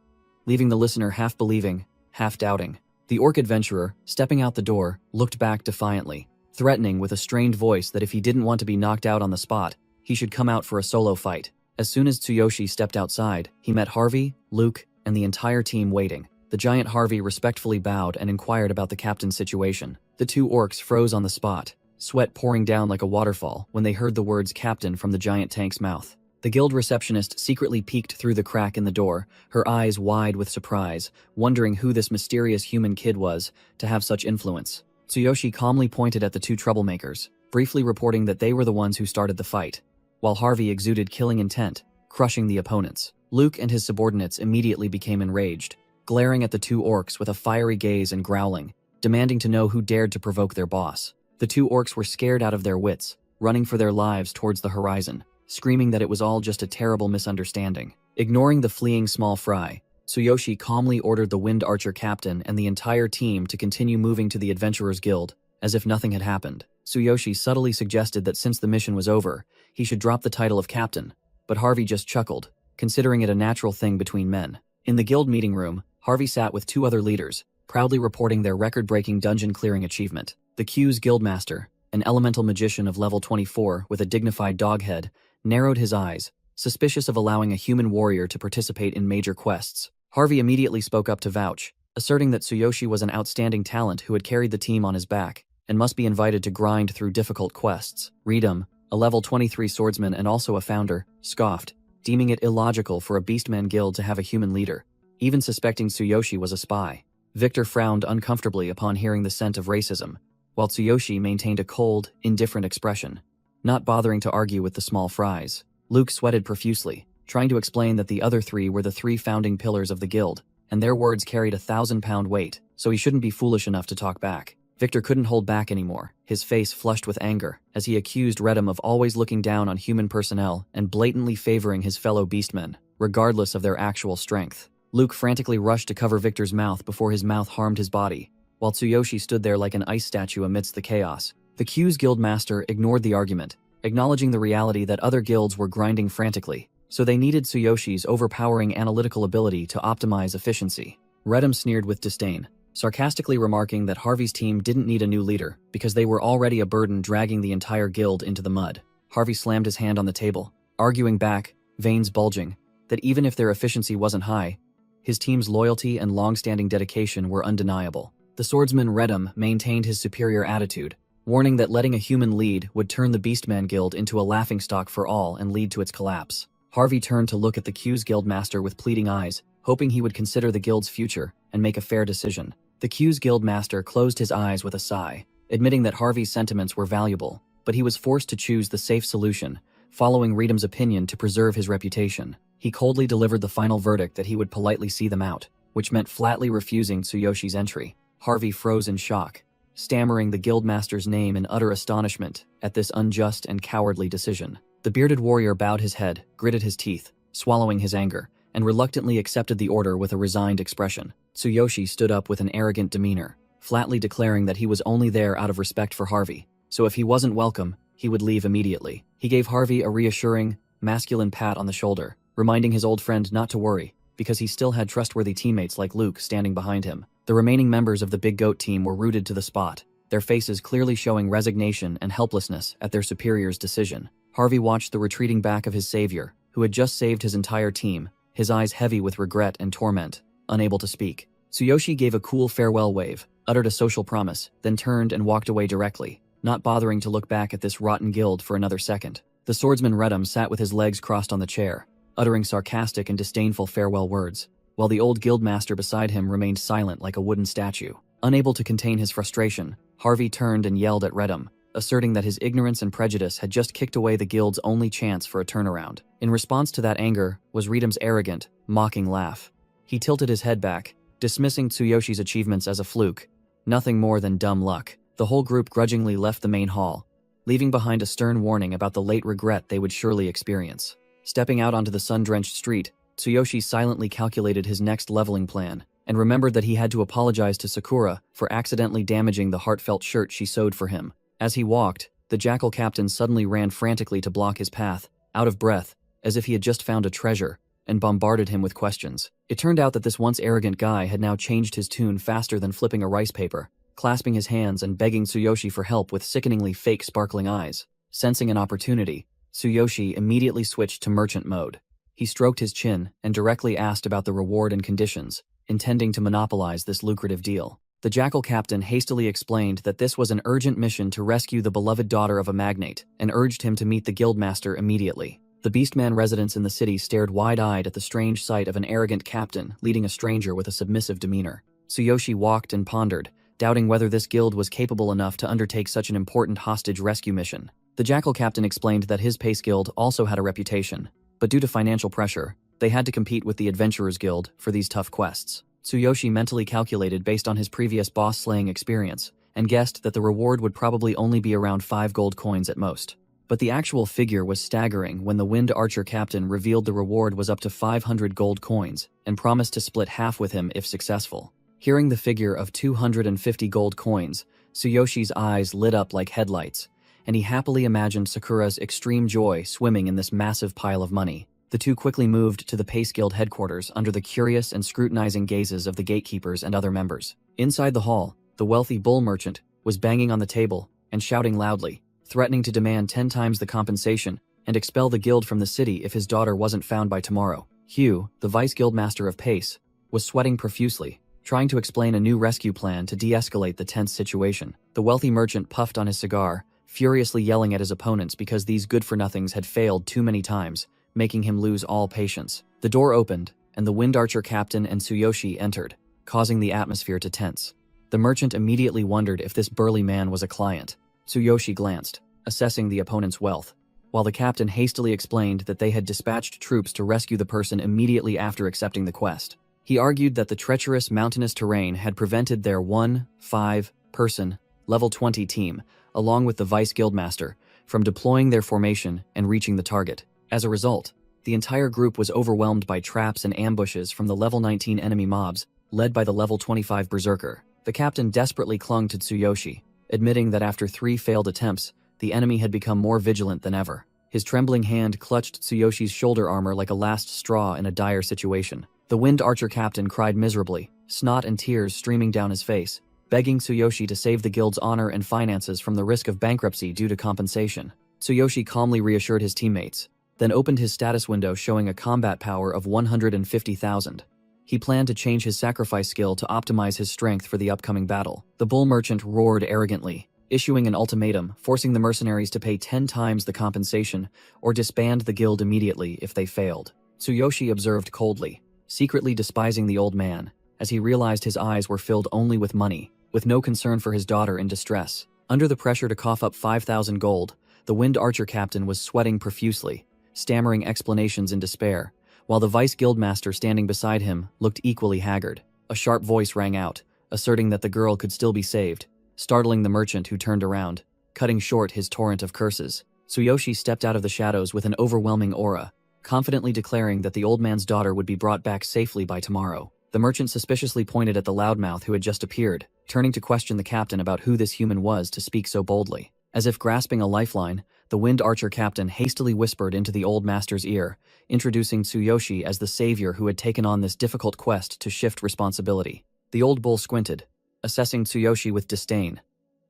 leaving the listener half believing, half doubting. The orc adventurer, stepping out the door, looked back defiantly, threatening with a strained voice that if he didn't want to be knocked out on the spot, he should come out for a solo fight. As soon as Tsuyoshi stepped outside, he met Harvey, Luke, and the entire team waiting. The giant Harvey respectfully bowed and inquired about the captain's situation. The two orcs froze on the spot, sweat pouring down like a waterfall when they heard the words captain from the giant tank's mouth. The guild receptionist secretly peeked through the crack in the door, her eyes wide with surprise, wondering who this mysterious human kid was to have such influence. Tsuyoshi calmly pointed at the two troublemakers, briefly reporting that they were the ones who started the fight, while Harvey exuded killing intent, crushing the opponents. Luke and his subordinates immediately became enraged, glaring at the two orcs with a fiery gaze and growling, demanding to know who dared to provoke their boss. The two orcs were scared out of their wits, running for their lives towards the horizon, screaming that it was all just a terrible misunderstanding. Ignoring the fleeing small fry, Tsuyoshi calmly ordered the Wind Archer captain and the entire team to continue moving to the Adventurers Guild, as if nothing had happened. Tsuyoshi subtly suggested that since the mission was over, he should drop the title of captain, but Harvey just chuckled, considering it a natural thing between men. In the guild meeting room, Harvey sat with two other leaders, proudly reporting their record-breaking dungeon-clearing achievement. The Q's guildmaster, an elemental magician of level 24 with a dignified dog head, narrowed his eyes, suspicious of allowing a human warrior to participate in major quests. Harvey immediately spoke up to vouch, asserting that Tsuyoshi was an outstanding talent who had carried the team on his back and must be invited to grind through difficult quests. Reedham, a level 23 swordsman and also a founder, scoffed, deeming it illogical for a Beastman guild to have a human leader, even suspecting Tsuyoshi was a spy. Victor frowned uncomfortably upon hearing the scent of racism, while Tsuyoshi maintained a cold, indifferent expression, not bothering to argue with the small fries. Luke sweated profusely, trying to explain that the other three were the three founding pillars of the guild, and their words carried a 1,000-pound weight, so he shouldn't be foolish enough to talk back. Victor couldn't hold back anymore, his face flushed with anger, as he accused Reedham of always looking down on human personnel and blatantly favoring his fellow beastmen, regardless of their actual strength. Luke frantically rushed to cover Victor's mouth before his mouth harmed his body, while Tsuyoshi stood there like an ice statue amidst the chaos. The Q's guildmaster ignored the argument, acknowledging the reality that other guilds were grinding frantically, so they needed Tsuyoshi's overpowering analytical ability to optimize efficiency. Reedham sneered with disdain, sarcastically remarking that Harvey's team didn't need a new leader because they were already a burden dragging the entire guild into the mud. Harvey slammed his hand on the table, arguing back, veins bulging, that even if their efficiency wasn't high, his team's loyalty and long-standing dedication were undeniable. The swordsman Reedham maintained his superior attitude, warning that letting a human lead would turn the Beastman Guild into a laughingstock for all and lead to its collapse. Harvey turned to look at the Q's guildmaster with pleading eyes, hoping he would consider the guild's future and make a fair decision. The Q's guildmaster closed his eyes with a sigh, admitting that Harvey's sentiments were valuable, but he was forced to choose the safe solution, following Reedham's opinion to preserve his reputation. He coldly delivered the final verdict that he would politely see them out, which meant flatly refusing Tsuyoshi's entry. Harvey froze in shock, stammering the guildmaster's name in utter astonishment at this unjust and cowardly decision. The bearded warrior bowed his head, gritted his teeth, swallowing his anger, and reluctantly accepted the order with a resigned expression. Tsuyoshi stood up with an arrogant demeanor, flatly declaring that he was only there out of respect for Harvey, so if he wasn't welcome, he would leave immediately. He gave Harvey a reassuring, masculine pat on the shoulder, reminding his old friend not to worry, because he still had trustworthy teammates like Luke standing behind him. The remaining members of the Big Goat team were rooted to the spot, their faces clearly showing resignation and helplessness at their superior's decision. Harvey watched the retreating back of his savior, who had just saved his entire team, his eyes heavy with regret and torment, unable to speak. Tsuyoshi gave a cool farewell wave, uttered a social promise, then turned and walked away directly, not bothering to look back at this rotten guild for another second. The swordsman Reedham sat with his legs crossed on the chair, uttering sarcastic and disdainful farewell words, while the old guildmaster beside him remained silent like a wooden statue. Unable to contain his frustration, Harvey turned and yelled at Reedham, asserting that his ignorance and prejudice had just kicked away the guild's only chance for a turnaround. In response to that anger was Reedham's arrogant, mocking laugh. He tilted his head back, dismissing Tsuyoshi's achievements as a fluke, nothing more than dumb luck. The whole group grudgingly left the main hall, leaving behind a stern warning about the late regret they would surely experience. Stepping out onto the sun-drenched street, Tsuyoshi silently calculated his next leveling plan, and remembered that he had to apologize to Sakura for accidentally damaging the heartfelt shirt she sewed for him. As he walked, the jackal captain suddenly ran frantically to block his path, out of breath, as if he had just found a treasure, and bombarded him with questions. It turned out that this once arrogant guy had now changed his tune faster than flipping a rice paper, clasping his hands and begging Tsuyoshi for help with sickeningly fake sparkling eyes. Sensing an opportunity, Tsuyoshi immediately switched to merchant mode. He stroked his chin and directly asked about the reward and conditions, intending to monopolize this lucrative deal. The jackal captain hastily explained that this was an urgent mission to rescue the beloved daughter of a magnate and urged him to meet the guildmaster immediately. The beastman residents in the city stared wide-eyed at the strange sight of an arrogant captain leading a stranger with a submissive demeanor. Tsuyoshi walked and pondered, doubting whether this guild was capable enough to undertake such an important hostage rescue mission. The jackal captain explained that his pace guild also had a reputation, but due to financial pressure, they had to compete with the Adventurers Guild for these tough quests. Tsuyoshi mentally calculated based on his previous boss-slaying experience, and guessed that the reward would probably only be around 5 gold coins at most. But the actual figure was staggering when the Wind Archer captain revealed the reward was up to 500 gold coins, and promised to split half with him if successful. Hearing the figure of 250 gold coins, Tsuyoshi's eyes lit up like headlights, and he happily imagined Sakura's extreme joy swimming in this massive pile of money. The two quickly moved to the Pace Guild headquarters under the curious and scrutinizing gazes of the gatekeepers and other members. Inside the hall, the wealthy bull merchant was banging on the table and shouting loudly, threatening to demand 10 times the compensation and expel the guild from the city if his daughter wasn't found by tomorrow. Hugh, the vice guildmaster of Pace, was sweating profusely, trying to explain a new rescue plan to de-escalate the tense situation. The wealthy merchant puffed on his cigar, furiously yelling at his opponents because these good-for-nothings had failed too many times, making him lose all patience. The door opened, and the Wind Archer captain and Tsuyoshi entered, causing the atmosphere to tense. The merchant immediately wondered if this burly man was a client. Tsuyoshi glanced, assessing the opponent's wealth, while the captain hastily explained that they had dispatched troops to rescue the person immediately after accepting the quest. He argued that the treacherous mountainous terrain had prevented their 5-person, level 20 team, along with the vice guildmaster, from deploying their formation and reaching the target. As a result, the entire group was overwhelmed by traps and ambushes from the level 19 enemy mobs, led by the level 25 berserker. The captain desperately clung to Tsuyoshi, admitting that after 3 failed attempts, the enemy had become more vigilant than ever. His trembling hand clutched Tsuyoshi's shoulder armor like a last straw in a dire situation. The Wind Archer captain cried miserably, snot and tears streaming down his face, begging Tsuyoshi to save the guild's honor and finances from the risk of bankruptcy due to compensation. Tsuyoshi calmly reassured his teammates, then opened his status window showing a combat power of 150,000. He planned to change his sacrifice skill to optimize his strength for the upcoming battle. The bull merchant roared arrogantly, issuing an ultimatum, forcing the mercenaries to pay 10 times the compensation or disband the guild immediately if they failed. Tsuyoshi observed coldly, secretly despising the old man, as he realized his eyes were filled only with money, with no concern for his daughter in distress. Under the pressure to cough up 5,000 gold, the Wind Archer captain was sweating profusely, stammering explanations in despair, while the vice guildmaster standing beside him looked equally haggard. A sharp voice rang out, asserting that the girl could still be saved, startling the merchant who turned around, cutting short his torrent of curses. Tsuyoshi stepped out of the shadows with an overwhelming aura, confidently declaring that the old man's daughter would be brought back safely by tomorrow. The merchant suspiciously pointed at the loudmouth who had just appeared, turning to question the captain about who this human was to speak so boldly. As if grasping a lifeline, the Wind Archer captain hastily whispered into the old master's ear, introducing Tsuyoshi as the savior who had taken on this difficult quest to shift responsibility. The old bull squinted, assessing Tsuyoshi with disdain,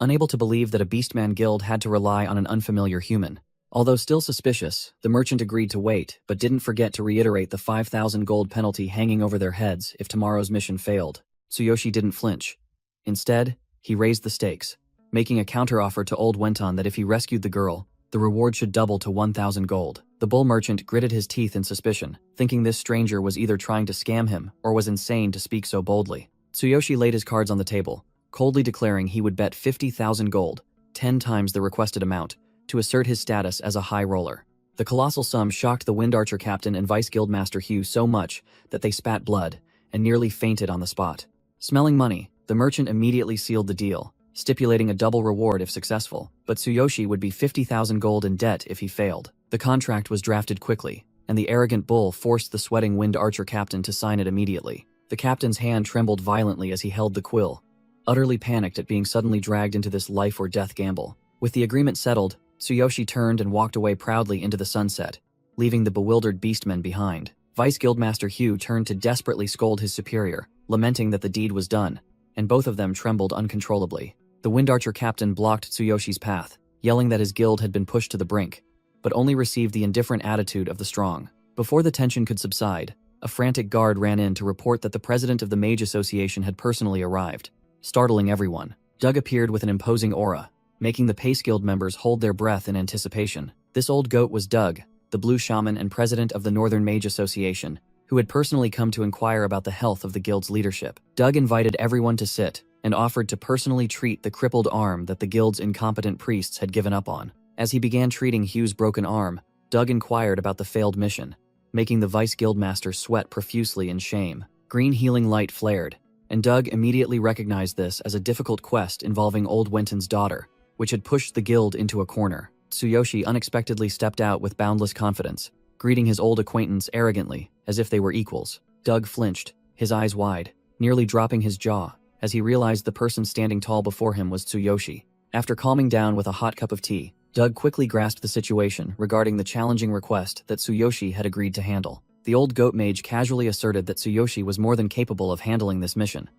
unable to believe that a Beastman guild had to rely on an unfamiliar human. Although still suspicious, the merchant agreed to wait, but didn't forget to reiterate the 5,000 gold penalty hanging over their heads if tomorrow's mission failed. Tsuyoshi didn't flinch. Instead, he raised the stakes, making a counteroffer to old Wenton that if he rescued the girl, the reward should double to 1,000 gold. The bull merchant gritted his teeth in suspicion, thinking this stranger was either trying to scam him or was insane to speak so boldly. Tsuyoshi laid his cards on the table, coldly declaring he would bet 50,000 gold, 10 times the requested amount, to assert his status as a high roller. The colossal sum shocked the Wind Archer captain and vice guildmaster Hugh so much that they spat blood and nearly fainted on the spot. Smelling money, the merchant immediately sealed the deal, stipulating a double reward if successful, but Tsuyoshi would be 50,000 gold in debt if he failed. The contract was drafted quickly, and the arrogant bull forced the sweating Wind Archer captain to sign it immediately. The captain's hand trembled violently as he held the quill, utterly panicked at being suddenly dragged into this life-or-death gamble. With the agreement settled, Tsuyoshi turned and walked away proudly into the sunset, leaving the bewildered beastmen behind. Vice Guildmaster Hugh turned to desperately scold his superior, lamenting that the deed was done, and both of them trembled uncontrollably. The Wind Archer captain blocked Tsuyoshi's path, yelling that his guild had been pushed to the brink, but only received the indifferent attitude of the strong. Before the tension could subside, a frantic guard ran in to report that the president of the Mage Association had personally arrived, startling everyone. Doug appeared with an imposing aura, making the Pace Guild members hold their breath in anticipation. This old goat was Doug, the Blue Shaman and president of the Northern Mage Association, who had personally come to inquire about the health of the guild's leadership. Doug invited everyone to sit and offered to personally treat the crippled arm that the guild's incompetent priests had given up on. As he began treating Hugh's broken arm, Doug inquired about the failed mission, making the Vice Guildmaster sweat profusely in shame. Green healing light flared, and Doug immediately recognized this as a difficult quest involving Old Wenton's daughter, which had pushed the guild into a corner. Tsuyoshi unexpectedly stepped out with boundless confidence, greeting his old acquaintance arrogantly, as if they were equals. Doug flinched, his eyes wide, nearly dropping his jaw, as he realized the person standing tall before him was Tsuyoshi. After calming down with a hot cup of tea, Doug quickly grasped the situation regarding the challenging request that Tsuyoshi had agreed to handle. The old goat mage casually asserted that Tsuyoshi was more than capable of handling this mission,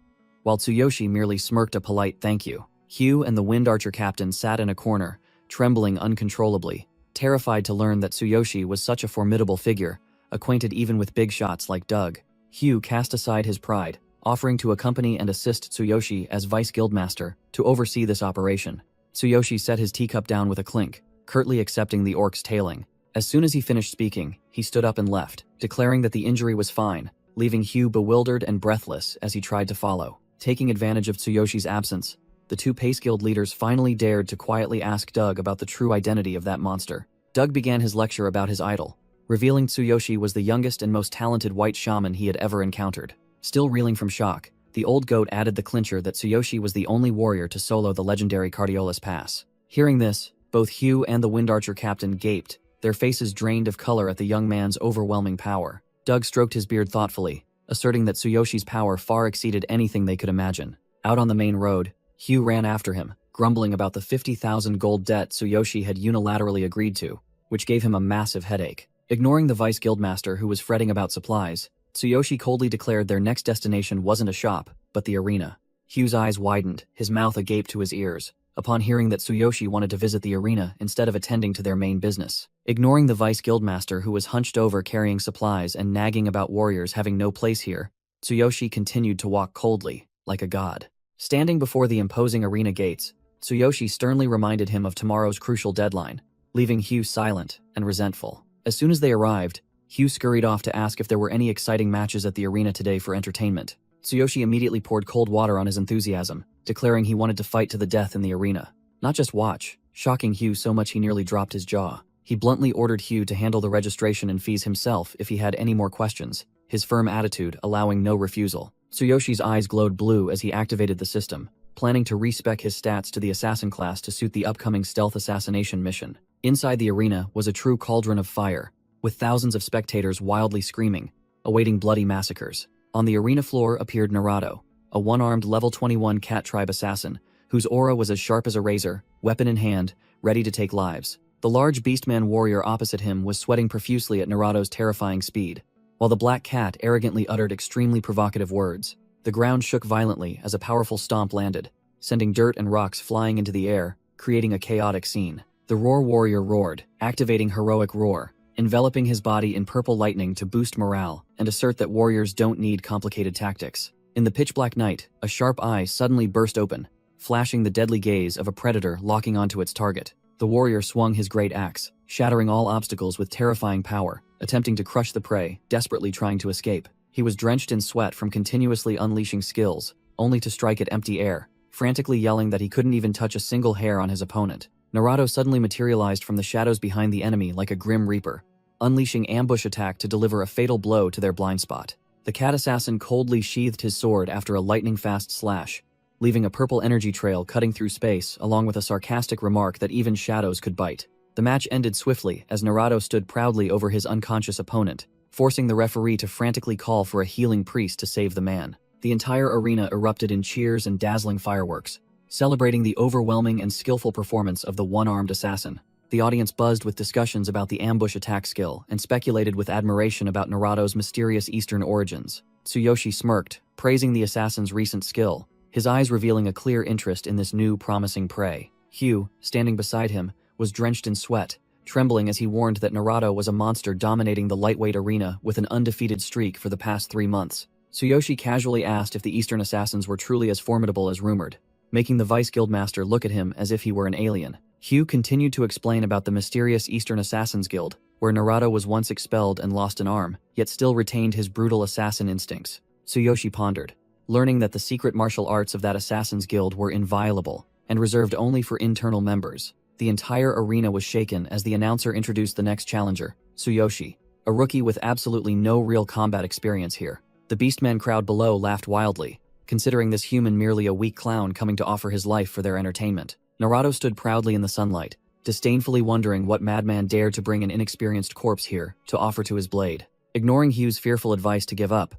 while Tsuyoshi merely smirked a polite thank you. Hugh and the Wind Archer captain sat in a corner, trembling uncontrollably, terrified to learn that Tsuyoshi was such a formidable figure, acquainted even with big shots like Doug. Hugh cast aside his pride, offering to accompany and assist Tsuyoshi as Vice Guildmaster to oversee this operation. Tsuyoshi set his teacup down with a clink, curtly accepting the orc's tailing. As soon as he finished speaking, he stood up and left, declaring that the injury was fine, leaving Hugh bewildered and breathless as he tried to follow. Taking advantage of Tsuyoshi's absence, the two Pace Guild leaders finally dared to quietly ask Doug about the true identity of that monster. Doug began his lecture about his idol, revealing Tsuyoshi was the youngest and most talented white shaman he had ever encountered. Still reeling from shock, the old goat added the clincher that Tsuyoshi was the only warrior to solo the legendary Cardiolus Pass. Hearing this, both Hugh and the Wind Archer captain gaped, their faces drained of color at the young man's overwhelming power. Doug stroked his beard thoughtfully, asserting that Tsuyoshi's power far exceeded anything they could imagine. Out on the main road, Hugh ran after him, grumbling about the 50,000 gold debt Tsuyoshi had unilaterally agreed to, which gave him a massive headache. Ignoring the Vice Guildmaster who was fretting about supplies, Tsuyoshi coldly declared their next destination wasn't a shop, but the arena. Hugh's eyes widened, his mouth agape to his ears, upon hearing that Tsuyoshi wanted to visit the arena instead of attending to their main business. Ignoring the Vice Guildmaster who was hunched over carrying supplies and nagging about warriors having no place here, Tsuyoshi continued to walk coldly, like a god. Standing before the imposing arena gates, Tsuyoshi sternly reminded him of tomorrow's crucial deadline, leaving Hugh silent and resentful. As soon as they arrived, Hugh scurried off to ask if there were any exciting matches at the arena today for entertainment. Tsuyoshi immediately poured cold water on his enthusiasm, declaring he wanted to fight to the death in the arena. Not just watch, shocking Hugh so much he nearly dropped his jaw. He bluntly ordered Hugh to handle the registration and fees himself if he had any more questions, his firm attitude allowing no refusal. Tsuyoshi's eyes glowed blue as he activated the system, planning to respec his stats to the assassin class to suit the upcoming stealth assassination mission. Inside the arena was a true cauldron of fire, with thousands of spectators wildly screaming, awaiting bloody massacres. On the arena floor appeared Naruto, a one-armed level 21 cat tribe assassin, whose aura was as sharp as a razor, weapon in hand, ready to take lives. The large beastman warrior opposite him was sweating profusely at Naruto's terrifying speed, while the black cat arrogantly uttered extremely provocative words. The ground shook violently as a powerful stomp landed, sending dirt and rocks flying into the air, creating a chaotic scene. The Roar warrior roared, activating Heroic Roar, enveloping his body in purple lightning to boost morale and assert that warriors don't need complicated tactics. In the pitch-black night, a sharp eye suddenly burst open, flashing the deadly gaze of a predator locking onto its target. The warrior swung his great axe, shattering all obstacles with terrifying power, attempting to crush the prey, desperately trying to escape. He was drenched in sweat from continuously unleashing skills, only to strike at empty air, frantically yelling that he couldn't even touch a single hair on his opponent. Naruto suddenly materialized from the shadows behind the enemy like a grim reaper, unleashing ambush attack to deliver a fatal blow to their blind spot. The cat assassin coldly sheathed his sword after a lightning-fast slash, leaving a purple energy trail cutting through space along with a sarcastic remark that even shadows could bite. The match ended swiftly as Naruto stood proudly over his unconscious opponent, forcing the referee to frantically call for a healing priest to save the man. The entire arena erupted in cheers and dazzling fireworks, celebrating the overwhelming and skillful performance of the one-armed assassin. The audience buzzed with discussions about the ambush attack skill and speculated with admiration about Naruto's mysterious Eastern origins. Tsuyoshi smirked, praising the assassin's recent skill, his eyes revealing a clear interest in this new, promising prey. Hugh, standing beside him, was drenched in sweat, trembling as he warned that Naruto was a monster dominating the lightweight arena with an undefeated streak for the past 3 months. Tsuyoshi casually asked if the Eastern Assassins were truly as formidable as rumored, making the Vice Guildmaster look at him as if he were an alien. Hugh continued to explain about the mysterious Eastern Assassins Guild, where Naruto was once expelled and lost an arm, yet still retained his brutal assassin instincts. Tsuyoshi pondered, learning that the secret martial arts of that Assassins Guild were inviolable and reserved only for internal members. The entire arena was shaken as the announcer introduced the next challenger, Tsuyoshi, a rookie with absolutely no real combat experience here. The Beastmen crowd below laughed wildly, considering this human merely a weak clown coming to offer his life for their entertainment. Naruto stood proudly in the sunlight, disdainfully wondering what madman dared to bring an inexperienced corpse here to offer to his blade. Ignoring Hugh's fearful advice to give up,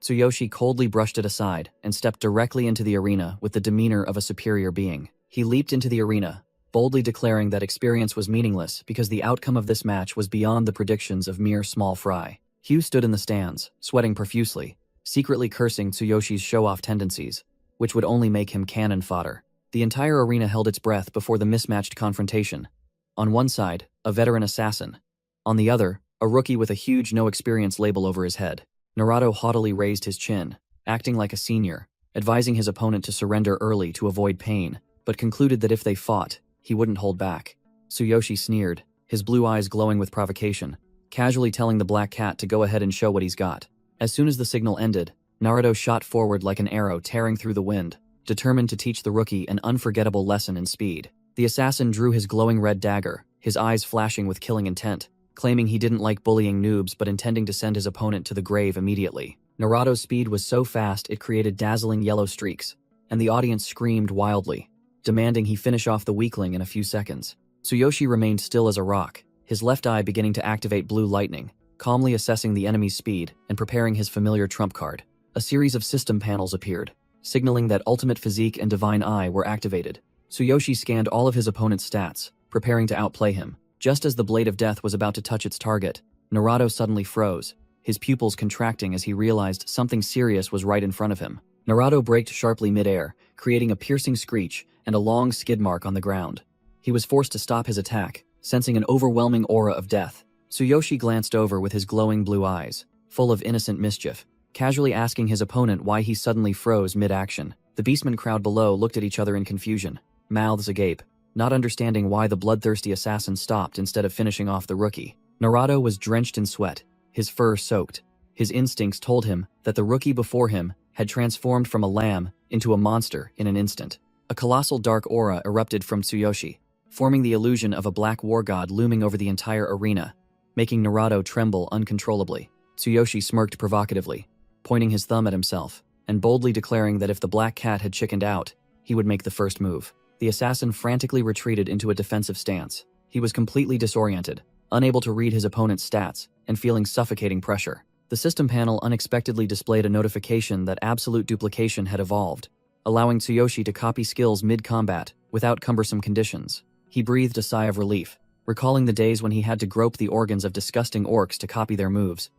Tsuyoshi coldly brushed it aside and stepped directly into the arena with the demeanor of a superior being. He leaped into the arena, boldly declaring that experience was meaningless because the outcome of this match was beyond the predictions of mere small fry. Hugh stood in the stands, sweating profusely, secretly cursing Tsuyoshi's show-off tendencies, which would only make him cannon fodder. The entire arena held its breath before the mismatched confrontation. On one side, a veteran assassin. On the other, a rookie with a huge no-experience label over his head. Naruto haughtily raised his chin, acting like a senior, advising his opponent to surrender early to avoid pain, but concluded that if they fought, he wouldn't hold back. Tsuyoshi sneered, his blue eyes glowing with provocation, casually telling the black cat to go ahead and show what he's got. As soon as the signal ended, Naruto shot forward like an arrow tearing through the wind, determined to teach the rookie an unforgettable lesson in speed. The assassin drew his glowing red dagger, his eyes flashing with killing intent, claiming he didn't like bullying noobs but intending to send his opponent to the grave immediately. Naruto's speed was so fast it created dazzling yellow streaks, and the audience screamed wildly, demanding he finish off the weakling in a few seconds. Tsuyoshi remained still as a rock, his left eye beginning to activate blue lightning, calmly assessing the enemy's speed and preparing his familiar trump card. A series of system panels appeared, signaling that Ultimate Physique and Divine Eye were activated. Tsuyoshi scanned all of his opponent's stats, preparing to outplay him. Just as the Blade of Death was about to touch its target, Naruto suddenly froze, his pupils contracting as he realized something serious was right in front of him. Naruto braked sharply midair, creating a piercing screech and a long skid mark on the ground. He was forced to stop his attack, sensing an overwhelming aura of death. Tsuyoshi glanced over with his glowing blue eyes, full of innocent mischief, casually asking his opponent why he suddenly froze mid-action. The Beastmen crowd below looked at each other in confusion, mouths agape, not understanding why the bloodthirsty assassin stopped instead of finishing off the rookie. Naruto was drenched in sweat, his fur soaked. His instincts told him that the rookie before him had transformed from a lamb into a monster in an instant. A colossal dark aura erupted from Tsuyoshi, forming the illusion of a black war god looming over the entire arena, making Naruto tremble uncontrollably. Tsuyoshi smirked provocatively, pointing his thumb at himself, and boldly declaring that if the black cat had chickened out, he would make the first move. The assassin frantically retreated into a defensive stance. He was completely disoriented, unable to read his opponent's stats, and feeling suffocating pressure. The system panel unexpectedly displayed a notification that absolute duplication had evolved, allowing Tsuyoshi to copy skills mid-combat without cumbersome conditions. He breathed a sigh of relief, recalling the days when he had to grope the organs of disgusting orcs to copy their moves.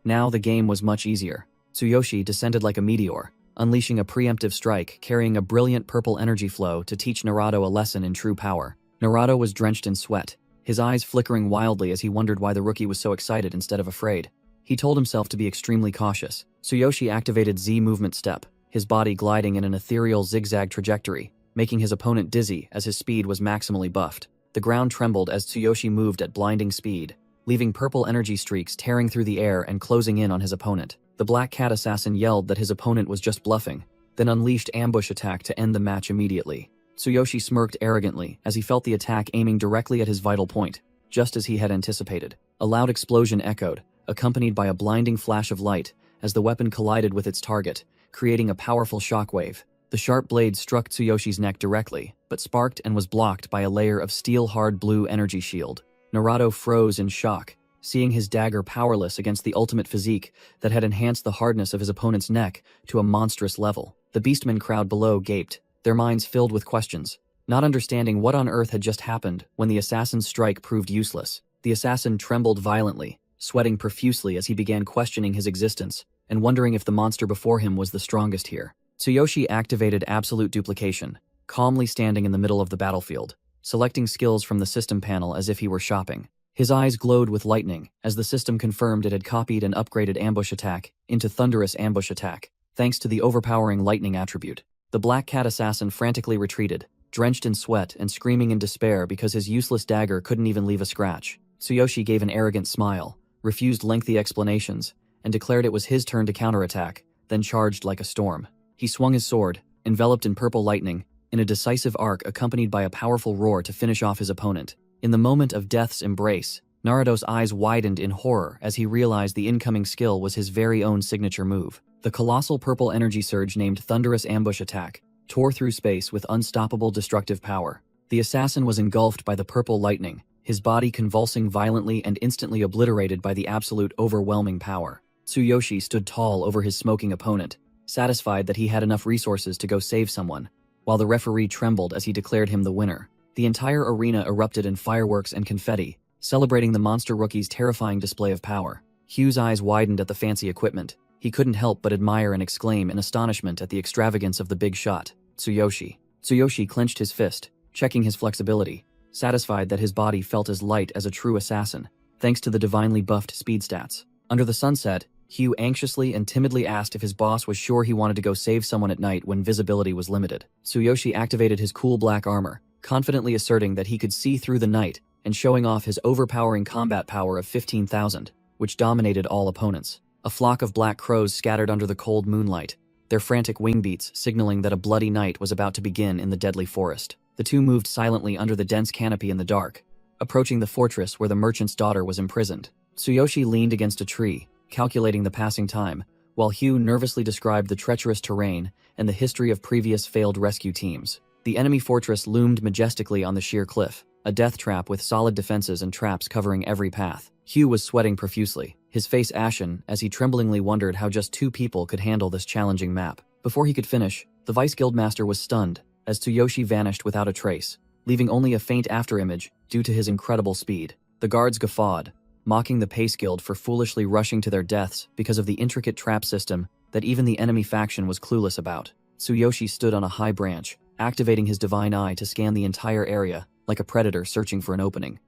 Now the game was much easier. Tsuyoshi descended like a meteor, unleashing a preemptive strike carrying a brilliant purple energy flow to teach Naruto a lesson in true power. Naruto was drenched in sweat, his eyes flickering wildly as he wondered why the rookie was so excited instead of afraid. He told himself to be extremely cautious. Tsuyoshi activated Z movement step, his body gliding in an ethereal zigzag trajectory, making his opponent dizzy as his speed was maximally buffed. The ground trembled as Tsuyoshi moved at blinding speed, leaving purple energy streaks tearing through the air and closing in on his opponent. The Black Cat assassin yelled that his opponent was just bluffing, then unleashed ambush attack to end the match immediately. Tsuyoshi smirked arrogantly as he felt the attack aiming directly at his vital point, just as he had anticipated. A loud explosion echoed, accompanied by a blinding flash of light as the weapon collided with its target, creating a powerful shockwave. The sharp blade struck Tsuyoshi's neck directly, but sparked and was blocked by a layer of steel-hard blue energy shield. Naruto froze in shock, seeing his dagger powerless against the ultimate physique that had enhanced the hardness of his opponent's neck to a monstrous level. The Beastmen crowd below gaped, their minds filled with questions, not understanding what on earth had just happened when the assassin's strike proved useless. The assassin trembled violently, sweating profusely as he began questioning his existence and wondering if the monster before him was the strongest here. Tsuyoshi activated absolute duplication, calmly standing in the middle of the battlefield, selecting skills from the system panel as if he were shopping. His eyes glowed with lightning as the system confirmed it had copied and upgraded Ambush Attack into Thunderous Ambush Attack, thanks to the overpowering lightning attribute. The Black Cat assassin frantically retreated, drenched in sweat and screaming in despair because his useless dagger couldn't even leave a scratch. Tsuyoshi gave an arrogant smile, refused lengthy explanations, and declared it was his turn to counterattack, then charged like a storm. He swung his sword, enveloped in purple lightning, in a decisive arc accompanied by a powerful roar to finish off his opponent. In the moment of death's embrace, Naruto's eyes widened in horror as he realized the incoming skill was his very own signature move. The colossal purple energy surge named Thunderous Ambush Attack tore through space with unstoppable destructive power. The assassin was engulfed by the purple lightning, his body convulsing violently and instantly obliterated by the absolute overwhelming power. Tsuyoshi stood tall over his smoking opponent, satisfied that he had enough resources to go save someone, while the referee trembled as he declared him the winner. The entire arena erupted in fireworks and confetti, celebrating the monster rookie's terrifying display of power. Hugh's eyes widened at the fancy equipment. He couldn't help but admire and exclaim in astonishment at the extravagance of the big shot. Tsuyoshi clenched his fist, checking his flexibility, satisfied that his body felt as light as a true assassin, thanks to the divinely buffed speed stats. Under the sunset, Hugh anxiously and timidly asked if his boss was sure he wanted to go save someone at night when visibility was limited. Tsuyoshi activated his cool black armor, confidently asserting that he could see through the night and showing off his overpowering combat power of 15,000, which dominated all opponents. A flock of black crows scattered under the cold moonlight, their frantic wing beats signaling that a bloody night was about to begin in the deadly forest. The two moved silently under the dense canopy in the dark, approaching the fortress where the merchant's daughter was imprisoned. Tsuyoshi leaned against a tree, calculating the passing time, while Hugh nervously described the treacherous terrain and the history of previous failed rescue teams. The enemy fortress loomed majestically on the sheer cliff, a death trap with solid defenses and traps covering every path. Hugh was sweating profusely, his face ashen as he tremblingly wondered how just two people could handle this challenging map. Before he could finish, the Vice Guildmaster was stunned as Tsuyoshi vanished without a trace, leaving only a faint afterimage due to his incredible speed. The guards guffawed, mocking the Pace Guild for foolishly rushing to their deaths because of the intricate trap system that even the enemy faction was clueless about. Tsuyoshi stood on a high branch, activating his divine eye to scan the entire area like a predator searching for an opening.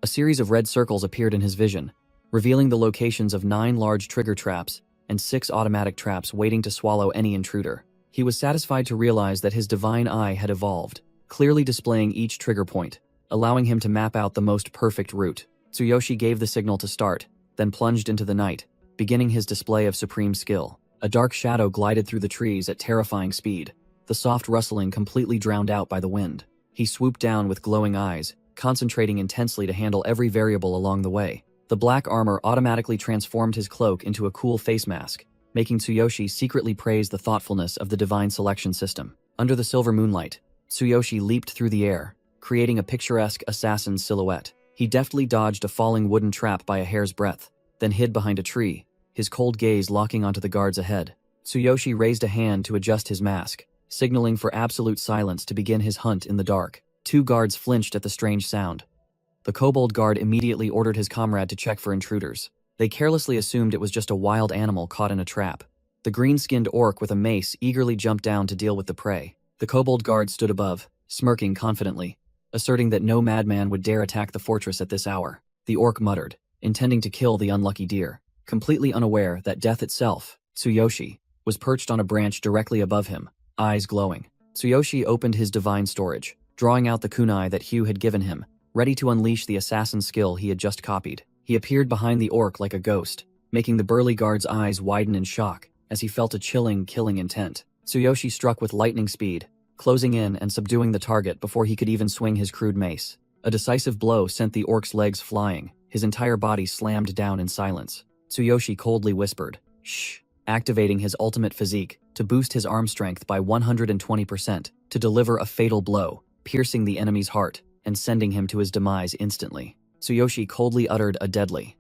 A series of red circles appeared in his vision, revealing the locations of 9 large trigger traps and 6 automatic traps waiting to swallow any intruder. He was satisfied to realize that his divine eye had evolved, clearly displaying each trigger point, allowing him to map out the most perfect route. Tsuyoshi gave the signal to start, then plunged into the night, beginning his display of supreme skill. A dark shadow glided through the trees at terrifying speed, the soft rustling completely drowned out by the wind. He swooped down with glowing eyes, concentrating intensely to handle every variable along the way. The black armor automatically transformed his cloak into a cool face mask, making Tsuyoshi secretly praise the thoughtfulness of the divine selection system. Under the silver moonlight, Tsuyoshi leaped through the air, creating a picturesque assassin's silhouette. He deftly dodged a falling wooden trap by a hair's breadth, then hid behind a tree, his cold gaze locking onto the guards ahead. Tsuyoshi raised a hand to adjust his mask, signaling for absolute silence to begin his hunt in the dark. 2 guards flinched at the strange sound. The kobold guard immediately ordered his comrade to check for intruders. They carelessly assumed it was just a wild animal caught in a trap. The green-skinned orc with a mace eagerly jumped down to deal with the prey. The kobold guard stood above, smirking confidently, asserting that no madman would dare attack the fortress at this hour. The orc muttered, intending to kill the unlucky deer, completely unaware that death itself, Tsuyoshi, was perched on a branch directly above him, eyes glowing. Tsuyoshi opened his divine storage, drawing out the kunai that Hugh had given him, ready to unleash the assassin skill he had just copied. He appeared behind the orc like a ghost, making the burly guard's eyes widen in shock as he felt a chilling, killing intent. Tsuyoshi struck with lightning speed, closing in and subduing the target before he could even swing his crude mace. A decisive blow sent the orc's legs flying, his entire body slammed down in silence. Tsuyoshi coldly whispered, "Shh," activating his ultimate physique to boost his arm strength by 120% to deliver a fatal blow, piercing the enemy's heart and sending him to his demise instantly. Tsuyoshi coldly uttered a deadly.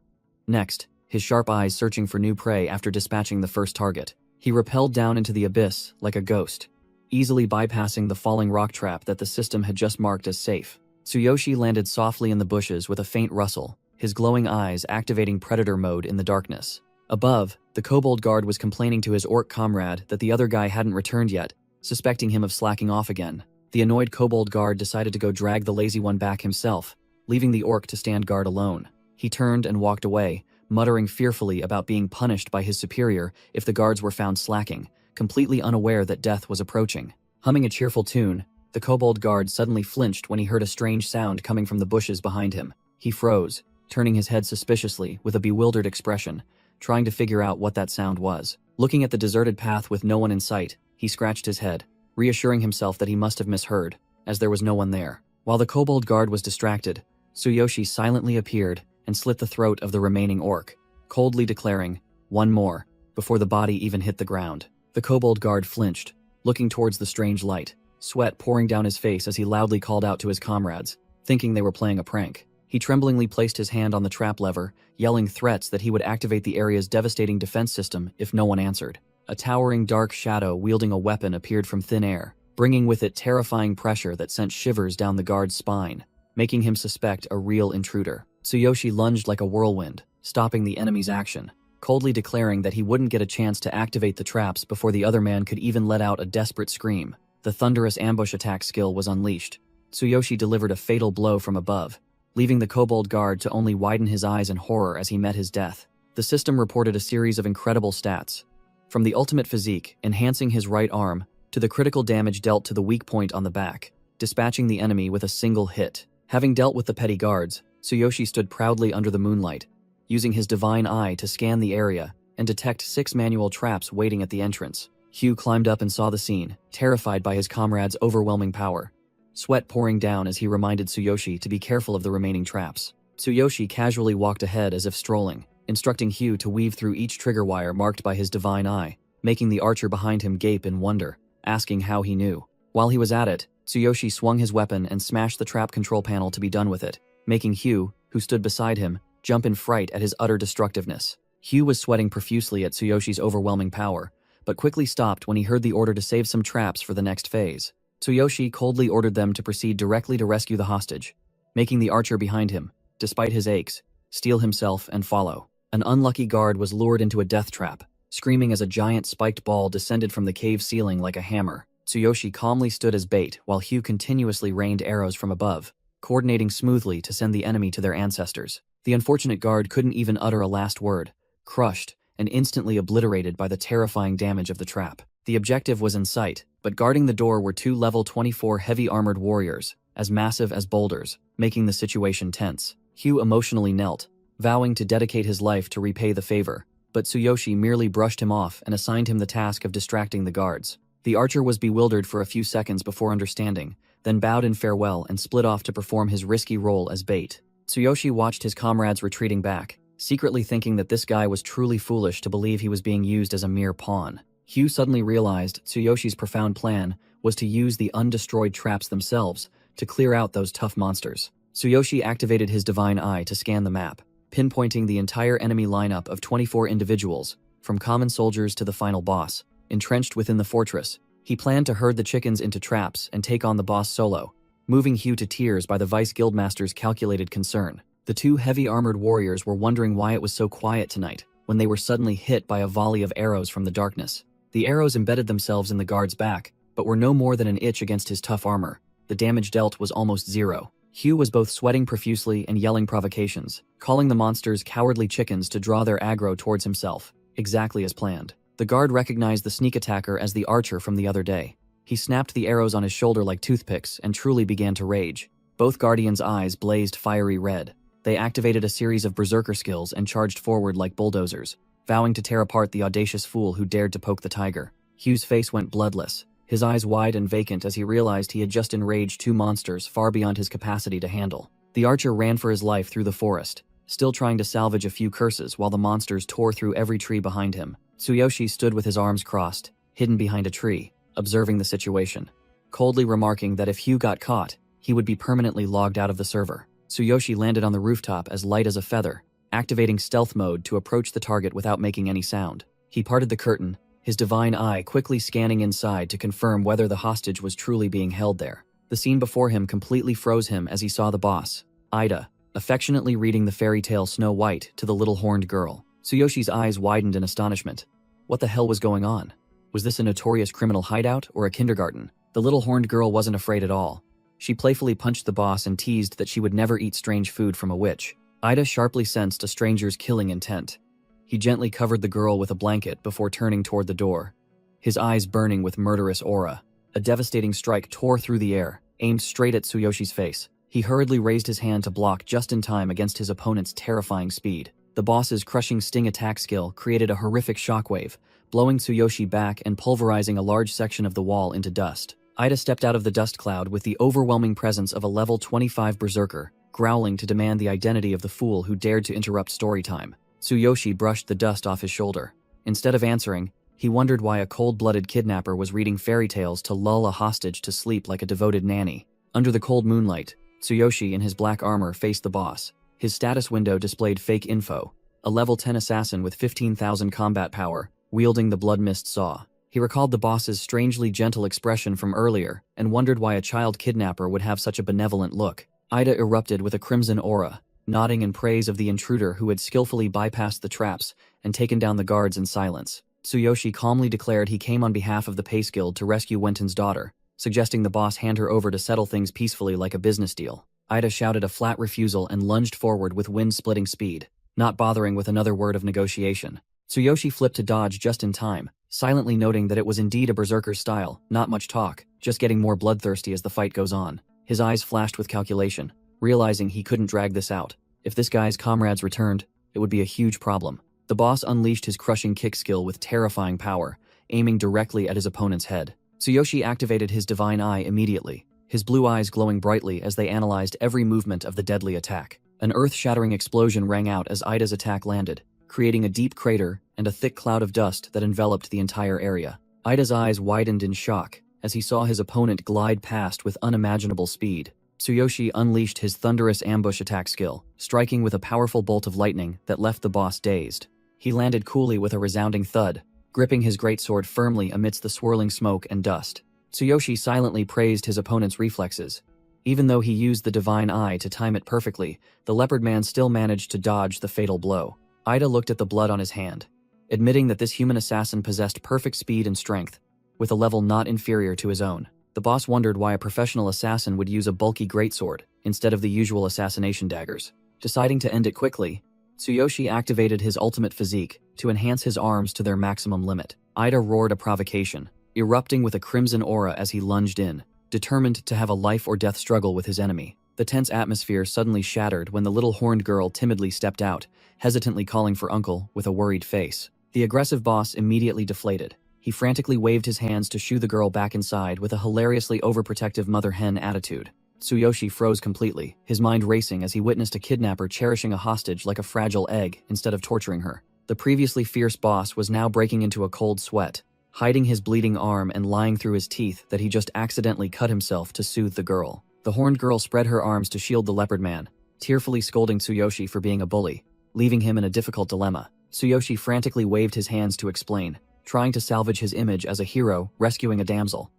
Next, his sharp eyes searching for new prey after dispatching the first target, he rappelled down into the abyss like a ghost, easily bypassing the falling rock trap that the system had just marked as safe. Tsuyoshi landed softly in the bushes with a faint rustle, his glowing eyes activating predator mode in the darkness. Above, the kobold guard was complaining to his orc comrade that the other guy hadn't returned yet, suspecting him of slacking off again. The annoyed kobold guard decided to go drag the lazy one back himself, leaving the orc to stand guard alone. He turned and walked away, muttering fearfully about being punished by his superior if the guards were found slacking, completely unaware that death was approaching. Humming a cheerful tune, the kobold guard suddenly flinched when he heard a strange sound coming from the bushes behind him. He froze, turning his head suspiciously with a bewildered expression, trying to figure out what that sound was. Looking at the deserted path with no one in sight, he scratched his head, reassuring himself that he must have misheard, as there was no one there. While the kobold guard was distracted, Tsuyoshi silently appeared and slit the throat of the remaining orc, coldly declaring, "One more," before the body even hit the ground. The kobold guard flinched, looking towards the strange light, sweat pouring down his face as he loudly called out to his comrades, thinking they were playing a prank. He tremblingly placed his hand on the trap lever, yelling threats that he would activate the area's devastating defense system if no one answered. A towering dark shadow wielding a weapon appeared from thin air, bringing with it terrifying pressure that sent shivers down the guard's spine, making him suspect a real intruder. Tsuyoshi lunged like a whirlwind, stopping the enemy's action, coldly declaring that he wouldn't get a chance to activate the traps before the other man could even let out a desperate scream. The thunderous ambush attack skill was unleashed. Tsuyoshi delivered a fatal blow from above, leaving the kobold guard to only widen his eyes in horror as he met his death. The system reported a series of incredible stats, from the ultimate physique, enhancing his right arm, to the critical damage dealt to the weak point on the back, dispatching the enemy with a single hit. Having dealt with the petty guards, Tsuyoshi stood proudly under the moonlight, using his divine eye to scan the area and detect 6 manual traps waiting at the entrance. Hugh climbed up and saw the scene, terrified by his comrade's overwhelming power, sweat pouring down as he reminded Tsuyoshi to be careful of the remaining traps. Tsuyoshi casually walked ahead as if strolling, instructing Hugh to weave through each trigger wire marked by his divine eye, making the archer behind him gape in wonder, asking how he knew. While he was at it, Tsuyoshi swung his weapon and smashed the trap control panel to be done with it, making Hugh, who stood beside him, jump in fright at his utter destructiveness. Hugh was sweating profusely at Tsuyoshi's overwhelming power, but quickly stopped when he heard the order to save some traps for the next phase. Tsuyoshi coldly ordered them to proceed directly to rescue the hostage, making the archer behind him, despite his aches, steel himself and follow. An unlucky guard was lured into a death trap, screaming as a giant spiked ball descended from the cave ceiling like a hammer. Tsuyoshi calmly stood as bait while Hugh continuously rained arrows from above, coordinating smoothly to send the enemy to their ancestors. The unfortunate guard couldn't even utter a last word, crushed and instantly obliterated by the terrifying damage of the trap. The objective was in sight, but guarding the door were 2 level 24 heavy armored warriors, as massive as boulders, making the situation tense. Hugh emotionally knelt, vowing to dedicate his life to repay the favor, but Tsuyoshi merely brushed him off and assigned him the task of distracting the guards. The archer was bewildered for a few seconds before understanding, then bowed in farewell and split off to perform his risky role as bait. Tsuyoshi watched his comrades retreating back, secretly thinking that this guy was truly foolish to believe he was being used as a mere pawn. Hugh suddenly realized Tsuyoshi's profound plan was to use the undestroyed traps themselves to clear out those tough monsters. Tsuyoshi activated his divine eye to scan the map, pinpointing the entire enemy lineup of 24 individuals, from common soldiers to the final boss, entrenched within the fortress. He planned to herd the chickens into traps and take on the boss solo, moving Hugh to tears by the Vice Guildmaster's calculated concern. The 2 heavy armored warriors were wondering why it was so quiet tonight, when they were suddenly hit by a volley of arrows from the darkness. The arrows embedded themselves in the guard's back, but were no more than an itch against his tough armor. The damage dealt was almost zero. Hugh was both sweating profusely and yelling provocations, calling the monsters cowardly chickens to draw their aggro towards himself, exactly as planned. The guard recognized the sneak attacker as the archer from the other day. He snapped the arrows on his shoulder like toothpicks and truly began to rage. Both guardians' eyes blazed fiery red. They activated a series of berserker skills and charged forward like bulldozers, vowing to tear apart the audacious fool who dared to poke the tiger. Hugh's face went bloodless, his eyes wide and vacant as he realized he had just enraged 2 monsters far beyond his capacity to handle. The archer ran for his life through the forest, still trying to salvage a few curses while the monsters tore through every tree behind him. Tsuyoshi stood with his arms crossed, hidden behind a tree, observing the situation, coldly remarking that if Hugh got caught, he would be permanently logged out of the server. Tsuyoshi landed on the rooftop as light as a feather, activating stealth mode to approach the target without making any sound. He parted the curtain, his divine eye quickly scanning inside to confirm whether the hostage was truly being held there. The scene before him completely froze him as he saw the boss, Ida, affectionately reading the fairy tale Snow White to the little horned girl. Tsuyoshi's eyes widened in astonishment. What the hell was going on? Was this a notorious criminal hideout or a kindergarten? The little horned girl wasn't afraid at all. She playfully punched the boss and teased that she would never eat strange food from a witch. Ida sharply sensed a stranger's killing intent. He gently covered the girl with a blanket before turning toward the door, his eyes burning with murderous aura. A devastating strike tore through the air, aimed straight at Tsuyoshi's face. He hurriedly raised his hand to block just in time against his opponent's terrifying speed. The boss's crushing sting attack skill created a horrific shockwave, blowing Tsuyoshi back and pulverizing a large section of the wall into dust. Ida stepped out of the dust cloud with the overwhelming presence of a level 25 berserker, growling to demand the identity of the fool who dared to interrupt story time. Tsuyoshi brushed the dust off his shoulder. Instead of answering, he wondered why a cold-blooded kidnapper was reading fairy tales to lull a hostage to sleep like a devoted nanny. Under the cold moonlight, Tsuyoshi in his black armor faced the boss. His status window displayed fake info: a level 10 assassin with 15,000 combat power, wielding the blood mist saw. He recalled the boss's strangely gentle expression from earlier and wondered why a child kidnapper would have such a benevolent look. Ida erupted with a crimson aura, nodding in praise of the intruder who had skillfully bypassed the traps and taken down the guards in silence. Tsuyoshi calmly declared he came on behalf of the Pace Guild to rescue Wenton's daughter, suggesting the boss hand her over to settle things peacefully like a business deal. Ida shouted a flat refusal and lunged forward with wind-splitting speed, not bothering with another word of negotiation. Tsuyoshi flipped to dodge just in time, silently noting that it was indeed a berserker's style, not much talk, just getting more bloodthirsty as the fight goes on. His eyes flashed with calculation, realizing he couldn't drag this out. If this guy's comrades returned, it would be a huge problem. The boss unleashed his crushing kick skill with terrifying power, aiming directly at his opponent's head. Tsuyoshi activated his divine eye immediately, his blue eyes glowing brightly as they analyzed every movement of the deadly attack. An earth-shattering explosion rang out as Ida's attack landed, creating a deep crater and a thick cloud of dust that enveloped the entire area. Ida's eyes widened in shock as he saw his opponent glide past with unimaginable speed. Tsuyoshi unleashed his thunderous ambush attack skill, striking with a powerful bolt of lightning that left the boss dazed. He landed coolly with a resounding thud, gripping his greatsword firmly amidst the swirling smoke and dust. Tsuyoshi silently praised his opponent's reflexes. Even though he used the divine eye to time it perfectly, the leopard man still managed to dodge the fatal blow. Ida looked at the blood on his hand, admitting that this human assassin possessed perfect speed and strength, with a level not inferior to his own. The boss wondered why a professional assassin would use a bulky greatsword instead of the usual assassination daggers. Deciding to end it quickly, Tsuyoshi activated his ultimate physique to enhance his arms to their maximum limit. Ida roared a provocation, erupting with a crimson aura as he lunged in, determined to have a life-or-death struggle with his enemy. The tense atmosphere suddenly shattered when the little horned girl timidly stepped out, hesitantly calling for uncle with a worried face. The aggressive boss immediately deflated. He frantically waved his hands to shoo the girl back inside with a hilariously overprotective mother-hen attitude. Tsuyoshi froze completely, his mind racing as he witnessed a kidnapper cherishing a hostage like a fragile egg instead of torturing her. The previously fierce boss was now breaking into a cold sweat, hiding his bleeding arm and lying through his teeth that he just accidentally cut himself to soothe the girl. The horned girl spread her arms to shield the leopard man, tearfully scolding Tsuyoshi for being a bully, leaving him in a difficult dilemma. Tsuyoshi frantically waved his hands to explain, trying to salvage his image as a hero rescuing a damsel.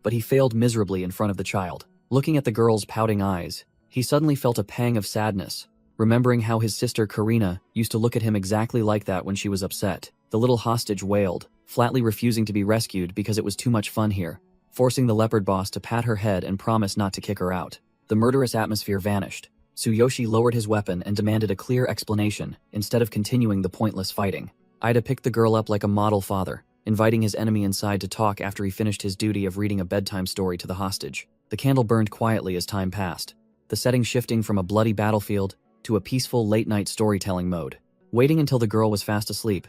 But he failed miserably in front of the child. Looking at the girl's pouting eyes, he suddenly felt a pang of sadness, remembering how his sister Karina used to look at him exactly like that when she was upset. The little hostage wailed, flatly refusing to be rescued because it was too much fun here, forcing the leopard boss to pat her head and promise not to kick her out. The murderous atmosphere vanished. Tsuyoshi lowered his weapon and demanded a clear explanation instead of continuing the pointless fighting. Ida picked the girl up like a model father, inviting his enemy inside to talk after he finished his duty of reading a bedtime story to the hostage. The candle burned quietly as time passed, the setting shifting from a bloody battlefield to a peaceful late-night storytelling mode. Waiting until the girl was fast asleep,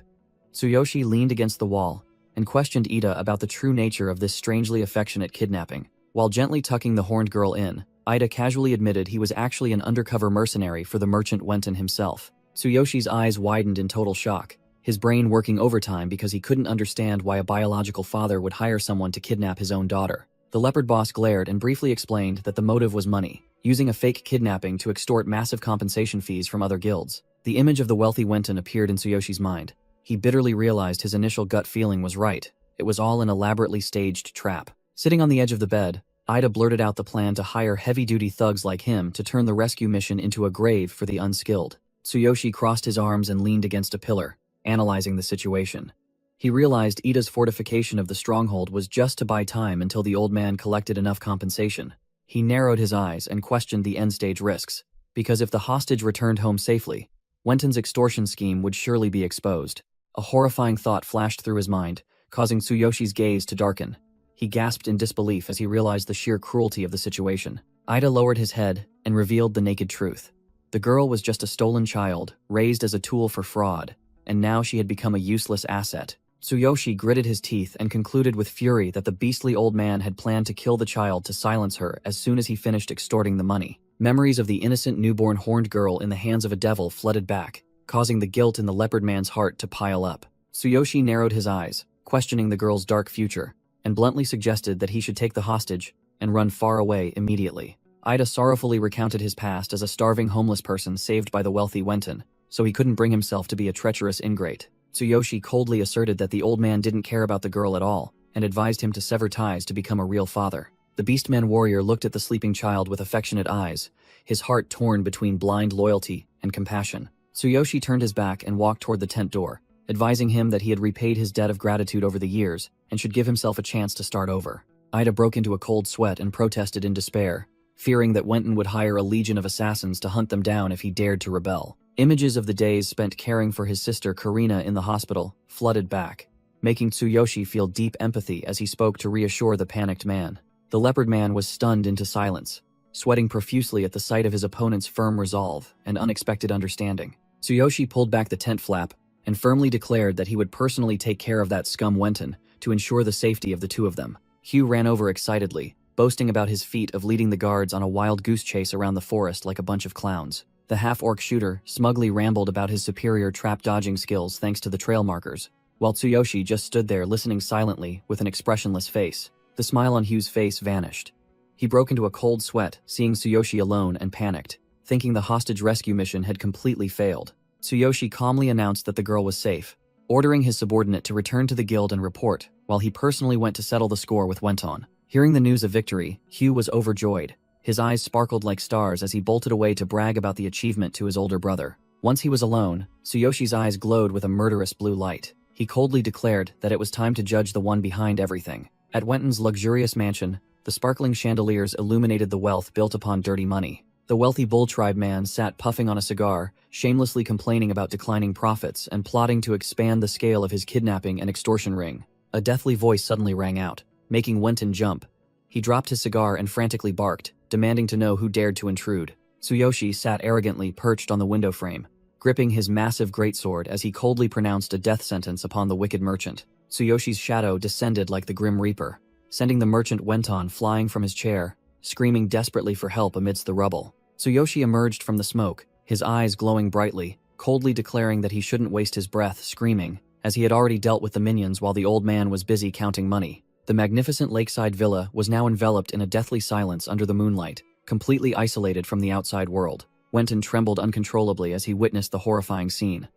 Tsuyoshi leaned against the wall and questioned Ida about the true nature of this strangely affectionate kidnapping. While gently tucking the horned girl in, Ida casually admitted he was actually an undercover mercenary for the merchant Wenton himself. Tsuyoshi's eyes widened in total shock, his brain working overtime because he couldn't understand why a biological father would hire someone to kidnap his own daughter. The leopard boss glared and briefly explained that the motive was money, using a fake kidnapping to extort massive compensation fees from other guilds. The image of the wealthy Wenton appeared in Tsuyoshi's mind. He bitterly realized his initial gut feeling was right. It was all an elaborately staged trap. Sitting on the edge of the bed, Ida blurted out the plan to hire heavy-duty thugs like him to turn the rescue mission into a grave for the unskilled. Tsuyoshi crossed his arms and leaned against a pillar, analyzing the situation. He realized Ida's fortification of the stronghold was just to buy time until the old man collected enough compensation. He narrowed his eyes and questioned the end-stage risks, because if the hostage returned home safely, Wenton's extortion scheme would surely be exposed. A horrifying thought flashed through his mind, causing Tsuyoshi's gaze to darken. He gasped in disbelief as he realized the sheer cruelty of the situation. Ida lowered his head and revealed the naked truth. The girl was just a stolen child, raised as a tool for fraud, and now she had become a useless asset. Tsuyoshi gritted his teeth and concluded with fury that the beastly old man had planned to kill the child to silence her as soon as he finished extorting the money. Memories of the innocent newborn horned girl in the hands of a devil flooded back, causing the guilt in the leopard man's heart to pile up. Tsuyoshi narrowed his eyes, questioning the girl's dark future, and bluntly suggested that he should take the hostage and run far away immediately. Ida sorrowfully recounted his past as a starving homeless person saved by the wealthy Wenton, so he couldn't bring himself to be a treacherous ingrate. Tsuyoshi coldly asserted that the old man didn't care about the girl at all, and advised him to sever ties to become a real father. The Beastman warrior looked at the sleeping child with affectionate eyes, his heart torn between blind loyalty and compassion. Tsuyoshi turned his back and walked toward the tent door, advising him that he had repaid his debt of gratitude over the years and should give himself a chance to start over. Ida broke into a cold sweat and protested in despair, fearing that Wenton would hire a legion of assassins to hunt them down if he dared to rebel. Images of the days spent caring for his sister Karina in the hospital flooded back, making Tsuyoshi feel deep empathy as he spoke to reassure the panicked man. The leopard man was stunned into silence, sweating profusely at the sight of his opponent's firm resolve and unexpected understanding. Tsuyoshi pulled back the tent flap and firmly declared that he would personally take care of that scum Wenton to ensure the safety of the two of them. Hugh ran over excitedly, boasting about his feat of leading the guards on a wild goose chase around the forest like a bunch of clowns. The half-orc shooter smugly rambled about his superior trap-dodging skills thanks to the trail markers, while Tsuyoshi just stood there listening silently with an expressionless face. The smile on Hugh's face vanished. He broke into a cold sweat, seeing Tsuyoshi alone, and panicked, thinking the hostage rescue mission had completely failed. Tsuyoshi calmly announced that the girl was safe, ordering his subordinate to return to the guild and report, while he personally went to settle the score with Wenton. Hearing the news of victory, Hugh was overjoyed. His eyes sparkled like stars as he bolted away to brag about the achievement to his older brother. Once he was alone, Tsuyoshi's eyes glowed with a murderous blue light. He coldly declared that it was time to judge the one behind everything. At Wenton's luxurious mansion, the sparkling chandeliers illuminated the wealth built upon dirty money. The wealthy bull tribe man sat puffing on a cigar, shamelessly complaining about declining profits and plotting to expand the scale of his kidnapping and extortion ring. A deathly voice suddenly rang out, making Wenton jump. He dropped his cigar and frantically barked, demanding to know who dared to intrude. Tsuyoshi sat arrogantly perched on the window frame, gripping his massive greatsword as he coldly pronounced a death sentence upon the wicked merchant. Tsuyoshi's shadow descended like the Grim Reaper, sending the merchant Wenton flying from his chair, screaming desperately for help amidst the rubble. Tsuyoshi emerged from the smoke, his eyes glowing brightly, coldly declaring that he shouldn't waste his breath screaming, as he had already dealt with the minions while the old man was busy counting money. The magnificent lakeside villa was now enveloped in a deathly silence under the moonlight, completely isolated from the outside world. Wenton trembled uncontrollably as he witnessed the horrifying scene.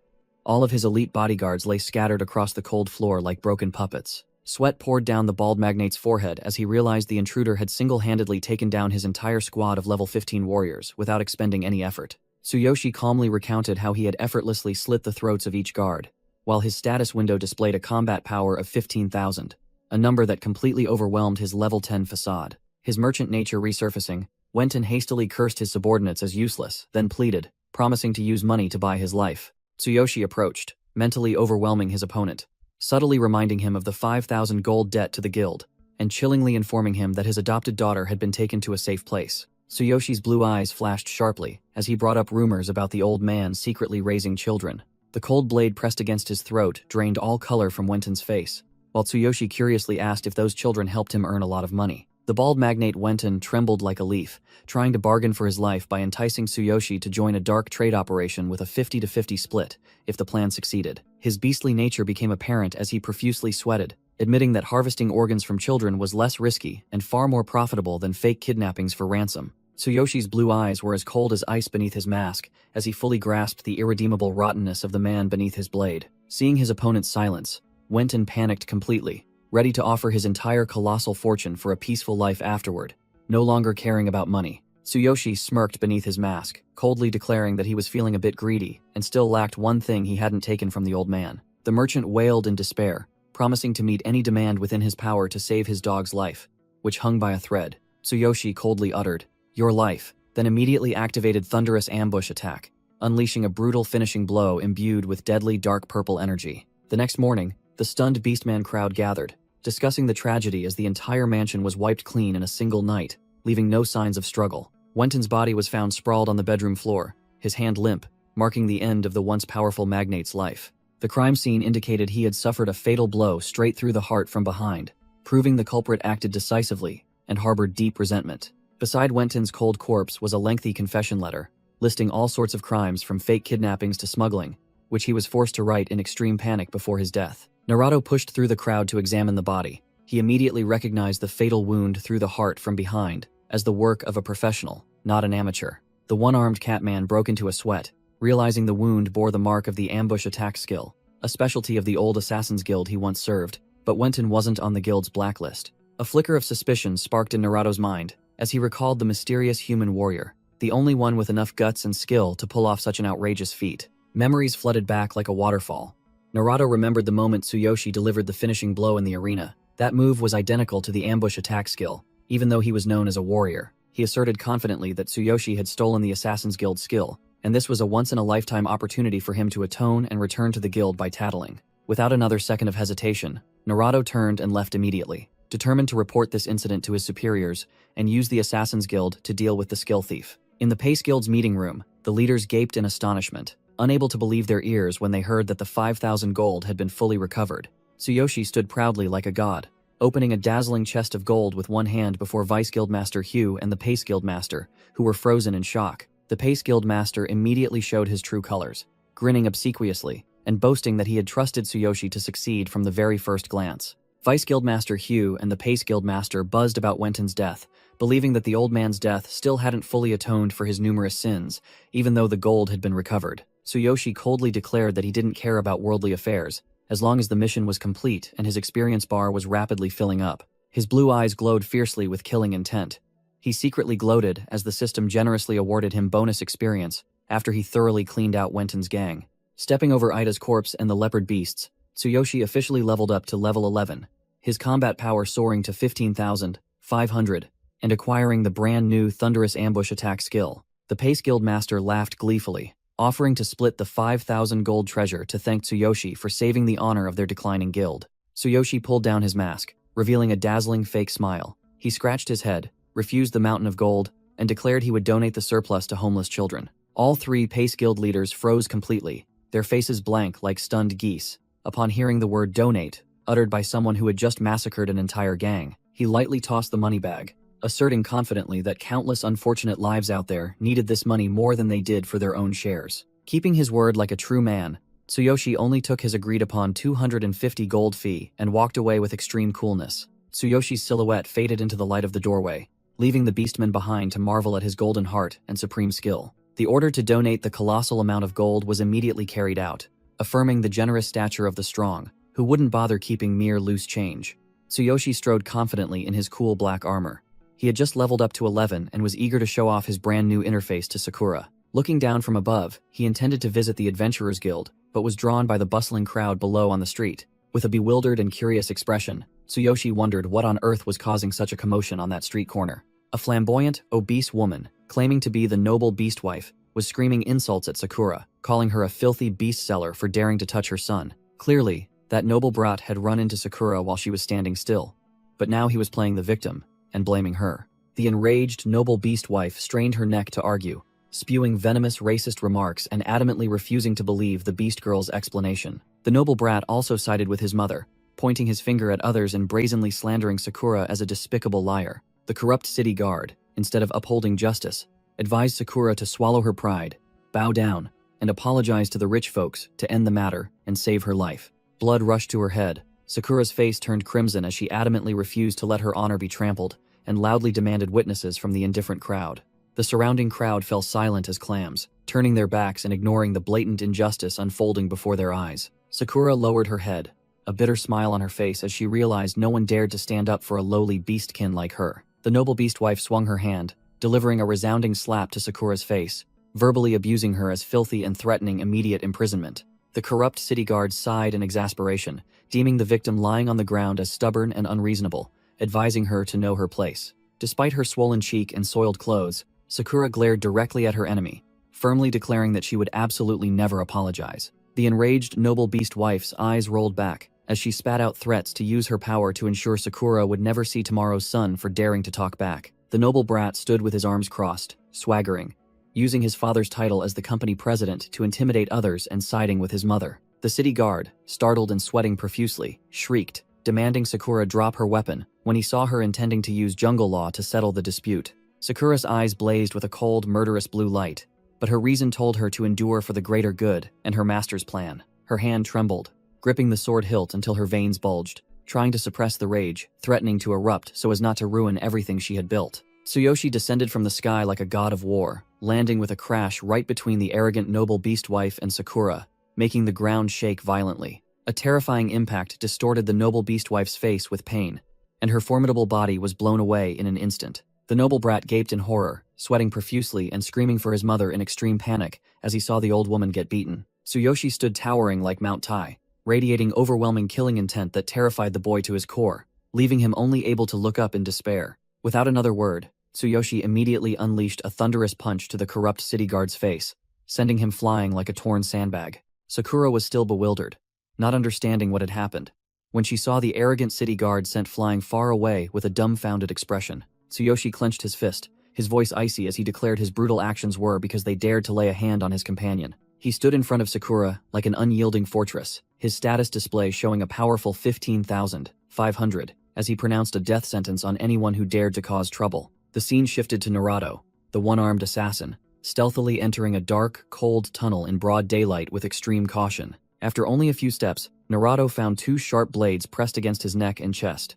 All of his elite bodyguards lay scattered across the cold floor like broken puppets. Sweat poured down the bald magnate's forehead as he realized the intruder had single-handedly taken down his entire squad of level 15 warriors without expending any effort. Tsuyoshi calmly recounted how he had effortlessly slit the throats of each guard, while his status window displayed a combat power of 15,000. A number that completely overwhelmed his level 10 facade. His merchant nature resurfacing, Wenton hastily cursed his subordinates as useless, then pleaded, promising to use money to buy his life. Tsuyoshi approached, mentally overwhelming his opponent, subtly reminding him of the 5,000 gold debt to the guild, and chillingly informing him that his adopted daughter had been taken to a safe place. Tsuyoshi's blue eyes flashed sharply as he brought up rumors about the old man secretly raising children. The cold blade pressed against his throat drained all color from Wenton's face, while Tsuyoshi curiously asked if those children helped him earn a lot of money. The bald magnate Wenton trembled like a leaf, trying to bargain for his life by enticing Tsuyoshi to join a dark trade operation with a 50-50 split, if the plan succeeded. His beastly nature became apparent as he profusely sweated, admitting that harvesting organs from children was less risky and far more profitable than fake kidnappings for ransom. Tsuyoshi's blue eyes were as cold as ice beneath his mask as he fully grasped the irredeemable rottenness of the man beneath his blade. Seeing his opponent's silence, Wenton panicked completely, ready to offer his entire colossal fortune for a peaceful life afterward, no longer caring about money. Tsuyoshi smirked beneath his mask, coldly declaring that he was feeling a bit greedy and still lacked one thing he hadn't taken from the old man. The merchant wailed in despair, promising to meet any demand within his power to save his dog's life, which hung by a thread. Tsuyoshi coldly uttered, "Your life," then immediately activated Thunderous Ambush Attack, unleashing a brutal finishing blow imbued with deadly dark purple energy. The next morning, the stunned Beastman crowd gathered, discussing the tragedy as the entire mansion was wiped clean in a single night, leaving no signs of struggle. Wenton's body was found sprawled on the bedroom floor, his hand limp, marking the end of the once powerful magnate's life. The crime scene indicated he had suffered a fatal blow straight through the heart from behind, proving the culprit acted decisively and harbored deep resentment. Beside Wenton's cold corpse was a lengthy confession letter, listing all sorts of crimes from fake kidnappings to smuggling, which he was forced to write in extreme panic before his death. Naruto pushed through the crowd to examine the body. He immediately recognized the fatal wound through the heart from behind as the work of a professional, not an amateur. The one-armed Catman broke into a sweat, realizing the wound bore the mark of the ambush attack skill, a specialty of the old Assassin's Guild he once served, but Wenton wasn't on the guild's blacklist. A flicker of suspicion sparked in Naruto's mind as he recalled the mysterious human warrior, the only one with enough guts and skill to pull off such an outrageous feat. Memories flooded back like a waterfall. Naruto remembered the moment Tsuyoshi delivered the finishing blow in the arena. That move was identical to the ambush attack skill, even though he was known as a warrior. He asserted confidently that Tsuyoshi had stolen the Assassin's Guild skill, and this was a once-in-a-lifetime opportunity for him to atone and return to the guild by tattling. Without another second of hesitation, Naruto turned and left immediately, determined to report this incident to his superiors and use the Assassin's Guild to deal with the skill thief. In the Pace Guild's meeting room, the leaders gaped in astonishment, unable to believe their ears when they heard that the 5,000 gold had been fully recovered. Tsuyoshi stood proudly like a god, opening a dazzling chest of gold with one hand before Vice Guild Master Hugh and the Pace Guild Master, who were frozen in shock. The Pace Guild Master immediately showed his true colors, grinning obsequiously and boasting that he had trusted Tsuyoshi to succeed from the very first glance. Vice Guild Master Hugh and the Pace Guild Master buzzed about Wenton's death, believing that the old man's death still hadn't fully atoned for his numerous sins, even though the gold had been recovered. Tsuyoshi coldly declared that he didn't care about worldly affairs, as long as the mission was complete and his experience bar was rapidly filling up. His blue eyes glowed fiercely with killing intent. He secretly gloated as the system generously awarded him bonus experience after he thoroughly cleaned out Wenton's gang. Stepping over Ida's corpse and the leopard beasts, Tsuyoshi officially leveled up to level 11, his combat power soaring to 15,500, and acquiring the brand new Thunderous Ambush Attack skill. The Pace Guild Master laughed gleefully, offering to split the 5,000 gold treasure to thank Tsuyoshi for saving the honor of their declining guild. Tsuyoshi pulled down his mask, revealing a dazzling fake smile. He scratched his head, refused the mountain of gold, and declared he would donate the surplus to homeless children. All three Pace Guild leaders froze completely, their faces blank like stunned geese, upon hearing the word donate, uttered by someone who had just massacred an entire gang. He lightly tossed the money bag, asserting confidently that countless unfortunate lives out there needed this money more than they did for their own shares. Keeping his word like a true man, Tsuyoshi only took his agreed-upon 250 gold fee and walked away with extreme coolness. Tsuyoshi's silhouette faded into the light of the doorway, leaving the beastmen behind to marvel at his golden heart and supreme skill. The order to donate the colossal amount of gold was immediately carried out, affirming the generous stature of the strong, who wouldn't bother keeping mere loose change. Tsuyoshi strode confidently in his cool black armor. He had just leveled up to 11 and was eager to show off his brand new interface to Sakura. Looking down from above, he intended to visit the Adventurers Guild, but was drawn by the bustling crowd below on the street. With a bewildered and curious expression, Tsuyoshi wondered what on earth was causing such a commotion on that street corner. A flamboyant, obese woman, claiming to be the noble beast wife, was screaming insults at Sakura, calling her a filthy beast seller for daring to touch her son. Clearly, that noble brat had run into Sakura while she was standing still, but now he was playing the victim and blaming her. The enraged noble beast wife strained her neck to argue, spewing venomous racist remarks and adamantly refusing to believe the beast girl's explanation. The noble brat also sided with his mother, pointing his finger at others and brazenly slandering Sakura as a despicable liar. The corrupt city guard, instead of upholding justice, advised Sakura to swallow her pride, bow down, and apologize to the rich folks to end the matter and save her life. Blood rushed to her head. Sakura's face turned crimson as she adamantly refused to let her honor be trampled and loudly demanded witnesses from the indifferent crowd. The surrounding crowd fell silent as clams, turning their backs and ignoring the blatant injustice unfolding before their eyes. Sakura lowered her head, a bitter smile on her face as she realized no one dared to stand up for a lowly beastkin like her. The noble beast wife swung her hand, delivering a resounding slap to Sakura's face, verbally abusing her as filthy and threatening immediate imprisonment. The corrupt city guard sighed in exasperation, deeming the victim lying on the ground as stubborn and unreasonable, advising her to know her place. Despite her swollen cheek and soiled clothes, Sakura glared directly at her enemy, firmly declaring that she would absolutely never apologize. The enraged noble beast wife's eyes rolled back as she spat out threats to use her power to ensure Sakura would never see tomorrow's sun for daring to talk back. The noble brat stood with his arms crossed, swaggering, using his father's title as the company president to intimidate others and siding with his mother. The city guard, startled and sweating profusely, shrieked, demanding Sakura drop her weapon when he saw her intending to use jungle law to settle the dispute. Sakura's eyes blazed with a cold, murderous blue light, but her reason told her to endure for the greater good and her master's plan. Her hand trembled, gripping the sword hilt until her veins bulged, trying to suppress the rage, threatening to erupt so as not to ruin everything she had built. Tsuyoshi descended from the sky like a god of war, landing with a crash right between the arrogant noble beast wife and Sakura, making the ground shake violently. A terrifying impact distorted the noble beast wife's face with pain, and her formidable body was blown away in an instant. The noble brat gaped in horror, sweating profusely and screaming for his mother in extreme panic as he saw the old woman get beaten. Tsuyoshi stood towering like Mount Tai, radiating overwhelming killing intent that terrified the boy to his core, leaving him only able to look up in despair. Without another word, Tsuyoshi immediately unleashed a thunderous punch to the corrupt city guard's face, sending him flying like a torn sandbag. Sakura was still bewildered, not understanding what had happened, when she saw the arrogant city guard sent flying far away with a dumbfounded expression. Tsuyoshi clenched his fist, his voice icy as he declared his brutal actions were because they dared to lay a hand on his companion. He stood in front of Sakura like an unyielding fortress, his status display showing a powerful 15,500 as he pronounced a death sentence on anyone who dared to cause trouble. The scene shifted to Naruto, the one-armed assassin, stealthily entering a dark, cold tunnel in broad daylight with extreme caution. After only a few steps, Naruto found two sharp blades pressed against his neck and chest.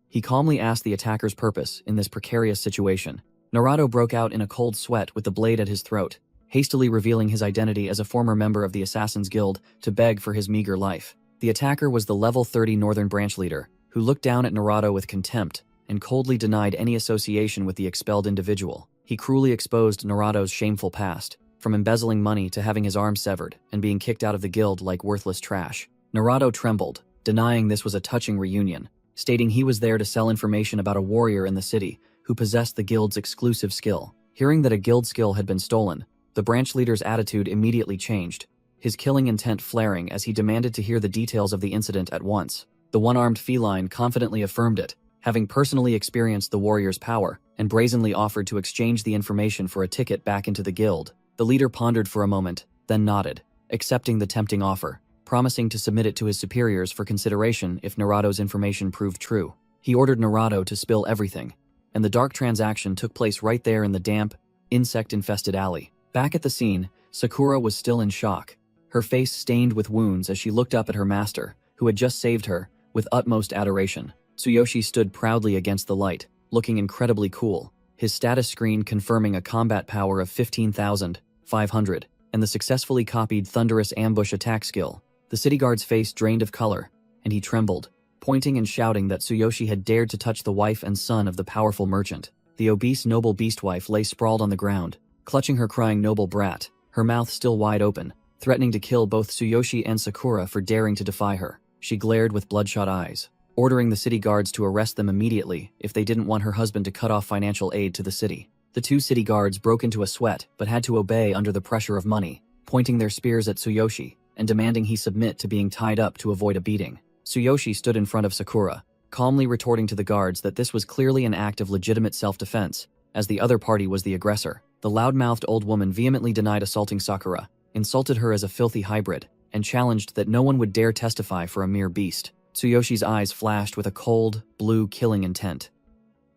He calmly asked the attacker's purpose in this precarious situation. Naruto broke out in a cold sweat with the blade at his throat, hastily revealing his identity as a former member of the Assassin's Guild to beg for his meager life. The attacker was the level 30 Northern Branch leader, who looked down at Naruto with contempt and coldly denied any association with the expelled individual. He cruelly exposed Naruto's shameful past, from embezzling money to having his arms severed and being kicked out of the guild like worthless trash. Naruto trembled, denying this was a touching reunion, stating he was there to sell information about a warrior in the city who possessed the guild's exclusive skill. Hearing that a guild skill had been stolen, the branch leader's attitude immediately changed, his killing intent flaring as he demanded to hear the details of the incident at once. The one-armed feline confidently affirmed it, having personally experienced the warrior's power, and brazenly offered to exchange the information for a ticket back into the guild. The leader pondered for a moment, then nodded, accepting the tempting offer, promising to submit it to his superiors for consideration if Naruto's information proved true. He ordered Naruto to spill everything, and the dark transaction took place right there in the damp, insect-infested alley. Back at the scene, Sakura was still in shock, her face stained with wounds as she looked up at her master, who had just saved her, with utmost adoration. Tsuyoshi stood proudly against the light, looking incredibly cool, his status screen confirming a combat power of 15,500, and the successfully copied thunderous ambush attack skill. The city guard's face drained of color, and he trembled, pointing and shouting that Tsuyoshi had dared to touch the wife and son of the powerful merchant. The obese noble beast wife lay sprawled on the ground, clutching her crying noble brat, her mouth still wide open, threatening to kill both Tsuyoshi and Sakura for daring to defy her. She glared with bloodshot eyes, ordering the city guards to arrest them immediately if they didn't want her husband to cut off financial aid to the city. The two city guards broke into a sweat but had to obey under the pressure of money, pointing their spears at Tsuyoshi and demanding he submit to being tied up to avoid a beating. Tsuyoshi stood in front of Sakura, calmly retorting to the guards that this was clearly an act of legitimate self-defense, as the other party was the aggressor. The loud-mouthed old woman vehemently denied assaulting Sakura, insulted her as a filthy hybrid, and challenged that no one would dare testify for a mere beast. Tsuyoshi's eyes flashed with a cold, blue killing intent.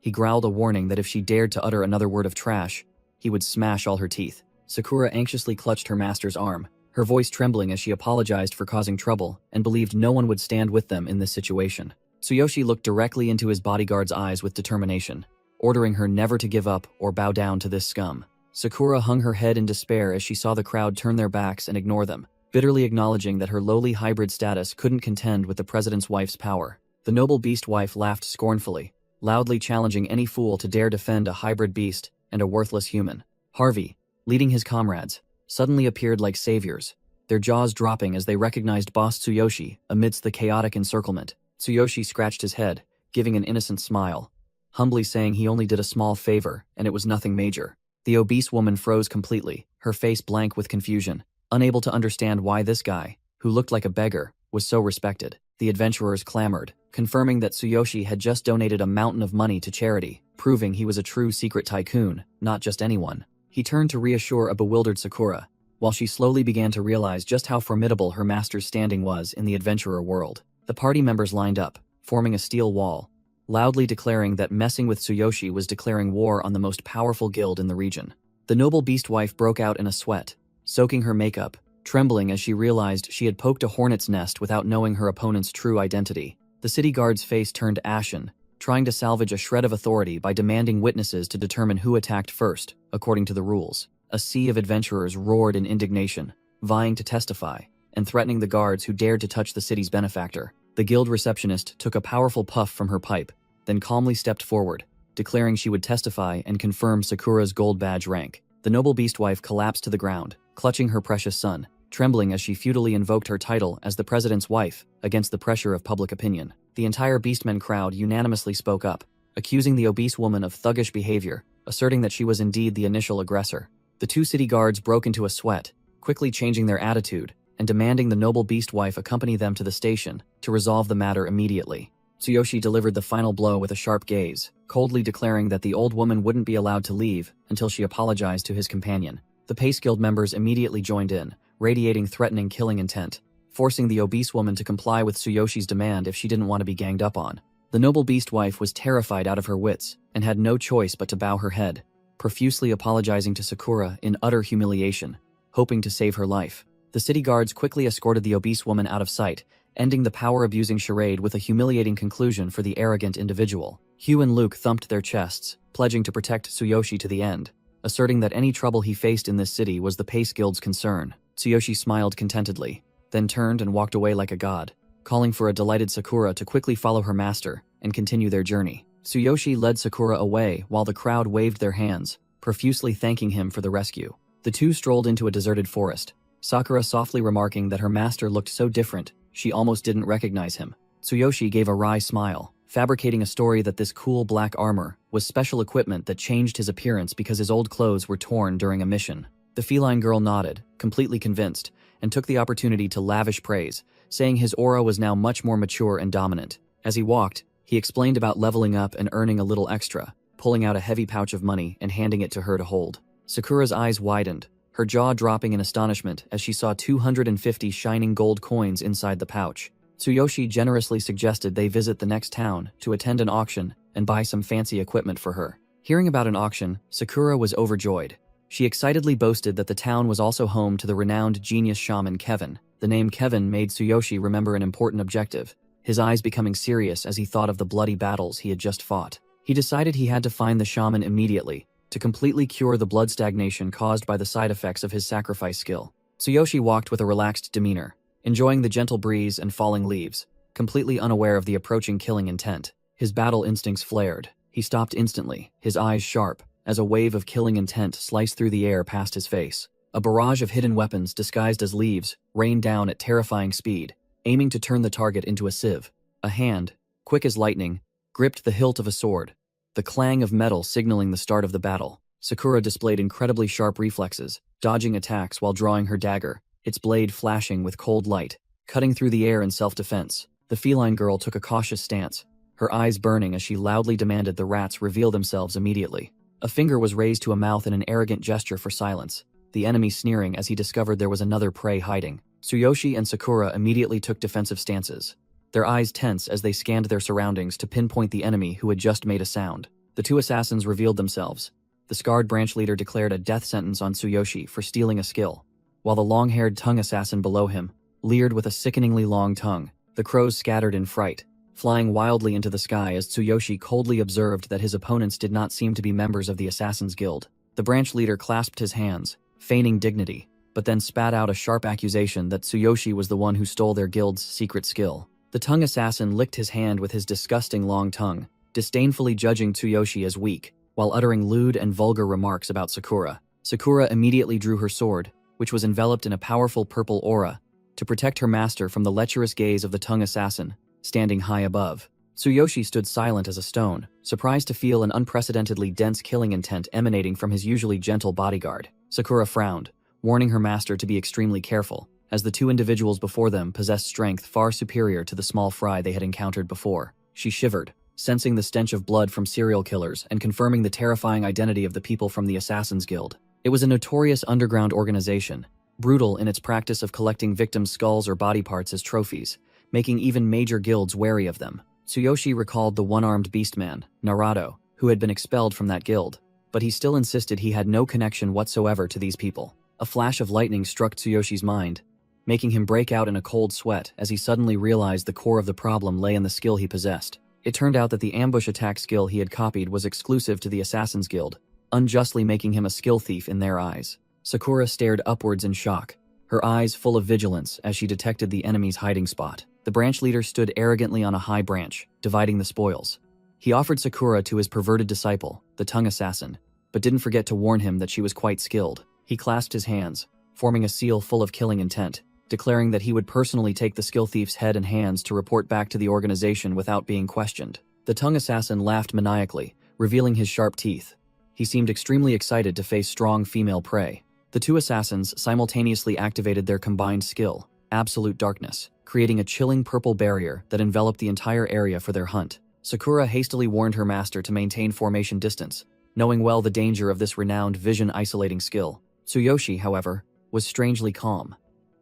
He growled a warning that if she dared to utter another word of trash, he would smash all her teeth. Sakura anxiously clutched her master's arm, her voice trembling as she apologized for causing trouble and believed no one would stand with them in this situation. Tsuyoshi looked directly into his bodyguard's eyes with determination, ordering her never to give up or bow down to this scum. Sakura hung her head in despair as she saw the crowd turn their backs and ignore them, bitterly acknowledging that her lowly hybrid status couldn't contend with the president's wife's power. The noble beast wife laughed scornfully, loudly challenging any fool to dare defend a hybrid beast and a worthless human. Harvey, leading his comrades, suddenly appeared like saviors, their jaws dropping as they recognized Boss Tsuyoshi amidst the chaotic encirclement. Tsuyoshi scratched his head, giving an innocent smile, humbly saying he only did a small favor and it was nothing major. The obese woman froze completely, her face blank with confusion, unable to understand why this guy, who looked like a beggar, was so respected. The adventurers clamored, confirming that Tsuyoshi had just donated a mountain of money to charity, proving he was a true secret tycoon, not just anyone. He turned to reassure a bewildered Sakura, while she slowly began to realize just how formidable her master's standing was in the adventurer world. The party members lined up, forming a steel wall, loudly declaring that messing with Tsuyoshi was declaring war on the most powerful guild in the region. The noble beast wife broke out in a sweat, soaking her makeup, trembling as she realized she had poked a hornet's nest without knowing her opponent's true identity. The city guard's face turned ashen, trying to salvage a shred of authority by demanding witnesses to determine who attacked first, according to the rules. A sea of adventurers roared in indignation, vying to testify, and threatening the guards who dared to touch the city's benefactor. The guild receptionist took a powerful puff from her pipe, then calmly stepped forward, declaring she would testify and confirm Sakura's gold badge rank. The noble beast wife collapsed to the ground, clutching her precious son, trembling as she futilely invoked her title as the president's wife against the pressure of public opinion. The entire Beastmen crowd unanimously spoke up, accusing the obese woman of thuggish behavior, asserting that she was indeed the initial aggressor. The two city guards broke into a sweat, quickly changing their attitude and demanding the noble beast wife accompany them to the station to resolve the matter immediately. Tsuyoshi delivered the final blow with a sharp gaze, coldly declaring that the old woman wouldn't be allowed to leave until she apologized to his companion. The Pace Guild members immediately joined in, radiating threatening killing intent, forcing the obese woman to comply with Tsuyoshi's demand if she didn't want to be ganged up on. The noble beast wife was terrified out of her wits and had no choice but to bow her head, profusely apologizing to Sakura in utter humiliation, hoping to save her life. The city guards quickly escorted the obese woman out of sight, ending the power-abusing charade with a humiliating conclusion for the arrogant individual. Hugh and Luke thumped their chests, pledging to protect Tsuyoshi to the end, asserting that any trouble he faced in this city was the Pace Guild's concern. Tsuyoshi smiled contentedly, then turned and walked away like a god, calling for a delighted Sakura to quickly follow her master and continue their journey. Tsuyoshi led Sakura away while the crowd waved their hands, profusely thanking him for the rescue. The two strolled into a deserted forest, Sakura softly remarking that her master looked so different she almost didn't recognize him. Tsuyoshi gave a wry smile, fabricating a story that this cool black armor was special equipment that changed his appearance because his old clothes were torn during a mission. The feline girl nodded, completely convinced, and took the opportunity to lavish praise, saying his aura was now much more mature and dominant. As he walked, he explained about leveling up and earning a little extra, pulling out a heavy pouch of money and handing it to her to hold. Sakura's eyes widened, her jaw dropping in astonishment as she saw 250 shining gold coins inside the pouch. Tsuyoshi generously suggested they visit the next town to attend an auction and buy some fancy equipment for her. Hearing about an auction, Sakura was overjoyed. She excitedly boasted that the town was also home to the renowned genius shaman Kevin. The name Kevin made Tsuyoshi remember an important objective, his eyes becoming serious as he thought of the bloody battles he had just fought. He decided he had to find the shaman immediately to completely cure the blood stagnation caused by the side effects of his sacrifice skill. Tsuyoshi walked with a relaxed demeanor, enjoying the gentle breeze and falling leaves, completely unaware of the approaching killing intent. His battle instincts flared. He stopped instantly, his eyes sharp, as a wave of killing intent sliced through the air past his face. A barrage of hidden weapons disguised as leaves rained down at terrifying speed, aiming to turn the target into a sieve. A hand, quick as lightning, gripped the hilt of a sword, the clang of metal signaling the start of the battle. Sakura displayed incredibly sharp reflexes, dodging attacks while drawing her dagger, its blade flashing with cold light, cutting through the air in self-defense. The feline girl took a cautious stance, her eyes burning as she loudly demanded the rats reveal themselves immediately. A finger was raised to a mouth in an arrogant gesture for silence, the enemy sneering as he discovered there was another prey hiding. Tsuyoshi and Sakura immediately took defensive stances, their eyes tense as they scanned their surroundings to pinpoint the enemy who had just made a sound. The two assassins revealed themselves. The scarred branch leader declared a death sentence on Tsuyoshi for stealing a skill, while the long-haired tongue assassin below him leered with a sickeningly long tongue. The crows scattered in fright, flying wildly into the sky as Tsuyoshi coldly observed that his opponents did not seem to be members of the Assassin's Guild. The branch leader clasped his hands, feigning dignity, but then spat out a sharp accusation that Tsuyoshi was the one who stole their guild's secret skill. The tongue assassin licked his hand with his disgusting long tongue, disdainfully judging Tsuyoshi as weak, while uttering lewd and vulgar remarks about Sakura. Sakura immediately drew her sword, which was enveloped in a powerful purple aura, to protect her master from the lecherous gaze of the tongue assassin, standing high above. Tsuyoshi stood silent as a stone, surprised to feel an unprecedentedly dense killing intent emanating from his usually gentle bodyguard. Sakura frowned, warning her master to be extremely careful, as the two individuals before them possessed strength far superior to the small fry they had encountered before. She shivered, sensing the stench of blood from serial killers and confirming the terrifying identity of the people from the Assassin's Guild. It was a notorious underground organization, brutal in its practice of collecting victims' skulls or body parts as trophies, making even major guilds wary of them. Tsuyoshi recalled the one-armed beastman, Naruto, who had been expelled from that guild, but he still insisted he had no connection whatsoever to these people. A flash of lightning struck Tsuyoshi's mind, making him break out in a cold sweat as he suddenly realized the core of the problem lay in the skill he possessed. It turned out that the ambush attack skill he had copied was exclusive to the Assassin's Guild, unjustly making him a skill thief in their eyes. Sakura stared upwards in shock, her eyes full of vigilance as she detected the enemy's hiding spot. The branch leader stood arrogantly on a high branch, dividing the spoils. He offered Sakura to his perverted disciple, the tongue assassin, but didn't forget to warn him that she was quite skilled. He clasped his hands, forming a seal full of killing intent, declaring that he would personally take the skill thief's head and hands to report back to the organization without being questioned. The tongue assassin laughed maniacally, revealing his sharp teeth. He seemed extremely excited to face strong female prey. The two assassins simultaneously activated their combined skill, Absolute Darkness, creating a chilling purple barrier that enveloped the entire area for their hunt. Sakura hastily warned her master to maintain formation distance, knowing well the danger of this renowned vision-isolating skill. Tsuyoshi, however, was strangely calm.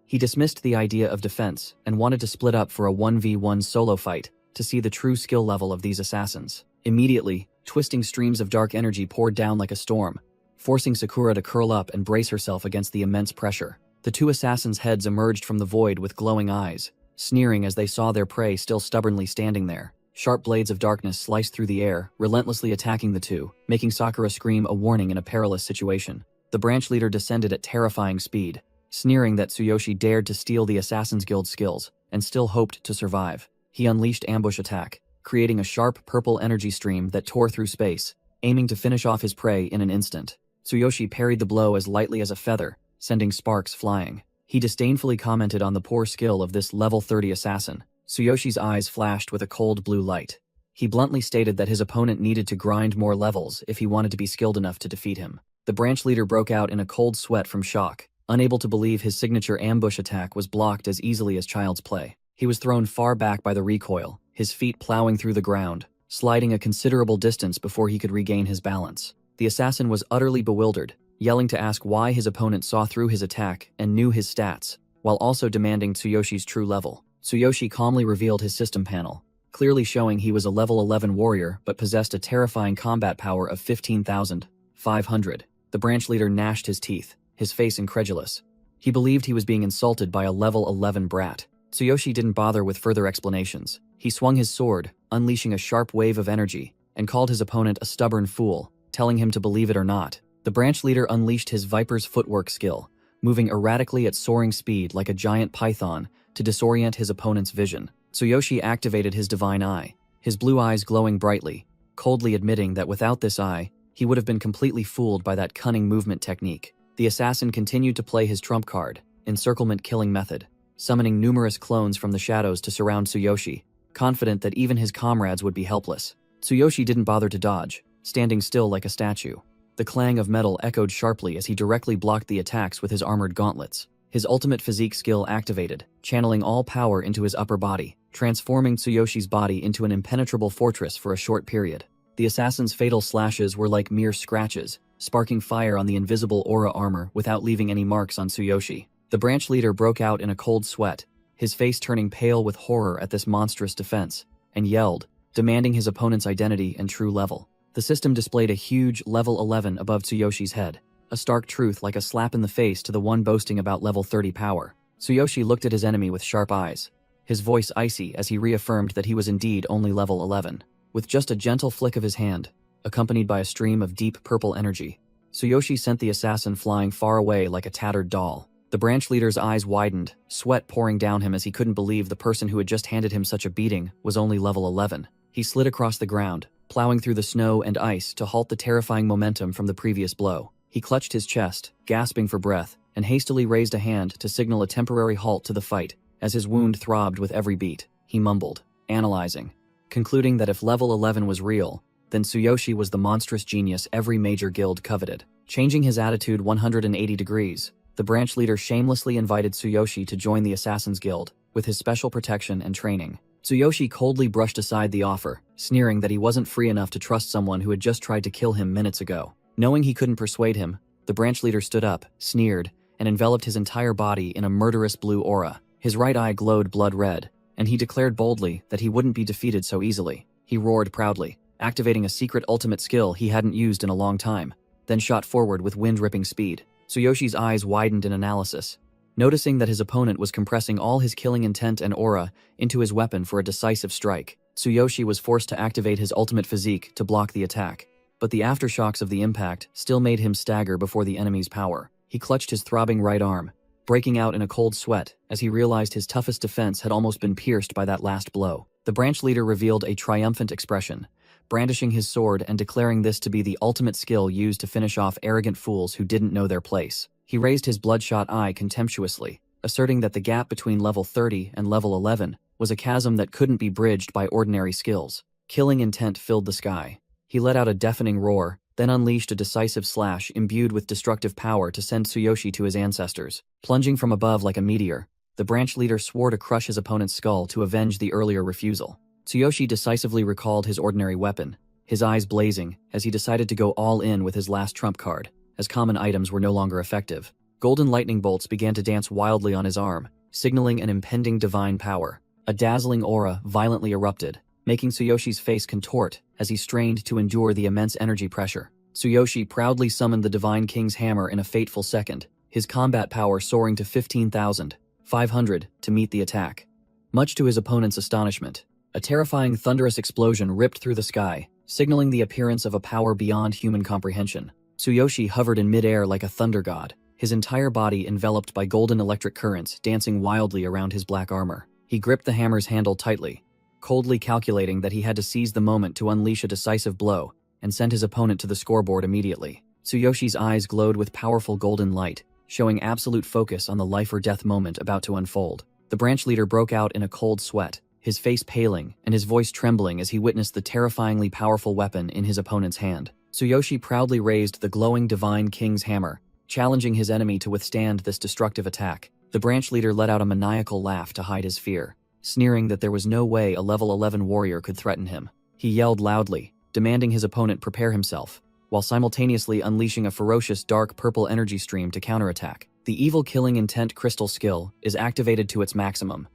He dismissed the idea of defense and wanted to split up for a 1v1 solo fight to see the true skill level of these assassins. Immediately, twisting streams of dark energy poured down like a storm, forcing Sakura to curl up and brace herself against the immense pressure. The two assassins' heads emerged from the void with glowing eyes, sneering as they saw their prey still stubbornly standing there. Sharp blades of darkness sliced through the air, relentlessly attacking the two, making Sakura scream a warning in a perilous situation. The branch leader descended at terrifying speed, sneering that Tsuyoshi dared to steal the Assassin's Guild skills and still hoped to survive. He unleashed ambush attack, creating a sharp purple energy stream that tore through space, aiming to finish off his prey in an instant. Tsuyoshi parried the blow as lightly as a feather, sending sparks flying. He disdainfully commented on the poor skill of this level 30 assassin. Tsuyoshi's eyes flashed with a cold blue light. He bluntly stated that his opponent needed to grind more levels if he wanted to be skilled enough to defeat him. The branch leader broke out in a cold sweat from shock, unable to believe his signature ambush attack was blocked as easily as child's play. He was thrown far back by the recoil, his feet plowing through the ground, sliding a considerable distance before he could regain his balance. The assassin was utterly bewildered, yelling to ask why his opponent saw through his attack and knew his stats, while also demanding Tsuyoshi's true level. Tsuyoshi calmly revealed his system panel, clearly showing he was a level 11 warrior but possessed a terrifying combat power of 15,500. The branch leader gnashed his teeth, his face incredulous. He believed he was being insulted by a level 11 brat. Tsuyoshi didn't bother with further explanations. He swung his sword, unleashing a sharp wave of energy, and called his opponent a stubborn fool, telling him to believe it or not. The branch leader unleashed his Viper's footwork skill, moving erratically at soaring speed like a giant python to disorient his opponent's vision. Tsuyoshi activated his divine eye, his blue eyes glowing brightly, coldly admitting that without this eye, he would have been completely fooled by that cunning movement technique. The assassin continued to play his trump card, encirclement killing method, summoning numerous clones from the shadows to surround Tsuyoshi, confident that even his comrades would be helpless. Tsuyoshi didn't bother to dodge, standing still like a statue. The clang of metal echoed sharply as he directly blocked the attacks with his armored gauntlets. His ultimate physique skill activated, channeling all power into his upper body, transforming Tsuyoshi's body into an impenetrable fortress for a short period. The assassin's fatal slashes were like mere scratches, sparking fire on the invisible aura armor without leaving any marks on Tsuyoshi. The branch leader broke out in a cold sweat, his face turning pale with horror at this monstrous defense, and yelled, demanding his opponent's identity and true level. The system displayed a huge level 11 above Tsuyoshi's head, a stark truth like a slap in the face to the one boasting about level 30 power. Tsuyoshi looked at his enemy with sharp eyes, his voice icy as he reaffirmed that he was indeed only level 11. With just a gentle flick of his hand, accompanied by a stream of deep purple energy, Tsuyoshi sent the assassin flying far away like a tattered doll. The branch leader's eyes widened, sweat pouring down him as he couldn't believe the person who had just handed him such a beating was only level 11. He slid across the ground, plowing through the snow and ice to halt the terrifying momentum from the previous blow. He clutched his chest, gasping for breath, and hastily raised a hand to signal a temporary halt to the fight. As his wound throbbed with every beat, he mumbled, analyzing, concluding that if level 11 was real, then Tsuyoshi was the monstrous genius every major guild coveted. Changing his attitude 180 degrees, the branch leader shamelessly invited Tsuyoshi to join the Assassin's Guild, with his special protection and training. Tsuyoshi coldly brushed aside the offer, sneering that he wasn't free enough to trust someone who had just tried to kill him minutes ago. Knowing he couldn't persuade him, the branch leader stood up, sneered, and enveloped his entire body in a murderous blue aura. His right eye glowed blood red, and he declared boldly that he wouldn't be defeated so easily. He roared proudly, activating a secret ultimate skill he hadn't used in a long time, then shot forward with wind-ripping speed. Tsuyoshi's eyes widened in analysis, noticing that his opponent was compressing all his killing intent and aura into his weapon for a decisive strike. Tsuyoshi was forced to activate his ultimate physique to block the attack, but the aftershocks of the impact still made him stagger before the enemy's power. He clutched his throbbing right arm, breaking out in a cold sweat as he realized his toughest defense had almost been pierced by that last blow. The branch leader revealed a triumphant expression, brandishing his sword and declaring this to be the ultimate skill used to finish off arrogant fools who didn't know their place. He raised his bloodshot eye contemptuously, asserting that the gap between level 30 and level 11 was a chasm that couldn't be bridged by ordinary skills. Killing intent filled the sky. He let out a deafening roar, then unleashed a decisive slash imbued with destructive power to send Tsuyoshi to his ancestors. Plunging from above like a meteor, the branch leader swore to crush his opponent's skull to avenge the earlier refusal. Tsuyoshi decisively recalled his ordinary weapon, his eyes blazing as he decided to go all in with his last trump card, as common items were no longer effective. Golden lightning bolts began to dance wildly on his arm, signaling an impending divine power. A dazzling aura violently erupted, making Tsuyoshi's face contort as he strained to endure the immense energy pressure. Tsuyoshi proudly summoned the Divine King's hammer in a fateful second, his combat power soaring to 15,500 to meet the attack. Much to his opponent's astonishment, a terrifying thunderous explosion ripped through the sky, signaling the appearance of a power beyond human comprehension. Tsuyoshi hovered in midair like a thunder god, his entire body enveloped by golden electric currents dancing wildly around his black armor. He gripped the hammer's handle tightly, coldly calculating that he had to seize the moment to unleash a decisive blow and send his opponent to the scoreboard immediately. Tsuyoshi's eyes glowed with powerful golden light, showing absolute focus on the life-or-death moment about to unfold. The branch leader broke out in a cold sweat, his face paling and his voice trembling as he witnessed the terrifyingly powerful weapon in his opponent's hand. Tsuyoshi proudly raised the glowing Divine King's hammer, challenging his enemy to withstand this destructive attack. The branch leader let out a maniacal laugh to hide his fear, sneering that there was no way a level 11 warrior could threaten him. He yelled loudly, demanding his opponent prepare himself, while simultaneously unleashing a ferocious dark purple energy stream to counterattack. The evil killing intent crystal skill is activated to its maximum.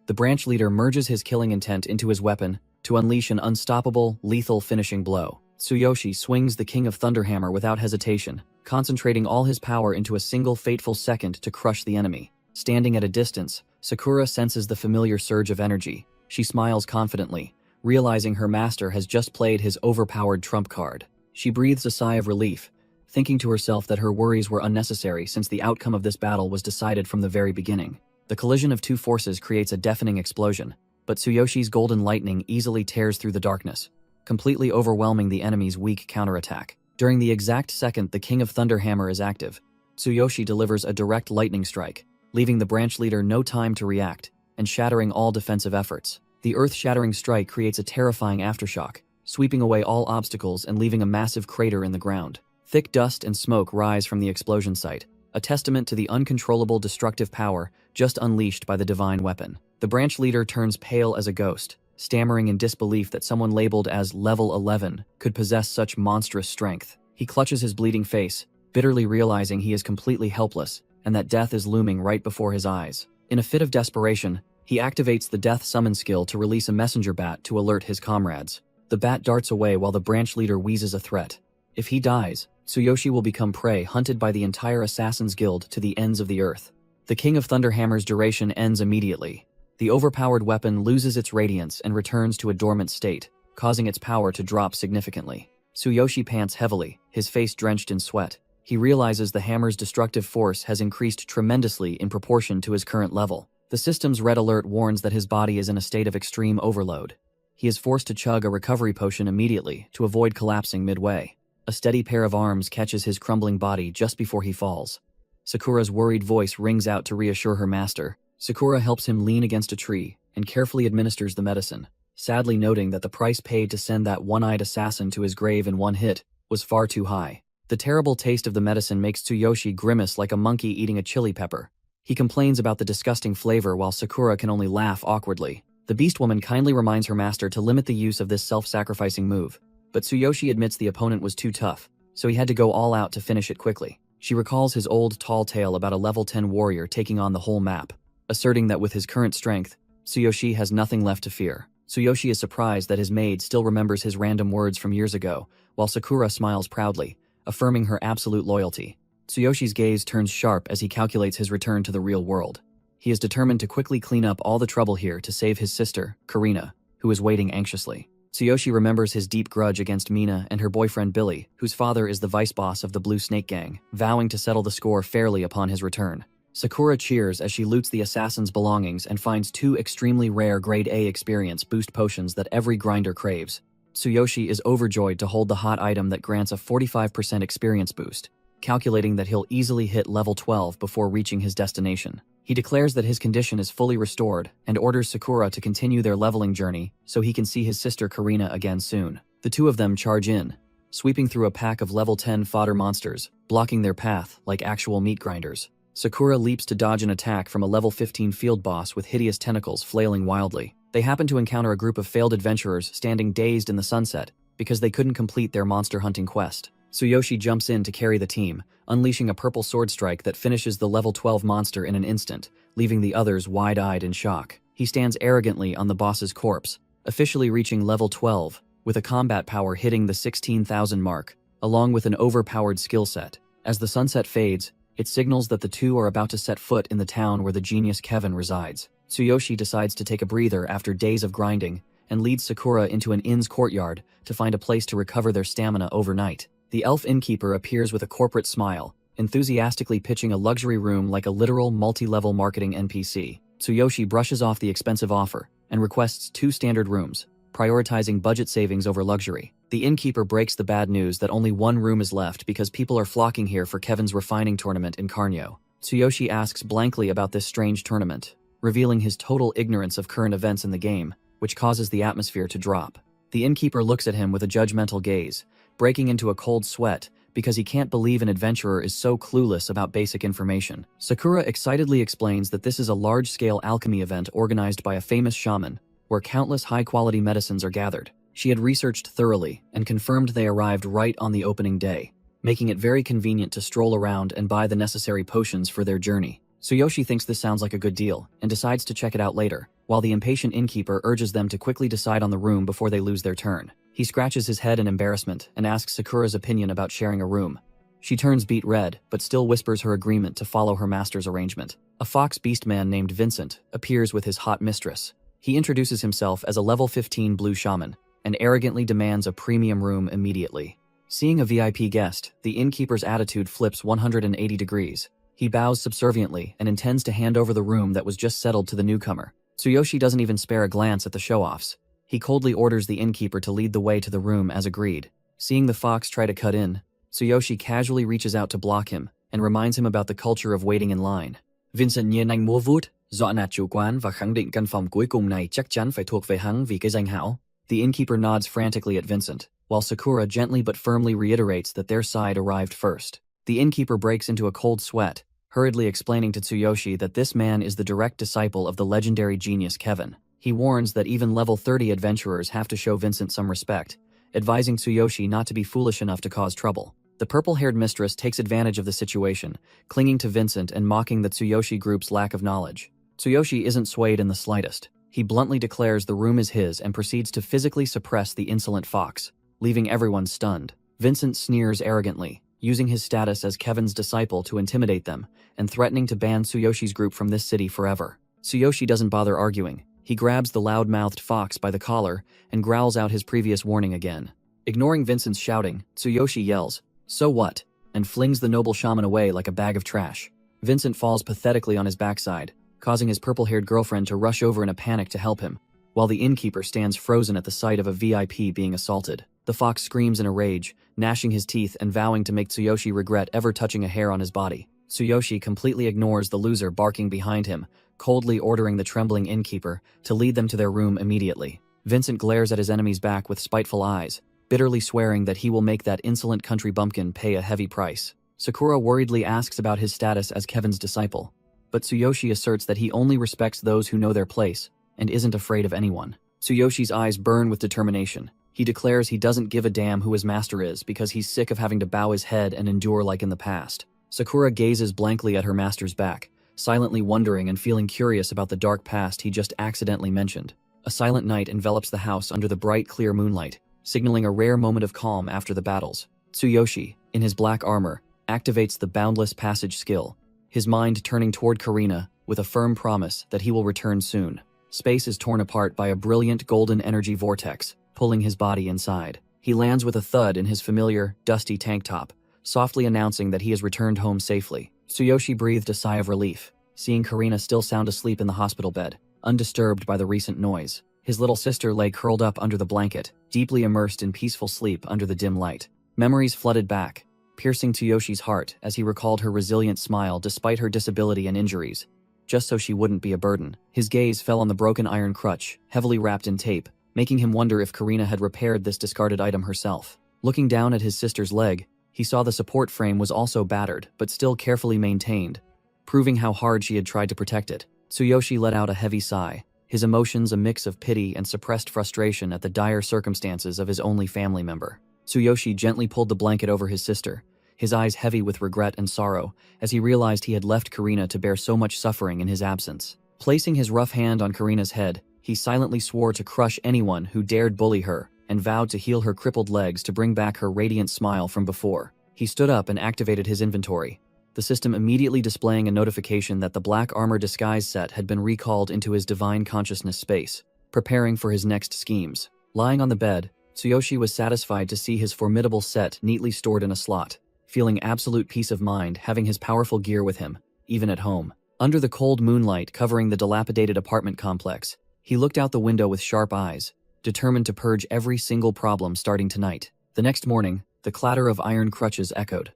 The branch leader merges his killing intent into his weapon to unleash an unstoppable, lethal finishing blow. Tsuyoshi swings the King of Thunderhammer without hesitation, concentrating all his power into a single fateful second to crush the enemy. Standing at a distance, Sakura senses the familiar surge of energy. She smiles confidently, realizing her master has just played his overpowered trump card. She breathes a sigh of relief, thinking to herself that her worries were unnecessary since the outcome of this battle was decided from the very beginning. The collision of two forces creates a deafening explosion, but Tsuyoshi's golden lightning easily tears through the darkness, completely overwhelming the enemy's weak counterattack. During the exact second the King of Thunderhammer is active, Tsuyoshi delivers a direct lightning strike, leaving the branch leader no time to react, and shattering all defensive efforts. The earth-shattering strike creates a terrifying aftershock, sweeping away all obstacles and leaving a massive crater in the ground. Thick dust and smoke rise from the explosion site, a testament to the uncontrollable destructive power just unleashed by the divine weapon. The branch leader turns pale as a ghost, stammering in disbelief that someone labeled as level 11 could possess such monstrous strength. He clutches his bleeding face, bitterly realizing he is completely helpless and that death is looming right before his eyes. In a fit of desperation, he activates the Death Summon skill to release a messenger bat to alert his comrades. The bat darts away while the branch leader wheezes a threat. If he dies, Tsuyoshi will become prey hunted by the entire Assassin's Guild to the ends of the earth. The King of Thunderhammer's duration ends immediately. The overpowered weapon loses its radiance and returns to a dormant state, causing its power to drop significantly. Tsuyoshi pants heavily, his face drenched in sweat. He realizes the hammer's destructive force has increased tremendously in proportion to his current level. The system's red alert warns that his body is in a state of extreme overload. He is forced to chug a recovery potion immediately to avoid collapsing midway. A steady pair of arms catches his crumbling body just before he falls. Sakura's worried voice rings out to reassure her master. Sakura helps him lean against a tree and carefully administers the medicine, sadly noting that the price paid to send that one-eyed assassin to his grave in one hit was far too high. The terrible taste of the medicine makes Tsuyoshi grimace like a monkey eating a chili pepper. He complains about the disgusting flavor while Sakura can only laugh awkwardly. The beast woman kindly reminds her master to limit the use of this self-sacrificing move, but Tsuyoshi admits the opponent was too tough, so he had to go all out to finish it quickly. She recalls his old tall tale about a level 10 warrior taking on the whole map, asserting that with his current strength, Tsuyoshi has nothing left to fear. Tsuyoshi is surprised that his maid still remembers his random words from years ago, while Sakura smiles proudly, affirming her absolute loyalty. Tsuyoshi's gaze turns sharp as he calculates his return to the real world. He is determined to quickly clean up all the trouble here to save his sister, Karina, who is waiting anxiously. Tsuyoshi remembers his deep grudge against Mina and her boyfriend Billy, whose father is the vice boss of the Blue Snake Gang, vowing to settle the score fairly upon his return. Sakura cheers as she loots the assassin's belongings and finds 2 extremely rare grade A experience boost potions that every grinder craves. Tsuyoshi is overjoyed to hold the hot item that grants a 45% experience boost, calculating that he'll easily hit level 12 before reaching his destination. He declares that his condition is fully restored and orders Sakura to continue their leveling journey so he can see his sister Karina again soon. The two of them charge in, sweeping through a pack of level 10 fodder monsters, blocking their path like actual meat grinders. Sakura leaps to dodge an attack from a level 15 field boss with hideous tentacles flailing wildly. They happen to encounter a group of failed adventurers standing dazed in the sunset because they couldn't complete their monster hunting quest. Tsuyoshi jumps in to carry the team, unleashing a purple sword strike that finishes the level 12 monster in an instant, leaving the others wide-eyed in shock. He stands arrogantly on the boss's corpse, officially reaching level 12, with a combat power hitting the 16,000 mark, along with an overpowered skill set. As the sunset fades, it signals that the two are about to set foot in the town where the genius Kevin resides. Tsuyoshi decides to take a breather after days of grinding and leads Sakura into an inn's courtyard to find a place to recover their stamina overnight. The elf innkeeper appears with a corporate smile, enthusiastically pitching a luxury room like a literal multi-level marketing NPC. Tsuyoshi brushes off the expensive offer and requests 2 standard rooms, prioritizing budget savings over luxury. The innkeeper breaks the bad news that only 1 room is left because people are flocking here for Kevin's refining tournament in Carnio. Tsuyoshi asks blankly about this strange tournament, revealing his total ignorance of current events in the game, which causes the atmosphere to drop. The innkeeper looks at him with a judgmental gaze, breaking into a cold sweat because he can't believe an adventurer is so clueless about basic information. Sakura excitedly explains that this is a large-scale alchemy event organized by a famous shaman, where countless high-quality medicines are gathered. She had researched thoroughly and confirmed they arrived right on the opening day, making it very convenient to stroll around and buy the necessary potions for their journey. Tsuyoshi thinks this sounds like a good deal and decides to check it out later, while the impatient innkeeper urges them to quickly decide on the room before they lose their turn. He scratches his head in embarrassment and asks Sakura's opinion about sharing a room. She turns beet red, but still whispers her agreement to follow her master's arrangement. A fox beast man named Vincent appears with his hot mistress. He introduces himself as a level 15 blue shaman and arrogantly demands a premium room immediately. Seeing a VIP guest, the innkeeper's attitude flips 180 degrees. He bows subserviently and intends to hand over the room that was just settled to the newcomer. Tsuyoshi doesn't even spare a glance at the show-offs. He coldly orders the innkeeper to lead the way to the room as agreed. Seeing the fox try to cut in, Tsuyoshi casually reaches out to block him and reminds him about the culture of waiting in line. Vincent nhìn anh múa vuốt, dọa nạt chủ quán và khẳng định căn phòng cuối cùng này chắc chắn phải thuộc về hắn vì cái danh hảo. The innkeeper nods frantically at Vincent, while Sakura gently but firmly reiterates that their side arrived first. The innkeeper breaks into a cold sweat, hurriedly explaining to Tsuyoshi that this man is the direct disciple of the legendary genius Kevin. He warns that even level 30 adventurers have to show Vincent some respect, advising Tsuyoshi not to be foolish enough to cause trouble. The purple-haired mistress takes advantage of the situation, clinging to Vincent and mocking the Tsuyoshi group's lack of knowledge. Tsuyoshi isn't swayed in the slightest. He bluntly declares the room is his and proceeds to physically suppress the insolent fox, leaving everyone stunned. Vincent sneers arrogantly, using his status as Kevin's disciple to intimidate them, and threatening to ban Tsuyoshi's group from this city forever. Tsuyoshi doesn't bother arguing. He grabs the loud-mouthed fox by the collar and growls out his previous warning again. Ignoring Vincent's shouting, Tsuyoshi yells, "So what?" and flings the noble shaman away like a bag of trash. Vincent falls pathetically on his backside, causing his purple-haired girlfriend to rush over in a panic to help him, while the innkeeper stands frozen at the sight of a VIP being assaulted. The fox screams in a rage, gnashing his teeth and vowing to make Tsuyoshi regret ever touching a hair on his body. Tsuyoshi completely ignores the loser barking behind him, coldly ordering the trembling innkeeper to lead them to their room immediately. Vincent glares at his enemy's back with spiteful eyes, bitterly swearing that he will make that insolent country bumpkin pay a heavy price. Sakura worriedly asks about his status as Kevin's disciple, but Tsuyoshi asserts that he only respects those who know their place and isn't afraid of anyone. Tsuyoshi's eyes burn with determination. He declares he doesn't give a damn who his master is because he's sick of having to bow his head and endure like in the past. Sakura gazes blankly at her master's back, silently wondering and feeling curious about the dark past he just accidentally mentioned. A silent night envelops the house under the bright, clear moonlight, signaling a rare moment of calm after the battles. Tsuyoshi, in his black armor, activates the Boundless Passage skill, his mind turning toward Karina with a firm promise that he will return soon. Space is torn apart by a brilliant golden energy vortex, pulling his body inside. He lands with a thud in his familiar, dusty tank top, softly announcing that he has returned home safely. Tsuyoshi breathed a sigh of relief, seeing Karina still sound asleep in the hospital bed, undisturbed by the recent noise. His little sister lay curled up under the blanket, deeply immersed in peaceful sleep under the dim light. Memories flooded back, piercing Tsuyoshi's heart as he recalled her resilient smile despite her disability and injuries, just so she wouldn't be a burden. His gaze fell on the broken iron crutch, heavily wrapped in tape, making him wonder if Karina had repaired this discarded item herself. Looking down at his sister's leg, he saw the support frame was also battered, but still carefully maintained, proving how hard she had tried to protect it. Tsuyoshi let out a heavy sigh, his emotions a mix of pity and suppressed frustration at the dire circumstances of his only family member. Tsuyoshi gently pulled the blanket over his sister, his eyes heavy with regret and sorrow, as he realized he had left Karina to bear so much suffering in his absence. Placing his rough hand on Karina's head, he silently swore to crush anyone who dared bully her, and vowed to heal her crippled legs to bring back her radiant smile from before. He stood up and activated his inventory, the system immediately displaying a notification that the black armor disguise set had been recalled into his divine consciousness space, preparing for his next schemes. Lying on the bed, Tsuyoshi was satisfied to see his formidable set neatly stored in a slot, feeling absolute peace of mind having his powerful gear with him, even at home. Under the cold moonlight covering the dilapidated apartment complex, he looked out the window with sharp eyes, determined to purge every single problem starting tonight. The next morning, the clatter of iron crutches echoed.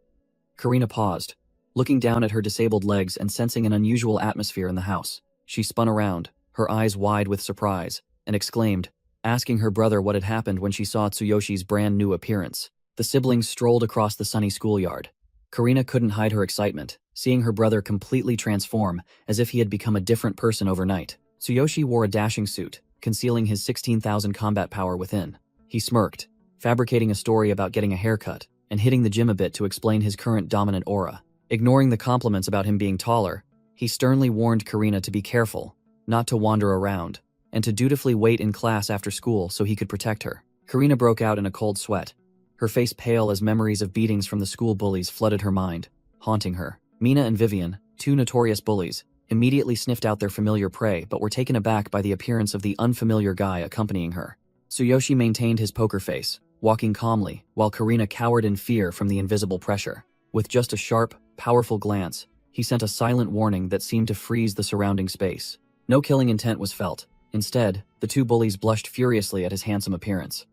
Karina paused, looking down at her disabled legs and sensing an unusual atmosphere in the house. She spun around, her eyes wide with surprise, and exclaimed, asking her brother what had happened when she saw Tsuyoshi's brand new appearance. The siblings strolled across the sunny schoolyard. Karina couldn't hide her excitement, seeing her brother completely transform as if he had become a different person overnight. Tsuyoshi wore a dashing suit, concealing his 16,000 combat power within. He smirked, fabricating a story about getting a haircut, and hitting the gym a bit to explain his current dominant aura. Ignoring the compliments about him being taller, he sternly warned Karina to be careful, not to wander around, and to dutifully wait in class after school so he could protect her. Karina broke out in a cold sweat, her face pale as memories of beatings from the school bullies flooded her mind, haunting her. Mina and Vivian, two notorious bullies, immediately sniffed out their familiar prey but were taken aback by the appearance of the unfamiliar guy accompanying her. Tsuyoshi maintained his poker face, walking calmly, while Karina cowered in fear from the invisible pressure. With just a sharp, powerful glance, he sent a silent warning that seemed to freeze the surrounding space. No killing intent was felt. Instead, the two bullies blushed furiously at his handsome appearance.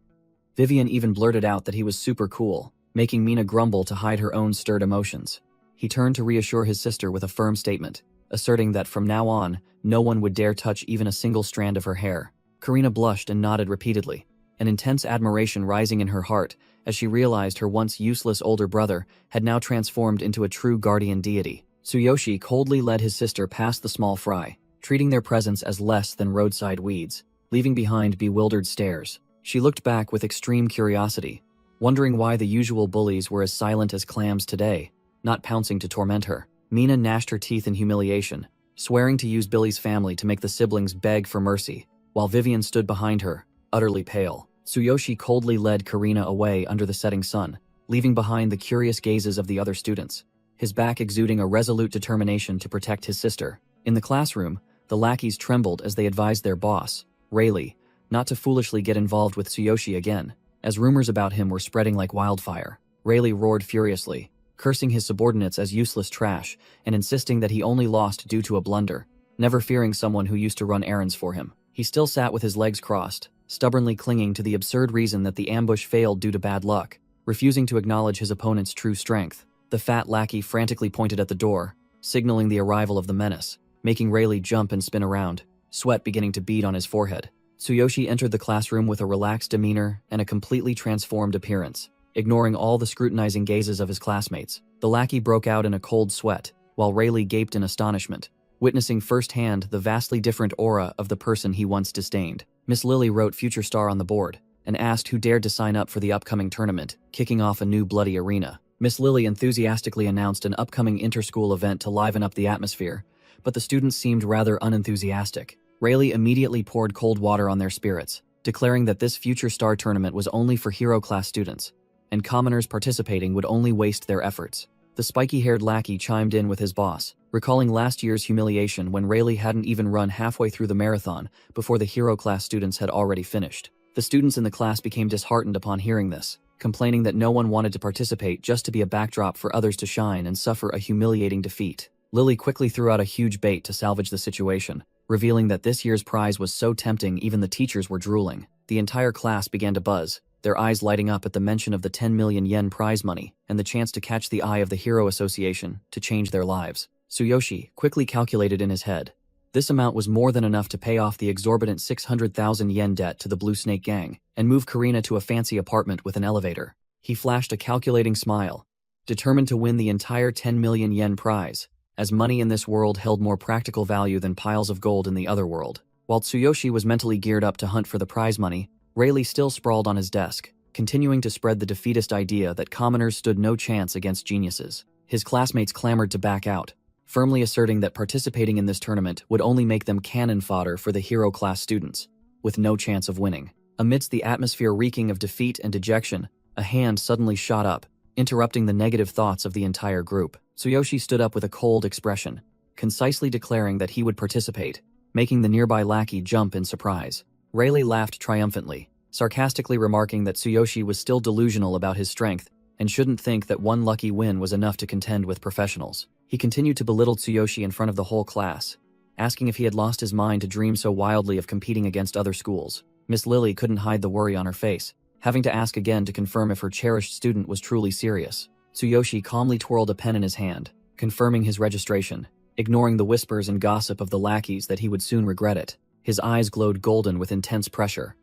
Vivian even blurted out that he was super cool, making Mina grumble to hide her own stirred emotions. He turned to reassure his sister with a firm statement, asserting that from now on, no one would dare touch even a single strand of her hair. Karina blushed and nodded repeatedly, an intense admiration rising in her heart as she realized her once useless older brother had now transformed into a true guardian deity. Tsuyoshi coldly led his sister past the small fry, treating their presence as less than roadside weeds, leaving behind bewildered stares. She looked back with extreme curiosity, wondering why the usual bullies were as silent as clams today, not pouncing to torment her. Mina gnashed her teeth in humiliation, swearing to use Billy's family to make the siblings beg for mercy, while Vivian stood behind her, utterly pale. Tsuyoshi coldly led Karina away under the setting sun, leaving behind the curious gazes of the other students, his back exuding a resolute determination to protect his sister. In the classroom, the lackeys trembled as they advised their boss, Rayleigh, not to foolishly get involved with Tsuyoshi again, as rumors about him were spreading like wildfire. Rayleigh roared furiously, cursing his subordinates as useless trash and insisting that he only lost due to a blunder, never fearing someone who used to run errands for him. He still sat with his legs crossed, stubbornly clinging to the absurd reason that the ambush failed due to bad luck, refusing to acknowledge his opponent's true strength. The fat lackey frantically pointed at the door, signaling the arrival of the menace, making Rayleigh jump and spin around, sweat beginning to bead on his forehead. Tsuyoshi entered the classroom with a relaxed demeanor and a completely transformed appearance. Ignoring all the scrutinizing gazes of his classmates, the lackey broke out in a cold sweat, while Rayleigh gaped in astonishment, witnessing firsthand the vastly different aura of the person he once disdained. Miss Lily wrote Future Star on the board and asked who dared to sign up for the upcoming tournament, kicking off a new bloody arena. Miss Lily enthusiastically announced an upcoming inter-school event to liven up the atmosphere, but the students seemed rather unenthusiastic. Rayleigh immediately poured cold water on their spirits, declaring that this Future Star tournament was only for hero class students, and commoners participating would only waste their efforts. The spiky-haired lackey chimed in with his boss, recalling last year's humiliation when Rayleigh hadn't even run halfway through the marathon before the hero class students had already finished. The students in the class became disheartened upon hearing this, complaining that no one wanted to participate just to be a backdrop for others to shine and suffer a humiliating defeat. Lily quickly threw out a huge bait to salvage the situation, revealing that this year's prize was so tempting even the teachers were drooling. The entire class began to buzz, their eyes lighting up at the mention of the 10 million yen prize money and the chance to catch the eye of the Hero Association to change their lives. Tsuyoshi quickly calculated in his head. This amount was more than enough to pay off the exorbitant 600,000 yen debt to the Blue Snake Gang and move Karina to a fancy apartment with an elevator. He flashed a calculating smile, determined to win the entire 10 million yen prize, as money in this world held more practical value than piles of gold in the other world. While Tsuyoshi was mentally geared up to hunt for the prize money, Rayleigh still sprawled on his desk, continuing to spread the defeatist idea that commoners stood no chance against geniuses. His classmates clamored to back out, firmly asserting that participating in this tournament would only make them cannon fodder for the hero class students, with no chance of winning. Amidst the atmosphere reeking of defeat and dejection, a hand suddenly shot up, interrupting the negative thoughts of the entire group. Tsuyoshi stood up with a cold expression, concisely declaring that he would participate, making the nearby lackey jump in surprise. Rayleigh laughed triumphantly, sarcastically remarking that Tsuyoshi was still delusional about his strength and shouldn't think that one lucky win was enough to contend with professionals. He continued to belittle Tsuyoshi in front of the whole class, asking if he had lost his mind to dream so wildly of competing against other schools. Miss Lily couldn't hide the worry on her face, having to ask again to confirm if her cherished student was truly serious. Tsuyoshi calmly twirled a pen in his hand, confirming his registration, ignoring the whispers and gossip of the lackeys that he would soon regret it. His eyes glowed golden with intense pressure.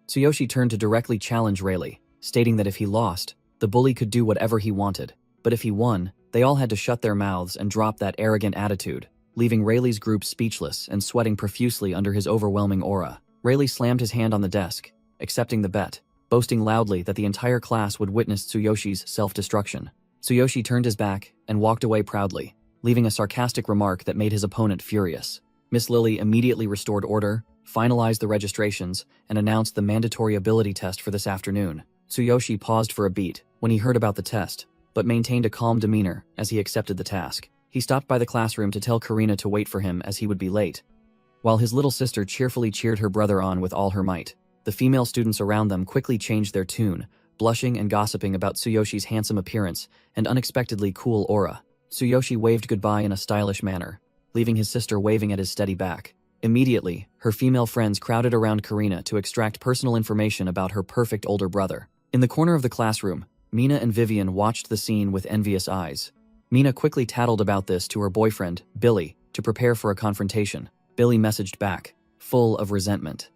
Tsuyoshi turned to directly challenge Rayleigh, stating that if he lost, the bully could do whatever he wanted, but if he won, they all had to shut their mouths and drop that arrogant attitude, leaving Rayleigh's group speechless and sweating profusely under his overwhelming aura. Rayleigh slammed his hand on the desk, accepting the bet, boasting loudly that the entire class would witness Tsuyoshi's self-destruction. Tsuyoshi turned his back and walked away proudly, leaving a sarcastic remark that made his opponent furious. Miss Lily immediately restored order, finalized the registrations, and announced the mandatory ability test for this afternoon. Tsuyoshi paused for a beat when he heard about the test, but maintained a calm demeanor as he accepted the task. He stopped by the classroom to tell Karina to wait for him as he would be late, while his little sister cheerfully cheered her brother on with all her might. The female students around them quickly changed their tune, blushing and gossiping about Tsuyoshi's handsome appearance and unexpectedly cool aura. Tsuyoshi waved goodbye in a stylish manner, leaving his sister waving at his steady back. Immediately, her female friends crowded around Karina to extract personal information about her perfect older brother. In the corner of the classroom, Mina and Vivian watched the scene with envious eyes. Mina quickly tattled about this to her boyfriend, Billy, to prepare for a confrontation. Billy messaged back, full of resentment.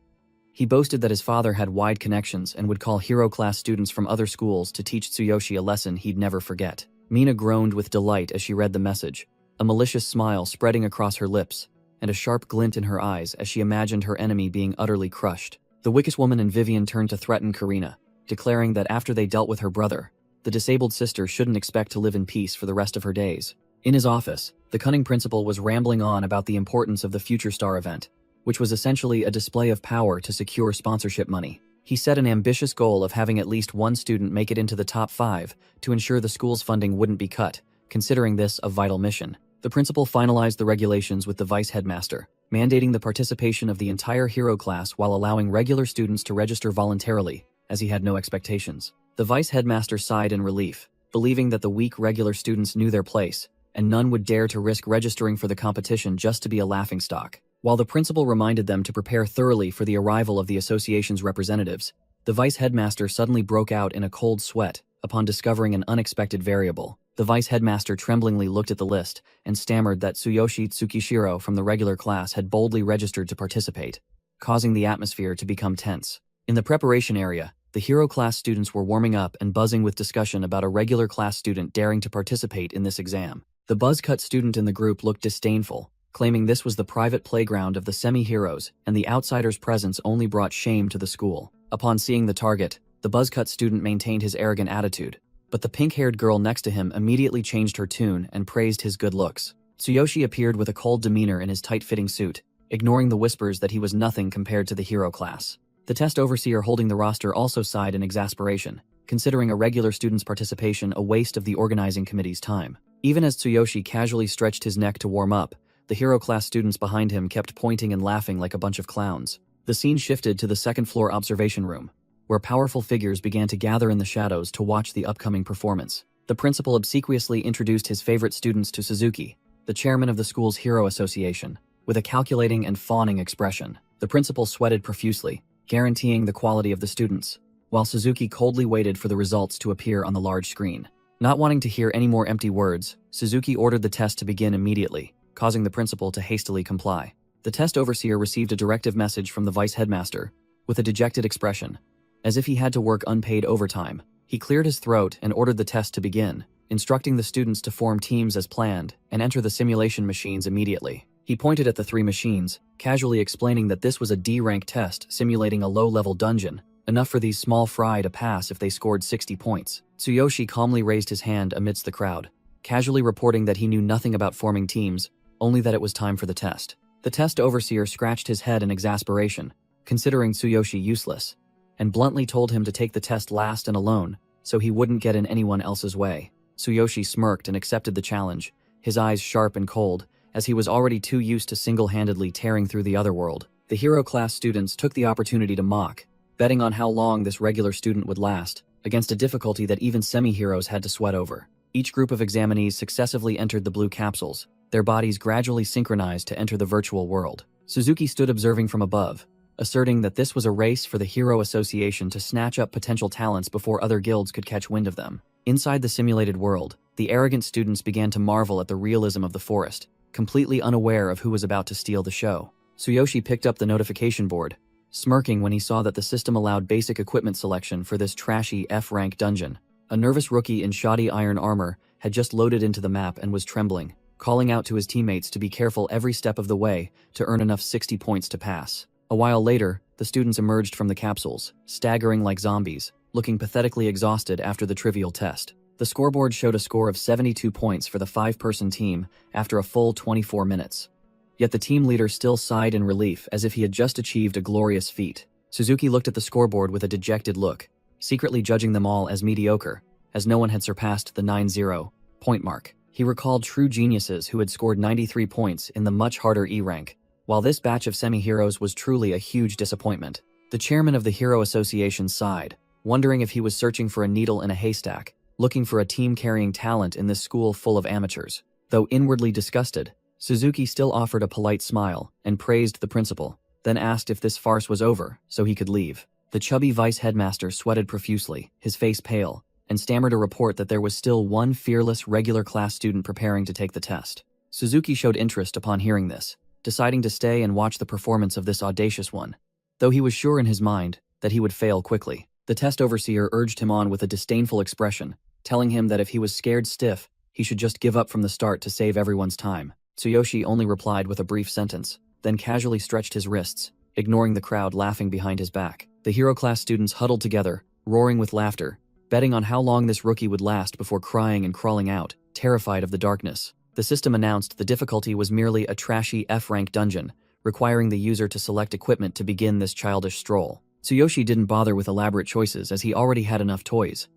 He boasted that his father had wide connections and would call hero class students from other schools to teach Tsuyoshi a lesson he'd never forget. Mina groaned with delight as she read the message, a malicious smile spreading across her lips, and a sharp glint in her eyes as she imagined her enemy being utterly crushed. The Wickish woman and Vivian turned to threaten Karina, declaring that after they dealt with her brother, the disabled sister shouldn't expect to live in peace for the rest of her days. In his office, the cunning principal was rambling on about the importance of the Future Star event, which was essentially a display of power to secure sponsorship money. He set an ambitious goal of having at least one student make it into the top 5 to ensure the school's funding wouldn't be cut, considering this a vital mission. The principal finalized the regulations with the vice headmaster, mandating the participation of the entire hero class while allowing regular students to register voluntarily, as he had no expectations. The vice headmaster sighed in relief, believing that the weak regular students knew their place, and none would dare to risk registering for the competition just to be a laughingstock. While the principal reminded them to prepare thoroughly for the arrival of the association's representatives, the vice headmaster suddenly broke out in a cold sweat upon discovering an unexpected variable. The vice headmaster tremblingly looked at the list and stammered that Tsuyoshi Tsukishiro from the regular class had boldly registered to participate, causing the atmosphere to become tense. In the preparation area, the hero class students were warming up and buzzing with discussion about a regular class student daring to participate in this exam. The buzz-cut student in the group looked disdainful, claiming this was the private playground of the semi-heroes and the outsider's presence only brought shame to the school. Upon seeing the target, the buzz-cut student maintained his arrogant attitude, but the pink-haired girl next to him immediately changed her tune and praised his good looks. Tsuyoshi appeared with a cold demeanor in his tight-fitting suit, ignoring the whispers that he was nothing compared to the hero class. The test overseer holding the roster also sighed in exasperation, considering a regular student's participation a waste of the organizing committee's time. Even as Tsuyoshi casually stretched his neck to warm up, the hero class students behind him kept pointing and laughing like a bunch of clowns. The scene shifted to the second-floor observation room, where powerful figures began to gather in the shadows to watch the upcoming performance. The principal obsequiously introduced his favorite students to Suzuki, the chairman of the school's Hero Association, with a calculating and fawning expression. The principal sweated profusely, guaranteeing the quality of the students, while Suzuki coldly waited for the results to appear on the large screen. Not wanting to hear any more empty words, Suzuki ordered the test to begin immediately, causing the principal to hastily comply. The test overseer received a directive message from the vice headmaster, with a dejected expression, as if he had to work unpaid overtime. He cleared his throat and ordered the test to begin, instructing the students to form teams as planned and enter the simulation machines immediately. He pointed at the 3 machines, casually explaining that this was a D-rank test simulating a low-level dungeon, enough for these small fry to pass if they scored 60 points. Tsuyoshi calmly raised his hand amidst the crowd, casually reporting that he knew nothing about forming teams, only that it was time for the test. The test overseer scratched his head in exasperation, considering Tsuyoshi useless, and bluntly told him to take the test last and alone, so he wouldn't get in anyone else's way. Tsuyoshi smirked and accepted the challenge, his eyes sharp and cold, as he was already too used to single-handedly tearing through the other world. The hero class students took the opportunity to mock, betting on how long this regular student would last, against a difficulty that even semi-heroes had to sweat over. Each group of examinees successively entered the blue capsules, their bodies gradually synchronized to enter the virtual world. Suzuki stood observing from above, asserting that this was a race for the Hero Association to snatch up potential talents before other guilds could catch wind of them. Inside the simulated world, the arrogant students began to marvel at the realism of the forest, completely unaware of who was about to steal the show. Tsuyoshi picked up the notification board, smirking when he saw that the system allowed basic equipment selection for this trashy F-rank dungeon. A nervous rookie in shoddy iron armor had just loaded into the map and was trembling, calling out to his teammates to be careful every step of the way to earn enough 60 points to pass. A while later, the students emerged from the capsules, staggering like zombies, looking pathetically exhausted after the trivial test. The scoreboard showed a score of 72 points for the 5-person team after a full 24 minutes. Yet the team leader still sighed in relief as if he had just achieved a glorious feat. Suzuki looked at the scoreboard with a dejected look, secretly judging them all as mediocre, as no one had surpassed the 90 point mark. He recalled true geniuses who had scored 93 points in the much harder E rank, while this batch of semi-heroes was truly a huge disappointment. The chairman of the Hero Association sighed, wondering if he was searching for a needle in a haystack, looking for a team-carrying talent in this school full of amateurs. Though inwardly disgusted, Suzuki still offered a polite smile and praised the principal, then asked if this farce was over so he could leave. The chubby vice headmaster sweated profusely, his face pale, and stammered a report that there was still one fearless regular class student preparing to take the test. Suzuki showed interest upon hearing this, deciding to stay and watch the performance of this audacious one, though he was sure in his mind that he would fail quickly. The test overseer urged him on with a disdainful expression, telling him that if he was scared stiff, he should just give up from the start to save everyone's time. Tsuyoshi only replied with a brief sentence, then casually stretched his wrists, ignoring the crowd laughing behind his back. The hero class students huddled together, roaring with laughter, betting on how long this rookie would last before crying and crawling out, terrified of the darkness. The system announced the difficulty was merely a trashy F-rank dungeon, requiring the user to select equipment to begin this childish stroll. Tsuyoshi didn't bother with elaborate choices as he already had enough toys.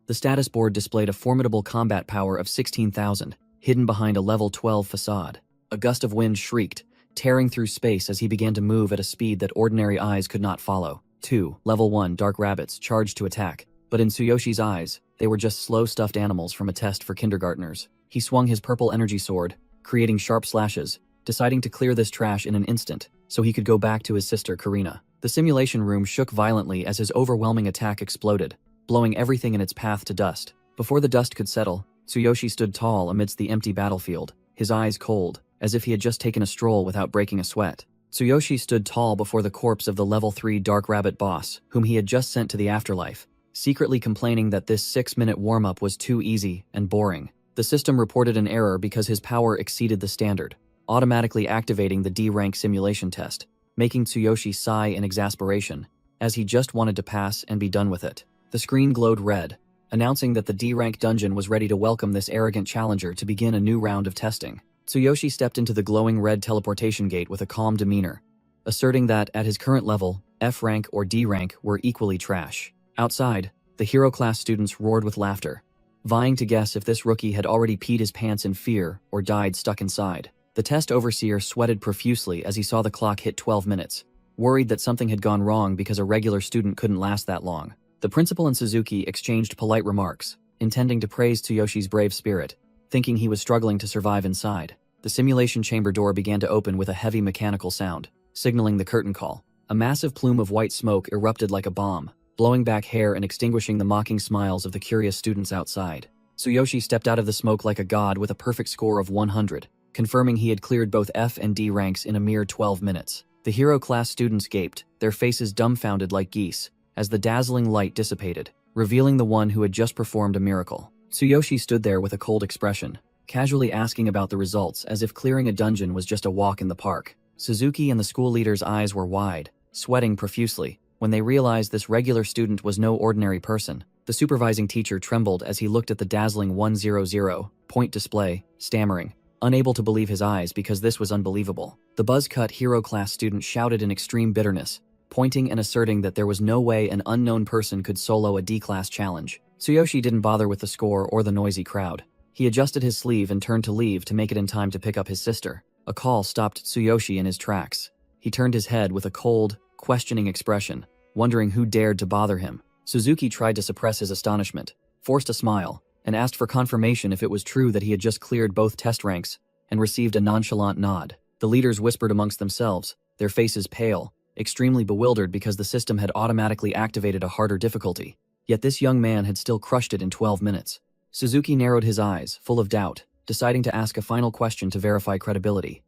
The status board displayed a formidable combat power of 16,000, hidden behind a level 12 facade. A gust of wind shrieked, tearing through space as he began to move at a speed that ordinary eyes could not follow. 2. Level 1 dark rabbits charged to attack, but in Tsuyoshi's eyes, they were just slow stuffed animals from a test for kindergartners. He swung his purple energy sword, creating sharp slashes, deciding to clear this trash in an instant so he could go back to his sister Karina. The simulation room shook violently as his overwhelming attack exploded, blowing everything in its path to dust. Before the dust could settle, Tsuyoshi stood tall amidst the empty battlefield, his eyes cold, as if he had just taken a stroll without breaking a sweat. Tsuyoshi stood tall before the corpse of the level 3 Dark Rabbit boss, whom he had just sent to the afterlife, secretly complaining that this 6-minute warm-up was too easy and boring. The system reported an error because his power exceeded the standard, automatically activating the D-rank simulation test, making Tsuyoshi sigh in exasperation, as he just wanted to pass and be done with it. The screen glowed red, announcing that the D-rank dungeon was ready to welcome this arrogant challenger to begin a new round of testing. Tsuyoshi stepped into the glowing red teleportation gate with a calm demeanor, asserting that, at his current level, F rank or D rank were equally trash. Outside, the hero class students roared with laughter, vying to guess if this rookie had already peed his pants in fear or died stuck inside. The test overseer sweated profusely as he saw the clock hit 12 minutes, worried that something had gone wrong because a regular student couldn't last that long. The principal and Suzuki exchanged polite remarks, intending to praise Tsuyoshi's brave spirit, thinking he was struggling to survive inside. The simulation chamber door began to open with a heavy mechanical sound, signaling the curtain call. A massive plume of white smoke erupted like a bomb, blowing back hair and extinguishing the mocking smiles of the curious students outside. Tsuyoshi stepped out of the smoke like a god with a perfect score of 100, confirming he had cleared both F and D ranks in a mere 12 minutes. The hero class students gaped, their faces dumbfounded like geese, as the dazzling light dissipated, revealing the one who had just performed a miracle. Tsuyoshi stood there with a cold expression, casually asking about the results as if clearing a dungeon was just a walk in the park. Suzuki and the school leader's eyes were wide, sweating profusely, when they realized this regular student was no ordinary person. The supervising teacher trembled as he looked at the dazzling 100-point display, stammering, unable to believe his eyes because this was unbelievable. The buzz-cut hero class student shouted in extreme bitterness, pointing and asserting that there was no way an unknown person could solo a D-class challenge. Tsuyoshi didn't bother with the score or the noisy crowd. He adjusted his sleeve and turned to leave to make it in time to pick up his sister. A call stopped Tsuyoshi in his tracks. He turned his head with a cold, questioning expression, wondering who dared to bother him. Suzuki tried to suppress his astonishment, forced a smile, and asked for confirmation if it was true that he had just cleared both test ranks, and received a nonchalant nod. The leaders whispered amongst themselves, their faces pale, extremely bewildered because the system had automatically activated a harder difficulty. Yet this young man had still crushed it in 12 minutes. Suzuki narrowed his eyes, full of doubt, deciding to ask a final question to verify credibility.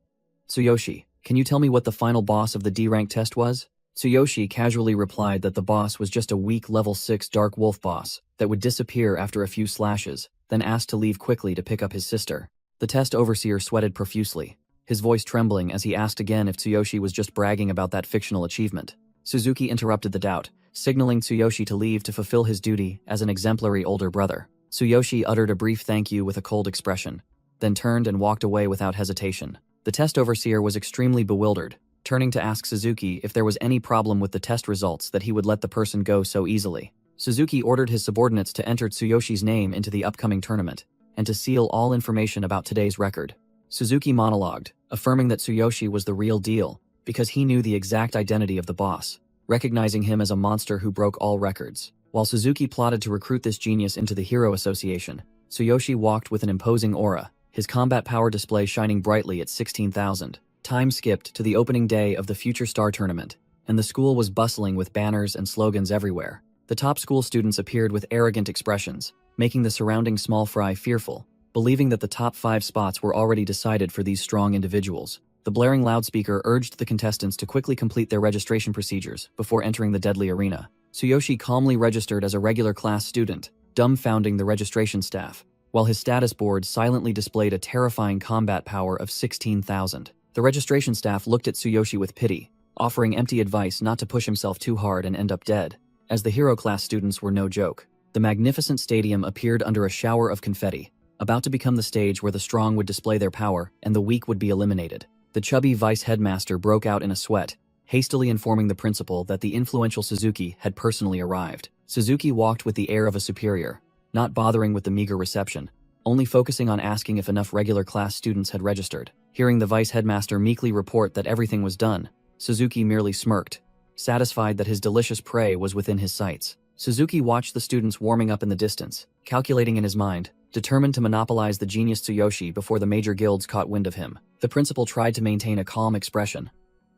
Tsuyoshi, can you tell me what the final boss of the D-rank test was? Tsuyoshi casually replied that the boss was just a weak level 6 Dark Wolf boss that would disappear after a few slashes, then asked to leave quickly to pick up his sister. The test overseer sweated profusely, his voice trembling as he asked again if Tsuyoshi was just bragging about that fictional achievement. Suzuki interrupted the doubt, signaling Tsuyoshi to leave to fulfill his duty as an exemplary older brother. Tsuyoshi uttered a brief thank you with a cold expression, then turned and walked away without hesitation. The test overseer was extremely bewildered, turning to ask Suzuki if there was any problem with the test results that he would let the person go so easily. Suzuki ordered his subordinates to enter Tsuyoshi's name into the upcoming tournament, and to seal all information about today's record. Suzuki monologued, affirming that Tsuyoshi was the real deal, because he knew the exact identity of the boss, recognizing him as a monster who broke all records. While Suzuki plotted to recruit this genius into the Hero Association, Tsuyoshi walked with an imposing aura, his combat power display shining brightly at 16,000. Time skipped to the opening day of the Future Star Tournament, and the school was bustling with banners and slogans everywhere. The top school students appeared with arrogant expressions, making the surrounding small fry fearful, believing that the top 5 spots were already decided for these strong individuals. The blaring loudspeaker urged the contestants to quickly complete their registration procedures before entering the deadly arena. Tsuyoshi calmly registered as a regular class student, dumbfounding the registration staff, while his status board silently displayed a terrifying combat power of 16,000. The registration staff looked at Tsuyoshi with pity, offering empty advice not to push himself too hard and end up dead, as the hero class students were no joke. The magnificent stadium appeared under a shower of confetti, about to become the stage where the strong would display their power and the weak would be eliminated. The chubby vice headmaster broke out in a sweat, hastily informing the principal that the influential Suzuki had personally arrived. Suzuki walked with the air of a superior, not bothering with the meager reception, only focusing on asking if enough regular class students had registered. Hearing the vice headmaster meekly report that everything was done, Suzuki merely smirked, satisfied that his delicious prey was within his sights. Suzuki watched the students warming up in the distance, calculating in his mind, determined to monopolize the genius Tsuyoshi before the major guilds caught wind of him. The principal tried to maintain a calm expression,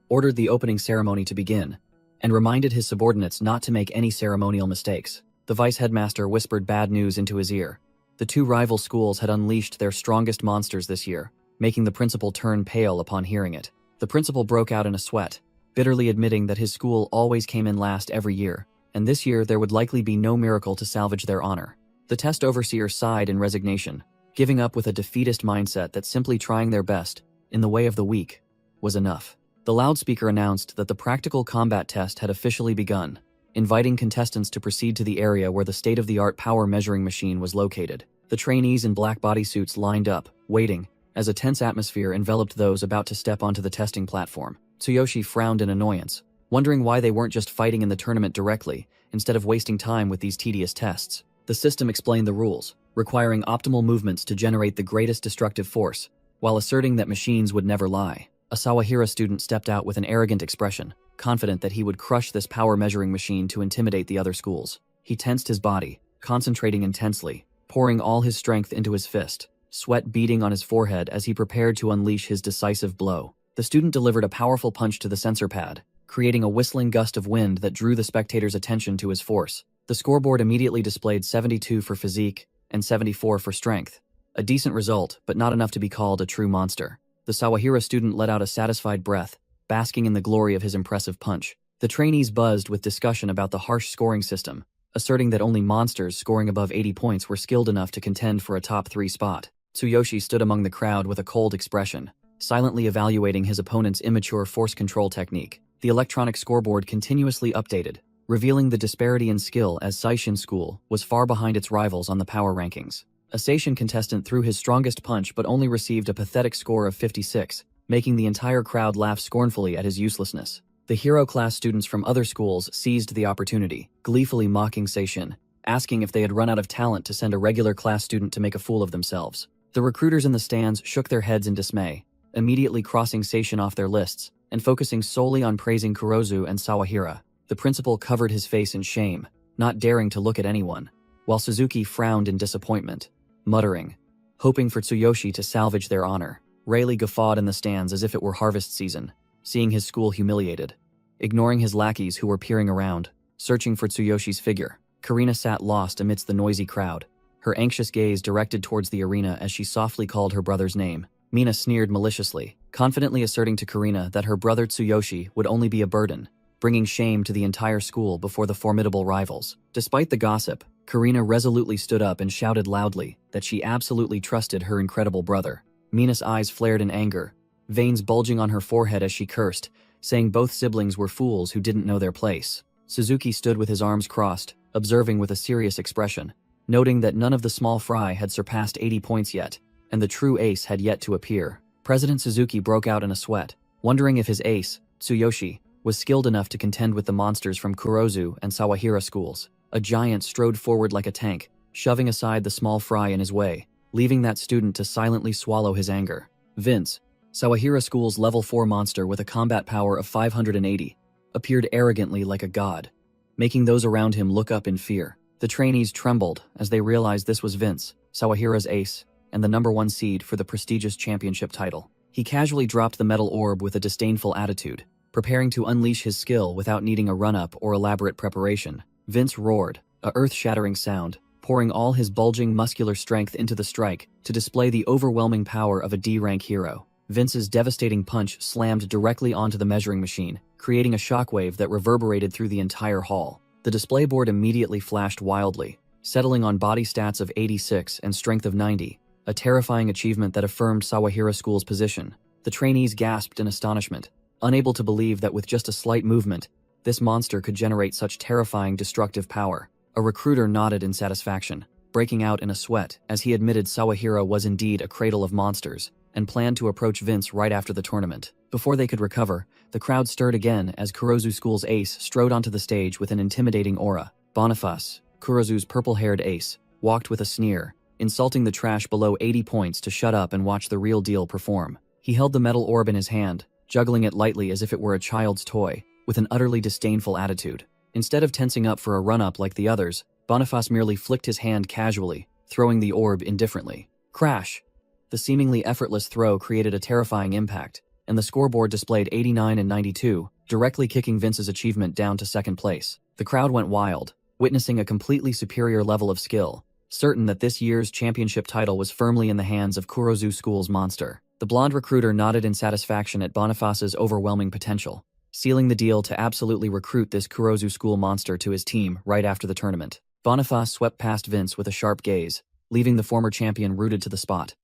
ordered the opening ceremony to begin, and reminded his subordinates not to make any ceremonial mistakes. The vice headmaster whispered bad news into his ear. The two rival schools had unleashed their strongest monsters this year, making the principal turn pale upon hearing it. The principal broke out in a sweat, bitterly admitting that his school always came in last every year, and this year there would likely be no miracle to salvage their honor. The test overseer sighed in resignation, giving up with a defeatist mindset that simply trying their best, in the way of the weak, was enough. The loudspeaker announced that the practical combat test had officially begun, inviting contestants to proceed to the area where the state-of-the-art power measuring machine was located. The trainees in black bodysuits lined up, waiting, as a tense atmosphere enveloped those about to step onto the testing platform. Tsuyoshi frowned in annoyance, wondering why they weren't just fighting in the tournament directly, instead of wasting time with these tedious tests. The system explained the rules, requiring optimal movements to generate the greatest destructive force, while asserting that machines would never lie. A Sawahira student stepped out with an arrogant expression, confident that he would crush this power measuring machine to intimidate the other schools. He tensed his body, concentrating intensely, pouring all his strength into his fist, sweat beading on his forehead as he prepared to unleash his decisive blow. The student delivered a powerful punch to the sensor pad, creating a whistling gust of wind that drew the spectators' attention to his force. The scoreboard immediately displayed 72 for physique and 74 for strength. A decent result, but not enough to be called a true monster. The Sawahira student let out a satisfied breath, basking in the glory of his impressive punch. The trainees buzzed with discussion about the harsh scoring system, asserting that only monsters scoring above 80 points were skilled enough to contend for a top 3 spot. Tsuyoshi stood among the crowd with a cold expression, silently evaluating his opponent's immature force control technique. The electronic scoreboard continuously updated, revealing the disparity in skill as Seishin School was far behind its rivals on the power rankings. A Seishin contestant threw his strongest punch but only received a pathetic score of 56, making the entire crowd laugh scornfully at his uselessness. The hero class students from other schools seized the opportunity, gleefully mocking Seishin, asking if they had run out of talent to send a regular class student to make a fool of themselves. The recruiters in the stands shook their heads in dismay, immediately crossing Seishin off their lists and focusing solely on praising Kurozu and Sawahira. The principal covered his face in shame, not daring to look at anyone, while Suzuki frowned in disappointment, muttering, hoping for Tsuyoshi to salvage their honor. Rayleigh guffawed in the stands as if it were harvest season, seeing his school humiliated. Ignoring his lackeys who were peering around, searching for Tsuyoshi's figure, Karina sat lost amidst the noisy crowd, her anxious gaze directed towards the arena as she softly called her brother's name. Mina sneered maliciously, confidently asserting to Karina that her brother Tsuyoshi would only be a burden, bringing shame to the entire school before the formidable rivals. Despite the gossip, Karina resolutely stood up and shouted loudly that she absolutely trusted her incredible brother. Mina's eyes flared in anger, veins bulging on her forehead as she cursed, saying both siblings were fools who didn't know their place. Suzuki stood with his arms crossed, observing with a serious expression, noting that none of the small fry had surpassed 80 points yet, and the true ace had yet to appear. President Suzuki broke out in a sweat, wondering if his ace, Tsuyoshi, was skilled enough to contend with the monsters from Kurozu and Sawahira schools. A giant strode forward like a tank, shoving aside the small fry in his way, leaving that student to silently swallow his anger. Vince, Sawahira School's level 4 monster with a combat power of 580, appeared arrogantly like a god, making those around him look up in fear. The trainees trembled as they realized this was Vince, Sawahira's ace, and the #1 seed for the prestigious championship title. He casually dropped the metal orb with a disdainful attitude, preparing to unleash his skill without needing a run-up or elaborate preparation. Vince roared, a earth-shattering sound, pouring all his bulging muscular strength into the strike to display the overwhelming power of a D-rank hero. Vince's devastating punch slammed directly onto the measuring machine, creating a shockwave that reverberated through the entire hall. The display board immediately flashed wildly, settling on body stats of 86 and strength of 90, a terrifying achievement that affirmed Sawahira School's position. The trainees gasped in astonishment, unable to believe that with just a slight movement, this monster could generate such terrifying destructive power. A recruiter nodded in satisfaction, breaking out in a sweat as he admitted Sawahira was indeed a cradle of monsters, and planned to approach Vince right after the tournament. Before they could recover, the crowd stirred again as Kurozu School's ace strode onto the stage with an intimidating aura. Boniface, Kurozu's purple-haired ace, walked with a sneer, insulting the trash below 80 points to shut up and watch the real deal perform. He held the metal orb in his hand, juggling it lightly as if it were a child's toy, with an utterly disdainful attitude. Instead of tensing up for a run-up like the others, Boniface merely flicked his hand casually, throwing the orb indifferently. Crash! The seemingly effortless throw created a terrifying impact, and the scoreboard displayed 89 and 92, directly kicking Vince's achievement down to second place. The crowd went wild, witnessing a completely superior level of skill, certain that this year's championship title was firmly in the hands of Kurozu School's monster. The blonde recruiter nodded in satisfaction at Boniface's overwhelming potential, sealing the deal to absolutely recruit this Kurozu School monster to his team right after the tournament. Boniface swept past Vince with a sharp gaze, leaving the former champion rooted to the spot.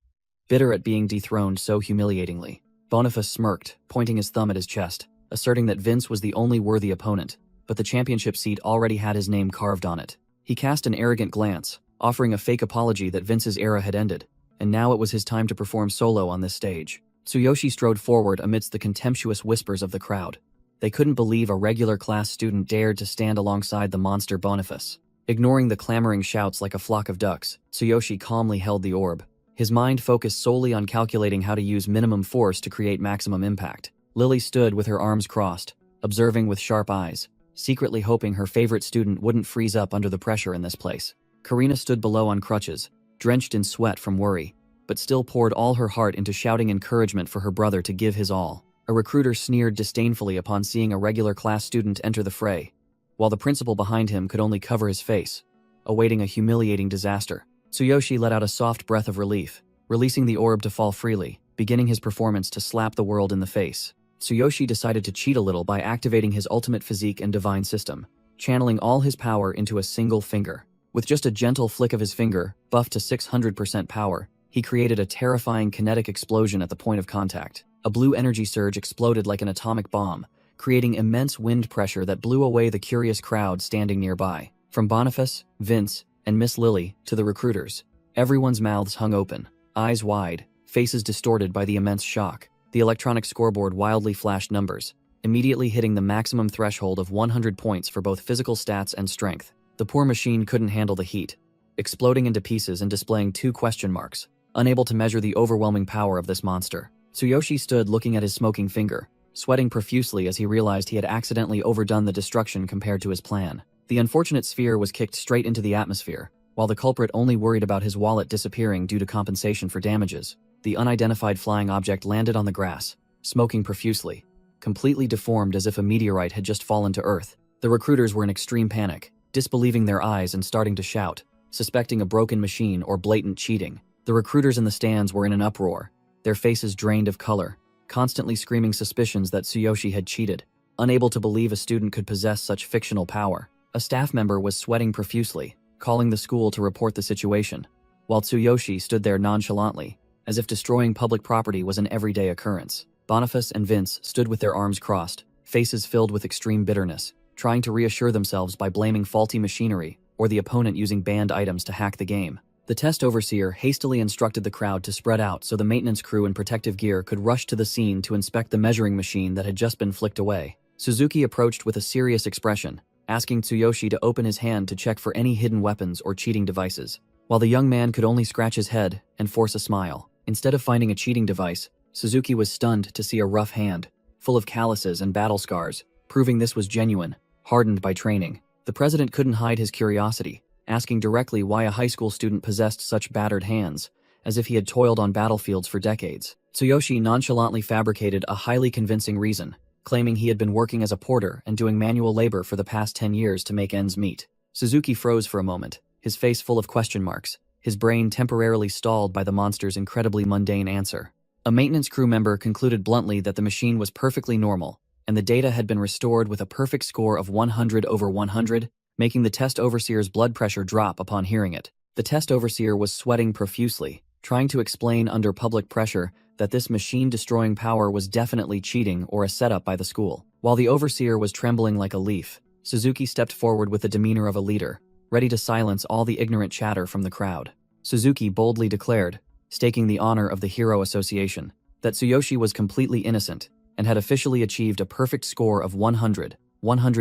Bitter at being dethroned so humiliatingly, Boniface smirked, pointing his thumb at his chest, asserting that Vince was the only worthy opponent, but the championship seat already had his name carved on it. He cast an arrogant glance, offering a fake apology that Vince's era had ended, and now it was his time to perform solo on this stage. Tsuyoshi strode forward amidst the contemptuous whispers of the crowd. They couldn't believe a regular class student dared to stand alongside the monster Boniface. Ignoring the clamoring shouts like a flock of ducks, Tsuyoshi calmly held the orb, his mind focused solely on calculating how to use minimum force to create maximum impact. Lily stood with her arms crossed, observing with sharp eyes, secretly hoping her favorite student wouldn't freeze up under the pressure in this place. Karina stood below on crutches, drenched in sweat from worry, but still poured all her heart into shouting encouragement for her brother to give his all. A recruiter sneered disdainfully upon seeing a regular class student enter the fray, while the principal behind him could only cover his face, awaiting a humiliating disaster. Tsuyoshi let out a soft breath of relief, releasing the orb to fall freely, beginning his performance to slap the world in the face. Tsuyoshi decided to cheat a little by activating his ultimate physique and divine system, channeling all his power into a single finger. With just a gentle flick of his finger, buffed to 600% power, he created a terrifying kinetic explosion at the point of contact. A blue energy surge exploded like an atomic bomb, creating immense wind pressure that blew away the curious crowd standing nearby. From Boniface, Vince, and Miss Lily to the recruiters, everyone's mouths hung open, eyes wide, faces distorted by the immense shock. The electronic scoreboard wildly flashed numbers, immediately hitting the maximum threshold of 100 points for both physical stats and strength. The poor machine couldn't handle the heat, exploding into pieces and displaying 2 question marks, unable to measure the overwhelming power of this monster. Tsuyoshi stood looking at his smoking finger, sweating profusely as he realized he had accidentally overdone the destruction compared to his plan. The unfortunate sphere was kicked straight into the atmosphere, while the culprit only worried about his wallet disappearing due to compensation for damages. The unidentified flying object landed on the grass, smoking profusely, completely deformed as if a meteorite had just fallen to Earth. The recruiters were in extreme panic, disbelieving their eyes and starting to shout, suspecting a broken machine or blatant cheating. The recruiters in the stands were in an uproar, their faces drained of color, constantly screaming suspicions that Tsuyoshi had cheated, unable to believe a student could possess such fictional power. A staff member was sweating profusely, calling the school to report the situation, while Tsuyoshi stood there nonchalantly, as if destroying public property was an everyday occurrence. Boniface and Vince stood with their arms crossed, faces filled with extreme bitterness, trying to reassure themselves by blaming faulty machinery or the opponent using banned items to hack the game. The test overseer hastily instructed the crowd to spread out so the maintenance crew in protective gear could rush to the scene to inspect the measuring machine that had just been flicked away. Suzuki approached with a serious expression, asking Tsuyoshi to open his hand to check for any hidden weapons or cheating devices, while the young man could only scratch his head and force a smile. Instead of finding a cheating device, Suzuki was stunned to see a rough hand, full of calluses and battle scars, proving this was genuine, hardened by training. The president couldn't hide his curiosity, asking directly why a high school student possessed such battered hands, as if he had toiled on battlefields for decades. Tsuyoshi nonchalantly fabricated a highly convincing reason, claiming he had been working as a porter and doing manual labor for the past 10 years to make ends meet. Suzuki froze for a moment, his face full of question marks, his brain temporarily stalled by the monster's incredibly mundane answer. A maintenance crew member concluded bluntly that the machine was perfectly normal, and the data had been restored with a perfect score of 100 over 100, making the test overseer's blood pressure drop upon hearing it. The test overseer was sweating profusely, trying to explain under public pressure that this machine-destroying power was definitely cheating or a setup by the school. While the overseer was trembling like a leaf, Suzuki stepped forward with the demeanor of a leader, ready to silence all the ignorant chatter from the crowd. Suzuki boldly declared, staking the honor of the Hero Association, that Tsuyoshi was completely innocent and had officially achieved a perfect score of 100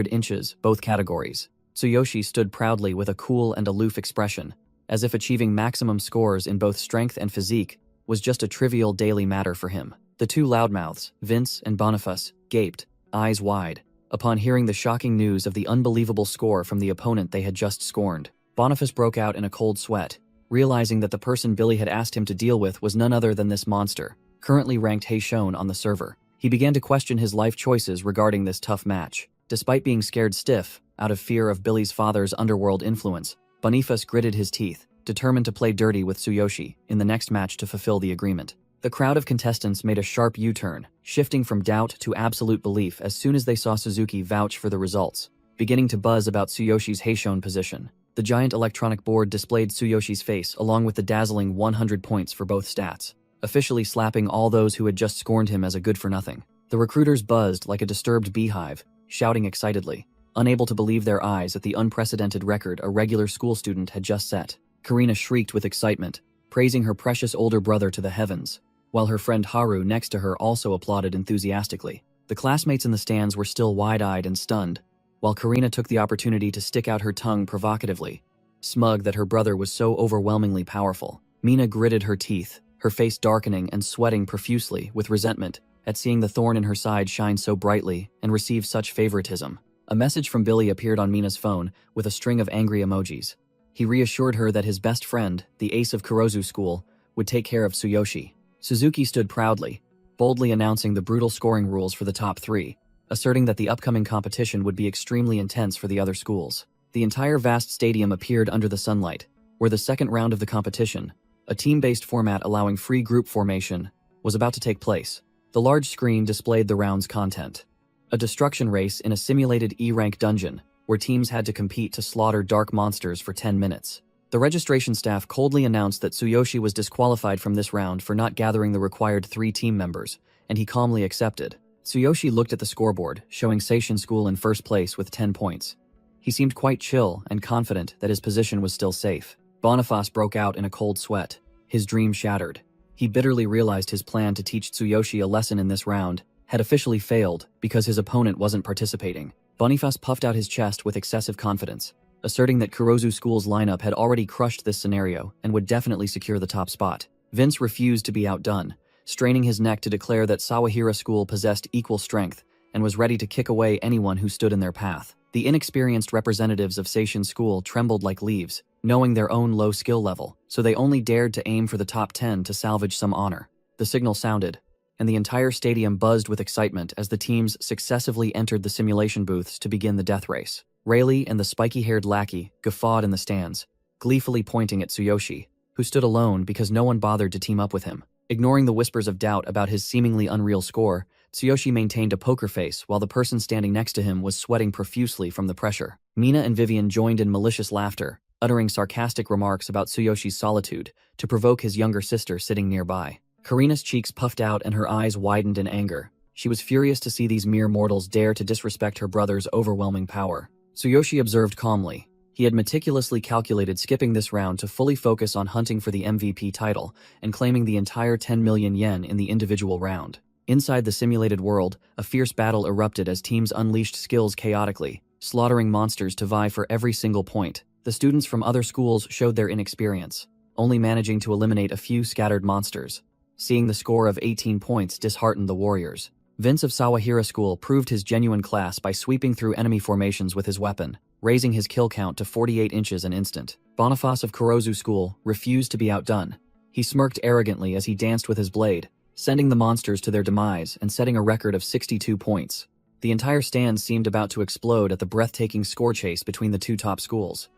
inches, both categories. Tsuyoshi stood proudly with a cool and aloof expression, as if achieving maximum scores in both strength and physique was just a trivial daily matter for him. The two loudmouths, Vince and Boniface, gaped, eyes wide, upon hearing the shocking news of the unbelievable score from the opponent they had just scorned. Boniface broke out in a cold sweat, realizing that the person Billy had asked him to deal with was none other than this monster, currently ranked Heishon on the server. He began to question his life choices regarding this tough match. Despite being scared stiff, out of fear of Billy's father's underworld influence, Boniface gritted his teeth, determined to play dirty with Tsuyoshi in the next match to fulfill the agreement. The crowd of contestants made a sharp U-turn, shifting from doubt to absolute belief as soon as they saw Suzuki vouch for the results, beginning to buzz about Tsuyoshi's Heishon position. The giant electronic board displayed Tsuyoshi's face along with the dazzling 100 points for both stats, officially slapping all those who had just scorned him as a good-for-nothing. The recruiters buzzed like a disturbed beehive, shouting excitedly, unable to believe their eyes at the unprecedented record a regular school student had just set. Karina shrieked with excitement, praising her precious older brother to the heavens, while her friend Haru next to her also applauded enthusiastically. The classmates in the stands were still wide-eyed and stunned, while Karina took the opportunity to stick out her tongue provocatively, smug that her brother was so overwhelmingly powerful. Mina gritted her teeth, her face darkening and sweating profusely with resentment at seeing the thorn in her side shine so brightly and receive such favoritism. A message from Billy appeared on Mina's phone with a string of angry emojis. He reassured her that his best friend, the ace of Kurozu School, would take care of Tsuyoshi. Suzuki stood proudly, boldly announcing the brutal scoring rules for the top three, asserting that the upcoming competition would be extremely intense for the other schools. The entire vast stadium appeared under the sunlight, where the second round of the competition, a team-based format allowing free group formation, was about to take place. The large screen displayed the round's content. A destruction race in a simulated E-rank dungeon, where teams had to compete to slaughter dark monsters for 10 minutes. The registration staff coldly announced that Tsuyoshi was disqualified from this round for not gathering the required 3 team members, and he calmly accepted. Tsuyoshi looked at the scoreboard, showing Seishin School in first place with 10 points. He seemed quite chill and confident that his position was still safe. Boniface broke out in a cold sweat, his dream shattered. He bitterly realized his plan to teach Tsuyoshi a lesson in this round had officially failed because his opponent wasn't participating. Boniface puffed out his chest with excessive confidence, asserting that Kurozu School's lineup had already crushed this scenario and would definitely secure the top spot. Vince refused to be outdone, straining his neck to declare that Sawahira School possessed equal strength and was ready to kick away anyone who stood in their path. The inexperienced representatives of Seishin School trembled like leaves, knowing their own low skill level, so they only dared to aim for the top 10 to salvage some honor. The signal sounded, and the entire stadium buzzed with excitement as the teams successively entered the simulation booths to begin the death race. Rayleigh and the spiky-haired lackey guffawed in the stands, gleefully pointing at Tsuyoshi, who stood alone because no one bothered to team up with him. Ignoring the whispers of doubt about his seemingly unreal score, Tsuyoshi maintained a poker face while the person standing next to him was sweating profusely from the pressure. Mina and Vivian joined in malicious laughter, uttering sarcastic remarks about Tsuyoshi's solitude to provoke his younger sister sitting nearby. Karina's cheeks puffed out and her eyes widened in anger. She was furious to see these mere mortals dare to disrespect her brother's overwhelming power. Tsuyoshi observed calmly. He had meticulously calculated skipping this round to fully focus on hunting for the MVP title and claiming the entire 10 million yen in the individual round. Inside the simulated world, a fierce battle erupted as teams unleashed skills chaotically, slaughtering monsters to vie for every single point. The students from other schools showed their inexperience, only managing to eliminate a few scattered monsters. Seeing the score of 18 points disheartened the warriors. Vince of Sawahira School proved his genuine class by sweeping through enemy formations with his weapon, raising his kill count to 48 inches an instant. Boniface of Kurozu School refused to be outdone. He smirked arrogantly as he danced with his blade, sending the monsters to their demise and setting a record of 62 points. The entire stand seemed about to explode at the breathtaking score chase between the two top schools.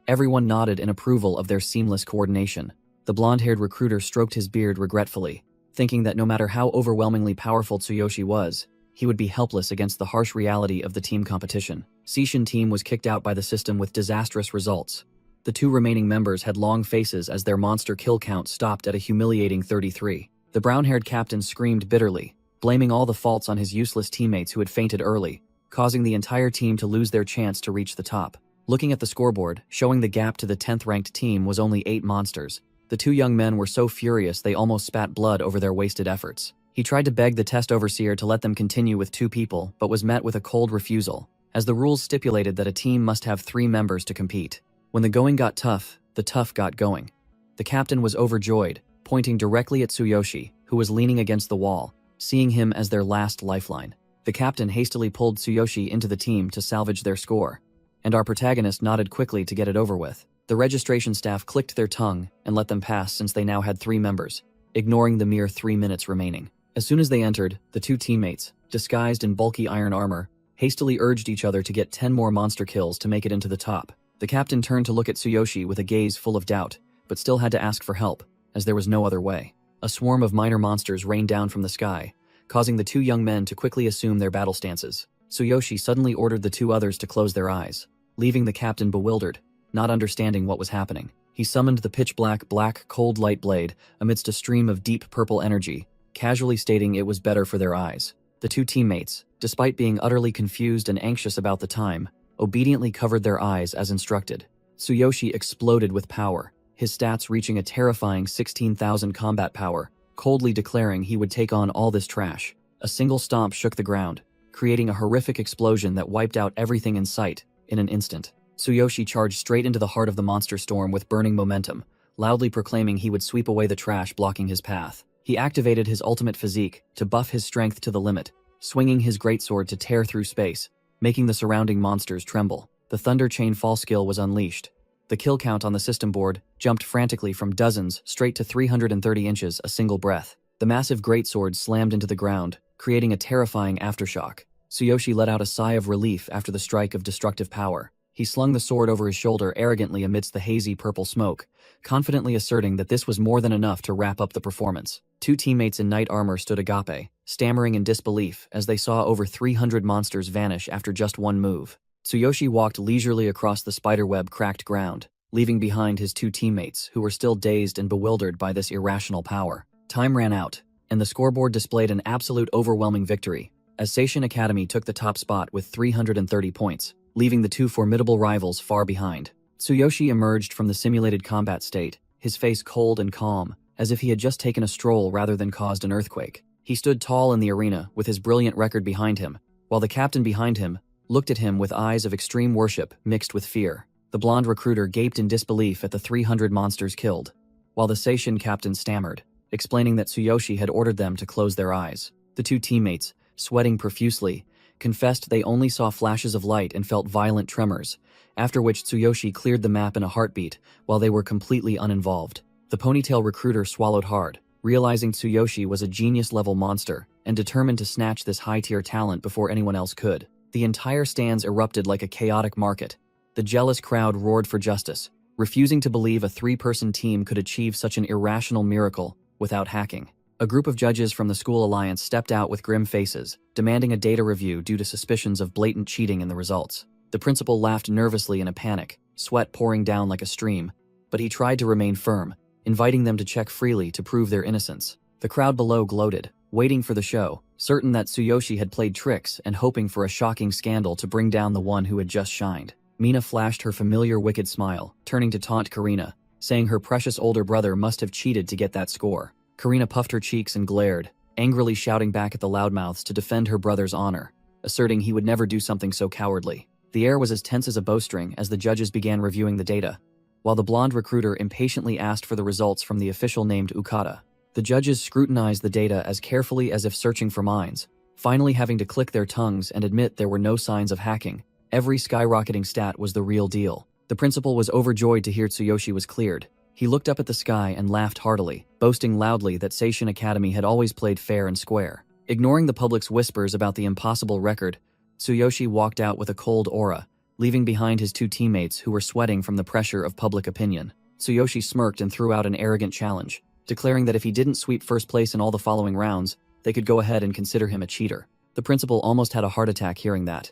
Everyone nodded in approval of their seamless coordination. The blonde-haired recruiter stroked his beard regretfully, thinking that no matter how overwhelmingly powerful Tsuyoshi was, he would be helpless against the harsh reality of the team competition. Seishin team was kicked out by the system with disastrous results. The 2 remaining members had long faces as their monster kill count stopped at a humiliating 33. The brown-haired captain screamed bitterly, blaming all the faults on his useless teammates who had fainted early, causing the entire team to lose their chance to reach the top. Looking at the scoreboard, showing the gap to the 10th-ranked team was only 8 monsters. The 2 young men were so furious they almost spat blood over their wasted efforts. He tried to beg the test overseer to let them continue with 2 people, but was met with a cold refusal, as the rules stipulated that a team must have 3 members to compete. When the going got tough, the tough got going. The captain was overjoyed, pointing directly at Tsuyoshi, who was leaning against the wall, seeing him as their last lifeline. The captain hastily pulled Tsuyoshi into the team to salvage their score, and our protagonist nodded quickly to get it over with. The registration staff clicked their tongue and let them pass since they now had 3 members, ignoring the mere 3 minutes remaining. As soon as they entered, the 2 teammates, disguised in bulky iron armor, hastily urged each other to get 10 more monster kills to make it into the top. The captain turned to look at Tsuyoshi with a gaze full of doubt, but still had to ask for help, as there was no other way. A swarm of minor monsters rained down from the sky, causing the two young men to quickly assume their battle stances. Tsuyoshi suddenly ordered the two others to close their eyes, leaving the captain bewildered, not understanding what was happening. He summoned the pitch-black cold light blade amidst a stream of deep purple energy, casually stating it was better for their eyes. The two teammates, despite being utterly confused and anxious about the time, obediently covered their eyes as instructed. Tsuyoshi exploded with power, his stats reaching a terrifying 16,000 combat power, coldly declaring he would take on all this trash. A single stomp shook the ground, creating a horrific explosion that wiped out everything in sight in an instant. Tsuyoshi charged straight into the heart of the monster storm with burning momentum, loudly proclaiming he would sweep away the trash blocking his path. He activated his ultimate physique to buff his strength to the limit, swinging his greatsword to tear through space, making the surrounding monsters tremble. The Thunder Chain Fall skill was unleashed. The kill count on the system board jumped frantically from dozens straight to 330 inches a single breath. The massive greatsword slammed into the ground, creating a terrifying aftershock. Tsuyoshi let out a sigh of relief after the strike of destructive power. He slung the sword over his shoulder arrogantly amidst the hazy purple smoke, confidently asserting that this was more than enough to wrap up the performance. Two teammates in knight armor stood agape, stammering in disbelief as they saw over 300 monsters vanish after just one move. Tsuyoshi walked leisurely across the spiderweb-cracked ground, leaving behind his two teammates who were still dazed and bewildered by this irrational power. Time ran out, and the scoreboard displayed an absolute overwhelming victory, as Seishin Academy took the top spot with 330 points, leaving the two formidable rivals far behind. Tsuyoshi emerged from the simulated combat state, his face cold and calm, as if he had just taken a stroll rather than caused an earthquake. He stood tall in the arena with his brilliant record behind him, while the captain behind him looked at him with eyes of extreme worship mixed with fear. The blonde recruiter gaped in disbelief at the 300 monsters killed, while the Seishin captain stammered, explaining that Tsuyoshi had ordered them to close their eyes. The two teammates, sweating profusely, confessed they only saw flashes of light and felt violent tremors, after which Tsuyoshi cleared the map in a heartbeat while they were completely uninvolved. The ponytail recruiter swallowed hard, realizing Tsuyoshi was a genius-level monster and determined to snatch this high-tier talent before anyone else could. The entire stands erupted like a chaotic market. The jealous crowd roared for justice, refusing to believe a three-person team could achieve such an irrational miracle without hacking. A group of judges from the school alliance stepped out with grim faces, demanding a data review due to suspicions of blatant cheating in the results. The principal laughed nervously in a panic, sweat pouring down like a stream, but he tried to remain firm, inviting them to check freely to prove their innocence. The crowd below gloated, waiting for the show, certain that Tsuyoshi had played tricks and hoping for a shocking scandal to bring down the one who had just shined. Mina flashed her familiar wicked smile, turning to taunt Karina, saying her precious older brother must have cheated to get that score. Karina puffed her cheeks and glared, angrily shouting back at the loudmouths to defend her brother's honor, asserting he would never do something so cowardly. The air was as tense as a bowstring as the judges began reviewing the data, while the blonde recruiter impatiently asked for the results from the official named Ukata. The judges scrutinized the data as carefully as if searching for mines, finally having to click their tongues and admit there were no signs of hacking. Every skyrocketing stat was the real deal. The principal was overjoyed to hear Tsuyoshi was cleared. He looked up at the sky and laughed heartily, boasting loudly that Seishin Academy had always played fair and square. Ignoring the public's whispers about the impossible record, Tsuyoshi walked out with a cold aura, leaving behind his two teammates who were sweating from the pressure of public opinion. Tsuyoshi smirked and threw out an arrogant challenge, declaring that if he didn't sweep first place in all the following rounds, they could go ahead and consider him a cheater. The principal almost had a heart attack hearing that.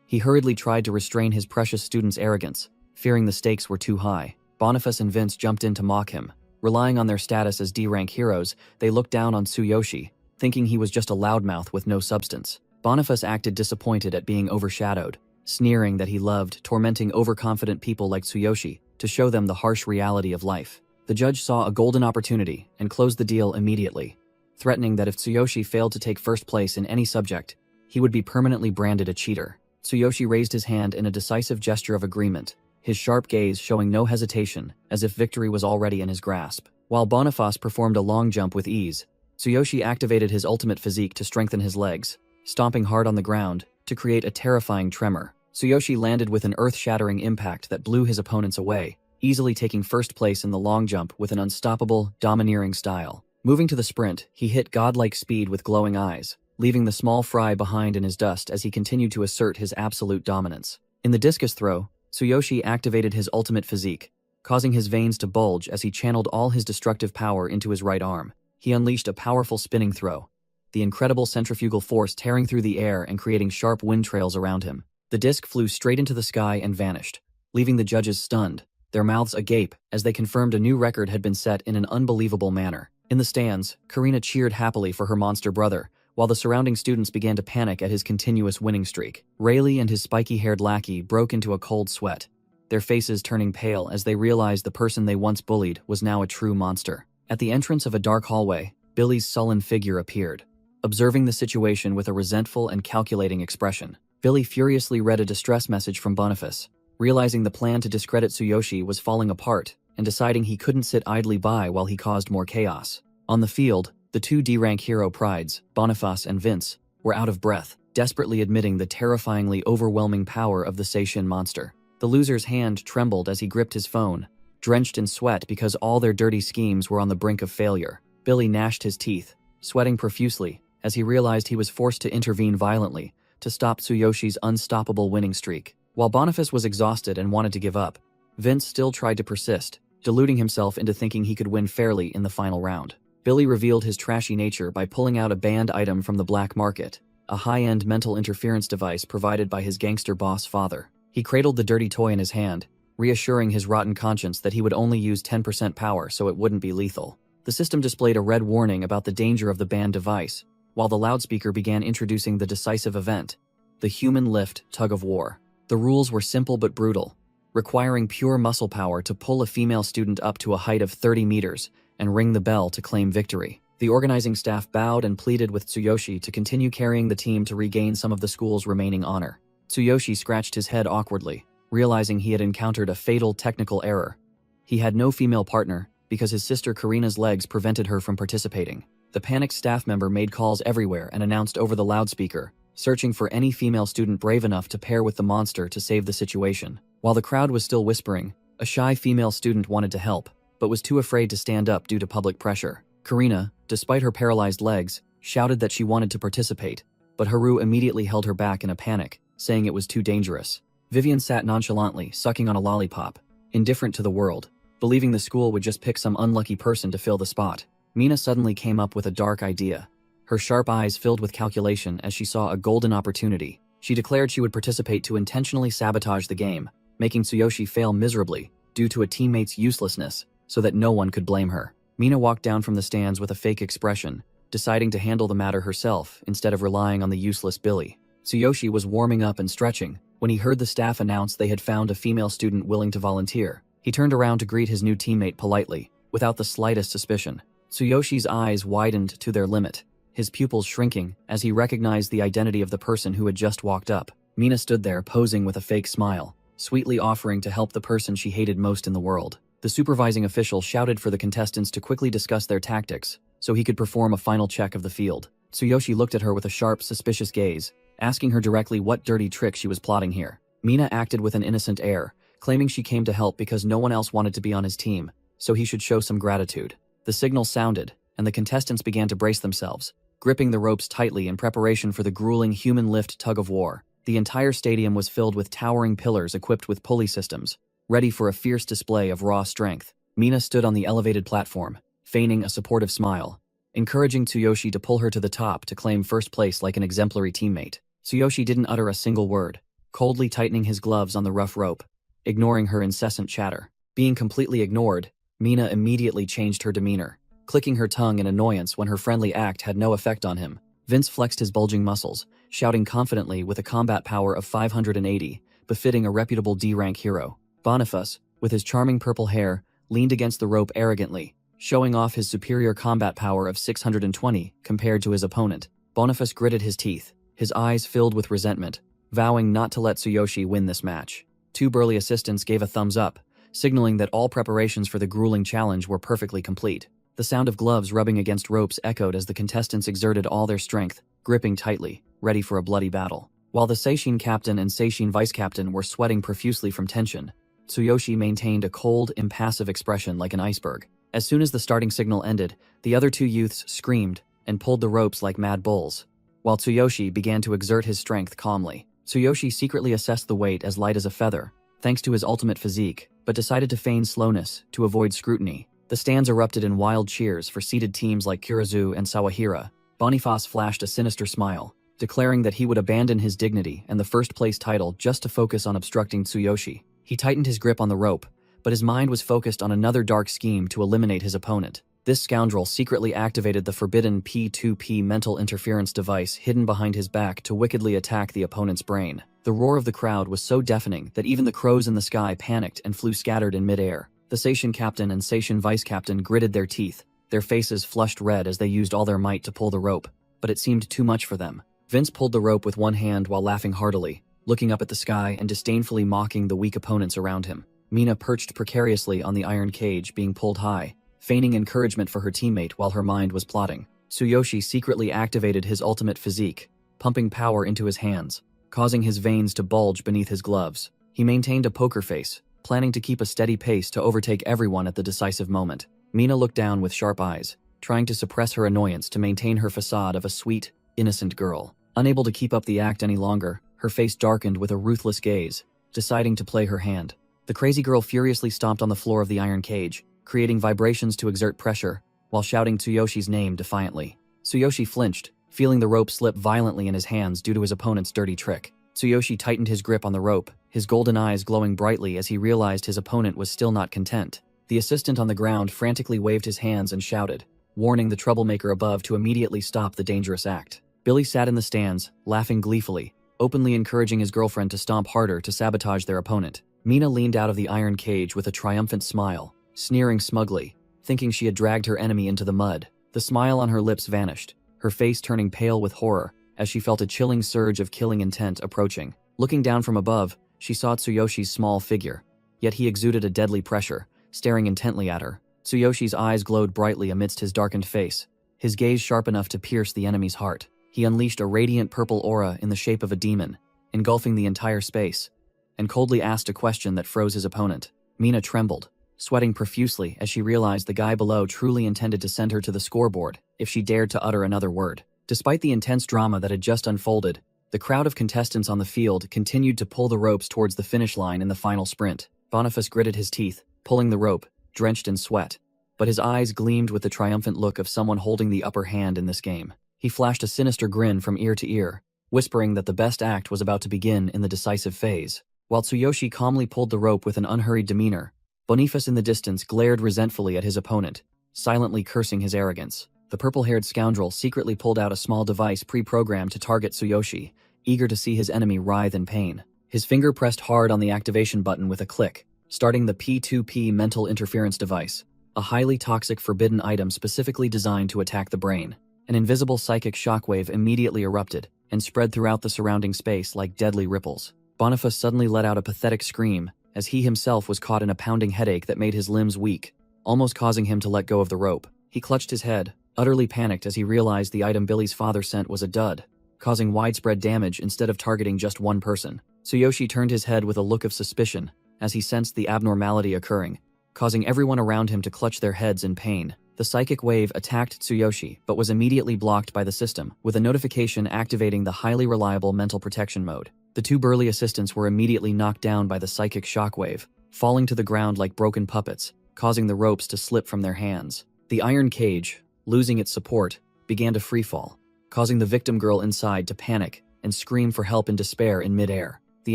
He hurriedly tried to restrain his precious student's arrogance, fearing the stakes were too high. Boniface and Vince jumped in to mock him. Relying on their status as D-rank heroes, they looked down on Tsuyoshi, thinking he was just a loudmouth with no substance. Boniface acted disappointed at being overshadowed, sneering that he loved tormenting overconfident people like Tsuyoshi to show them the harsh reality of life. The judge saw a golden opportunity and closed the deal immediately, threatening that if Tsuyoshi failed to take first place in any subject, he would be permanently branded a cheater. Tsuyoshi raised his hand in a decisive gesture of agreement, his sharp gaze showing no hesitation, as if victory was already in his grasp. While Boniface performed a long jump with ease, Tsuyoshi activated his ultimate physique to strengthen his legs, stomping hard on the ground to create a terrifying tremor. Tsuyoshi landed with an earth-shattering impact that blew his opponents away, easily taking first place in the long jump with an unstoppable, domineering style. Moving to the sprint, he hit godlike speed with glowing eyes, leaving the small fry behind in his dust as he continued to assert his absolute dominance. In the discus throw, Tsuyoshi activated his ultimate physique, causing his veins to bulge as he channeled all his destructive power into his right arm. He unleashed a powerful spinning throw, the incredible centrifugal force tearing through the air and creating sharp wind trails around him. The disc flew straight into the sky and vanished, leaving the judges stunned, their mouths agape as they confirmed a new record had been set in an unbelievable manner. In the stands, Karina cheered happily for her monster brother, while the surrounding students began to panic at his continuous winning streak. Rayleigh and his spiky-haired lackey broke into a cold sweat, their faces turning pale as they realized the person they once bullied was now a true monster. At the entrance of a dark hallway, Billy's sullen figure appeared. Observing the situation with a resentful and calculating expression, Billy furiously read a distress message from Boniface. Realizing the plan to discredit Tsuyoshi was falling apart, and deciding he couldn't sit idly by while he caused more chaos. On the field, the two D-rank hero prides, Boniface and Vince, were out of breath, desperately admitting the terrifyingly overwhelming power of the Seishin monster. The loser's hand trembled as he gripped his phone, drenched in sweat because all their dirty schemes were on the brink of failure. Billy gnashed his teeth, sweating profusely, as he realized he was forced to intervene violently to stop Tsuyoshi's unstoppable winning streak. While Boniface was exhausted and wanted to give up, Vince still tried to persist, deluding himself into thinking he could win fairly in the final round. Billy revealed his trashy nature by pulling out a banned item from the black market, a high-end mental interference device provided by his gangster boss father. He cradled the dirty toy in his hand, reassuring his rotten conscience that he would only use 10% power so it wouldn't be lethal. The system displayed a red warning about the danger of the banned device, while the loudspeaker began introducing the decisive event, the human lift tug-of-war. The rules were simple but brutal, requiring pure muscle power to pull a female student up to a height of 30 meters and ring the bell to claim victory. The organizing staff bowed and pleaded with Tsuyoshi to continue carrying the team to regain some of the school's remaining honor. Tsuyoshi scratched his head awkwardly, realizing he had encountered a fatal technical error. He had no female partner because his sister Karina's legs prevented her from participating. The panicked staff member made calls everywhere and announced over the loudspeaker, searching for any female student brave enough to pair with the monster to save the situation. While the crowd was still whispering, a shy female student wanted to help, but was too afraid to stand up due to public pressure. Karina, despite her paralyzed legs, shouted that she wanted to participate, but Haru immediately held her back in a panic, saying it was too dangerous. Vivian sat nonchalantly, sucking on a lollipop, indifferent to the world, believing the school would just pick some unlucky person to fill the spot. Mina suddenly came up with a dark idea. Her sharp eyes filled with calculation as she saw a golden opportunity. She declared she would participate to intentionally sabotage the game, making Tsuyoshi fail miserably due to a teammate's uselessness, so that no one could blame her. Mina walked down from the stands with a fake expression, deciding to handle the matter herself instead of relying on the useless Billy. Tsuyoshi was warming up and stretching when he heard the staff announce they had found a female student willing to volunteer. He turned around to greet his new teammate politely, without the slightest suspicion. Tsuyoshi's eyes widened to their limit, his pupils shrinking as he recognized the identity of the person who had just walked up. Mina stood there posing with a fake smile, sweetly offering to help the person she hated most in the world. The supervising official shouted for the contestants to quickly discuss their tactics, so he could perform a final check of the field. Tsuyoshi looked at her with a sharp, suspicious gaze, asking her directly what dirty trick she was plotting here. Mina acted with an innocent air, claiming she came to help because no one else wanted to be on his team, so he should show some gratitude. The signal sounded, and the contestants began to brace themselves, gripping the ropes tightly in preparation for the grueling human lift tug-of-war. The entire stadium was filled with towering pillars equipped with pulley systems, ready for a fierce display of raw strength. Mina stood on the elevated platform, feigning a supportive smile, encouraging Tsuyoshi to pull her to the top to claim first place like an exemplary teammate. Tsuyoshi didn't utter a single word, coldly tightening his gloves on the rough rope, ignoring her incessant chatter. Being completely ignored, Mina immediately changed her demeanor, clicking her tongue in annoyance when her friendly act had no effect on him. Vince flexed his bulging muscles, shouting confidently with a combat power of 580, befitting a reputable D-rank hero. Boniface, with his charming purple hair, leaned against the rope arrogantly, showing off his superior combat power of 620 compared to his opponent. Boniface gritted his teeth, his eyes filled with resentment, vowing not to let Tsuyoshi win this match. Two burly assistants gave a thumbs up, signaling that all preparations for the grueling challenge were perfectly complete. The sound of gloves rubbing against ropes echoed as the contestants exerted all their strength, gripping tightly, ready for a bloody battle. While the Seishin captain and Seishin vice-captain were sweating profusely from tension, Tsuyoshi maintained a cold, impassive expression like an iceberg. As soon as the starting signal ended, the other two youths screamed and pulled the ropes like mad bulls, while Tsuyoshi began to exert his strength calmly. Tsuyoshi secretly assessed the weight as light as a feather, thanks to his ultimate physique, but decided to feign slowness to avoid scrutiny. The stands erupted in wild cheers for seeded teams like Kurizu and Sawahira. Boniface flashed a sinister smile, declaring that he would abandon his dignity and the first-place title just to focus on obstructing Tsuyoshi. He tightened his grip on the rope, but his mind was focused on another dark scheme to eliminate his opponent. This scoundrel secretly activated the forbidden P2P mental interference device hidden behind his back to wickedly attack the opponent's brain. The roar of the crowd was so deafening that even the crows in the sky panicked and flew scattered in midair. The Seishin captain and Seishin vice-captain gritted their teeth, their faces flushed red as they used all their might to pull the rope, but it seemed too much for them. Vince pulled the rope with one hand while laughing heartily, looking up at the sky and disdainfully mocking the weak opponents around him. Mina perched precariously on the iron cage being pulled high, feigning encouragement for her teammate while her mind was plotting. Tsuyoshi secretly activated his ultimate physique, pumping power into his hands, causing his veins to bulge beneath his gloves. He maintained a poker face, planning to keep a steady pace to overtake everyone at the decisive moment. Mina looked down with sharp eyes, trying to suppress her annoyance to maintain her facade of a sweet, innocent girl. Unable to keep up the act any longer, her face darkened with a ruthless gaze, deciding to play her hand. The crazy girl furiously stomped on the floor of the iron cage, creating vibrations to exert pressure, while shouting Tsuyoshi's name defiantly. Tsuyoshi flinched, feeling the rope slip violently in his hands due to his opponent's dirty trick. Tsuyoshi tightened his grip on the rope, his golden eyes glowing brightly as he realized his opponent was still not content. The assistant on the ground frantically waved his hands and shouted, warning the troublemaker above to immediately stop the dangerous act. Billy sat in the stands, laughing gleefully, openly encouraging his girlfriend to stomp harder to sabotage their opponent. Mina leaned out of the iron cage with a triumphant smile, sneering smugly, thinking she had dragged her enemy into the mud. The smile on her lips vanished, her face turning pale with horror as she felt a chilling surge of killing intent approaching. Looking down from above, she saw Tsuyoshi's small figure, yet he exuded a deadly pressure, staring intently at her. Tsuyoshi's eyes glowed brightly amidst his darkened face, his gaze sharp enough to pierce the enemy's heart. He unleashed a radiant purple aura in the shape of a demon, engulfing the entire space, and coldly asked a question that froze his opponent. Mina trembled, sweating profusely as she realized the guy below truly intended to send her to the scoreboard if she dared to utter another word. Despite the intense drama that had just unfolded, the crowd of contestants on the field continued to pull the ropes towards the finish line in the final sprint. Boniface gritted his teeth, pulling the rope, drenched in sweat, but his eyes gleamed with the triumphant look of someone holding the upper hand in this game. He flashed a sinister grin from ear to ear, whispering that the best act was about to begin in the decisive phase. While Tsuyoshi calmly pulled the rope with an unhurried demeanor, Boniface in the distance glared resentfully at his opponent, silently cursing his arrogance. The purple-haired scoundrel secretly pulled out a small device pre-programmed to target Tsuyoshi, eager to see his enemy writhe in pain. His finger pressed hard on the activation button with a click, starting the P2P mental interference device, a highly toxic forbidden item specifically designed to attack the brain. An invisible psychic shockwave immediately erupted and spread throughout the surrounding space like deadly ripples. Boniface suddenly let out a pathetic scream, as he himself was caught in a pounding headache that made his limbs weak, almost causing him to let go of the rope. He clutched his head, utterly panicked as he realized the item Billy's father sent was a dud, causing widespread damage instead of targeting just one person. Tsuyoshi turned his head with a look of suspicion as he sensed the abnormality occurring, causing everyone around him to clutch their heads in pain. The psychic wave attacked Tsuyoshi, but was immediately blocked by the system, with a notification activating the highly reliable mental protection mode. The two burly assistants were immediately knocked down by the psychic shockwave, falling to the ground like broken puppets, causing the ropes to slip from their hands. The iron cage, losing its support, began to freefall, causing the victim girl inside to panic and scream for help in despair in midair. The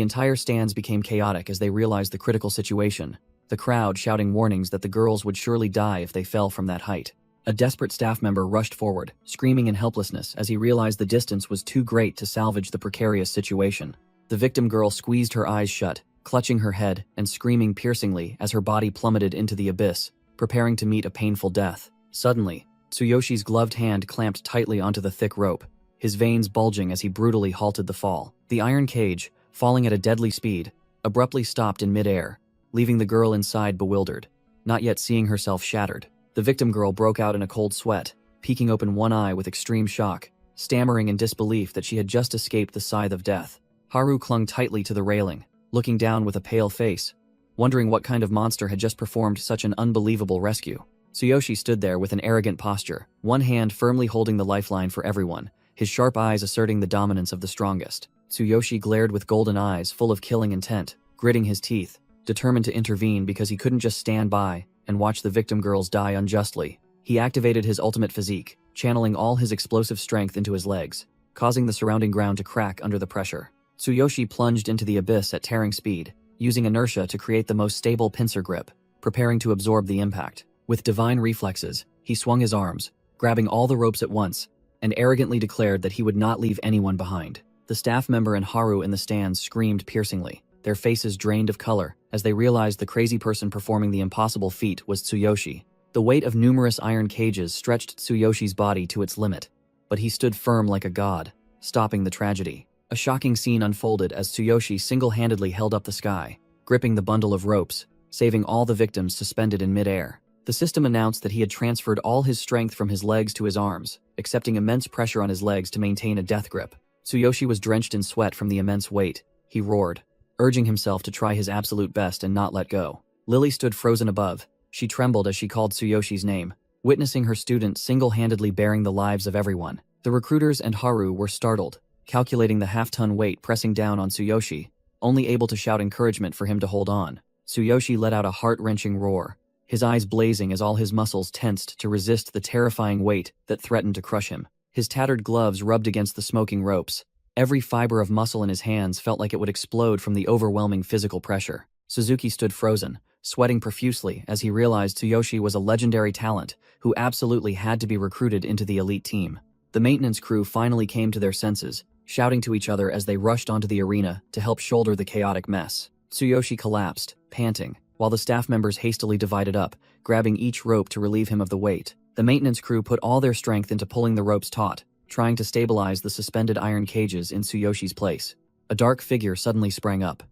entire stands became chaotic as they realized the critical situation, the crowd shouting warnings that the girls would surely die if they fell from that height. A desperate staff member rushed forward, screaming in helplessness as he realized the distance was too great to salvage the precarious situation. The victim girl squeezed her eyes shut, clutching her head and screaming piercingly as her body plummeted into the abyss, preparing to meet a painful death. Suddenly, Tsuyoshi's gloved hand clamped tightly onto the thick rope, his veins bulging as he brutally halted the fall. The iron cage, falling at a deadly speed, abruptly stopped in midair, leaving the girl inside bewildered, not yet seeing herself shattered. The victim girl broke out in a cold sweat, peeking open one eye with extreme shock, stammering in disbelief that she had just escaped the scythe of death. Haru clung tightly to the railing, looking down with a pale face, wondering what kind of monster had just performed such an unbelievable rescue. Tsuyoshi stood there with an arrogant posture, one hand firmly holding the lifeline for everyone, his sharp eyes asserting the dominance of the strongest. Tsuyoshi glared with golden eyes full of killing intent, gritting his teeth, determined to intervene because he couldn't just stand by and watch the victim girls die unjustly. He activated his ultimate physique, channeling all his explosive strength into his legs, causing the surrounding ground to crack under the pressure. Tsuyoshi plunged into the abyss at tearing speed, using inertia to create the most stable pincer grip, preparing to absorb the impact. With divine reflexes, he swung his arms, grabbing all the ropes at once, and arrogantly declared that he would not leave anyone behind. The staff member and Haru in the stands screamed piercingly, their faces drained of color as they realized the crazy person performing the impossible feat was Tsuyoshi. The weight of numerous iron cages stretched Tsuyoshi's body to its limit, but he stood firm like a god, stopping the tragedy. A shocking scene unfolded as Tsuyoshi single-handedly held up the sky, gripping the bundle of ropes, saving all the victims suspended in midair. The system announced that he had transferred all his strength from his legs to his arms, accepting immense pressure on his legs to maintain a death grip. Tsuyoshi was drenched in sweat from the immense weight. He roared, urging himself to try his absolute best and not let go. Lily stood frozen above. She trembled as she called Tsuyoshi's name, witnessing her student single-handedly bearing the lives of everyone. The recruiters and Haru were startled, calculating the half-ton weight pressing down on Tsuyoshi, only able to shout encouragement for him to hold on. Tsuyoshi let out a heart-wrenching roar, his eyes blazing as all his muscles tensed to resist the terrifying weight that threatened to crush him. His tattered gloves rubbed against the smoking ropes. Every fiber of muscle in his hands felt like it would explode from the overwhelming physical pressure. Suzuki stood frozen, sweating profusely as he realized Tsuyoshi was a legendary talent who absolutely had to be recruited into the elite team. The maintenance crew finally came to their senses, shouting to each other as they rushed onto the arena to help shoulder the chaotic mess. Tsuyoshi collapsed, panting, while the staff members hastily divided up, grabbing each rope to relieve him of the weight. The maintenance crew put all their strength into pulling the ropes taut, trying to stabilize the suspended iron cages in Tsuyoshi's place. A dark figure suddenly sprang up.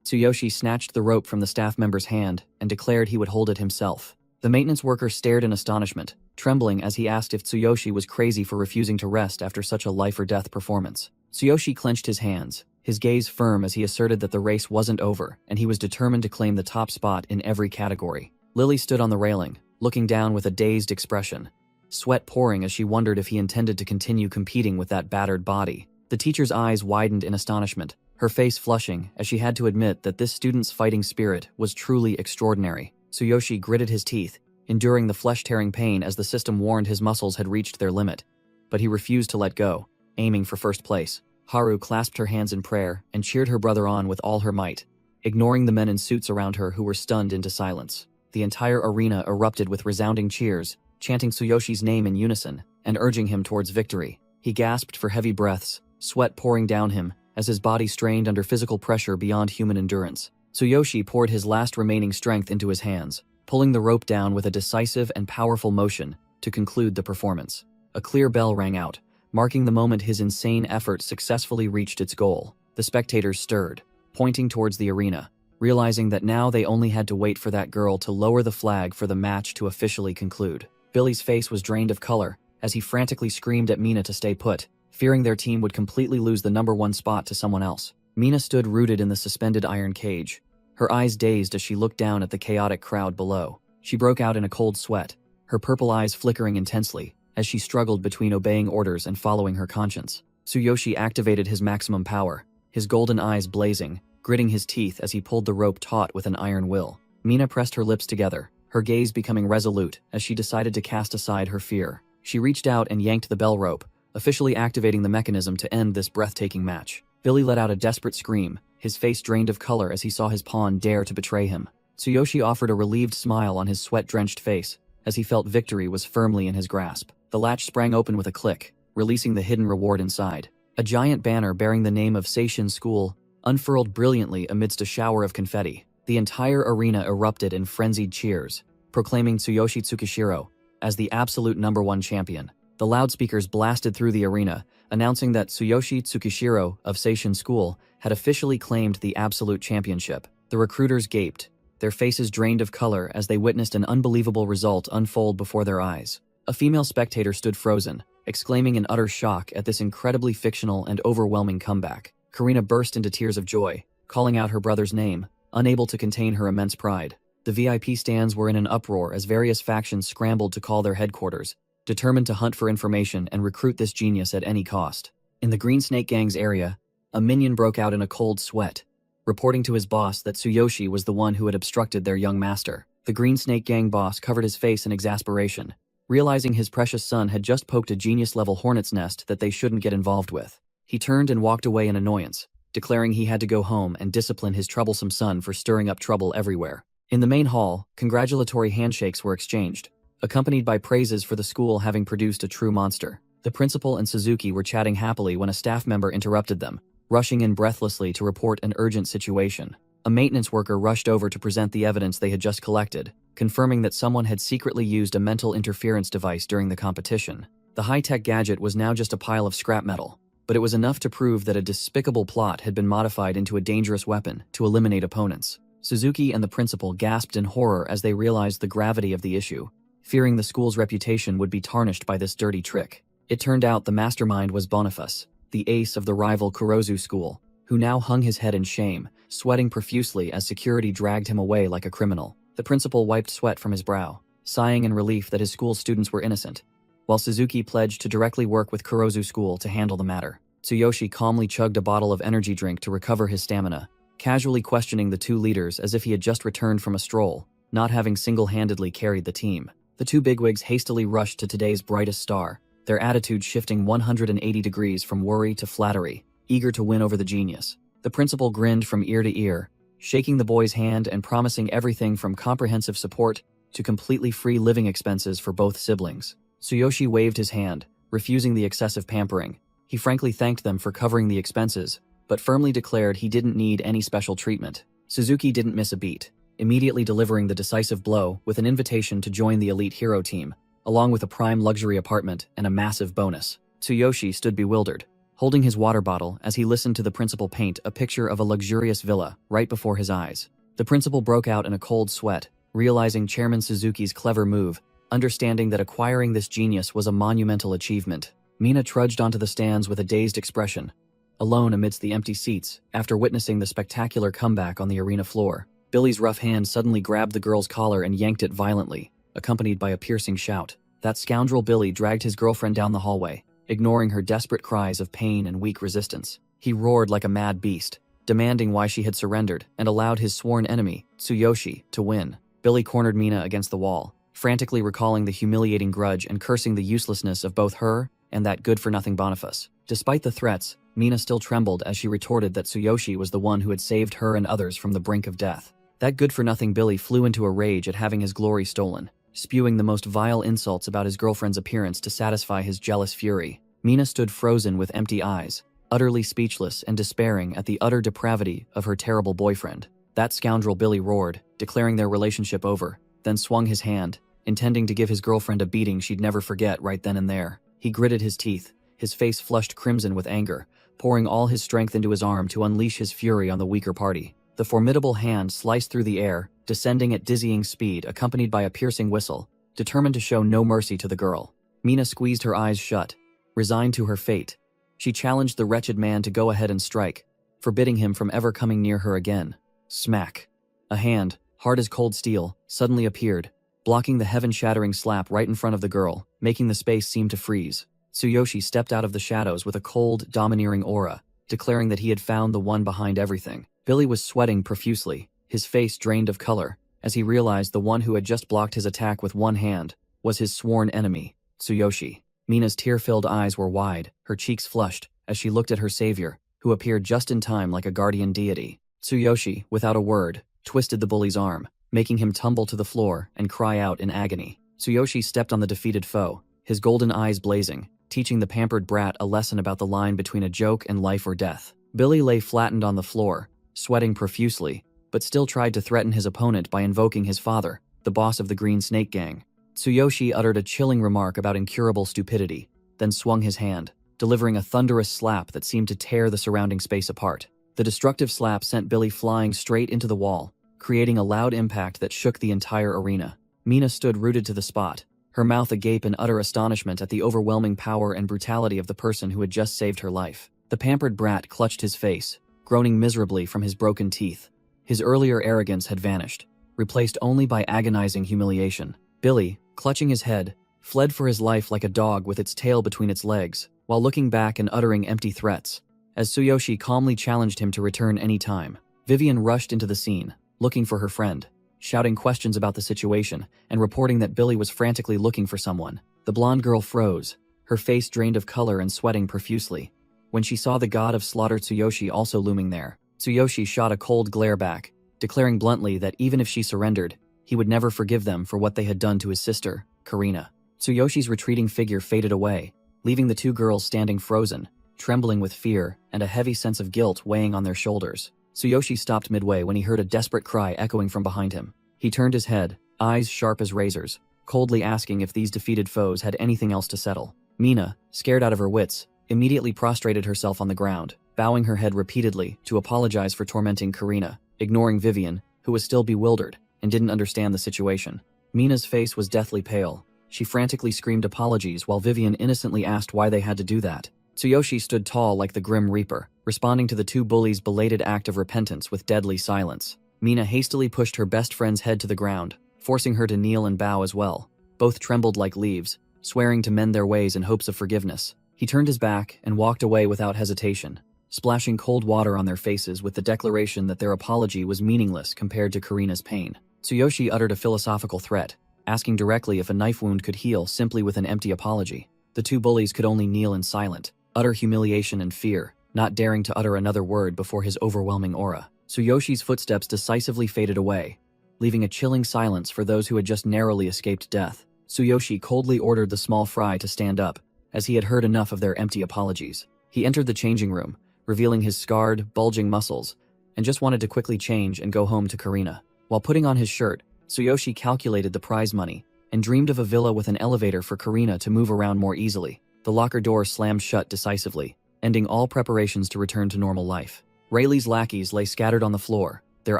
Tsuyoshi snatched the rope from the staff member's hand and declared he would hold it himself. The maintenance worker stared in astonishment, trembling as he asked if Tsuyoshi was crazy for refusing to rest after such a life-or-death performance. Tsuyoshi clenched his hands, his gaze firm as he asserted that the race wasn't over and he was determined to claim the top spot in every category. Lily stood on the railing, looking down with a dazed expression, sweat pouring as she wondered if he intended to continue competing with that battered body. The teacher's eyes widened in astonishment, her face flushing as she had to admit that this student's fighting spirit was truly extraordinary. Tsuyoshi gritted his teeth, enduring the flesh-tearing pain as the system warned his muscles had reached their limit. But he refused to let go, aiming for first place. Haru clasped her hands in prayer and cheered her brother on with all her might, ignoring the men in suits around her who were stunned into silence. The entire arena erupted with resounding cheers, chanting Tsuyoshi's name in unison and urging him towards victory. He gasped for heavy breaths, sweat pouring down him as his body strained under physical pressure beyond human endurance. Tsuyoshi poured his last remaining strength into his hands, pulling the rope down with a decisive and powerful motion to conclude the performance. A clear bell rang out, marking the moment his insane effort successfully reached its goal. The spectators stirred, pointing towards the arena, realizing that now they only had to wait for that girl to lower the flag for the match to officially conclude. Billy's face was drained of color as he frantically screamed at Mina to stay put, fearing their team would completely lose the #1 spot to someone else. Mina stood rooted in the suspended iron cage, her eyes dazed as she looked down at the chaotic crowd below. She broke out in a cold sweat, her purple eyes flickering intensely as she struggled between obeying orders and following her conscience. Tsuyoshi activated his maximum power, his golden eyes blazing, gritting his teeth as he pulled the rope taut with an iron will. Mina pressed her lips together, her gaze becoming resolute as she decided to cast aside her fear. She reached out and yanked the bell rope, officially activating the mechanism to end this breathtaking match. Billy let out a desperate scream, his face drained of color as he saw his pawn dare to betray him. Tsuyoshi offered a relieved smile on his sweat-drenched face as he felt victory was firmly in his grasp. The latch sprang open with a click, releasing the hidden reward inside. A giant banner bearing the name of Seishin School unfurled brilliantly amidst a shower of confetti. The entire arena erupted in frenzied cheers, proclaiming Tsuyoshi Tsukishiro as the absolute #1 champion. The loudspeakers blasted through the arena, announcing that Tsuyoshi Tsukishiro of Seishin School had officially claimed the absolute championship. The recruiters gaped, their faces drained of color as they witnessed an unbelievable result unfold before their eyes. A female spectator stood frozen, exclaiming in utter shock at this incredibly fictional and overwhelming comeback. Karina burst into tears of joy, calling out her brother's name, unable to contain her immense pride. The VIP stands were in an uproar as various factions scrambled to call their headquarters, determined to hunt for information and recruit this genius at any cost. In the Green Snake Gang's area, a minion broke out in a cold sweat, reporting to his boss that Tsuyoshi was the one who had obstructed their young master. The Green Snake Gang boss covered his face in exasperation, realizing his precious son had just poked a genius-level hornet's nest that they shouldn't get involved with. He turned and walked away in annoyance, declaring he had to go home and discipline his troublesome son for stirring up trouble everywhere. In the main hall, congratulatory handshakes were exchanged, accompanied by praises for the school having produced a true monster. The principal and Suzuki were chatting happily when a staff member interrupted them, rushing in breathlessly to report an urgent situation. A maintenance worker rushed over to present the evidence they had just collected, confirming that someone had secretly used a mental interference device during the competition. The high-tech gadget was now just a pile of scrap metal, but it was enough to prove that a despicable plot had been modified into a dangerous weapon to eliminate opponents. Suzuki and the principal gasped in horror as they realized the gravity of the issue, fearing the school's reputation would be tarnished by this dirty trick. It turned out the mastermind was Boniface, the ace of the rival Kurozu school, who now hung his head in shame, sweating profusely as security dragged him away like a criminal. The principal wiped sweat from his brow, sighing in relief that his school students were innocent, while Suzuki pledged to directly work with Kurozu School to handle the matter. Tsuyoshi calmly chugged a bottle of energy drink to recover his stamina, casually questioning the two leaders as if he had just returned from a stroll, not having single-handedly carried the team. The two bigwigs hastily rushed to today's brightest star, their attitude shifting 180 degrees from worry to flattery, eager to win over the genius. The principal grinned from ear to ear, shaking the boy's hand and promising everything from comprehensive support to completely free living expenses for both siblings. Tsuyoshi waved his hand, refusing the excessive pampering. He frankly thanked them for covering the expenses, but firmly declared he didn't need any special treatment. Suzuki didn't miss a beat, immediately delivering the decisive blow with an invitation to join the elite hero team, along with a prime luxury apartment and a massive bonus. Tsuyoshi stood bewildered, holding his water bottle as he listened to the principal paint a picture of a luxurious villa right before his eyes. The principal broke out in a cold sweat, realizing Chairman Suzuki's clever move, understanding that acquiring this genius was a monumental achievement. Mina trudged onto the stands with a dazed expression, alone amidst the empty seats, after witnessing the spectacular comeback on the arena floor. Billy's rough hand suddenly grabbed the girl's collar and yanked it violently, accompanied by a piercing shout. That scoundrel Billy dragged his girlfriend down the hallway, ignoring her desperate cries of pain and weak resistance. He roared like a mad beast, demanding why she had surrendered and allowed his sworn enemy, Tsuyoshi, to win. Billy cornered Mina against the wall, frantically recalling the humiliating grudge and cursing the uselessness of both her and that good-for-nothing Boniface. Despite the threats, Mina still trembled as she retorted that Tsuyoshi was the one who had saved her and others from the brink of death. That good-for-nothing Billy flew into a rage at having his glory stolen, spewing the most vile insults about his girlfriend's appearance to satisfy his jealous fury. Mina stood frozen with empty eyes, utterly speechless and despairing at the utter depravity of her terrible boyfriend. That scoundrel Billy roared, declaring their relationship over, then swung his hand, intending to give his girlfriend a beating she'd never forget right then and there. He gritted his teeth, his face flushed crimson with anger, pouring all his strength into his arm to unleash his fury on the weaker party. The formidable hand sliced through the air, descending at dizzying speed accompanied by a piercing whistle, determined to show no mercy to the girl. Mina squeezed her eyes shut, resigned to her fate. She challenged the wretched man to go ahead and strike, forbidding him from ever coming near her again. Smack. A hand, hard as cold steel, suddenly appeared, blocking the heaven-shattering slap right in front of the girl, making the space seem to freeze. Tsuyoshi stepped out of the shadows with a cold, domineering aura, declaring that he had found the one behind everything. Billy was sweating profusely, his face drained of color, as he realized the one who had just blocked his attack with one hand was his sworn enemy, Tsuyoshi. Mina's tear-filled eyes were wide, her cheeks flushed, as she looked at her savior, who appeared just in time like a guardian deity. Tsuyoshi, without a word, twisted the bully's arm, making him tumble to the floor and cry out in agony. Tsuyoshi stepped on the defeated foe, his golden eyes blazing, teaching the pampered brat a lesson about the line between a joke and life or death. Billy lay flattened on the floor, sweating profusely, but still tried to threaten his opponent by invoking his father, the boss of the Green Snake Gang. Tsuyoshi uttered a chilling remark about incurable stupidity, then swung his hand, delivering a thunderous slap that seemed to tear the surrounding space apart. The destructive slap sent Billy flying straight into the wall, creating a loud impact that shook the entire arena. Mina stood rooted to the spot, her mouth agape in utter astonishment at the overwhelming power and brutality of the person who had just saved her life. The pampered brat clutched his face, groaning miserably from his broken teeth. His earlier arrogance had vanished, replaced only by agonizing humiliation. Billy, clutching his head, fled for his life like a dog with its tail between its legs, while looking back and uttering empty threats, as Tsuyoshi calmly challenged him to return any time. Vivian rushed into the scene, looking for her friend, shouting questions about the situation and reporting that Billy was frantically looking for someone. The blonde girl froze, her face drained of color and sweating profusely, when she saw the god of slaughter Tsuyoshi also looming there. Tsuyoshi shot a cold glare back, declaring bluntly that even if she surrendered, he would never forgive them for what they had done to his sister, Karina. Tsuyoshi's retreating figure faded away, leaving the two girls standing frozen, trembling with fear and a heavy sense of guilt weighing on their shoulders. Tsuyoshi stopped midway when he heard a desperate cry echoing from behind him. He turned his head, eyes sharp as razors, coldly asking if these defeated foes had anything else to settle. Mina, scared out of her wits, immediately prostrated herself on the ground, bowing her head repeatedly to apologize for tormenting Karina, ignoring Vivian, who was still bewildered and didn't understand the situation. Mina's face was deathly pale. She frantically screamed apologies while Vivian innocently asked why they had to do that. Tsuyoshi stood tall like the Grim Reaper, responding to the two bullies' belated act of repentance with deadly silence. Mina hastily pushed her best friend's head to the ground, forcing her to kneel and bow as well. Both trembled like leaves, swearing to mend their ways in hopes of forgiveness. He turned his back and walked away without hesitation, splashing cold water on their faces with the declaration that their apology was meaningless compared to Karina's pain. Tsuyoshi uttered a philosophical threat, asking directly if a knife wound could heal simply with an empty apology. The two bullies could only kneel in silent, utter humiliation and fear, not daring to utter another word before his overwhelming aura. Tsuyoshi's footsteps decisively faded away, leaving a chilling silence for those who had just narrowly escaped death. Tsuyoshi coldly ordered the small fry to stand up, as he had heard enough of their empty apologies. He entered the changing room, revealing his scarred, bulging muscles, and just wanted to quickly change and go home to Karina. While putting on his shirt, Tsuyoshi calculated the prize money and dreamed of a villa with an elevator for Karina to move around more easily. The locker door slammed shut decisively, ending all preparations to return to normal life. Rayleigh's lackeys lay scattered on the floor, their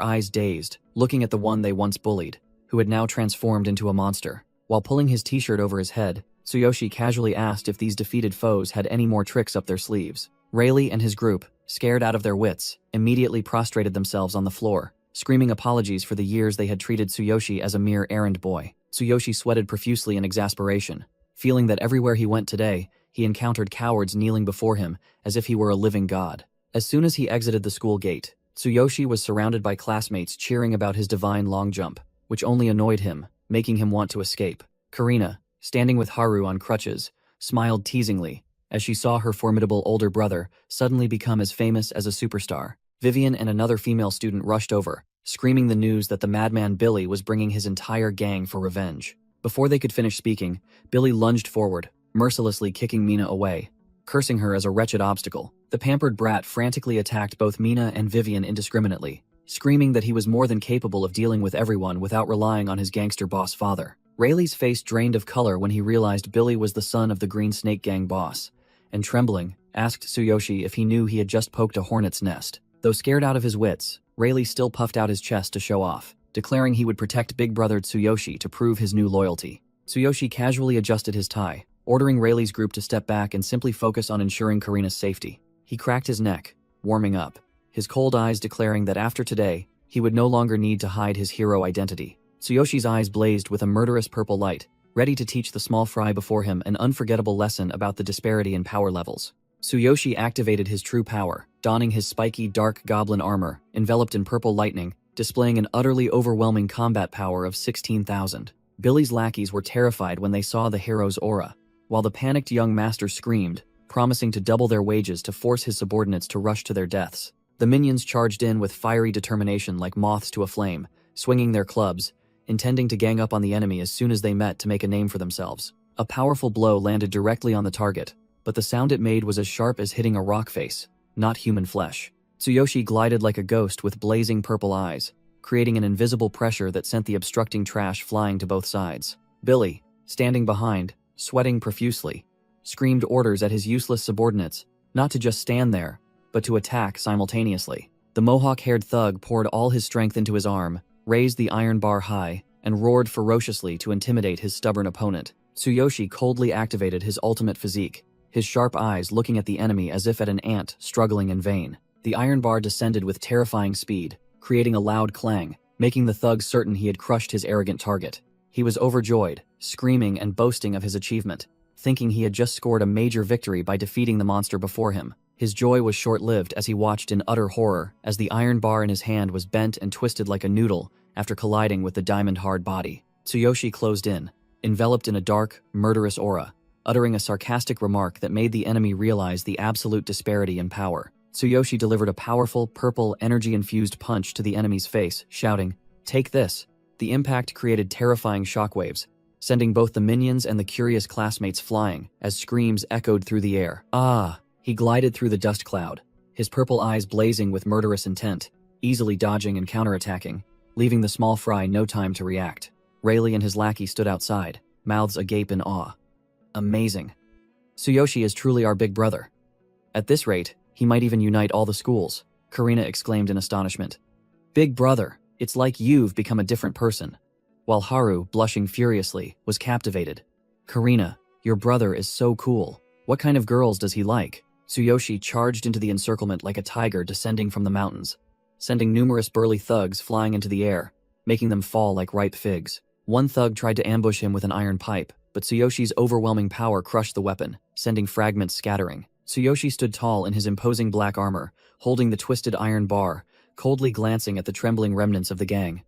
eyes dazed, looking at the one they once bullied, who had now transformed into a monster. While pulling his t-shirt over his head, Tsuyoshi casually asked if these defeated foes had any more tricks up their sleeves. Rayleigh and his group, scared out of their wits, immediately prostrated themselves on the floor, screaming apologies for the years they had treated Tsuyoshi as a mere errand boy. Tsuyoshi sweated profusely in exasperation, feeling that everywhere he went today, he encountered cowards kneeling before him as if he were a living god. As soon as he exited the school gate, Tsuyoshi was surrounded by classmates cheering about his divine long jump, which only annoyed him, making him want to escape. Karina, standing with Haru on crutches, smiled teasingly as she saw her formidable older brother suddenly become as famous as a superstar. Vivian and another female student rushed over, screaming the news that the madman Billy was bringing his entire gang for revenge. Before they could finish speaking, Billy lunged forward, mercilessly kicking Mina away, cursing her as a wretched obstacle. The pampered brat frantically attacked both Mina and Vivian indiscriminately, screaming that he was more than capable of dealing with everyone without relying on his gangster boss father. Rayleigh's face drained of color when he realized Billy was the son of the Green Snake Gang boss, and trembling, asked Tsuyoshi if he knew he had just poked a hornet's nest. Though scared out of his wits, Rayleigh still puffed out his chest to show off, declaring he would protect big brother Tsuyoshi to prove his new loyalty. Tsuyoshi casually adjusted his tie, ordering Rayleigh's group to step back and simply focus on ensuring Karina's safety. He cracked his neck, warming up, his cold eyes declaring that after today, he would no longer need to hide his hero identity. Tsuyoshi's eyes blazed with a murderous purple light, ready to teach the small fry before him an unforgettable lesson about the disparity in power levels. Tsuyoshi activated his true power, donning his spiky dark goblin armor, enveloped in purple lightning, displaying an utterly overwhelming combat power of 16,000. Billy's lackeys were terrified when they saw the hero's aura, while the panicked young master screamed, promising to double their wages to force his subordinates to rush to their deaths. The minions charged in with fiery determination like moths to a flame, swinging their clubs, intending to gang up on the enemy as soon as they met to make a name for themselves. A powerful blow landed directly on the target, but the sound it made was as sharp as hitting a rock face, not human flesh. Tsuyoshi glided like a ghost with blazing purple eyes, creating an invisible pressure that sent the obstructing trash flying to both sides. Billy, standing behind, sweating profusely, screamed orders at his useless subordinates, not to just stand there, but to attack simultaneously. The mohawk-haired thug poured all his strength into his arm, raised the iron bar high, and roared ferociously to intimidate his stubborn opponent. Tsuyoshi coldly activated his ultimate physique, his sharp eyes looking at the enemy as if at an ant struggling in vain. The iron bar descended with terrifying speed, creating a loud clang, making the thug certain he had crushed his arrogant target. He was overjoyed, screaming and boasting of his achievement, thinking he had just scored a major victory by defeating the monster before him. His joy was short-lived as he watched in utter horror as the iron bar in his hand was bent and twisted like a noodle after colliding with the diamond-hard body. Tsuyoshi closed in, enveloped in a dark, murderous aura, uttering a sarcastic remark that made the enemy realize the absolute disparity in power. Tsuyoshi delivered a powerful, purple, energy-infused punch to the enemy's face, shouting, "Take this." The impact created terrifying shockwaves, sending both the minions and the curious classmates flying as screams echoed through the air. Ah! He glided through the dust cloud, his purple eyes blazing with murderous intent, easily dodging and counterattacking, leaving the small fry no time to react. Rayleigh and his lackey stood outside, mouths agape in awe. Amazing. Tsuyoshi is truly our big brother. At this rate, he might even unite all the schools, Karina exclaimed in astonishment. Big brother, it's like you've become a different person. While Haru, blushing furiously, was captivated. Karina, your brother is so cool. What kind of girls does he like? Tsuyoshi charged into the encirclement like a tiger descending from the mountains, sending numerous burly thugs flying into the air, making them fall like ripe figs. One thug tried to ambush him with an iron pipe, but Tsuyoshi's overwhelming power crushed the weapon, sending fragments scattering. Tsuyoshi stood tall in his imposing black armor, holding the twisted iron bar, coldly glancing at the trembling remnants of the gang.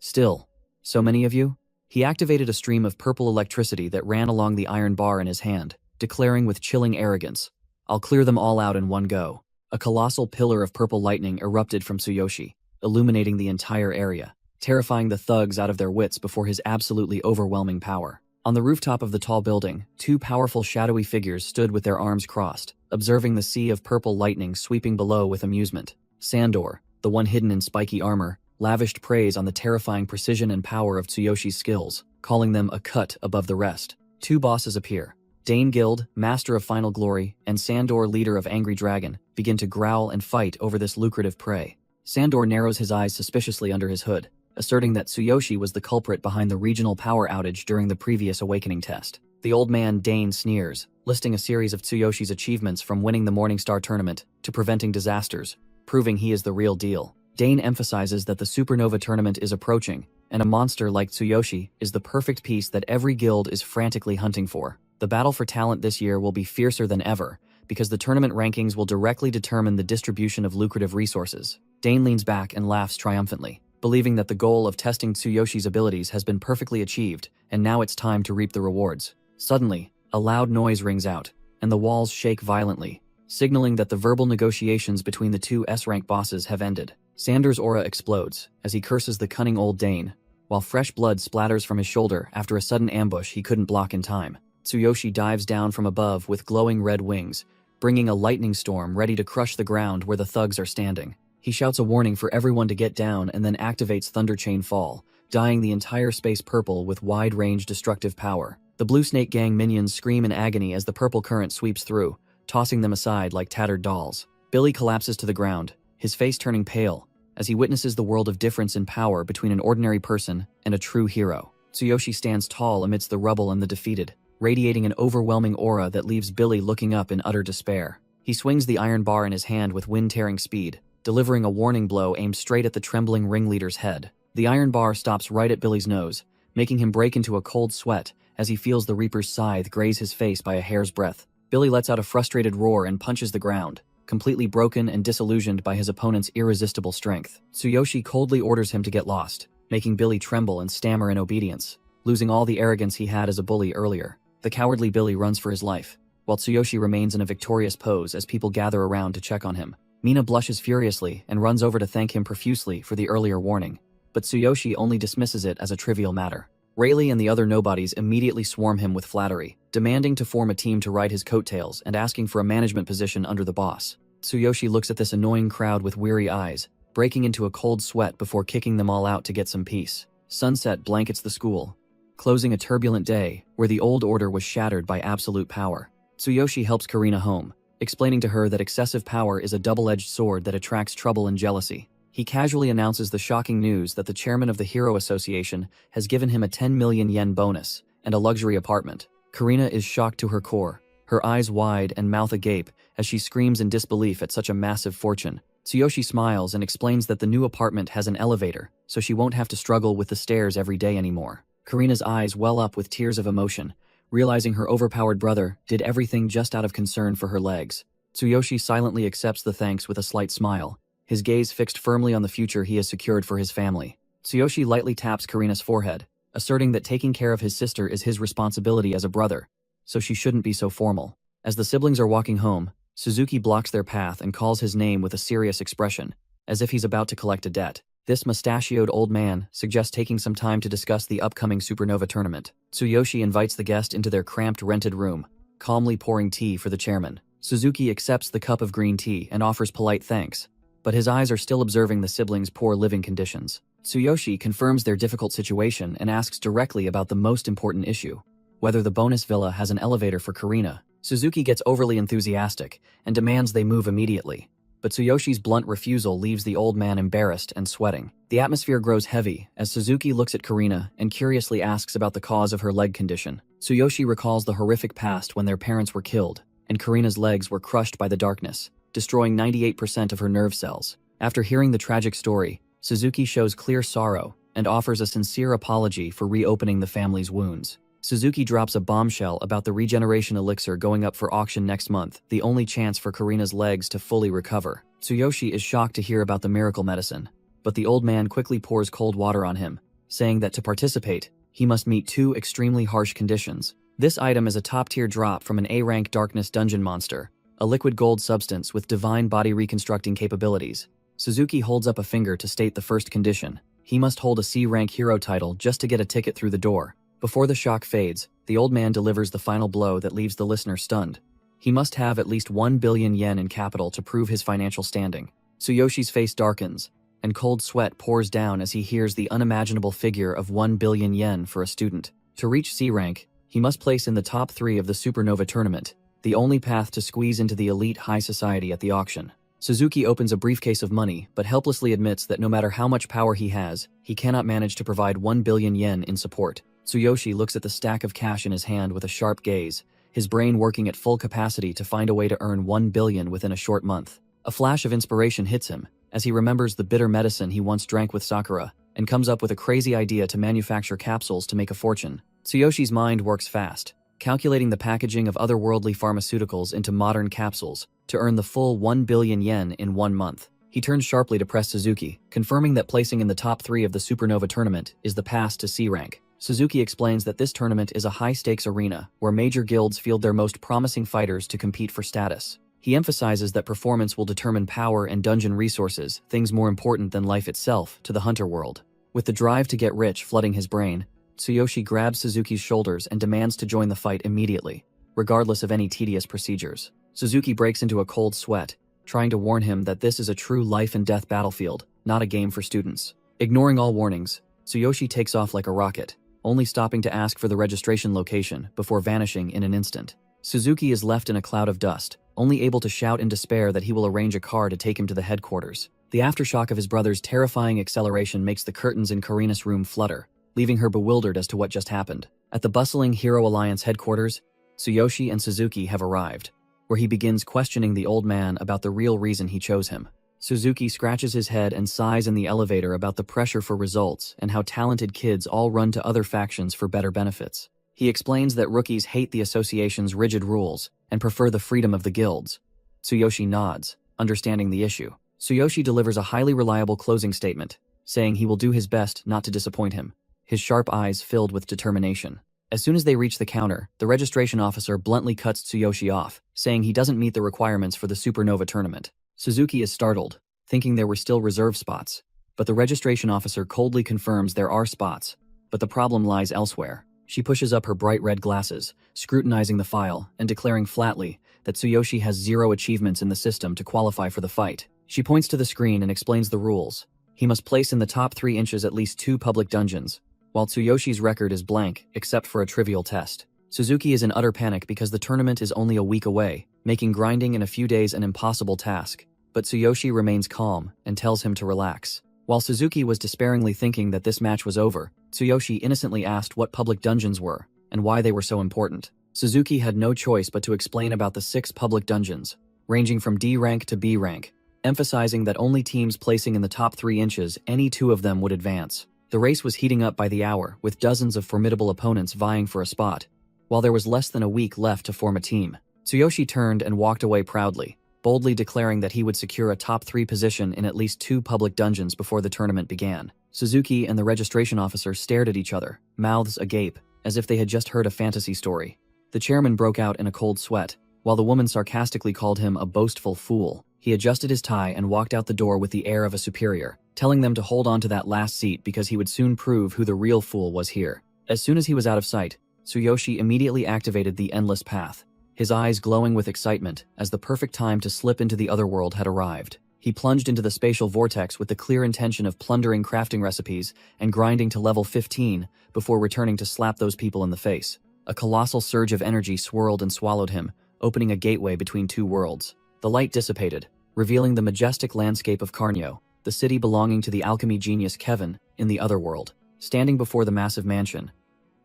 Still, so many of you? He activated a stream of purple electricity that ran along the iron bar in his hand, declaring with chilling arrogance, "I'll clear them all out in one go." A colossal pillar of purple lightning erupted from Tsuyoshi, illuminating the entire area, terrifying the thugs out of their wits before his absolutely overwhelming power. On the rooftop of the tall building, two powerful shadowy figures stood with their arms crossed, observing the sea of purple lightning sweeping below with amusement. Sandor, the one hidden in spiky armor, lavished praise on the terrifying precision and power of Tsuyoshi's skills, calling them a cut above the rest. Two bosses appear. Dane Guild, master of Final Glory, and Sandor, leader of Angry Dragon, begin to growl and fight over this lucrative prey. Sandor narrows his eyes suspiciously under his hood, asserting that Tsuyoshi was the culprit behind the regional power outage during the previous awakening test. The old man Dane sneers, listing a series of Tsuyoshi's achievements from winning the Morningstar tournament to preventing disasters, proving he is the real deal. Dane emphasizes that the Supernova tournament is approaching, and a monster like Tsuyoshi is the perfect piece that every guild is frantically hunting for. The battle for talent this year will be fiercer than ever, because the tournament rankings will directly determine the distribution of lucrative resources. Dane leans back and laughs triumphantly, believing that the goal of testing Tsuyoshi's abilities has been perfectly achieved, and now it's time to reap the rewards. Suddenly, a loud noise rings out, and the walls shake violently, signaling that the verbal negotiations between the two S-rank bosses have ended. Sandor's aura explodes as he curses the cunning old Dane, while fresh blood splatters from his shoulder after a sudden ambush he couldn't block in time. Tsuyoshi dives down from above with glowing red wings, bringing a lightning storm ready to crush the ground where the thugs are standing. He shouts a warning for everyone to get down and then activates Thunder Chain Fall, dyeing the entire space purple with wide-range destructive power. The Blue Snake Gang minions scream in agony as the purple current sweeps through, tossing them aside like tattered dolls. Billy collapses to the ground, his face turning pale, as he witnesses the world of difference in power between an ordinary person and a true hero. Tsuyoshi stands tall amidst the rubble and the defeated, radiating an overwhelming aura that leaves Billy looking up in utter despair. He swings the iron bar in his hand with wind-tearing speed, delivering a warning blow aimed straight at the trembling ringleader's head. The iron bar stops right at Billy's nose, making him break into a cold sweat as he feels the Reaper's scythe graze his face by a hair's breadth. Billy lets out a frustrated roar and punches the ground, completely broken and disillusioned by his opponent's irresistible strength. Tsuyoshi coldly orders him to get lost, making Billy tremble and stammer in obedience, losing all the arrogance he had as a bully earlier. The cowardly Billy runs for his life, while Tsuyoshi remains in a victorious pose as people gather around to check on him. Mina blushes furiously and runs over to thank him profusely for the earlier warning, but Tsuyoshi only dismisses it as a trivial matter. Rayleigh and the other nobodies immediately swarm him with flattery, demanding to form a team to ride his coattails and asking for a management position under the boss. Tsuyoshi looks at this annoying crowd with weary eyes, breaking into a cold sweat before kicking them all out to get some peace. Sunset blankets the school, closing a turbulent day where the old order was shattered by absolute power. Tsuyoshi helps Karina home, explaining to her that excessive power is a double-edged sword that attracts trouble and jealousy. He casually announces the shocking news that the chairman of the Hero Association has given him a 10 million yen bonus and a luxury apartment. Karina is shocked to her core, her eyes wide and mouth agape as she screams in disbelief at such a massive fortune. Tsuyoshi smiles and explains that the new apartment has an elevator, so she won't have to struggle with the stairs every day anymore. Karina's eyes well up with tears of emotion, realizing her overpowered brother did everything just out of concern for her legs. Tsuyoshi silently accepts the thanks with a slight smile, his gaze fixed firmly on the future he has secured for his family. Tsuyoshi lightly taps Karina's forehead, asserting that taking care of his sister is his responsibility as a brother, so she shouldn't be so formal. As the siblings are walking home, Suzuki blocks their path and calls his name with a serious expression, as if he's about to collect a debt. This mustachioed old man suggests taking some time to discuss the upcoming Supernova tournament. Tsuyoshi invites the guest into their cramped rented room, calmly pouring tea for the chairman. Suzuki accepts the cup of green tea and offers polite thanks, but his eyes are still observing the siblings' poor living conditions. Tsuyoshi confirms their difficult situation and asks directly about the most important issue, whether the bonus villa has an elevator for Karina. Suzuki gets overly enthusiastic and demands they move immediately, but Tsuyoshi's blunt refusal leaves the old man embarrassed and sweating. The atmosphere grows heavy as Suzuki looks at Karina and curiously asks about the cause of her leg condition. Tsuyoshi recalls the horrific past when their parents were killed, and Karina's legs were crushed by the darkness, destroying 98% of her nerve cells. After hearing the tragic story, Suzuki shows clear sorrow and offers a sincere apology for reopening the family's wounds. Suzuki drops a bombshell about the regeneration elixir going up for auction next month, the only chance for Karina's legs to fully recover. Tsuyoshi is shocked to hear about the miracle medicine, but the old man quickly pours cold water on him, saying that to participate, he must meet two extremely harsh conditions. This item is a top-tier drop from an A-rank darkness dungeon monster, a liquid gold substance with divine body reconstructing capabilities. Suzuki holds up a finger to state the first condition. He must hold a C-rank hero title just to get a ticket through the door. Before the shock fades, the old man delivers the final blow that leaves the listener stunned. He must have at least 1 billion yen in capital to prove his financial standing. Tsuyoshi's face darkens, and cold sweat pours down as he hears the unimaginable figure of 1 billion yen for a student. To reach C-rank, he must place in the top 3 of the Supernova tournament, the only path to squeeze into the elite high society at the auction. Suzuki opens a briefcase of money, but helplessly admits that no matter how much power he has, he cannot manage to provide 1 billion yen in support. Tsuyoshi looks at the stack of cash in his hand with a sharp gaze, his brain working at full capacity to find a way to earn 1 billion within a short month. A flash of inspiration hits him, as he remembers the bitter medicine he once drank with Sakura, and comes up with a crazy idea to manufacture capsules to make a fortune. Tsuyoshi's mind works fast, calculating the packaging of otherworldly pharmaceuticals into modern capsules to earn the full 1 billion yen in 1 month. He turns sharply to press Suzuki, confirming that placing in the top 3 of the Supernova tournament is the pass to C rank. Suzuki explains that this tournament is a high-stakes arena where major guilds field their most promising fighters to compete for status. He emphasizes that performance will determine power and dungeon resources, things more important than life itself, to the hunter world. With the drive to get rich flooding his brain, Tsuyoshi grabs Suzuki's shoulders and demands to join the fight immediately, regardless of any tedious procedures. Suzuki breaks into a cold sweat, trying to warn him that this is a true life-and-death battlefield, not a game for students. Ignoring all warnings, Tsuyoshi takes off like a rocket, only stopping to ask for the registration location before vanishing in an instant. Suzuki is left in a cloud of dust, only able to shout in despair that he will arrange a car to take him to the headquarters. The aftershock of his brother's terrifying acceleration makes the curtains in Karina's room flutter, leaving her bewildered as to what just happened. At the bustling Hero Alliance headquarters, Tsuyoshi and Suzuki have arrived, where he begins questioning the old man about the real reason he chose him. Suzuki scratches his head and sighs in the elevator about the pressure for results and how talented kids all run to other factions for better benefits. He explains that rookies hate the association's rigid rules and prefer the freedom of the guilds. Tsuyoshi nods, understanding the issue. Tsuyoshi delivers a highly reliable closing statement, saying he will do his best not to disappoint him, his sharp eyes filled with determination. As soon as they reach the counter, the registration officer bluntly cuts Tsuyoshi off, saying he doesn't meet the requirements for the Supernova tournament. Suzuki is startled, thinking there were still reserve spots, but the registration officer coldly confirms there are spots, but the problem lies elsewhere. She pushes up her bright red glasses, scrutinizing the file and declaring flatly that Tsuyoshi has 0 achievements in the system to qualify for the fight. She points to the screen and explains the rules. He must place in the top 3 inches at least 2 public dungeons, while Tsuyoshi's record is blank except for a trivial test. Suzuki is in utter panic because the tournament is only a week away, making grinding in a few days an impossible task. But Tsuyoshi remains calm and tells him to relax. While Suzuki was despairingly thinking that this match was over, Tsuyoshi innocently asked what public dungeons were and why they were so important. Suzuki had no choice but to explain about the 6 public dungeons, ranging from D rank to B rank, emphasizing that only teams placing in the top 3 inches, any 2 of them would advance. The race was heating up by the hour, with dozens of formidable opponents vying for a spot, while there was less than a week left to form a team. Tsuyoshi turned and walked away proudly, boldly declaring that he would secure a top 3 position in at least 2 public dungeons before the tournament began. Suzuki and the registration officer stared at each other, mouths agape, as if they had just heard a fantasy story. The chairman broke out in a cold sweat, while the woman sarcastically called him a boastful fool. He adjusted his tie and walked out the door with the air of a superior, telling them to hold on to that last seat because he would soon prove who the real fool was here. As soon as he was out of sight, Tsuyoshi immediately activated the endless path, his eyes glowing with excitement as the perfect time to slip into the other world had arrived. He plunged into the spatial vortex with the clear intention of plundering crafting recipes and grinding to level 15 before returning to slap those people in the face. A colossal surge of energy swirled and swallowed him, opening a gateway between 2 worlds. The light dissipated, revealing the majestic landscape of Carnio, the city belonging to the alchemy genius Kevin in the other world. Standing before the massive mansion,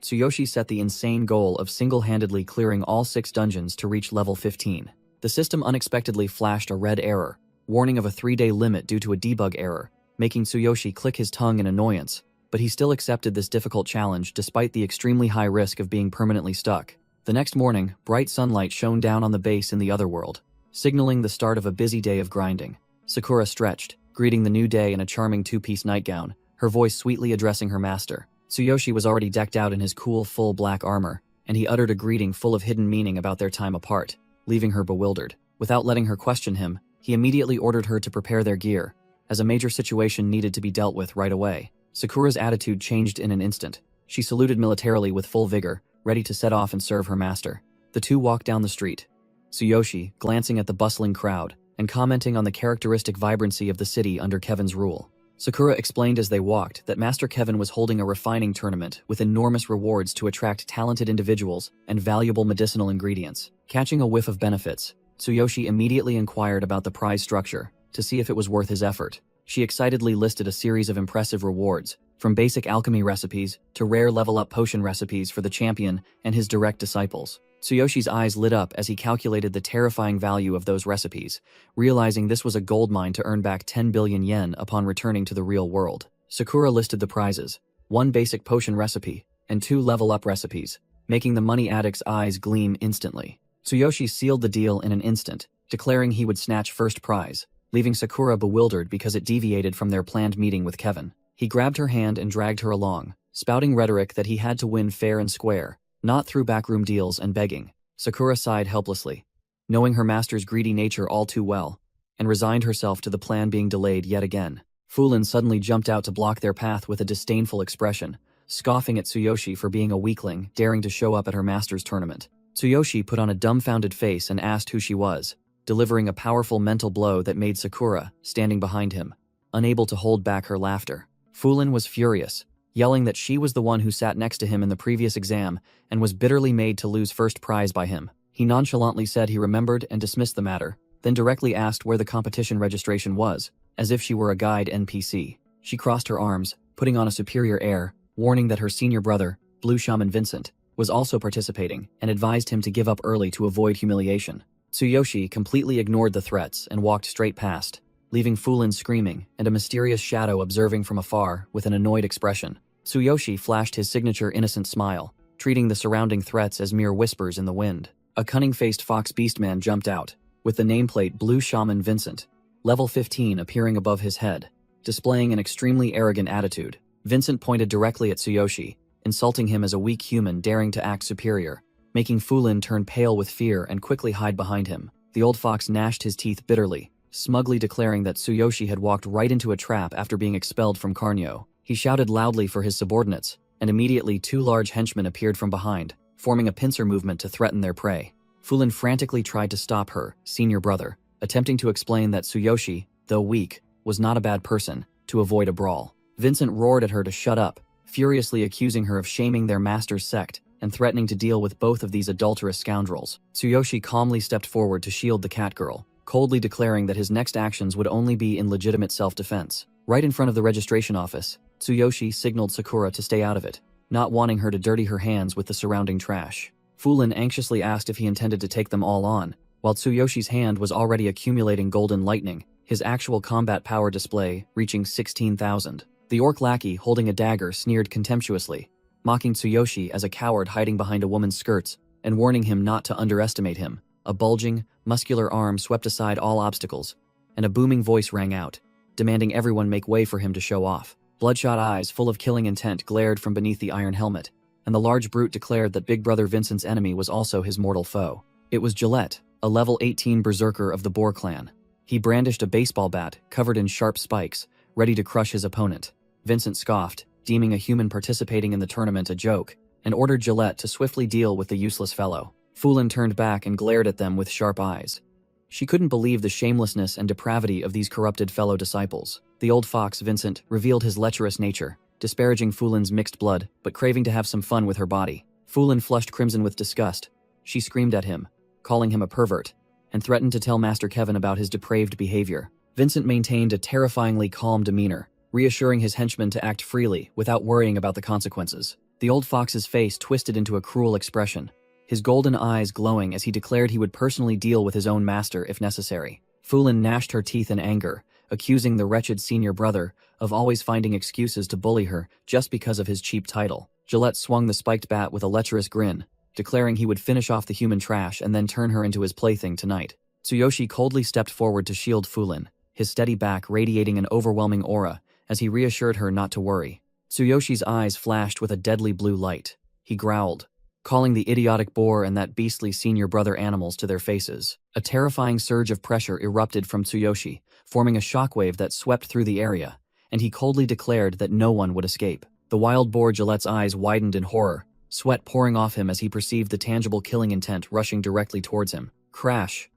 Tsuyoshi set the insane goal of single-handedly clearing all 6 dungeons to reach level 15. The system unexpectedly flashed a red error, warning of a 3-day limit due to a debug error, making Tsuyoshi click his tongue in annoyance, but he still accepted this difficult challenge despite the extremely high risk of being permanently stuck. The next morning, bright sunlight shone down on the base in the other world, signaling the start of a busy day of grinding. Sakura stretched, greeting the new day in a charming 2-piece nightgown, her voice sweetly addressing her master. Tsuyoshi was already decked out in his cool full black armor, and he uttered a greeting full of hidden meaning about their time apart, leaving her bewildered. Without letting her question him, he immediately ordered her to prepare their gear, as a major situation needed to be dealt with right away. Sakura's attitude changed in an instant. She saluted militarily with full vigor, ready to set off and serve her master. The two walked down the street, Tsuyoshi glancing at the bustling crowd and commenting on the characteristic vibrancy of the city under Kevin's rule. Sakura explained as they walked that Master Kevin was holding a refining tournament with enormous rewards to attract talented individuals and valuable medicinal ingredients. Catching a whiff of benefits, Tsuyoshi immediately inquired about the prize structure to see if it was worth his effort. She excitedly listed a series of impressive rewards, from basic alchemy recipes to rare level-up potion recipes for the champion and his direct disciples. Tsuyoshi's eyes lit up as he calculated the terrifying value of those recipes, realizing this was a goldmine to earn back 10 billion yen upon returning to the real world. Sakura listed the prizes, 1 basic potion recipe and 2 level-up recipes, making the money addict's eyes gleam instantly. Tsuyoshi sealed the deal in an instant, declaring he would snatch first prize, leaving Sakura bewildered because it deviated from their planned meeting with Kevin. He grabbed her hand and dragged her along, spouting rhetoric that he had to win fair and square, not through backroom deals and begging. Sakura sighed helplessly, knowing her master's greedy nature all too well, and resigned herself to the plan being delayed yet again. Fulin suddenly jumped out to block their path with a disdainful expression, scoffing at Tsuyoshi for being a weakling daring to show up at her master's tournament. Tsuyoshi put on a dumbfounded face and asked who she was, delivering a powerful mental blow that made Sakura, standing behind him, unable to hold back her laughter. Fulin was furious, yelling that she was the one who sat next to him in the previous exam and was bitterly made to lose first prize by him. He nonchalantly said he remembered and dismissed the matter, then directly asked where the competition registration was, as if she were a guide NPC. She crossed her arms, putting on a superior air, warning that her senior brother, Blue Shaman Vincent, was also participating and advised him to give up early to avoid humiliation. Tsuyoshi completely ignored the threats and walked straight past, leaving Fulin screaming and a mysterious shadow observing from afar with an annoyed expression. Tsuyoshi flashed his signature innocent smile, treating the surrounding threats as mere whispers in the wind. A cunning-faced fox beastman jumped out, with the nameplate Blue Shaman Vincent, level 15 appearing above his head, displaying an extremely arrogant attitude. Vincent pointed directly at Tsuyoshi, insulting him as a weak human daring to act superior, making Fulin turn pale with fear and quickly hide behind him. The old fox gnashed his teeth bitterly, smugly declaring that Tsuyoshi had walked right into a trap after being expelled from Carnio. He shouted loudly for his subordinates, and immediately 2 large henchmen appeared from behind, forming a pincer movement to threaten their prey. Fulin frantically tried to stop her senior brother, attempting to explain that Tsuyoshi, though weak, was not a bad person, to avoid a brawl. Vincent roared at her to shut up, furiously accusing her of shaming their master's sect and threatening to deal with both of these adulterous scoundrels. Tsuyoshi calmly stepped forward to shield the catgirl, coldly declaring that his next actions would only be in legitimate self-defense. Right in front of the registration office, Tsuyoshi signaled Sakura to stay out of it, not wanting her to dirty her hands with the surrounding trash. Fulin anxiously asked if he intended to take them all on, while Tsuyoshi's hand was already accumulating golden lightning, his actual combat power display reaching 16,000. The orc lackey holding a dagger sneered contemptuously, mocking Tsuyoshi as a coward hiding behind a woman's skirts and warning him not to underestimate him. A bulging, muscular arm swept aside all obstacles, and a booming voice rang out, demanding everyone make way for him to show off. Bloodshot eyes full of killing intent glared from beneath the iron helmet, and the large brute declared that Big Brother Vincent's enemy was also his mortal foe. It was Gillette, a level 18 berserker of the Boar clan. He brandished a baseball bat covered in sharp spikes, ready to crush his opponent. Vincent scoffed, deeming a human participating in the tournament a joke, and ordered Gillette to swiftly deal with the useless fellow. Foolin turned back and glared at them with sharp eyes. She couldn't believe the shamelessness and depravity of these corrupted fellow disciples. The old fox, Vincent, revealed his lecherous nature, disparaging Foolin's mixed blood, but craving to have some fun with her body. Foolin flushed crimson with disgust. She screamed at him, calling him a pervert, and threatened to tell Master Kevin about his depraved behavior. Vincent maintained a terrifyingly calm demeanor, reassuring his henchmen to act freely without worrying about the consequences. The old fox's face twisted into a cruel expression, his golden eyes glowing as he declared he would personally deal with his own master if necessary. Foolin gnashed her teeth in anger, accusing the wretched senior brother of always finding excuses to bully her just because of his cheap title. Gillette swung the spiked bat with a lecherous grin, declaring he would finish off the human trash and then turn her into his plaything tonight. Tsuyoshi coldly stepped forward to shield Foolin, his steady back radiating an overwhelming aura as he reassured her not to worry. Tsuyoshi's eyes flashed with a deadly blue light. He growled, calling the idiotic boar and that beastly senior brother animals to their faces. A terrifying surge of pressure erupted from Tsuyoshi, forming a shockwave that swept through the area, and he coldly declared that no one would escape. The wild boar Gillette's eyes widened in horror, sweat pouring off him as he perceived the tangible killing intent rushing directly towards him. Crash!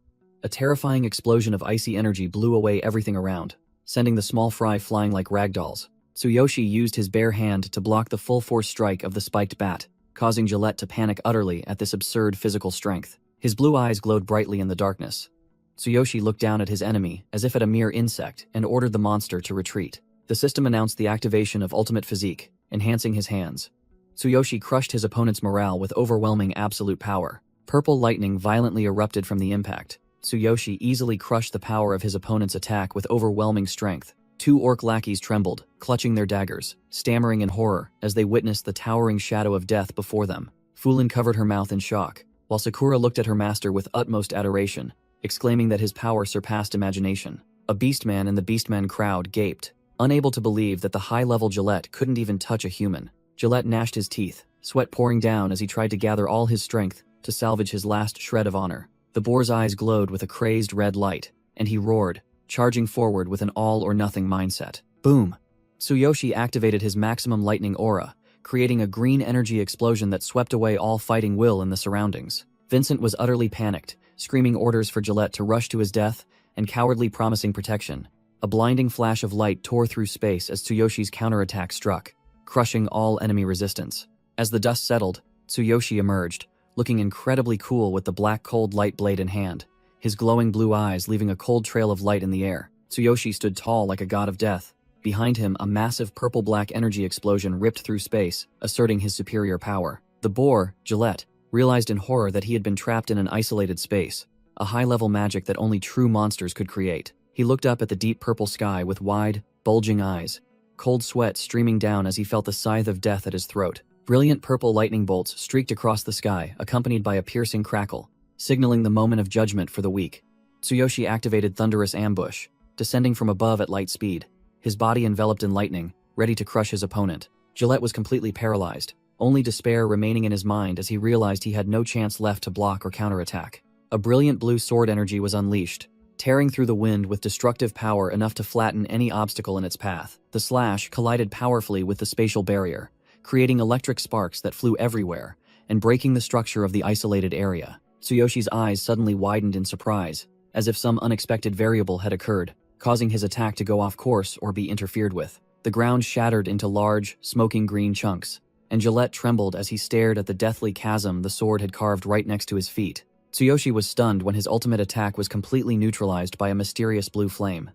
A terrifying explosion of icy energy blew away everything around, sending the small fry flying like ragdolls. Tsuyoshi used his bare hand to block the full-force strike of the spiked bat, causing Gillette to panic utterly at this absurd physical strength. His blue eyes glowed brightly in the darkness. Tsuyoshi looked down at his enemy as if at a mere insect and ordered the monster to retreat. The system announced the activation of Ultimate Physique, enhancing his hands. Tsuyoshi crushed his opponent's morale with overwhelming absolute power. Purple lightning violently erupted from the impact. Tsuyoshi easily crushed the power of his opponent's attack with overwhelming strength. Two orc lackeys trembled, clutching their daggers, stammering in horror as they witnessed the towering shadow of death before them. Foolin covered her mouth in shock, while Sakura looked at her master with utmost adoration, exclaiming that his power surpassed imagination. A beastman in the beastman crowd gaped, unable to believe that the high-level Gillette couldn't even touch a human. Gillette gnashed his teeth, sweat pouring down as he tried to gather all his strength to salvage his last shred of honor. The boar's eyes glowed with a crazed red light, and he roared, charging forward with an all-or-nothing mindset. Boom! Tsuyoshi activated his maximum lightning aura, creating a green energy explosion that swept away all fighting will in the surroundings. Vincent was utterly panicked, screaming orders for Gillette to rush to his death and cowardly promising protection. A blinding flash of light tore through space as Tsuyoshi's counterattack struck, crushing all enemy resistance. As the dust settled, Tsuyoshi emerged, looking incredibly cool with the black cold light blade in hand, his glowing blue eyes leaving a cold trail of light in the air. Tsuyoshi stood tall like a god of death. Behind him, a massive purple-black energy explosion ripped through space, asserting his superior power. The boar, Gillette, realized in horror that he had been trapped in an isolated space, a high-level magic that only true monsters could create. He looked up at the deep purple sky with wide, bulging eyes, cold sweat streaming down as he felt the scythe of death at his throat. Brilliant purple lightning bolts streaked across the sky, accompanied by a piercing crackle, signaling the moment of judgment for the weak. Tsuyoshi activated Thunderous Ambush, descending from above at light speed, his body enveloped in lightning, ready to crush his opponent. Gillette was completely paralyzed, only despair remaining in his mind as he realized he had no chance left to block or counterattack. A brilliant blue sword energy was unleashed, tearing through the wind with destructive power enough to flatten any obstacle in its path. The slash collided powerfully with the spatial barrier, creating electric sparks that flew everywhere and breaking the structure of the isolated area. Tsuyoshi's eyes suddenly widened in surprise, as if some unexpected variable had occurred, causing his attack to go off course or be interfered with. The ground shattered into large, smoking green chunks, and Gillette trembled as he stared at the deathly chasm the sword had carved right next to his feet. Tsuyoshi was stunned when his ultimate attack was completely neutralized by a mysterious blue flame.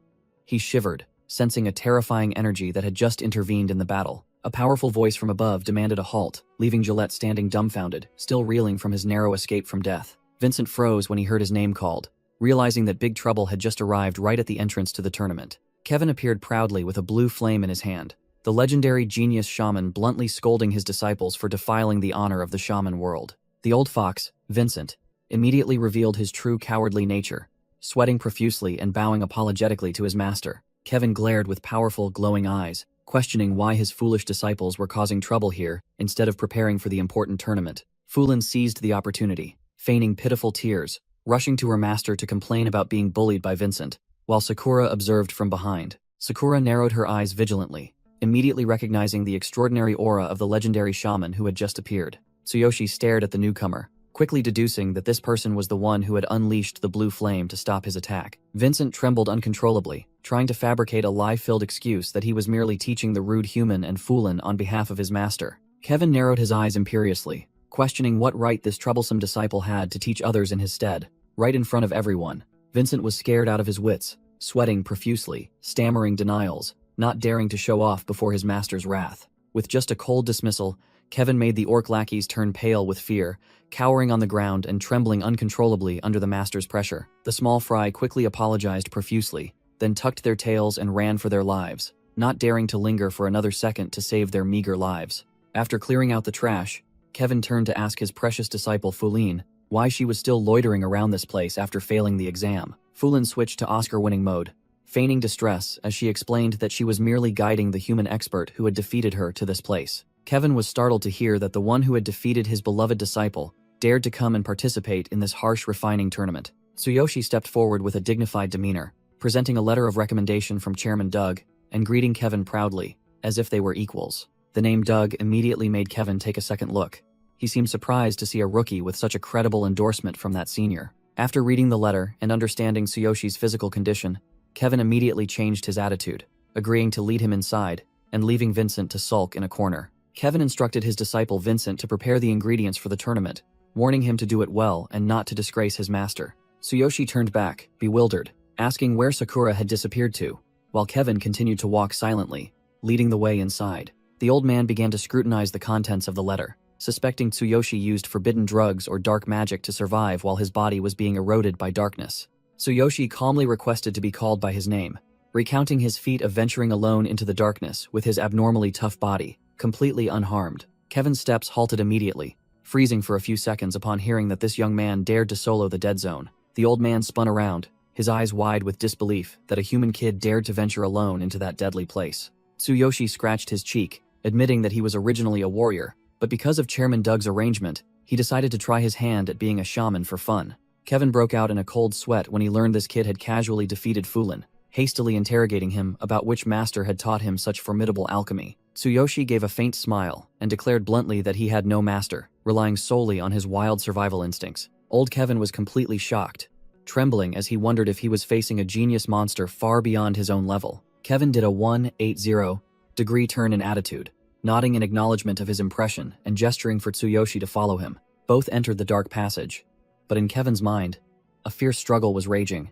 He shivered, sensing a terrifying energy that had just intervened in the battle. A powerful voice from above demanded a halt, leaving Gillette standing dumbfounded, still reeling from his narrow escape from death. Vincent froze when he heard his name called, realizing that big trouble had just arrived right at the entrance to the tournament. Kevin appeared proudly with a blue flame in his hand, the legendary genius shaman bluntly scolding his disciples for defiling the honor of the shaman world. The old fox, Vincent, immediately revealed his true cowardly nature. Sweating profusely and bowing apologetically to his master, Kevin glared with powerful, glowing eyes, questioning why his foolish disciples were causing trouble here instead of preparing for the important tournament. Fulin seized the opportunity, feigning pitiful tears, rushing to her master to complain about being bullied by Vincent, while Sakura observed from behind. Sakura narrowed her eyes vigilantly, immediately recognizing the extraordinary aura of the legendary shaman who had just appeared. Tsuyoshi stared at the newcomer, quickly deducing that this person was the one who had unleashed the blue flame to stop his attack. Vincent trembled uncontrollably, trying to fabricate a lie-filled excuse that he was merely teaching the rude human and Fulin on behalf of his master. Kevin narrowed his eyes imperiously, questioning what right this troublesome disciple had to teach others in his stead, right in front of everyone. Vincent was scared out of his wits, sweating profusely, stammering denials, not daring to show off before his master's wrath. With just a cold dismissal, Kevin made the orc lackeys turn pale with fear, cowering on the ground and trembling uncontrollably under the master's pressure. The small fry quickly apologized profusely, then tucked their tails and ran for their lives, not daring to linger for another second to save their meager lives. After clearing out the trash, Kevin turned to ask his precious disciple Fulin why she was still loitering around this place after failing the exam. Fulin switched to Oscar-winning mode, feigning distress as she explained that she was merely guiding the human expert who had defeated her to this place. Kevin was startled to hear that the one who had defeated his beloved disciple dared to come and participate in this harsh refining tournament. Tsuyoshi stepped forward with a dignified demeanor, presenting a letter of recommendation from Chairman Doug and greeting Kevin proudly, as if they were equals. The name Doug immediately made Kevin take a second look. He seemed surprised to see a rookie with such a credible endorsement from that senior. After reading the letter and understanding Tsuyoshi's physical condition, Kevin immediately changed his attitude, agreeing to lead him inside and leaving Vincent to sulk in a corner. Kevin instructed his disciple Vincent to prepare the ingredients for the tournament, warning him to do it well and not to disgrace his master. Tsuyoshi turned back, bewildered, asking where Sakura had disappeared to, while Kevin continued to walk silently, leading the way inside. The old man began to scrutinize the contents of the letter, suspecting Tsuyoshi used forbidden drugs or dark magic to survive while his body was being eroded by darkness. Tsuyoshi calmly requested to be called by his name, recounting his feat of venturing alone into the darkness with his abnormally tough body, completely unharmed. Kevin's steps halted immediately, freezing for a few seconds upon hearing that this young man dared to solo the dead zone. The old man spun around, his eyes wide with disbelief that a human kid dared to venture alone into that deadly place. Tsuyoshi scratched his cheek, admitting that he was originally a warrior, but because of Chairman Doug's arrangement, he decided to try his hand at being a shaman for fun. Kevin broke out in a cold sweat when he learned this kid had casually defeated Fulin, hastily interrogating him about which master had taught him such formidable alchemy. Tsuyoshi gave a faint smile and declared bluntly that he had no master, relying solely on his wild survival instincts. Old Kevin was completely shocked, trembling as he wondered if he was facing a genius monster far beyond his own level. Kevin did a 180-degree turn in attitude, nodding in acknowledgement of his impression and gesturing for Tsuyoshi to follow him. Both entered the dark passage, but in Kevin's mind, a fierce struggle was raging.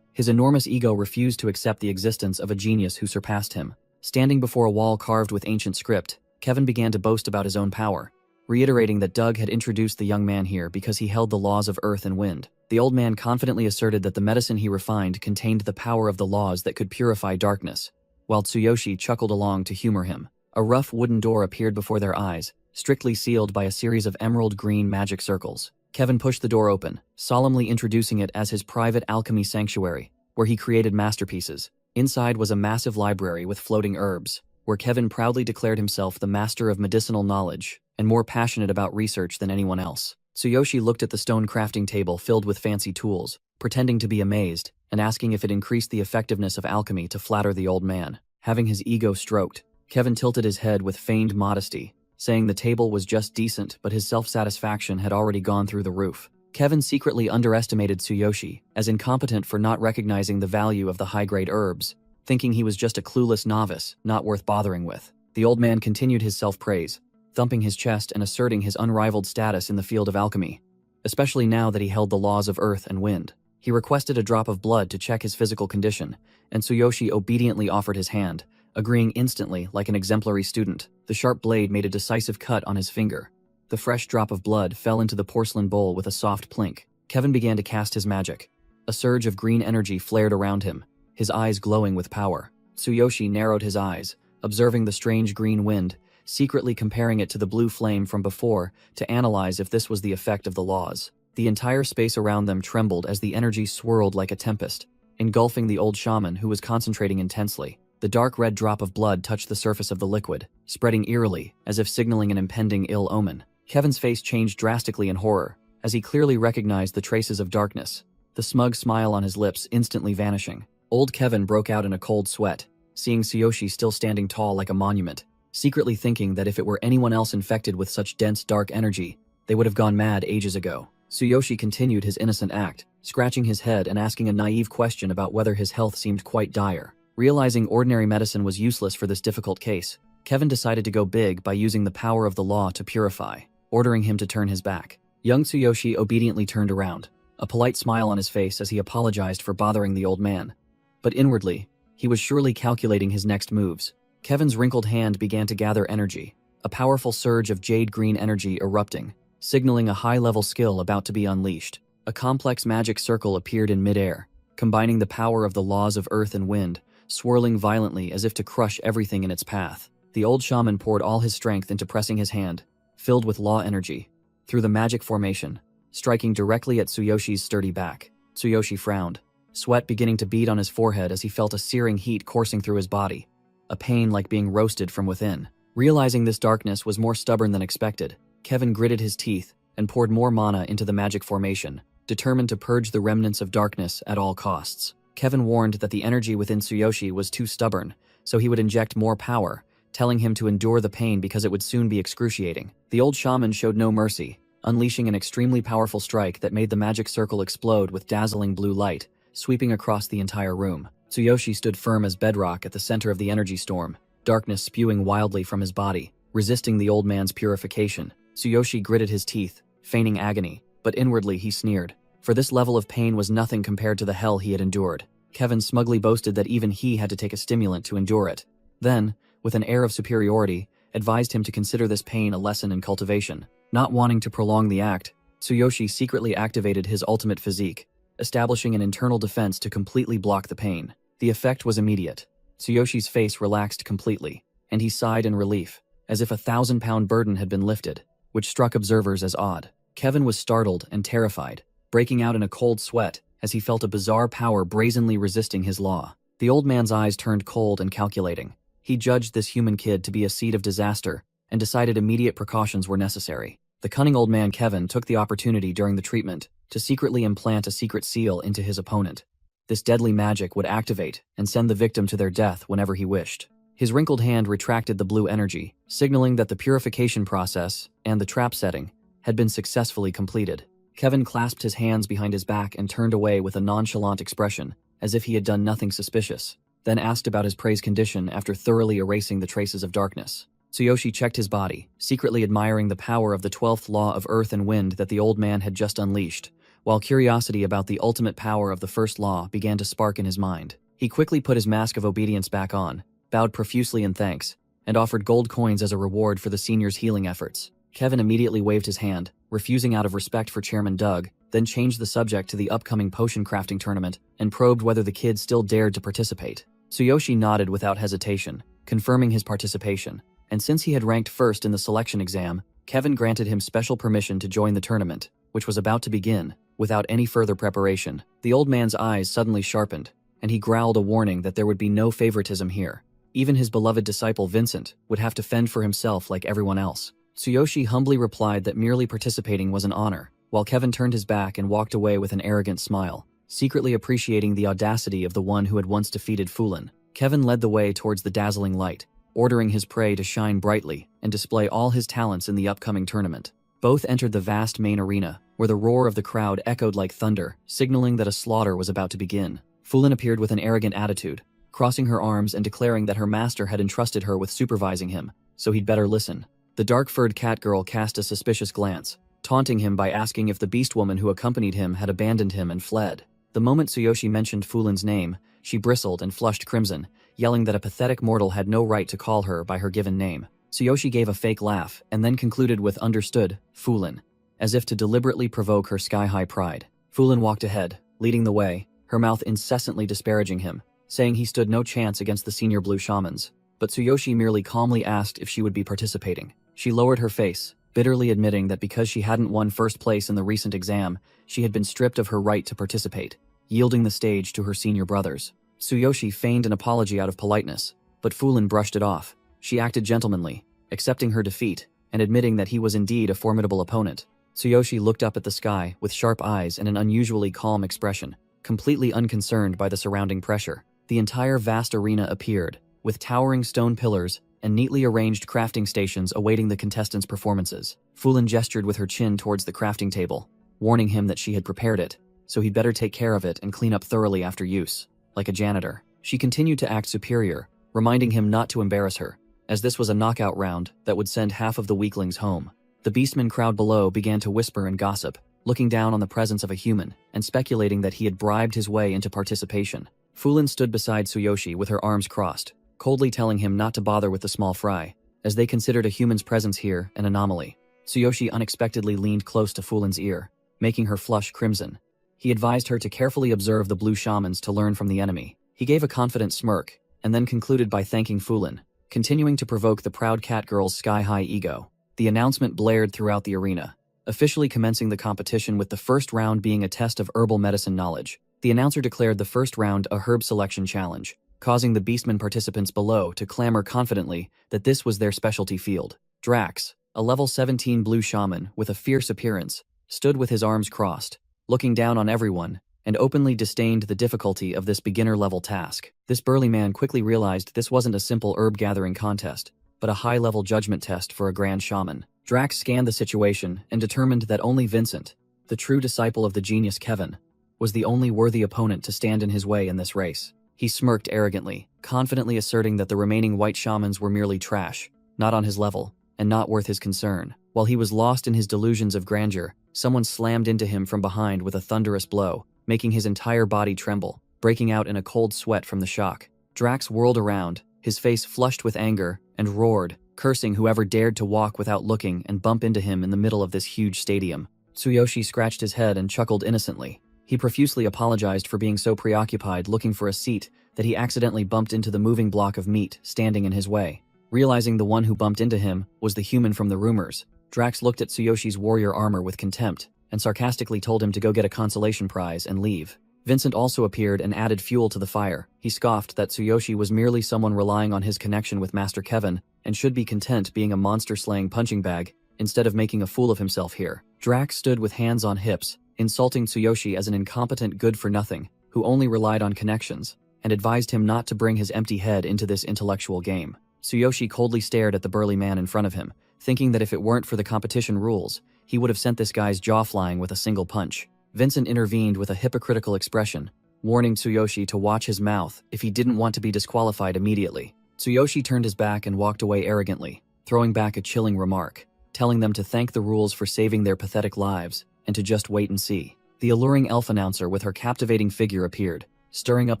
His enormous ego refused to accept the existence of a genius who surpassed him. Standing before a wall carved with ancient script, Kevin began to boast about his own power, reiterating that Doug had introduced the young man here because he held the laws of earth and wind. The old man confidently asserted that the medicine he refined contained the power of the laws that could purify darkness, while Tsuyoshi chuckled along to humor him. A rough wooden door appeared before their eyes, strictly sealed by a series of emerald green magic circles. Kevin pushed the door open, solemnly introducing it as his private alchemy sanctuary, where he created masterpieces. Inside was a massive library with floating herbs, where Kevin proudly declared himself the master of medicinal knowledge and more passionate about research than anyone else. Tsuyoshi looked at the stone crafting table filled with fancy tools, pretending to be amazed and asking if it increased the effectiveness of alchemy to flatter the old man. Having his ego stroked, Kevin tilted his head with feigned modesty, saying the table was just decent, but his self-satisfaction had already gone through the roof. Kevin secretly underestimated Tsuyoshi as incompetent for not recognizing the value of the high-grade herbs, thinking he was just a clueless novice, not worth bothering with. The old man continued his self-praise, thumping his chest and asserting his unrivaled status in the field of alchemy, especially now that he held the laws of earth and wind. He requested a drop of blood to check his physical condition, and Tsuyoshi obediently offered his hand, agreeing instantly like an exemplary student. The sharp blade made a decisive cut on his finger. The fresh drop of blood fell into the porcelain bowl with a soft plink. Kevin began to cast his magic. A surge of green energy flared around him, his eyes glowing with power. Tsuyoshi narrowed his eyes, observing the strange green wind, secretly comparing it to the blue flame from before to analyze if this was the effect of the laws. The entire space around them trembled as the energy swirled like a tempest, engulfing the old shaman who was concentrating intensely. The dark red drop of blood touched the surface of the liquid, spreading eerily, as if signaling an impending ill omen. Kevin's face changed drastically in horror, as he clearly recognized the traces of darkness, the smug smile on his lips instantly vanishing. Old Kevin broke out in a cold sweat, seeing Tsuyoshi still standing tall like a monument, secretly thinking that if it were anyone else infected with such dense dark energy, they would have gone mad ages ago. Tsuyoshi continued his innocent act, scratching his head and asking a naive question about whether his health seemed quite dire. Realizing ordinary medicine was useless for this difficult case, Kevin decided to go big by using the power of the law to purify, ordering him to turn his back. Young Tsuyoshi obediently turned around, a polite smile on his face as he apologized for bothering the old man. But inwardly, he was surely calculating his next moves. Kevin's wrinkled hand began to gather energy, a powerful surge of jade-green energy erupting, signaling a high-level skill about to be unleashed. A complex magic circle appeared in midair, combining the power of the laws of earth and wind, swirling violently as if to crush everything in its path. The old shaman poured all his strength into pressing his hand, filled with law energy, through the magic formation, striking directly at Tsuyoshi's sturdy back. Tsuyoshi frowned, sweat beginning to bead on his forehead as he felt a searing heat coursing through his body, a pain like being roasted from within. Realizing this darkness was more stubborn than expected, Kevin gritted his teeth and poured more mana into the magic formation, determined to purge the remnants of darkness at all costs. Kevin warned that the energy within Tsuyoshi was too stubborn, so he would inject more power, telling him to endure the pain because it would soon be excruciating. The old shaman showed no mercy, unleashing an extremely powerful strike that made the magic circle explode with dazzling blue light, sweeping across the entire room. Tsuyoshi stood firm as bedrock at the center of the energy storm, darkness spewing wildly from his body, resisting the old man's purification. Tsuyoshi gritted his teeth, feigning agony, but inwardly he sneered, for this level of pain was nothing compared to the hell he had endured. Kevin smugly boasted that even he had to take a stimulant to endure it. Then, with an air of superiority, advised him to consider this pain a lesson in cultivation. Not wanting to prolong the act, Tsuyoshi secretly activated his ultimate physique, establishing an internal defense to completely block the pain. The effect was immediate. Tsuyoshi's face relaxed completely, and he sighed in relief, as if a 1,000-pound burden had been lifted, which struck observers as odd. Kevin was startled and terrified, breaking out in a cold sweat as he felt a bizarre power brazenly resisting his law. The old man's eyes turned cold and calculating. He judged this human kid to be a seed of disaster and decided immediate precautions were necessary. The cunning old man Kevin took the opportunity during the treatment to secretly implant a secret seal into his opponent. This deadly magic would activate and send the victim to their death whenever he wished. His wrinkled hand retracted the blue energy, signaling that the purification process and the trap setting had been successfully completed. Kevin clasped his hands behind his back and turned away with a nonchalant expression, as if he had done nothing suspicious, then asked about his prey's condition after thoroughly erasing the traces of darkness. Tsuyoshi checked his body, secretly admiring the power of the 12th law of earth and wind that the old man had just unleashed, while curiosity about the ultimate power of the first law began to spark in his mind. He quickly put his mask of obedience back on, bowed profusely in thanks, and offered gold coins as a reward for the senior's healing efforts. Kevin immediately waved his hand, refusing out of respect for Chairman Doug, then changed the subject to the upcoming potion crafting tournament and probed whether the kid still dared to participate. Tsuyoshi nodded without hesitation, confirming his participation, and since he had ranked first in the selection exam, Kevin granted him special permission to join the tournament, which was about to begin, without any further preparation. The old man's eyes suddenly sharpened, and he growled a warning that there would be no favoritism here. Even his beloved disciple Vincent would have to fend for himself like everyone else. Tsuyoshi humbly replied that merely participating was an honor, while Kevin turned his back and walked away with an arrogant smile, secretly appreciating the audacity of the one who had once defeated Fulin. Kevin led the way towards the dazzling light, ordering his prey to shine brightly and display all his talents in the upcoming tournament. Both entered the vast main arena, where the roar of the crowd echoed like thunder, signaling that a slaughter was about to begin. Fulin appeared with an arrogant attitude, crossing her arms and declaring that her master had entrusted her with supervising him, so he'd better listen. The dark-furred cat girl cast a suspicious glance, taunting him by asking if the beast woman who accompanied him had abandoned him and fled. The moment Tsuyoshi mentioned Fulin's name, she bristled and flushed crimson, yelling that a pathetic mortal had no right to call her by her given name. Tsuyoshi gave a fake laugh and then concluded with "Understood, Fulin," as if to deliberately provoke her sky-high pride. Fulin walked ahead, leading the way, her mouth incessantly disparaging him, saying he stood no chance against the senior blue shamans. But Tsuyoshi merely calmly asked if she would be participating. She lowered her face, bitterly admitting that because she hadn't won first place in the recent exam, she had been stripped of her right to participate, yielding the stage to her senior brothers. Tsuyoshi feigned an apology out of politeness, but Fulin brushed it off. She acted gentlemanly, accepting her defeat and admitting that he was indeed a formidable opponent. Tsuyoshi looked up at the sky with sharp eyes and an unusually calm expression, completely unconcerned by the surrounding pressure. The entire vast arena appeared, with towering stone pillars and neatly arranged crafting stations awaiting the contestants' performances. Fulin gestured with her chin towards the crafting table, warning him that she had prepared it, so he'd better take care of it and clean up thoroughly after use, like a janitor. She continued to act superior, reminding him not to embarrass her, as this was a knockout round that would send half of the weaklings home. The beastman crowd below began to whisper and gossip, looking down on the presence of a human and speculating that he had bribed his way into participation. Fulin stood beside Tsuyoshi with her arms crossed, coldly telling him not to bother with the small fry, as they considered a human's presence here an anomaly. Tsuyoshi unexpectedly leaned close to Fulin's ear, making her flush crimson. He advised her to carefully observe the blue shamans to learn from the enemy. He gave a confident smirk, and then concluded by thanking Fulin, continuing to provoke the proud cat girl's sky-high ego. The announcement blared throughout the arena, officially commencing the competition with the first round being a test of herbal medicine knowledge. The announcer declared the first round a herb selection challenge, causing the beastman participants below to clamor confidently that this was their specialty field. Drax, a level 17 blue shaman with a fierce appearance, stood with his arms crossed, looking down on everyone, and openly disdained the difficulty of this beginner-level task. This burly man quickly realized this wasn't a simple herb-gathering contest, but a high-level judgment test for a grand shaman. Drax scanned the situation and determined that only Vincent, the true disciple of the genius Kevin, was the only worthy opponent to stand in his way in this race. He smirked arrogantly, confidently asserting that the remaining white shamans were merely trash, not on his level, and not worth his concern. While he was lost in his delusions of grandeur, someone slammed into him from behind with a thunderous blow, making his entire body tremble, breaking out in a cold sweat from the shock. Drax whirled around, his face flushed with anger, and roared, cursing whoever dared to walk without looking and bump into him in the middle of this huge stadium. Tsuyoshi scratched his head and chuckled innocently. He profusely apologized for being so preoccupied looking for a seat that he accidentally bumped into the moving block of meat standing in his way. Realizing the one who bumped into him was the human from the rumors, Drax looked at Tsuyoshi's warrior armor with contempt and sarcastically told him to go get a consolation prize and leave. Vincent also appeared and added fuel to the fire. He scoffed that Tsuyoshi was merely someone relying on his connection with Master Kevin and should be content being a monster-slaying punching bag instead of making a fool of himself here. Drax stood with hands on hips, insulting Tsuyoshi as an incompetent good-for-nothing who only relied on connections, and advised him not to bring his empty head into this intellectual game. Tsuyoshi coldly stared at the burly man in front of him, thinking that if it weren't for the competition rules, he would have sent this guy's jaw flying with a single punch. Vincent intervened with a hypocritical expression, warning Tsuyoshi to watch his mouth if he didn't want to be disqualified immediately. Tsuyoshi turned his back and walked away arrogantly, throwing back a chilling remark, telling them to thank the rules for saving their pathetic lives and to just wait and see. The alluring elf announcer with her captivating figure appeared, stirring up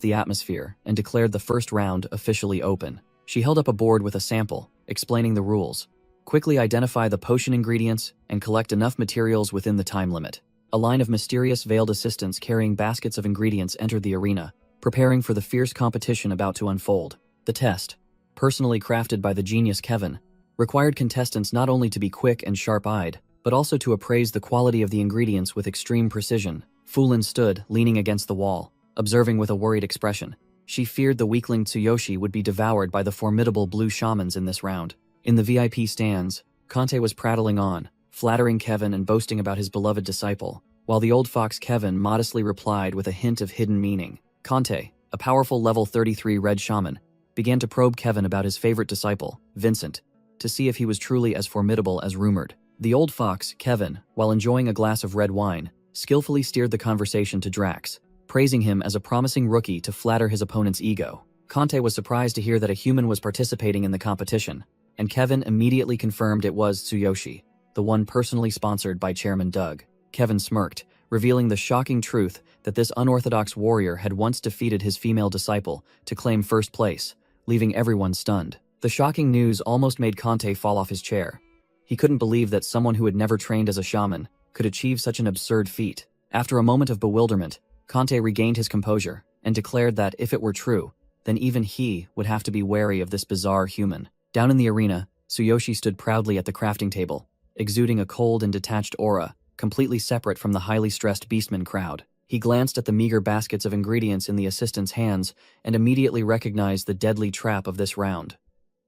the atmosphere, and declared the first round officially open. She held up a board with a sample, explaining the rules. Quickly identify the potion ingredients and collect enough materials within the time limit. A line of mysterious veiled assistants carrying baskets of ingredients entered the arena, preparing for the fierce competition about to unfold. The test, personally crafted by the genius Kevin, required contestants not only to be quick and sharp-eyed, but also to appraise the quality of the ingredients with extreme precision. Fulin stood, leaning against the wall, observing with a worried expression. She feared the weakling Tsuyoshi would be devoured by the formidable blue shamans in this round. In the VIP stands, Conte was prattling on, flattering Kevin and boasting about his beloved disciple, while the old fox Kevin modestly replied with a hint of hidden meaning. Conte, a powerful level 33 red shaman, began to probe Kevin about his favorite disciple, Vincent, to see if he was truly as formidable as rumored. The old fox, Kevin, while enjoying a glass of red wine, skillfully steered the conversation to Drax, praising him as a promising rookie to flatter his opponent's ego. Conte was surprised to hear that a human was participating in the competition, and Kevin immediately confirmed it was Tsuyoshi, the one personally sponsored by Chairman Doug. Kevin smirked, revealing the shocking truth that this unorthodox warrior had once defeated his female disciple to claim first place, leaving everyone stunned. The shocking news almost made Conte fall off his chair. He couldn't believe that someone who had never trained as a shaman could achieve such an absurd feat. After a moment of bewilderment, Conte regained his composure and declared that if it were true, then even he would have to be wary of this bizarre human. Down in the arena, Tsuyoshi stood proudly at the crafting table, exuding a cold and detached aura, completely separate from the highly stressed beastman crowd. He glanced at the meager baskets of ingredients in the assistant's hands and immediately recognized the deadly trap of this round.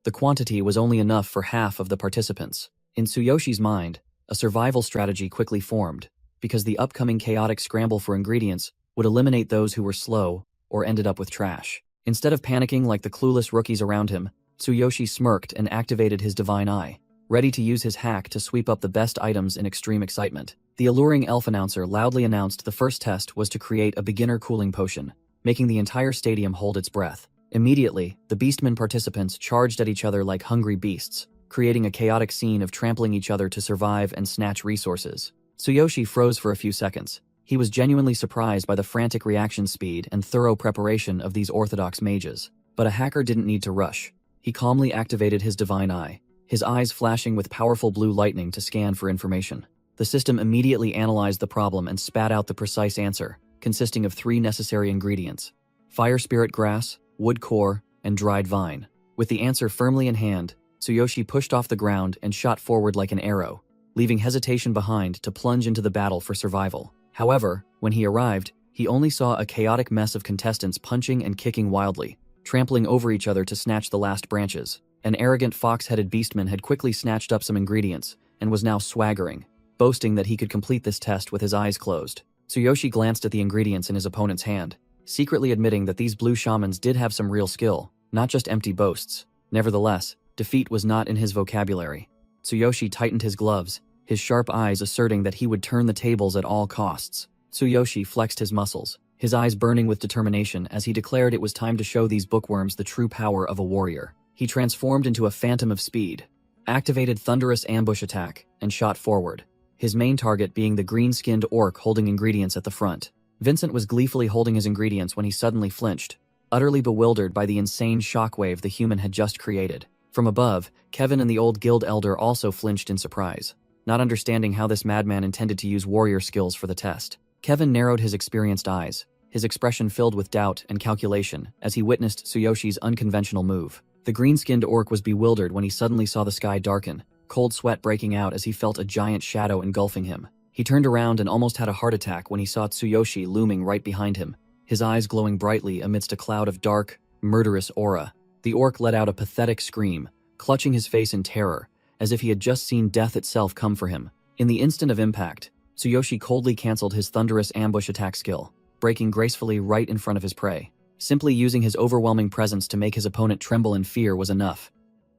The quantity was only enough for half of the participants. In Tsuyoshi's mind, a survival strategy quickly formed, because the upcoming chaotic scramble for ingredients would eliminate those who were slow or ended up with trash. Instead of panicking like the clueless rookies around him, Tsuyoshi smirked and activated his divine eye, ready to use his hack to sweep up the best items in extreme excitement. The alluring elf announcer loudly announced the first test was to create a beginner cooling potion, making the entire stadium hold its breath. Immediately, the Beastmen participants charged at each other like hungry beasts, creating a chaotic scene of trampling each other to survive and snatch resources. Tsuyoshi froze for a few seconds. He was genuinely surprised by the frantic reaction speed and thorough preparation of these orthodox mages. But a hacker didn't need to rush. He calmly activated his divine eye, his eyes flashing with powerful blue lightning to scan for information. The system immediately analyzed the problem and spat out the precise answer, consisting of 3 necessary ingredients: fire spirit grass, wood core, and dried vine. With the answer firmly in hand, Tsuyoshi pushed off the ground and shot forward like an arrow, leaving hesitation behind to plunge into the battle for survival. However, when he arrived, he only saw a chaotic mess of contestants punching and kicking wildly, trampling over each other to snatch the last branches. An arrogant fox-headed beastman had quickly snatched up some ingredients and was now swaggering, boasting that he could complete this test with his eyes closed. Tsuyoshi glanced at the ingredients in his opponent's hand, secretly admitting that these blue shamans did have some real skill, not just empty boasts. Nevertheless, defeat was not in his vocabulary. Tsuyoshi tightened his gloves, his sharp eyes asserting that he would turn the tables at all costs. Tsuyoshi flexed his muscles, his eyes burning with determination as he declared it was time to show these bookworms the true power of a warrior. He transformed into a phantom of speed, activated thunderous ambush attack, and shot forward, his main target being the green-skinned orc holding ingredients at the front. Vincent was gleefully holding his ingredients when he suddenly flinched, utterly bewildered by the insane shockwave the human had just created. From above, Kevin and the old guild elder also flinched in surprise, not understanding how this madman intended to use warrior skills for the test. Kevin narrowed his experienced eyes, his expression filled with doubt and calculation as he witnessed Tsuyoshi's unconventional move. The green-skinned orc was bewildered when he suddenly saw the sky darken, cold sweat breaking out as he felt a giant shadow engulfing him. He turned around and almost had a heart attack when he saw Tsuyoshi looming right behind him, his eyes glowing brightly amidst a cloud of dark, murderous aura. The orc let out a pathetic scream, clutching his face in terror, as if he had just seen death itself come for him. In the instant of impact, Tsuyoshi coldly canceled his thunderous ambush attack skill, breaking gracefully right in front of his prey. Simply using his overwhelming presence to make his opponent tremble in fear was enough.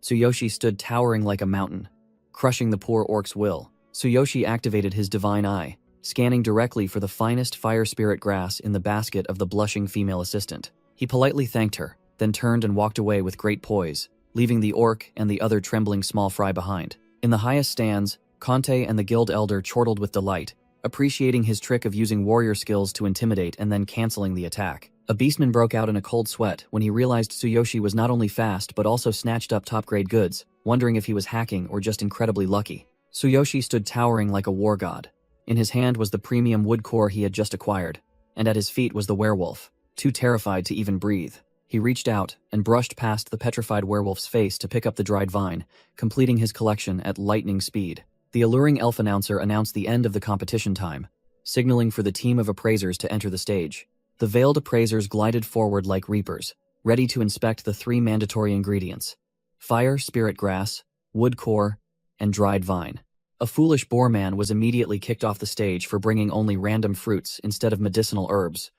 Tsuyoshi stood towering like a mountain, crushing the poor orc's will. Tsuyoshi activated his divine eye, scanning directly for the finest fire spirit grass in the basket of the blushing female assistant. He politely thanked her, then turned and walked away with great poise, leaving the orc and the other trembling small fry behind. In the highest stands, Conte and the guild elder chortled with delight, appreciating his trick of using warrior skills to intimidate and then canceling the attack. A beastman broke out in a cold sweat when he realized Tsuyoshi was not only fast but also snatched up top-grade goods, wondering if he was hacking or just incredibly lucky. Tsuyoshi stood towering like a war god. In his hand was the premium wood core he had just acquired, and at his feet was the werewolf, too terrified to even breathe. He reached out and brushed past the petrified werewolf's face to pick up the dried vine, completing his collection at lightning speed. The alluring elf announcer announced the end of the competition time, signaling for the team of appraisers to enter the stage. The veiled appraisers glided forward like reapers, ready to inspect the 3 mandatory ingredients: fire, spirit grass, wood core, and dried vine. A foolish boar man was immediately kicked off the stage for bringing only random fruits instead of medicinal herbs.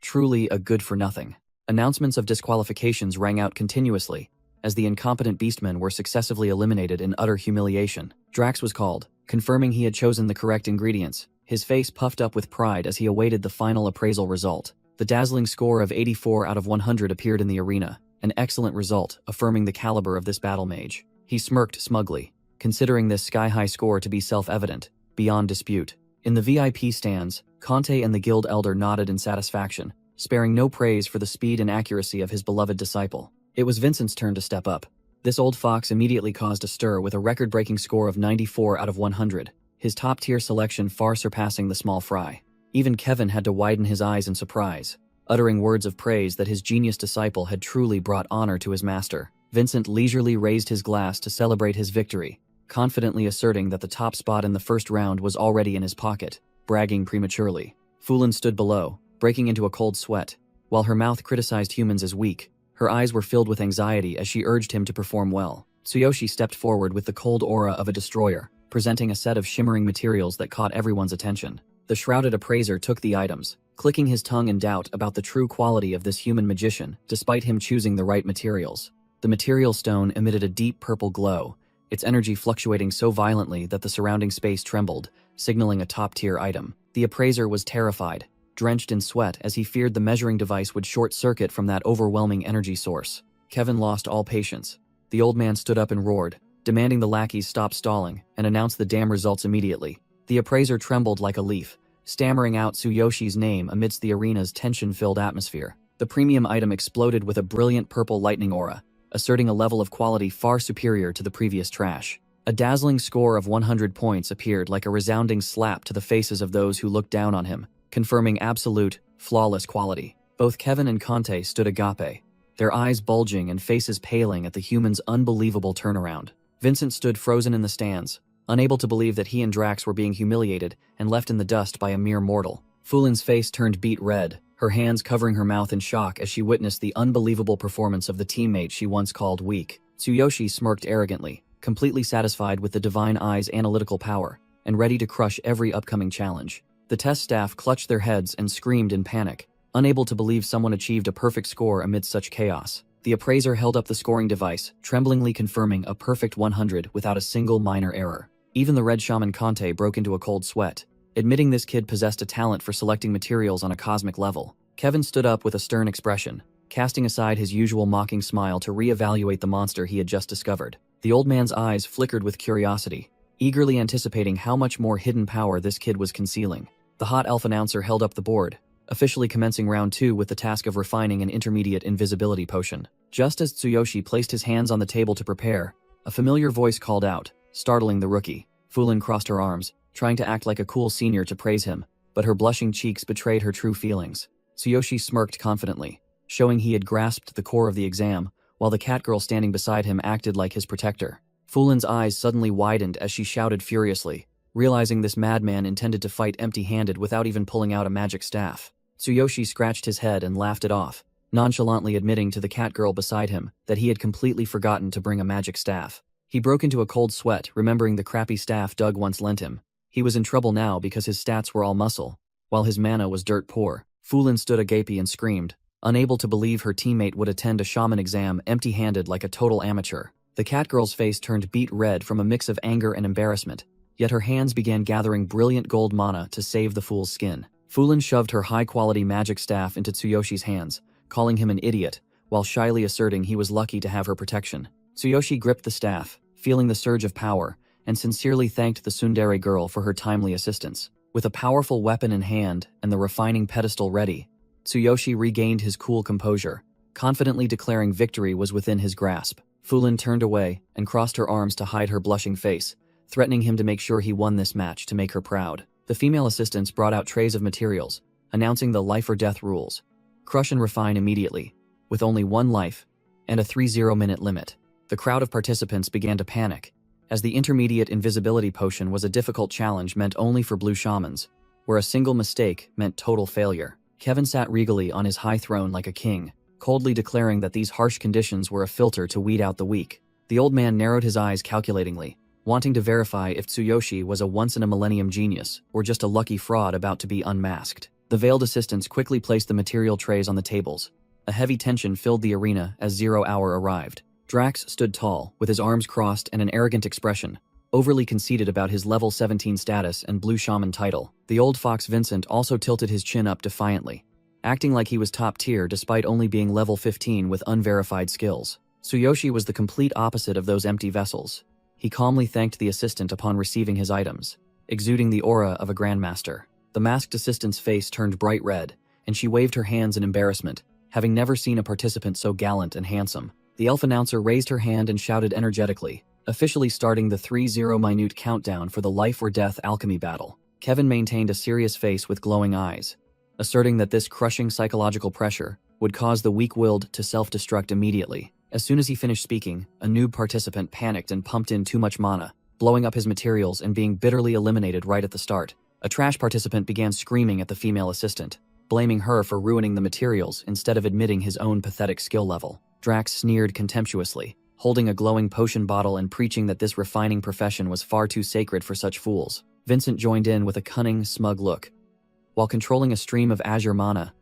Truly a good-for-nothing. Announcements of disqualifications rang out continuously, as the incompetent beastmen were successively eliminated in utter humiliation. Drax was called, confirming he had chosen the correct ingredients, his face puffed up with pride as he awaited the final appraisal result. The dazzling score of 84 out of 100 appeared in the arena, an excellent result affirming the caliber of this battle mage. He smirked smugly, considering this sky-high score to be self-evident, beyond dispute. In the VIP stands, Conte and the guild elder nodded in satisfaction, sparing no praise for the speed and accuracy of his beloved disciple. It was Vincent's turn to step up. This old fox immediately caused a stir with a record-breaking score of 94 out of 100, his top-tier selection far surpassing the small fry. Even Kevin had to widen his eyes in surprise, uttering words of praise that his genius disciple had truly brought honor to his master. Vincent leisurely raised his glass to celebrate his victory, confidently asserting that the top spot in the first round was already in his pocket, bragging prematurely. Fulin stood below, breaking into a cold sweat. While her mouth criticized humans as weak, her eyes were filled with anxiety as she urged him to perform well. Tsuyoshi stepped forward with the cold aura of a destroyer, presenting a set of shimmering materials that caught everyone's attention. The shrouded appraiser took the items, clicking his tongue in doubt about the true quality of this human magician, despite him choosing the right materials. The material stone emitted a deep purple glow, its energy fluctuating so violently that the surrounding space trembled, signaling a top-tier item. The appraiser was terrified, drenched in sweat as he feared the measuring device would short-circuit from that overwhelming energy source. Kevin lost all patience. The old man stood up and roared, demanding the lackeys stop stalling and announce the damn results immediately. The appraiser trembled like a leaf, stammering out Tsuyoshi's name amidst the arena's tension-filled atmosphere. The premium item exploded with a brilliant purple lightning aura, asserting a level of quality far superior to the previous trash. A dazzling score of 100 points appeared like a resounding slap to the faces of those who looked down on him, confirming absolute, flawless quality. Both Kevin and Conte stood agape, their eyes bulging and faces paling at the human's unbelievable turnaround. Vincent stood frozen in the stands, unable to believe that he and Drax were being humiliated and left in the dust by a mere mortal. Fulin's face turned beet red, her hands covering her mouth in shock as she witnessed the unbelievable performance of the teammate she once called weak. Tsuyoshi smirked arrogantly, completely satisfied with the Divine Eye's analytical power, and ready to crush every upcoming challenge. The test staff clutched their heads and screamed in panic, unable to believe someone achieved a perfect score amid such chaos. The appraiser held up the scoring device, tremblingly confirming a perfect 100 without a single minor error. Even the red shaman Conte broke into a cold sweat, admitting this kid possessed a talent for selecting materials on a cosmic level. Kevin stood up with a stern expression, casting aside his usual mocking smile to re-evaluate the monster he had just discovered. The old man's eyes flickered with curiosity, eagerly anticipating how much more hidden power this kid was concealing. The hot elf announcer held up the board, officially commencing round 2 with the task of refining an intermediate invisibility potion. Just as Tsuyoshi placed his hands on the table to prepare, a familiar voice called out, startling the rookie. Fulin crossed her arms, trying to act like a cool senior to praise him, but her blushing cheeks betrayed her true feelings. Tsuyoshi smirked confidently, showing he had grasped the core of the exam, while the catgirl standing beside him acted like his protector. Fulin's eyes suddenly widened as she shouted furiously, realizing this madman intended to fight empty-handed without even pulling out a magic staff. Tsuyoshi scratched his head and laughed it off, nonchalantly admitting to the catgirl beside him that he had completely forgotten to bring a magic staff. He broke into a cold sweat, remembering the crappy staff Doug once lent him. He was in trouble now because his stats were all muscle, while his mana was dirt poor. Fulin stood agape and screamed, unable to believe her teammate would attend a shaman exam empty-handed like a total amateur. The catgirl's face turned beet red from a mix of anger and embarrassment, yet her hands began gathering brilliant gold mana to save the fool's skin. Fulin shoved her high-quality magic staff into Tsuyoshi's hands, calling him an idiot, while shyly asserting he was lucky to have her protection. Tsuyoshi gripped the staff, feeling the surge of power, and sincerely thanked the tsundere girl for her timely assistance. With a powerful weapon in hand and the refining pedestal ready, Tsuyoshi regained his cool composure, confidently declaring victory was within his grasp. Fulin turned away and crossed her arms to hide her blushing face, threatening him to make sure he won this match to make her proud. The female assistants brought out trays of materials, announcing the life or death rules. Crush and refine immediately, with only 1 life, and a 30-minute limit. The crowd of participants began to panic, as the intermediate invisibility potion was a difficult challenge meant only for blue shamans, where a single mistake meant total failure. Kevin sat regally on his high throne like a king, coldly declaring that these harsh conditions were a filter to weed out the weak. The old man narrowed his eyes calculatingly, wanting to verify if Tsuyoshi was a once-in-a-millennium genius or just a lucky fraud about to be unmasked. The veiled assistants quickly placed the material trays on the tables. A heavy tension filled the arena as 0 hour arrived. Drax stood tall, with his arms crossed and an arrogant expression, overly conceited about his level 17 status and blue shaman title. The old fox Vincent also tilted his chin up defiantly, acting like he was top tier despite only being level 15 with unverified skills. Tsuyoshi was the complete opposite of those empty vessels. He calmly thanked the assistant upon receiving his items, exuding the aura of a grandmaster. The masked assistant's face turned bright red, and she waved her hands in embarrassment, having never seen a participant so gallant and handsome. The elf announcer raised her hand and shouted energetically, officially starting the 30-minute countdown for the life or death alchemy battle. Kevin maintained a serious face with glowing eyes, asserting that this crushing psychological pressure would cause the weak-willed to self-destruct immediately. As soon as he finished speaking, a noob participant panicked and pumped in too much mana, blowing up his materials and being bitterly eliminated right at the start. A trash participant began screaming at the female assistant, blaming her for ruining the materials instead of admitting his own pathetic skill level. Drax sneered contemptuously, holding a glowing potion bottle and preaching that this refining profession was far too sacred for such fools. Vincent joined in with a cunning, smug look. While controlling a stream of azure mana,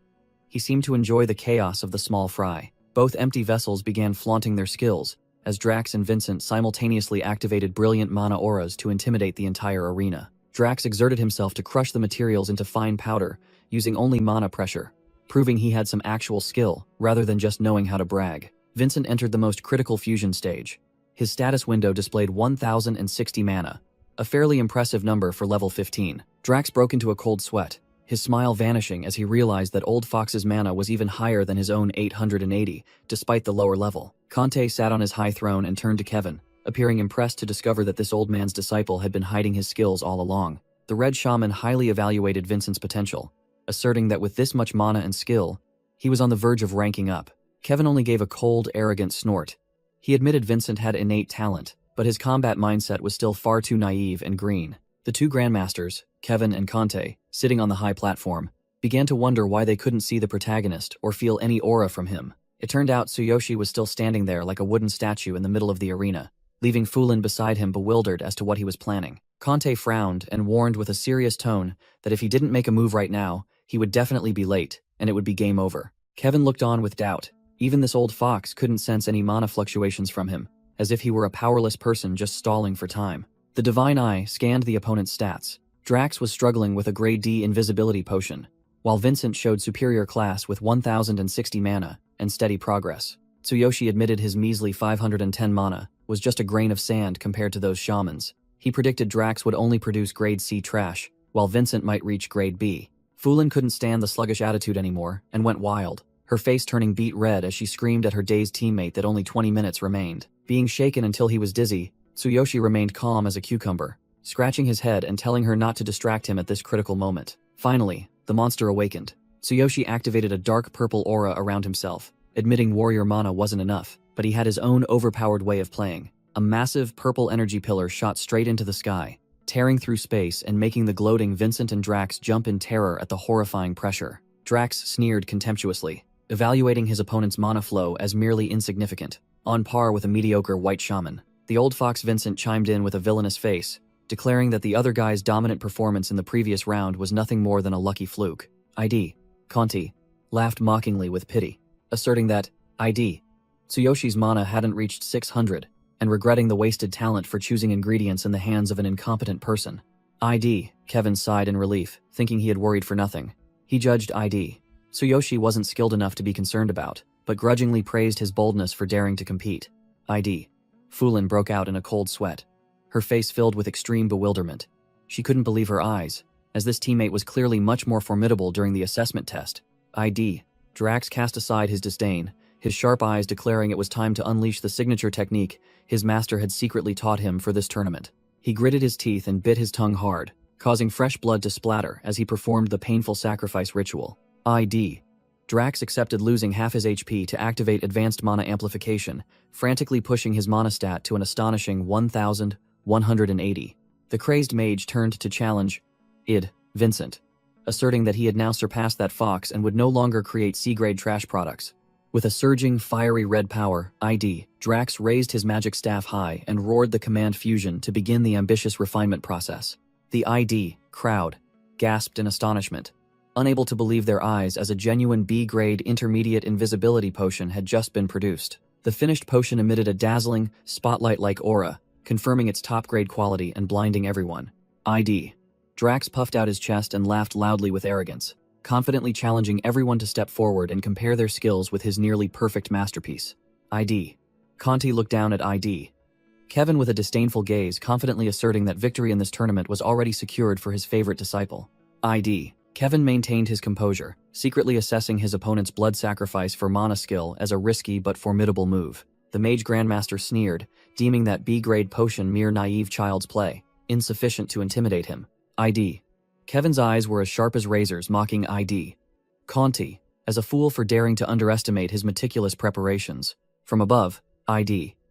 he seemed to enjoy the chaos of the small fry. Both empty vessels began flaunting their skills, as Drax and Vincent simultaneously activated brilliant mana auras to intimidate the entire arena. Drax exerted himself to crush the materials into fine powder, using only mana pressure, proving he had some actual skill, rather than just knowing how to brag. Vincent entered the most critical fusion stage. His status window displayed 1060 mana, a fairly impressive number for level 15. Drax broke into a cold sweat, his smile vanishing as he realized that Old Fox's mana was even higher than his own 880, despite the lower level. Conte sat on his high throne and turned to Kevin, appearing impressed to discover that this old man's disciple had been hiding his skills all along. The Red Shaman highly evaluated Vincent's potential, asserting that with this much mana and skill, he was on the verge of ranking up. Kevin only gave a cold, arrogant snort. He admitted Vincent had innate talent, but his combat mindset was still far too naive and green. The two Grandmasters, Kevin and Conte, sitting on the high platform, began to wonder why they couldn't see the protagonist or feel any aura from him. It turned out Tsuyoshi was still standing there like a wooden statue in the middle of the arena, leaving Fulin beside him bewildered as to what he was planning. Conte frowned and warned with a serious tone that if he didn't make a move right now, he would definitely be late, and it would be game over. Kevin looked on with doubt. Even this old fox couldn't sense any mana fluctuations from him, as if he were a powerless person just stalling for time. The Divine Eye scanned the opponent's stats. Drax was struggling with a grade D invisibility potion, while Vincent showed superior class with 1060 mana and steady progress. Tsuyoshi admitted his measly 510 mana was just a grain of sand compared to those shamans. He predicted Drax would only produce grade C trash, while Vincent might reach grade B. Fulin couldn't stand the sluggish attitude anymore and went wild, her face turning beet red as she screamed at her dazed teammate that only 20 minutes remained. Being shaken until he was dizzy, Tsuyoshi remained calm as a cucumber, scratching his head and telling her not to distract him at this critical moment. Finally, the monster awakened. Tsuyoshi activated a dark purple aura around himself, admitting warrior mana wasn't enough, but he had his own overpowered way of playing. A massive purple energy pillar shot straight into the sky, tearing through space and making the gloating Vincent and Drax jump in terror at the horrifying pressure. Drax sneered contemptuously, evaluating his opponent's mana flow as merely insignificant, on par with a mediocre white shaman. The old fox Vincent chimed in with a villainous face, declaring that the other guy's dominant performance in the previous round was nothing more than a lucky fluke. Conti laughed mockingly with pity, asserting that Tsuyoshi's mana hadn't reached 600, and regretting the wasted talent for choosing ingredients in the hands of an incompetent person. Kevin sighed in relief, thinking he had worried for nothing. He judged Tsuyoshi wasn't skilled enough to be concerned about, but grudgingly praised his boldness for daring to compete. Fulin broke out in a cold sweat, her face filled with extreme bewilderment. She couldn't believe her eyes, as this teammate was clearly much more formidable during the assessment test. Drax cast aside his disdain, his sharp eyes declaring it was time to unleash the signature technique his master had secretly taught him for this tournament. He gritted his teeth and bit his tongue hard, causing fresh blood to splatter as he performed the painful sacrifice ritual. Drax accepted losing half his HP to activate advanced mana amplification, frantically pushing his mana stat to an astonishing 1180. The crazed mage turned to challenge Vincent, asserting that he had now surpassed that fox and would no longer create C-grade trash products. With a surging, fiery red power, Drax raised his magic staff high and roared the command fusion to begin the ambitious refinement process. The crowd gasped in astonishment, unable to believe their eyes as a genuine B-grade intermediate invisibility potion had just been produced. The finished potion emitted a dazzling, spotlight-like aura, confirming its top-grade quality and blinding everyone. Drax puffed out his chest and laughed loudly with arrogance, confidently challenging everyone to step forward and compare their skills with his nearly perfect masterpiece. Conti looked down at Kevin with a disdainful gaze, confidently asserting that victory in this tournament was already secured for his favorite disciple. Kevin maintained his composure, secretly assessing his opponent's blood sacrifice for mana skill as a risky but formidable move. The Mage Grandmaster sneered, deeming that B-grade potion mere naive child's play, insufficient to intimidate him. Kevin's eyes were as sharp as razors, mocking Conti as a fool for daring to underestimate his meticulous preparations. From above,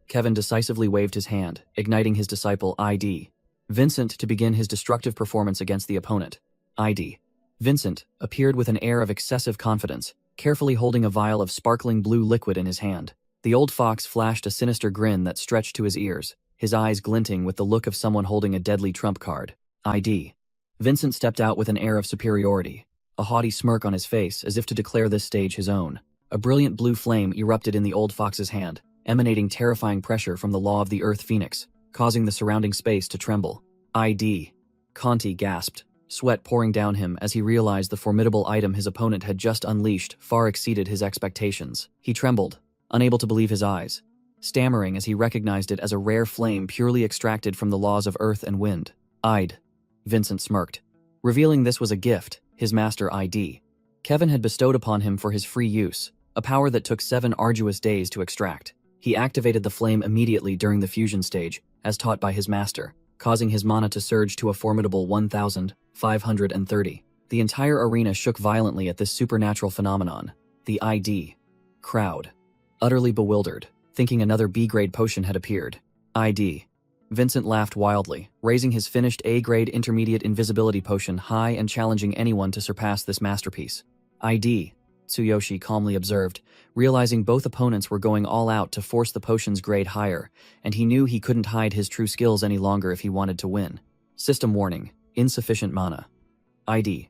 Kevin decisively waved his hand, igniting his disciple ID. Vincent to begin his destructive performance against the opponent. ID. Vincent appeared with an air of excessive confidence, carefully holding a vial of sparkling blue liquid in his hand. The old fox flashed a sinister grin that stretched to his ears, his eyes glinting with the look of someone holding a deadly trump card. ID. Vincent stepped out with an air of superiority, a haughty smirk on his face as if to declare this stage his own. A brilliant blue flame erupted in the old fox's hand, emanating terrifying pressure from the law of the earth phoenix, causing the surrounding space to tremble. ID. Conti gasped, sweat pouring down him as he realized the formidable item his opponent had just unleashed far exceeded his expectations. He trembled, unable to believe his eyes, stammering as he recognized it as a rare flame purely extracted from the laws of earth and wind. I'd. Vincent smirked, revealing this was a gift, his master ID. Kevin had bestowed upon him for his free use, a power that took 7 arduous days to extract. He activated the flame immediately during the fusion stage, as taught by his master, causing his mana to surge to a formidable 1,530. The entire arena shook violently at this supernatural phenomenon. The ID. Crowd. Utterly bewildered, thinking another B-grade potion had appeared. ID. Vincent laughed wildly, raising his finished A-grade intermediate invisibility potion high and challenging anyone to surpass this masterpiece. ID. Tsuyoshi calmly observed, realizing both opponents were going all out to force the potion's grade higher, and he knew he couldn't hide his true skills any longer if he wanted to win. System warning: insufficient mana. ID.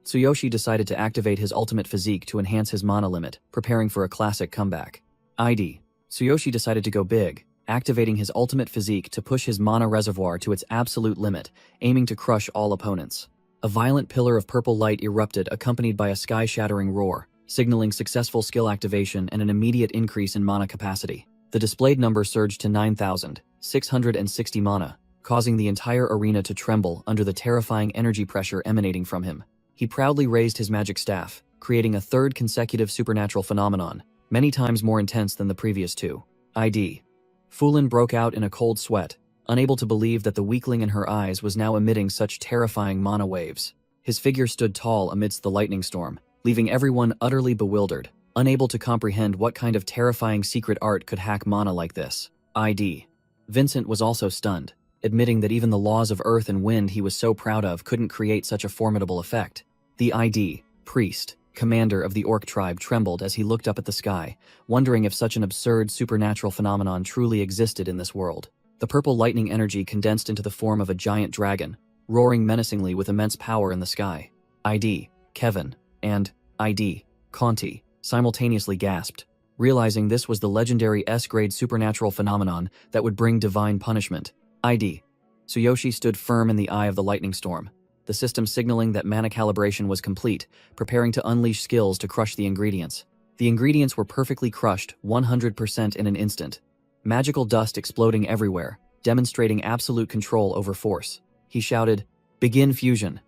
Tsuyoshi decided to activate his ultimate physique to enhance his mana limit, preparing for a classic comeback. ID. Tsuyoshi decided to go big, activating his ultimate physique to push his mana reservoir to its absolute limit, aiming to crush all opponents. A violent pillar of purple light erupted, accompanied by a sky-shattering roar, signaling successful skill activation and an immediate increase in mana capacity. The displayed number surged to 9,660 mana, causing the entire arena to tremble under the terrifying energy pressure emanating from him. He proudly raised his magic staff, creating a third consecutive supernatural phenomenon, many times more intense than the previous two. ID. Fulin broke out in a cold sweat, unable to believe that the weakling in her eyes was now emitting such terrifying mana waves. His figure stood tall amidst the lightning storm, leaving everyone utterly bewildered, unable to comprehend what kind of terrifying secret art could hack mana like this. ID. Vincent was also stunned, admitting that even the laws of earth and wind he was so proud of couldn't create such a formidable effect. The ID. Priest, commander of the orc tribe, trembled as he looked up at the sky, wondering if such an absurd supernatural phenomenon truly existed in this world. The purple lightning energy condensed into the form of a giant dragon, roaring menacingly with immense power in the sky. ID. Kevin and ID. Conti simultaneously gasped, realizing this was the legendary S-grade supernatural phenomenon that would bring divine punishment. ID. Tsuyoshi stood firm in the eye of the lightning storm, the system signaling that mana calibration was complete, preparing to unleash skills to crush the ingredients. The ingredients were perfectly crushed 100% in an instant, magical dust exploding everywhere, demonstrating absolute control over force. He shouted, "Begin fusion,"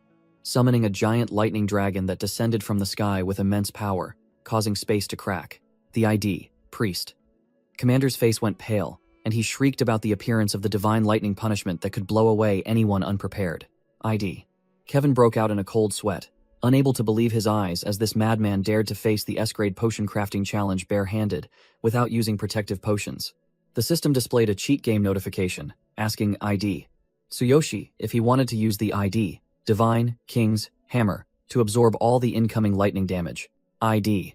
summoning a giant lightning dragon that descended from the sky with immense power, causing space to crack. The ID. Priest. Commander's face went pale, and he shrieked about the appearance of the divine lightning punishment that could blow away anyone unprepared. ID. Kevin broke out in a cold sweat, unable to believe his eyes as this madman dared to face the S-grade potion crafting challenge bare-handed, without using protective potions. The system displayed a cheat game notification, asking ID. Tsuyoshi if he wanted to use the ID. Divine King's Hammer to absorb all the incoming lightning damage. ID.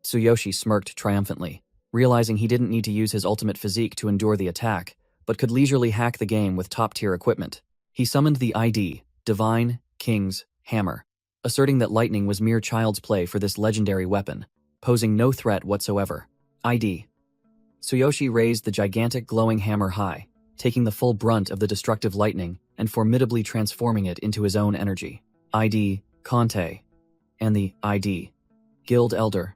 Tsuyoshi smirked triumphantly, realizing he didn't need to use his ultimate physique to endure the attack, but could leisurely hack the game with top-tier equipment. He summoned the ID. Divine King's Hammer, asserting that lightning was mere child's play for this legendary weapon, posing no threat whatsoever. ID. Tsuyoshi raised the gigantic glowing hammer high, taking the full brunt of the destructive lightning and formidably transforming it into his own energy. ID. Conte and the ID. Guild Elder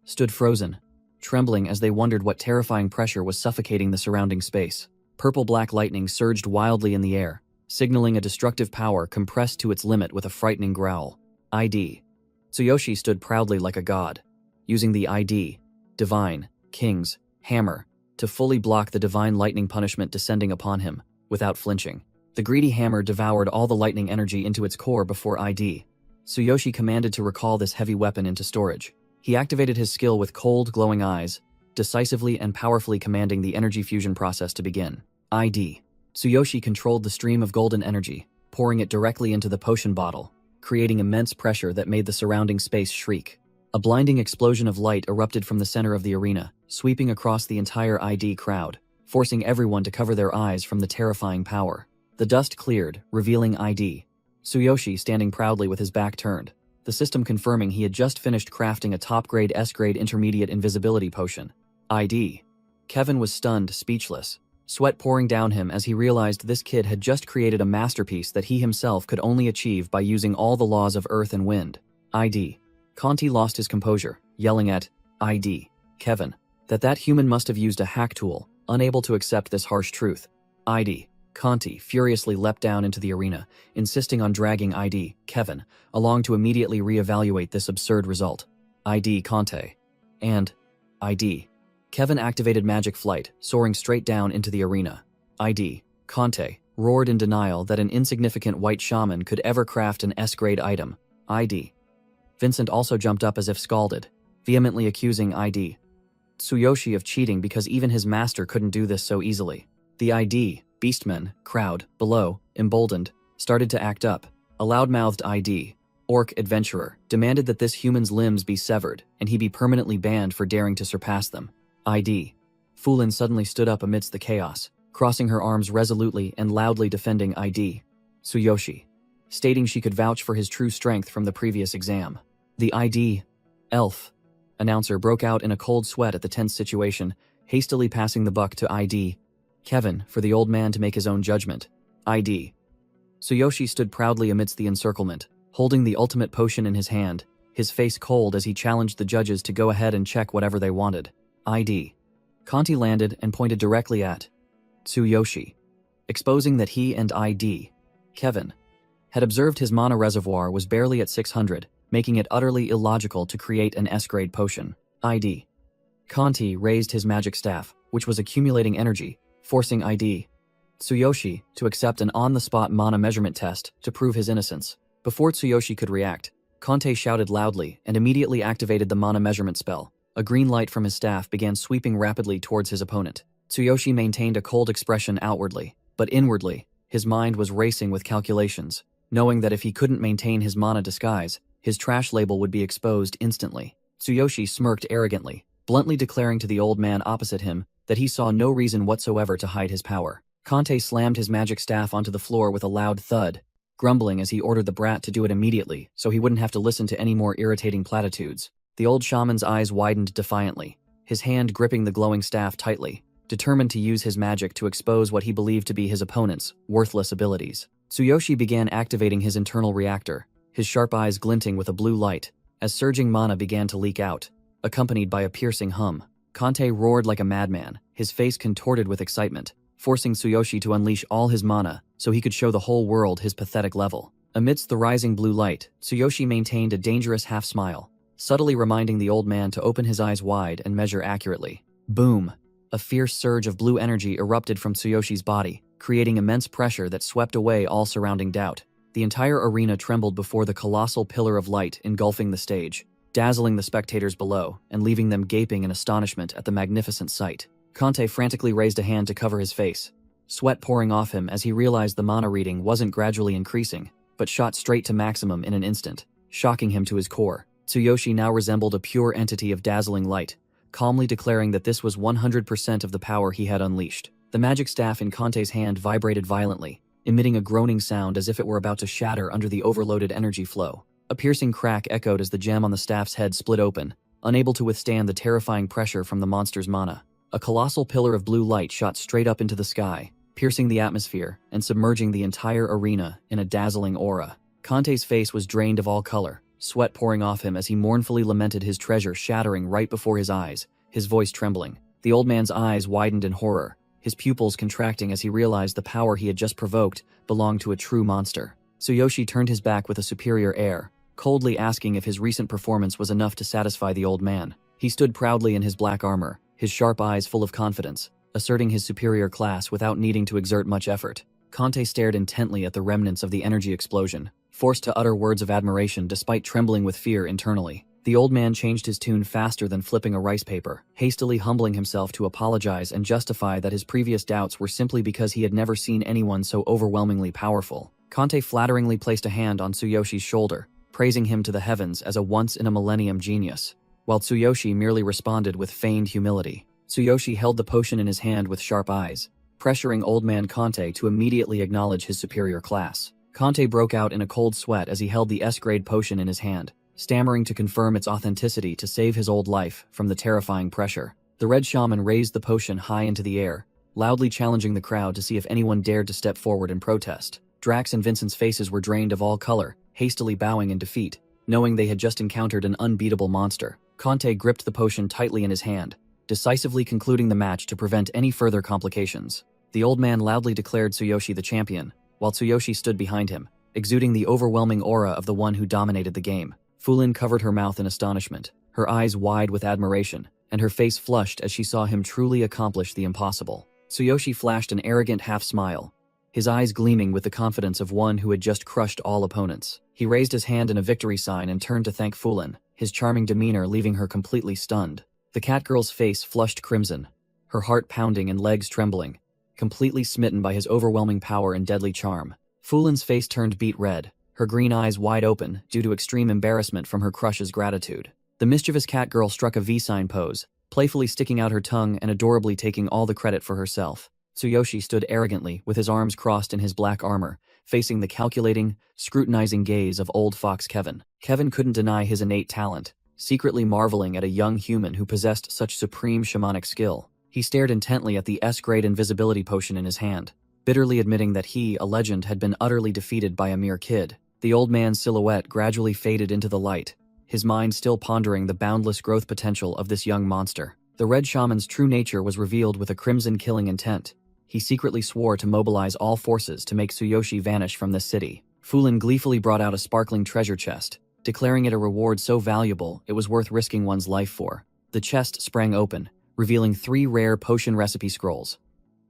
stood frozen, trembling as they wondered what terrifying pressure was suffocating the surrounding space. Purple-black lightning surged wildly in the air, signaling a destructive power compressed to its limit with a frightening growl. ID. Tsuyoshi stood proudly like a god, using the ID. Divine King's Hammer to fully block the divine lightning punishment descending upon him, without flinching. The greedy hammer devoured all the lightning energy into its core before ID. Tsuyoshi commanded to recall this heavy weapon into storage. He activated his skill with cold, glowing eyes, decisively and powerfully commanding the energy fusion process to begin. ID. Tsuyoshi controlled the stream of golden energy, pouring it directly into the potion bottle, creating immense pressure that made the surrounding space shriek. A blinding explosion of light erupted from the center of the arena, sweeping across the entire ID crowd, forcing everyone to cover their eyes from the terrifying power. The dust cleared, revealing ID. Tsuyoshi standing proudly with his back turned, the system confirming he had just finished crafting a top-grade S-grade intermediate invisibility potion. ID. Kevin was stunned, speechless, sweat pouring down him as he realized this kid had just created a masterpiece that he himself could only achieve by using all the laws of earth and wind. ID. Conti lost his composure, yelling at ID. Kevin that human must have used a hack tool, unable to accept this harsh truth. ID. Conti furiously leapt down into the arena, insisting on dragging ID. Kevin along to immediately re-evaluate this absurd result. ID. Conte and ID. Kevin activated magic flight, soaring straight down into the arena. ID. Conte roared in denial that an insignificant white shaman could ever craft an S-grade item. ID. Vincent also jumped up as if scalded, vehemently accusing ID. Tsuyoshi of cheating because even his master couldn't do this so easily. The ID. Beastmen crowd below, emboldened, started to act up. A loud-mouthed ID. Orc adventurer demanded that this human's limbs be severed and he be permanently banned for daring to surpass them. ID. Fulin suddenly stood up amidst the chaos, crossing her arms resolutely and loudly defending ID. Tsuyoshi, stating she could vouch for his true strength from the previous exam. The ID. Elf announcer broke out in a cold sweat at the tense situation, hastily passing the buck to ID. Kevin for the old man to make his own judgment. ID. Tsuyoshi stood proudly amidst the encirclement, holding the ultimate potion in his hand, his face cold as he challenged the judges to go ahead and check whatever they wanted. ID. Conti landed and pointed directly at Tsuyoshi, exposing that he and ID. Kevin had observed his mana reservoir was barely at 600, making it utterly illogical to create an S-grade potion. ID. Conti raised his magic staff, which was accumulating energy, forcing ID. Tsuyoshi to accept an on-the-spot mana measurement test to prove his innocence. Before Tsuyoshi could react, Conte shouted loudly and immediately activated the mana measurement spell. A green light from his staff began sweeping rapidly towards his opponent. Tsuyoshi maintained a cold expression outwardly, but inwardly, his mind was racing with calculations, knowing that if he couldn't maintain his mana disguise, his trash label would be exposed instantly. Tsuyoshi smirked arrogantly, bluntly declaring to the old man opposite him that he saw no reason whatsoever to hide his power. Conte slammed his magic staff onto the floor with a loud thud, grumbling as he ordered the brat to do it immediately so he wouldn't have to listen to any more irritating platitudes. The old shaman's eyes widened defiantly, his hand gripping the glowing staff tightly, determined to use his magic to expose what he believed to be his opponent's worthless abilities. Tsuyoshi began activating his internal reactor, his sharp eyes glinting with a blue light, as surging mana began to leak out, accompanied by a piercing hum. Conte roared like a madman, his face contorted with excitement, forcing Tsuyoshi to unleash all his mana so he could show the whole world his pathetic level. Amidst the rising blue light, Tsuyoshi maintained a dangerous half-smile, subtly reminding the old man to open his eyes wide and measure accurately. Boom! A fierce surge of blue energy erupted from Tsuyoshi's body, creating immense pressure that swept away all surrounding doubt. The entire arena trembled before the colossal pillar of light engulfing the stage, dazzling the spectators below and leaving them gaping in astonishment at the magnificent sight. Conte frantically raised a hand to cover his face, sweat pouring off him as he realized the mana reading wasn't gradually increasing, but shot straight to maximum in an instant, shocking him to his core. Tsuyoshi now resembled a pure entity of dazzling light, calmly declaring that this was 100% of the power he had unleashed. The magic staff in Conte's hand vibrated violently, emitting a groaning sound as if it were about to shatter under the overloaded energy flow. A piercing crack echoed as the gem on the staff's head split open, unable to withstand the terrifying pressure from the monster's mana. A colossal pillar of blue light shot straight up into the sky, piercing the atmosphere and submerging the entire arena in a dazzling aura. Conte's face was drained of all color, sweat pouring off him as he mournfully lamented his treasure shattering right before his eyes, his voice trembling. The old man's eyes widened in horror, his pupils contracting as he realized the power he had just provoked belonged to a true monster. Tsuyoshi turned his back with a superior air, coldly asking if his recent performance was enough to satisfy the old man. He stood proudly in his black armor, his sharp eyes full of confidence, asserting his superior class without needing to exert much effort. Conte stared intently at the remnants of the energy explosion, forced to utter words of admiration despite trembling with fear internally. The old man changed his tune faster than flipping a rice paper, hastily humbling himself to apologize and justify that his previous doubts were simply because he had never seen anyone so overwhelmingly powerful. Kante flatteringly placed a hand on Tsuyoshi's shoulder, praising him to the heavens as a once-in-a-millennium genius, while Tsuyoshi merely responded with feigned humility. Tsuyoshi held the potion in his hand with sharp eyes, pressuring old man Kante to immediately acknowledge his superior class. Kante broke out in a cold sweat as he held the S-grade potion in his hand, stammering to confirm its authenticity to save his old life from the terrifying pressure. The red shaman raised the potion high into the air, loudly challenging the crowd to see if anyone dared to step forward and protest. Drax and Vincent's faces were drained of all color, hastily bowing in defeat, knowing they had just encountered an unbeatable monster. Kante gripped the potion tightly in his hand, decisively concluding the match to prevent any further complications. The old man loudly declared Tsuyoshi the champion, while Tsuyoshi stood behind him, exuding the overwhelming aura of the one who dominated the game. Fulin covered her mouth in astonishment, her eyes wide with admiration, and her face flushed as she saw him truly accomplish the impossible. Tsuyoshi flashed an arrogant half-smile, his eyes gleaming with the confidence of one who had just crushed all opponents. He raised his hand in a victory sign and turned to thank Fulin, his charming demeanor leaving her completely stunned. The catgirl's face flushed crimson, her heart pounding and legs trembling, completely smitten by his overwhelming power and deadly charm. Fulin's face turned beet red, her green eyes wide open due to extreme embarrassment from her crush's gratitude. The mischievous catgirl struck a V-sign pose, playfully sticking out her tongue and adorably taking all the credit for herself. Tsuyoshi stood arrogantly with his arms crossed in his black armor, facing the calculating, scrutinizing gaze of old fox Kevin. Kevin couldn't deny his innate talent, secretly marveling at a young human who possessed such supreme shamanic skill. He stared intently at the S-grade invisibility potion in his hand, bitterly admitting that he, a legend, had been utterly defeated by a mere kid. The old man's silhouette gradually faded into the light, his mind still pondering the boundless growth potential of this young monster. The red shaman's true nature was revealed with a crimson killing intent. He secretly swore to mobilize all forces to make Tsuyoshi vanish from this city. Fulin gleefully brought out a sparkling treasure chest, declaring it a reward so valuable it was worth risking one's life for. The chest sprang open, revealing 3 rare potion recipe scrolls: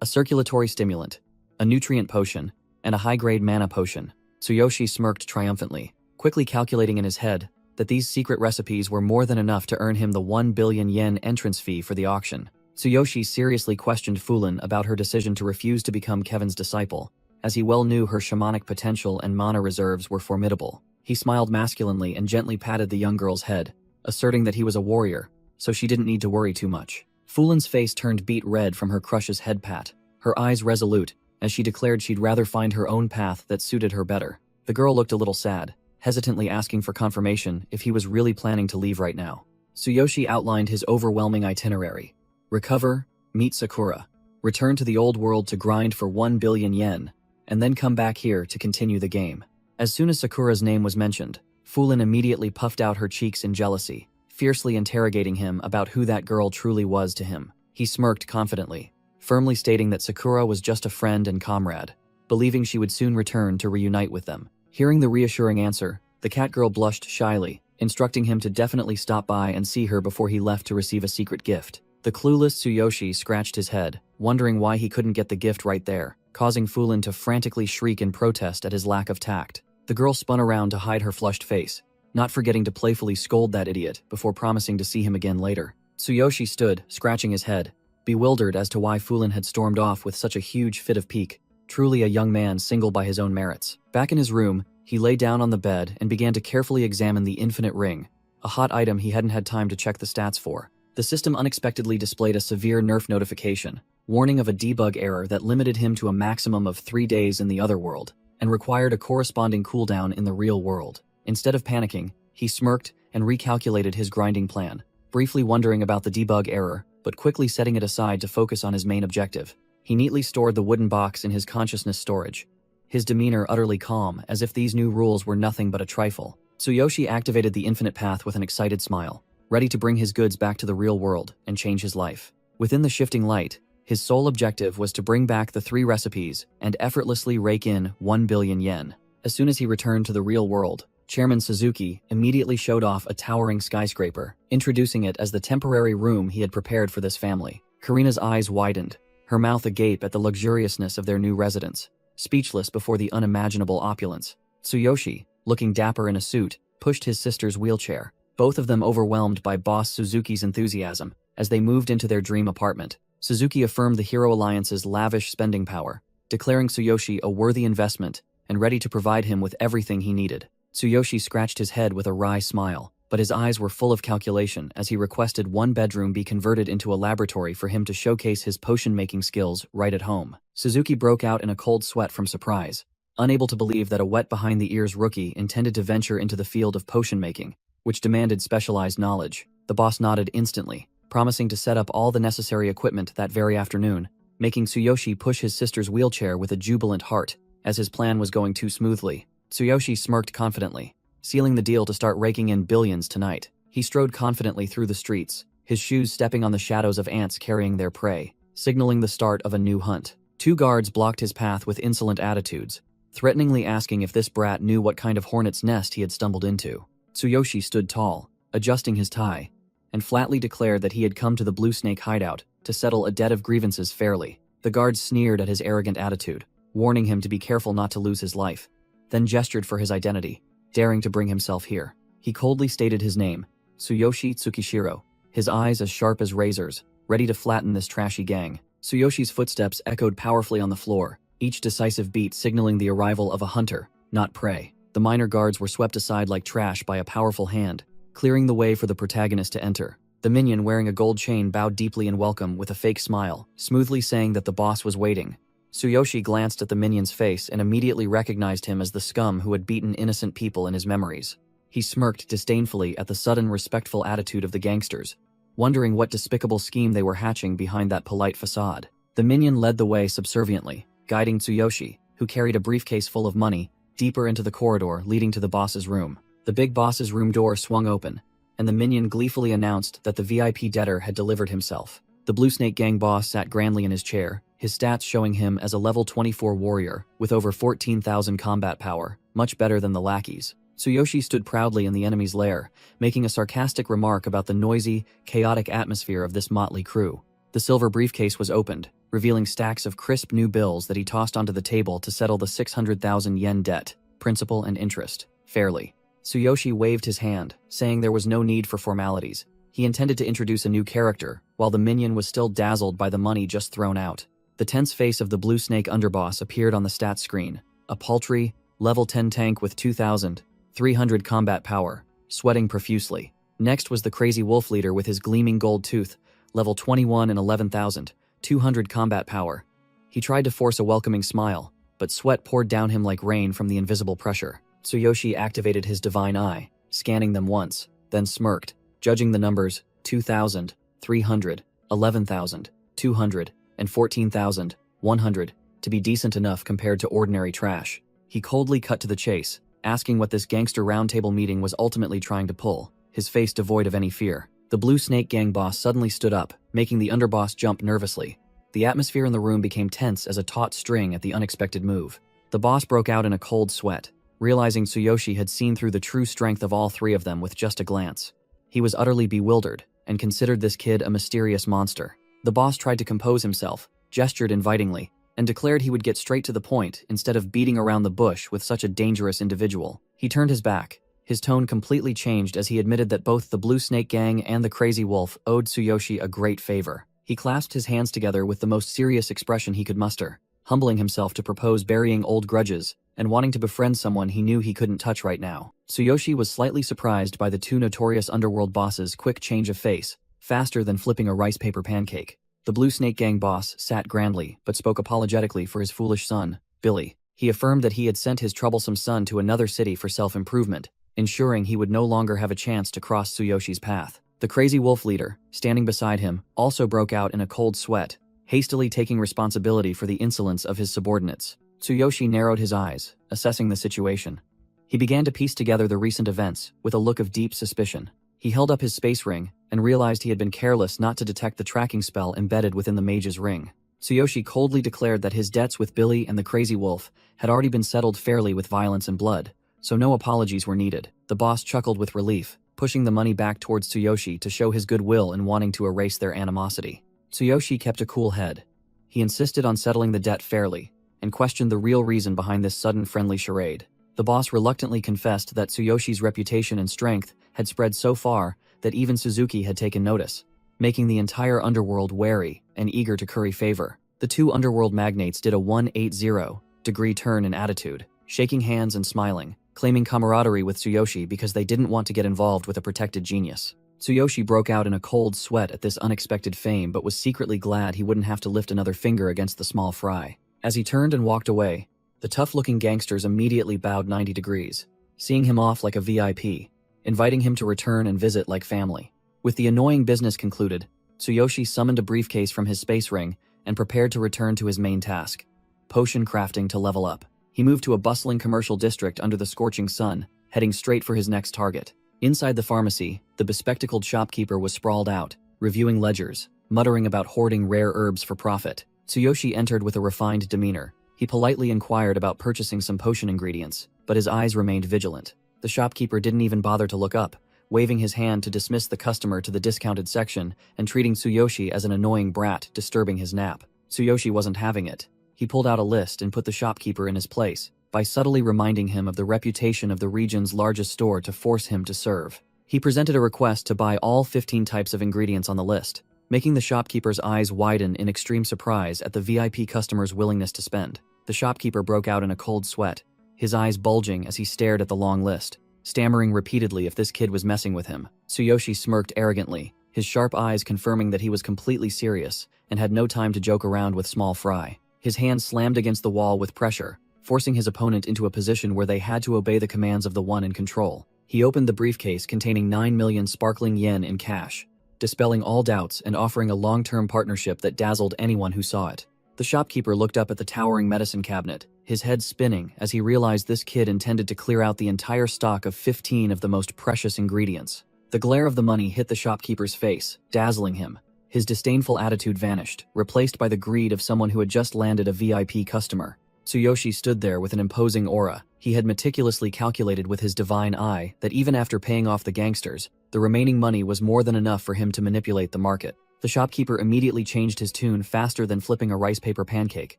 a circulatory stimulant, a nutrient potion, and a high-grade mana potion. Tsuyoshi smirked triumphantly, quickly calculating in his head that these secret recipes were more than enough to earn him the 1 billion yen entrance fee for the auction. Tsuyoshi seriously questioned Fulin about her decision to refuse to become Kevin's disciple, as he well knew her shamanic potential and mana reserves were formidable. He smiled masculinely and gently patted the young girl's head, asserting that he was a warrior, so she didn't need to worry too much. Fulin's face turned beet red from her crush's head pat, her eyes resolute, as she declared she'd rather find her own path that suited her better. The girl looked a little sad, hesitantly asking for confirmation if he was really planning to leave right now. Tsuyoshi outlined his overwhelming itinerary. Recover, meet Sakura, return to the old world to grind for 1 billion yen, and then come back here to continue the game. As soon as Sakura's name was mentioned, Fulin immediately puffed out her cheeks in jealousy, fiercely interrogating him about who that girl truly was to him. He smirked confidently, firmly stating that Sakura was just a friend and comrade, believing she would soon return to reunite with them. Hearing the reassuring answer, the catgirl blushed shyly, instructing him to definitely stop by and see her before he left to receive a secret gift. The clueless Tsuyoshi scratched his head, wondering why he couldn't get the gift right there, causing Fulin to frantically shriek in protest at his lack of tact. The girl spun around to hide her flushed face, not forgetting to playfully scold that idiot before promising to see him again later. Tsuyoshi stood, scratching his head, bewildered as to why Fulin had stormed off with such a huge fit of pique, truly a young man single by his own merits. Back in his room, he lay down on the bed and began to carefully examine the infinite ring, a hot item he hadn't had time to check the stats for. The system unexpectedly displayed a severe nerf notification, warning of a debug error that limited him to a maximum of 3 days in the other world, and required a corresponding cooldown in the real world. Instead of panicking, he smirked and recalculated his grinding plan, briefly wondering about the debug error, but quickly setting it aside to focus on his main objective. He neatly stored the wooden box in his consciousness storage, his demeanor utterly calm, as if these new rules were nothing but a trifle. Tsuyoshi activated the infinite path with an excited smile, ready to bring his goods back to the real world and change his life. Within the shifting light, his sole objective was to bring back the 3 recipes and effortlessly rake in 1 billion yen. As soon as he returned to the real world, Chairman Suzuki immediately showed off a towering skyscraper, introducing it as the temporary room he had prepared for this family. Karina's eyes widened, her mouth agape at the luxuriousness of their new residence, speechless before the unimaginable opulence. Tsuyoshi, looking dapper in a suit, pushed his sister's wheelchair, both of them overwhelmed by boss Suzuki's enthusiasm. As they moved into their dream apartment, Suzuki affirmed the Hero Alliance's lavish spending power, declaring Tsuyoshi a worthy investment and ready to provide him with everything he needed. Tsuyoshi scratched his head with a wry smile, but his eyes were full of calculation as he requested one bedroom be converted into a laboratory for him to showcase his potion-making skills right at home. Suzuki broke out in a cold sweat from surprise, unable to believe that a wet-behind-the-ears rookie intended to venture into the field of potion-making, which demanded specialized knowledge. The boss nodded instantly, promising to set up all the necessary equipment that very afternoon, making Tsuyoshi push his sister's wheelchair with a jubilant heart, as his plan was going too smoothly. Tsuyoshi smirked confidently, sealing the deal to start raking in billions tonight. He strode confidently through the streets, his shoes stepping on the shadows of ants carrying their prey, signaling the start of a new hunt. 2 guards blocked his path with insolent attitudes, threateningly asking if this brat knew what kind of hornet's nest he had stumbled into. Tsuyoshi stood tall, adjusting his tie, and flatly declared that he had come to the Blue Snake hideout to settle a debt of grievances fairly. The guards sneered at his arrogant attitude, warning him to be careful not to lose his life, then gestured for his identity, daring to bring himself here. He coldly stated his name, Tsuyoshi Tsukishiro, his eyes as sharp as razors, ready to flatten this trashy gang. Tsuyoshi's footsteps echoed powerfully on the floor, each decisive beat signaling the arrival of a hunter, not prey. The minor guards were swept aside like trash by a powerful hand, clearing the way for the protagonist to enter. The minion wearing a gold chain bowed deeply in welcome with a fake smile, smoothly saying that the boss was waiting. Tsuyoshi glanced at the minion's face and immediately recognized him as the scum who had beaten innocent people in his memories. He smirked disdainfully at the sudden respectful attitude of the gangsters, wondering what despicable scheme they were hatching behind that polite facade. The minion led the way subserviently, guiding Tsuyoshi, who carried a briefcase full of money, deeper into the corridor leading to the boss's room. The big boss's room door swung open, and the minion gleefully announced that the VIP debtor had delivered himself. The Blue Snake Gang boss sat grandly in his chair, his stats showing him as a level 24 warrior with over 14,000 combat power, much better than the lackeys. Tsuyoshi stood proudly in the enemy's lair, making a sarcastic remark about the noisy, chaotic atmosphere of this motley crew. The silver briefcase was opened, revealing stacks of crisp new bills that he tossed onto the table to settle the 600,000 yen debt, principal and interest, fairly. Tsuyoshi waved his hand, saying there was no need for formalities. He intended to introduce a new character, while the minion was still dazzled by the money just thrown out. The tense face of the Blue Snake underboss appeared on the stats screen, a paltry, level 10 tank with 2,300 combat power, sweating profusely. Next was the crazy wolf leader with his gleaming gold tooth, level 21 and 11,200 combat power. He tried to force a welcoming smile, but sweat poured down him like rain from the invisible pressure. Tsuyoshi activated his divine eye, scanning them once, then smirked, judging the numbers 2,300, 11,200, and 14,100 to be decent enough compared to ordinary trash. He coldly cut to the chase, asking what this gangster roundtable meeting was ultimately trying to pull, his face devoid of any fear. The Blue Snake Gang boss suddenly stood up, making the underboss jump nervously. The atmosphere in the room became tense as a taut string at the unexpected move. The boss broke out in a cold sweat, realizing Tsuyoshi had seen through the true strength of all 3 of them with just a glance. He was utterly bewildered, and considered this kid a mysterious monster. The boss tried to compose himself, gestured invitingly, and declared he would get straight to the point instead of beating around the bush with such a dangerous individual. He turned his back. His tone completely changed as he admitted that both the Blue Snake Gang and the Crazy Wolf owed Tsuyoshi a great favor. He clasped his hands together with the most serious expression he could muster, humbling himself to propose burying old grudges and wanting to befriend someone he knew he couldn't touch right now. Tsuyoshi was slightly surprised by the 2 notorious underworld bosses' quick change of face, faster than flipping a rice paper pancake. The Blue Snake Gang boss sat grandly but spoke apologetically for his foolish son, Billy. He affirmed that he had sent his troublesome son to another city for self-improvement, ensuring he would no longer have a chance to cross Tsuyoshi's path. The crazy wolf leader, standing beside him, also broke out in a cold sweat, hastily taking responsibility for the insolence of his subordinates. Tsuyoshi narrowed his eyes, assessing the situation. He began to piece together the recent events with a look of deep suspicion. He held up his space ring and realized he had been careless not to detect the tracking spell embedded within the mage's ring. Tsuyoshi coldly declared that his debts with Billy and the Crazy Wolf had already been settled fairly with violence and blood, so no apologies were needed. The boss chuckled with relief, pushing the money back towards Tsuyoshi to show his goodwill in wanting to erase their animosity. Tsuyoshi kept a cool head. He insisted on settling the debt fairly, and questioned the real reason behind this sudden friendly charade. The boss reluctantly confessed that Tsuyoshi's reputation and strength had spread so far that even Suzuki had taken notice, making the entire underworld wary and eager to curry favor. The two underworld magnates did a 180-degree turn in attitude, shaking hands and smiling, claiming camaraderie with Tsuyoshi because they didn't want to get involved with a protected genius. Tsuyoshi broke out in a cold sweat at this unexpected fame but was secretly glad he wouldn't have to lift another finger against the small fry. As he turned and walked away, the tough-looking gangsters immediately bowed 90 degrees, seeing him off like a VIP, inviting him to return and visit like family. With the annoying business concluded, Tsuyoshi summoned a briefcase from his space ring and prepared to return to his main task, potion crafting to level up. He moved to a bustling commercial district under the scorching sun, heading straight for his next target. Inside the pharmacy, the bespectacled shopkeeper was sprawled out, reviewing ledgers, muttering about hoarding rare herbs for profit. Tsuyoshi entered with a refined demeanor. He politely inquired about purchasing some potion ingredients, but his eyes remained vigilant. The shopkeeper didn't even bother to look up, waving his hand to dismiss the customer to the discounted section and treating Tsuyoshi as an annoying brat disturbing his nap. Tsuyoshi wasn't having it. He pulled out a list and put the shopkeeper in his place, by subtly reminding him of the reputation of the region's largest store to force him to serve. He presented a request to buy all 15 types of ingredients on the list, making the shopkeeper's eyes widen in extreme surprise at the VIP customer's willingness to spend. The shopkeeper broke out in a cold sweat, his eyes bulging as he stared at the long list, stammering repeatedly if this kid was messing with him. Tsuyoshi smirked arrogantly, his sharp eyes confirming that he was completely serious and had no time to joke around with small fry. His hand slammed against the wall with pressure, forcing his opponent into a position where they had to obey the commands of the one in control. He opened the briefcase containing 9 million sparkling yen in cash, dispelling all doubts and offering a long-term partnership that dazzled anyone who saw it. The shopkeeper looked up at the towering medicine cabinet, his head spinning as he realized this kid intended to clear out the entire stock of 15 of the most precious ingredients. The glare of the money hit the shopkeeper's face, dazzling him. His disdainful attitude vanished, replaced by the greed of someone who had just landed a VIP customer. Tsuyoshi stood there with an imposing aura. He had meticulously calculated with his divine eye that even after paying off the gangsters, the remaining money was more than enough for him to manipulate the market. The shopkeeper immediately changed his tune faster than flipping a rice paper pancake,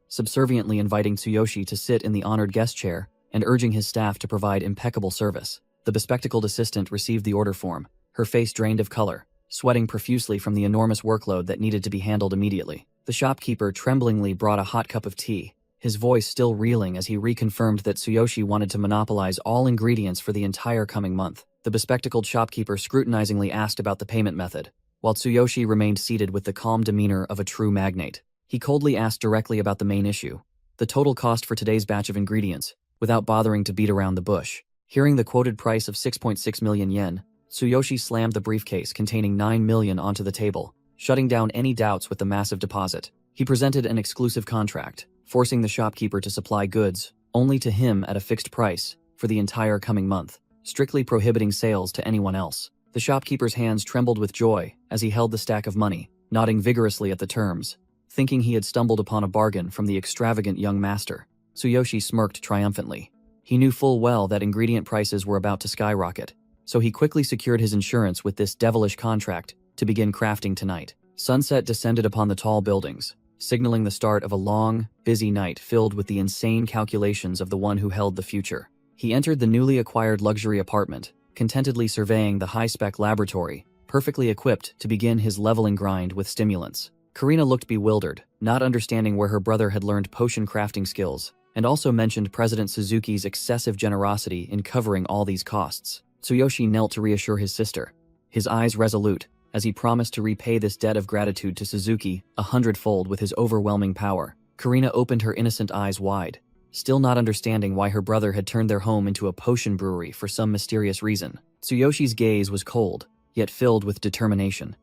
subserviently inviting Tsuyoshi to sit in the honored guest chair and urging his staff to provide impeccable service. The bespectacled assistant received the order form, her face drained of color, sweating profusely from the enormous workload that needed to be handled immediately. The shopkeeper tremblingly brought a hot cup of tea, his voice still reeling as he reconfirmed that Tsuyoshi wanted to monopolize all ingredients for the entire coming month. The bespectacled shopkeeper scrutinizingly asked about the payment method, while Tsuyoshi remained seated with the calm demeanor of a true magnate. He coldly asked directly about the main issue, the total cost for today's batch of ingredients, without bothering to beat around the bush. Hearing the quoted price of 6.6 million yen, Tsuyoshi slammed the briefcase containing 9 million onto the table, shutting down any doubts with the massive deposit. He presented an exclusive contract, forcing the shopkeeper to supply goods only to him at a fixed price for the entire coming month, strictly prohibiting sales to anyone else. The shopkeeper's hands trembled with joy as he held the stack of money, nodding vigorously at the terms, thinking he had stumbled upon a bargain from the extravagant young master. Tsuyoshi smirked triumphantly. He knew full well that ingredient prices were about to skyrocket, so he quickly secured his insurance with this devilish contract to begin crafting tonight. Sunset descended upon the tall buildings, signaling the start of a long, busy night filled with the insane calculations of the one who held the future. He entered the newly acquired luxury apartment, contentedly surveying the high-spec laboratory, perfectly equipped to begin his leveling grind with stimulants. Karina looked bewildered, not understanding where her brother had learned potion crafting skills, and also mentioned President Suzuki's excessive generosity in covering all these costs. Tsuyoshi knelt to reassure his sister, his eyes resolute, as he promised to repay this debt of gratitude to Suzuki 100-fold with his overwhelming power. Karina opened her innocent eyes wide, still not understanding why her brother had turned their home into a potion brewery for some mysterious reason. Tsuyoshi's gaze was cold, yet filled with determination.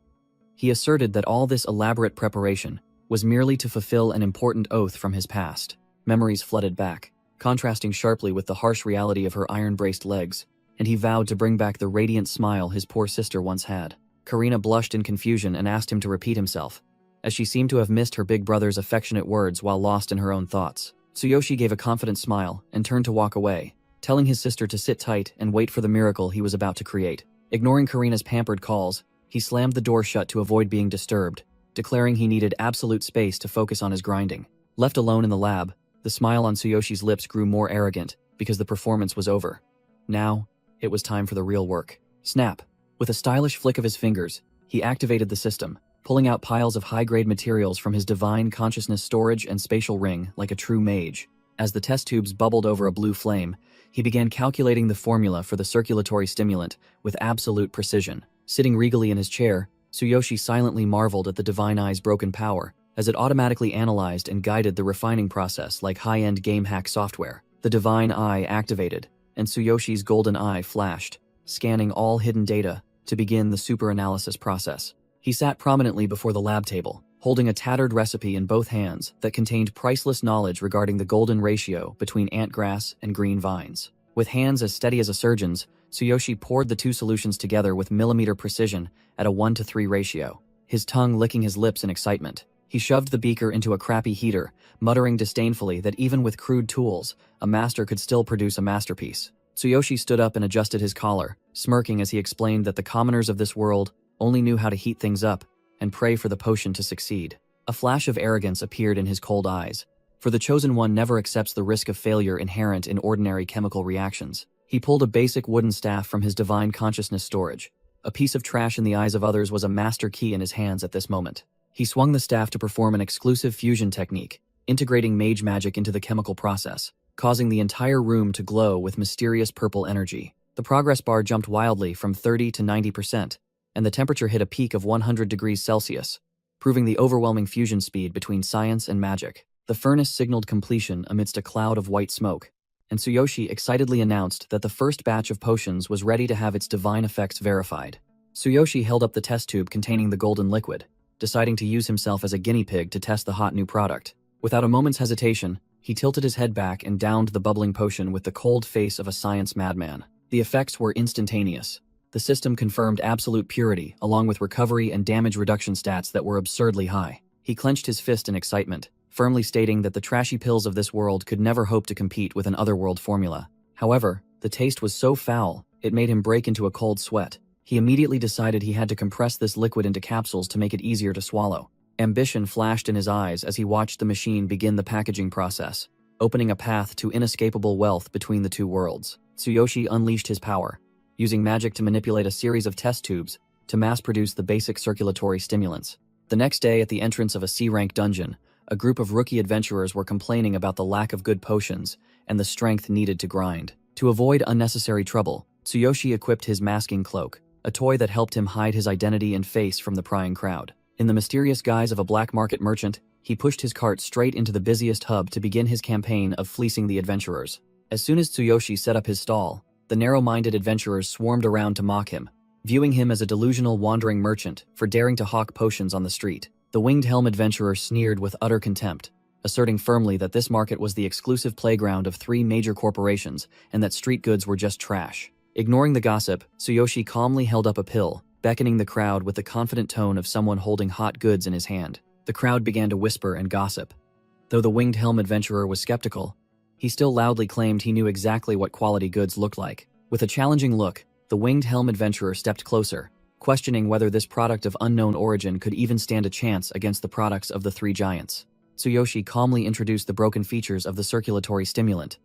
He asserted that all this elaborate preparation was merely to fulfill an important oath from his past. Memories flooded back, contrasting sharply with the harsh reality of her iron-braced legs, and he vowed to bring back the radiant smile his poor sister once had. Karina blushed in confusion and asked him to repeat himself, as she seemed to have missed her big brother's affectionate words while lost in her own thoughts. Tsuyoshi gave a confident smile and turned to walk away, telling his sister to sit tight and wait for the miracle he was about to create. Ignoring Karina's pampered calls, he slammed the door shut to avoid being disturbed, declaring he needed absolute space to focus on his grinding. Left alone in the lab, the smile on Tsuyoshi's lips grew more arrogant because the performance was over. Now, it was time for the real work. Snap! With a stylish flick of his fingers, he activated the system, pulling out piles of high-grade materials from his divine consciousness storage and spatial ring like a true mage. As the test tubes bubbled over a blue flame, he began calculating the formula for the circulatory stimulant with absolute precision. Sitting regally in his chair, Tsuyoshi silently marveled at the divine eye's broken power, as it automatically analyzed and guided the refining process like high-end game hack software. The divine eye activated, and Tsuyoshi's golden eye flashed, scanning all hidden data to begin the super analysis process. He sat prominently before the lab table, holding a tattered recipe in both hands that contained priceless knowledge regarding the golden ratio between antgrass and green vines. With hands as steady as a surgeon's, Tsuyoshi poured the two solutions together with millimeter precision at a 1:3 ratio, his tongue licking his lips in excitement. He shoved the beaker into a crappy heater, muttering disdainfully that even with crude tools, a master could still produce a masterpiece. Tsuyoshi stood up and adjusted his collar, smirking as he explained that the commoners of this world only knew how to heat things up and pray for the potion to succeed. A flash of arrogance appeared in his cold eyes, for the chosen one never accepts the risk of failure inherent in ordinary chemical reactions. He pulled a basic wooden staff from his divine consciousness storage. A piece of trash in the eyes of others was a master key in his hands at this moment. He swung the staff to perform an exclusive fusion technique, integrating mage magic into the chemical process, causing the entire room to glow with mysterious purple energy. The progress bar jumped wildly from 30 to 90%, and the temperature hit a peak of 100 degrees Celsius, proving the overwhelming fusion speed between science and magic. The furnace signaled completion amidst a cloud of white smoke, and Tsuyoshi excitedly announced that the first batch of potions was ready to have its divine effects verified. Tsuyoshi held up the test tube containing the golden liquid, deciding to use himself as a guinea pig to test the hot new product. Without a moment's hesitation, he tilted his head back and downed the bubbling potion with the cold face of a science madman. The effects were instantaneous. The system confirmed absolute purity, along with recovery and damage reduction stats that were absurdly high. He clenched his fist in excitement, firmly stating that the trashy pills of this world could never hope to compete with an otherworld formula. However, the taste was so foul, it made him break into a cold sweat. He immediately decided he had to compress this liquid into capsules to make it easier to swallow. Ambition flashed in his eyes as he watched the machine begin the packaging process, opening a path to inescapable wealth between the two worlds. Tsuyoshi unleashed his power, using magic to manipulate a series of test tubes to mass-produce the basic circulatory stimulants. The next day, at the entrance of a C-rank dungeon, a group of rookie adventurers were complaining about the lack of good potions and the strength needed to grind. To avoid unnecessary trouble, Tsuyoshi equipped his masking cloak, a toy that helped him hide his identity and face from the prying crowd. In the mysterious guise of a black market merchant, he pushed his cart straight into the busiest hub to begin his campaign of fleecing the adventurers. As soon as Tsuyoshi set up his stall, the narrow-minded adventurers swarmed around to mock him, viewing him as a delusional wandering merchant for daring to hawk potions on the street. The winged helm adventurer sneered with utter contempt, asserting firmly that this market was the exclusive playground of 3 major corporations and that street goods were just trash. Ignoring the gossip, Tsuyoshi calmly held up a pill, beckoning the crowd with the confident tone of someone holding hot goods in his hand. The crowd began to whisper and gossip. Though the winged helm adventurer was skeptical, he still loudly claimed he knew exactly what quality goods looked like. With a challenging look, the winged helm adventurer stepped closer, questioning whether this product of unknown origin could even stand a chance against the products of the 3 giants. Tsuyoshi calmly introduced the broken features of the circulatory stimulant.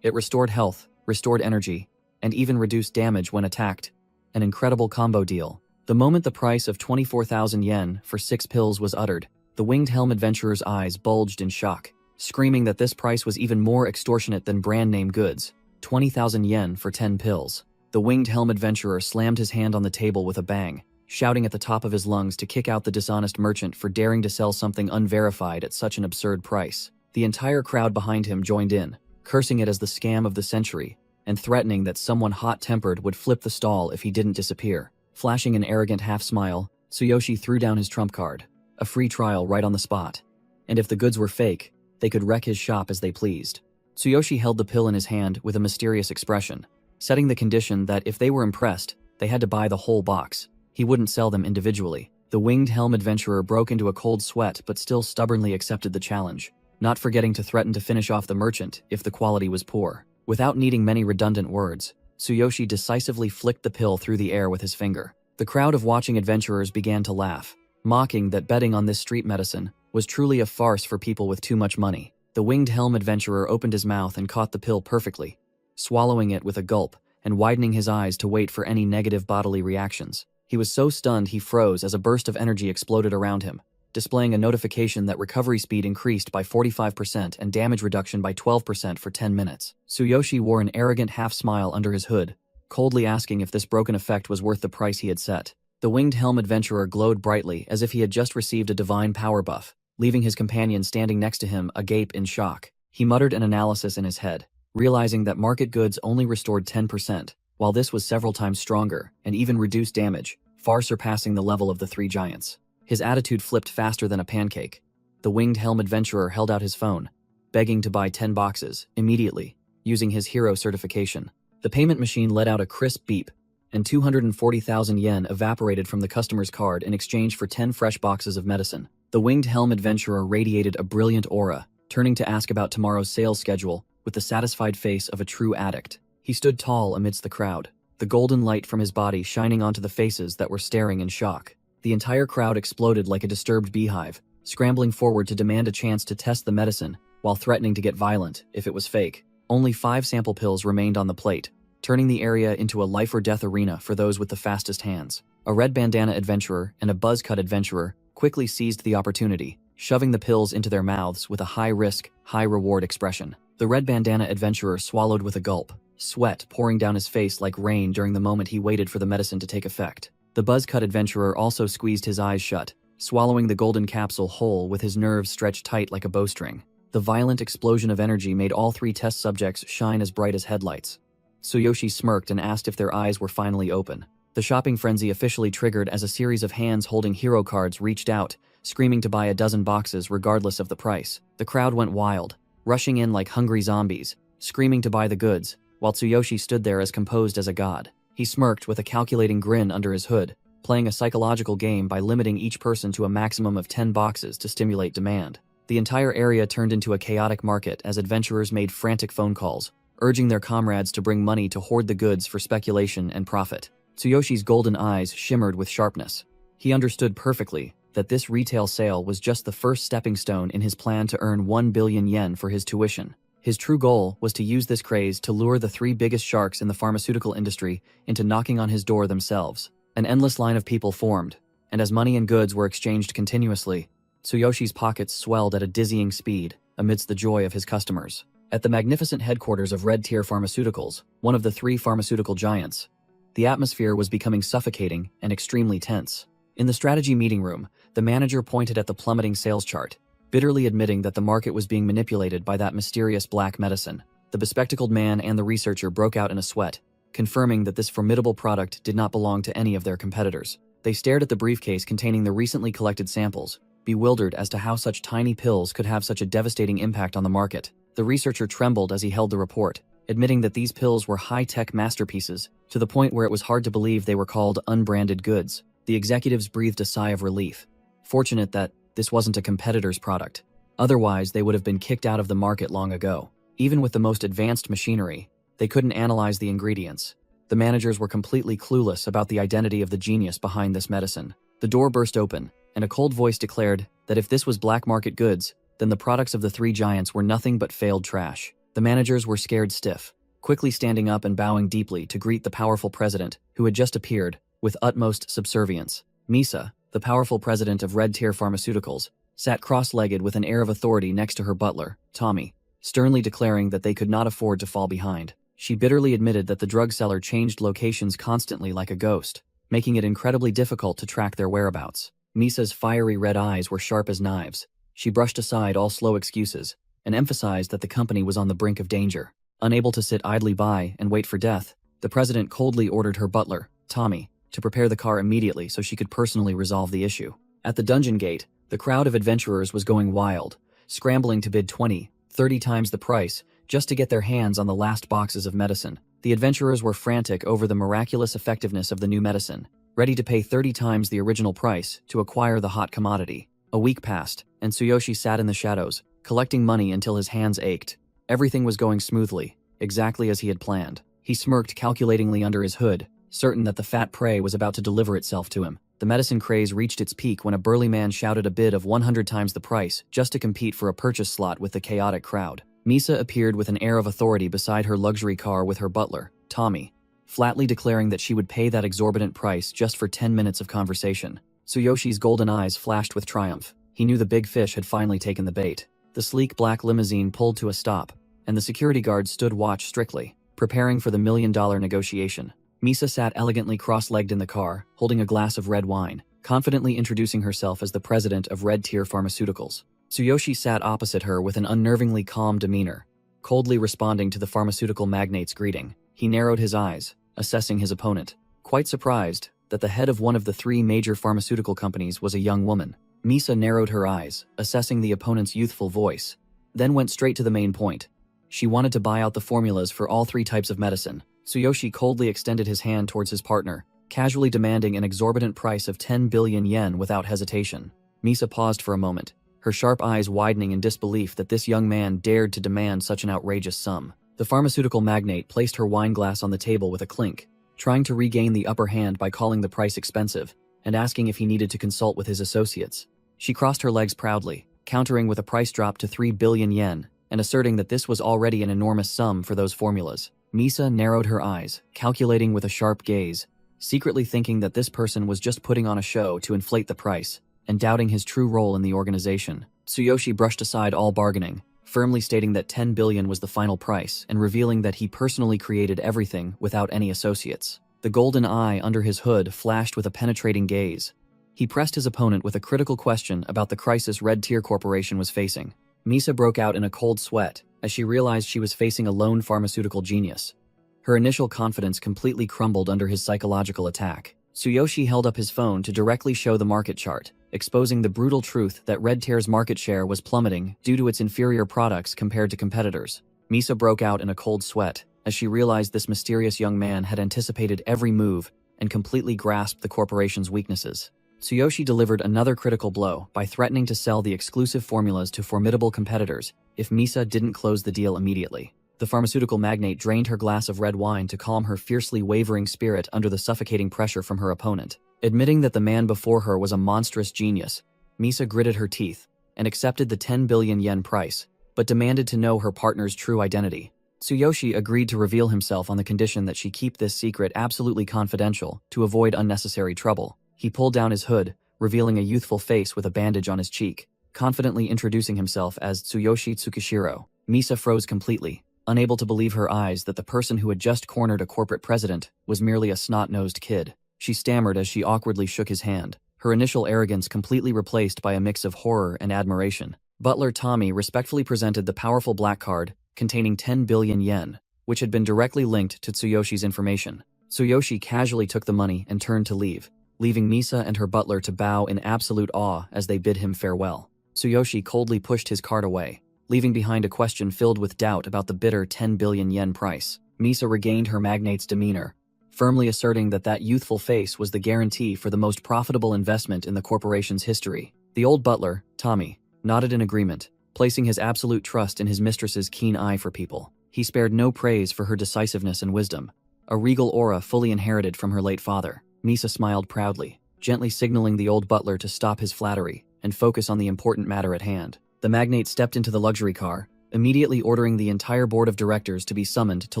It restored health, restored energy, and even reduced damage when attacked. An incredible combo deal. The moment the price of 24,000 yen for 6 pills was uttered, the winged helm adventurer's eyes bulged in shock, screaming that this price was even more extortionate than brand-name goods. 20,000 yen for 10 pills. The winged helm adventurer slammed his hand on the table with a bang, shouting at the top of his lungs to kick out the dishonest merchant for daring to sell something unverified at such an absurd price. The entire crowd behind him joined in, cursing it as the scam of the century, and threatening that someone hot-tempered would flip the stall if he didn't disappear. Flashing an arrogant half-smile, Tsuyoshi threw down his trump card, a free trial right on the spot. And if the goods were fake, they could wreck his shop as they pleased. Tsuyoshi held the pill in his hand with a mysterious expression, setting the condition that if they were impressed, they had to buy the whole box. He wouldn't sell them individually. The winged helm adventurer broke into a cold sweat but still stubbornly accepted the challenge, not forgetting to threaten to finish off the merchant if the quality was poor. Without needing many redundant words, Tsuyoshi decisively flicked the pill through the air with his finger. The crowd of watching adventurers began to laugh, mocking that betting on this street medicine was truly a farce for people with too much money. The winged helm adventurer opened his mouth and caught the pill perfectly, swallowing it with a gulp and widening his eyes to wait for any negative bodily reactions. He was so stunned he froze as a burst of energy exploded around him, displaying a notification that recovery speed increased by 45% and damage reduction by 12% for 10 minutes. Tsuyoshi wore an arrogant half-smile under his hood, coldly asking if this broken effect was worth the price he had set. The winged helm adventurer glowed brightly as if he had just received a divine power buff, leaving his companion standing next to him agape in shock. He muttered an analysis in his head, realizing that market goods only restored 10%, while this was several times stronger and even reduced damage, far surpassing the level of the three giants. His attitude flipped faster than a pancake. The winged helm adventurer held out his phone, begging to buy 10 boxes, immediately, using his hero certification. The payment machine let out a crisp beep, and 240,000 yen evaporated from the customer's card in exchange for 10 fresh boxes of medicine. The winged helm adventurer radiated a brilliant aura, turning to ask about tomorrow's sales schedule with the satisfied face of a true addict. He stood tall amidst the crowd, the golden light from his body shining onto the faces that were staring in shock. The entire crowd exploded like a disturbed beehive, scrambling forward to demand a chance to test the medicine, while threatening to get violent if it was fake. Only 5 sample pills remained on the plate, turning the area into a life-or-death arena for those with the fastest hands. A red bandana adventurer and a buzz-cut adventurer quickly seized the opportunity, shoving the pills into their mouths with a high-risk, high-reward expression. The red bandana adventurer swallowed with a gulp, sweat pouring down his face like rain during the moment he waited for the medicine to take effect. The buzz-cut adventurer also squeezed his eyes shut, swallowing the golden capsule whole with his nerves stretched tight like a bowstring. The violent explosion of energy made all 3 test subjects shine as bright as headlights. Tsuyoshi smirked and asked if their eyes were finally open. The shopping frenzy officially triggered as a series of hands holding hero cards reached out, screaming to buy a dozen boxes regardless of the price. The crowd went wild, rushing in like hungry zombies, screaming to buy the goods, while Tsuyoshi stood there as composed as a god. He smirked with a calculating grin under his hood, playing a psychological game by limiting each person to a maximum of 10 boxes to stimulate demand. The entire area turned into a chaotic market as adventurers made frantic phone calls, urging their comrades to bring money to hoard the goods for speculation and profit. Tsuyoshi's golden eyes shimmered with sharpness. He understood perfectly that this retail sale was just the first stepping stone in his plan to earn 1 billion yen for his tuition. His true goal was to use this craze to lure the 3 biggest sharks in the pharmaceutical industry into knocking on his door themselves. An endless line of people formed, and as money and goods were exchanged continuously, Tsuyoshi's pockets swelled at a dizzying speed amidst the joy of his customers. At the magnificent headquarters of Red Tier Pharmaceuticals, one of the 3 pharmaceutical giants, the atmosphere was becoming suffocating and extremely tense. In the strategy meeting room, the manager pointed at the plummeting sales chart, bitterly admitting that the market was being manipulated by that mysterious black medicine. The bespectacled man and the researcher broke out in a sweat, confirming that this formidable product did not belong to any of their competitors. They stared at the briefcase containing the recently collected samples, bewildered as to how such tiny pills could have such a devastating impact on the market. The researcher trembled as he held the report, admitting that these pills were high-tech masterpieces, to the point where it was hard to believe they were called unbranded goods. The executives breathed a sigh of relief, fortunate that this wasn't a competitor's product. Otherwise, they would have been kicked out of the market long ago. Even with the most advanced machinery, they couldn't analyze the ingredients. The managers were completely clueless about the identity of the genius behind this medicine. The door burst open, and a cold voice declared that if this was black market goods, then the products of the 3 giants were nothing but failed trash. The managers were scared stiff, quickly standing up and bowing deeply to greet the powerful president, who had just appeared, with utmost subservience. Misa, the powerful president of Red Tier Pharmaceuticals, sat cross-legged with an air of authority next to her butler, Tommy, sternly declaring that they could not afford to fall behind. She bitterly admitted that the drug seller changed locations constantly like a ghost, making it incredibly difficult to track their whereabouts. Misa's fiery red eyes were sharp as knives. She brushed aside all slow excuses and emphasized that the company was on the brink of danger. Unable to sit idly by and wait for death, the president coldly ordered her butler, Tommy, to prepare the car immediately so she could personally resolve the issue. At the dungeon gate, the crowd of adventurers was going wild, scrambling to bid 20, 30 times the price just to get their hands on the last boxes of medicine. The adventurers were frantic over the miraculous effectiveness of the new medicine, ready to pay 30 times the original price to acquire the hot commodity. A week passed, and Tsuyoshi sat in the shadows, collecting money until his hands ached. Everything was going smoothly, exactly as he had planned. He smirked calculatingly under his hood, certain that the fat prey was about to deliver itself to him. The medicine craze reached its peak when a burly man shouted a bid of 100 times the price just to compete for a purchase slot with the chaotic crowd. Misa appeared with an air of authority beside her luxury car with her butler, Tommy, flatly declaring that she would pay that exorbitant price just for 10 minutes of conversation. Tsuyoshi's golden eyes flashed with triumph. He knew the big fish had finally taken the bait. The sleek black limousine pulled to a stop, and the security guard stood watch strictly, preparing for the million-dollar negotiation. Misa sat elegantly cross-legged in the car, holding a glass of red wine, confidently introducing herself as the president of Red Tier Pharmaceuticals. Tsuyoshi sat opposite her with an unnervingly calm demeanor, coldly responding to the pharmaceutical magnate's greeting. He narrowed his eyes, assessing his opponent, quite surprised that the head of one of the 3 major pharmaceutical companies was a young woman. Misa narrowed her eyes, assessing the opponent's youthful voice, then went straight to the main point. She wanted to buy out the formulas for all 3 types of medicine. Tsuyoshi coldly extended his hand towards his partner, casually demanding an exorbitant price of 10 billion yen without hesitation. Misa paused for a moment, her sharp eyes widening in disbelief that this young man dared to demand such an outrageous sum. The pharmaceutical magnate placed her wine glass on the table with a clink, trying to regain the upper hand by calling the price expensive and asking if he needed to consult with his associates. She crossed her legs proudly, countering with a price drop to 3 billion yen and asserting that this was already an enormous sum for those formulas. Misa narrowed her eyes, calculating with a sharp gaze, secretly thinking that this person was just putting on a show to inflate the price and doubting his true role in the organization. Tsuyoshi brushed aside all bargaining, firmly stating that 10 billion was the final price and revealing that he personally created everything without any associates. The golden eye under his hood flashed with a penetrating gaze. He pressed his opponent with a critical question about the crisis Red Tier Corporation was facing. Misa broke out in a cold sweat as she realized she was facing a lone pharmaceutical genius. Her initial confidence completely crumbled under his psychological attack. Tsuyoshi held up his phone to directly show the market chart, exposing the brutal truth that Red Tier's market share was plummeting due to its inferior products compared to competitors. Misa broke out in a cold sweat as she realized this mysterious young man had anticipated every move and completely grasped the corporation's weaknesses. Tsuyoshi delivered another critical blow by threatening to sell the exclusive formulas to formidable competitors if Misa didn't close the deal immediately. The pharmaceutical magnate drained her glass of red wine to calm her fiercely wavering spirit under the suffocating pressure from her opponent. Admitting that the man before her was a monstrous genius, Misa gritted her teeth and accepted the 10 billion yen price, but demanded to know her partner's true identity. Tsuyoshi agreed to reveal himself on the condition that she keep this secret absolutely confidential to avoid unnecessary trouble. He pulled down his hood, revealing a youthful face with a bandage on his cheek, confidently introducing himself as Tsuyoshi Tsukishiro. Misa froze completely, unable to believe her eyes that the person who had just cornered a corporate president was merely a snot-nosed kid. She stammered as she awkwardly shook his hand, her initial arrogance completely replaced by a mix of horror and admiration. Butler Tommy respectfully presented the powerful black card containing 10 billion yen, which had been directly linked to Tsuyoshi's information. Tsuyoshi casually took the money and turned to leave, leaving Misa and her butler to bow in absolute awe as they bid him farewell. Tsuyoshi coldly pushed his card away, leaving behind a question filled with doubt about the bitter 10 billion yen price. Misa regained her magnate's demeanor, firmly asserting that that youthful face was the guarantee for the most profitable investment in the corporation's history. The old butler, Tommy, nodded in agreement, placing his absolute trust in his mistress's keen eye for people. He spared no praise for her decisiveness and wisdom, a regal aura fully inherited from her late father. Misa smiled proudly, gently signaling the old butler to stop his flattery and focus on the important matter at hand. The magnate stepped into the luxury car, immediately ordering the entire board of directors to be summoned to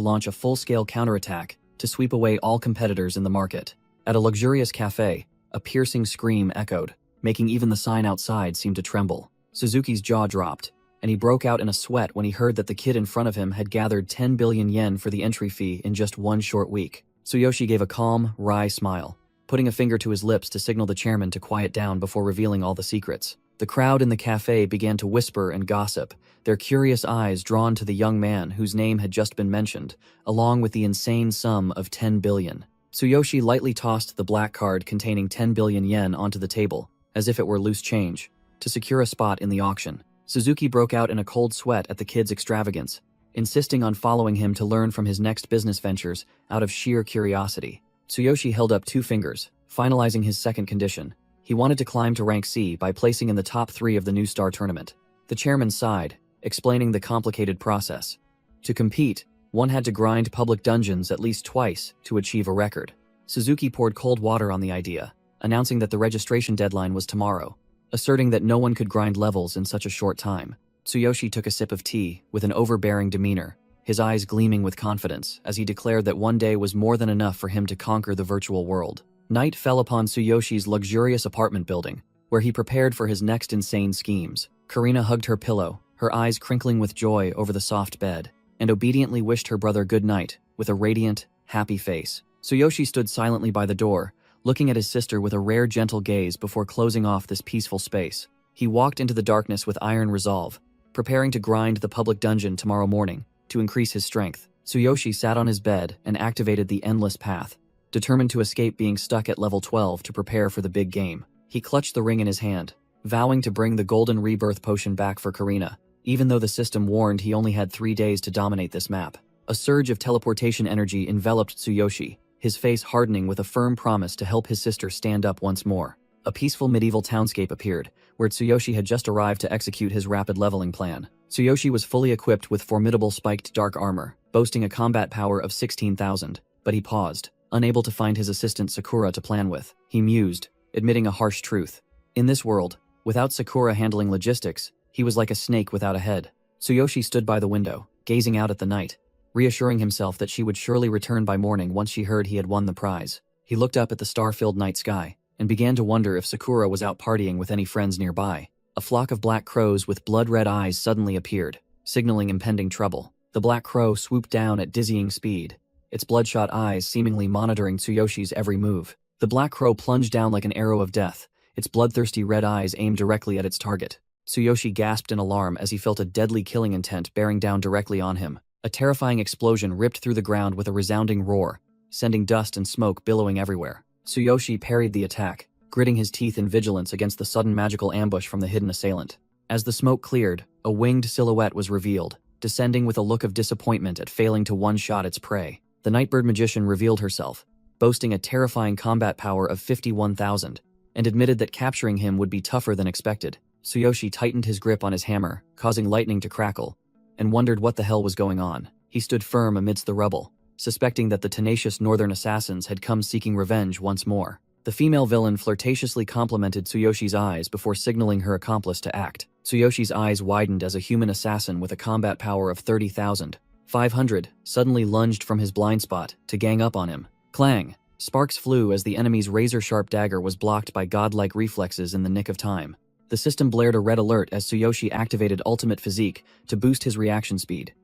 launch a full-scale counterattack to sweep away all competitors in the market. At a luxurious cafe, a piercing scream echoed, making even the sign outside seem to tremble. Suzuki's jaw dropped, and he broke out in a sweat when he heard that the kid in front of him had gathered 10 billion yen for the entry fee in just one short week. Tsuyoshi gave a calm, wry smile, putting a finger to his lips to signal the chairman to quiet down before revealing all the secrets. The crowd in the cafe began to whisper and gossip, their curious eyes drawn to the young man whose name had just been mentioned, along with the insane sum of 10 billion. Tsuyoshi lightly tossed the black card containing 10 billion yen onto the table, as if it were loose change, to secure a spot in the auction. Suzuki broke out in a cold sweat at the kid's extravagance, insisting on following him to learn from his next business ventures out of sheer curiosity. Tsuyoshi held up 2 fingers, finalizing his second condition. He wanted to climb to rank C by placing in the top 3 of the New Star tournament. The chairman sighed, explaining the complicated process. To compete, one had to grind public dungeons at least twice to achieve a record. Suzuki poured cold water on the idea, announcing that the registration deadline was tomorrow, asserting that no one could grind levels in such a short time. Tsuyoshi took a sip of tea with an overbearing demeanor, his eyes gleaming with confidence as he declared that one day was more than enough for him to conquer the virtual world. Night fell upon Tsuyoshi's luxurious apartment building, where he prepared for his next insane schemes. Karina hugged her pillow, her eyes crinkling with joy over the soft bed, and obediently wished her brother good night with a radiant, happy face. Tsuyoshi stood silently by the door, looking at his sister with a rare gentle gaze before closing off this peaceful space. He walked into the darkness with iron resolve, preparing to grind the public dungeon tomorrow morning to increase his strength. Tsuyoshi sat on his bed and activated the endless path, determined to escape being stuck at level 12 to prepare for the big game. He clutched the ring in his hand, vowing to bring the golden rebirth potion back for Karina, even though the system warned he only had 3 days to dominate this map. A surge of teleportation energy enveloped Tsuyoshi, his face hardening with a firm promise to help his sister stand up once more. A peaceful medieval townscape appeared, where Tsuyoshi had just arrived to execute his rapid leveling plan. Tsuyoshi was fully equipped with formidable spiked dark armor, boasting a combat power of 16,000, but he paused, unable to find his assistant Sakura to plan with. He mused, admitting a harsh truth. In this world, without Sakura handling logistics, he was like a snake without a head. Tsuyoshi stood by the window, gazing out at the night, reassuring himself that she would surely return by morning once she heard he had won the prize. He looked up at the star-filled night sky, and began to wonder if Sakura was out partying with any friends nearby. A flock of black crows with blood-red eyes suddenly appeared, signaling impending trouble. The black crow swooped down at dizzying speed, its bloodshot eyes seemingly monitoring Tsuyoshi's every move. The black crow plunged down like an arrow of death, its bloodthirsty red eyes aimed directly at its target. Tsuyoshi gasped in alarm as he felt a deadly killing intent bearing down directly on him. A terrifying explosion ripped through the ground with a resounding roar, sending dust and smoke billowing everywhere. Tsuyoshi parried the attack, gritting his teeth in vigilance against the sudden magical ambush from the hidden assailant. As the smoke cleared, a winged silhouette was revealed, descending with a look of disappointment at failing to one-shot its prey. The Nightbird magician revealed herself, boasting a terrifying combat power of 51,000, and admitted that capturing him would be tougher than expected. Tsuyoshi tightened his grip on his hammer, causing lightning to crackle, and wondered what the hell was going on. He stood firm amidst the rubble, suspecting that the tenacious northern assassins had come seeking revenge once more. The female villain flirtatiously complimented Tsuyoshi's eyes before signaling her accomplice to act. Tsuyoshi's eyes widened as a human assassin with a combat power of 30,500 suddenly lunged from his blind spot to gang up on him. Clang! Sparks flew as the enemy's razor-sharp dagger was blocked by godlike reflexes in the nick of time. The system blared a red alert as Tsuyoshi activated Ultimate Physique to boost his reaction speed.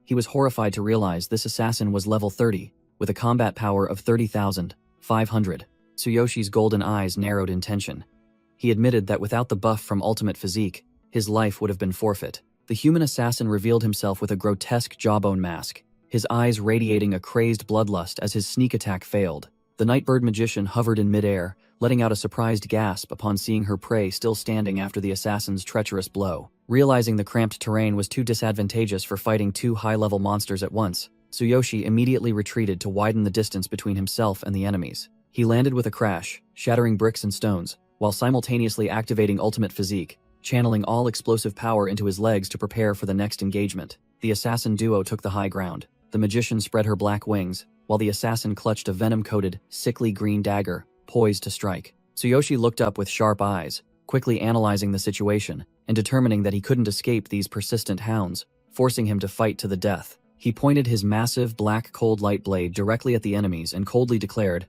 He was horrified to realize this assassin was level 30, with a combat power of 30,500. Tsuyoshi's golden eyes narrowed in tension. He admitted that without the buff from Ultimate Physique, his life would have been forfeit. The human assassin revealed himself with a grotesque jawbone mask, his eyes radiating a crazed bloodlust as his sneak attack failed. The Nightbird magician hovered in midair, letting out a surprised gasp upon seeing her prey still standing after the assassin's treacherous blow. Realizing the cramped terrain was too disadvantageous for fighting 2 high-level monsters at once, Tsuyoshi immediately retreated to widen the distance between himself and the enemies. He landed with a crash, shattering bricks and stones, while simultaneously activating Ultimate Physique, channeling all explosive power into his legs to prepare for the next engagement. The assassin duo took the high ground. The magician spread her black wings, while the assassin clutched a venom-coated, sickly green dagger, poised to strike. Tsuyoshi looked up with sharp eyes, quickly analyzing the situation, and determining that he couldn't escape these persistent hounds, forcing him to fight to the death. He pointed his massive, black cold light blade directly at the enemies and coldly declared,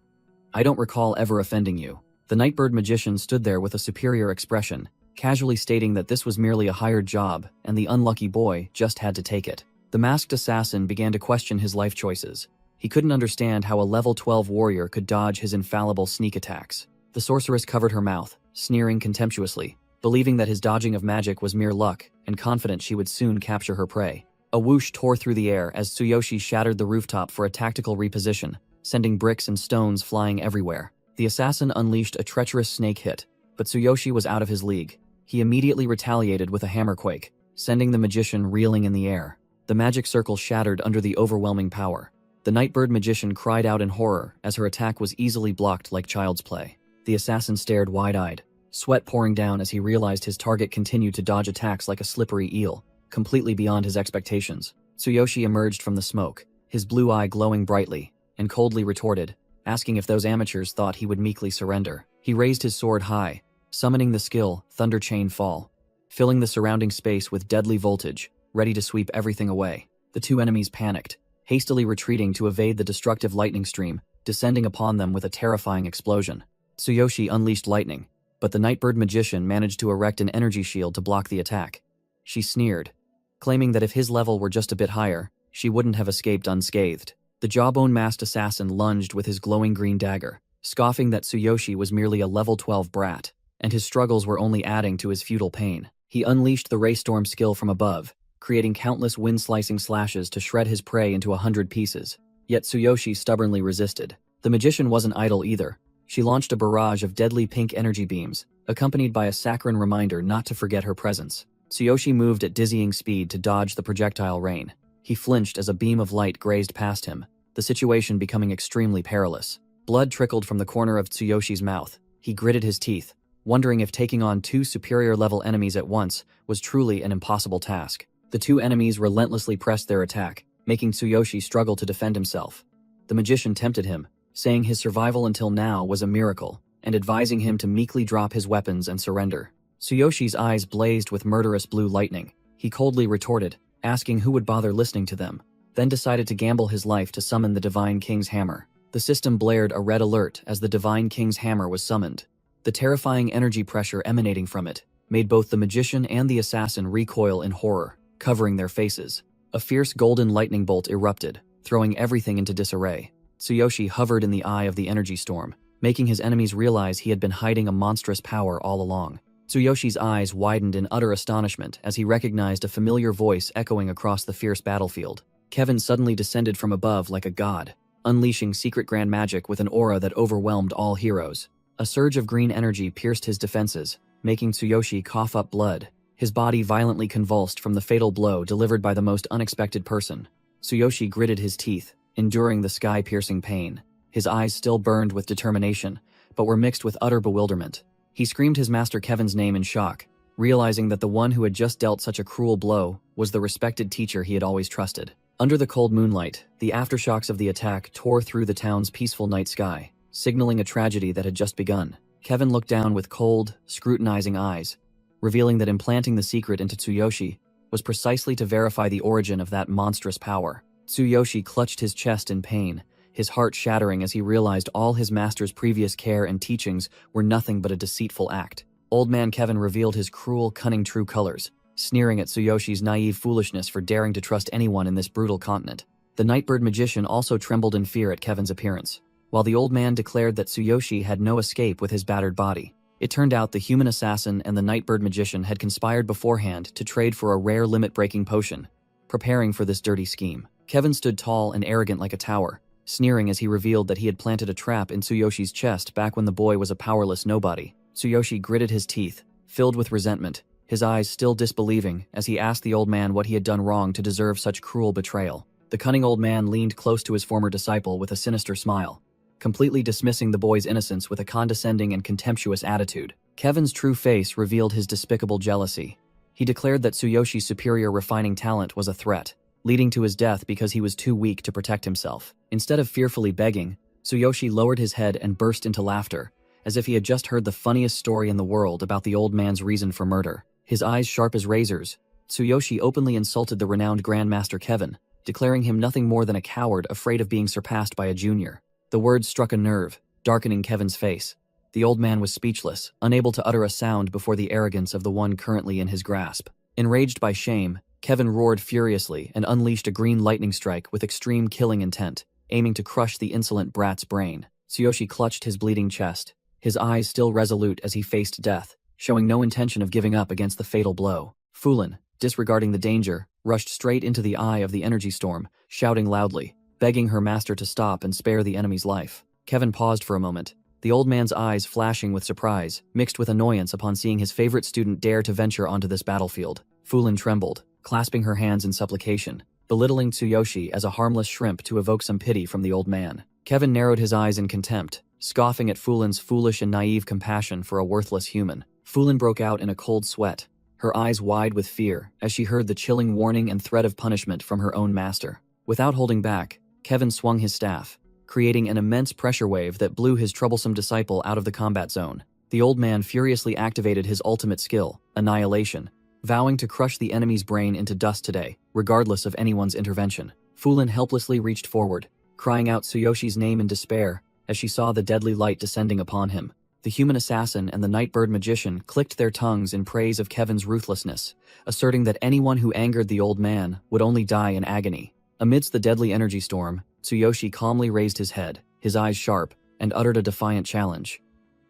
"I don't recall ever offending you." The Nightbird magician stood there with a superior expression, casually stating that this was merely a hired job, and the unlucky boy just had to take it. The masked assassin began to question his life choices. He couldn't understand how a level 12 warrior could dodge his infallible sneak attacks. The sorceress covered her mouth, sneering contemptuously, believing that his dodging of magic was mere luck, and confident she would soon capture her prey. A whoosh tore through the air as Tsuyoshi shattered the rooftop for a tactical reposition, sending bricks and stones flying everywhere. The assassin unleashed a treacherous snake hit, but Tsuyoshi was out of his league. He immediately retaliated with a hammerquake, sending the magician reeling in the air. The magic circle shattered under the overwhelming power. The Nightbird magician cried out in horror as her attack was easily blocked like child's play. The assassin stared wide-eyed, sweat pouring down as he realized his target continued to dodge attacks like a slippery eel, completely beyond his expectations. Tsuyoshi emerged from the smoke, his blue eye glowing brightly, and coldly retorted, asking if those amateurs thought he would meekly surrender. He raised his sword high, summoning the skill Thunder Chain Fall, filling the surrounding space with deadly voltage, ready to sweep everything away. The two enemies panicked, hastily retreating to evade the destructive lightning stream, descending upon them with a terrifying explosion. Tsuyoshi unleashed lightning, but the Nightbird magician managed to erect an energy shield to block the attack. She sneered, claiming that if his level were just a bit higher, she wouldn't have escaped unscathed. The jawbone-masked assassin lunged with his glowing green dagger, scoffing that Tsuyoshi was merely a level 12 brat, and his struggles were only adding to his futile pain. He unleashed the Raystorm skill from above, creating countless wind-slicing slashes to shred his prey into 100 pieces. Yet Tsuyoshi stubbornly resisted. The magician wasn't idle either. She launched a barrage of deadly pink energy beams, accompanied by a saccharine reminder not to forget her presence. Tsuyoshi moved at dizzying speed to dodge the projectile rain. He flinched as a beam of light grazed past him, the situation becoming extremely perilous. Blood trickled from the corner of Tsuyoshi's mouth. He gritted his teeth, wondering if taking on two superior-level enemies at once was truly an impossible task. The two enemies relentlessly pressed their attack, making Tsuyoshi struggle to defend himself. The magician tempted him, saying his survival until now was a miracle, and advising him to meekly drop his weapons and surrender. Tsuyoshi's eyes blazed with murderous blue lightning. He coldly retorted, asking who would bother listening to them, then decided to gamble his life to summon the Divine King's Hammer. The system blared a red alert as the Divine King's Hammer was summoned. The terrifying energy pressure emanating from it made both the magician and the assassin recoil in horror, covering their faces. A fierce golden lightning bolt erupted, throwing everything into disarray. Tsuyoshi hovered in the eye of the energy storm, making his enemies realize he had been hiding a monstrous power all along. Tsuyoshi's eyes widened in utter astonishment as he recognized a familiar voice echoing across the fierce battlefield. Kevin suddenly descended from above like a god, unleashing secret grand magic with an aura that overwhelmed all heroes. A surge of green energy pierced his defenses, making Tsuyoshi cough up blood. His body violently convulsed from the fatal blow delivered by the most unexpected person. Tsuyoshi gritted his teeth, enduring the sky-piercing pain. His eyes still burned with determination, but were mixed with utter bewilderment. He screamed his master Kevin's name in shock, realizing that the one who had just dealt such a cruel blow was the respected teacher he had always trusted. Under the cold moonlight, the aftershocks of the attack tore through the town's peaceful night sky, signaling a tragedy that had just begun. Kevin looked down with cold, scrutinizing eyes, revealing that implanting the secret into Tsuyoshi was precisely to verify the origin of that monstrous power. Tsuyoshi clutched his chest in pain, his heart shattering as he realized all his master's previous care and teachings were nothing but a deceitful act. Old man Kevin revealed his cruel, cunning true colors, sneering at Tsuyoshi's naive foolishness for daring to trust anyone in this brutal continent. The Nightbird magician also trembled in fear at Kevin's appearance, while the old man declared that Tsuyoshi had no escape with his battered body. It turned out the human assassin and the Nightbird magician had conspired beforehand to trade for a rare limit-breaking potion, preparing for this dirty scheme. Kevin stood tall and arrogant like a tower, sneering as he revealed that he had planted a trap in Tsuyoshi's chest back when the boy was a powerless nobody. Tsuyoshi gritted his teeth, filled with resentment, his eyes still disbelieving as he asked the old man what he had done wrong to deserve such cruel betrayal. The cunning old man leaned close to his former disciple with a sinister smile, completely dismissing the boy's innocence with a condescending and contemptuous attitude. Kevin's true face revealed his despicable jealousy. He declared that Tsuyoshi's superior refining talent was a threat, leading to his death because he was too weak to protect himself. Instead of fearfully begging, Tsuyoshi lowered his head and burst into laughter, as if he had just heard the funniest story in the world about the old man's reason for murder. His eyes sharp as razors, Tsuyoshi openly insulted the renowned Grandmaster Kevin, declaring him nothing more than a coward afraid of being surpassed by a junior. The words struck a nerve, darkening Kevin's face. The old man was speechless, unable to utter a sound before the arrogance of the one currently in his grasp. Enraged by shame, Kevin roared furiously and unleashed a green lightning strike with extreme killing intent, aiming to crush the insolent brat's brain. Tsuyoshi clutched his bleeding chest, his eyes still resolute as he faced death, showing no intention of giving up against the fatal blow. Fulin, disregarding the danger, rushed straight into the eye of the energy storm, shouting loudly, begging her master to stop and spare the enemy's life. Kevin paused for a moment, the old man's eyes flashing with surprise, mixed with annoyance upon seeing his favorite student dare to venture onto this battlefield. Fulin trembled, clasping her hands in supplication, belittling Tsuyoshi as a harmless shrimp to evoke some pity from the old man. Kevin narrowed his eyes in contempt, scoffing at Fulin's foolish and naive compassion for a worthless human. Fulin broke out in a cold sweat, her eyes wide with fear as she heard the chilling warning and threat of punishment from her own master. Without holding back, Kevin swung his staff, creating an immense pressure wave that blew his troublesome disciple out of the combat zone. The old man furiously activated his ultimate skill, Annihilation, vowing to crush the enemy's brain into dust today, regardless of anyone's intervention. Fulin helplessly reached forward, crying out Tsuyoshi's name in despair as she saw the deadly light descending upon him. The human assassin and the Nightbird magician clicked their tongues in praise of Kevin's ruthlessness, asserting that anyone who angered the old man would only die in agony. Amidst the deadly energy storm, Tsuyoshi calmly raised his head, his eyes sharp, and uttered a defiant challenge.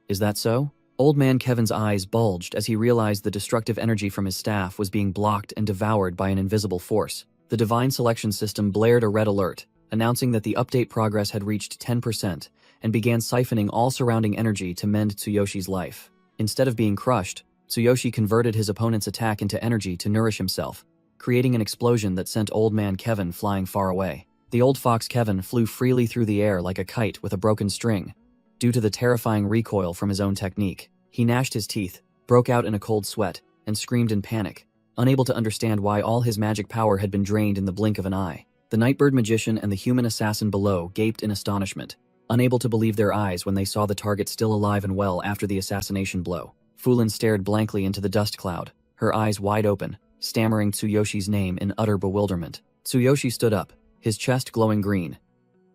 Is that so? Old man Kevin's eyes bulged as he realized the destructive energy from his staff was being blocked and devoured by an invisible force. The divine selection system blared a red alert, announcing that the update progress had reached 10%, and began siphoning all surrounding energy to mend Tsuyoshi's life. Instead of being crushed, Tsuyoshi converted his opponent's attack into energy to nourish himself, creating an explosion that sent old man Kevin flying far away. The old fox Kevin flew freely through the air like a kite with a broken string, due to the terrifying recoil from his own technique. He gnashed his teeth, broke out in a cold sweat, and screamed in panic, unable to understand why all his magic power had been drained in the blink of an eye. The Nightbird magician and the human assassin below gaped in astonishment, unable to believe their eyes when they saw the target still alive and well after the assassination blow. Fulin stared blankly into the dust cloud, her eyes wide open, stammering Tsuyoshi's name in utter bewilderment. Tsuyoshi stood up, his chest glowing green,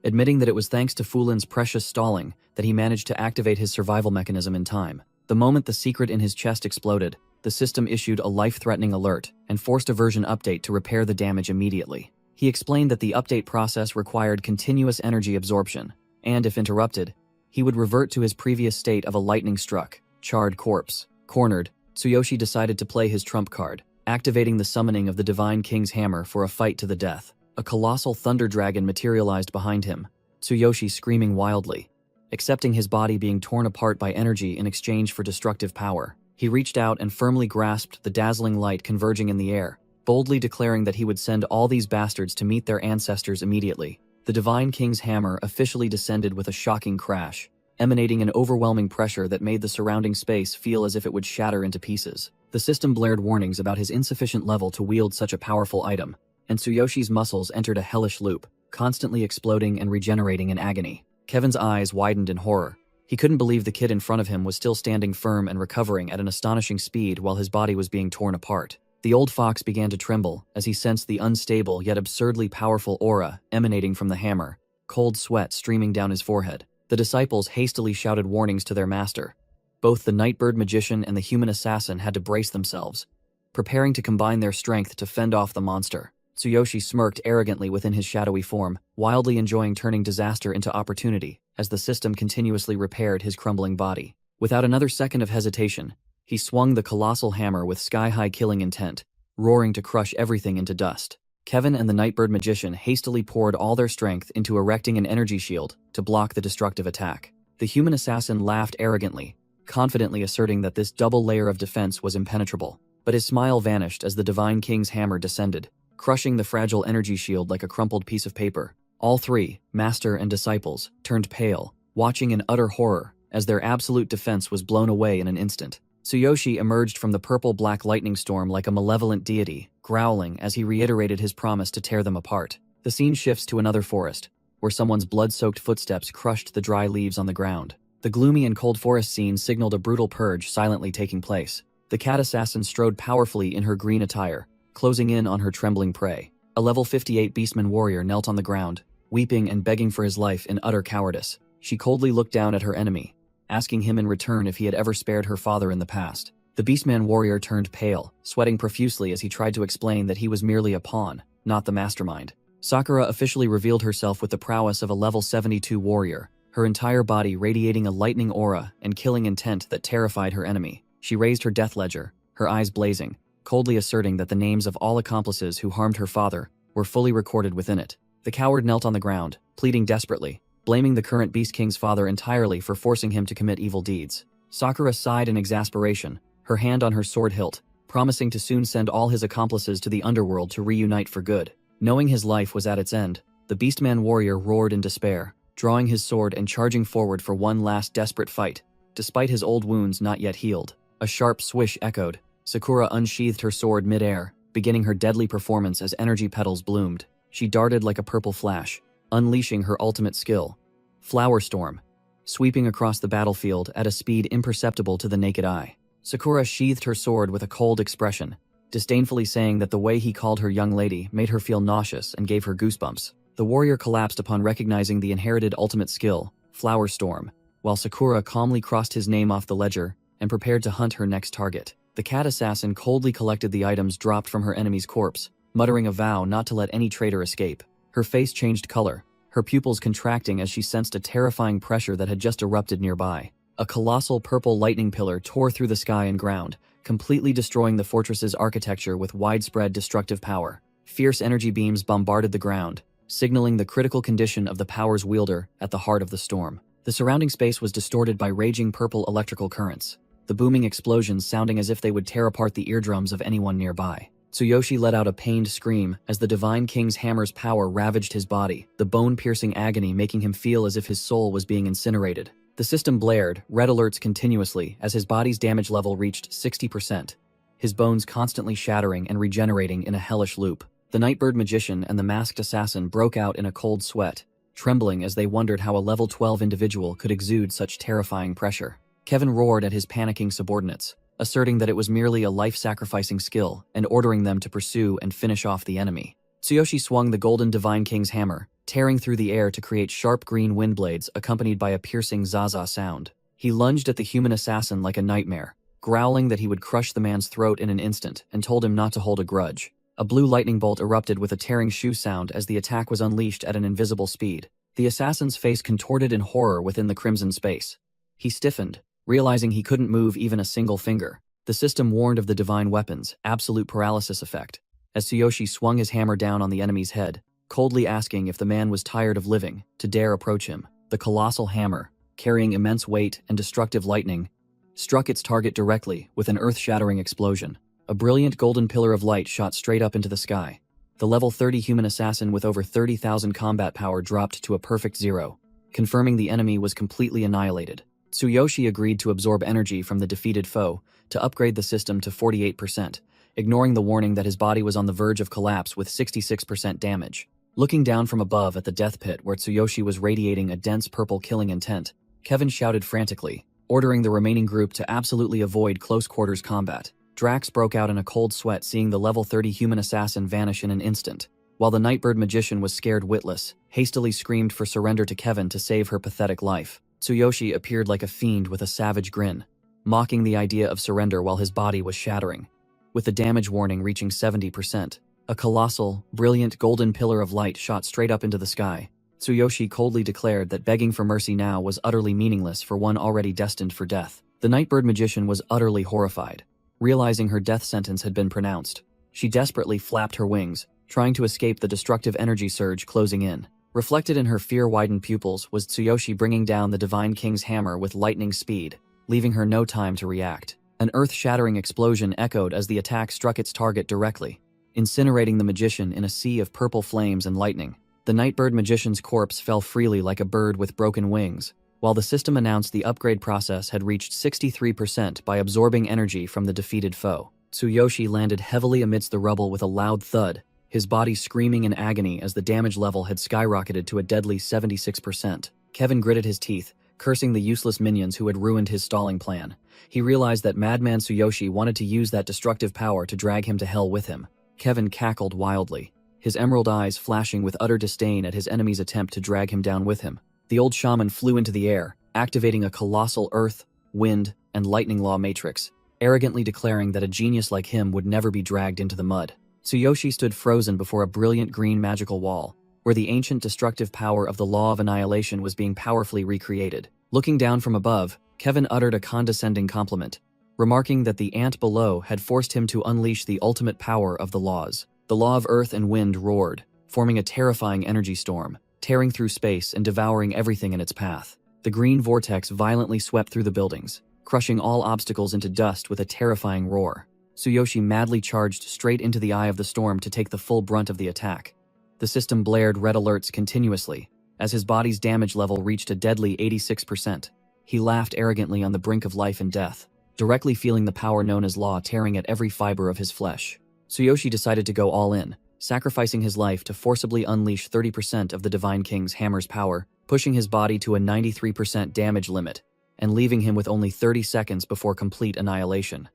admitting that it was thanks to Fulin's precious stalling that he managed to activate his survival mechanism in time. The moment the secret in his chest exploded, the system issued a life-threatening alert and forced a version update to repair the damage immediately. He explained that the update process required continuous energy absorption, and if interrupted, he would revert to his previous state of a lightning-struck, charred corpse. Cornered, Tsuyoshi decided to play his trump card, activating the summoning of the Divine King's Hammer for a fight to the death. A colossal thunder dragon materialized behind him, Tsuyoshi screaming wildly, accepting his body being torn apart by energy in exchange for destructive power. He reached out and firmly grasped the dazzling light converging in the air, boldly declaring that he would send all these bastards to meet their ancestors immediately. The Divine King's Hammer officially descended with a shocking crash, emanating an overwhelming pressure that made the surrounding space feel as if it would shatter into pieces. The system blared warnings about his insufficient level to wield such a powerful item, and Tsuyoshi's muscles entered a hellish loop, constantly exploding and regenerating in agony. Kevin's eyes widened in horror. He couldn't believe the kid in front of him was still standing firm and recovering at an astonishing speed while his body was being torn apart. The old fox began to tremble as he sensed the unstable yet absurdly powerful aura emanating from the hammer, cold sweat streaming down his forehead. The disciples hastily shouted warnings to their master. Both the Nightbird magician and the human assassin had to brace themselves, preparing to combine their strength to fend off the monster. Tsuyoshi smirked arrogantly within his shadowy form, wildly enjoying turning disaster into opportunity as the system continuously repaired his crumbling body. Without another second of hesitation, he swung the colossal hammer with sky-high killing intent, roaring to crush everything into dust. Kevin and the Nightbird magician hastily poured all their strength into erecting an energy shield to block the destructive attack. The human assassin laughed arrogantly, confidently asserting that this double layer of defense was impenetrable. But his smile vanished as the Divine King's Hammer descended, crushing the fragile energy shield like a crumpled piece of paper. All three, master and disciples, turned pale, watching in utter horror as their absolute defense was blown away in an instant. Tsuyoshi emerged from the purple-black lightning storm like a malevolent deity, growling as he reiterated his promise to tear them apart. The scene shifts to another forest, where someone's blood-soaked footsteps crushed the dry leaves on the ground. The gloomy and cold forest scene signaled a brutal purge silently taking place. The cat assassin strode powerfully in her green attire, closing in on her trembling prey. A level 58 beastman warrior knelt on the ground, weeping and begging for his life in utter cowardice. She coldly looked down at her enemy, asking him in return if he had ever spared her father in the past. The beastman warrior turned pale, sweating profusely as he tried to explain that he was merely a pawn, not the mastermind. Sakura officially revealed herself with the prowess of a level 72 warrior, her entire body radiating a lightning aura and killing intent that terrified her enemy. She raised her death ledger, her eyes blazing, coldly asserting that the names of all accomplices who harmed her father were fully recorded within it. The coward knelt on the ground, pleading desperately, blaming the current Beast King's father entirely for forcing him to commit evil deeds. Sakura sighed in exasperation, her hand on her sword hilt, promising to soon send all his accomplices to the underworld to reunite for good. Knowing his life was at its end, the Beastman warrior roared in despair, drawing his sword and charging forward for one last desperate fight, despite his old wounds not yet healed. A sharp swish echoed. Sakura unsheathed her sword mid-air, beginning her deadly performance as energy petals bloomed. She darted like a purple flash, unleashing her ultimate skill, Flower Storm, sweeping across the battlefield at a speed imperceptible to the naked eye. Sakura sheathed her sword with a cold expression, disdainfully saying that the way he called her young lady made her feel nauseous and gave her goosebumps. The warrior collapsed upon recognizing the inherited ultimate skill, Flower Storm, while Sakura calmly crossed his name off the ledger and prepared to hunt her next target. The cat assassin coldly collected the items dropped from her enemy's corpse, muttering a vow not to let any traitor escape. Her face changed color, her pupils contracting as she sensed a terrifying pressure that had just erupted nearby. A colossal purple lightning pillar tore through the sky and ground, completely destroying the fortress's architecture with widespread destructive power. Fierce energy beams bombarded the ground, signaling the critical condition of the power's wielder at the heart of the storm. The surrounding space was distorted by raging purple electrical currents, the booming explosions sounding as if they would tear apart the eardrums of anyone nearby. Tsuyoshi let out a pained scream as the Divine King's hammer's power ravaged his body, the bone-piercing agony making him feel as if his soul was being incinerated. The system blared, red alerts continuously as his body's damage level reached 60%, his bones constantly shattering and regenerating in a hellish loop. The Nightbird Magician and the masked assassin broke out in a cold sweat, trembling as they wondered how a level 12 individual could exude such terrifying pressure. Kevin roared at his panicking subordinates, asserting that it was merely a life-sacrificing skill and ordering them to pursue and finish off the enemy. Tsuyoshi swung the golden Divine King's hammer, tearing through the air to create sharp green wind blades accompanied by a piercing zaza sound. He lunged at the human assassin like a nightmare, growling that he would crush the man's throat in an instant and told him not to hold a grudge. A blue lightning bolt erupted with a tearing shoe sound as the attack was unleashed at an invisible speed. The assassin's face contorted in horror within the crimson space. He stiffened, realizing he couldn't move even a single finger. The system warned of the divine weapon's absolute paralysis effect, as Tsuyoshi swung his hammer down on the enemy's head, coldly asking if the man was tired of living to dare approach him. The colossal hammer, carrying immense weight and destructive lightning, struck its target directly with an earth-shattering explosion. A brilliant golden pillar of light shot straight up into the sky. The level 30 human assassin with over 30,000 combat power dropped to a perfect 0, confirming the enemy was completely annihilated. Tsuyoshi agreed to absorb energy from the defeated foe to upgrade the system to 48%, ignoring the warning that his body was on the verge of collapse with 66% damage. Looking down from above at the death pit where Tsuyoshi was radiating a dense purple killing intent, Kevin shouted frantically, ordering the remaining group to absolutely avoid close-quarters combat. Drax broke out in a cold sweat seeing the level 30 human assassin vanish in an instant, while the Nightbird Magician was scared witless, hastily screamed for surrender to Kevin to save her pathetic life. Tsuyoshi appeared like a fiend with a savage grin, mocking the idea of surrender while his body was shattering. With the damage warning reaching 70%, a colossal, brilliant golden pillar of light shot straight up into the sky. Tsuyoshi coldly declared that begging for mercy now was utterly meaningless for one already destined for death. The Nightbird Magician was utterly horrified, realizing her death sentence had been pronounced. She desperately flapped her wings, trying to escape the destructive energy surge closing in. Reflected in her fear-widened pupils was Tsuyoshi bringing down the Divine King's hammer with lightning speed, leaving her no time to react. An earth-shattering explosion echoed as the attack struck its target directly, incinerating the magician in a sea of purple flames and lightning. The Nightbird Magician's corpse fell freely like a bird with broken wings, while the system announced the upgrade process had reached 63% by absorbing energy from the defeated foe. Tsuyoshi landed heavily amidst the rubble with a loud thud, his body screaming in agony as the damage level had skyrocketed to a deadly 76%. Kevin gritted his teeth, cursing the useless minions who had ruined his stalling plan. He realized that Madman Tsuyoshi wanted to use that destructive power to drag him to hell with him. Kevin cackled wildly, his emerald eyes flashing with utter disdain at his enemy's attempt to drag him down with him. The old shaman flew into the air, activating a colossal earth, wind, and lightning law matrix, arrogantly declaring that a genius like him would never be dragged into the mud. Tsuyoshi stood frozen before a brilliant green magical wall, where the ancient destructive power of the law of annihilation was being powerfully recreated. Looking down from above, Kevin uttered a condescending compliment, remarking that the ant below had forced him to unleash the ultimate power of the laws. The law of earth and wind roared, forming a terrifying energy storm, tearing through space and devouring everything in its path. The green vortex violently swept through the buildings, crushing all obstacles into dust with a terrifying roar. Tsuyoshi madly charged straight into the eye of the storm to take the full brunt of the attack. The system blared red alerts continuously, as his body's damage level reached a deadly 86%. He laughed arrogantly on the brink of life and death, directly feeling the power known as law tearing at every fiber of his flesh. Tsuyoshi decided to go all in, sacrificing his life to forcibly unleash 30% of the Divine King's hammer's power, pushing his body to a 93% damage limit, and leaving him with only 30 seconds before complete annihilation.